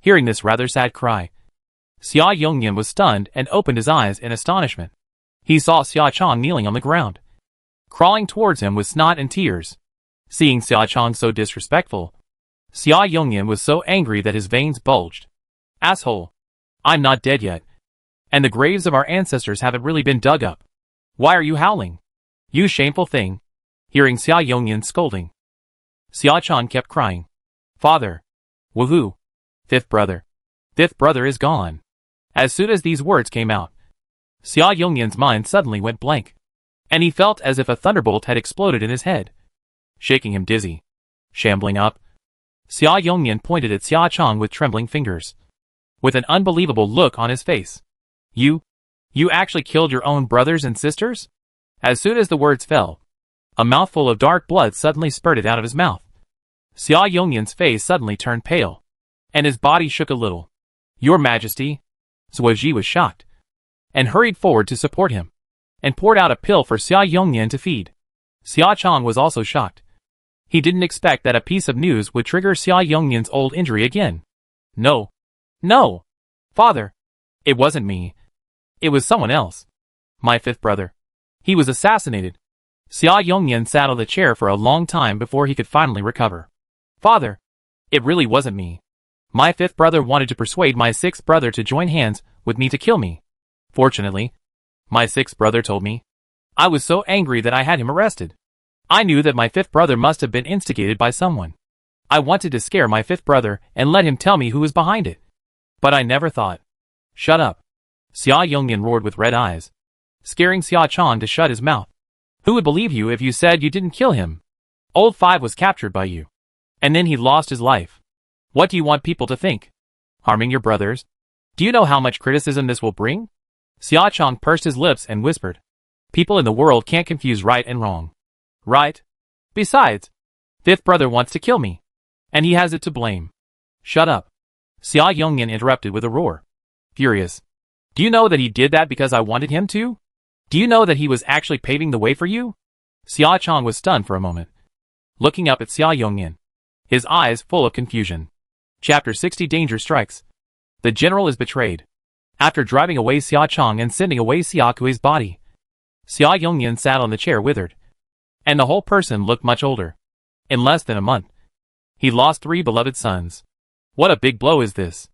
Hearing this rather sad cry, Xia Yongyan was stunned and opened his eyes in astonishment. He saw Xia Chong kneeling on the ground, crawling towards him with snot and tears. Seeing Xia Chong so disrespectful, Xia Yongyan was so angry that his veins bulged. Asshole! I'm not dead yet. And the graves of our ancestors haven't really been dug up. Why are you howling? You shameful thing! Hearing Xia Yongyan scolding, Xia Chong kept crying. Father! Woohoo! Fifth brother! Fifth brother is gone! As soon as these words came out, Xia Yongyan's mind suddenly went blank, and he felt as if a thunderbolt had exploded in his head, shaking him dizzy. Shambling up, Xia Yongyan pointed at Xia Chong with trembling fingers, with an unbelievable look on his face. You actually killed your own brothers and sisters? As soon as the words fell, a mouthful of dark blood suddenly spurted out of his mouth. Xia Yongyan's face suddenly turned pale, and his body shook a little. Your Majesty! Zuoji was shocked, and hurried forward to support him, and poured out a pill for Xia Yongyan to feed. Xia Chong was also shocked. He didn't expect that a piece of news would trigger Xia Yongyan's old injury again. No! No! Father! It wasn't me. It was someone else. My fifth brother. He was assassinated. Xia Yongyan sat on the chair for a long time before he could finally recover. Father! It really wasn't me. My fifth brother wanted to persuade my sixth brother to join hands with me to kill me. Fortunately, my sixth brother told me. I was so angry that I had him arrested. I knew that my fifth brother must have been instigated by someone. I wanted to scare my fifth brother and let him tell me who was behind it. But I never thought. Shut up! Xia Yongyan roared with red eyes, scaring Xia Chong to shut his mouth. Who would believe you if you said you didn't kill him? Old Five was captured by you, and then he lost his life. What do you want people to think? Harming your brothers? Do you know how much criticism this will bring? Xia Chong pursed his lips and whispered. People in the world can't confuse right and wrong. Right? Besides, fifth brother wants to kill me, and he has it to blame. Shut up! Xia Yongyan interrupted with a roar. Furious. Do you know that he did that because I wanted him to? Do you know that he was actually paving the way for you? Xia Chong was stunned for a moment, looking up at Xia Yongyan, his eyes full of confusion. Chapter 60 Danger Strikes. The general is betrayed. After driving away Xia Chong and sending away Xia Kui's body, Xia Yongyan sat on the chair withered, and the whole person looked much older. In less than a month, he lost 3 beloved sons. What a big blow is this?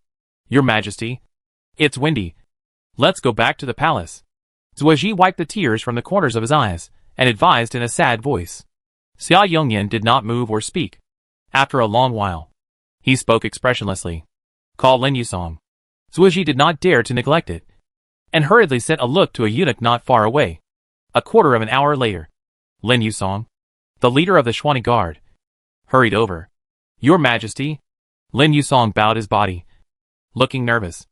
Your Majesty, it's windy. Let's go back to the palace. Zuoji wiped the tears from the corners of his eyes, and advised in a sad voice. Xia Yongyan did not move or speak. After a long while, he spoke expressionlessly. Call Lin Yusong. Zuoji did not dare to neglect it, and hurriedly sent a look to a eunuch not far away. A quarter of an hour later, Lin Yusong, the leader of the Xuani Guard, hurried over. Your Majesty. Lin Yusong bowed his body, looking nervous.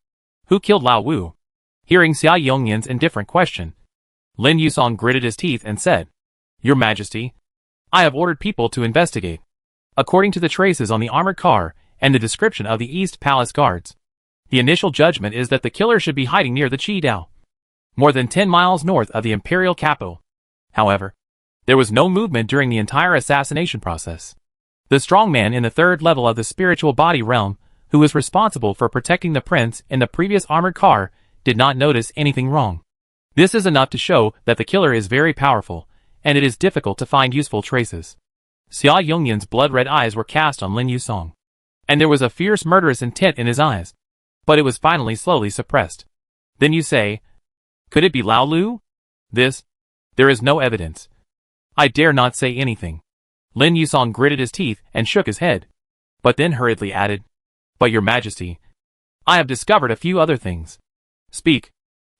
Who killed Lao Wu? Hearing Xia Yongyan's indifferent question, Lin Yusong gritted his teeth and said, Your Majesty, I have ordered people to investigate. According to the traces on the armored car and the description of the East Palace guards, the initial judgment is that the killer should be hiding near the Qidao, more than 10 miles north of the imperial capital. However, there was no movement during the entire assassination process. The strong man in the 3rd level of the spiritual body realm, who was responsible for protecting the prince in the previous armored car, did not notice anything wrong. This is enough to show that the killer is very powerful, and it is difficult to find useful traces. Xia Yongyan's blood-red eyes were cast on Lin Yusong, and there was a fierce murderous intent in his eyes, but it was finally slowly suppressed. Then you say, could it be Lao Lu? There is no evidence. I dare not say anything. Lin Yusong gritted his teeth and shook his head, but then hurriedly added, But Your Majesty, I have discovered a few other things. Speak.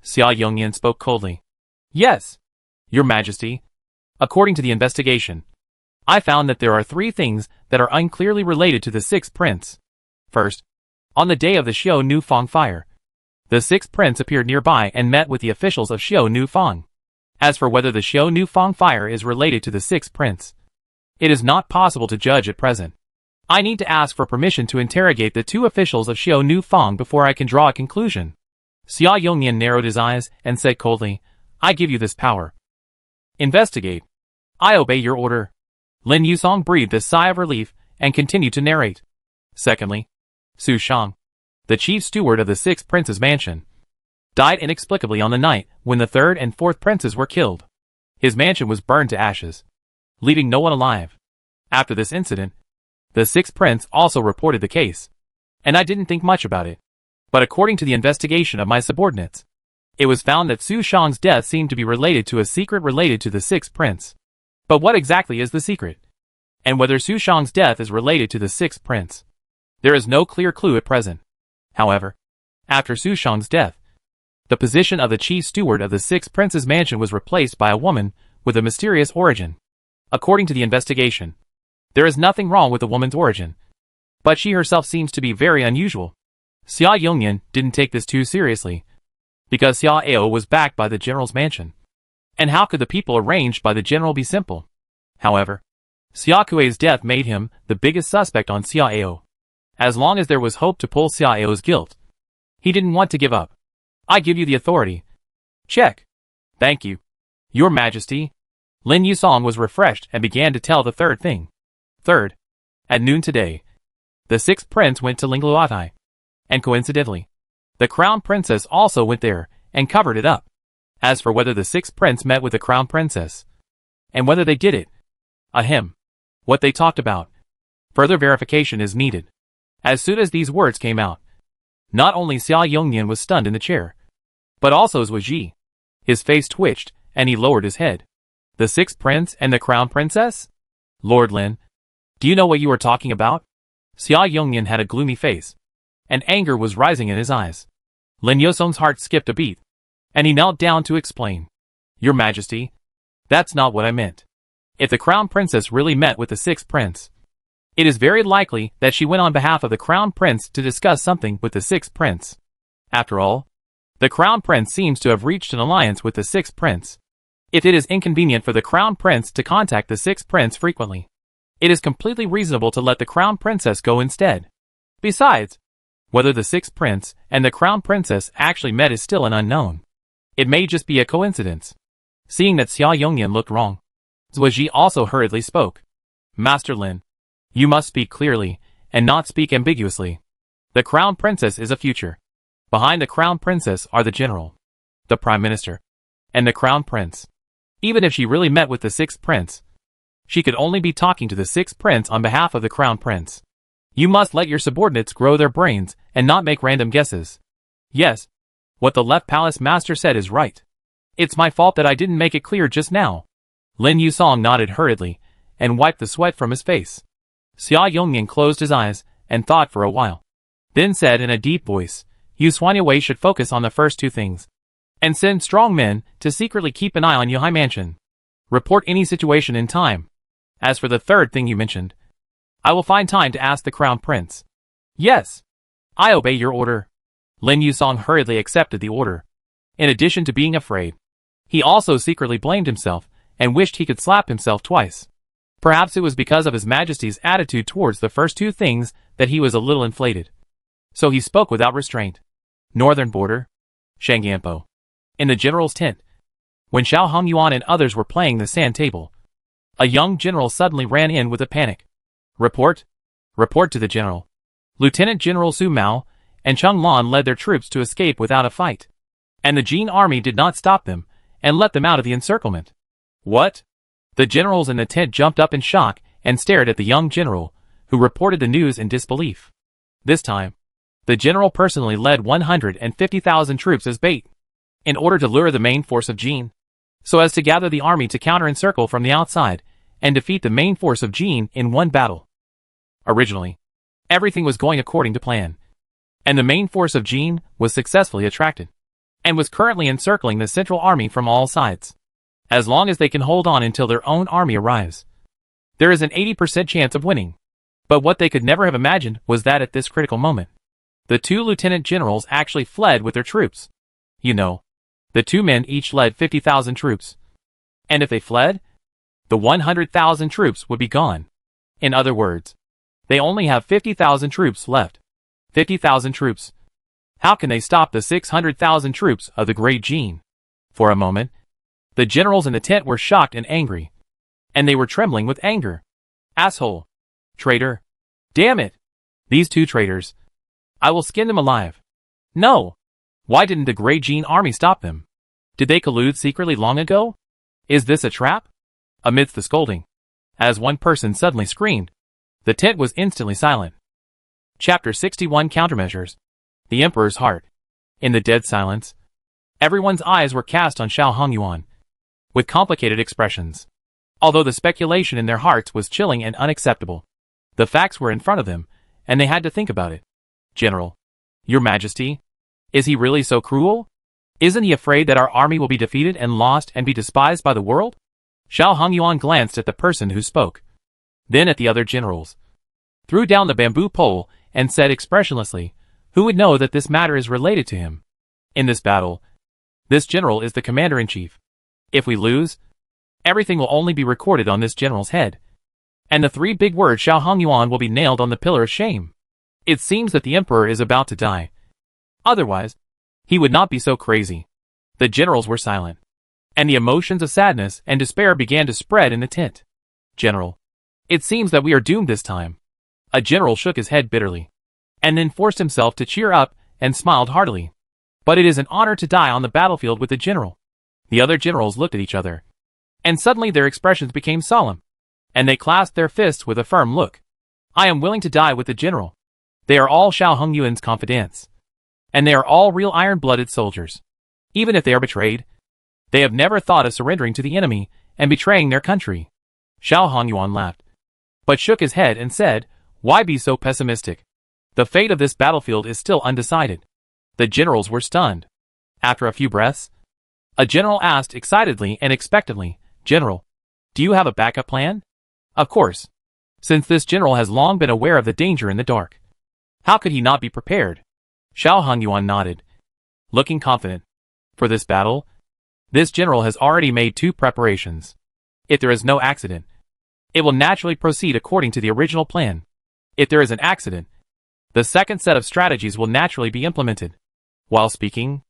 Xia Yongyan spoke coldly. Yes, Your Majesty. According to the investigation, I found that there are 3 things that are unclearly related to the 6th prince. First, on the day of the Xiao Nu Fang fire, the 6th prince appeared nearby and met with the officials of Xiao Nu Fang. As for whether the Xiao Nu Fang fire is related to the 6th prince, it is not possible to judge at present. I need to ask for permission to interrogate the 2 officials of Xiao Nu Fang before I can draw a conclusion. Xia Yongyan narrowed his eyes and said coldly, I give you this power. Investigate. I obey your order. Lin Yusong breathed a sigh of relief and continued to narrate. Secondly, Su Shang, the chief steward of the 6th prince's mansion, died inexplicably on the night when the 3rd and 4th princes were killed. His mansion was burned to ashes, leaving no one alive. After this incident, the 6th prince also reported the case, and I didn't think much about it. But according to the investigation of my subordinates, it was found that Su Shang's death seemed to be related to a secret related to the 6th prince. But what exactly is the secret? And whether Su Shang's death is related to the 6th prince? There is no clear clue at present. However, after Su Shang's death, the position of the chief steward of the 6th prince's mansion was replaced by a woman with a mysterious origin. According to the investigation, there is nothing wrong with the woman's origin, but she herself seems to be very unusual. Xia Yongyan didn't take this too seriously, because Xia Ao was backed by the general's mansion. And how could the people arranged by the general be simple? However, Xia Kuei's death made him the biggest suspect on Xia Ao. As long as there was hope to pull Xia Ao's guilt, he didn't want to give up. I give you the authority. Check. Thank you, Your Majesty. Lin Yusong was refreshed and began to tell the third thing. Third, at noon today, the 6th prince went to Lingluatai. And coincidentally, the crown princess also went there and covered it up. As for whether the 6th prince met with the crown princess, and whether they did it, what they talked about, further verification is needed. As soon as these words came out, not only Xia Yongyan was stunned in the chair, but also Zhuo Ji. His face twitched, and he lowered his head. The 6th prince and the crown princess? Lord Lin, do you know what you are talking about? Xia Yongyan had a gloomy face, and anger was rising in his eyes. Lin Yusong's heart skipped a beat, and he knelt down to explain. Your Majesty, that's not what I meant. If the crown princess really met with the 6th prince, it is very likely that she went on behalf of the crown prince to discuss something with the 6th prince. After all, the crown prince seems to have reached an alliance with the 6th prince. If it is inconvenient for the crown prince to contact the 6th prince frequently, it is completely reasonable to let the crown princess go instead. Besides, whether the 6th prince and the crown princess actually met is still an unknown. It may just be a coincidence. Seeing that Xia Yongyan looked wrong, Zhuo Ji also hurriedly spoke. Master Lin, you must speak clearly, and not speak ambiguously. The crown princess is a future. Behind the crown princess are the general, the prime minister, and the crown prince. Even if she really met with the 6th prince, she could only be talking to the 6th prince on behalf of the crown prince. You must let your subordinates grow their brains and not make random guesses. Yes, what the left palace master said is right. It's my fault that I didn't make it clear just now. Lin Yusong nodded hurriedly and wiped the sweat from his face. Xia Yongyan closed his eyes and thought for a while, then said in a deep voice, Yu Xuanyue should focus on the first two things, and send strong men to secretly keep an eye on Yuhai Mansion. Report any situation in time. As for the third thing you mentioned, I will find time to ask the crown prince. Yes, I obey your order. Lin Yusong hurriedly accepted the order. In addition to being afraid, he also secretly blamed himself and wished he could slap himself twice. Perhaps it was because of His Majesty's attitude towards the first two things that he was a little inflated. So he spoke without restraint. Northern border, Shangyanpo. In the general's tent, when Xiao Hongyuan and others were playing the sand table, a young general suddenly ran in with a panic. Report to the general. Lieutenant General Su Mao and Chung Lan led their troops to escape without a fight, and the Jin army did not stop them and let them out of the encirclement. What? The generals in the tent jumped up in shock and stared at the young general, who reported the news in disbelief. This time, the general personally led 150,000 troops as bait, in order to lure the main force of Jin, so as to gather the army to counter-encircle from the outside and defeat the main force of Jin in one battle. Originally, everything was going according to plan, and the main force of Jin was successfully attracted, and was currently encircling the central army from all sides. As long as they can hold on until their own army arrives, there is an 80% chance of winning. But what they could never have imagined was that at this critical moment, the two lieutenant generals actually fled with their troops. You know, the two men each led 50,000 troops. And if they fled, the 100,000 troops would be gone. In other words, they only have 50,000 troops left. 50,000 troops. How can they stop the 600,000 troops of the Great Jin? For a moment, the generals in the tent were shocked and angry. And they were trembling with anger. Asshole. Traitor. Damn it. These two traitors. I will skin them alive. No! Why didn't the Grey Jean army stop them? Did they collude secretly long ago? Is this a trap? Amidst the scolding, as one person suddenly screamed, the tent was instantly silent. Chapter 61 Countermeasures. The Emperor's Heart. In the dead silence, everyone's eyes were cast on Xiao Hongyuan, with complicated expressions. Although the speculation in their hearts was chilling and unacceptable, the facts were in front of them, and they had to think about it. General, Your Majesty, is he really so cruel? Isn't he afraid that our army will be defeated and lost and be despised by the world? Xiao Hongyuan glanced at the person who spoke, then at the other generals, threw down the bamboo pole, and said expressionlessly, who would know that this matter is related to him? In this battle, this general is the commander-in-chief. If we lose, everything will only be recorded on this general's head, and the three big words Xiao Hongyuan will be nailed on the pillar of shame. It seems that the emperor is about to die. Otherwise, he would not be so crazy. The generals were silent, and the emotions of sadness and despair began to spread in the tent. General, it seems that we are doomed this time. A general shook his head bitterly, and then forced himself to cheer up and smiled heartily. But it is an honor to die on the battlefield with the general. The other generals looked at each other, and suddenly their expressions became solemn, and they clasped their fists with a firm look. I am willing to die with the general. They are all Xiao Hongyuan's confidants, and they are all real iron-blooded soldiers. Even if they are betrayed, they have never thought of surrendering to the enemy and betraying their country. Xiao Hongyuan laughed, but shook his head and said, why be so pessimistic? The fate of this battlefield is still undecided. The generals were stunned. After a few breaths, a general asked excitedly and expectantly, General, do you have a backup plan? Of course, since this general has long been aware of the danger in the dark. How could he not be prepared? Xiao Hongyuan nodded, looking confident. For this battle, this general has already made 2 preparations. If there is no accident, it will naturally proceed according to the original plan. If there is an accident, the second set of strategies will naturally be implemented. While speaking,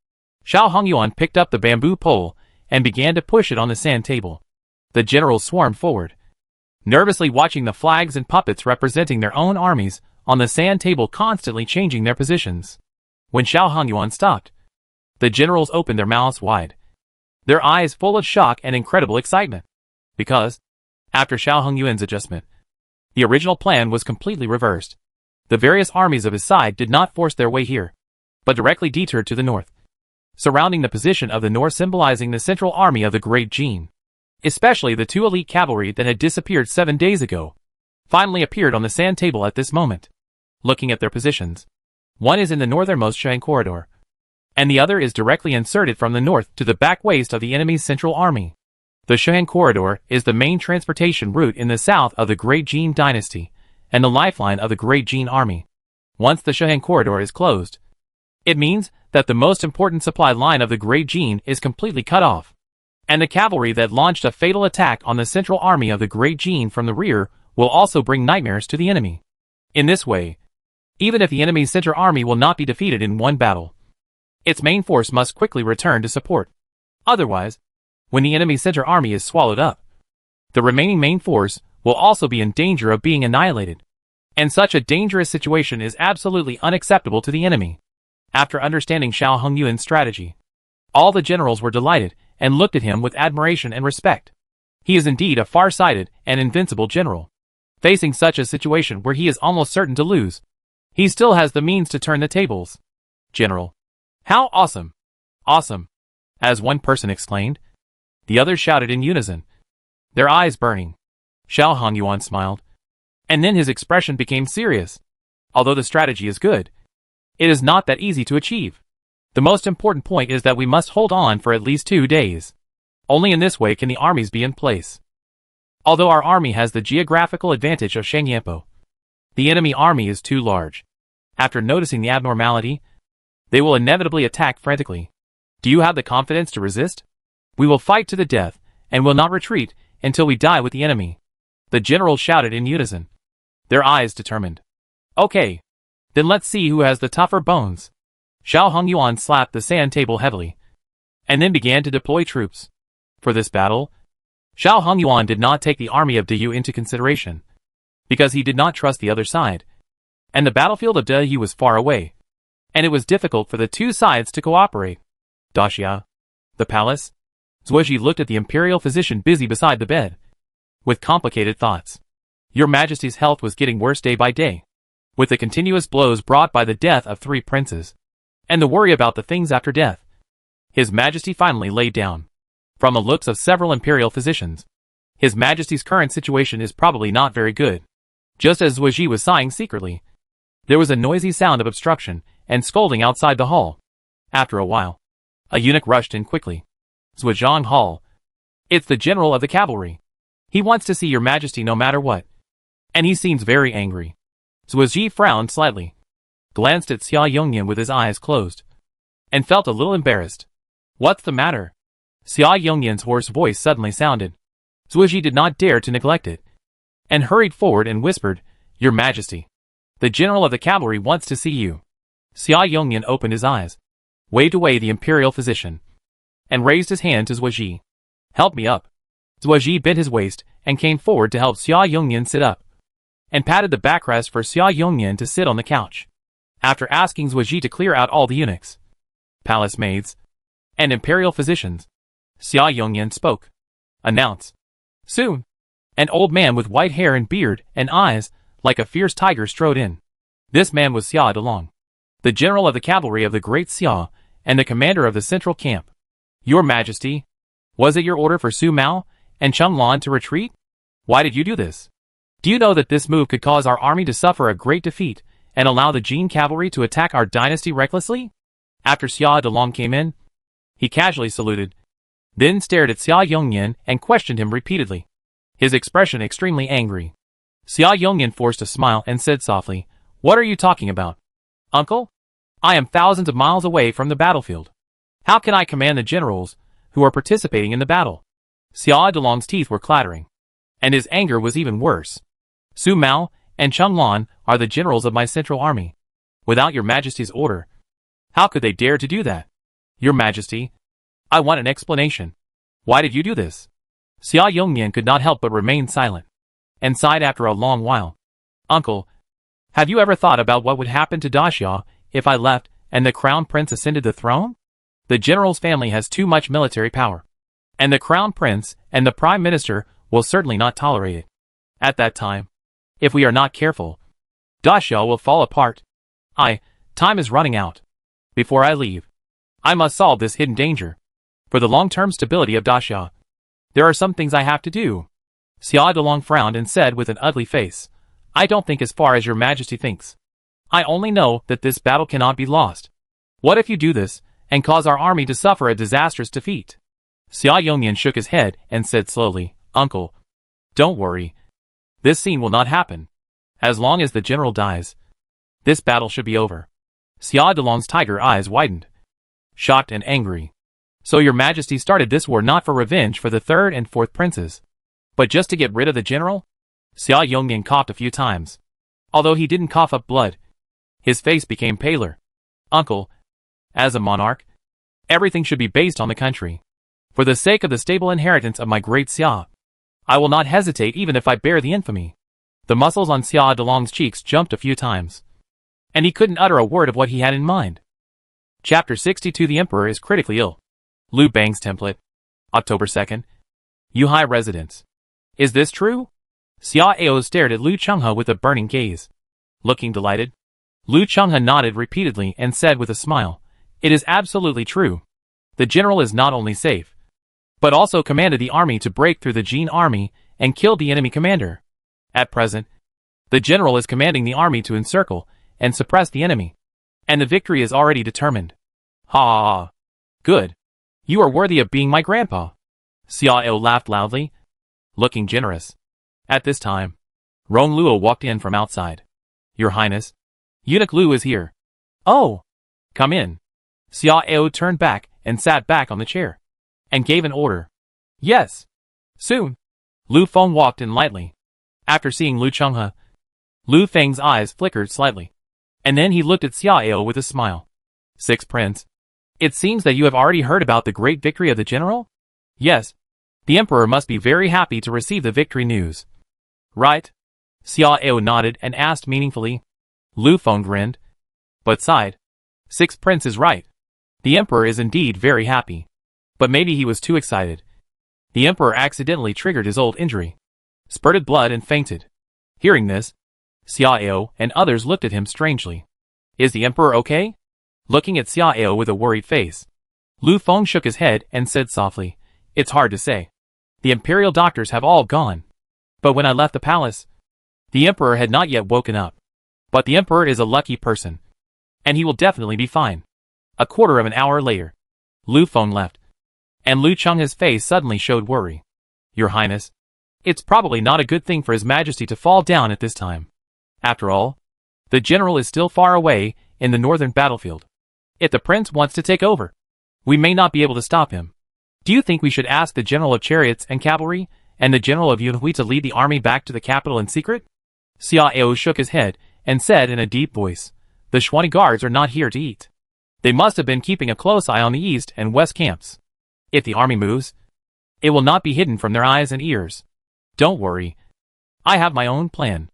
Xiao Hongyuan picked up the bamboo pole and began to push it on the sand table. The generals swarmed forward, nervously watching the flags and puppets representing their own armies on the sand table constantly changing their positions. When Xiao Hongyuan stopped, the generals opened their mouths wide, their eyes full of shock and incredible excitement. Because, after Xiao Hongyuan's adjustment, the original plan was completely reversed. The various armies of his side did not force their way here, but directly detoured to the north, surrounding the position of the north, symbolizing the central army of the Great Jean. Especially the 2 elite cavalry that had disappeared 7 days ago, finally appeared on the sand table at this moment. Looking at their positions, one is in the northernmost Shang corridor, and the other is directly inserted from the north to the back waist of the enemy's central army. The Shang corridor is the main transportation route in the south of the Great Jean dynasty, and the lifeline of the Great Jean army. Once the Shang corridor is closed, it means that the most important supply line of the Great Jean is completely cut off, and the cavalry that launched a fatal attack on the central army of the Great Jean from the rear will also bring nightmares to the enemy. In this way, even if the enemy's center army will not be defeated in one battle, its main force must quickly return to support. Otherwise, when the enemy's center army is swallowed up, the remaining main force will also be in danger of being annihilated. And such a dangerous situation is absolutely unacceptable to the enemy. After understanding Xiao Hongyuan's strategy, all the generals were delighted and looked at him with admiration and respect. He is indeed a far-sighted and invincible general. Facing such a situation where he is almost certain to lose, he still has the means to turn the tables. General, how awesome! Awesome! As one person exclaimed, the others shouted in unison, their eyes burning. Xiao Hongyuan smiled, and then his expression became serious. Although the strategy is good, it is not that easy to achieve. The most important point is that we must hold on for at least 2 days. Only in this way can the armies be in place. Although our army has the geographical advantage of Shangyampo, the enemy army is too large. After noticing the abnormality, they will inevitably attack frantically. Do you have the confidence to resist? We will fight to the death, and will not retreat until we die with the enemy. The generals shouted in unison, their eyes determined. Okay, then let's see who has the tougher bones. Xiao Hongyuan slapped the sand table heavily, and then began to deploy troops. For this battle, Xiao Hongyuan did not take the army of Deyu into consideration, because he did not trust the other side, and the battlefield of Deyu was far away. and it was difficult for the two sides to cooperate. Daxia. The palace? Zuozhi looked at the imperial physician busy beside the bed, with complicated thoughts. Your Majesty's health was getting worse day by day, with the continuous blows brought by the death of 3 princes, and the worry about the things after death. His Majesty finally laid down. From the lips of several imperial physicians, His Majesty's current situation is probably not very good. Just as Zuozhi was sighing secretly, there was a noisy sound of obstruction and scolding outside the hall. After a while, a eunuch rushed in quickly. Zhuozhang Hall. It's the general of the cavalry. He wants to see your Majesty no matter what. And he seems very angry. Zuozhi frowned slightly, glanced at Xia Yongyan with his eyes closed, and felt a little embarrassed. What's the matter? Xia Yongyan's hoarse voice suddenly sounded. Zuozhi did not dare to neglect it, and hurried forward and whispered, Your Majesty, the general of the cavalry wants to see you. Xia Yongyan opened his eyes, waved away the imperial physician, and raised his hand to Zuozhi. Help me up. Zuozhi bent his waist and came forward to help Xia Yongyan sit up, and patted the backrest for Xia Yongyan to sit on the couch. After asking Zuozhi to clear out all the eunuchs, palace maids, and imperial physicians, Xia Yongyan spoke. Announce. Soon, an old man with white hair and beard and eyes like a fierce tiger strode in. This man was Xia Delong, the general of the cavalry of the Great Xia and the commander of the central camp. Your Majesty, was it your order for Su Mao and Cheng Lan to retreat? Why did you do this? Do you know that this move could cause our army to suffer a great defeat and allow the Jin cavalry to attack our dynasty recklessly? After Xia Delong came in, he casually saluted, then stared at Xia Yongyan and questioned him repeatedly, his expression extremely angry. Xia Yongyan forced a smile and said softly, What are you talking about? Uncle? I am thousands of miles away from the battlefield. How can I command the generals who are participating in the battle? Xia Delong's teeth were clattering, and his anger was even worse. Su Mao and Cheng Lan are the generals of my central army. Without your Majesty's order, how could they dare to do that? Your Majesty, I want an explanation. Why did you do this? Xia Yongyan could not help but remain silent, and sighed after a long while. Uncle, have you ever thought about what would happen to Daxia if I left and the crown prince ascended the throne? The general's family has too much military power, and the crown prince and the prime minister will certainly not tolerate it. At that time, if we are not careful, Daxia will fall apart. Time is running out. Before I leave, I must solve this hidden danger. For the long-term stability of Daxia, there are some things I have to do. Xia Delong frowned and said with an ugly face, I don't think as far as your Majesty thinks. I only know that this battle cannot be lost. What if you do this, and cause our army to suffer a disastrous defeat? Xia Yongyan shook his head and said slowly, Uncle, don't worry. This scene will not happen. As long as the general dies, this battle should be over. Xia Delong's tiger eyes widened, shocked and angry. So your Majesty started this war not for revenge for the 3rd and 4th princes, but just to get rid of the general? Xia Yongyan coughed a few times. Although he didn't cough up blood, his face became paler. Uncle, as a monarch, everything should be based on the country. For the sake of the stable inheritance of my great Xia, I will not hesitate even if I bear the infamy. The muscles on Xia Delong's cheeks jumped a few times, and he couldn't utter a word of what he had in mind. Chapter 62. The Emperor is critically ill. Liu Bang's template. October 2nd. Yuhai residence. Is this true? Xia Ao stared at Liu Chenghe with a burning gaze. Looking delighted, Liu Chenghe nodded repeatedly and said with a smile, It is absolutely true. The general is not only safe, but also commanded the army to break through the Jin army and kill the enemy commander. At present, the general is commanding the army to encircle and suppress the enemy, and the victory is already determined. Ha! Good. You are worthy of being my grandpa. Xia Ao laughed loudly, looking generous. At this time, Rong Luo walked in from outside. Your Highness, Eunuch Liu is here. Oh! Come in. Xia Ao turned back and sat back on the chair, and gave an order. Yes. Soon. Lu Feng walked in lightly. After seeing Liu Chenghe, Lu Feng's eyes flickered slightly, and then he looked at Xia Ao with a smile. 6th Prince. It seems that you have already heard about the great victory of the general? Yes. The Emperor must be very happy to receive the victory news. Right? Xia Ao nodded and asked meaningfully. Lu Feng grinned, but sighed. Sixth Prince is right. The Emperor is indeed very happy. But maybe he was too excited. The Emperor accidentally triggered his old injury, spurted blood and fainted. Hearing this, Xiao and others looked at him strangely. Is the Emperor okay? Looking at Xiao with a worried face, Lu Feng shook his head and said softly, It's hard to say. The Imperial doctors have all gone. But when I left the palace, the Emperor had not yet woken up. But the Emperor is a lucky person, and he will definitely be fine. A quarter of an hour later, Lu Feng left, and Lu Cheng's face suddenly showed worry. Your Highness, it's probably not a good thing for His Majesty to fall down at this time. After all, the general is still far away in the northern battlefield. If the prince wants to take over, we may not be able to stop him. Do you think we should ask the general of chariots and cavalry and the general of Yunhui to lead the army back to the capital in secret? Xiao shook his head and said in a deep voice, The Xuani guards are not here to eat. They must have been keeping a close eye on the east and west camps. If the army moves, it will not be hidden from their eyes and ears. Don't worry. I have my own plan.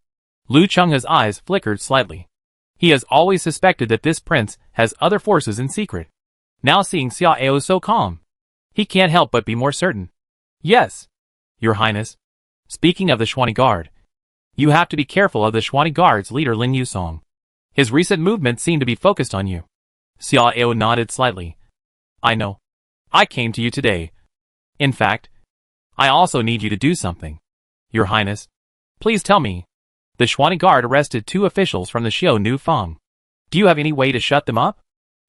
Lu Cheng's eyes flickered slightly. He has always suspected that this prince has other forces in secret. Now seeing Xiao so calm, he can't help but be more certain. Yes, Your Highness. Speaking of the Xuani Guard, you have to be careful of the Xuani Guard's leader Lin Yusong. His recent movements seem to be focused on you. Xiao nodded slightly. I know. I came to you today. In fact, I also need you to do something. Your Highness, please tell me. The Xuani Guard arrested 2 officials from the Xiao Nu Feng. Do you have any way to shut them up?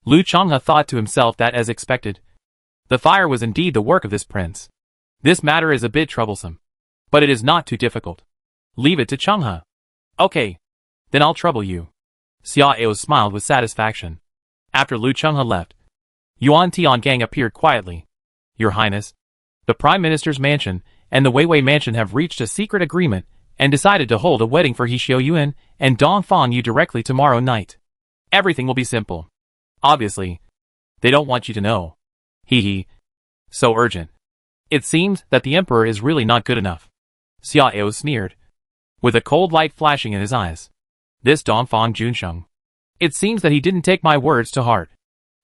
Lu Chenghe thought to himself that as expected, the fire was indeed the work of this prince. This matter is a bit troublesome, but it is not too difficult. Leave it to Chenghe. Okay, then I'll trouble you. Xiao smiled with satisfaction. After Lu Chenghe left, Yuan Tiangang appeared quietly. Your Highness, the Prime Minister's mansion and the Weiwei mansion have reached a secret agreement and decided to hold a wedding for He Xiaoyuan and Dong Fang Yu directly tomorrow night. Everything will be simple. Obviously, they don't want you to know. Hee. So urgent. It seems that the Emperor is really not good enough. Xiao sneered, with a cold light flashing in his eyes. This Dongfang Junsheng. It seems that he didn't take my words to heart.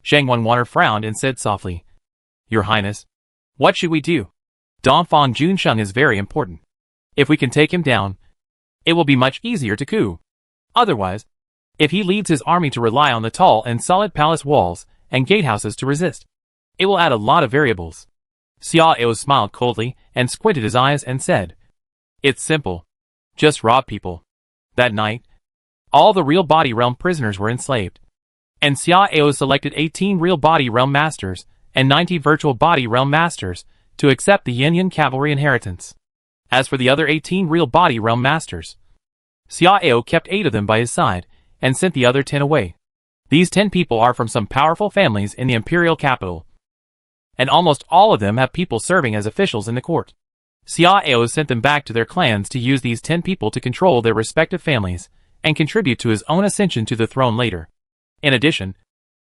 Shang Wanwaner frowned and said softly, Your Highness, what should we do? Dongfang Junsheng is very important. If we can take him down, it will be much easier to coup. Otherwise, if he leads his army to rely on the tall and solid palace walls and gatehouses to resist, it will add a lot of variables. Xiao smiled coldly and squinted his eyes and said, It's simple. Just rob people. That night, all the real body realm prisoners were enslaved. And Xiao selected 18 real body realm masters and 90 virtual body realm masters to accept the Yin cavalry inheritance. As for the other 18 real body realm masters, Xiao kept 8 of them by his side and sent the other 10 away. These 10 people are from some powerful families in the imperial capital, and almost all of them have people serving as officials in the court. Xiao sent them back to their clans to use these 10 people to control their respective families and contribute to his own ascension to the throne later. In addition,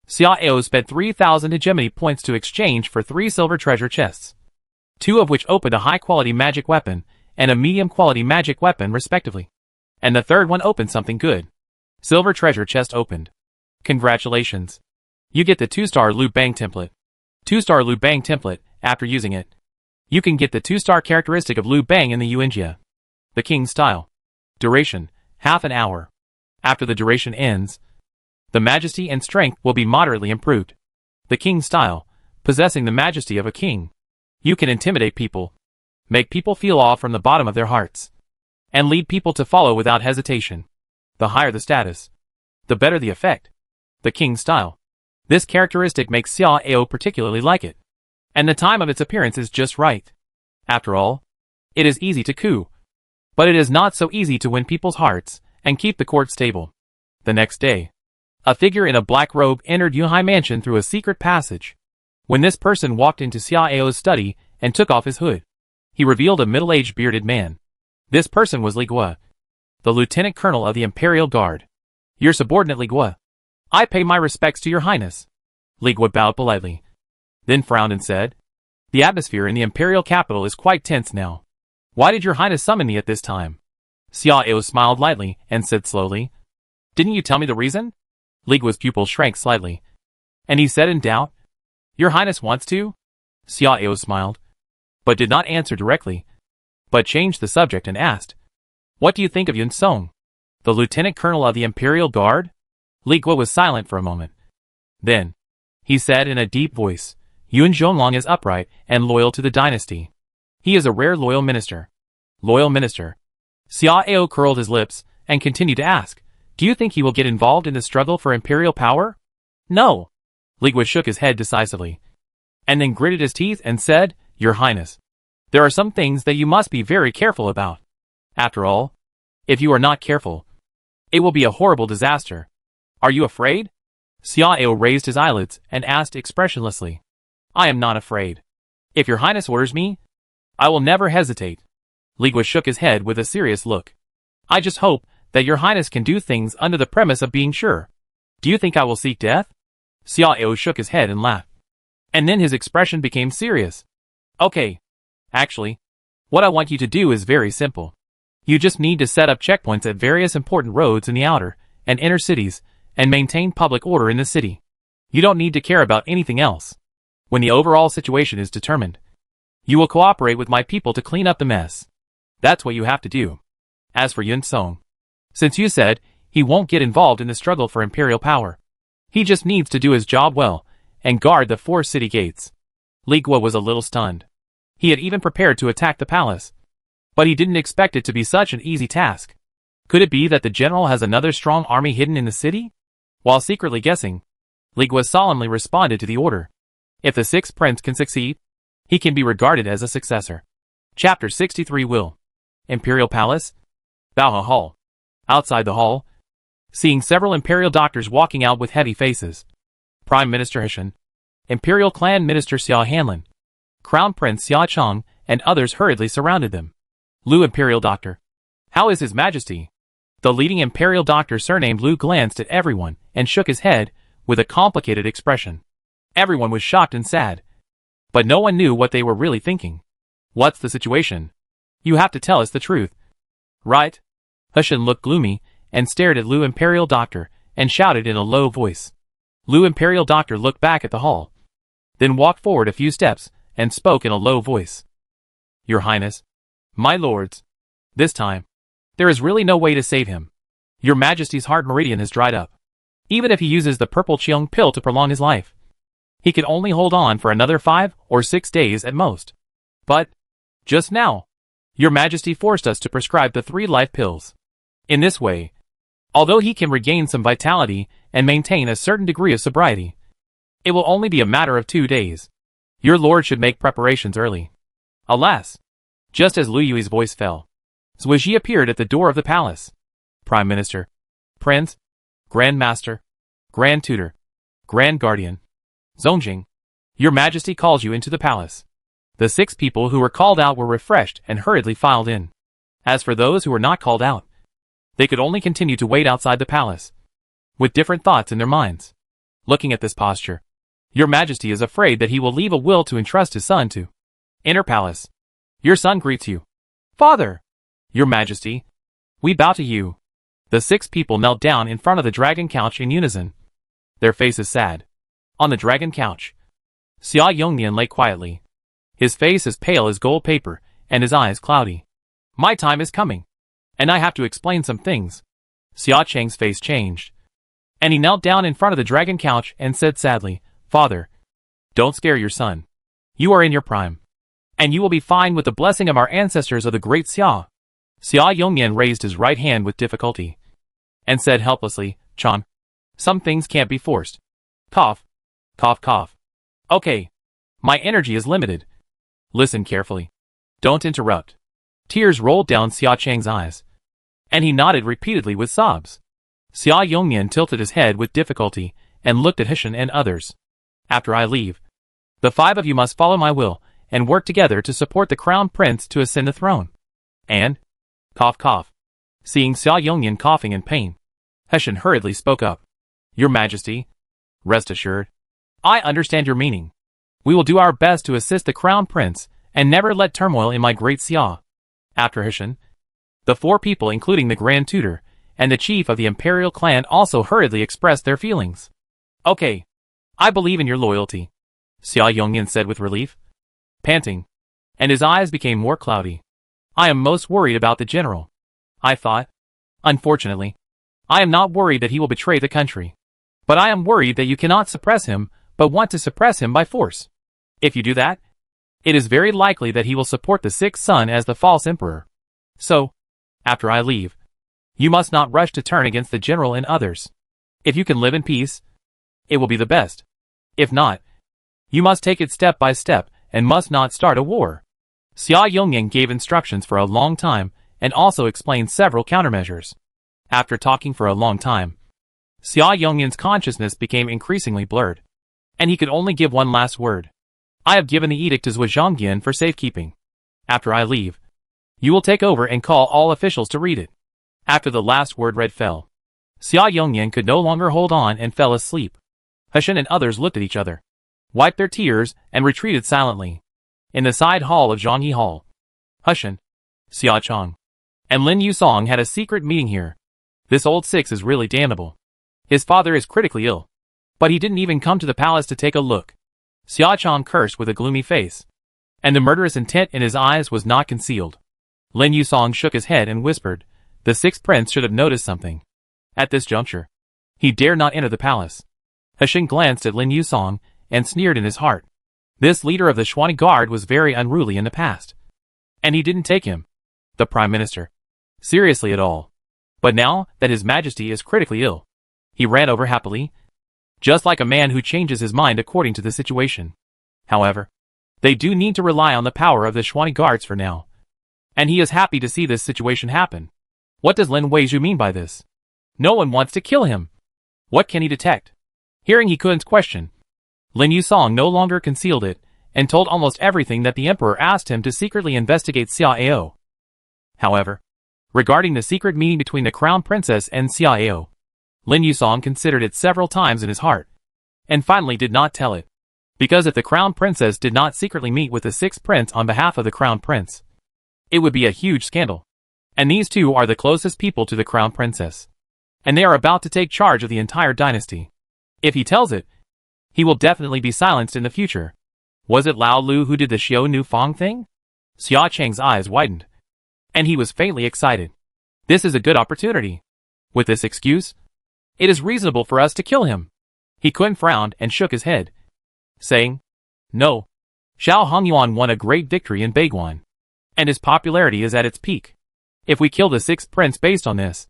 Xiao spent 3,000 hegemony points to exchange for 3 silver treasure chests, 2 of which opened a high-quality magic weapon and a medium-quality magic weapon respectively. And the third one opened something good. Silver treasure chest opened. Congratulations. You get the 2-star Lu Bang template. 2-star Lu Bang template. After using it, you can get the 2-star characteristic of Lu Bang in the Yuanjia. The King's style. Duration, half an hour. After the duration ends, the majesty and strength will be moderately improved. The King's style, possessing the majesty of a king. You can intimidate people, make people feel awe from the bottom of their hearts, and lead people to follow without hesitation. The higher the status, the better the effect. The King's style. This characteristic makes Xiao particularly like it, and the time of its appearance is just right. After all, it is easy to coup, but it is not so easy to win people's hearts and keep the court stable. The next day, a figure in a black robe entered Yuhai Mansion through a secret passage. When this person walked into Xiao's study and took off his hood, he revealed a middle-aged bearded man. This person was Li Guo, the lieutenant colonel of the Imperial Guard. Your subordinate Li Guo. I pay my respects to your highness. Li Guo bowed politely, then frowned and said, The atmosphere in the Imperial capital is quite tense now. Why did your highness summon me at this time? Xiao smiled lightly and said slowly, Didn't you tell me the reason? Li Guo's pupil shrank slightly, and he said in doubt, "Your Highness wants to?" Xia Ao smiled, but did not answer directly, but changed the subject and asked, "What do you think of Yun Song, the Lieutenant Colonel of the Imperial Guard?" Li Guo was silent for a moment. Then, he said in a deep voice, "Yun Zhonglong is upright and loyal to the dynasty. He is a rare loyal minister." Loyal minister. Xia Ao curled his lips and continued to ask, "Do you think he will get involved in the struggle for imperial power?" "No." Li Guo shook his head decisively, and then gritted his teeth and said, "Your Highness, there are some things that you must be very careful about. After all, if you are not careful, it will be a horrible disaster. Are you afraid?" Xia Ao raised his eyelids and asked expressionlessly, "I am not afraid. If your Highness orders me, I will never hesitate." Li Guo shook his head with a serious look. "I just hope that your Highness can do things under the premise of being sure. Do you think I will seek death?" Xia Ao shook his head and laughed, and then his expression became serious. "Okay. Actually, what I want you to do is very simple. You just need to set up checkpoints at various important roads in the outer and inner cities and maintain public order in the city. You don't need to care about anything else. When the overall situation is determined, you will cooperate with my people to clean up the mess. That's what you have to do. As for Yun Song, since you said he won't get involved in the struggle for imperial power, he just needs to do his job well and guard the 4 city gates." Li Guo was a little stunned. He had even prepared to attack the palace, but he didn't expect it to be such an easy task. Could it be that the general has another strong army hidden in the city? While secretly guessing, Li Guo solemnly responded to the order. If the 6th prince can succeed, he can be regarded as a successor. Chapter 63 Will. Imperial Palace. Baohe Hall. Outside the hall, seeing several imperial doctors walking out with heavy faces. Prime Minister Heshen, Imperial Clan Minister Xia Hanlin, Crown Prince Xia Chong, and others hurriedly surrounded them. Lu Imperial Doctor. How is His Majesty? The leading Imperial Doctor surnamed Lu glanced at everyone and shook his head with a complicated expression. Everyone was shocked and sad, but no one knew what they were really thinking. "What's the situation? You have to tell us the truth." "Right?" Heshen looked gloomy and stared at Lu Imperial Doctor and shouted in a low voice. Lu Imperial Doctor looked back at the hall, then walked forward a few steps and spoke in a low voice. "Your Highness, my lords, this time, there is really no way to save him. Your Majesty's heart meridian has dried up. Even if he uses the purple Cheong pill to prolong his life, he can only hold on for another 5 or 6 days at most. But, just now, Your Majesty forced us to prescribe the 3 life pills. In this way, although he can regain some vitality and maintain a certain degree of sobriety, it will only be a matter of 2 days. Your lord should make preparations early." Alas! Just as Lu Yui's voice fell, Zhuji appeared at the door of the palace. "Prime Minister, Prince, Grand Master, Grand Tutor, Grand Guardian, Zongjing, Your Majesty calls you into the palace." The 6 people who were called out were refreshed and hurriedly filed in. As for those who were not called out, they could only continue to wait outside the palace, with different thoughts in their minds. Looking at this posture, Your Majesty is afraid that he will leave a will to entrust his son to. Inner palace. Your son greets you. "Father!" "Your Majesty, we bow to you." The 6 people knelt down in front of the dragon couch in unison, their faces sad. On the dragon couch, Xia Yongnian lay quietly, his face as pale as gold paper and his eyes cloudy. "My time is coming, and I have to explain some things." Xia Cheng's face changed, and he knelt down in front of the dragon couch and said sadly, "Father, don't scare your son. You are in your prime, and you will be fine with the blessing of our ancestors of the great Xia." Xia Yongnian raised his right hand with difficulty, and said helplessly, "Chan, some things can't be forced." Cough. Cough cough. "Okay. My energy is limited. Listen carefully. Don't interrupt." Tears rolled down Xia Cheng's eyes, and he nodded repeatedly with sobs. Xia Yongnian tilted his head with difficulty and looked at Heshen and others. "After I leave, the 5 of you must follow my will and work together to support the crown prince to ascend the throne. And..." Cough cough. Seeing Xia Yongnian coughing in pain, Heshen hurriedly spoke up. "Your Majesty, rest assured, I understand your meaning. We will do our best to assist the crown prince and never let turmoil in my great Xia." After Heshen, the 4 people including the Grand Tutor and the chief of the imperial clan also hurriedly expressed their feelings. "Okay. I believe in your loyalty," Xia Yongyan said with relief, panting, and his eyes became more cloudy. "I am most worried about the general. I thought. Unfortunately, I am not worried that he will betray the country. But I am worried that you cannot suppress him, but want to suppress him by force. If you do that, it is very likely that he will support the sixth son as the false emperor. So, after I leave, you must not rush to turn against the general and others. If you can live in peace, it will be the best. If not, you must take it step by step and must not start a war." Xia Yongyan gave instructions for a long time and also explained several countermeasures. After talking for a long time, Xia Yongyan's consciousness became increasingly blurred, and he could only give one last word. "I have given the edict to Zhuangyan for safekeeping. After I leave, you will take over and call all officials to read it." After the last word read fell, Xia Yongyan could no longer hold on and fell asleep. Hushin and others looked at each other, wiped their tears, and retreated silently. In the side hall of Zhongyi Hall, Hushin, Xia Chong, and Lin Yusong had a secret meeting here. This old six is really damnable. His father is critically ill, but he didn't even come to the palace to take a look. Xia Chong cursed with a gloomy face, and the murderous intent in his eyes was not concealed. Lin Yusong shook his head and whispered, "The sixth prince should have noticed something. At this juncture, he dare not enter the palace." Hushin glanced at Lin Yusong and sneered in his heart. This leader of the Xuani Guard was very unruly in the past, and he didn't take him, the prime minister, seriously at all. But now that his majesty is critically ill, he ran over happily, just like a man who changes his mind according to the situation. However, they do need to rely on the power of the Xuani Guards for now, and he is happy to see this situation happen. What does Lin Weizhu mean by this? No one wants to kill him. What can he detect? Hearing He Kun's question, Lin Yusong no longer concealed it, and told almost everything that the emperor asked him to secretly investigate Xia Ao. However, regarding the secret meeting between the crown princess and Xia Ao, Lin Yusong considered it several times in his heart, and finally did not tell it. Because if the crown princess did not secretly meet with the sixth prince on behalf of the crown prince, it would be a huge scandal. And these two are the closest people to the crown princess, and they are about to take charge of the entire dynasty. If he tells it, he will definitely be silenced in the future. Was it Lao Lu who did the Xiao Nu Fong thing? Xia Cheng's eyes widened, and he was faintly excited. This is a good opportunity. With this excuse, it is reasonable for us to kill him. He Kun frowned and shook his head, saying, "No. Xiao Hongyuan won a great victory in Beiguan, and his popularity is at its peak. If we kill the sixth prince based on this,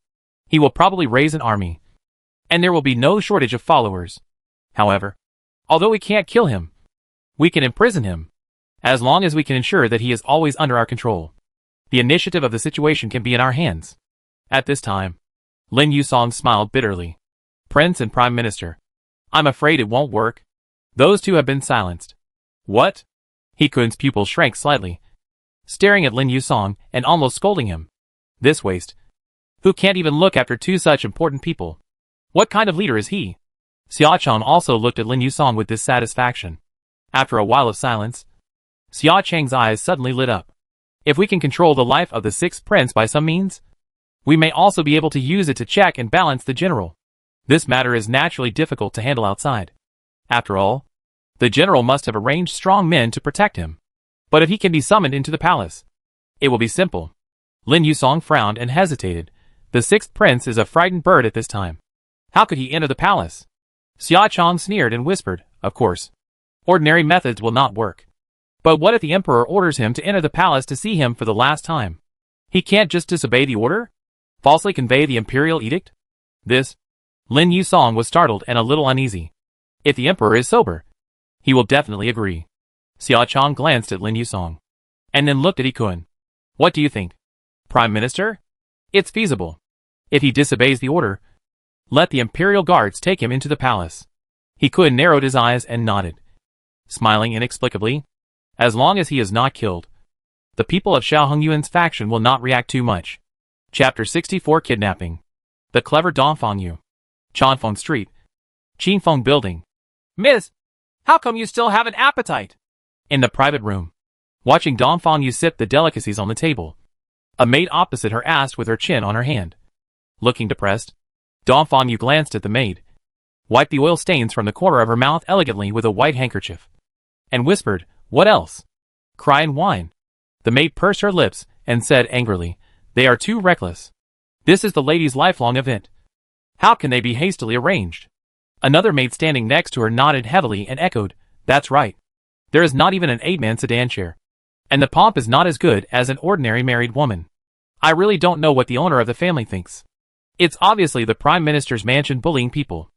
he will probably raise an army, and there will be no shortage of followers. However, although we can't kill him, we can imprison him, as long as we can ensure that he is always under our control. The initiative of the situation can be in our hands." At this time, Lin Yusong smiled bitterly. "Prince and Prime Minister, I'm afraid it won't work." Those two have been silenced. "What?" He Kun's pupil shrank slightly, staring at Lin Yusong and almost scolding him. This waste, who can't even look after two such important people. What kind of leader is he? Xia Chong also looked at Lin Yusong with dissatisfaction. After a while of silence, Xia Cheng's eyes suddenly lit up. If we can control the life of the sixth prince by some means, we may also be able to use it to check and balance the general. This matter is naturally difficult to handle outside. After all, the general must have arranged strong men to protect him. But if he can be summoned into the palace, it will be simple. Lin Yusong frowned and hesitated. The sixth prince is a frightened bird at this time. How could he enter the palace? Xia Chong sneered and whispered, "Of course, ordinary methods will not work. But what if the emperor orders him to enter the palace to see him for the last time? He can't just disobey the order? Falsely convey the imperial edict?" This, Lin Yusong was startled and a little uneasy. If the emperor is sober, he will definitely agree. Xia Chong glanced at Lin Yusong, and then looked at He Kun. "What do you think, Prime Minister? It's feasible. If he disobeys the order, let the imperial guards take him into the palace." He Kun narrowed his eyes and nodded, smiling inexplicably. As long as he is not killed, the people of Xiao Hongyuan's faction will not react too much. Chapter 64 Kidnapping. The Clever Dongfengyu. Chanfeng Street. Qinfeng Building. "Miss, how come you still have an appetite?" In the private room, watching Dongfengyu sip the delicacies on the table, a maid opposite her asked with her chin on her hand. Looking depressed, Dongfang Yu glanced at the maid, wiped the oil stains from the corner of her mouth elegantly with a white handkerchief, and whispered, "What else? Cry and whine." The maid pursed her lips and said angrily, "They are too reckless. This is the lady's lifelong event. How can they be hastily arranged?" Another maid standing next to her nodded heavily and echoed, "That's right. There is not even an 8-man sedan chair. And the pomp is not as good as an ordinary married woman. I really don't know what the owner of the family thinks. It's obviously the Prime Minister's mansion bullying people.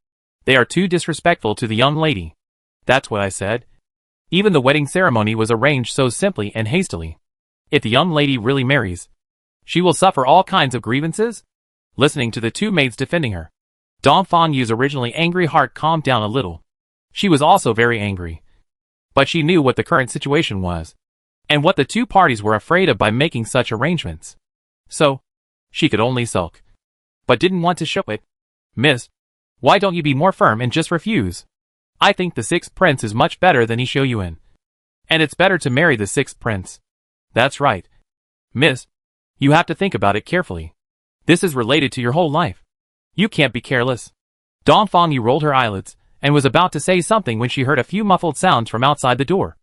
They are too disrespectful to the young lady." That's what I said. Even the wedding ceremony was arranged so simply and hastily. If the young lady really marries, she will suffer all kinds of grievances? Listening to the two maids defending her, Dongfang Yu's originally angry heart calmed down a little. She was also very angry. But she knew what the current situation was, and what the two parties were afraid of by making such arrangements. So, she could only sulk. But didn't want to show it. "Miss, why don't you be more firm and just refuse? I think the 6th prince is much better than he show you in. And it's better to marry the 6th prince." "That's right. Miss, you have to think about it carefully. This is related to your whole life. You can't be careless." Dongfang Yu rolled her eyelids, and was about to say something when she heard a few muffled sounds from outside the door,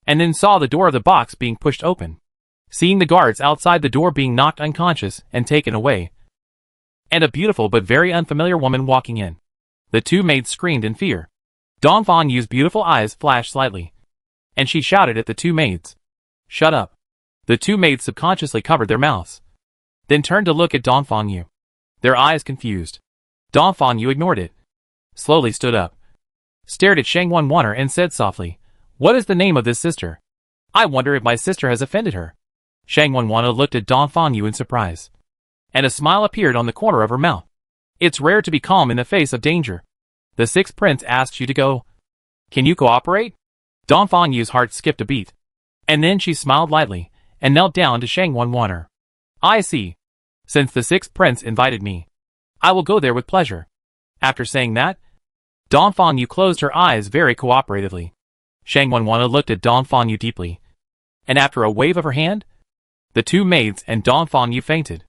and then saw the door of the box being pushed open. Seeing the guards outside the door being knocked unconscious and taken away, and a beautiful but very unfamiliar woman walking in, the two maids screamed in fear. Dongfang Yu's beautiful eyes flashed slightly, and she shouted at the two maids, "Shut up." The two maids subconsciously covered their mouths, then turned to look at Dongfang Yu, their eyes confused. Dongfang Yu ignored it, slowly stood up, stared at Shang Wanwaner and said softly, "What is the name of this sister? I wonder if my sister has offended her." Shang Wanwaner looked at Dongfang Yu in surprise, and a smile appeared on the corner of her mouth. "It's rare to be calm in the face of danger. The 6th prince asked you to go. Can you cooperate?" Dongfang Yu's heart skipped a beat, and then she smiled lightly, and knelt down to Shang Wanwaner. "I see. Since the 6th prince invited me, I will go there with pleasure." After saying that, Dongfang Yu closed her eyes very cooperatively. Shang Wanwaner looked at Dongfang Yu deeply, and after a wave of her hand, the two maids and Dongfang Yu fainted.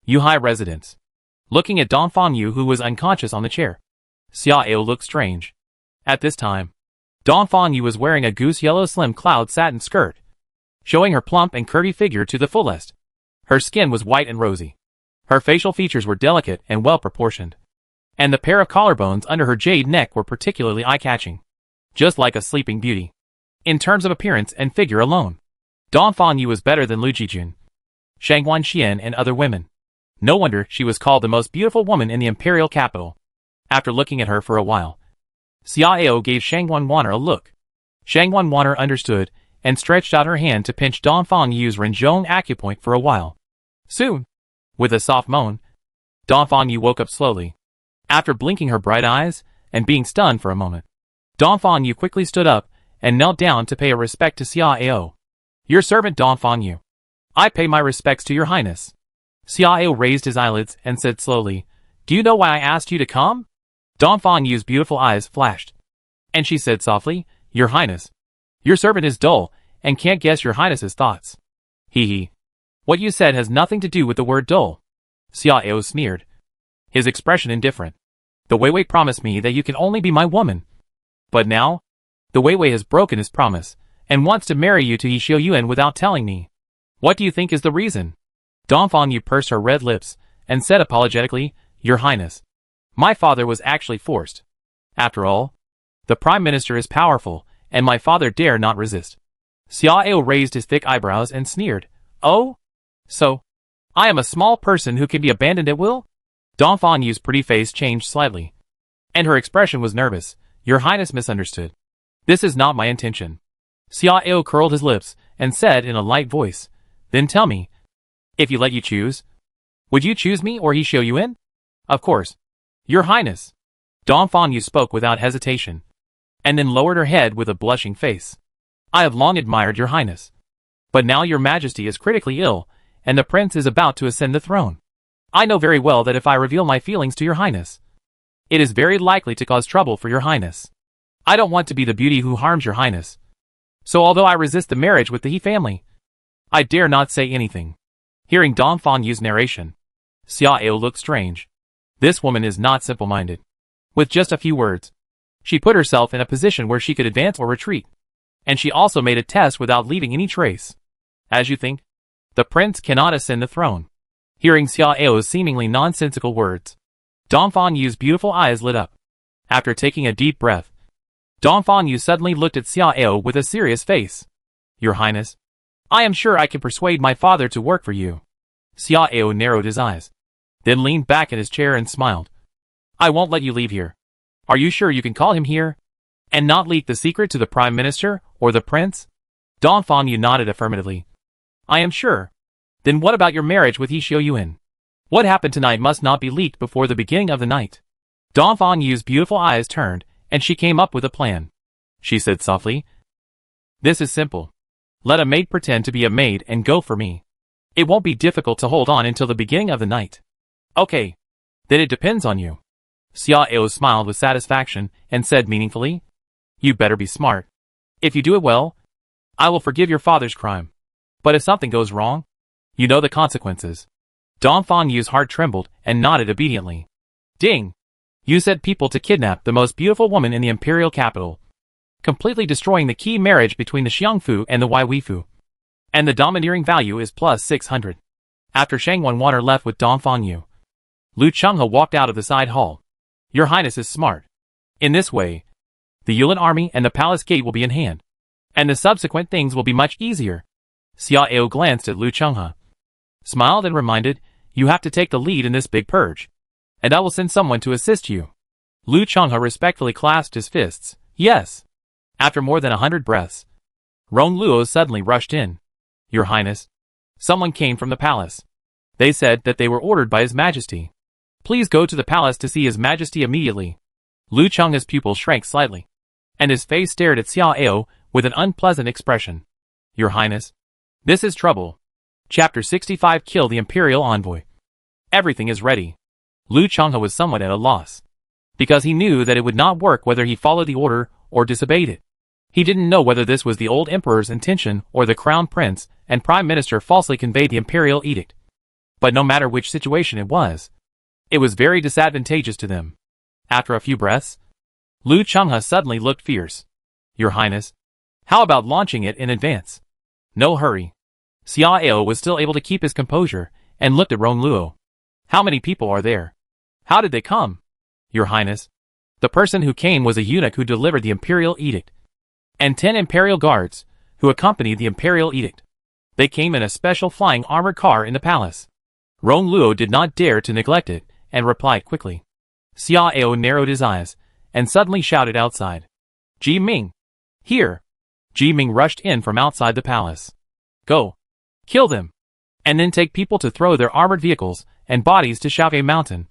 Yu High residence. Looking at Dongfang Yu, who was unconscious on the chair, Xiao looked strange. At this time, Dongfang Yu was wearing a goose yellow slim cloud satin skirt, showing her plump and curvy figure to the fullest. Her skin was white and rosy. Her facial features were delicate and well proportioned, and the pair of collarbones under her jade neck were particularly eye-catching, just like a sleeping beauty. In terms of appearance and figure alone, Dongfang Yu was better than Lu Jijun, Shang Wanxian and other women. No wonder she was called the most beautiful woman in the imperial capital. After looking at her for a while, Xiao gave Shang Wanwaner a look. Shang Wanwaner understood, and stretched out her hand to pinch Dongfang Yu's Renzhong acupoint for a while. Soon, with a soft moan, Dongfang Yu woke up slowly. After blinking her bright eyes, and being stunned for a moment, Dongfang Yu quickly stood up, and knelt down to pay a respect to Xiao. "Your servant Dongfang Yu. I pay my respects to your highness." Xiao raised his eyelids and said slowly, "Do you know why I asked you to come?" Dongfang Yu's beautiful eyes flashed, and she said softly, "Your highness. Your servant is dull, and can't guess your highness's thoughts." Hee. "What you said has nothing to do with the word dull." Xiao sneered, his expression indifferent. "The Weiwei promised me that you can only be my woman. But now, the Weiwei has broken his promise, and wants to marry you to Yi Xiuyuan without telling me. What do you think is the reason?" Dongfang Yu pursed her red lips, and said apologetically, "Your highness, my father was actually forced. After all, the prime minister is powerful, and my father dare not resist." Xiao raised his thick eyebrows and sneered, "Oh? So, I am a small person who can be abandoned at will?" Dongfang Yu's pretty face changed slightly, and her expression was nervous. "Your highness misunderstood. This is not my intention." Xiao curled his lips, and said in a light voice, "Then tell me, if you let you choose, would you choose me or Yi Xiuyuan?" "Of course, your highness." Dongfang Yu spoke without hesitation, and then lowered her head with a blushing face. "I have long admired your highness. But now your majesty is critically ill, and the prince is about to ascend the throne. I know very well that if I reveal my feelings to your highness, it is very likely to cause trouble for your highness. I don't want to be the beauty who harms your highness. So although I resist the marriage with the He family, I dare not say anything." Hearing Dongfang Yu's narration, Xiao looked strange. This woman is not simple-minded. With just a few words, she put herself in a position where she could advance or retreat. And she also made a test without leaving any trace. As you think, the prince cannot ascend the throne. Hearing Xia Ao's seemingly nonsensical words, Dongfang Yu's beautiful eyes lit up. After taking a deep breath, Dongfang Yu suddenly looked at Xia Ao with a serious face. Your Highness, I am sure I can persuade my father to work for you. Xia Ao narrowed his eyes, then leaned back in his chair and smiled. I won't let you leave here. Are you sure you can call him here? And not leak the secret to the Prime Minister or the Prince? Dongfang Yu nodded affirmatively. I am sure. Then what about your marriage with He Xiuyuan? What happened tonight must not be leaked before the beginning of the night. Dongfang Yu's beautiful eyes turned, and she came up with a plan. She said softly, This is simple. Let a maid pretend to be a maid and go for me. It won't be difficult to hold on until the beginning of the night. Okay. Then it depends on you. Xia Ao smiled with satisfaction and said meaningfully, You better be smart. If you do it well, I will forgive your father's crime. But if something goes wrong, you know the consequences. Dongfang Yu's heart trembled and nodded obediently. Ding! You set people to kidnap the most beautiful woman in the imperial capital, completely destroying the key marriage between the Xiangfu and the Waiwifu. And the domineering value is plus 600. After Shangwan Water left with Dongfang Yu, Lu Chenghe walked out of the side hall. Your Highness is smart. In this way, the Yuan army and the palace gate will be in hand, and the subsequent things will be much easier. Xia Ao glanced at Lu Chenghe, smiled and reminded, You have to take the lead in this big purge, and I will send someone to assist you. Lu Chenghe respectfully clasped his fists. Yes. After more than 100 breaths, Rong Luo suddenly rushed in. Your Highness, someone came from the palace. They said that they were ordered by His Majesty. Please go to the palace to see His Majesty immediately. Lu Chenghe's pupil shrank slightly, and his face stared at Xia Ao with an unpleasant expression. Your Highness, this is trouble. Chapter 65 Kill the Imperial Envoy. Everything is ready. Lu Chenghe was somewhat at a loss, because he knew that it would not work whether he followed the order or disobeyed it. He didn't know whether this was the old emperor's intention or the crown prince and prime minister falsely conveyed the imperial edict. But no matter which situation it was very disadvantageous to them. After a few breaths, Lu Chenghe suddenly looked fierce. Your Highness, how about launching it in advance? No hurry. Xia Ao was still able to keep his composure and looked at Rong Luo. How many people are there? How did they come? Your Highness, the person who came was a eunuch who delivered the imperial edict, and 10 imperial guards who accompanied the imperial edict. They came in a special flying armored car in the palace. Rong Luo did not dare to neglect it and replied quickly. Xia Ao narrowed his eyes and suddenly shouted outside. Ji Ming! Here! Ji Ming rushed in from outside the palace. Go! Kill them! And then take people to throw their armored vehicles and bodies to Shaoke Mountain,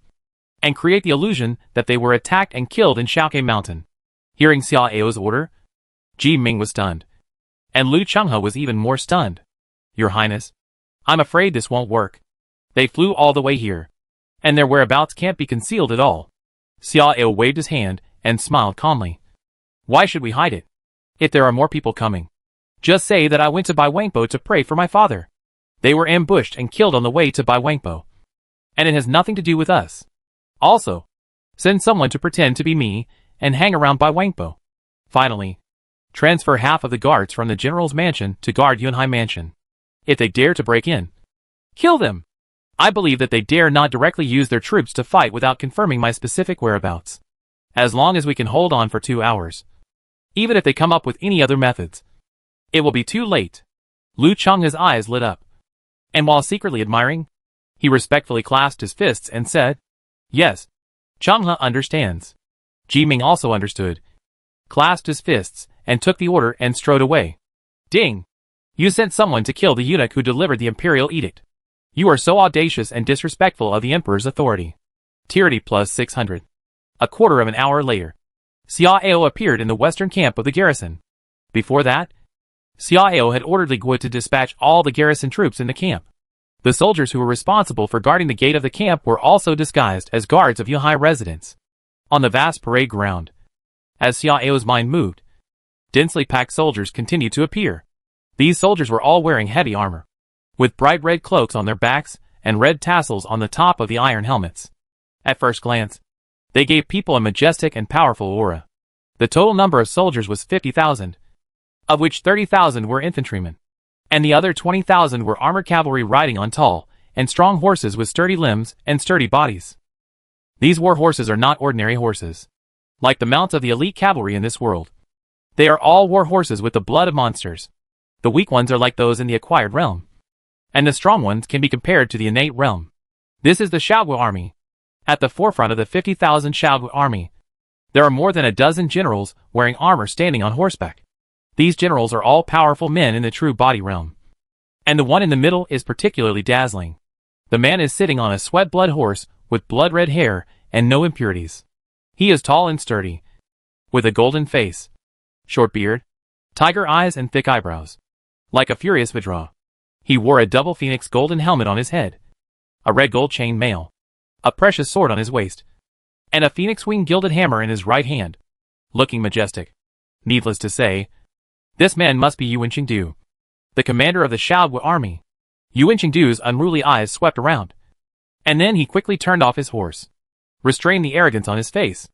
and create the illusion that they were attacked and killed in Shaoke Mountain. Hearing Xia Ao's order, Ji Ming was stunned, and Lu Chenghe was even more stunned. Your Highness, I'm afraid this won't work. They flew all the way here, and their whereabouts can't be concealed at all. Xia Ao waved his hand and smiled calmly. Why should we hide it? If there are more people coming, just say that I went to Bai Wangpo to pray for my father. They were ambushed and killed on the way to Bai Wangpo, and it has nothing to do with us. Also, send someone to pretend to be me and hang around Bai Wangpo. Finally, transfer half of the guards from the general's mansion to guard Yunhai Mansion. If they dare to break in, kill them. I believe that they dare not directly use their troops to fight without confirming my specific whereabouts. As long as we can hold on for 2 hours. Even if they come up with any other methods, it will be too late. Lu Chenghe's eyes lit up, and while secretly admiring, he respectfully clasped his fists and said, Yes, Chenghe understands. Ji Ming also understood, clasped his fists, and took the order and strode away. Ding! You sent someone to kill the eunuch who delivered the imperial edict. You are so audacious and disrespectful of the emperor's authority. Tyranny plus 600. A quarter of an hour later, Xia Ao appeared in the western camp of the garrison. Before that, Xia Ao had ordered Li Gui to dispatch all the garrison troops in the camp. The soldiers who were responsible for guarding the gate of the camp were also disguised as guards of Yunhai residents. On the vast parade ground, as Xia Ao's mind moved, densely packed soldiers continued to appear. These soldiers were all wearing heavy armor, with bright red cloaks on their backs and red tassels on the top of the iron helmets. At first glance, they gave people a majestic and powerful aura. The total number of soldiers was 50,000, of which 30,000 were infantrymen, and the other 20,000 were armored cavalry riding on tall and strong horses with sturdy limbs and sturdy bodies. These war horses are not ordinary horses, like the mounts of the elite cavalry in this world. They are all war horses with the blood of monsters. The weak ones are like those in the acquired realm, and the strong ones can be compared to the innate realm. This is the Xiaoguo army. At the forefront of the 50,000 Xiaoguo army, there are more than a dozen generals wearing armor standing on horseback. These generals are all powerful men in the true body realm, and the one in the middle is particularly dazzling. The man is sitting on a sweat-blood horse with blood-red hair and no impurities. He is tall and sturdy, with a golden face, short beard, tiger eyes and thick eyebrows, like a furious Vidra. He wore a double phoenix golden helmet on his head, a red gold chain mail, a precious sword on his waist, and a phoenix wing gilded hammer in his right hand, looking majestic. Needless to say, this man must be Yuan Qingdu, the commander of the Xiaoguo army. Yuan Qingdu's unruly eyes swept around, and then he quickly turned off his horse, restrained the arrogance on his face,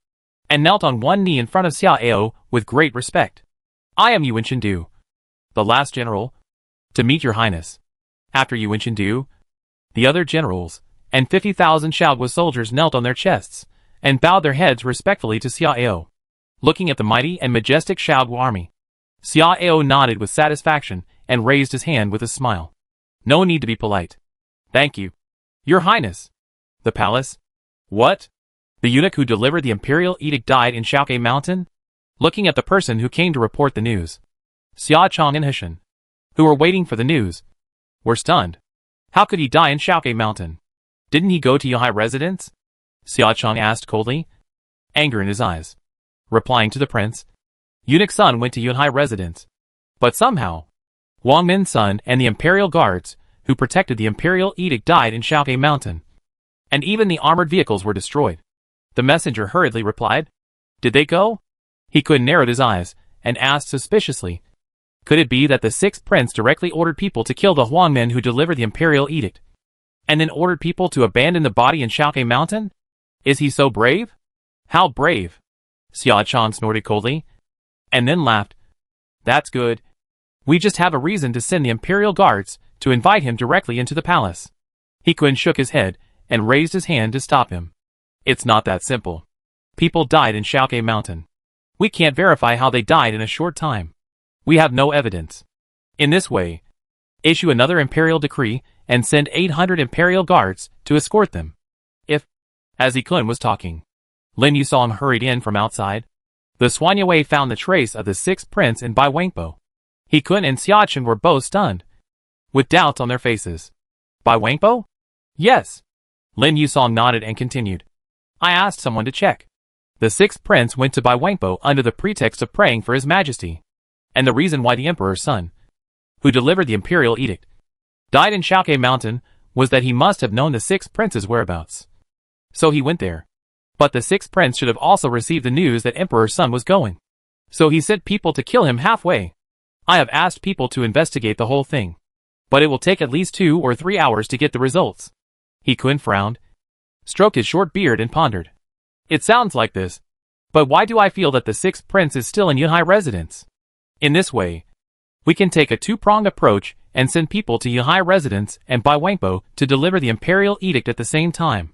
and knelt on one knee in front of Xia Ao with great respect. I am Yuan Qingdu, the last general, to meet your highness. After Yuan Qingdu, the other generals and 50,000 Xiaoguo soldiers knelt on their chests and bowed their heads respectfully to Xia Ao. Looking at the mighty and majestic Xiaoguo army, Xia Ao nodded with satisfaction and raised his hand with a smile. No need to be polite. Thank you, your highness. The palace? What? The eunuch who delivered the imperial edict died in Shaoke Mountain? Looking at the person who came to report the news, Xia Chong and Hushan, who were waiting for the news, were stunned. How could he die in Shaoke Mountain? Didn't he go to Yuhai residence? Xia Chong asked coldly, anger in his eyes. Replying to the prince, eunuch's son went to Yunhai residence. But somehow, Wang Min's son and the imperial guards, who protected the imperial edict, died in Shaoke Mountain. And even the armored vehicles were destroyed. The messenger hurriedly replied, did they go? He could narrowed his eyes, and asked suspiciously, could it be that the sixth prince directly ordered people to kill the Huangmen who delivered the imperial edict, and then ordered people to abandon the body in Shaoke Mountain? Is he so brave? How brave? Xia Chong snorted coldly, and then laughed. That's good. We just have a reason to send the imperial guards to invite him directly into the palace. He Kun shook his head and raised his hand to stop him. It's not that simple. People died in Shaoke Mountain. We can't verify how they died in a short time. We have no evidence. In this way, issue another imperial decree and send 800 imperial guards to escort them. As He Kun was talking, Lin Yusong hurried in from outside. The Xuanyue found the trace of the sixth prince in Bai Wangpo. He Kun and Xiachen were both stunned, with doubts on their faces. Bai Wangpo? Yes. Lin Yusong nodded and continued. I asked someone to check. The sixth prince went to Bai Wangpo under the pretext of praying for his majesty. And the reason why the emperor's son, who delivered the imperial edict, died in Shaoke Mountain was that he must have known the sixth prince's whereabouts. So he went there. But the sixth prince should have also received the news that emperor's son was going. So he sent people to kill him halfway. I have asked people to investigate the whole thing, but it will take at least 2 or 3 hours to get the results. He Kun frowned, stroked his short beard and pondered. It sounds like this, but why do I feel that the sixth prince is still in Yunhai residence? In this way, we can take a two-pronged approach and send people to Yunhai residence and Bai Wangpo to deliver the imperial edict at the same time,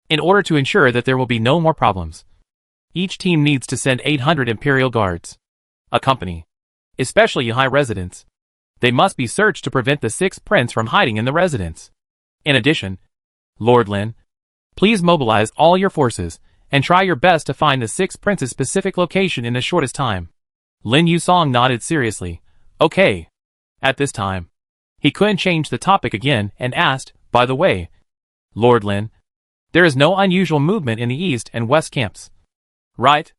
in order to ensure that there will be no more problems. Each team needs to send 800 imperial guards. A company, especially Yunhai residents. They must be searched to prevent the sixth prince from hiding in the residence. In addition, Lord Lin, please mobilize all your forces and try your best to find the sixth prince's specific location in the shortest time. Lin Yusong nodded seriously. Okay. At this time, he couldn't change the topic again and asked, by the way, Lord Lin, there is no unusual movement in the east and west camps, right?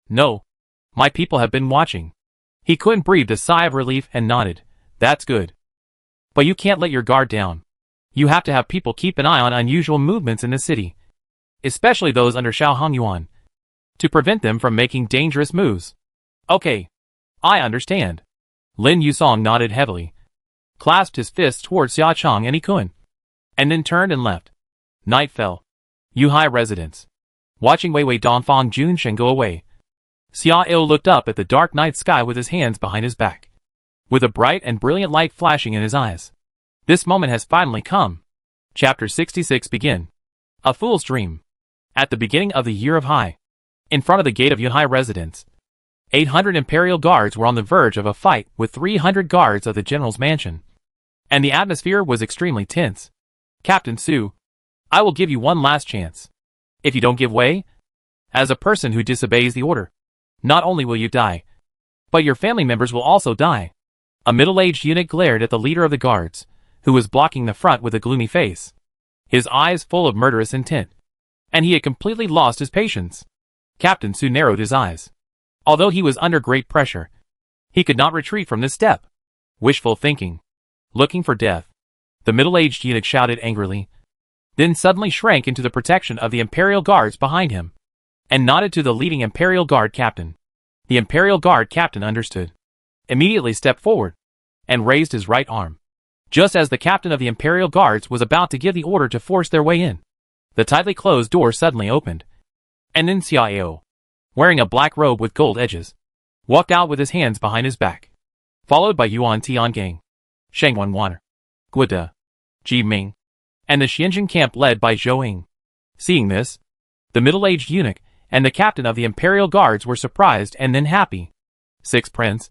No. My people have been watching. He couldn't breathe a sigh of relief and nodded. That's good. But you can't let your guard down. You have to have people keep an eye on unusual movements in the city, especially those under Xiao Hongyuan, to prevent them from making dangerous moves. Okay. I understand. Lin Yusong nodded heavily, clasped his fists towards Xia Chong and He Kun, and then turned and left. Night fell. Yuhai residence. Watching Wei Wei Dongfang Junshen go away, Xiao looked up at the dark night sky with his hands behind his back, with a bright and brilliant light flashing in his eyes. This moment has finally come. Chapter 66 begin. A Fool's Dream. At the beginning of the year of Hai, in front of the gate of Yuhai residence, 800 Imperial guards were on the verge of a fight with 300 guards of the general's mansion, and the atmosphere was extremely tense. Captain Su, I will give you one last chance. If you don't give way, as a person who disobeys the order, not only will you die, but your family members will also die. A middle-aged eunuch glared at the leader of the guards, who was blocking the front with a gloomy face, his eyes full of murderous intent, and he had completely lost his patience. Captain Su narrowed his eyes. Although he was under great pressure, he could not retreat from this step. Wishful thinking. Looking for death. The middle-aged eunuch shouted angrily, then suddenly shrank into the protection of the Imperial Guards behind him, and nodded to the leading Imperial Guard captain. The Imperial Guard captain understood, immediately stepped forward, and raised his right arm. Just as the captain of the Imperial Guards was about to give the order to force their way in, the tightly closed door suddenly opened, and then Xiao, wearing a black robe with gold edges, walked out with his hands behind his back, followed by Yuan Tiangang, Sheng Wanwaner, Guida, Ji Ming, and the Xianjin camp led by Zhou Ying. Seeing this, the middle-aged eunuch and the captain of the Imperial Guards were surprised and then happy. Sixth Prince,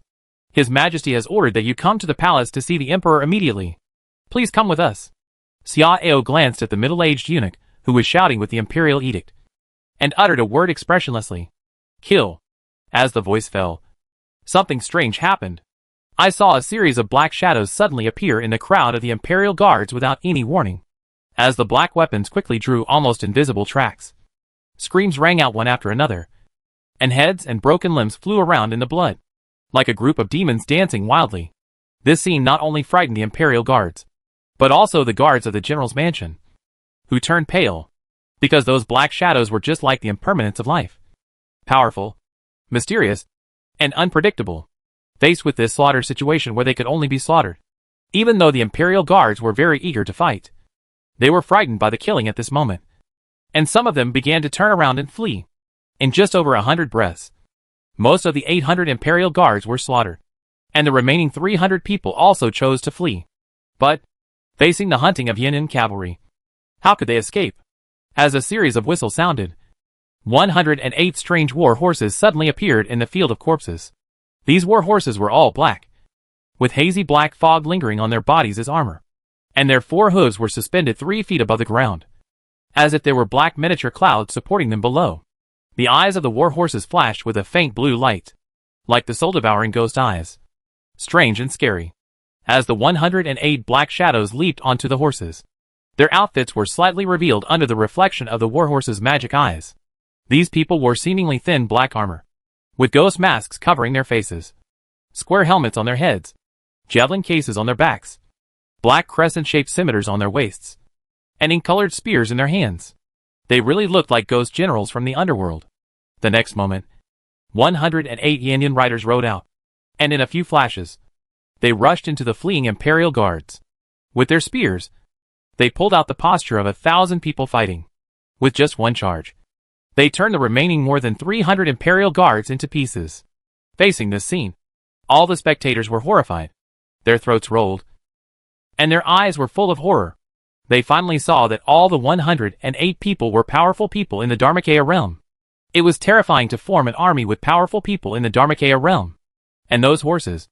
His Majesty has ordered that you come to the palace to see the Emperor immediately. Please come with us. Xiao glanced at the middle-aged eunuch, who was shouting with the Imperial Edict, and uttered a word expressionlessly. Kill. As the voice fell, something strange happened. I saw a series of black shadows suddenly appear in the crowd of the Imperial Guards without any warning, as the black weapons quickly drew almost invisible tracks. Screams rang out one after another, and heads and broken limbs flew around in the blood, like a group of demons dancing wildly. This scene not only frightened the Imperial Guards, but also the guards of the general's mansion, who turned pale, because those black shadows were just like the impermanence of life. Powerful, mysterious, and unpredictable, faced with this slaughter situation where they could only be slaughtered. Even though the Imperial Guards were very eager to fight, they were frightened by the killing at this moment, and some of them began to turn around and flee. In just over 100 breaths, most of the 800 Imperial Guards were slaughtered, and the remaining 300 people also chose to flee. But, facing the hunting of Yan'an cavalry, how could they escape? As a series of whistles sounded, 108 strange war horses suddenly appeared in the field of corpses. These war horses were all black, with hazy black fog lingering on their bodies as armor, and their 4 hooves were suspended 3 feet above the ground, as if there were black miniature clouds supporting them below. The eyes of the war horses flashed with a faint blue light, like the soul-devouring ghost eyes. Strange and scary. As the 108 black shadows leaped onto the horses, their outfits were slightly revealed under the reflection of the war horses' magic eyes. These people wore seemingly thin black armor, with ghost masks covering their faces, square helmets on their heads, javelin cases on their backs, black crescent-shaped scimitars on their waists, and ink-colored spears in their hands. They really looked like ghost generals from the underworld. The next moment, 108 Yan'an riders rode out, and in a few flashes, they rushed into the fleeing Imperial Guards. With their spears, they pulled out the posture of 1,000 people fighting. With just one charge, they turned the remaining more than 300 Imperial Guards into pieces. Facing this scene, all the spectators were horrified. Their throats rolled, and their eyes were full of horror. They finally saw that all the 108 people were powerful people in the Dharmakaya realm. It was terrifying to form an army with powerful people in the Dharmakaya realm. And those horses,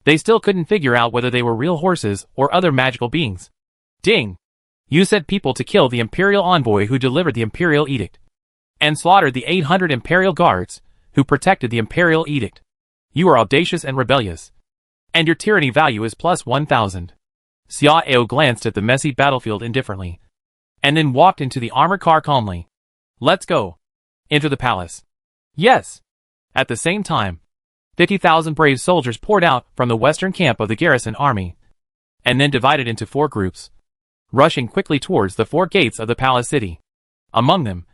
they still couldn't figure out whether they were real horses or other magical beings. Ding! You sent people to kill the Imperial envoy who delivered the Imperial Edict, and slaughtered the 800 Imperial Guards who protected the Imperial Edict. You are audacious and rebellious, and your tyranny value is plus 1,000. Xiao glanced at the messy battlefield indifferently, and then walked into the armored car calmly. Let's go. Enter the palace. Yes. At the same time, 50,000 brave soldiers poured out from the western camp of the garrison army, and then divided into 4 groups, rushing quickly towards the 4 gates of the palace city. Among them,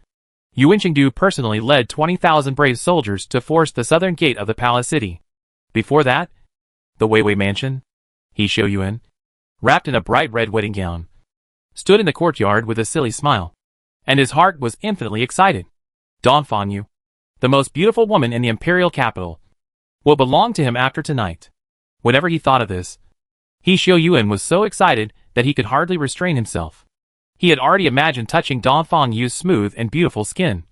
Yuan Chengdu personally led 20,000 brave soldiers to force the southern gate of the palace city. Before that, the Wei Wei mansion, He Shouyuan, wrapped in a bright red wedding gown, stood in the courtyard with a silly smile. and his heart was infinitely excited. Dongfang, the most beautiful woman in the imperial capital, will belong to him after tonight. Whenever he thought of this, He Xiaoyuan was so excited that he could hardly restrain himself. He had already imagined touching Dongfang Yu's smooth and beautiful skin,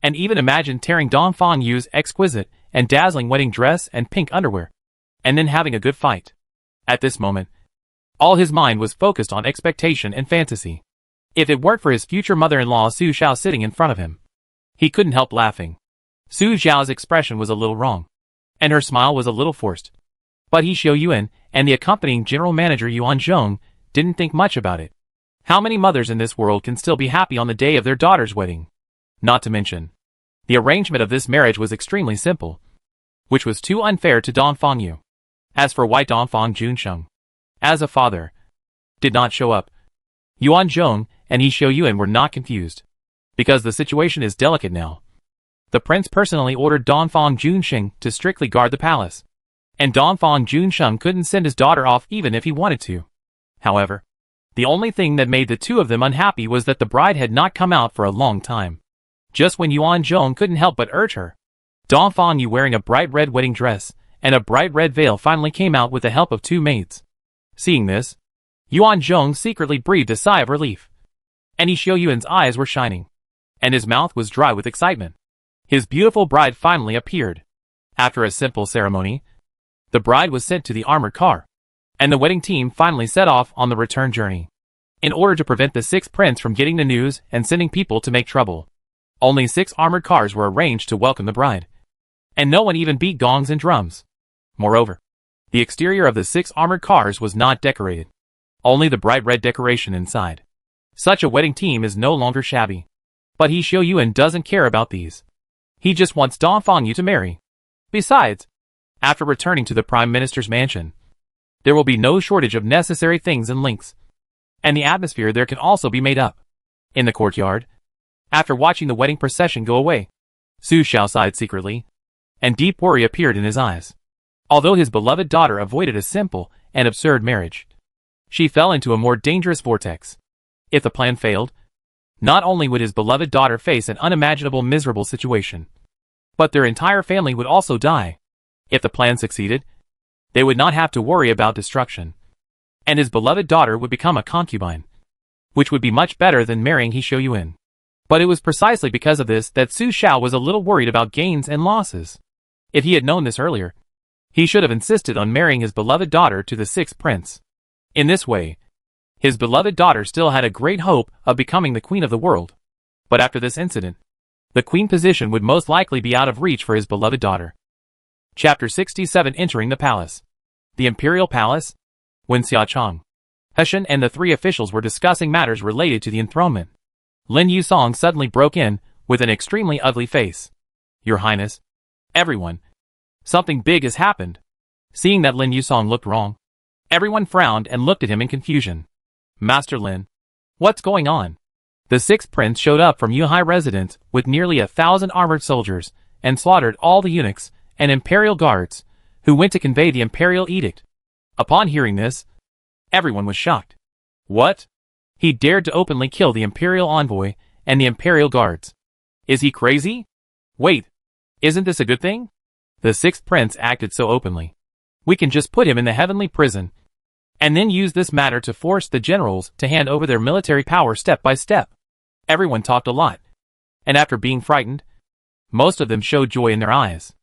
and even imagined tearing Dongfang Yu's exquisite and dazzling wedding dress and pink underwear, and then having a good fight. At this moment, all his mind was focused on expectation and fantasy. If it weren't for his future mother-in-law Su Xiao sitting in front of him, he couldn't help laughing. Su Xiao's expression was a little wrong, and her smile was a little forced. But He Xiaoyuan and the accompanying general manager Yuan Zhong didn't think much about it. How many mothers in this world can still be happy on the day of their daughter's wedding? Not to mention, the arrangement of this marriage was extremely simple, which was too unfair to Dongfang Yu. As for why Dongfang Junsheng, as a father, did not show up, Yuan Zhong and He Xiaoyuan were not confused, because the situation is delicate now. The prince personally ordered Dongfang Junsheng to strictly guard the palace, and Dongfang Junsheng couldn't send his daughter off even if he wanted to. However, the only thing that made the two of them unhappy was that the bride had not come out for a long time. Just when Yuan Zhong couldn't help but urge her, Dongfang Yu wearing a bright red wedding dress and a bright red veil finally came out with the help of two maids. Seeing this, Yuan Zhong secretly breathed a sigh of relief, and He Xiaoyuan's eyes were shining, and his mouth was dry with excitement. His beautiful bride finally appeared. After a simple ceremony, the bride was sent to the armored car, and the wedding team finally set off on the return journey. In order to prevent the sixth prince from getting the news and sending people to make trouble, only 6 armored cars were arranged to welcome the bride, and no one even beat gongs and drums. Moreover, the exterior of the 6 armored cars was not decorated, only the bright red decoration inside. Such a wedding team is no longer shabby. But He Xiaoyuan doesn't care about these. He just wants Dongfang Yu to marry. Besides, after returning to the Prime Minister's mansion, there will be no shortage of necessary things and links, and the atmosphere there can also be made up. In the courtyard, after watching the wedding procession go away, Su Xiao sighed secretly, and deep worry appeared in his eyes. Although his beloved daughter avoided a simple and absurd marriage, she fell into a more dangerous vortex. If the plan failed, not only would his beloved daughter face an unimaginable miserable situation, but their entire family would also die. If the plan succeeded, they would not have to worry about destruction, and his beloved daughter would become a concubine, which would be much better than marrying He Xiaoyuan. But it was precisely because of this that Su Xiao was a little worried about gains and losses. If he had known this earlier, he should have insisted on marrying his beloved daughter to the 6th prince. In this way, his beloved daughter still had a great hope of becoming the queen of the world. But after this incident, the queen position would most likely be out of reach for his beloved daughter. Chapter 67 Entering the Palace. The Imperial Palace. When Xia Chang, Heshen and the 3 officials were discussing matters related to the enthronement, Lin Yusong suddenly broke in, with an extremely ugly face. Your Highness. Everyone. Something big has happened. Seeing that Lin Yusong looked wrong, everyone frowned and looked at him in confusion. Master Lin. What's going on? The 6th prince showed up from Yuhai residence with nearly 1,000 armored soldiers, and slaughtered all the eunuchs and imperial guards, who went to convey the imperial edict. Upon hearing this, everyone was shocked. What? He dared to openly kill the imperial envoy and the imperial guards. Is he crazy? Wait, isn't this a good thing? The 6th prince acted so openly. We can just put him in the heavenly prison, and then use this matter to force the generals to hand over their military power step by step. Everyone talked a lot, and after being frightened, most of them showed joy in their eyes.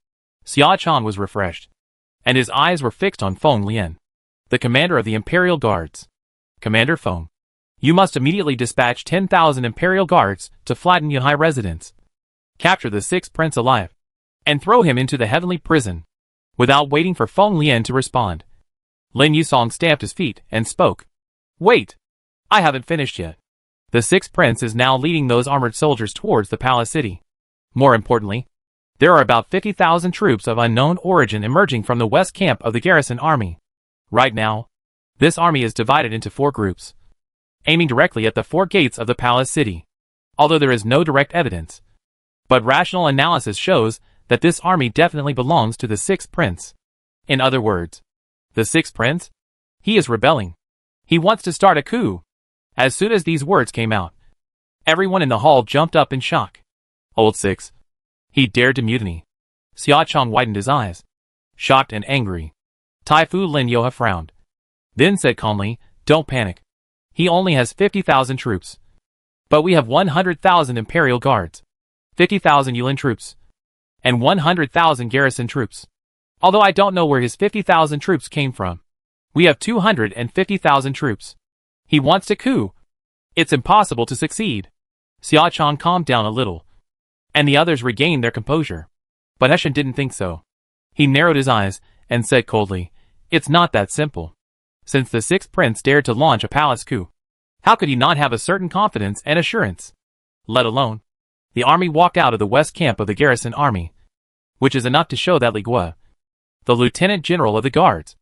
Xia Chan was refreshed, and his eyes were fixed on Feng Lian, the commander of the imperial guards. Commander Feng, you must immediately dispatch 10,000 imperial guards to flatten Yuhai residence, capture the 6th prince alive, and throw him into the heavenly prison. Without waiting for Feng Lian to respond, Lin Yusong stamped his feet and spoke. Wait! I haven't finished yet. The 6th prince is now leading those armored soldiers towards the palace city. More importantly, there are about 50,000 troops of unknown origin emerging from the west camp of the garrison army. Right now, this army is divided into 4 groups, aiming directly at the 4 gates of the palace city. Although there is no direct evidence, but rational analysis shows that this army definitely belongs to the 6th prince. In other words, the 6th prince? He is rebelling. He wants to start a coup. As soon as these words came out, Everyone in the hall jumped up in shock. Old Six. He dared to mutiny. Xia Chong widened his eyes, shocked and angry. Tai Fu Lin Yoha frowned, then said calmly, "Don't panic. He only has 50,000 troops. But we have 100,000 Imperial Guards, 50,000 Yulin troops, and 100,000 garrison troops. Although I don't know where his 50,000 troops came from. We have 250,000 troops. He wants to coup. It's impossible to succeed." Xia Chong calmed down a little, and the others regained their composure. But Heshen didn't think so. He narrowed his eyes and said coldly, "It's not that simple. Since the sixth prince dared to launch a palace coup, how could he not have a certain confidence and assurance? Let alone, the army walked out of the west camp of the garrison army, which is enough to show that Li Gua, the lieutenant general of the guards,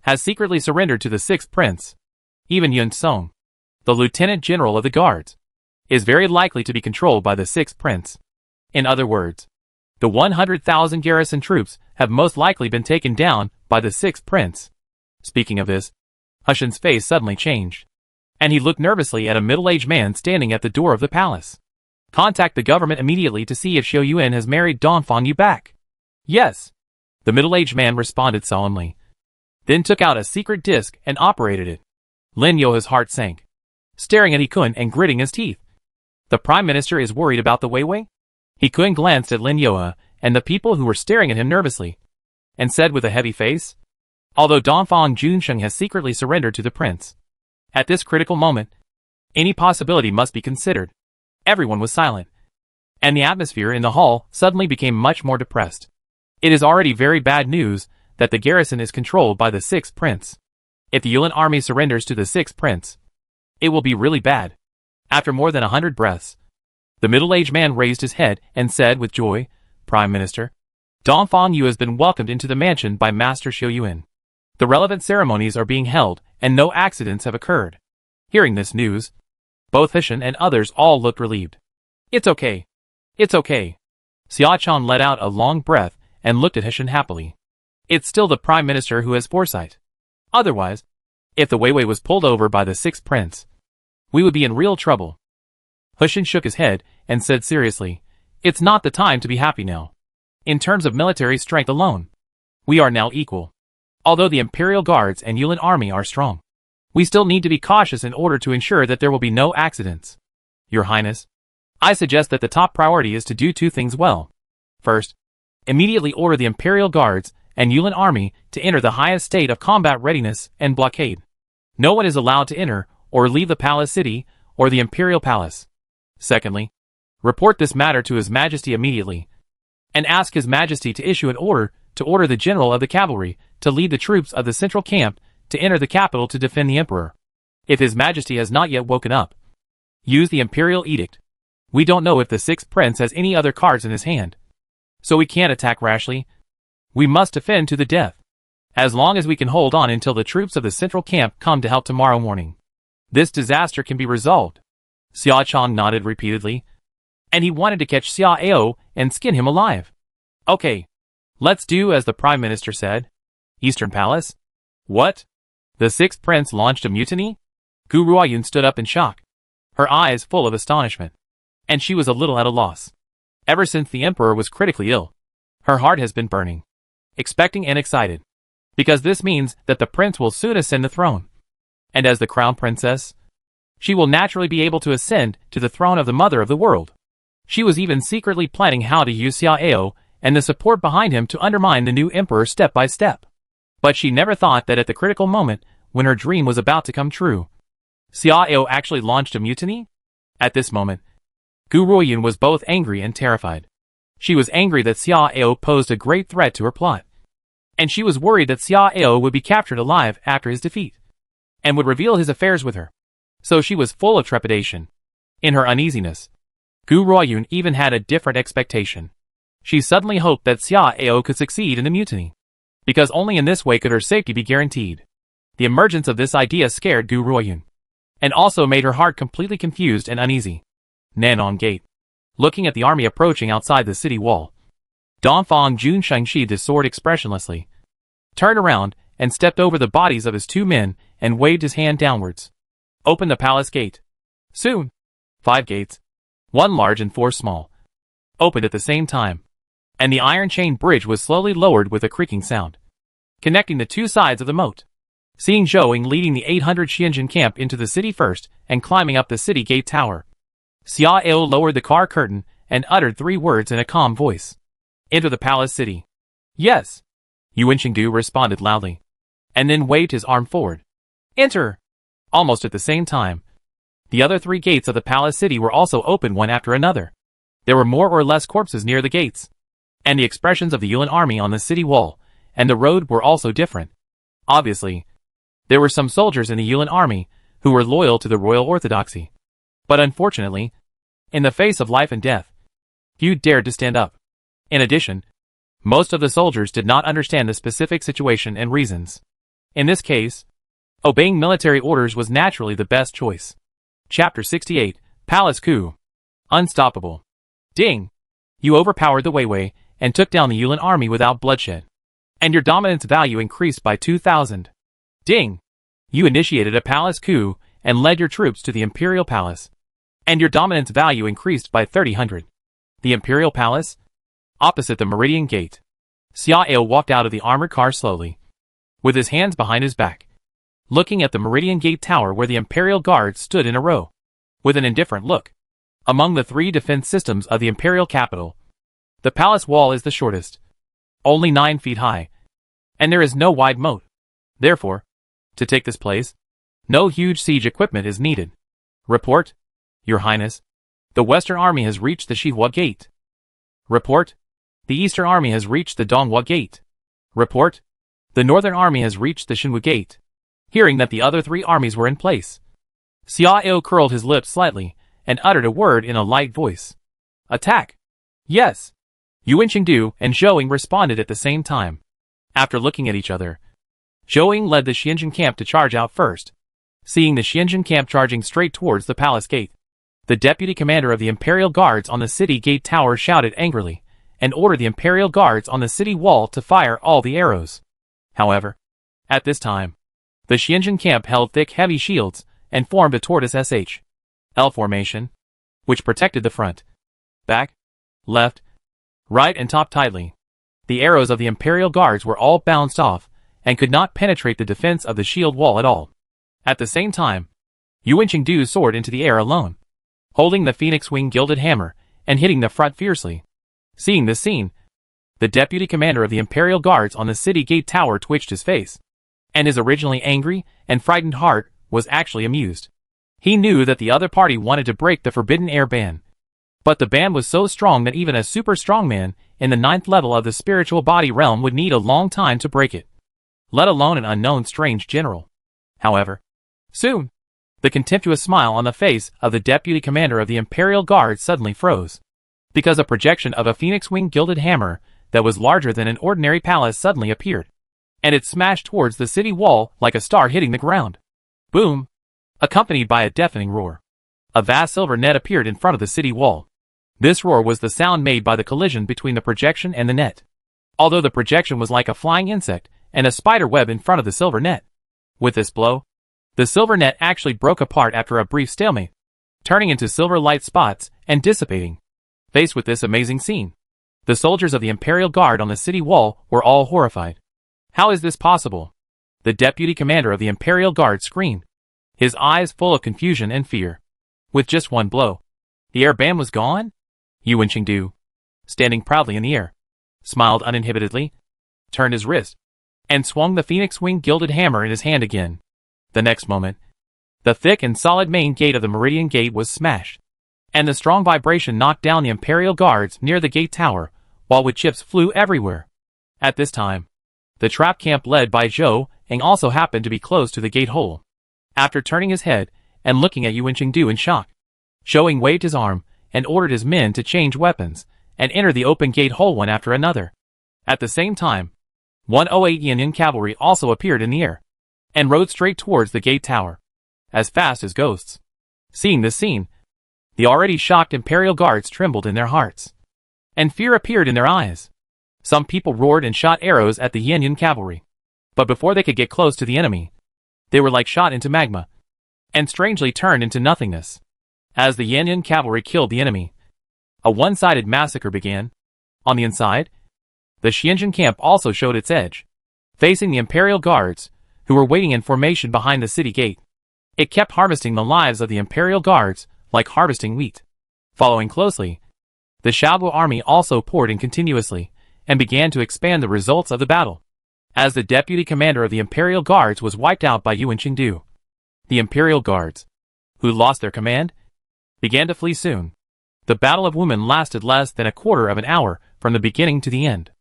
has secretly surrendered to the sixth prince. Even Yun Song, the lieutenant general of the guards, is very likely to be controlled by the sixth prince. In other words, the 100,000 garrison troops have most likely been taken down by the sixth prince." Speaking of this, Hushin's face suddenly changed, and he looked nervously at a middle-aged man standing at the door of the palace. "Contact the government immediately to see if Xiao Yuan has married Dongfang Yu back." "Yes," the middle-aged man responded solemnly, then took out a secret disc and operated it. Lin Yoha's heart sank, staring at He Kun and gritting his teeth. The Prime Minister is worried about the Weiwei? He Kun glanced at Lin Yoha and the people who were staring at him nervously, and said with a heavy face, "Although Dongfang Junsheng has secretly surrendered to the prince, at this critical moment, any possibility must be considered." Everyone was silent, and the atmosphere in the hall suddenly became much more depressed. It is already very bad news that the garrison is controlled by the sixth prince. If the Yulin army surrenders to the sixth prince, it will be really bad. After more than 100 breaths, the middle-aged man raised his head and said with joy, "Prime Minister, Dongfang Yu has been welcomed into the mansion by Master Xiao Yuan. The relevant ceremonies are being held, and no accidents have occurred." Hearing this news, both Heshen and others all looked relieved. "It's okay. It's okay." Xia Chong let out a long breath and looked at Heshen happily. "It's still the Prime Minister who has foresight. Otherwise, if the Weiwei was pulled over by the sixth prince, we would be in real trouble." Heshen shook his head and said seriously, "It's not the time to be happy now. In terms of military strength alone, we are now equal. Although the Imperial Guards and Yulin army are strong, we still need to be cautious in order to ensure that there will be no accidents. Your Highness, I suggest that the top priority is to do two things well. First, immediately order the Imperial Guards and Yulin army to enter the highest state of combat readiness and blockade. No one is allowed to enter or leave the palace city or the Imperial Palace. Secondly, report this matter to His Majesty immediately, and ask His Majesty to issue an order to order the general of the cavalry to lead the troops of the central camp to enter the capital to defend the Emperor. If His Majesty has not yet woken up, use the Imperial Edict. We don't know if the sixth prince has any other cards in his hand, so we can't attack rashly. We must defend to the death, as long as we can hold on until the troops of the central camp come to help tomorrow morning. This disaster can be resolved." Xia Chong nodded repeatedly, and he wanted to catch Xia Ao and skin him alive. "Okay, let's do as the Prime Minister said." Eastern Palace? What? The sixth prince launched a mutiny? Gu Ruoyun stood up in shock, her eyes full of astonishment, and she was a little at a loss. Ever since the Emperor was critically ill, her heart has been burning, expecting and excited, because this means that the prince will soon ascend the throne. And as the crown princess, she will naturally be able to ascend to the throne of the mother of the world. She was even secretly planning how to use Xia Ao and the support behind him to undermine the new emperor step by step. But she never thought that at the critical moment, when her dream was about to come true, Xia Ao actually launched a mutiny? At this moment, Gu Ruoyun was both angry and terrified. She was angry that Xia Ao posed a great threat to her plot, and she was worried that Xia Ao would be captured alive after his defeat, and would reveal his affairs with her. So she was full of trepidation. In her uneasiness, Gu Ruoyun even had a different expectation. She suddenly hoped that Xia Ao could succeed in the mutiny, because only in this way could her safety be guaranteed. The emergence of this idea scared Gu Ruoyun, and also made her heart completely confused and uneasy. Nanon Gate. Looking at the army approaching outside the city wall, Dongfang Junsheng sheathed his sword expressionlessly, turned around, and stepped over the bodies of his two men and waved his hand downwards. "Open the palace gate. Soon." 5 gates, one large and 4 small, opened at the same time, and the iron chain bridge was slowly lowered with a creaking sound, connecting the two sides of the moat. Seeing Zhou leading the 800 Xianjin camp into the city first and climbing up the city gate tower, Xia Ao lowered the car curtain and uttered 3 words in a calm voice. "Enter the palace city." "Yes," Yuan Qingdu responded loudly, and then waved his arm forward. "Enter!" Almost at the same time, the other 3 gates of the palace city were also opened one after another. There were more or less corpses near the gates, and the expressions of the Yuan army on the city wall and the road were also different. Obviously, there were some soldiers in the Yuan army who were loyal to the royal orthodoxy. But unfortunately, in the face of life and death, few dared to stand up. In addition, most of the soldiers did not understand the specific situation and reasons. In this case, obeying military orders was naturally the best choice. Chapter 68, Palace Coup. Unstoppable. Ding! You overpowered the Weiwei and took down the Yuan army without bloodshed. And your dominance value increased by 2,000. Ding! You initiated a palace coup and led your troops to the Imperial Palace. And your dominance value increased by 3,000. The Imperial Palace? Opposite the Meridian Gate. Xia Ao walked out of the armored car slowly, with his hands behind his back, looking at the Meridian Gate tower where the Imperial Guards stood in a row, with an indifferent look. Among the 3 defense systems of the Imperial capital, the palace wall is the shortest, only 9 feet high, and there is no wide moat. Therefore, to take this place, no huge siege equipment is needed. Report, Your Highness. The Western Army has reached the Xihua Gate. Report, the Eastern Army has reached the Donghua Gate. Report, the Northern Army has reached the Xinwu Gate. Hearing that the other 3 armies were in place, Xia Ao curled his lips slightly and uttered a word in a light voice. Attack! Yes! Yuan Qingdu and Zhou responded at the same time. After looking at each other, Zhou led the Xianjin camp to charge out first. Seeing the Xianjin camp charging straight towards the palace gate, the deputy commander of the Imperial Guards on the city gate tower shouted angrily and ordered the Imperial Guards on the city wall to fire all the arrows. However, at this time, the Xianjin camp held thick heavy shields and formed a tortoise L formation, which protected the front, back, left, right and top tightly. The arrows of the Imperial Guards were all bounced off and could not penetrate the defense of the shield wall at all. At the same time, Yuan Qingdu soared into the air alone, holding the phoenix wing gilded hammer and hitting the front fiercely. Seeing this scene, the deputy commander of the Imperial Guards on the city gate tower twitched his face, and his originally angry and frightened heart was actually amused. He knew that the other party wanted to break the forbidden air ban, but the ban was so strong that even a super strongman in the 9th level of the spiritual body realm would need a long time to break it, let alone an unknown strange general. However, soon, the contemptuous smile on the face of the deputy commander of the Imperial Guard suddenly froze, because a projection of a phoenix wing gilded hammer that was larger than an ordinary palace suddenly appeared, and it smashed towards the city wall like a star hitting the ground. Boom! Accompanied by a deafening roar. A vast silver net appeared in front of the city wall. This roar was the sound made by the collision between the projection and the net, although the projection was like a flying insect and a spider web in front of the silver net. With this blow, the silver net actually broke apart after a brief stalemate, turning into silver light spots and dissipating. Faced with this amazing scene, the soldiers of the Imperial Guard on the city wall were all horrified. How is this possible? The deputy commander of the Imperial Guard screamed, his eyes full of confusion and fear. With just one blow, the air ban was gone? Yuan Qingdu, standing proudly in the air, smiled uninhibitedly, turned his wrist, and swung the phoenix wing gilded hammer in his hand again. The next moment, the thick and solid main gate of the Meridian Gate was smashed, and the strong vibration knocked down the Imperial Guards near the gate tower, while wood chips flew everywhere. At this time, the trap camp led by Zhou also happened to be close to the gate hole. After turning his head and looking at Yuan Qingdu in shock, Zhou waved his arm and ordered his men to change weapons and enter the open gate hole one after another. At the same time, 108 Yanyan cavalry also appeared in the air and rode straight towards the gate tower, as fast as ghosts. Seeing this scene, the already shocked Imperial Guards trembled in their hearts, and fear appeared in their eyes. Some people roared and shot arrows at the Yanyan cavalry, but before they could get close to the enemy, they were like shot into magma, and strangely turned into nothingness. As the Yanyan cavalry killed the enemy, a one-sided massacre began. On the inside, the Xianjin camp also showed its edge, facing the Imperial Guards, who were waiting in formation behind the city gate. It kept harvesting the lives of the Imperial Guards like harvesting wheat. Following closely, the Xiaoguo army also poured in continuously and began to expand the results of the battle. As the deputy commander of the Imperial Guards was wiped out by Yuan Qingdu, the Imperial Guards, who lost their command, began to flee soon. The Battle of Wumen lasted less than a quarter of an hour from the beginning to the end.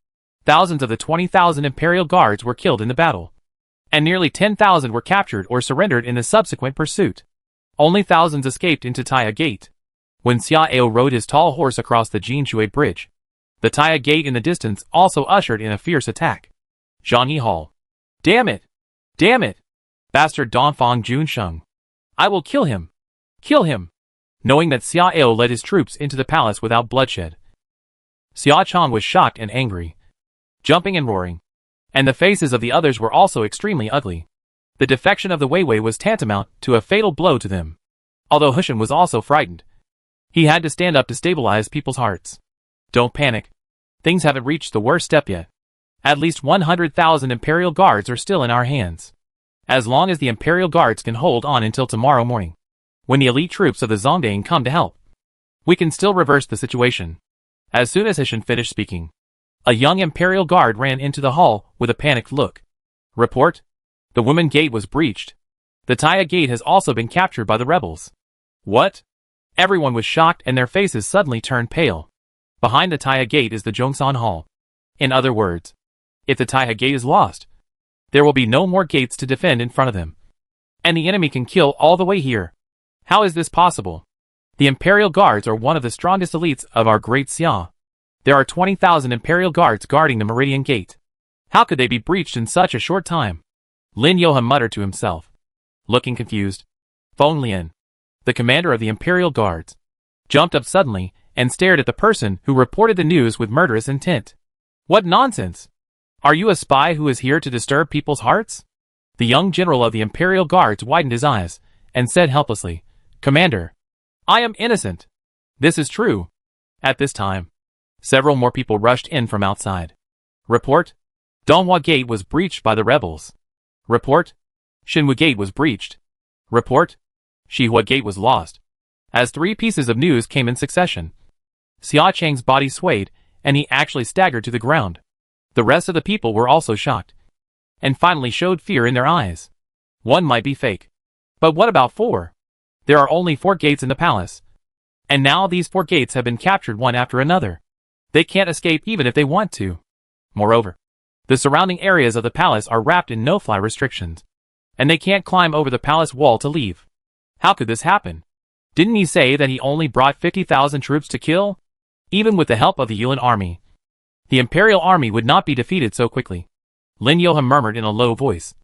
Thousands of the 20,000 Imperial Guards were killed in the battle, and nearly 10,000 were captured or surrendered in the subsequent pursuit. Only thousands escaped into Taya Gate. When Xia Ao rode his tall horse across the Jinshui Bridge, the Taya Gate in the distance also ushered in a fierce attack. Zhangyi Hall. Damn it! Damn it! Bastard Dongfang Junsheng. I will kill him! Kill him! Knowing that Xia Ao led his troops into the palace without bloodshed, Xia Chong was shocked and angry, jumping and roaring. And the faces of the others were also extremely ugly. The defection of the Weiwei was tantamount to a fatal blow to them. Although Hushan was also frightened, he had to stand up to stabilize people's hearts. Don't panic. Things haven't reached the worst step yet. At least 100,000 Imperial Guards are still in our hands. As long as the Imperial Guards can hold on until tomorrow morning, when the elite troops of the Zongdang come to help, we can still reverse the situation. As soon as Hushan finished speaking, a young Imperial Guard ran into the hall with a panicked look. Report. The Woman Gate was breached. The Taya Gate has also been captured by the rebels. What? Everyone was shocked and their faces suddenly turned pale. Behind the Taya Gate is the Zhongsan Hall. In other words, if the Taya Gate is lost, there will be no more gates to defend in front of them, and the enemy can kill all the way here. How is this possible? The Imperial Guards are one of the strongest elites of our great Xia. There are 20,000 Imperial Guards guarding the Meridian Gate. How could they be breached in such a short time? Lin Yoha muttered to himself. Looking confused, Feng Lian, the commander of the Imperial Guards, jumped up suddenly and stared at the person who reported the news with murderous intent. What nonsense! Are you a spy who is here to disturb people's hearts? The young general of the Imperial Guards widened his eyes and said helplessly, Commander, I am innocent. This is true. At this time, several more people rushed in from outside. Report. Donghua Gate was breached by the rebels. Report. Xinwu Gate was breached. Report. Shihua Gate was lost. As three pieces of news came in succession, Xia Chang's body swayed, and he actually staggered to the ground. The rest of the people were also shocked, and finally showed fear in their eyes. One might be fake. But what about 4? There are only 4 gates in the palace, and now these 4 gates have been captured one after another. They can't escape even if they want to. Moreover, the surrounding areas of the palace are wrapped in no-fly restrictions, and they can't climb over the palace wall to leave. How could this happen? Didn't he say that he only brought 50,000 troops to kill? Even with the help of the Yuan army, the Imperial army would not be defeated so quickly. Lin Yoha murmured in a low voice,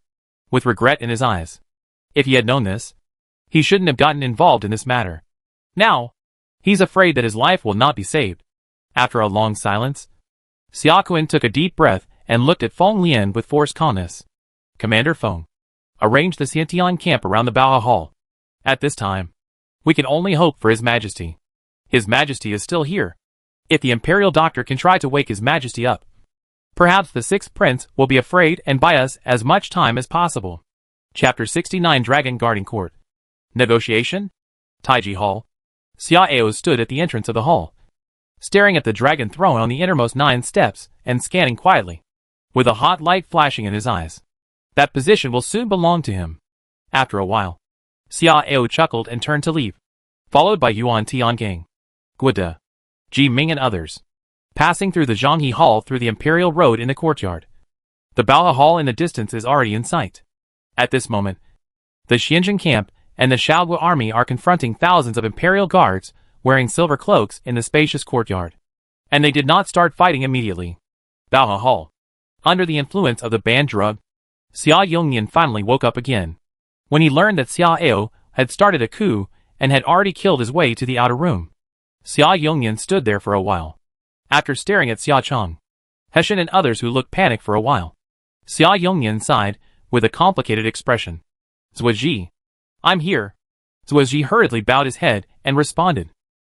with regret in his eyes. If he had known this, he shouldn't have gotten involved in this matter. Now, he's afraid that his life will not be saved. After a long silence, Xia Kuan took a deep breath and looked at Feng Lian with forced calmness. Commander Feng, arrange the Xiantian camp around the Baoha Hall. At this time, we can only hope for His Majesty. His Majesty is still here. If the Imperial Doctor can try to wake His Majesty up, perhaps the 6th Prince will be afraid and buy us as much time as possible. Chapter 69 Dragon Guarding Court. Negotiation? Taiji Hall. Xia Ao stood at the entrance of the hall, staring at the dragon throne on the innermost 9 steps and scanning quietly, with a hot light flashing in his eyes. That position will soon belong to him. After a while, Xia Ao chuckled and turned to leave, followed by Yuan Tiangang, Guida, Ji Ming and others, passing through the Zhanghe Hall through the Imperial Road in the courtyard. The Baoha Hall in the distance is already in sight. At this moment, the Xianjin camp and the Xiaoguo army are confronting thousands of Imperial Guards wearing silver cloaks in the spacious courtyard. And they did not start fighting immediately. Baoha Hall. Under the influence of the banned drug, Xia Yongnian finally woke up again, when he learned that Xia Ao had started a coup and had already killed his way to the outer room. Xia Yongnian stood there for a while, after staring at Xia Chong, Heshin and others who looked panicked for a while. Xia Yongnian sighed, with a complicated expression. Zuaji. I'm here. Zuozhi hurriedly bowed his head and responded.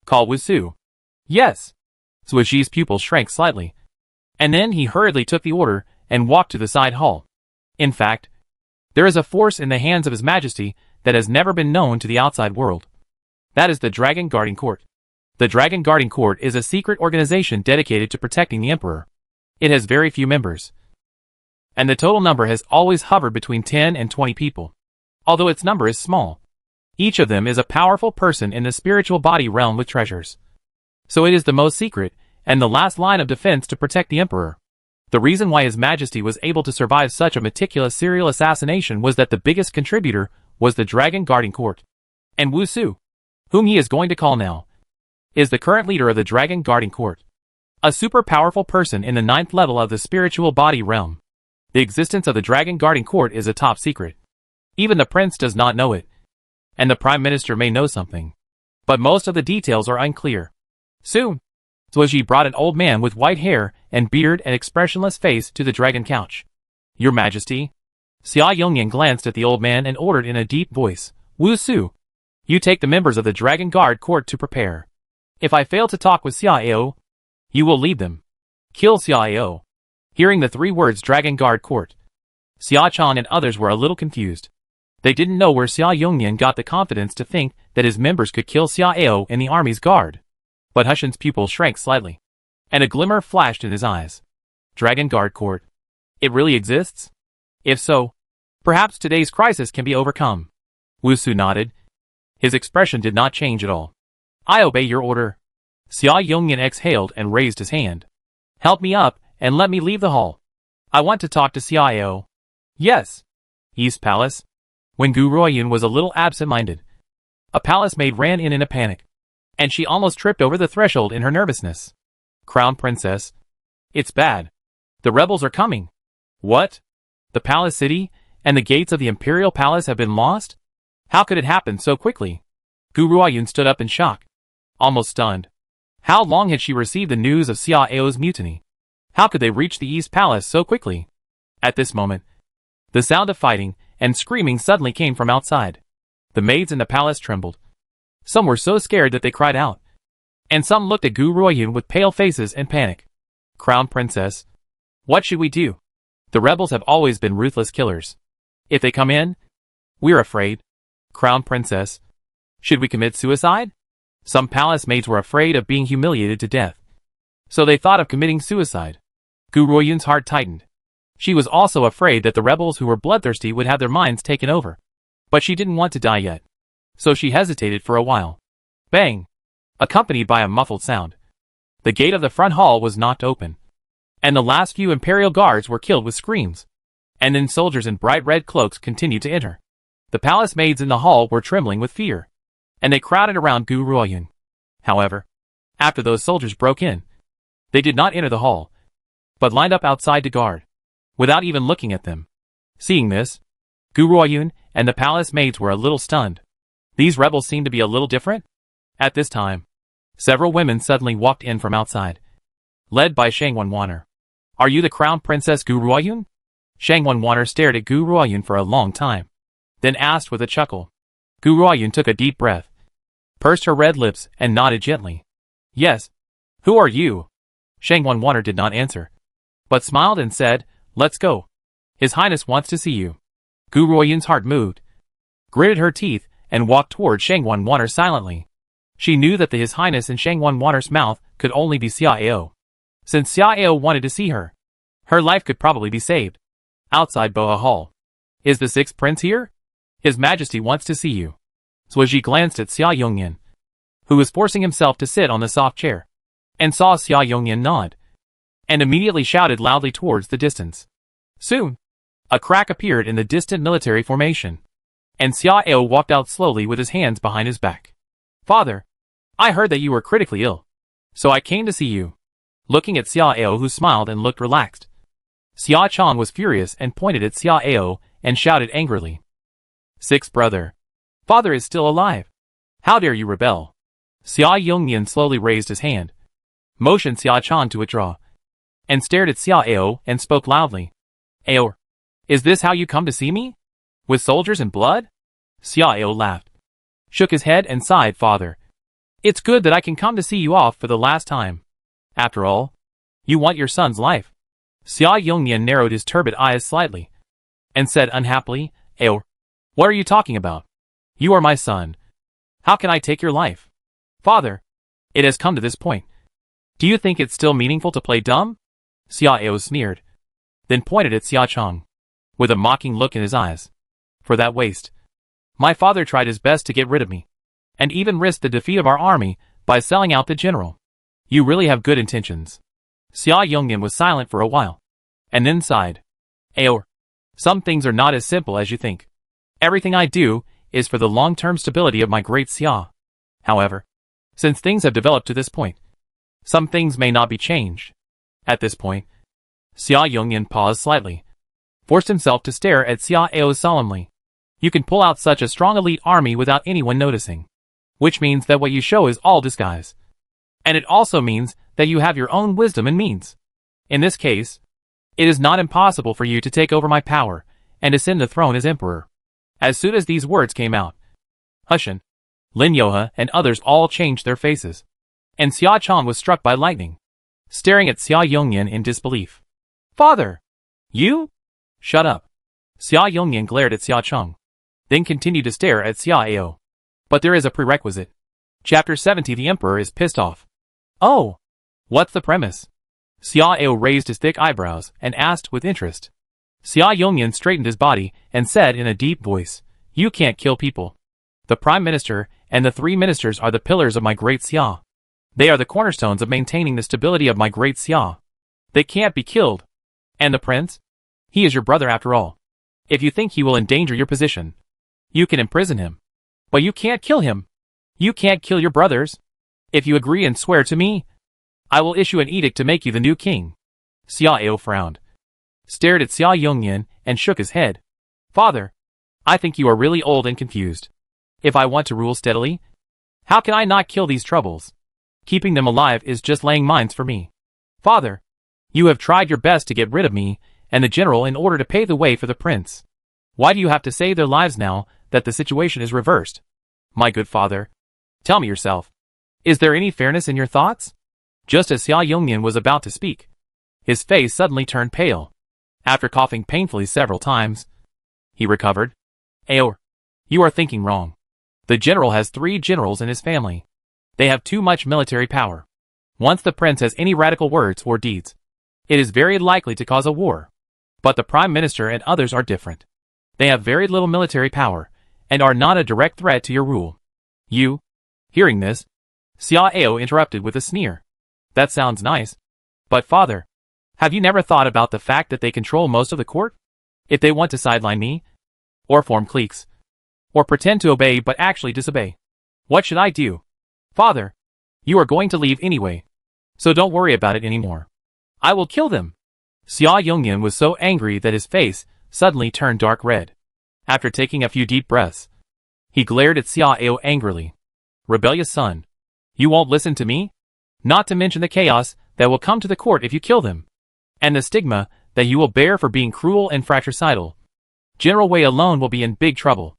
Call Wusu. Yes. Zuozhi's pupils shrank slightly. And then he hurriedly took the order and walked to the side hall. In fact, there is a force in the hands of His Majesty that has never been known to the outside world. That is the Dragon Guarding Court. The Dragon Guarding Court is a secret organization dedicated to protecting the Emperor. It has very few members, and the total number has always hovered between 10 and 20 people. Although its number is small, each of them is a powerful person in the spiritual body realm with treasures. So it is the most secret and the last line of defense to protect the Emperor. The reason why His Majesty was able to survive such a meticulous serial assassination was that the biggest contributor was the Dragon Guarding Court. And Wusu, whom he is going to call now, is the current leader of the Dragon Guarding Court. A super powerful person in the 9th level of the spiritual body realm. The existence of the Dragon Guarding Court is a top secret. Even the prince does not know it. And the Prime Minister may know something, but most of the details are unclear. Soon, Zuozhi brought an old man with white hair and beard and expressionless face to the dragon couch. Your Majesty? Xia Yongyan glanced at the old man and ordered in a deep voice, Wusu, you take the members of the Dragon Guard Court to prepare. If I fail to talk with Xia Ao, you will lead them. Kill Xia Ao. Hearing the 3 words Dragon Guard Court, Xia Chang and others were a little confused. They didn't know where Xia Yongyan got the confidence to think that his members could kill Xia Ao in the army's guard. But Hushan's pupils shrank slightly, and a glimmer flashed in his eyes. Dragon Guard Court. It really exists? If so, perhaps today's crisis can be overcome. Wusu nodded. His expression did not change at all. I obey your order. Xia Yongyan exhaled and raised his hand. Help me up and let me leave the hall. I want to talk to Xia Ao. Yes. East Palace. When Gu Ruoyun was a little absent-minded, a palace maid ran in a panic, and she almost tripped over the threshold in her nervousness. Crown Princess. It's bad. The rebels are coming. What? The palace city and the gates of the Imperial Palace have been lost? How could it happen so quickly? Gu Ruoyun stood up in shock, almost stunned. How long had she received the news of Xia Ao's mutiny? How could they reach the East Palace so quickly? At this moment, the sound of fighting and screaming suddenly came from outside. The maids in the palace trembled. Some were so scared that they cried out, and some looked at Gu Ruoyun with pale faces and panic. Crown Princess. What should we do? The rebels have always been ruthless killers. If they come in, we're afraid. Crown Princess. Should we commit suicide? Some palace maids were afraid of being humiliated to death, so they thought of committing suicide. Gu Ruoyun's heart tightened. She was also afraid that the rebels who were bloodthirsty would have their minds taken over. But she didn't want to die yet, so she hesitated for a while. Bang! Accompanied by a muffled sound, the gate of the front hall was knocked open, and the last few Imperial guards were killed with screams. And then soldiers in bright red cloaks continued to enter. The palace maids in the hall were trembling with fear, and they crowded around Gu Ruoyun. However, after those soldiers broke in, they did not enter the hall, but lined up outside to guard, without even looking at them. Seeing this, Gu Ruoyun and the palace maids were a little stunned. These rebels seemed to be a little different. At this time, several women suddenly walked in from outside, led by Shang Wanwaner. Are you the Crown Princess Gu Ruoyun? Shang Wanwaner stared at Gu Ruoyun for a long time, then asked with a chuckle. Gu Ruoyun took a deep breath, pursed her red lips and nodded gently. Yes. Who are you? Shang Wanwaner did not answer, but smiled and said, Let's go. His Highness wants to see you. Gu Ruoyun's heart moved, gritted her teeth, and walked toward Shang Wanwaner silently. She knew that His Highness in Shang Wanwaner's mouth could only be Xia Ao. Since Xia Ao wanted to see her, her life could probably be saved. Outside Boa Hall. Is the 6th prince here? His Majesty wants to see you. Zuozhi glanced at Xia Yongyan, who was forcing himself to sit on the soft chair, and saw Xia Yongyan nod, and immediately shouted loudly towards the distance. Soon, a crack appeared in the distant military formation, and Xia Ao walked out slowly with his hands behind his back. Father, I heard that you were critically ill, so I came to see you. Looking at Xia Ao, who smiled and looked relaxed, Xia Chang was furious and pointed at Xia Ao and shouted angrily. 6th brother. Father is still alive. How dare you rebel? Xia Yongyan slowly raised his hand, motioned Xia Chang to withdraw, and stared at Xia Ao and spoke loudly. Ao, is this how you come to see me? With soldiers and blood? Xia Ao laughed. shook his head and sighed. Father, it's good that I can come to see you off for the last time. After all, you want your son's life. Xia Yongnian narrowed his turbid eyes slightly and said unhappily, Ayo, what are you talking about? You are my son. How can I take your life? Father, it has come to this point. Do you think it's still meaningful to play dumb? Xia Ao sneered, then pointed at Xia Chong, with a mocking look in his eyes. For that waste. My father tried his best to get rid of me, and even risked the defeat of our army by selling out the general. You really have good intentions. Xia Yongnian was silent for a while, and then sighed. Ao, some things are not as simple as you think. Everything I do is for the long-term stability of my great Xia. However, since things have developed to this point, some things may not be changed. At this point, Xia Yongnian paused slightly, forced himself to stare at Xia Ao solemnly. You can pull out such a strong elite army without anyone noticing, which means that what you show is all disguise. And it also means that you have your own wisdom and means. In this case, it is not impossible for you to take over my power and ascend the throne as emperor. As soon as these words came out, Hushan, Lin Yoha, and others all changed their faces, and Xia Chong was struck by lightning, staring at Xia Yongnian in disbelief. Father! You? Shut up. Xia Yongnian glared at Xia Chong, then continued to stare at Xia Ao. But there is a prerequisite. Chapter 70. The Emperor is pissed off. Oh! What's the premise? Xia Ao raised his thick eyebrows and asked with interest. Xia Yongnian straightened his body and said in a deep voice, You can't kill people. The Prime Minister and the 3 ministers are the pillars of my great Xia. They are the cornerstones of maintaining the stability of my great Xia. They can't be killed. And the Prince? He is your brother after all. If you think he will endanger your position, you can imprison him. But you can't kill him. You can't kill your brothers. If you agree and swear to me, I will issue an edict to make you the new king. Xia Ao frowned, stared at Xia Yongnian, and shook his head. Father, I think you are really old and confused. If I want to rule steadily, how can I not kill these troubles? Keeping them alive is just laying mines for me. Father, you have tried your best to get rid of me and the general in order to pave the way for the prince. Why do you have to save their lives now that the situation is reversed? My good father, tell me yourself. Is there any fairness in your thoughts? Just as Xia Yongnian was about to speak, his face suddenly turned pale. After coughing painfully several times, he recovered. Ao, you are thinking wrong. The general has 3 generals in his family. They have too much military power. Once the prince has any radical words or deeds, it is very likely to cause a war. But the Prime Minister and others are different. They have very little military power, and are not a direct threat to your rule. You? Hearing this, Xia Ao interrupted with a sneer. That sounds nice. But father, have you never thought about the fact that they control most of the court? If they want to sideline me, or form cliques, or pretend to obey but actually disobey, what should I do? Father, you are going to leave anyway, so don't worry about it anymore. I will kill them. Xia Yongnian was so angry that his face suddenly turned dark red. After taking a few deep breaths, he glared at Xia Ao angrily. Rebellious son, you won't listen to me? Not to mention the chaos that will come to the court if you kill them, and the stigma that you will bear for being cruel and fratricidal. General Wei alone will be in big trouble.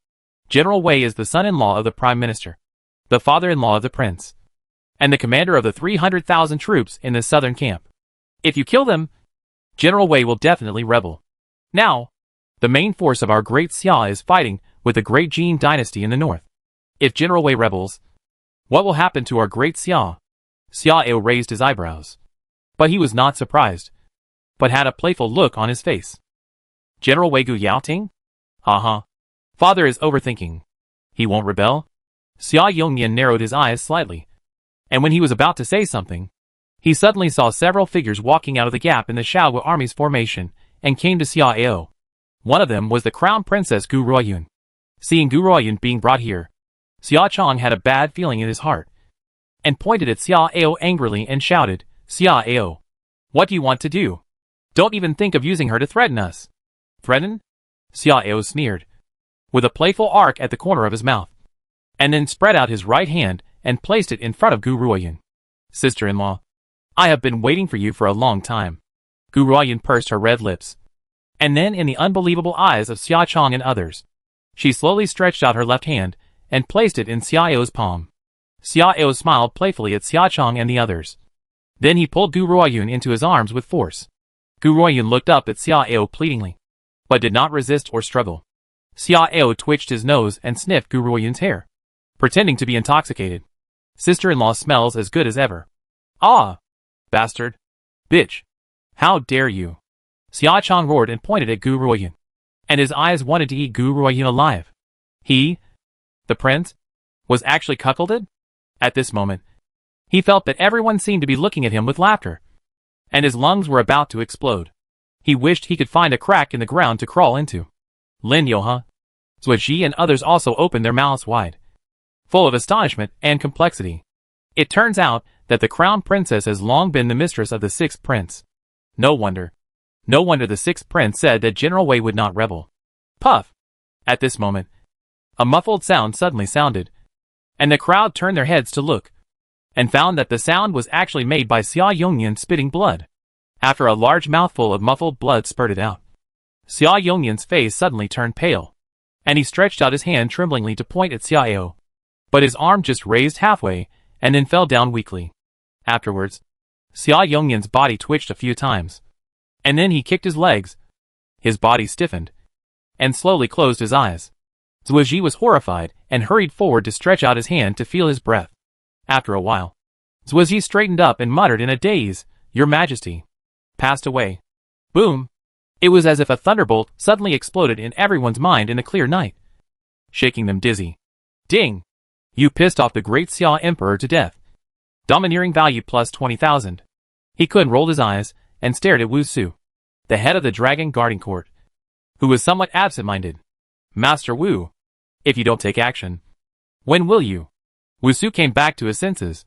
General Wei is the son-in-law of the Prime Minister, the father-in-law of the prince, and the commander of the 300,000 troops in the southern camp. If you kill them, General Wei will definitely rebel. Now, the main force of our great Xia is fighting with the great Jin dynasty in the north. If General Wei rebels, what will happen to our great Xia? Xia Ao raised his eyebrows, but he was not surprised, but had a playful look on his face. General Wei Gu Yaoting? Father is overthinking. He won't rebel? Xia Yongnian narrowed his eyes slightly, and when he was about to say something, he suddenly saw several figures walking out of the gap in the Shaogu army's formation and came to Xia Ao. One of them was the Crown Princess Gu Ruoyun. Seeing Gu Ruoyun being brought here, Xia Chong had a bad feeling in his heart, and pointed at Xia Ao angrily and shouted, Xia Ao, what do you want to do? Don't even think of using her to threaten us. Threaten? Xia Ao sneered, with a playful arc at the corner of his mouth, and then spread out his right hand and placed it in front of Gu Ruoyun. Sister-in-law, I have been waiting for you for a long time. Gu Ruoyun pursed her red lips, and then in the unbelievable eyes of Xia Chong and others, she slowly stretched out her left hand and placed it in Xiao's palm. Xiao smiled playfully at Xiaochang and the others. Then he pulled Gu Ruoyun into his arms with force. Gu Ruoyun looked up at Xiao pleadingly, but did not resist or struggle. Xiao twitched his nose and sniffed Gu Ruoyun's hair, pretending to be intoxicated. Sister-in-law smells as good as ever. Ah! Bastard! Bitch! How dare you! Xiaochang roared and pointed at Gu Ruoyun, and his eyes wanted to eat Gu Ruoyun alive. He, the prince, was actually cuckolded? At this moment, he felt that everyone seemed to be looking at him with laughter, and his lungs were about to explode. He wished he could find a crack in the ground to crawl into. Lin Yoha, Zuoji and others also opened their mouths wide, full of astonishment and complexity. It turns out that the crown princess has long been the mistress of the sixth prince. No wonder the sixth prince said that General Wei would not rebel. Puff! At this moment, a muffled sound suddenly sounded, and the crowd turned their heads to look, and found that the sound was actually made by Xia Yongyan spitting blood. After a large mouthful of muffled blood spurted out, Xia Yongyan's face suddenly turned pale, and he stretched out his hand tremblingly to point at Xiao. But his arm just raised halfway, and then fell down weakly. Afterwards, Xia Yongyan's body twitched a few times, and then he kicked his legs. His body stiffened, and slowly closed his eyes. Zuoji was horrified, and hurried forward to stretch out his hand to feel his breath. After a while, Zuoji straightened up and muttered in a daze, "Your Majesty." Passed away. Boom! It was as if a thunderbolt suddenly exploded in everyone's mind in the clear night, shaking them dizzy. Ding! You pissed off the great Xia Emperor to death. Domineering value plus 20,000. He Kun rolled his eyes and stared at Wu Su, the head of the Dragon Guarding Court, who was somewhat absent-minded. Master Wu, if you don't take action, when will you? Wu Su came back to his senses,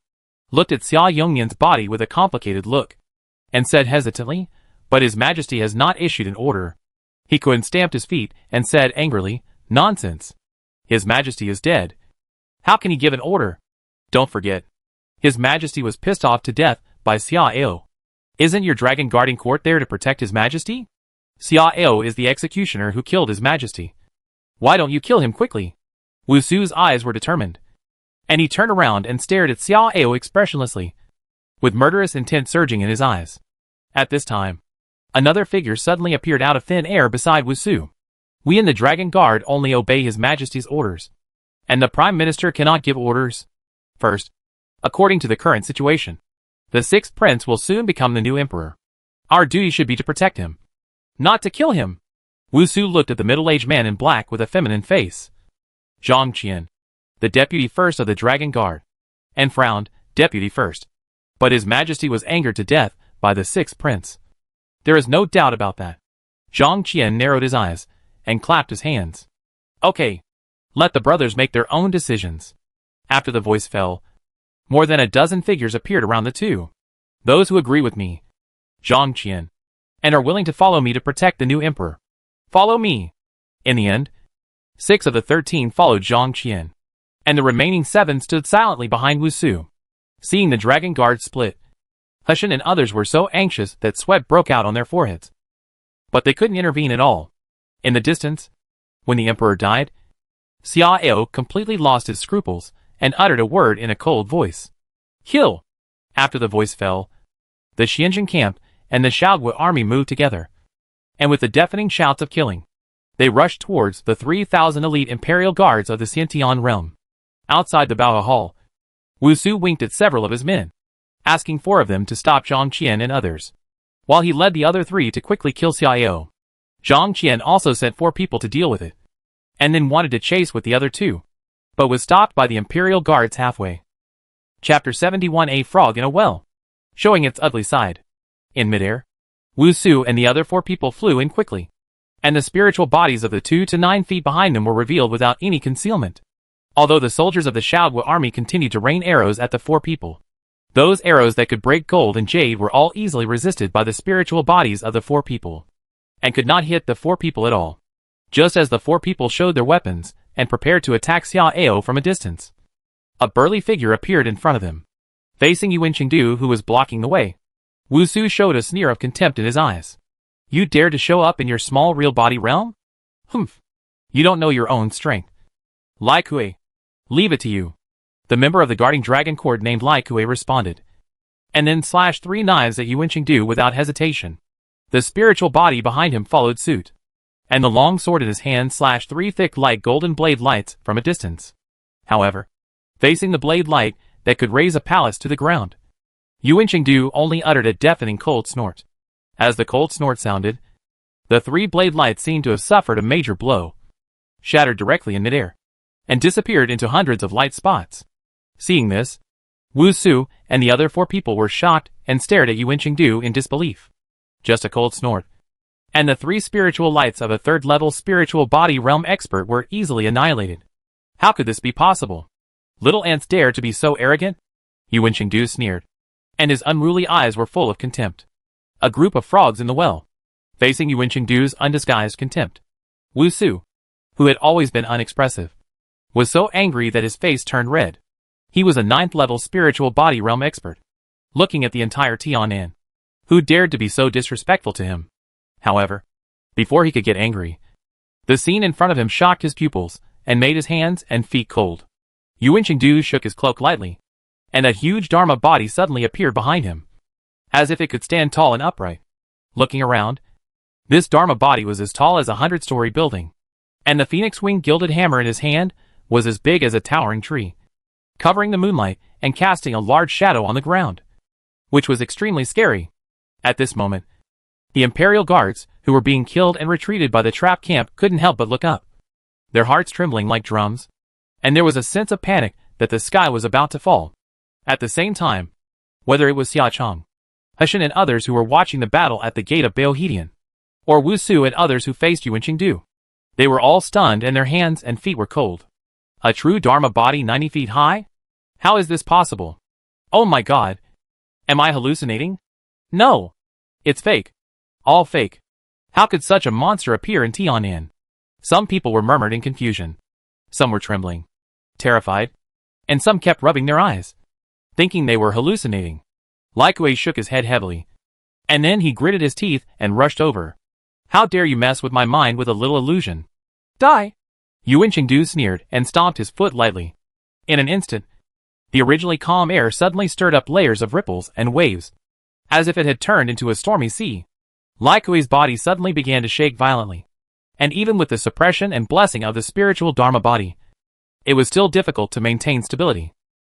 looked at Xia Yongyan's body with a complicated look, and said hesitantly, "But His Majesty has not issued an order." He Kun stamped his feet and said angrily, "Nonsense. His Majesty is dead. How can he give an order? Don't forget, His Majesty was pissed off to death by Xiao. Isn't your Dragon Guarding Court there to protect His Majesty? Xiao is the executioner who killed His Majesty. Why don't you kill him quickly?" Wu Su's eyes were determined, and he turned around and stared at Xiao expressionlessly, with murderous intent surging in his eyes. At this time, another figure suddenly appeared out of thin air beside Wu Su. "We in the Dragon Guard only obey His Majesty's orders, and the Prime Minister cannot give orders. First, according to the current situation, the sixth prince will soon become the new emperor. Our duty should be to protect him, not to kill him." Wu Su looked at the middle-aged man in black with a feminine face, Zhang Qian, the deputy first of the Dragon Guard, and frowned, "Deputy first. But His Majesty was angered to death by the sixth prince. There is no doubt about that." Zhang Qian narrowed his eyes and clapped his hands. "Okay, let the brothers make their own decisions." After the voice fell, more than a dozen figures appeared around the two. "Those who agree with me, Zhang Qian, and are willing to follow me to protect the new emperor, follow me." In the end, 6 of the 13 followed Zhang Qian, and the remaining 7 stood silently behind Wu Su. Seeing the Dragon Guard split, Hushan and others were so anxious that sweat broke out on their foreheads. But they couldn't intervene at all. In the distance, when the emperor died, Xiao completely lost his scruples and uttered a word in a cold voice. "Kill!" After the voice fell, the Xianjin camp and the Shaogui army moved together, and with the deafening shouts of killing, they rushed towards the 3,000 elite imperial guards of the Xiantian realm. Outside the Bao Hall, Wu Su winked at several of his men, asking 4 of them to stop Zhang Qian and others, while he led the other 3 to quickly kill Xiao. Zhang Qian also sent 4 people to deal with it, and then wanted to chase with the other 2, but was stopped by the imperial guards halfway. Chapter 71: A Frog in a Well. Showing its ugly side. In midair, Wu Su and the other 4 people flew in quickly, and the spiritual bodies of the 2 to 9 feet behind them were revealed without any concealment. Although the soldiers of the Shaogui army continued to rain arrows at the 4 people, those arrows that could break gold and jade were all easily resisted by the spiritual bodies of the 4 people, and could not hit the 4 people at all. Just as the 4 people showed their weapons and prepared to attack Xiao from a distance, a burly figure appeared in front of them, facing Yuan Chengdu, who was blocking the way. Wu Su showed a sneer of contempt in his eyes. "You dare to show up in your small real body realm? Humph! You don't know your own strength. Lai Kui, Leave it to you. The member of the guarding dragon court named Lai Kuei responded, and then slashed 3 knives at Yuan Chengdu without hesitation. The spiritual body behind him followed suit, and the long sword in his hand slashed 3 thick light golden blade lights from a distance. However, facing the blade light that could raise a palace to the ground, Yuan Chengdu only uttered a deafening cold snort. As the cold snort sounded, the 3 blade lights seemed to have suffered a major blow, shattered directly in midair, and disappeared into hundreds of light spots. Seeing this, Wu Su and the other 4 people were shocked and stared at Yuan Chengdu in disbelief. Just a cold snort, and the 3 spiritual lights of a 3rd-level spiritual body realm expert were easily annihilated. How could this be possible? Little ants dare to be so arrogant? Yuan Chengdu sneered, and his unruly eyes were full of contempt. A group of frogs in the well, facing Yuan Chengdu's undisguised contempt. Wu Su, who had always been unexpressive, was so angry that his face turned red. He was a 9th-level spiritual body realm expert, looking at the entire Tianan, who dared to be so disrespectful to him. However, before he could get angry, the scene in front of him shocked his pupils and made his hands and feet cold. Yuan Chengdu shook his cloak lightly, and a huge Dharma body suddenly appeared behind him, as if it could stand tall and upright. Looking around, this Dharma body was as tall as a 100-story building, and the phoenix-wing gilded hammer in his hand was as big as a towering tree, covering the moonlight and casting a large shadow on the ground, which was extremely scary. At this moment, the Imperial Guards, who were being killed and retreated by the trap camp, couldn't help but look up, their hearts trembling like drums, and there was a sense of panic that the sky was about to fall. At the same time, whether it was Xia Chong, Hushin and others who were watching the battle at the gate of Baohedian, or Wu Su and others who faced Yuan Chengdu, they were all stunned and their hands and feet were cold. A true Dharma body 90 feet high? How is this possible? Oh my god. Am I hallucinating? No. It's fake. All fake. How could such a monster appear in Tianan? Some people were murmured in confusion. Some were trembling, terrified, and some kept rubbing their eyes, thinking they were hallucinating. Lai Kuei shook his head heavily, and then he gritted his teeth and rushed over. How dare you mess with my mind with a little illusion? Die! Yuan Chengdu sneered and stomped his foot lightly. In an instant, the originally calm air suddenly stirred up layers of ripples and waves, as if it had turned into a stormy sea. Lai Kuei's body suddenly began to shake violently, and even with the suppression and blessing of the spiritual Dharma body, it was still difficult to maintain stability.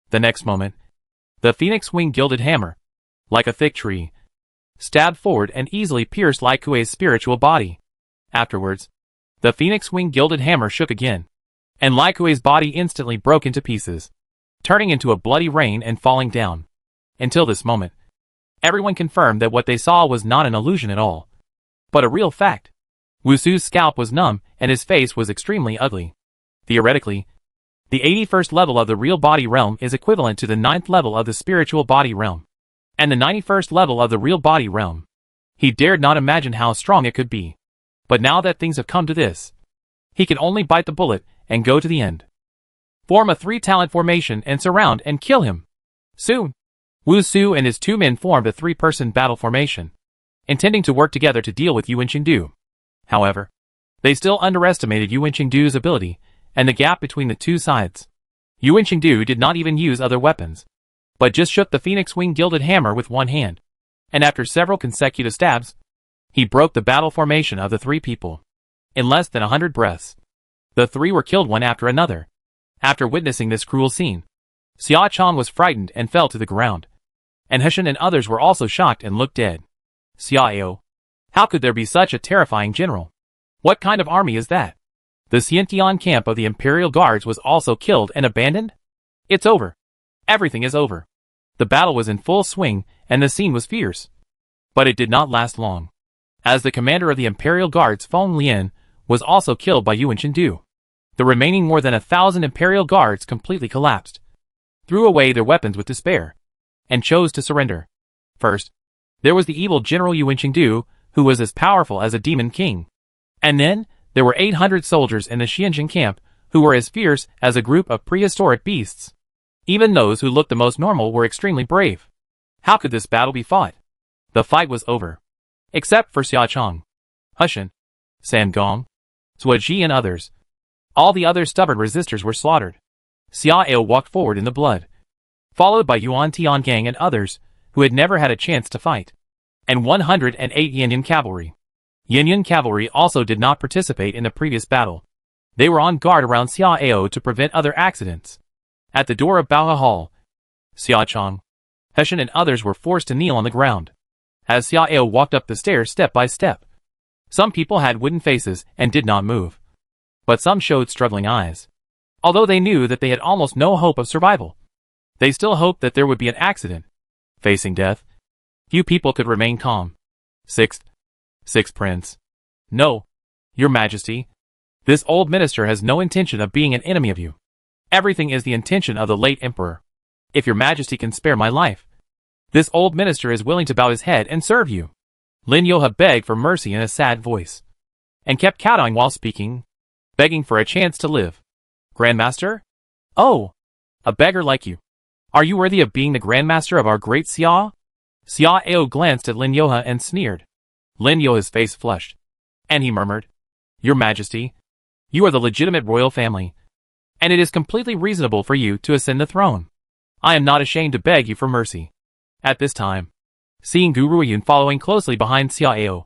The next moment, the phoenix-wing gilded hammer, like a thick tree, stabbed forward and easily pierced Lai Kuei's spiritual body. Afterwards, the phoenix-wing gilded hammer shook again, and Lai Kuei's body instantly broke into pieces, turning into a bloody rain and falling down. Until this moment, everyone confirmed that what they saw was not an illusion at all, but a real fact. Wu Su's scalp was numb and his face was extremely ugly. Theoretically, the 81st level of the real body realm is equivalent to the 9th level of the spiritual body realm, and the 91st level of the real body realm. He dared not imagine how strong it could be. But now that things have come to this, he can only bite the bullet and go to the end. Form a 3-talent formation and surround and kill him. Soon, Wu Su and his 2 men formed a 3-person battle formation, intending to work together to deal with Yuan Chengdu. However, they still underestimated Yuan Chengdu's ability and the gap between the 2 sides. Yuan Chengdu did not even use other weapons, but just shook the phoenix-wing gilded hammer with one hand, and after several consecutive stabs, he broke the battle formation of the 3 people. In less than 100 breaths, the 3 were killed one after another. After witnessing this cruel scene, Xia Chong was frightened and fell to the ground, and Hushin and others were also shocked and looked dead. Xiao, how could there be such a terrifying general? What kind of army is that? The Xiantian camp of the Imperial Guards was also killed and abandoned? It's over. Everything is over. The battle was in full swing and the scene was fierce. But it did not last long, as the commander of the Imperial Guards, Feng Lian, was also killed by Yuan Chengdu. The remaining more than 1,000 Imperial Guards completely collapsed, threw away their weapons with despair, and chose to surrender. First, there was the evil General Yuan Chengdu, who was as powerful as a demon king. And then, there were 800 soldiers in the Xianjin camp, who were as fierce as a group of prehistoric beasts. Even those who looked the most normal were extremely brave. How could this battle be fought? The fight was over. Except for Xia Chong, Hushin, San Gong, Zhuo Ji and others. All the other stubborn resistors were slaughtered. Xiao walked forward in the blood, followed by Yuan Tiangang and others, who had never had a chance to fight, and 108 Yinyan cavalry. Yinyan cavalry also did not participate in the previous battle. They were on guard around Xiao to prevent other accidents. At the door of Baohe Hall, Xia Chong, Heshen and others were forced to kneel on the ground, as Xiao walked up the stairs step by step. Some people had wooden faces and did not move, but some showed struggling eyes. Although they knew that they had almost no hope of survival, they still hoped that there would be an accident. Facing death, few people could remain calm. Sixth Prince. No, Your Majesty. This old minister has no intention of being an enemy of you. Everything is the intention of the late emperor. If your Majesty can spare my life, this old minister is willing to bow his head and serve you. Lin Yoha begged for mercy in a sad voice, and kept kowtowing while speaking, begging for a chance to live. Grandmaster? Oh, a beggar like you. Are you worthy of being the Grandmaster of our great Xia? Xiao glanced at Lin Yoha and sneered. Lin Yoha's face flushed, and he murmured, Your Majesty, you are the legitimate royal family, and it is completely reasonable for you to ascend the throne. I am not ashamed to beg you for mercy. At this time, seeing Gu Ruiyun following closely behind Xiao,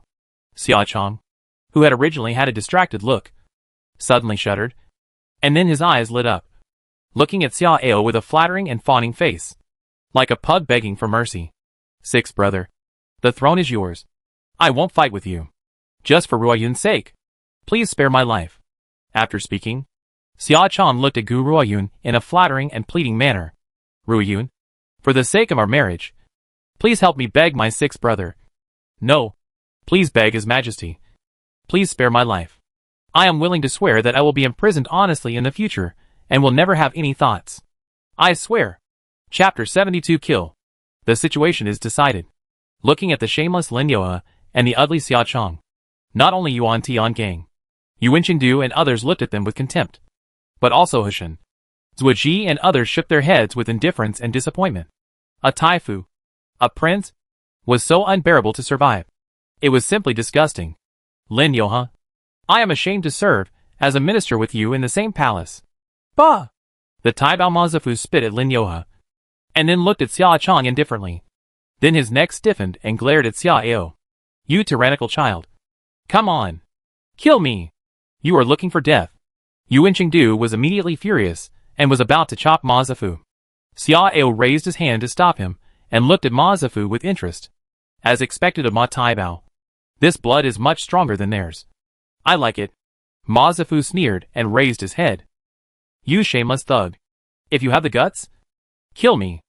Xia Chong, who had originally had a distracted look, suddenly shuddered, and then his eyes lit up, looking at Xiao with a flattering and fawning face, like a pug begging for mercy. Sixth brother, the throne is yours. I won't fight with you. Just for Ruiyun's sake, please spare my life. After speaking, Xia Chong looked at Gu Ruiyun in a flattering and pleading manner. Ruiyun, for the sake of our marriage, please help me beg my sixth brother. No, please beg His Majesty. Please spare my life. I am willing to swear that I will be imprisoned honestly in the future, and will never have any thoughts. I swear. Chapter 72 Kill. The situation is decided. Looking at the shameless Lin Yoha and the ugly Xia Chong, not only Yuan Tiangang, Yuan Qingdu and others looked at them with contempt, but also Heshen, Zhuo Ji and others shook their heads with indifference and disappointment. A Taifu, a prince, was so unbearable to survive. It was simply disgusting. Lin Yoha, I am ashamed to serve as a minister with you in the same palace. Bah! The Taibao Mazafu spit at Lin Yoha, and then looked at Xia Chong indifferently. Then his neck stiffened and glared at Xiao. You tyrannical child. Come on. Kill me. You are looking for death. Yuan Qingdu was immediately furious, and was about to chop Mazafu. Xiao raised his hand to stop him, and looked at Mazafu with interest. As expected of Ma Taibao, this blood is much stronger than theirs. I like it. Mazafu sneered and raised his head. You shameless thug. If you have the guts, kill me.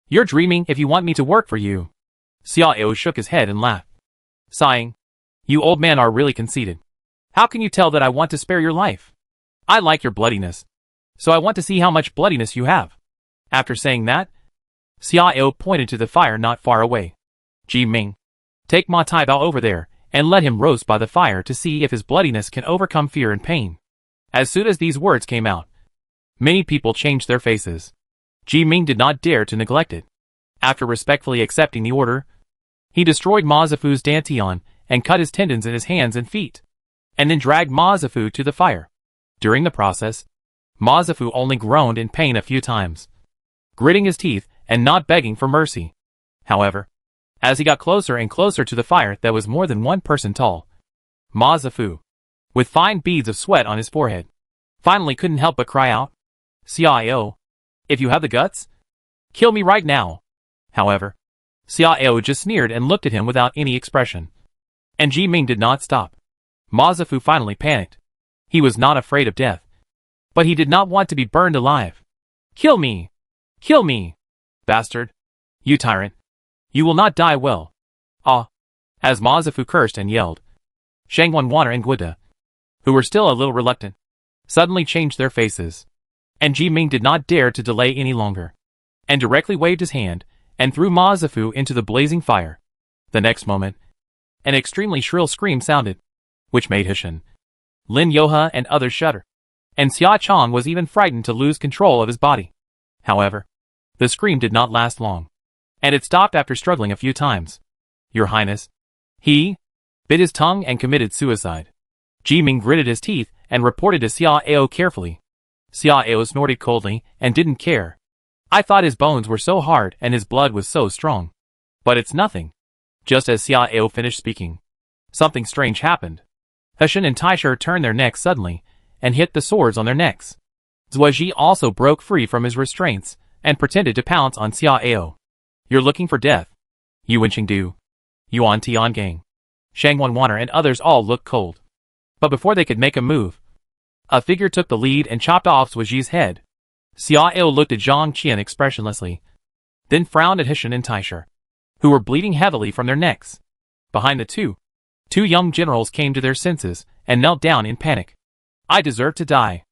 You're dreaming if you want me to work for you. Xiao shook his head and laughed, sighing. You old man are really conceited. How can you tell that I want to spare your life? I like your bloodiness, so I want to see how much bloodiness you have. After saying that, Xiao pointed to the fire not far away. Ji Ming, take Ma Taibao over there, and let him roast by the fire to see if his bloodiness can overcome fear and pain. As soon as these words came out, many people changed their faces. Ji Ming did not dare to neglect it. After respectfully accepting the order, he destroyed Mazafu's dantian and cut his tendons in his hands and feet, and then dragged Mazafu to the fire. During the process, Mazafu only groaned in pain a few times, gritting his teeth and not begging for mercy. However, as he got closer and closer to the fire that was more than one person tall, Mazafu, with fine beads of sweat on his forehead, finally couldn't help but cry out, Xiao, if you have the guts, kill me right now. However, Xiao just sneered and looked at him without any expression. And Ji Ming did not stop. Mazafu finally panicked. He was not afraid of death, but he did not want to be burned alive. Kill me! Kill me! Bastard! You tyrant! You will not die well. Ah! As Mazafu cursed and yelled, Shangwan Water and Guida, who were still a little reluctant, suddenly changed their faces. And Ji Ming did not dare to delay any longer, and directly waved his hand, and threw Mazafu into the blazing fire. The next moment, an extremely shrill scream sounded, which made Heshen, Lin Yoha and others shudder, and Xia Chong was even frightened to lose control of his body. However, the scream did not last long, and it stopped after struggling a few times. Your Highness, he bit his tongue and committed suicide. Ji Ming gritted his teeth and reported to Xiao carefully. Xiao snorted coldly and didn't care. I thought his bones were so hard and his blood was so strong. But it's nothing. Just as Xiao finished speaking, something strange happened. Hushin and Taisher turned their necks suddenly and hit the swords on their necks. Zhuji also broke free from his restraints and pretended to pounce on Xiao. You're looking for death. Yuan Qingdu, Yuan Tiangang, Shang Wanwaner and others all looked cold. But before they could make a move, a figure took the lead and chopped off Zhuji's head. Xiao looked at Zhang Qian expressionlessly, then frowned at Hushin and Taisher, who were bleeding heavily from their necks. Behind the two young generals came to their senses and knelt down in panic. I deserve to die.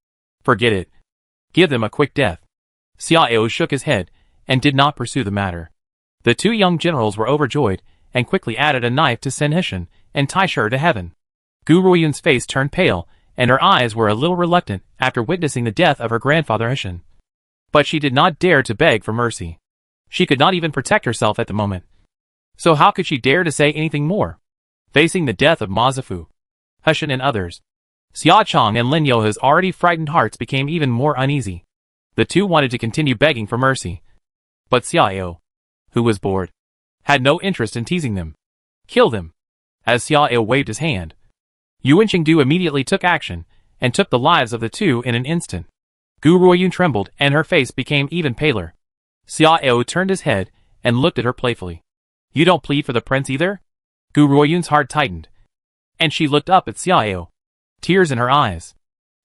Forget it. Give them a quick death. Xiao shook his head and did not pursue the matter. The two young generals were overjoyed and quickly added a knife to send Hushin and Taisher to heaven. Gu Ruoyun's face turned pale and her eyes were a little reluctant after witnessing the death of her grandfather Hushin. But she did not dare to beg for mercy. She could not even protect herself at the moment. So how could she dare to say anything more? Facing the death of Ma Zifu, Hushin and others, Xia Chong and Lin Youhe's already frightened hearts became even more uneasy. The two wanted to continue begging for mercy. But Xiao, who was bored, had no interest in teasing them. Kill them. As Xiao waved his hand, Yuan Qingdu immediately took action and took the lives of the two in an instant. Gu Ruoyun trembled and her face became even paler. Xiao turned his head and looked at her playfully. You don't plead for the prince either? Gu Ruoyun's heart tightened, and she looked up at Xiao, tears in her eyes.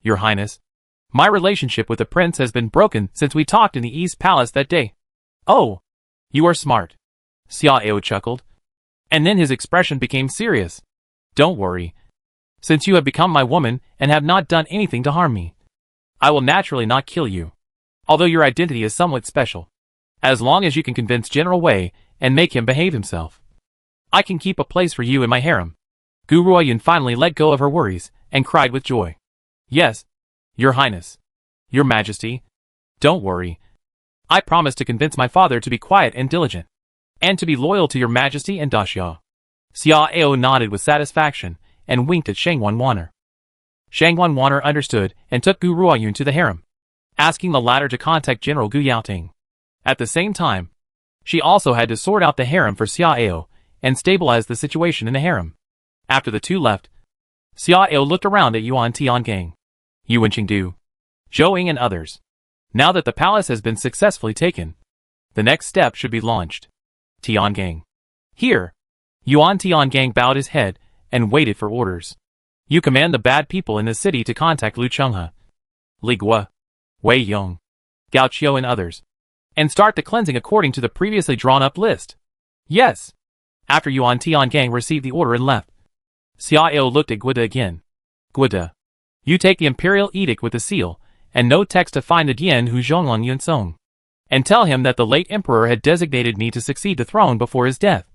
Your Highness, my relationship with the prince has been broken since we talked in the East Palace that day. Oh, you are smart. Xiao chuckled, and then his expression became serious. Don't worry. Since you have become my woman and have not done anything to harm me, I will naturally not kill you. Although your identity is somewhat special. As long as you can convince General Wei and make him behave himself, I can keep a place for you in my harem. Gu Ruoyun finally let go of her worries and cried with joy. Yes, Your Highness. Your Majesty. Don't worry. I promise to convince my father to be quiet and diligent, and to be loyal to your Majesty and Daxia. Xiao nodded with satisfaction and winked at Shang Wanwaner. Shang Wanwaner understood and took Gu Ruoyun to the harem, asking the latter to contact General Gu Yaoting. At the same time, she also had to sort out the harem for Xiao and stabilize the situation in the harem. After the two left, Xiao looked around at Yuan Tiangang, Yuan Qingdu, Zhou Ying and others. Now that the palace has been successfully taken, the next step should be launched. Tiangang. Here. Yuan Tiangang bowed his head and waited for orders. You command the bad people in the city to contact Lu Chenghe, Li Guo, Wei Yong, Gao Qiu and others, and start the cleansing according to the previously drawn-up list. Yes. After Yuan Tiangang received the order and left, Xiao looked at Guida again. Guida, you take the imperial edict with the seal, and no text to find the Dian Hu Zhonglong Yunsong, and tell him that the late emperor had designated me to succeed the throne before his death,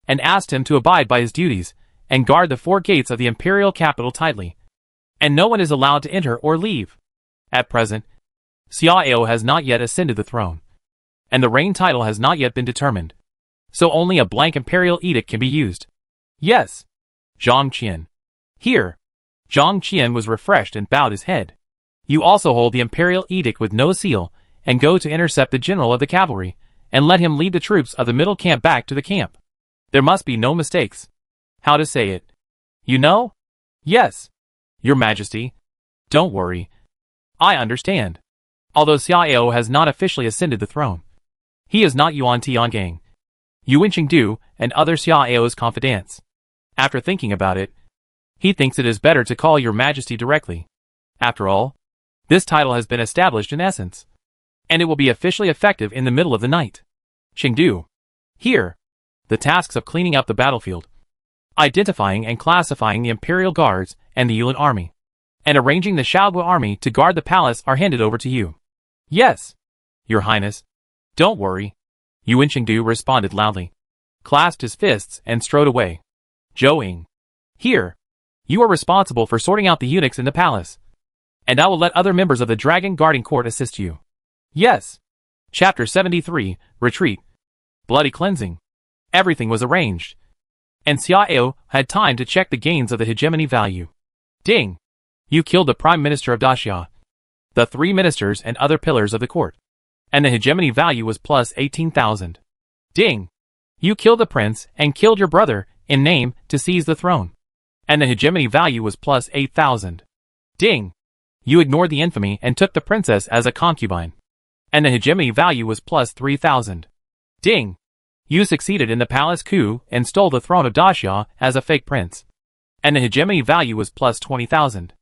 and asked him to abide by his duties, and guard the 4 gates of the imperial capital tightly, and no one is allowed to enter or leave. At present, Xiao has not yet ascended the throne, and the reign title has not yet been determined, so only a blank imperial edict can be used. Yes. Zhang Qian. Here. Zhang Qian was refreshed and bowed his head. You also hold the imperial edict with no seal, and go to intercept the general of the cavalry, and let him lead the troops of the middle camp back to the camp. There must be no mistakes. How to say it? You know? Yes. Your Majesty. Don't worry. I understand. Although Xiao has not officially ascended the throne, he is not Yuan Tiangang, Yuan Qingdu, and other Xiao's confidants. After thinking about it, he thinks it is better to call your Majesty directly. After all, this title has been established in essence, and it will be officially effective in the middle of the night. Qingdu. Here. The tasks of cleaning up the battlefield, identifying and classifying the Imperial Guards and the Yulin Army, and arranging the Shaoguo Army to guard the palace are handed over to you. Yes. Your Highness. Don't worry. Yuan Qingdu responded loudly, clasped his fists and strode away. Zhou Ying. Here. You are responsible for sorting out the eunuchs in the palace, and I will let other members of the Dragon Guarding Court assist you. Yes. Chapter 73, Retreat. Bloody Cleansing. Everything was arranged, and Xiao had time to check the gains of the hegemony value. Ding! You killed the Prime Minister of Daxia. the 3 ministers and other pillars of the court. And the hegemony value was plus 18,000. Ding! You killed the prince and killed your brother in name to seize the throne. And the hegemony value was plus 8,000. Ding! You ignored the infamy and took the princess as a concubine. And the hegemony value was plus 3,000. Ding! You succeeded in the palace coup and stole the throne of Daxia as a fake prince. And the hegemony value was plus 20,000.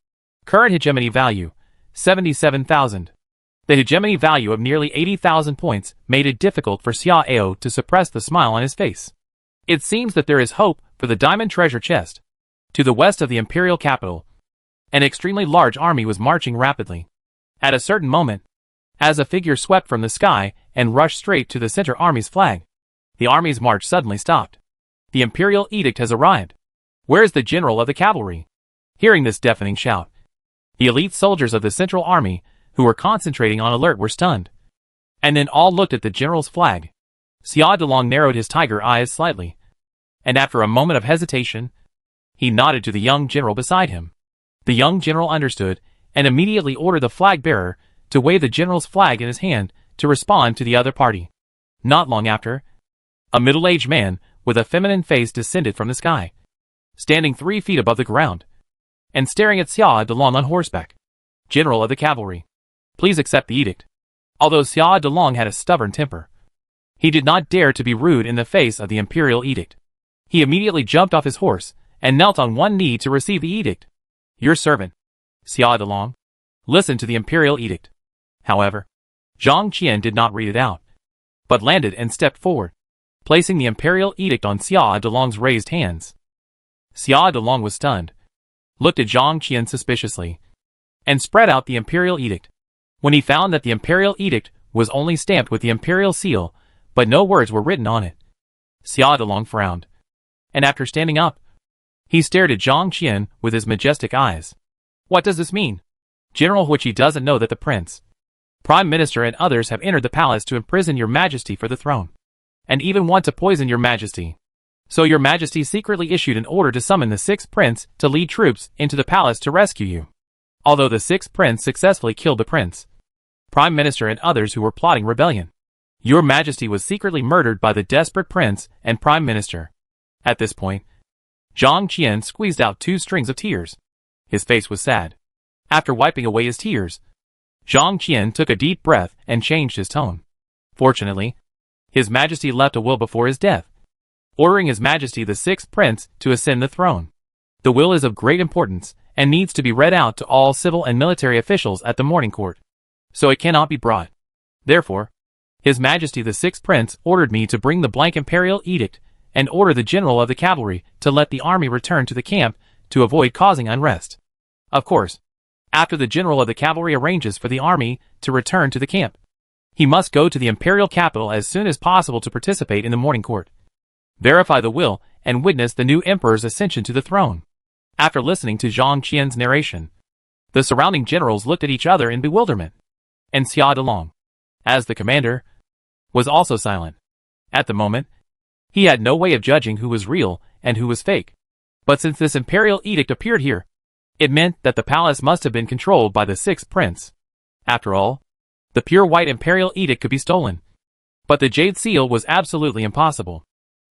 Current hegemony value, 77,000. The hegemony value of nearly 80,000 points made it difficult for Xia Ao to suppress the smile on his face. It seems that there is hope for the diamond treasure chest. To the west of the imperial capital, an extremely large army was marching rapidly. At a certain moment, as a figure swept from the sky and rushed straight to the center army's flag, the army's march suddenly stopped. The imperial edict has arrived. Where is the general of the cavalry? Hearing this deafening shout, the elite soldiers of the central army, who were concentrating on alert, were stunned. And then all looked at the general's flag. Xia Delong narrowed his tiger eyes slightly, and after a moment of hesitation, he nodded to the young general beside him. The young general understood and immediately ordered the flag bearer to wave the general's flag in his hand to respond to the other party. Not long after, a middle-aged man with a feminine face descended from the sky, standing 3 feet above the ground, and staring at Xia Delong on horseback. General of the cavalry, please accept the edict. Although Xia Delong had a stubborn temper, he did not dare to be rude in the face of the imperial edict. He immediately jumped off his horse and knelt on one knee to receive the edict. Your servant, Xia Delong. Listen to the imperial edict. However, Zhang Qian did not read it out, but landed and stepped forward, placing the imperial edict on Xia Delong's raised hands. Xia Delong was stunned, looked at Zhang Qian suspiciously, and spread out the imperial edict. When he found that the imperial edict was only stamped with the imperial seal, but no words were written on it, Xia Delong frowned, and after standing up, he stared at Zhang Qian with his majestic eyes. What does this mean? General, which he doesn't know that the prince, prime minister and others have entered the palace to imprison your majesty for the throne, and even want to poison your majesty. So your majesty secretly issued an order to summon the 6th prince to lead troops into the palace to rescue you. Although the 6th prince successfully killed the prince, prime minister and others who were plotting rebellion, your majesty was secretly murdered by the desperate prince and prime minister. At this point, Zhang Qian squeezed out 2 strings of tears. His face was sad. After wiping away his tears, Zhang Qian took a deep breath and changed his tone. Fortunately, His Majesty left a will before his death, ordering His Majesty the 6th prince to ascend the throne. The will is of great importance and needs to be read out to all civil and military officials at the morning court, so it cannot be brought. Therefore, His Majesty the 6th prince ordered me to bring the blank imperial edict and order the general of the cavalry to let the army return to the camp to avoid causing unrest. Of course, after the general of the cavalry arranges for the army to return to the camp, he must go to the imperial capital as soon as possible to participate in the morning court, verify the will, and witness the new emperor's ascension to the throne. After listening to Zhang Qian's narration, the surrounding generals looked at each other in bewilderment, and Xia Delong, as the commander, was also silent. At the moment, he had no way of judging who was real and who was fake. But since this imperial edict appeared here, it meant that the palace must have been controlled by the 6th prince. After all, the pure white imperial edict could be stolen. But the jade seal was absolutely impossible.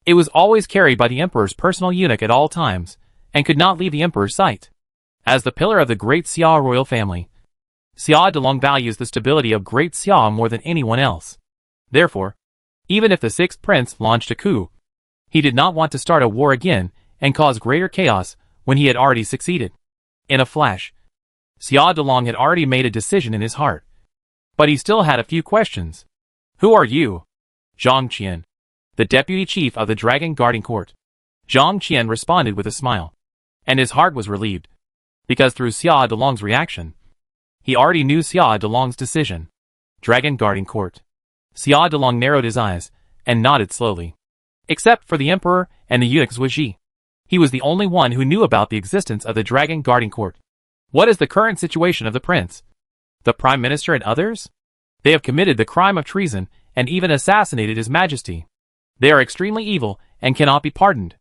It was always carried by the emperor's personal eunuch at all times, and could not leave the emperor's sight. As the pillar of the great Xia royal family, Xia Delong values the stability of great Xia more than anyone else. Therefore, even if the 6th prince launched a coup, he did not want to start a war again and cause greater chaos when he had already succeeded. In a flash, Xia Delong had already made a decision in his heart. But he still had a few questions. Who are you? Zhang Qian, the deputy chief of the Dragon Guarding Court. Zhang Qian responded with a smile, and his heart was relieved, because through Xia Delong's reaction, he already knew Xia Delong's decision. Dragon Guarding Court. Xia Delong narrowed his eyes and nodded slowly. Except for the emperor and the eunuch Zhuji, he was the only one who knew about the existence of the Dragon Guarding Court. What is the current situation of the prince, the prime minister and others? They have committed the crime of treason and even assassinated His Majesty. They are extremely evil and cannot be pardoned.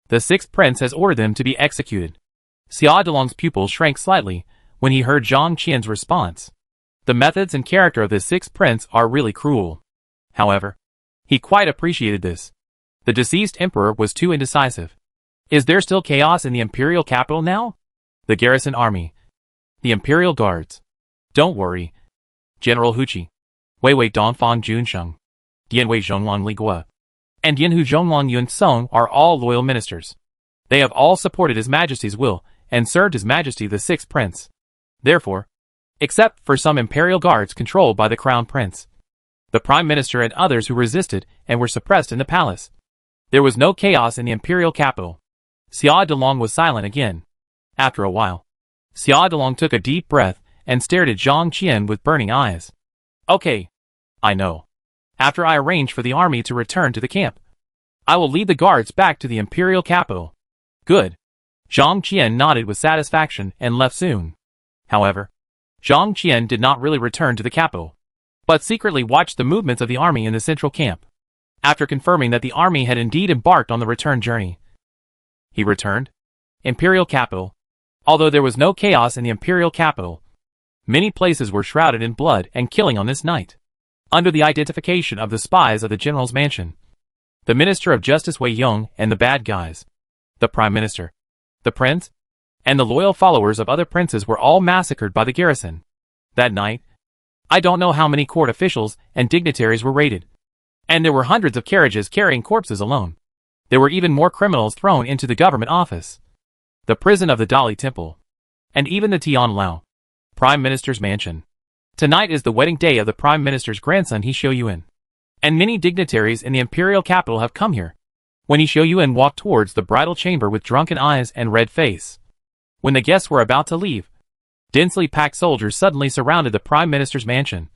The 6th prince has ordered them to be executed. Xia Delong's pupil shrank slightly when he heard Zhang Qian's response. The methods and character of this sixth prince are really cruel. However, he quite appreciated this. The deceased emperor was too indecisive. Is there still chaos in the imperial capital now? The garrison army. The imperial guards. Don't worry. General Huqi. Wei Wei Dongfang Junsheng. Dian Wei Zhonglong Li Gua. And Yanhu Zhonglong Yun Song are all loyal ministers. They have all supported His Majesty's will and served His Majesty the sixth prince. Therefore, except for some imperial guards controlled by the crown prince, the prime minister and others who resisted and were suppressed in the palace, there was no chaos in the imperial capital. Xia Delong was silent again. After a while, Xia Delong took a deep breath and stared at Zhang Qian with burning eyes. Okay. I know. After I arrange for the army to return to the camp, I will lead the guards back to the imperial capital. Good. Zhang Qian nodded with satisfaction and left soon. However, Zhang Qian did not really return to the capital, but secretly watched the movements of the army in the central camp. After confirming that the army had indeed embarked on the return journey, he returned. Imperial capital. Although there was no chaos in the imperial capital, many places were shrouded in blood and killing on this night. Under the identification of the spies of the general's mansion, the Minister of Justice Wei Yong and the bad guys, the Prime Minister, the Prince, and the loyal followers of other princes were all massacred by the garrison. That night, I don't know how many court officials and dignitaries were raided. And there were hundreds of carriages carrying corpses alone. There were even more criminals thrown into the government office, the prison of the Dali Temple, and even the Tian Lao, Prime Minister's mansion. Tonight is the wedding day of the Prime Minister's grandson He Xiuyuan, and many dignitaries in the imperial capital have come here. When He Xiuyuan walked towards the bridal chamber with drunken eyes and red face, when the guests were about to leave, densely packed soldiers suddenly surrounded the Prime Minister's mansion,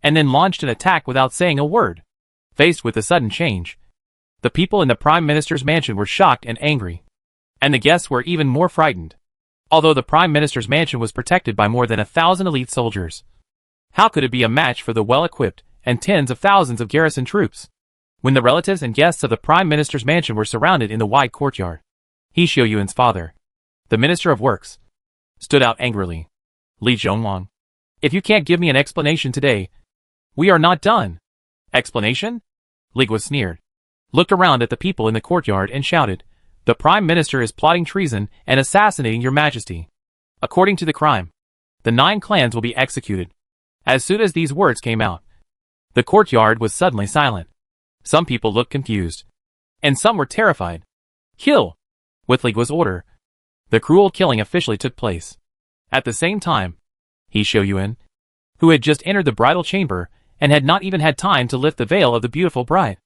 and then launched an attack without saying a word. Faced with the sudden change, the people in the Prime Minister's mansion were shocked and angry, and the guests were even more frightened. Although the Prime Minister's mansion was protected by more than 1,000 elite soldiers, how could it be a match for the well-equipped and tens of thousands of garrison troops? When the relatives and guests of the Prime Minister's mansion were surrounded in the wide courtyard, He Xiuyuan's father, the Minister of Works, stood out angrily. Li Zhonglong, if you can't give me an explanation today, we are not done. Explanation? Li Gua sneered, looked around at the people in the courtyard and shouted, the Prime Minister is plotting treason and assassinating your Majesty. According to the crime, the 9 clans will be executed. As soon as these words came out, the courtyard was suddenly silent. Some people looked confused, and some were terrified. Kill! With Li Gua's order, the cruel killing officially took place. At the same time, He Xiuyuan, who had just entered the bridal chamber and had not even had time to lift the veil of the beautiful bride,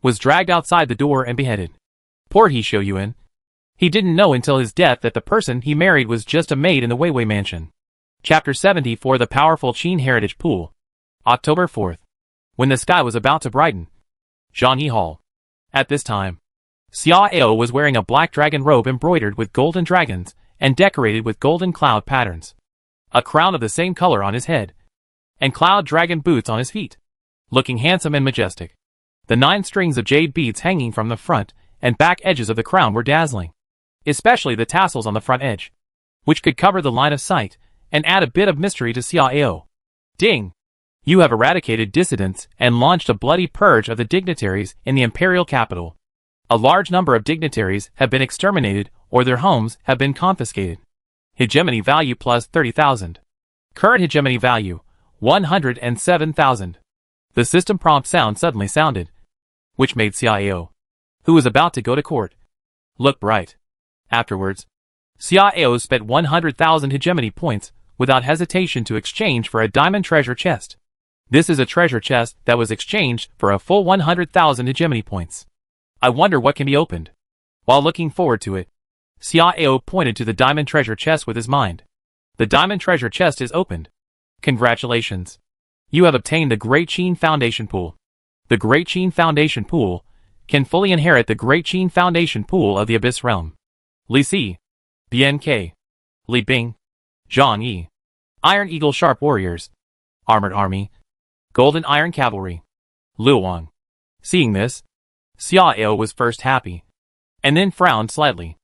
was dragged outside the door and beheaded. Poor He Xiuyuan. He didn't know until his death that the person he married was just a maid in the Weiwei mansion. Chapter 70 for the powerful Qin Heritage Pool. October 4th. When the sky was about to brighten, Zhangyi Hall. At this time, Xia Ao was wearing a black dragon robe embroidered with golden dragons and decorated with golden cloud patterns, a crown of the same color on his head, and cloud dragon boots on his feet, looking handsome and majestic. The 9 strings of jade beads hanging from the front and back edges of the crown were dazzling, especially the tassels on the front edge, which could cover the line of sight and add a bit of mystery to Xia Ao. Ding! You have eradicated dissidents and launched a bloody purge of the dignitaries in the imperial capital. A large number of dignitaries have been exterminated or their homes have been confiscated. Hegemony value plus 30,000. Current hegemony value, 107,000. The system prompt sound suddenly sounded, which made Xia Ao, who was about to go to court, look bright. Afterwards, Xia Ao spent 100,000 hegemony points without hesitation to exchange for a diamond treasure chest. This is a treasure chest that was exchanged for a full 100,000 hegemony points. I wonder what can be opened. While looking forward to it, Xia Ao pointed to the diamond treasure chest with his mind. The diamond treasure chest is opened. Congratulations. You have obtained the Great Qin Foundation Pool. The Great Qin Foundation Pool can fully inherit the Great Qin Foundation Pool of the Abyss Realm. Li Si, BNK, Li Bing, Zhang Yi, Iron Eagle Sharp Warriors, Armored Army, Golden Iron Cavalry, Luoang. Seeing this, Xia Ao was first happy, and then frowned slightly.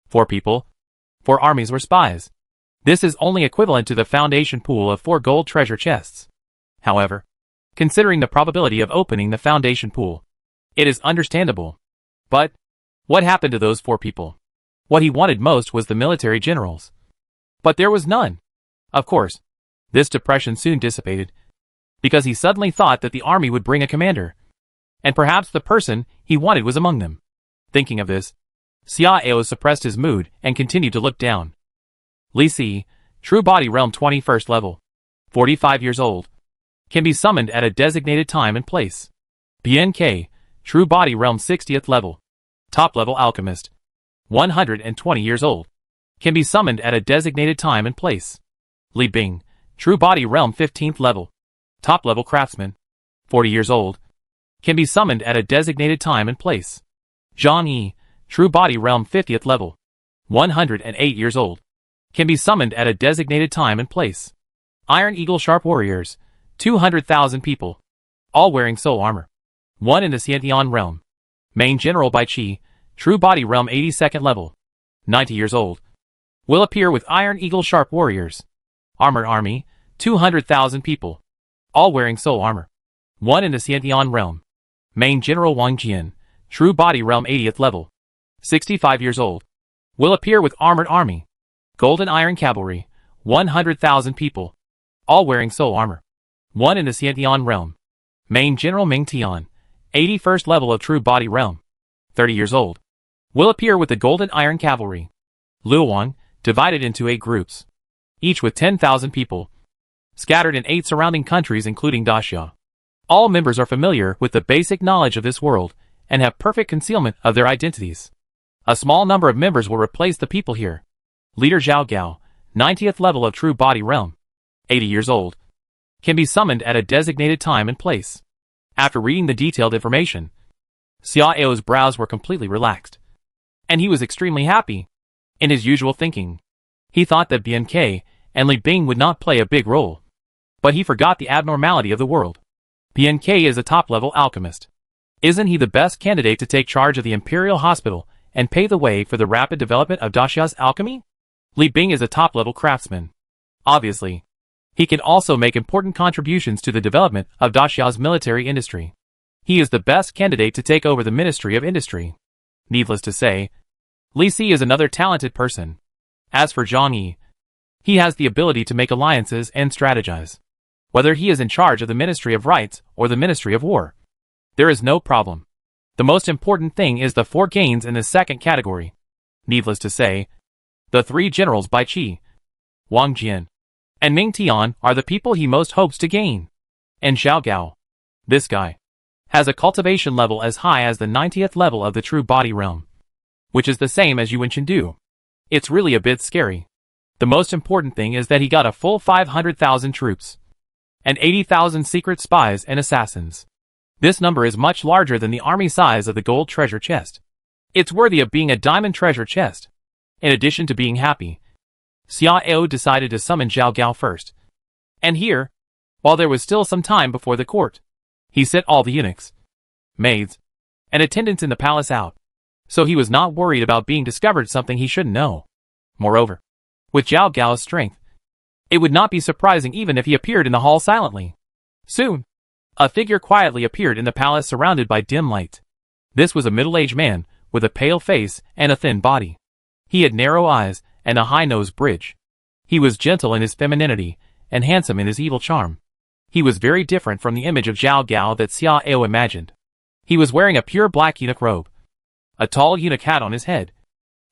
4 people, 4 armies were spies. This is only equivalent to the foundation pool of 4 gold treasure chests. However, considering the probability of opening the foundation pool, it is understandable. But what happened to those 4 people? What he wanted most was the military generals. But there was none. Of course, this depression soon dissipated, because he suddenly thought that the army would bring a commander, and perhaps the person he wanted was among them. Thinking of this, Xiao suppressed his mood and continued to look down. Li Si, True Body Realm 21st level, 45 years old, can be summoned at a designated time and place. BNK, True Body Realm 60th level, top level alchemist, 120 years old, can be summoned at a designated time and place. Li Bing, True Body Realm 15th level, top level craftsman, 40 years old, can be summoned at a designated time and place. Zhang Yi, True Body Realm 50th level, 108 years old, can be summoned at a designated time and place. Iron Eagle Sharp Warriors, 200,000 people, all wearing soul armor. 1 in the Xiantian realm. Main General Bai Qi, True Body Realm 82nd level, 90 years old, will appear with Iron Eagle Sharp Warriors. Armored Army, 200,000 people, all wearing soul armor. 1 in the Xiantian realm. Main General Wang Jian, True Body Realm 80th level, 65 years old, will appear with Armored Army. Golden Iron Cavalry, 100,000 people, all wearing soul armor. 1 in the Xiantian realm. Main General Ming Tian, 81st level of True Body Realm, 30 years old, will appear with the Golden Iron Cavalry. Luowan, divided into 8 groups, each with 10,000 people, scattered in 8 surrounding countries including Daxia. All members are familiar with the basic knowledge of this world and have perfect concealment of their identities. A small number of members will replace the people here. Leader Zhao Gao, 90th level of True Body Realm, 80 years old, can be summoned at a designated time and place. After reading the detailed information, Xiao's brows were completely relaxed, and he was extremely happy. In his usual thinking, he thought that BNK and Li Bing would not play a big role. But he forgot the abnormality of the world. BNK is a top-level alchemist. Isn't he the best candidate to take charge of the Imperial Hospital and pave the way for the rapid development of Daxia's alchemy? Li Bing is a top-level craftsman. Obviously, he can also make important contributions to the development of Daxia's military industry. He is the best candidate to take over the Ministry of Industry. Needless to say, Li Si is another talented person. As for Zhang Yi, he has the ability to make alliances and strategize. Whether he is in charge of the Ministry of Rights or the Ministry of War, there is no problem. The most important thing is the 4 gains in the second category. Needless to say, the 3 generals Bai Qi, Wang Jian, and Ming Tian are the people he most hopes to gain. And Zhao Gao, this guy, has a cultivation level as high as the 90th level of the True Body Realm, which is the same as Yuan Chengdu. It's really a bit scary. The most important thing is that he got a full 500,000 troops, and 80,000 secret spies and assassins. This number is much larger than the army size of the gold treasure chest. It's worthy of being a diamond treasure chest. In addition to being happy, Xiao decided to summon Zhao Gao first. And here, while there was still some time before the court, he sent all the eunuchs, maids, and attendants in the palace out, so he was not worried about being discovered something he shouldn't know. Moreover, with Zhao Gao's strength, it would not be surprising even if he appeared in the hall silently. Soon, a figure quietly appeared in the palace surrounded by dim light. This was a middle-aged man with a pale face and a thin body. He had narrow eyes and a high-nosed bridge. He was gentle in his femininity and handsome in his evil charm. He was very different from the image of Zhao Gao that Xiao imagined. He was wearing a pure black eunuch robe, a tall eunuch hat on his head,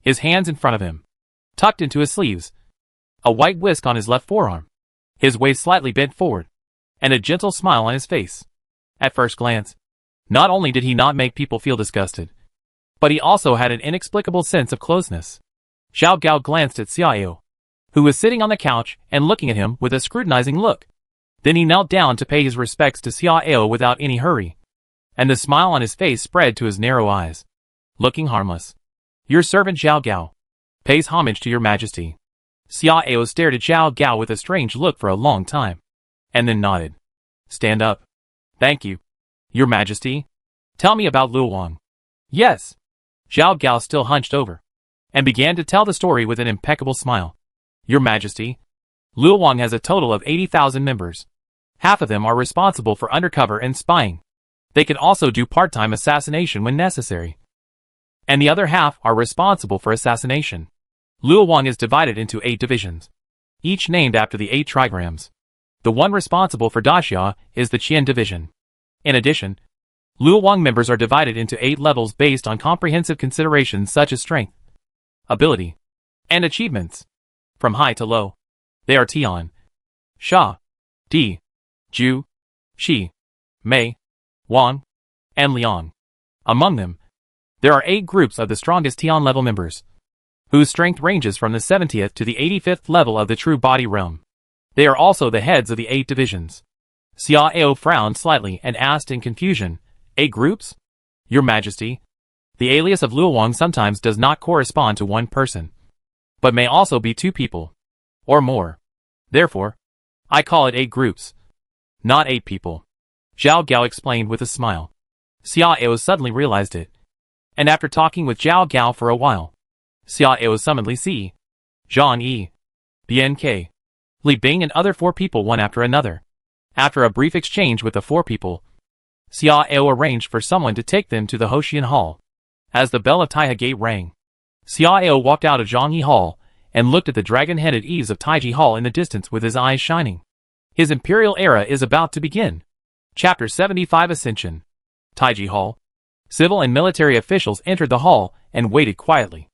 his hands in front of him, tucked into his sleeves, a white whisk on his left forearm, his waist slightly bent forward, and a gentle smile on his face. At first glance, not only did he not make people feel disgusted, but he also had an inexplicable sense of closeness. Zhao Gao glanced at Xiao, who was sitting on the couch and looking at him with a scrutinizing look. Then he knelt down to pay his respects to Xiao without any hurry, and the smile on his face spread to his narrow eyes. Looking harmless. Your servant Zhao Gao pays homage to your majesty. Xiao stared at Zhao Gao with a strange look for a long time, and then nodded. Stand up. Thank you, your majesty. Tell me about Luowan. Yes. Zhao Gao still hunched over, and began to tell the story with an impeccable smile. Your Majesty, Luowang has a total of 80,000 members. Half of them are responsible for undercover and spying. They can also do part-time assassination when necessary. And the other half are responsible for assassination. Luowang is divided into 8 divisions, each named after the 8 trigrams. The one responsible for Daxia is the Qian division. In addition, Luowang members are divided into 8 levels based on comprehensive considerations such as strength, ability, and achievements. From high to low, they are Tian, Sha, Di, Ju, Shi, Mei, Wang, and Liang. Among them, there are 8 groups of the strongest Tian level members, whose strength ranges from the 70th to the 85th level of the true body realm. They are also the heads of the 8 divisions. Xia Ao frowned slightly and asked in confusion, 8 groups? Your Majesty, the alias of Luowang sometimes does not correspond to one person, but may also be 2 people, or more. Therefore, I call it 8 groups, not 8 people. Zhao Gao explained with a smile. Xia Ao suddenly realized it, and after talking with Zhao Gao for a while, Xia Ao summoned Li Si, Zhang Yi, Bian Ke, Li Bing and other 4 people one after another. After a brief exchange with the 4 people, Xia Ao arranged for someone to take them to the Hoxian Hall. As the bell of Taihe Gate rang, Xia Ao walked out of Zhangyi Hall and looked at the dragon-headed eaves of Taiji Hall in the distance with his eyes shining. His imperial era is about to begin. Chapter 75 Ascension. Taiji Hall. Civil and military officials entered the hall and waited quietly.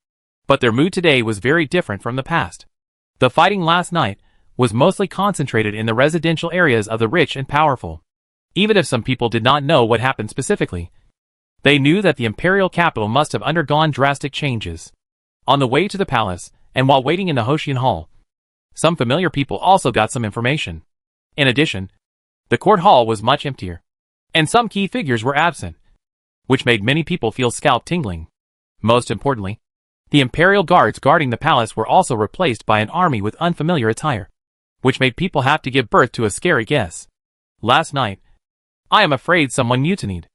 But their mood today was very different from the past. The fighting last night was mostly concentrated in the residential areas of the rich and powerful. Even if some people did not know what happened specifically, they knew that the imperial capital must have undergone drastic changes. On the way to the palace, and while waiting in the Hoxian Hall, some familiar people also got some information. In addition, the court hall was much emptier, and some key figures were absent, which made many people feel scalp tingling. Most importantly, the imperial guards guarding the palace were also replaced by an army with unfamiliar attire, which made people have to give birth to a scary guess. Last night, I am afraid someone mutinied.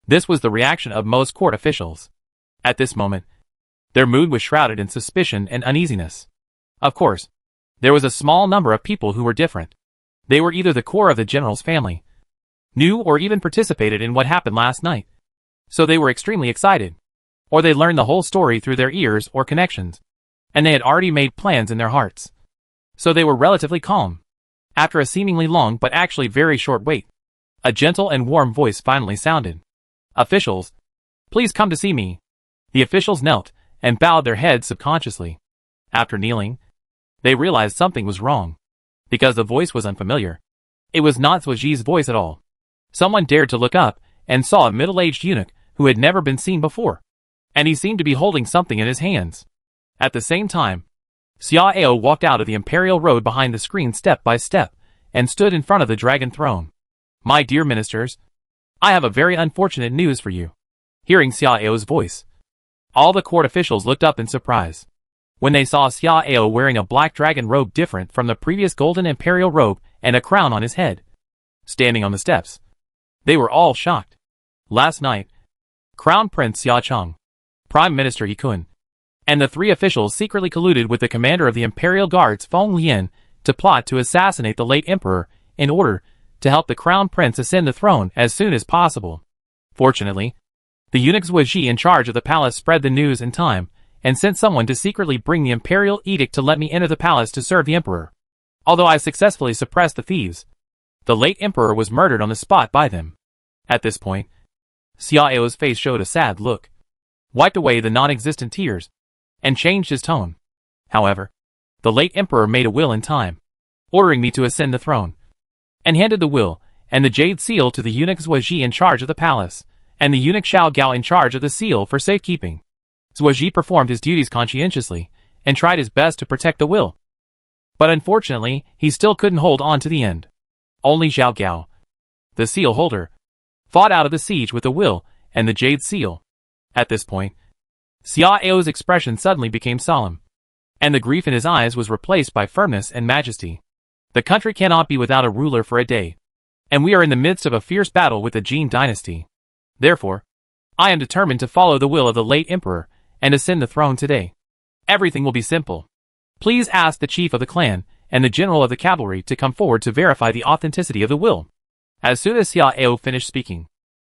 This was the reaction of most court officials. At this moment, their mood was shrouded in suspicion and uneasiness. Of course, there was a small number of people who were different. They were either the core of the general's family, knew or even participated in what happened last night, so they were extremely excited, or they learned the whole story through their ears or connections, and they had already made plans in their hearts. So they were relatively calm. After a seemingly long but actually very short wait, a gentle and warm voice finally sounded. Officials, please come to see me. The officials knelt and bowed their heads subconsciously. After kneeling, they realized something was wrong, because the voice was unfamiliar. It was not Zuoji's voice at all. Someone dared to look up and saw a middle-aged eunuch who had never been seen before, and he seemed to be holding something in his hands. At the same time, Xia Ao walked out of the imperial road behind the screen step by step and stood in front of the dragon throne. My dear ministers, I have a very unfortunate news for you. Hearing Xia Ao's voice, all the court officials looked up in surprise. When they saw Xia Ao wearing a black dragon robe different from the previous golden imperial robe and a crown on his head, standing on the steps, they were all shocked. Last night, Crown Prince Xia Cheng, Prime Minister He Kun, and the 3 officials secretly colluded with the commander of the imperial guards Feng Lian to plot to assassinate the late emperor in order to help the crown prince ascend the throne as soon as possible. Fortunately, the eunuch Zuoji in charge of the palace spread the news in time and sent someone to secretly bring the imperial edict to let me enter the palace to serve the emperor. Although I successfully suppressed the thieves, the late emperor was murdered on the spot by them. At this point, Xia Ao's face showed a sad look, wiped away the non-existent tears, and changed his tone. However, the late emperor made a will in time, ordering me to ascend the throne, and handed the will and the jade seal to the eunuch Zuoji in charge of the palace, and the eunuch Xiao Gao in charge of the seal for safekeeping. Zuoji performed his duties conscientiously, and tried his best to protect the will. But unfortunately, he still couldn't hold on to the end. Only Xiao Gao, the seal holder, fought out of the siege with the will and the jade seal. At this point, Xia Ao's expression suddenly became solemn, and the grief in his eyes was replaced by firmness and majesty. The country cannot be without a ruler for a day, and we are in the midst of a fierce battle with the Jin dynasty. Therefore, I am determined to follow the will of the late emperor and ascend the throne today. Everything will be simple. Please ask the chief of the clan and the general of the cavalry to come forward to verify the authenticity of the will. As soon as Xia Ao finished speaking,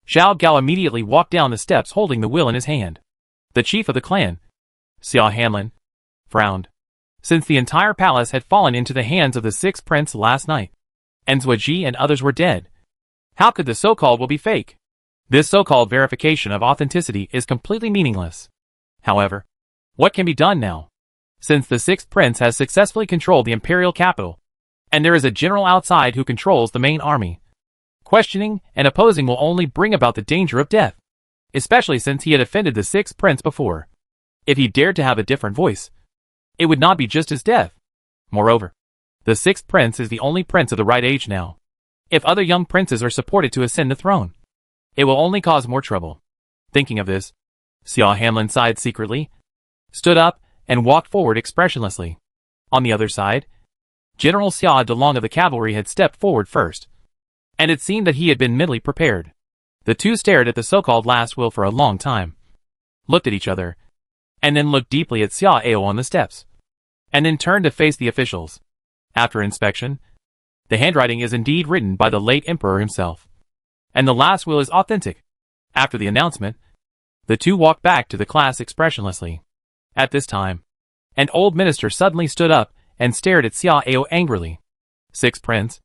Xiao Gao immediately walked down the steps holding the will in his hand. The chief of the clan, Xia Hanlin, frowned. Since the entire palace had fallen into the hands of the sixth prince last night, and Zhuo Ji and others were dead, how could the so-called will be fake? This so-called verification of authenticity is completely meaningless. However, what can be done now? Since the sixth prince has successfully controlled the imperial capital, and there is a general outside who controls the main army, questioning and opposing will only bring about the danger of death, especially since he had offended the sixth prince before. If he dared to have a different voice, it would not be just his death. Moreover, the sixth prince is the only prince of the right age now. If other young princes are supported to ascend the throne, it will only cause more trouble. Thinking of this, Xia Hanlin sighed secretly, stood up, and walked forward expressionlessly. On the other side, General Xia Delong of the cavalry had stepped forward first, and it seemed that he had been mentally prepared. The two stared at the so-called last will for a long time, looked at each other, and then looked deeply at Xia Ao on the steps, and then turned to face the officials. After inspection, the handwriting is indeed written by the late emperor himself, and the last will is authentic. After the announcement, the two walked back to the class expressionlessly. At this time, an old minister suddenly stood up and stared at Xia Ao angrily. Sixth prince,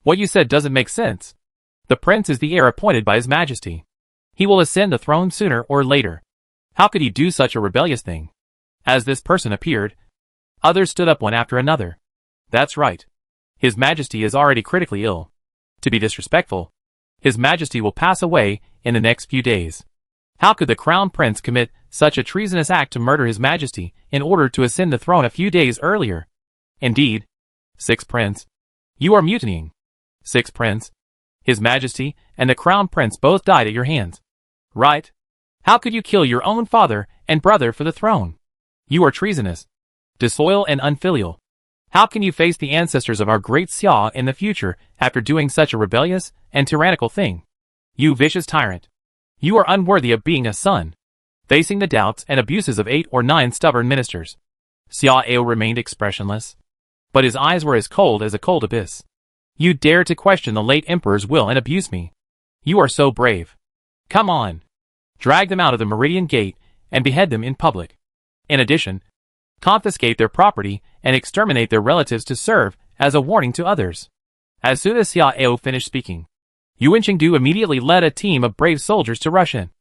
what you said doesn't make sense. The prince is the heir appointed by his majesty. He will ascend the throne sooner or later. How could he do such a rebellious thing? As this person appeared, others stood up one after another. That's right. His majesty is already critically ill. To be disrespectful, his majesty will pass away in the next few days. How could the crown prince commit such a treasonous act to murder his majesty in order to ascend the throne a few days earlier? Indeed, sixth prince, you are mutinying. Sixth prince, his majesty and the crown prince both died at your hands. Right? How could you kill your own father and brother for the throne? You are treasonous, disloyal and unfilial. How can you face the ancestors of our great Xia in the future after doing such a rebellious and tyrannical thing? You vicious tyrant. You are unworthy of being a son. Facing the doubts and abuses of 8 or 9 stubborn ministers, Xia Ao remained expressionless, but his eyes were as cold as a cold abyss. You dare to question the late emperor's will and abuse me. You are so brave. Come on. Drag them out of the Meridian Gate and behead them in public. In addition, confiscate their property and exterminate their relatives to serve as a warning to others. As soon as Xia Ao finished speaking, Yuan Chengdu immediately led a team of brave soldiers to rush in,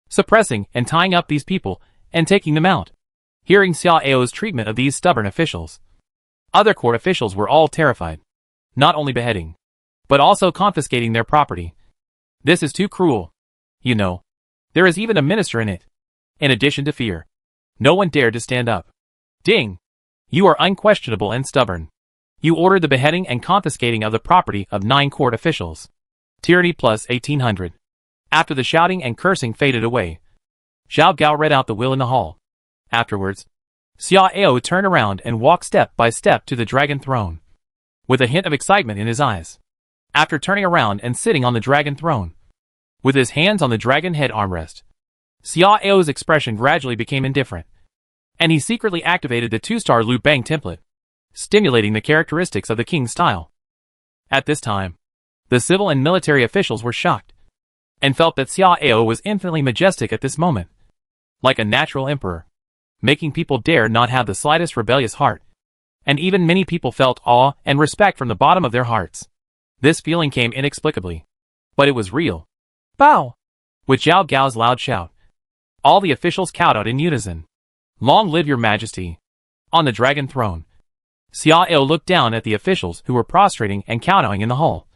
suppressing and tying up these people and taking them out. Hearing Xia Ao's treatment of these stubborn officials, other court officials were all terrified. Not only beheading, but also confiscating their property. This is too cruel. You know, there is even a minister in it. In addition to fear, no one dared to stand up. Ding! You are unquestionable and stubborn. You ordered the beheading and confiscating of the property of 9 court officials. Tyranny plus 1800. After the shouting and cursing faded away, Xiao Gao read out the will in the hall. Afterwards, Xia Ao turned around and walked step by step to the dragon throne, with a hint of excitement in his eyes. After turning around and sitting on the dragon throne, with his hands on the dragon head armrest, Xia Ao's expression gradually became indifferent, and he secretly activated the 2-star Lu Bang template, stimulating the characteristics of the king's style. At this time, the civil and military officials were shocked, and felt that Xia Ao was infinitely majestic at this moment, like a natural emperor, making people dare not have the slightest rebellious heart, and even many people felt awe and respect from the bottom of their hearts. This feeling came inexplicably, but it was real. Bow! With Xiao Gao's loud shout, all the officials kowtowed in unison. Long live your majesty! On the dragon throne, Xia Ao looked down at the officials who were prostrating and kowtowing in the hall,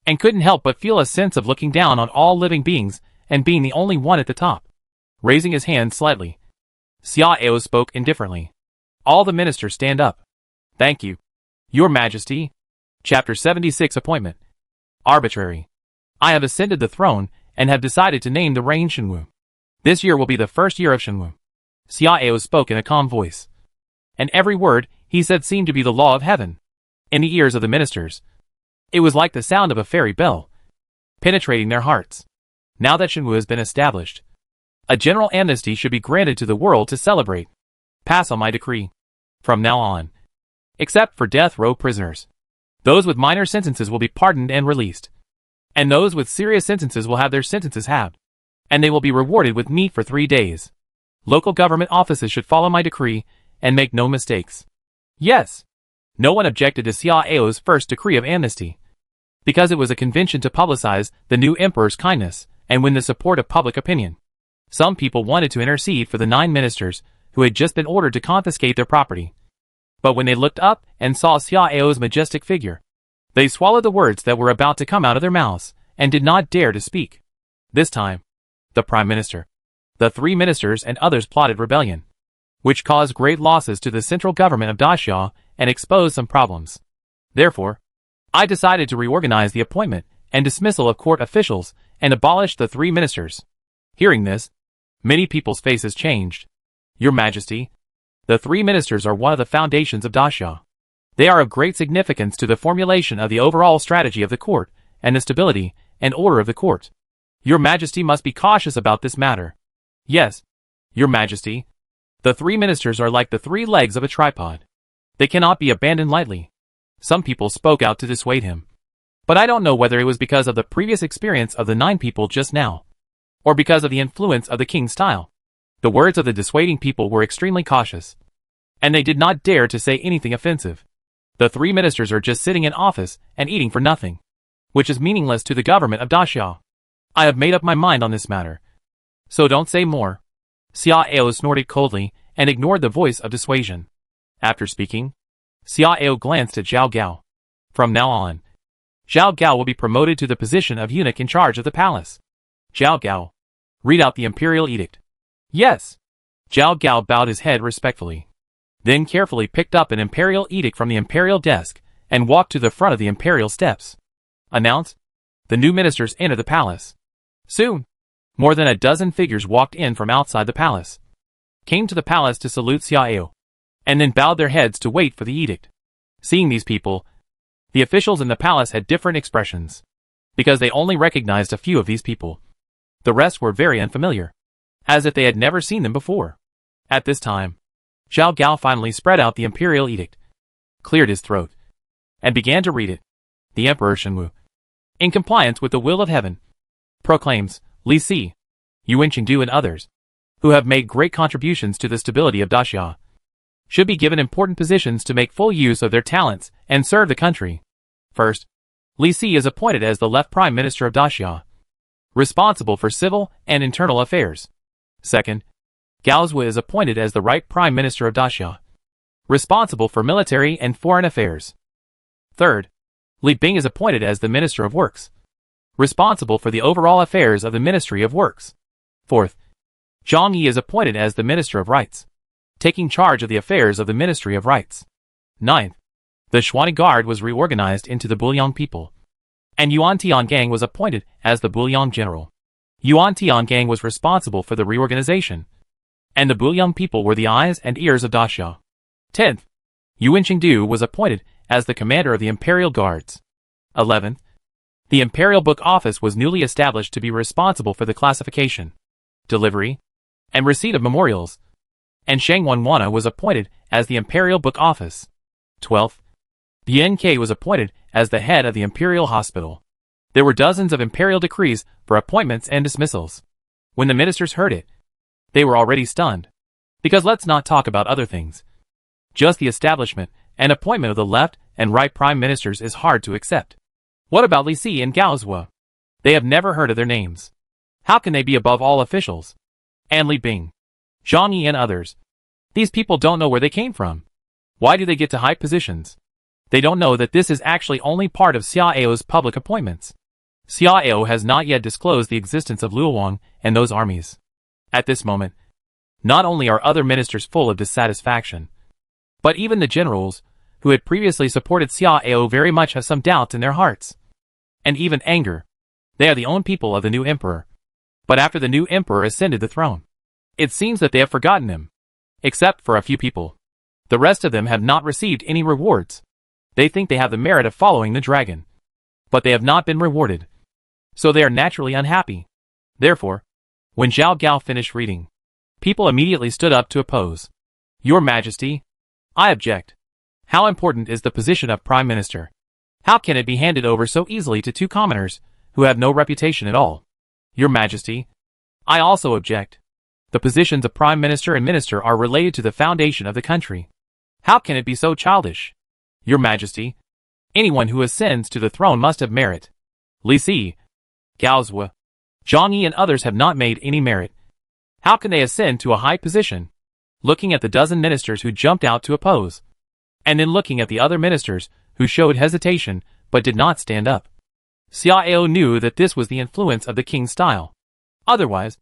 and couldn't help but feel a sense of looking down on all living beings and being the only one at the top. Raising his hand slightly, Xia Ao spoke indifferently. All the ministers stand up. Thank you, your majesty. Chapter 76 Appointment. Arbitrary. I have ascended the throne and have decided to name the reign Shenwu. This year will be the first year of Shenwu. Xia Ao spoke in a calm voice, and every word he said seemed to be the law of heaven. In the ears of the ministers, it was like the sound of a fairy bell, penetrating their hearts. Now that Shenwu has been established, a general amnesty should be granted to the world to celebrate. Pass on my decree. From now on, except for death row prisoners. Those with minor sentences will be pardoned and released, and those with serious sentences will have their sentences halved, and they will be rewarded with meat for 3 days. Local government offices should follow my decree and make no mistakes. Yes. No one objected to Xiao's first decree of amnesty, because it was a convention to publicize the new emperor's kindness and win the support of public opinion. Some people wanted to intercede for the 9 ministers who had just been ordered to confiscate their property. But when they looked up and saw Xiao's majestic figure, they swallowed the words that were about to come out of their mouths and did not dare to speak. This time, the prime minister, the 3 ministers and others plotted rebellion, which caused great losses to the central government of Daxia and exposed some problems. Therefore, I decided to reorganize the appointment and dismissal of court officials and abolish the 3 ministers. Hearing this, many people's faces changed. Your Majesty, the 3 ministers are one of the foundations of Daxia. They are of great significance to the formulation of the overall strategy of the court and the stability and order of the court. Your Majesty must be cautious about this matter. Yes, Your Majesty, the 3 ministers are like the 3 legs of a tripod. They cannot be abandoned lightly. Some people spoke out to dissuade him. But I don't know whether it was because of the previous experience of the 9 people just now, or because of the influence of the king's style. The words of the dissuading people were extremely cautious, and they did not dare to say anything offensive. The 3 ministers are just sitting in office and eating for nothing, which is meaningless to the government of Daxia. I have made up my mind on this matter, so don't say more. Xiao snorted coldly and ignored the voice of dissuasion. After speaking, Xiao glanced at Zhao Gao. From now on, Zhao Gao will be promoted to the position of eunuch in charge of the palace. Zhao Gao, read out the imperial edict. Yes. Zhao Gao bowed his head respectfully, then carefully picked up an imperial edict from the imperial desk and walked to the front of the imperial steps. Announce, the new ministers enter the palace. Soon, more than a dozen figures walked in from outside the palace, came to the palace to salute Xiao, and then bowed their heads to wait for the edict. Seeing these people, the officials in the palace had different expressions, because they only recognized a few of these people. The rest were very unfamiliar, as if they had never seen them before. At this time, Zhao Gao finally spread out the imperial edict, cleared his throat, and began to read it. The Emperor Shenwu, in compliance with the will of heaven, proclaims Li Si, Yuan Qingdu and others, who have made great contributions to the stability of Daxia, should be given important positions to make full use of their talents and serve the country. First, Li Si is appointed as the left prime minister of Daxia, responsible for civil and internal affairs. Second, Gao Zui is appointed as the right prime minister of Daxia, responsible for military and foreign affairs. Third, Li Bing is appointed as the minister of works, responsible for the overall affairs of the Ministry of Works. Fourth, Zhang Yi is appointed as the minister of rights, taking charge of the affairs of the Ministry of Rights. Ninth, the Xuani Guard was reorganized into the Buyang people, and Yuan Tiangang was appointed as the Buyang general. Yuan Tiangang was responsible for the reorganization, and the Buyang people were the eyes and ears of Daxia. 10th, Yuan Qingdu was appointed as the commander of the Imperial Guards. 11th, the Imperial Book Office was newly established to be responsible for the classification, delivery, and receipt of memorials, and Shang Wanwana was appointed as the Imperial Book Office. 12th, Bien Ke was appointed as the head of the Imperial Hospital. There were dozens of imperial decrees for appointments and dismissals. When the ministers heard it, they were already stunned. Because let's not talk about other things. Just the establishment and appointment of the left and right prime ministers is hard to accept. What about Li Si and Gao Zui? They have never heard of their names. How can they be above all officials? And Li Bing, Zhang Yi and others. These people don't know where they came from. Why do they get to high positions? They don't know that this is actually only part of Xiao's public appointments. Xiao has not yet disclosed the existence of Luowang and those armies. At this moment, not only are other ministers full of dissatisfaction, but even the generals, who had previously supported Xiao very much have some doubts in their hearts, and even anger. They are the own people of the new emperor. But after the new emperor ascended the throne, it seems that they have forgotten him. Except for a few people. The rest of them have not received any rewards. They think they have the merit of following the dragon. But they have not been rewarded. So they are naturally unhappy. Therefore, when Zhao Gao finished reading, people immediately stood up to oppose. Your Majesty, I object. How important is the position of Prime Minister? How can it be handed over so easily to two commoners, who have no reputation at all? Your Majesty, I also object. The positions of Prime Minister and Minister are related to the foundation of the country. How can it be so childish? Your Majesty, anyone who ascends to the throne must have merit. Li Si, Gao Zhou, Zhang Yi and others have not made any merit. How can they ascend to a high position? Looking at the dozen ministers who jumped out to oppose, and then looking at the other ministers who showed hesitation but did not stand up, Xiao knew that this was the influence of the king's style. Otherwise,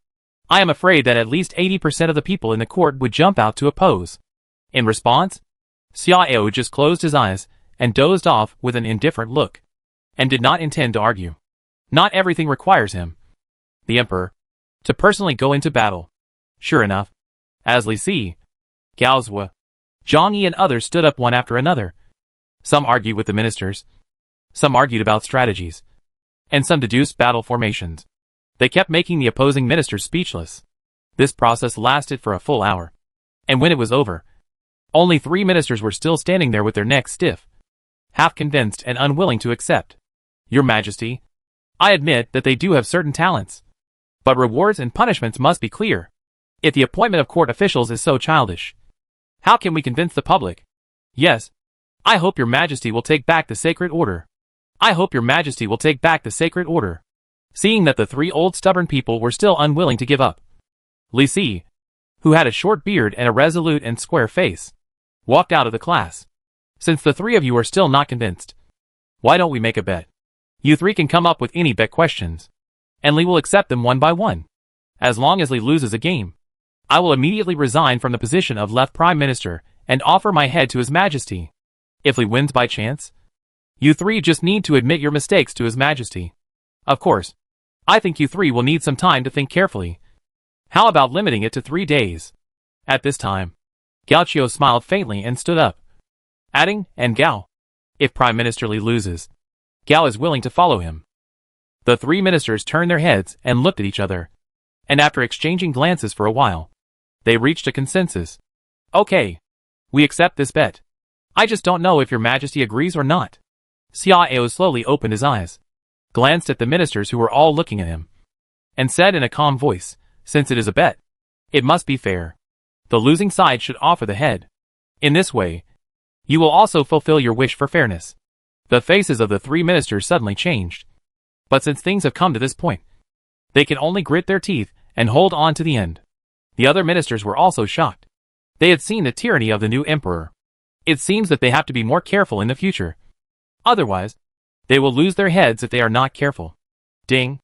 I am afraid that at least 80% of the people in the court would jump out to oppose. In response, Xiao just closed his eyes and dozed off with an indifferent look, and did not intend to argue. Not everything requires him, the emperor, to personally go into battle. Sure enough, as Li Si, Gao Zhou, Zhang Yi and others stood up one after another. Some argued with the ministers, some argued about strategies, and some deduced battle formations. They kept making the opposing ministers speechless. This process lasted for a full hour, and when it was over, only 3 ministers were still standing there with their necks stiff, half convinced and unwilling to accept. Your Majesty, I admit that they do have certain talents, but rewards and punishments must be clear. If the appointment of court officials is so childish, how can we convince the public? Yes, I hope your Majesty will take back the sacred order. I hope your Majesty will take back the sacred order. Seeing that the 3 old stubborn people were still unwilling to give up, Li Si, who had a short beard and a resolute and square face, walked out of the class. Since the 3 of you are still not convinced, why don't we make a bet? You 3 can come up with any bet questions, and Li will accept them one by one. As long as Li loses a game, I will immediately resign from the position of left Prime Minister and offer my head to His Majesty. If Li wins by chance, you 3 just need to admit your mistakes to His Majesty. Of course, I think you 3 will need some time to think carefully. How about limiting it to 3 days? At this time, Gao Qiu smiled faintly and stood up, adding, and Gao, if Prime Minister Li loses, Gao is willing to follow him. The 3 ministers turned their heads and looked at each other, and after exchanging glances for a while, they reached a consensus. Okay, we accept this bet. I just don't know if your Majesty agrees or not. Xiao slowly opened his eyes, glanced at the ministers who were all looking at him, and said in a calm voice, since it is a bet, it must be fair. The losing side should offer the head. In this way, you will also fulfill your wish for fairness. The faces of the 3 ministers suddenly changed. But since things have come to this point, they can only grit their teeth and hold on to the end. The other ministers were also shocked. They had seen the tyranny of the new emperor. It seems that they have to be more careful in the future. Otherwise, they will lose their heads if they are not careful. Ding.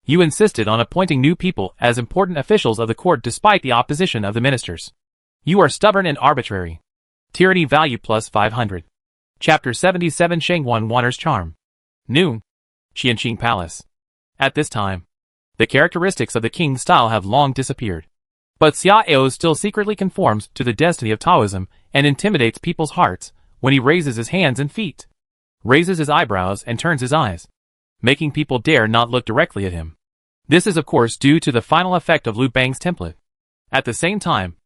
You insisted on appointing new people as important officials of the court despite the opposition of the ministers. You are stubborn and arbitrary. Tyranny value plus 500. Chapter 77 Shangwan Wanner's Charm. Noon. Qianqing Palace. At this time, the characteristics of the king's style have long disappeared. But Xiao still secretly conforms to the destiny of Taoism and intimidates people's hearts when he raises his hands and feet, raises his eyebrows and turns his eyes, making people dare not look directly at him. This is of course due to the final effect of Lu Bang's template. At the same time,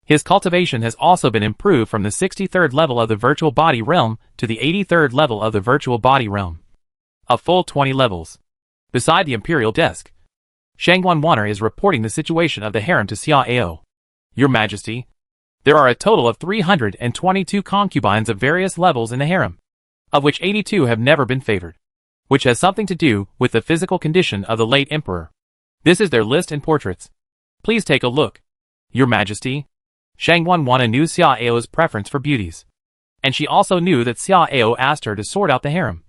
his cultivation has also been improved from the 63rd level of the virtual body realm to the 83rd level of the virtual body realm. A full 20 levels. Beside the imperial desk, Shangwan Wanner is reporting the situation of the harem to Xiao. Your Majesty, there are a total of 322 concubines of various levels in the harem, of which 82 have never been favored, which has something to do with the physical condition of the late emperor. This is their list and portraits. Please take a look. Your Majesty, Shangwan Wanner knew Xiao's preference for beauties, and she also knew that Xiao asked her to sort out the harem,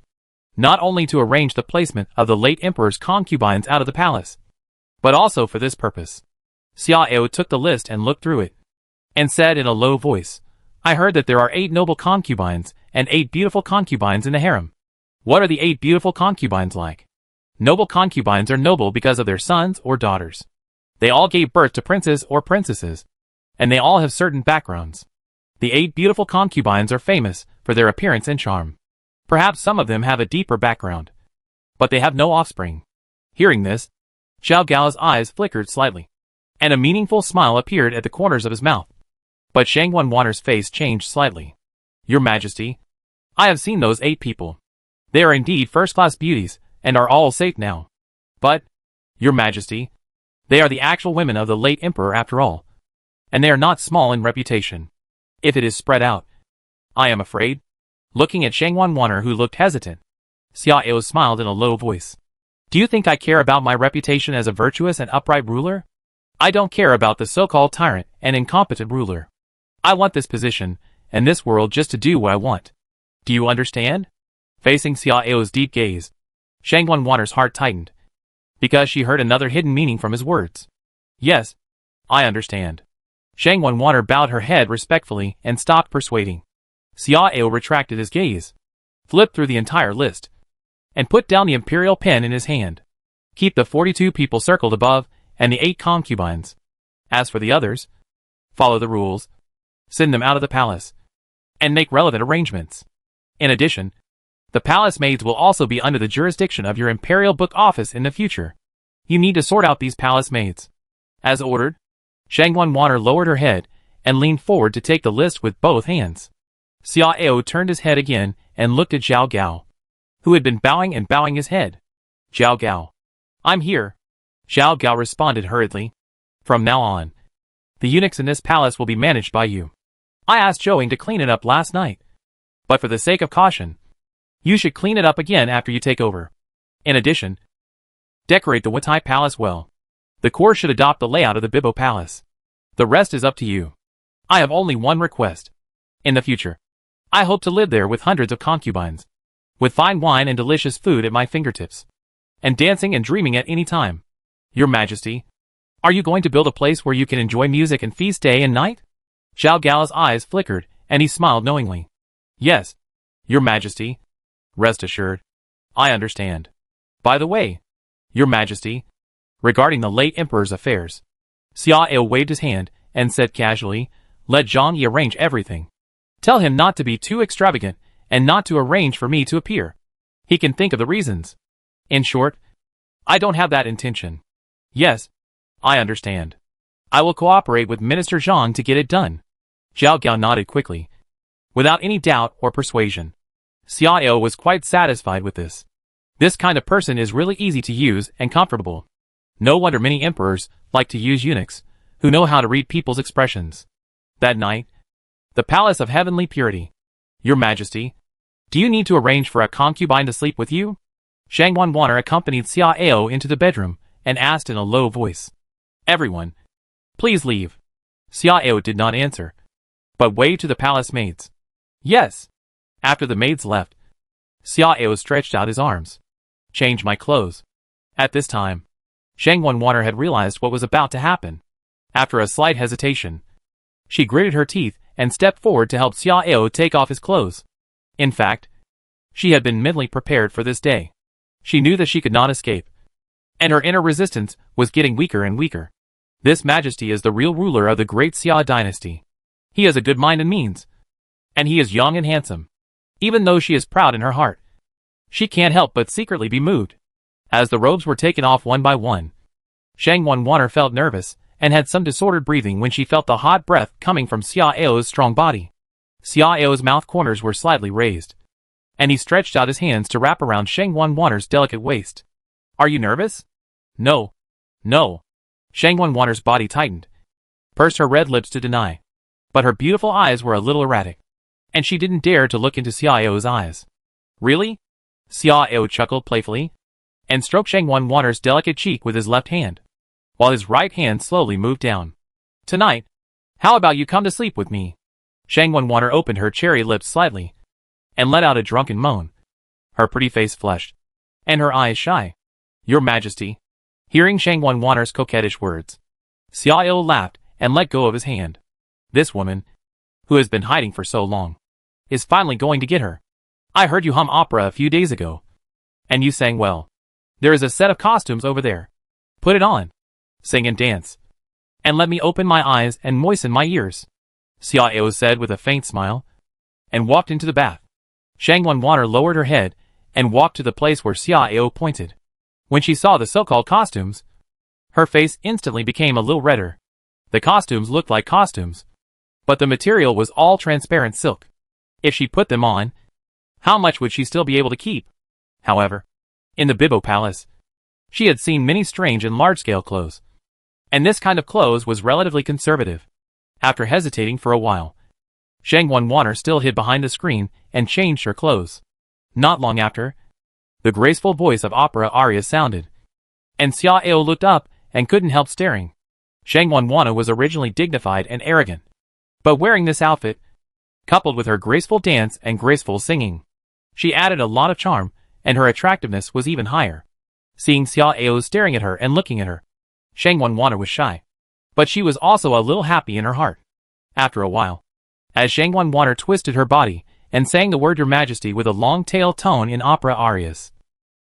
not only to arrange the placement of the late emperor's concubines out of the palace, but also for this purpose. Xiao took the list and looked through it, and said in a low voice, I heard that there are 8 noble concubines and 8 beautiful concubines in the harem. What are the 8 beautiful concubines like? Noble concubines are noble because of their sons or daughters. They all gave birth to princes or princesses, and they all have certain backgrounds. The 8 beautiful concubines are famous for their appearance and charm. Perhaps some of them have a deeper background, but they have no offspring. Hearing this, Xiao Gao's eyes flickered slightly, and a meaningful smile appeared at the corners of his mouth. But Shangwan Wanner's face changed slightly. Your Majesty, I have seen those 8 people. They are indeed first-class beauties, and are all safe now. But, Your Majesty, they are the actual women of the late Emperor after all. And they are not small in reputation. If it is spread out, I am afraid. Looking at Shangwan who looked hesitant, Xiao smiled in a low voice. Do you think I care about my reputation as a virtuous and upright ruler? I don't care about the so-called tyrant and incompetent ruler. I want this position, and this world just to do what I want. Do you understand? Facing Xiao's deep gaze, Shangwan heart tightened, because she heard another hidden meaning from his words. Yes, I understand. Shangwan bowed her head respectfully and stopped persuading. Xiao retracted his gaze, flipped through the entire list, and put down the imperial pen in his hand. Keep the 42 people circled above, and the 8 concubines. As for the others, follow the rules, send them out of the palace, and make relevant arrangements. In addition, the palace maids will also be under the jurisdiction of your imperial book office in the future. You need to sort out these palace maids. As ordered, Shangwan lowered her head and leaned forward to take the list with both hands. Xiao turned his head again and looked at Zhao Gao, who had been bowing and bowing his head. Zhao Gao. I'm here. Zhao Gao responded hurriedly. From now on, the eunuchs in this palace will be managed by you. I asked Zhouing to clean it up last night. But for the sake of caution, you should clean it up again after you take over. In addition, decorate the Wutai Palace well. The court should adopt the layout of the Bibo Palace. The rest is up to you. I have only one request. In the future, I hope to live there with hundreds of concubines, with fine wine and delicious food at my fingertips, and dancing and dreaming at any time. Your Majesty, are you going to build a place where you can enjoy music and feast day and night? Zhao Gao's eyes flickered, and he smiled knowingly. Yes, Your Majesty. Rest assured, I understand. By the way, Your Majesty, regarding the late Emperor's affairs, Xiao waved his hand and said casually, let Zhang Yi arrange everything. Tell him not to be too extravagant and not to arrange for me to appear. He can think of the reasons. In short, I don't have that intention. Yes, I understand. I will cooperate with Minister Zhang to get it done. Zhao Gao nodded quickly, without any doubt or persuasion. Xiao was quite satisfied with this. This kind of person is really easy to use and comfortable. No wonder many emperors like to use eunuchs, who know how to read people's expressions. That night, the Palace of Heavenly Purity. Your Majesty, do you need to arrange for a concubine to sleep with you? Shangwan accompanied Xiao into the bedroom and asked in a low voice. Everyone, please leave. Xiao did not answer, but waved to the palace maids. Yes. After the maids left, Xiao stretched out his arms. Change my clothes. At this time, Shangwan had realized what was about to happen. After a slight hesitation, she gritted her teeth and stepped forward to help Xiao take off his clothes. In fact, she had been mentally prepared for this day. She knew that she could not escape, and her inner resistance was getting weaker and weaker. This Majesty is the real ruler of the great Xia dynasty. He has a good mind and means, and he is young and handsome. Even though she is proud in her heart, she can't help but secretly be moved. As the robes were taken off one by one, Shangwan felt nervous and had some disordered breathing when she felt the hot breath coming from Xiao's strong body. Xiao's mouth corners were slightly raised, and he stretched out his hands to wrap around Shangwan delicate waist. Are you nervous? No. No. Shangwan body tightened, pursed her red lips to deny, but her beautiful eyes were a little erratic, and she didn't dare to look into Xiao's eyes. Really? Xiao chuckled playfully, and stroked Shangwan delicate cheek with his left hand, while his right hand slowly moved down. Tonight, how about you come to sleep with me? Shangwan opened her cherry lips slightly, and let out a drunken moan. Her pretty face flushed, and her eyes shy. Your Majesty. Hearing Shangwan coquettish words, Xiao laughed and let go of his hand. This woman, who has been hiding for so long, is finally going to get her. I heard you hum opera a few days ago, and you sang well. There is a set of costumes over there. Put it on. Sing and dance. And let me open my eyes and moisten my ears. Xiao said with a faint smile, and walked into the bath. Shangwan lowered her head and walked to the place where Xiao pointed. When she saw the so-called costumes, her face instantly became a little redder. The costumes looked like costumes, but the material was all transparent silk. If she put them on, how much would she still be able to keep? However, in the Bibo Palace, she had seen many strange and large-scale clothes. And this kind of clothes was relatively conservative. After hesitating for a while, Shangwon Water still hid behind the screen and changed her clothes. Not long after, the graceful voice of opera aria sounded, and Xia Ao looked up and couldn't help staring. Shangwon Wana was originally dignified and arrogant, but wearing this outfit, coupled with her graceful dance and graceful singing, she added a lot of charm, and her attractiveness was even higher. Seeing Xia Ao staring at her and looking at her, Shangwon Wana was shy, but she was also a little happy in her heart. After a while, as Shangwon Wana twisted her body and sang the word Your Majesty with a long tail tone in opera arias,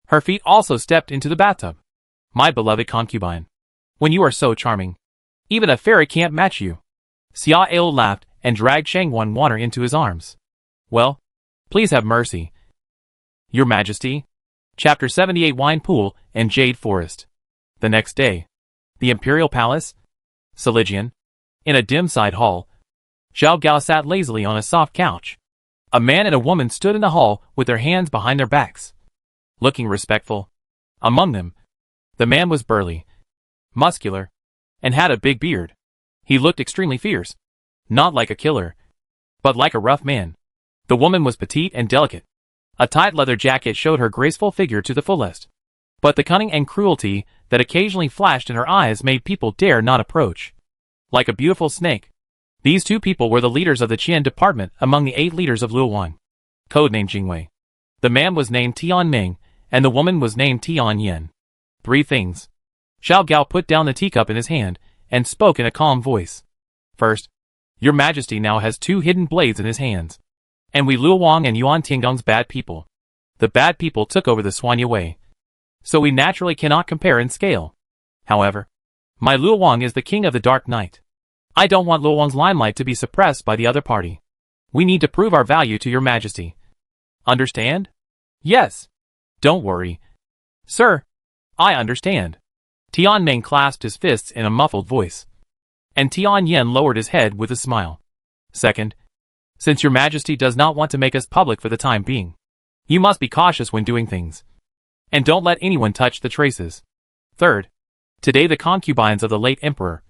her feet also stepped into the bathtub. My beloved concubine, when you are so charming, even a fairy can't match you. Xia Ao laughed and dragged Shangwon Wana into his arms. Well, please have mercy, Your Majesty. Chapter 78 Wine Pool and Jade Forest. The next day, the Imperial Palace, Seligian, in a dim side hall, Xiao Gao sat lazily on a soft couch. A man and a woman stood in the hall with their hands behind their backs, looking respectful. Among them, the man was burly, muscular, and had a big beard. He looked extremely fierce, not like a killer, but like a rough man. The woman was petite and delicate. A tight leather jacket showed her graceful figure to the fullest, but the cunning and cruelty that occasionally flashed in her eyes made people dare not approach. Like a beautiful snake, these two people were the leaders of the Qian department among the 8 leaders of Luowan, codenamed Jingwei. The man was named Tian Ming, and the woman was named Tian Yen. 3 things. Xiao Gao put down the teacup in his hand and spoke in a calm voice. First, Your Majesty now has 2 hidden blades in his hands, and we Luowang and Yuan Tinggong's bad people. The bad people took over the Suanya Way, so we naturally cannot compare in scale. However, my Luowang is the king of the Dark Night. I don't want Luowang's limelight to be suppressed by the other party. We need to prove our value to Your Majesty. Understand? Yes. Don't worry, sir. I understand. Tian Ming clasped his fists in a muffled voice, and Tian Yen lowered his head with a smile. Second, since Your Majesty does not want to make us public for the time being, you must be cautious when doing things, and don't let anyone touch the traces. Third, today the concubines of the late emperor,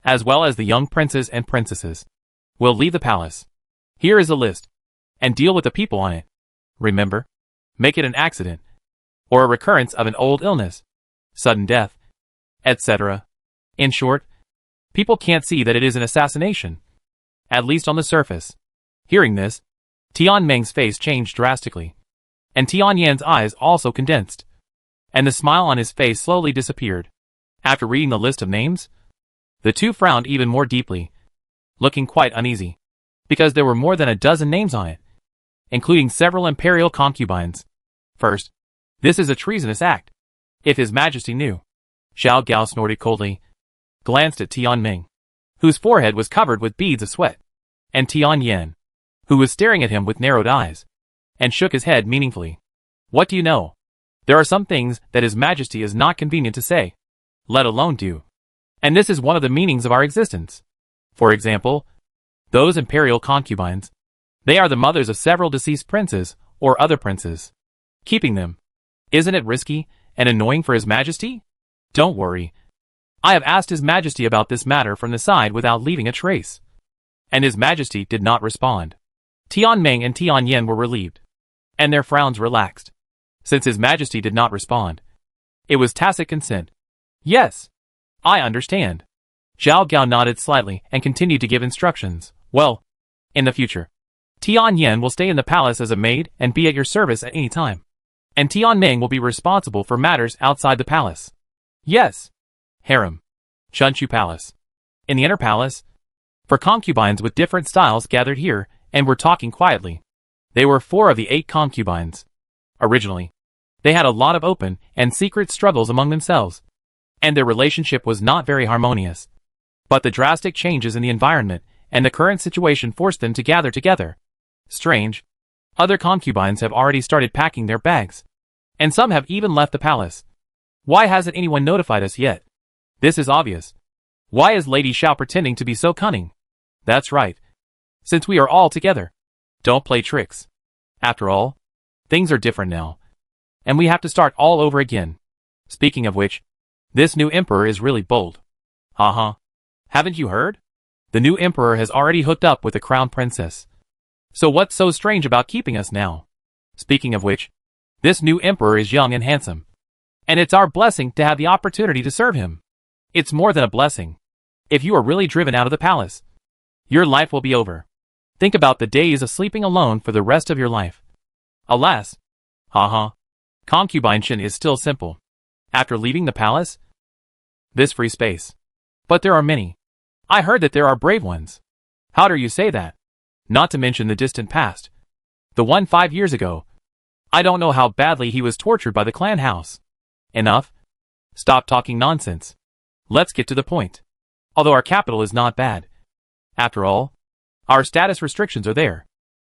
as well as the young princes and princesses, will leave the palace. Here is a list, and deal with the people on it. Remember, make it an accident, or a recurrence of an old illness, sudden death, etc. In short, people can't see that it is an assassination, at least on the surface. Hearing this, Tian Ming's face changed drastically, and Tian Yan's eyes also condensed, and the smile on his face slowly disappeared. After reading the list of names, the two frowned even more deeply, looking quite uneasy, because there were more than a dozen names on it, including several imperial concubines. First, this is a treasonous act. If His Majesty knew. Xiao Gao snorted coldly, glanced at Tian Ming, whose forehead was covered with beads of sweat, and Tian Yen, who was staring at him with narrowed eyes, and shook his head meaningfully. What do you know? There are some things that His Majesty is not convenient to say, let alone do. And this is one of the meanings of our existence. For example, those imperial concubines. They are the mothers of several deceased princes, or other princes. Keeping them, isn't it risky and annoying for His Majesty? Don't worry. I have asked His Majesty about this matter from the side without leaving a trace. And His Majesty did not respond. Tian Ming and Tian Yen were relieved, and their frowns relaxed. Since His Majesty did not respond, it was tacit consent. Yes, I understand. Xiao Gao nodded slightly and continued to give instructions. Well, in the future, Tian Yen will stay in the palace as a maid and be at your service at any time. And Tian Ming will be responsible for matters outside the palace. Yes. Harem. Chunchu Palace. In the inner palace, for concubines with different styles gathered here and were talking quietly. They were 4 of the 8 concubines. Originally, they had a lot of open and secret struggles among themselves, and their relationship was not very harmonious. But the drastic changes in the environment and the current situation forced them to gather together. Strange. Other concubines have already started packing their bags, and some have even left the palace. Why hasn't anyone notified us yet? This is obvious. Why is Lady Xiao pretending to be so cunning? That's right. Since we are all together, Don't play tricks. After all, things are different now. And we have to start all over again. Speaking of which, this new emperor is really bold. Uh-huh. Haven't you heard? The new emperor has already hooked up with the crown princess. So what's so strange about keeping us now? Speaking of which, this new emperor is young and handsome. And it's our blessing to have the opportunity to serve him. It's more than a blessing. If you are really driven out of the palace, your life will be over. Think about the days of sleeping alone for the rest of your life. Alas. Concubination is still simple. After leaving the palace, this free space. But there are many. I heard that there are brave ones. How dare you say that? Not to mention the distant past. The one 5 years ago. I don't know how badly he was tortured by the clan house. Enough. Stop talking nonsense. Let's get to the point. Although our capital is not bad. After all, our status restrictions are there.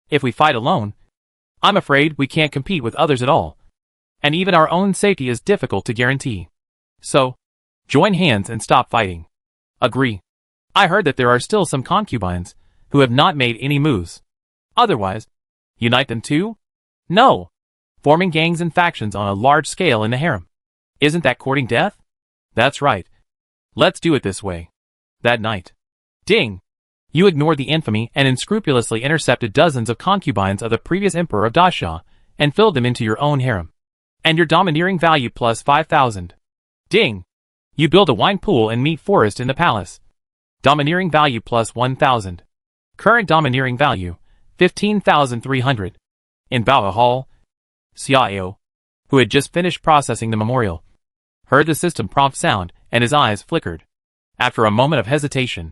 If we fight alone, I'm afraid we can't compete with others at all. And even our own safety is difficult to guarantee. So, join hands and stop fighting. Agree. I heard that there are still some concubines who have not made any moves. Otherwise, unite them too? No. Forming gangs and factions on a large scale in the harem. Isn't that courting death? That's right. Let's do it this way. That night. Ding! You ignored the infamy and unscrupulously intercepted dozens of concubines of the previous emperor of Dasha and filled them into your own harem. And your domineering value plus 5,000. Ding! You build a wine pool and meat forest in the palace. Domineering value plus 1,000. Current domineering value, 15,300. In Bao Hall, Xiao, who had just finished processing the memorial, heard the system prompt sound and his eyes flickered. After a moment of hesitation,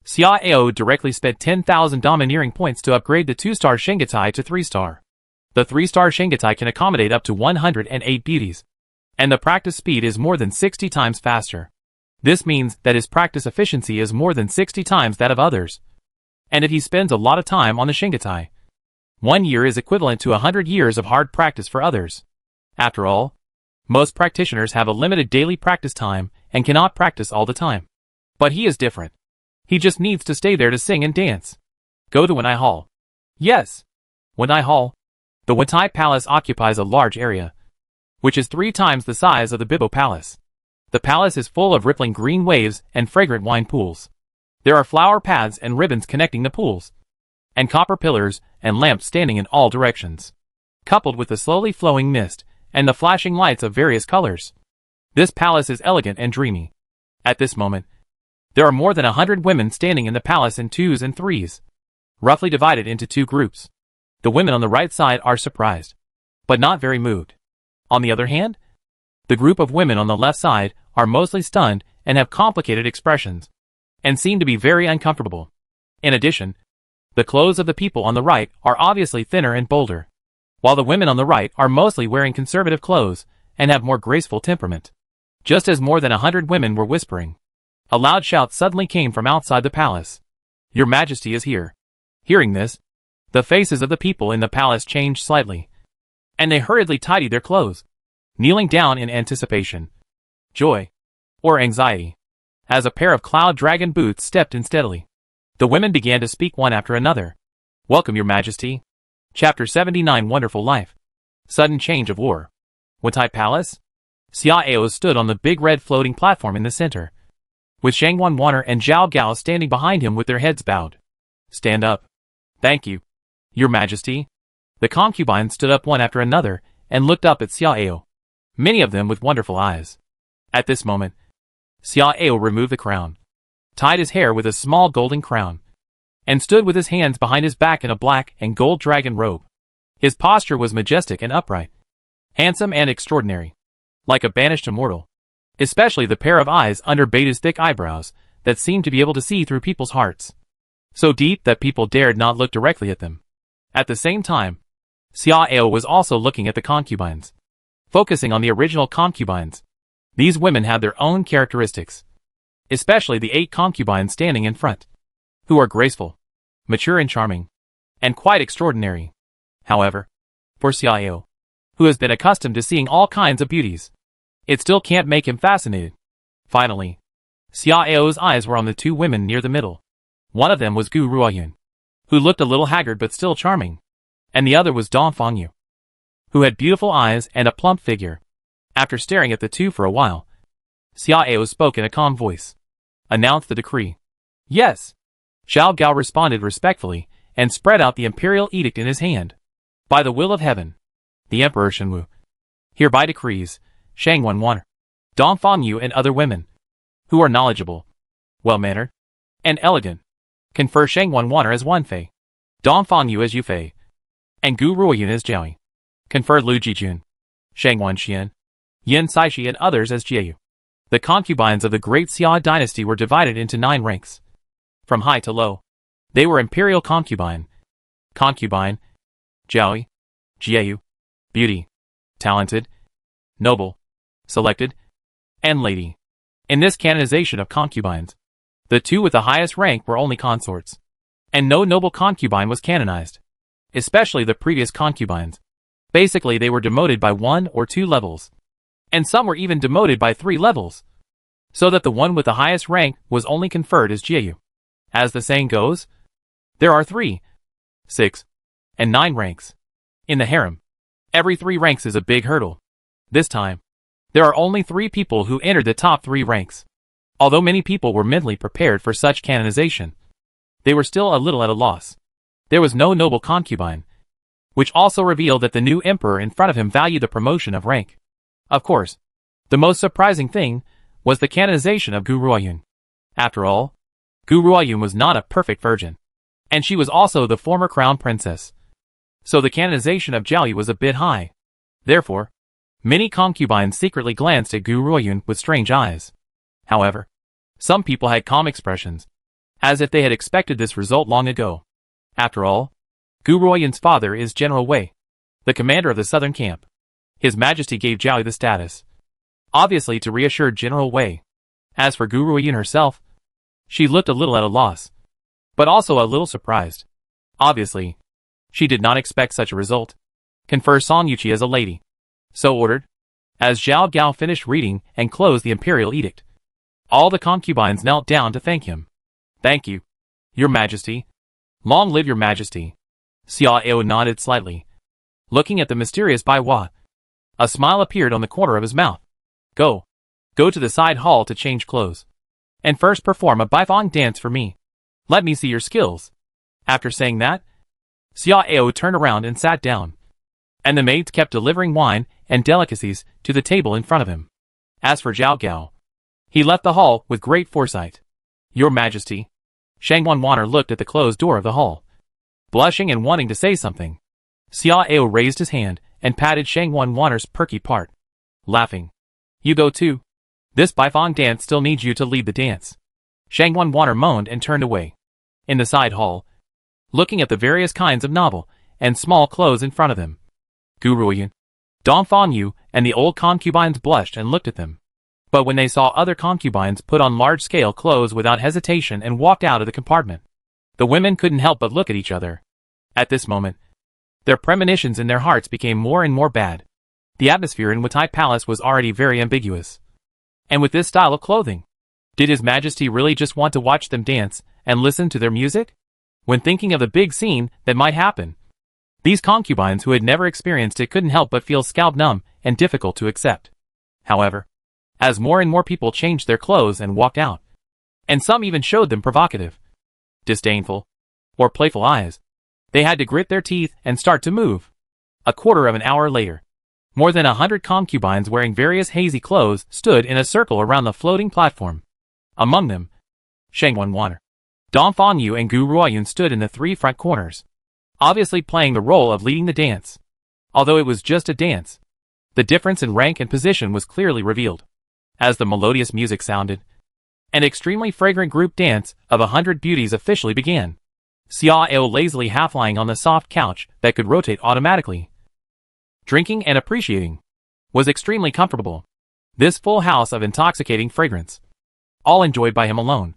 Xiao directly spent 10,000 domineering points to upgrade the 2-star Shingatai to 3-star. The 3-star Shingatai can accommodate up to 108 beauties, and the practice speed is more than 60 times faster. This means that his practice efficiency is more than 60 times that of others. And if he spends a lot of time on the Shingatai, 1 year is equivalent to 100 years of hard practice for others. After all, most practitioners have a limited daily practice time and cannot practice all the time. But he is different. He just needs to stay there to sing and dance. Go to Wenai Hall. Yes. Wenai Hall. The Wentai Palace occupies a large area, which is 3 times the size of the Bibo Palace. The palace is full of rippling green waves and fragrant wine pools. There are flower paths and ribbons connecting the pools, and copper pillars and lamps standing in all directions, coupled with the slowly flowing mist and the flashing lights of various colors. This palace is elegant and dreamy. At this moment, there are more than 100 women standing in the palace in 2s and 3s, roughly divided into 2 groups. The women on the right side are surprised, but not very moved. On the other hand, the group of women on the left side are mostly stunned and have complicated expressions, and seem to be very uncomfortable. In addition, the clothes of the people on the right are obviously thinner and bolder, while the women on the right are mostly wearing conservative clothes and have more graceful temperament. Just as more than 100 women were whispering, a loud shout suddenly came from outside the palace. Your Majesty is here. Hearing this, the faces of the people in the palace changed slightly, and they hurriedly tidied their clothes, kneeling down in anticipation, joy, or anxiety, as a pair of cloud dragon boots stepped in steadily. The women began to speak one after another. Welcome, Your Majesty. Chapter 79 Wonderful Life. Sudden change of war. Wentai Palace? Xiao stood on the big red floating platform in the center, with Shangwan Wanner and Zhao Gao standing behind him with their heads bowed. Stand up. Thank you, Your Majesty. The concubines stood up one after another and looked up at Xiao, many of them with wonderful eyes. At this moment, Xiao removed the crown, tied his hair with a small golden crown, and stood with his hands behind his back in a black and gold dragon robe. His posture was majestic and upright, handsome and extraordinary, like a banished immortal, especially the pair of eyes under Beta's thick eyebrows that seemed to be able to see through people's hearts, so deep that people dared not look directly at them. At the same time, Xiao was also looking at the concubines, focusing on the original concubines. These women had their own characteristics, especially the 8 concubines standing in front, who are graceful, mature and charming, and quite extraordinary. However, for Xiao, who has been accustomed to seeing all kinds of beauties, it still can't make him fascinated. Finally, Xiao's eyes were on the 2 women near the middle. One of them was Gu Ruoyun, who looked a little haggard but still charming, and the other was Confronting you, who had beautiful eyes and a plump figure. After staring at the two for a while, Xiao spoke in a calm voice. Announced the decree. Yes. Xiao Gao responded respectfully, and spread out the imperial edict in his hand. By the will of heaven, the Emperor Shenwu hereby decrees, Shangwan Waner, Confronting you and other women, who are knowledgeable, well-mannered, and elegant, confer Shangwan Waner as Wanfei, Confronting you as Yufei, and Gu Ruoyun as Jiaoyi, confer Lu Jijun, Shangwan Xian, Yin Saishi and others as Jieyu. The concubines of the great Xia dynasty were divided into 9 ranks. From high to low, they were imperial concubine, Jiaoyi, Jieyu, beauty, talented, noble, selected, and lady. In this canonization of concubines, the 2 with the highest rank were only consorts, and no noble concubine was canonized, especially the previous concubines. Basically, they were demoted by 1 or 2 levels, and some were even demoted by 3 levels, so that the one with the highest rank was only conferred as Jieyu. As the saying goes, there are 3, 6, and 9 ranks. In the harem, every 3 ranks is a big hurdle. This time, there are only 3 people who entered the top 3 ranks. Although many people were mentally prepared for such canonization, they were still a little at a loss. There was no noble concubine, which also revealed that the new emperor in front of him valued the promotion of rank. Of course, the most surprising thing was the canonization of Gu Ruoyun. After all, Gu Ruoyun was not a perfect virgin, and she was also the former crown princess. So the canonization of Jiaoyi was a bit high. Therefore, many concubines secretly glanced at Gu Ruoyun with strange eyes. However, some people had calm expressions, as if they had expected this result long ago. After all, Gu Ruoyun's father is General Wei, the commander of the southern camp. His Majesty gave Jiaoyi the status, obviously to reassure General Wei. As for Gu Ruoyun herself, she looked a little at a loss, but also a little surprised. Obviously, she did not expect such a result. Confer Song Yuqi as a lady. So ordered. As Xiao Gao finished reading and closed the imperial edict, all the concubines knelt down to thank him. Thank you, Your Majesty. Long live Your Majesty. Xiao nodded slightly, looking at the mysterious Bai Hua. A smile appeared on the corner of his mouth. Go to the side hall to change clothes, and first perform a Baifeng dance for me. Let me see your skills. After saying that, Xiao turned around and sat down, and the maids kept delivering wine and delicacies to the table in front of him. As for Xiao Gao, he left the hall with great foresight. Your Majesty. Shangwan Waner looked at the closed door of the hall, blushing and wanting to say something. Xiao raised his hand and patted Shangwan Waner's perky part, laughing. You go too. This Baifeng dance still needs you to lead the dance. Shangwan Waner moaned and turned away. In the side hall, looking at the various kinds of novel and small clothes in front of them, Gu Ruoyun, Confronting you, and the old concubines blushed and looked at them. But when they saw other concubines put on large-scale clothes without hesitation and walked out of the compartment, the women couldn't help but look at each other. At this moment, their premonitions in their hearts became more and more bad. The atmosphere in Wutai Palace was already very ambiguous. And with this style of clothing, did His Majesty really just want to watch them dance and listen to their music? When thinking of the big scene that might happen, these concubines who had never experienced it couldn't help but feel scalp-numb and difficult to accept. However, as more and more people changed their clothes and walked out, and some even showed them provocative, disdainful, or playful eyes, they had to grit their teeth and start to move. A quarter of an hour later, more than 100 concubines wearing various hazy clothes stood in a circle around the floating platform. Among them, Shangwan Waner, Confronting you, and Gu Ruoyun stood in the 3 front corners, obviously playing the role of leading the dance. Although it was just a dance, the difference in rank and position was clearly revealed. As the melodious music sounded, an extremely fragrant group dance of 100 beauties officially began. Xiao lazily half-lying on the soft couch that could rotate automatically, drinking and appreciating, was extremely comfortable. This full house of intoxicating fragrance, all enjoyed by him alone.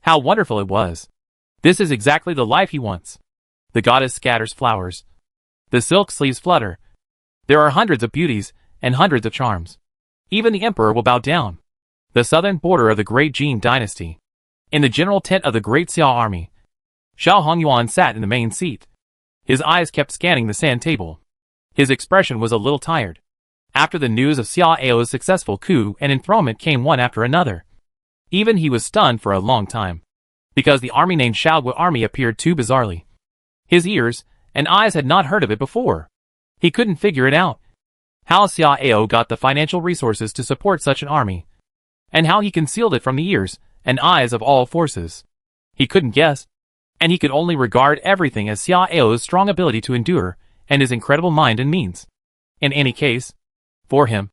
How wonderful it was. This is exactly the life he wants. The goddess scatters flowers. The silk sleeves flutter. There are hundreds of beauties and hundreds of charms. Even the emperor will bow down. The southern border of the great Jin dynasty. In the general tent of the great Xia army, Xiao Hongyuan sat in the main seat. His eyes kept scanning the sand table. His expression was a little tired. After the news of Xia Ao's successful coup and enthronement came one after another. Even he was stunned for a long time. Because the army named Shaogui Army appeared too bizarrely. His ears and eyes had not heard of it before. He couldn't figure it out. How Xia Ao got the financial resources to support such an army. And how he concealed it from the ears and eyes of all forces. He couldn't guess. And he could only regard everything as Xia Ao's strong ability to endure and his incredible mind and means. In any case, for him,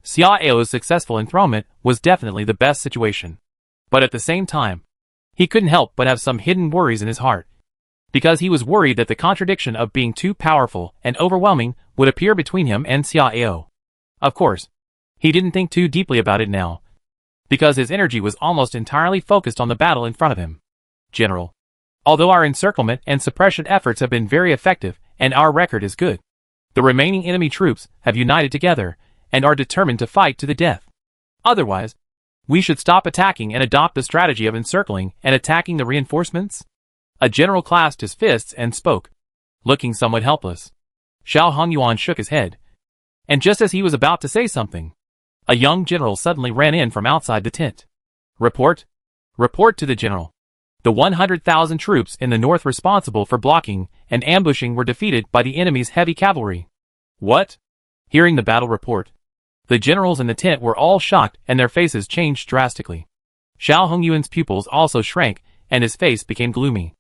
Xia Ao's successful enthronement was definitely the best situation. But at the same time, he couldn't help but have some hidden worries in his heart. Because he was worried that the contradiction of being too powerful and overwhelming would appear between him and Xia Ao. Of course, he didn't think too deeply about it now. Because his energy was almost entirely focused on the battle in front of him. General, although our encirclement and suppression efforts have been very effective and our record is good, the remaining enemy troops have united together and are determined to fight to the death. Otherwise, we should stop attacking and adopt the strategy of encircling and attacking the reinforcements. A general clasped his fists and spoke, looking somewhat helpless. Xiao Hongyuan shook his head. And just as he was about to say something, a young general suddenly ran in from outside the tent. Report. Report to the general. The 100,000 troops in the north responsible for blocking and ambushing were defeated by the enemy's heavy cavalry. What? Hearing the battle report, the generals in the tent were all shocked and their faces changed drastically. Xiao Hongyuan's pupils also shrank and his face became gloomy.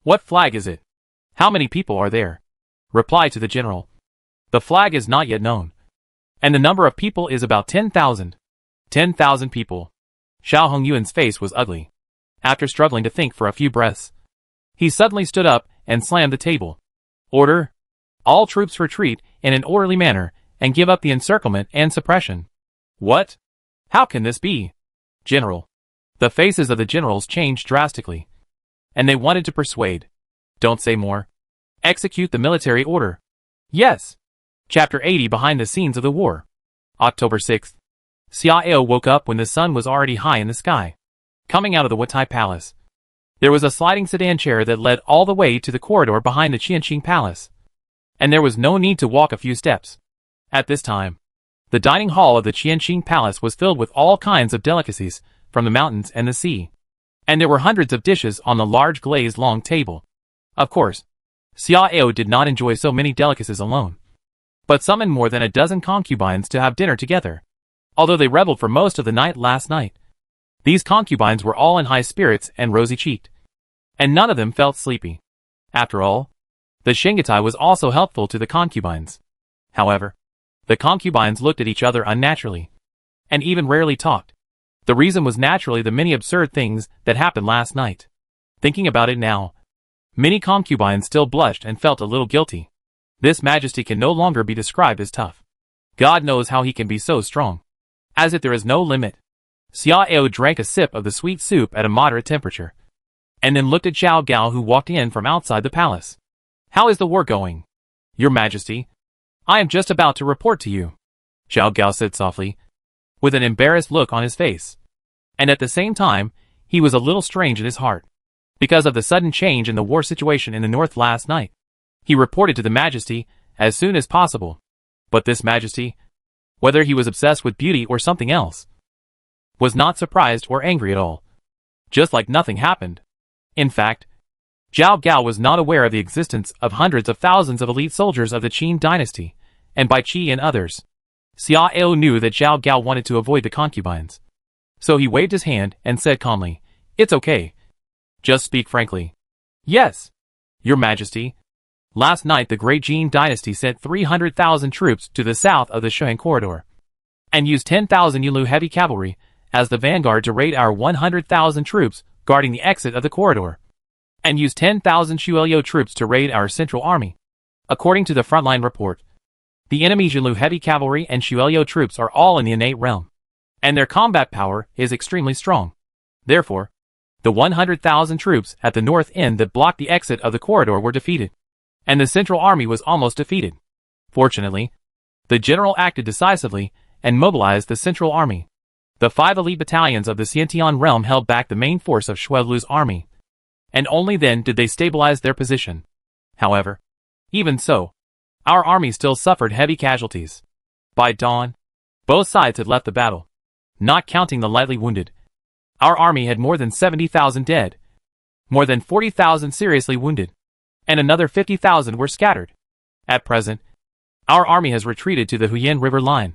What flag is it? How many people are there? Reply to the general. The flag is not yet known. And the number of people is about 10,000. 10,000 people. Xiao Hongyuan's face was ugly. After struggling to think for a few breaths, he suddenly stood up and slammed the table. Order. All troops retreat in an orderly manner and give up the encirclement and suppression. What? How can this be? General. The faces of the generals changed drastically. And they wanted to persuade. Don't say more. Execute the military order. Yes. Chapter 80 Behind the Scenes of the War. October 6th. Xia Ao woke up when the sun was already high in the sky. Coming out of the Wutai Palace, there was a sliding sedan chair that led all the way to the corridor behind the Qianqing Palace. And there was no need to walk a few steps. At this time, the dining hall of the Qianqing Palace was filled with all kinds of delicacies from the mountains and the sea. And there were hundreds of dishes on the large glazed long table. Of course, Xia Ao did not enjoy so many delicacies alone, but summoned more than a dozen concubines to have dinner together. Although they reveled for most of the night last night, these concubines were all in high spirits and rosy-cheeked, and none of them felt sleepy. After all, the Shingatai was also helpful to the concubines. However, the concubines looked at each other unnaturally, and even rarely talked. The reason was naturally the many absurd things that happened last night. Thinking about it now, many concubines still blushed and felt a little guilty. This majesty can no longer be described as tough. God knows how he can be so strong. As if there is no limit. Xia Ao drank a sip of the sweet soup at a moderate temperature, and then looked at Zhao Gao who walked in from outside the palace. How is the war going? Your Majesty, I am just about to report to you, Zhao Gao said softly, with an embarrassed look on his face. And at the same time, he was a little strange in his heart. Because of the sudden change in the war situation in the north last night, he reported to the Majesty as soon as possible. But this Majesty, whether he was obsessed with beauty or something else, was not surprised or angry at all. Just like nothing happened. In fact, Zhao Gao was not aware of the existence of hundreds of thousands of elite soldiers of the Qin dynasty, and by Qi and others. Xia Ao knew that Zhao Gao wanted to avoid the concubines. So he waved his hand and said calmly, "It's okay. Just speak frankly." "Yes, Your Majesty. Last night the Great Qin dynasty sent 300,000 troops to the south of the Shuang corridor, and used 10,000 Yulu heavy cavalry as the vanguard to raid our 100,000 troops guarding the exit of the corridor, and used 10,000 Shuelio troops to raid our central army. According to the frontline report, the enemy's Yulu heavy cavalry and Shuelio troops are all in the innate realm, and their combat power is extremely strong. Therefore, the 100,000 troops at the north end that blocked the exit of the corridor were defeated, and the central army was almost defeated. Fortunately, the general acted decisively and mobilized the central army. The 5 elite battalions of the Xiantian realm held back the main force of Shuelu's army. and only then did they stabilize their position. However, even so, our army still suffered heavy casualties. By dawn, both sides had left the battle. Not counting the lightly wounded, our army had more than 70,000 dead, more than 40,000 seriously wounded, and another 50,000 were scattered. At present, our army has retreated to the Huyen River line,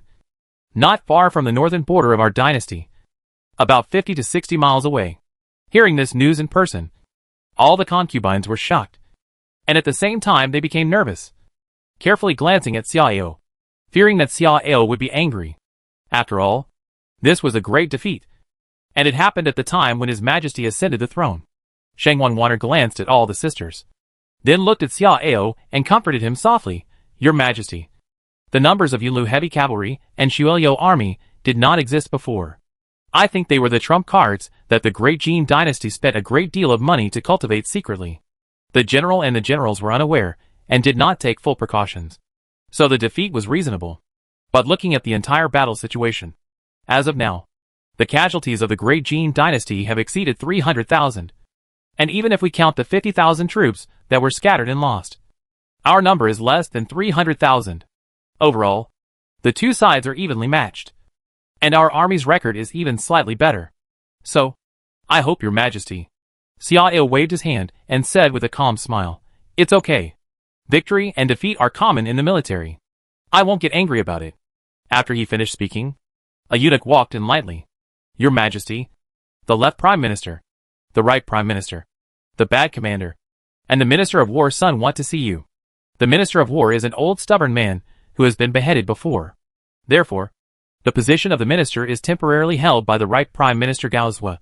not far from the northern border of our dynasty, about 50 to 60 miles away. Hearing this news in person, all the concubines were shocked, and at the same time they became nervous, carefully glancing at Xiao, fearing that Xiao would be angry. After all, this was a great defeat, and it happened at the time when His Majesty ascended the throne. Shangwanwaner glanced at all the sisters, then looked at Xiao and comforted him softly. Your Majesty, the numbers of Yunlu heavy cavalry and Shuelyo army did not exist before. I think they were the trump cards that the great Jin dynasty spent a great deal of money to cultivate secretly. The general and the generals were unaware and did not take full precautions, so the defeat was reasonable. But looking at the entire battle situation, as of now, the casualties of the great Jin dynasty have exceeded 300,000. And even if we count the 50,000 troops that were scattered and lost, our number is less than 300,000. Overall, the two sides are evenly matched, and our army's record is even slightly better. So, I hope Your Majesty. Xiao waved his hand and said with a calm smile, it's okay. Victory and defeat are common in the military. I won't get angry about it. After he finished speaking, a eunuch walked in lightly. Your Majesty, the left Prime Minister, the right Prime Minister, the bad Commander, and the Minister of War's son want to see you. The Minister of War is an old stubborn man who has been beheaded before. Therefore, the position of the minister is temporarily held by the right Prime Minister Gaozhua,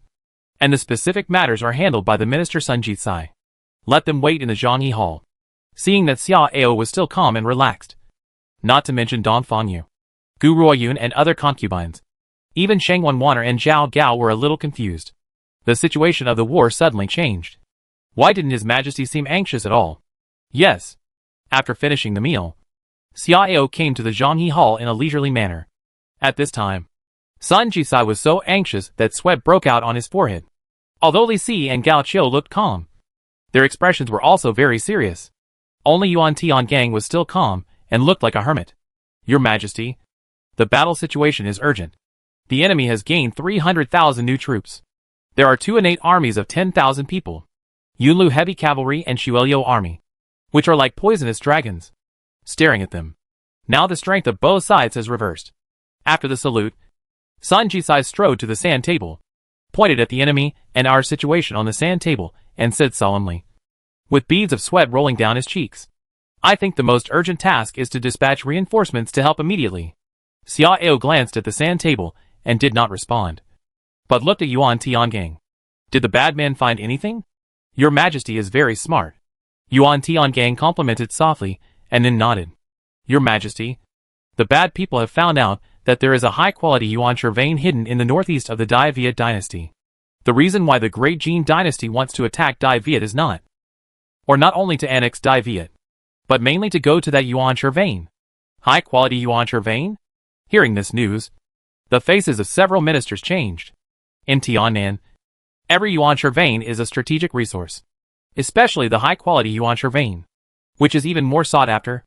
and the specific matters are handled by the Minister Sun Jitsai. Let them wait in the Zhangyi Hall. Seeing that Xiao was still calm and relaxed, not to mention Dong Fangyu, Gu Ruoyun and other concubines, even Shangwanwaner and Zhao Gao were a little confused. The situation of the war suddenly changed. Why didn't His Majesty seem anxious at all? Yes. After finishing the meal, Xiao came to the Zhangyi Hall in a leisurely manner. At this time, Sun Jisai was so anxious that sweat broke out on his forehead. Although Li Si and Gao Qiu looked calm, their expressions were also very serious. Only Yuan Tiangang was still calm and looked like a hermit. Your Majesty, the battle situation is urgent. The enemy has gained 300,000 new troops. There are two innate armies of 10,000 people, Yunlu heavy cavalry and Shuelyo army, which are like poisonous dragons. Staring at them, now the strength of both sides has reversed. After the salute, Sun Jisai strode to the sand table, pointed at the enemy and our situation on the sand table, and said solemnly, with beads of sweat rolling down his cheeks, I think the most urgent task is to dispatch reinforcements to help immediately. Xiao glanced at the sand table and did not respond, but looked at Yuan Tiangang. Did the bad man find anything? Your Majesty is very smart. Yuan Tiangang complimented softly and then nodded. Your Majesty, the bad people have found out that there is a high-quality Yuanshi vein hidden in the northeast of the Dai Viet dynasty. The reason why the great Jin dynasty wants to attack Dai Viet is not only to annex Dai Viet, but mainly to go to that Yuanshi vein. High-quality Yuanshi vein? Hearing this news, the faces of several ministers changed. In Tiannan, every Yuanshi vein is a strategic resource, especially the high-quality Yuanshi vein, which is even more sought after.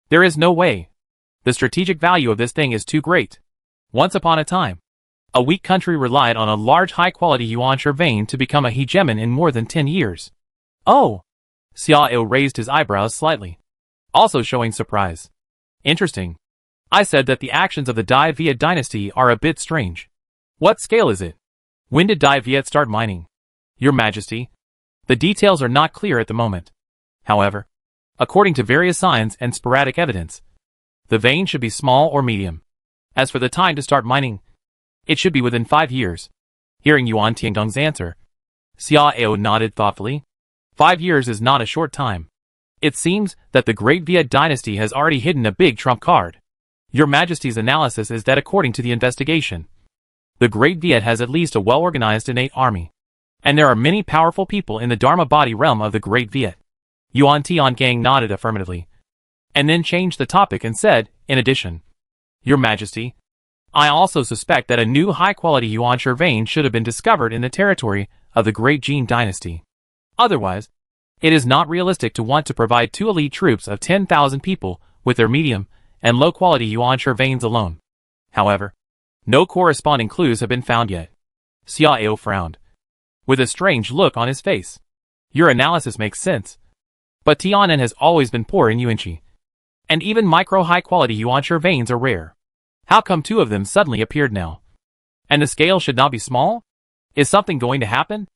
There is no way. The strategic value of this thing is too great. Once upon a time, a weak country relied on a large high-quality Yuanshi vein to become a hegemon in more than 10 years. Oh! Xiao raised his eyebrows slightly, also showing surprise. Interesting. I said that the actions of the Dai Viet dynasty are a bit strange. What scale is it? When did Dai Viet start mining? Your Majesty, the details are not clear at the moment. However, according to various signs and sporadic evidence, the vein should be small or medium. As for the time to start mining, it should be within 5 years. Hearing Yuan Tiangdong's answer, Xiao nodded thoughtfully. 5 years is not a short time. It seems that the Great Viet dynasty has already hidden a big trump card. Your Majesty's analysis is that according to the investigation, the Great Viet has at least a well-organized innate army, and there are many powerful people in the Dharma body realm of the Great Viet. Yuan Tiangang nodded affirmatively, and then changed the topic and said, in addition, Your Majesty, I also suspect that a new high-quality Yuanshi vein should have been discovered in the territory of the Great Jin dynasty. Otherwise, it is not realistic to want to provide 2 elite troops of 10,000 people with their medium and low quality yuanshi veins alone. However, no corresponding clues have been found yet. Xiao frowned, with a strange look on his face. Your analysis makes sense, but Tianan has always been poor in yuanshi, and even micro high quality yuanshi veins are rare. How come 2 of them suddenly appeared now? And the scale should not be small? Is something going to happen?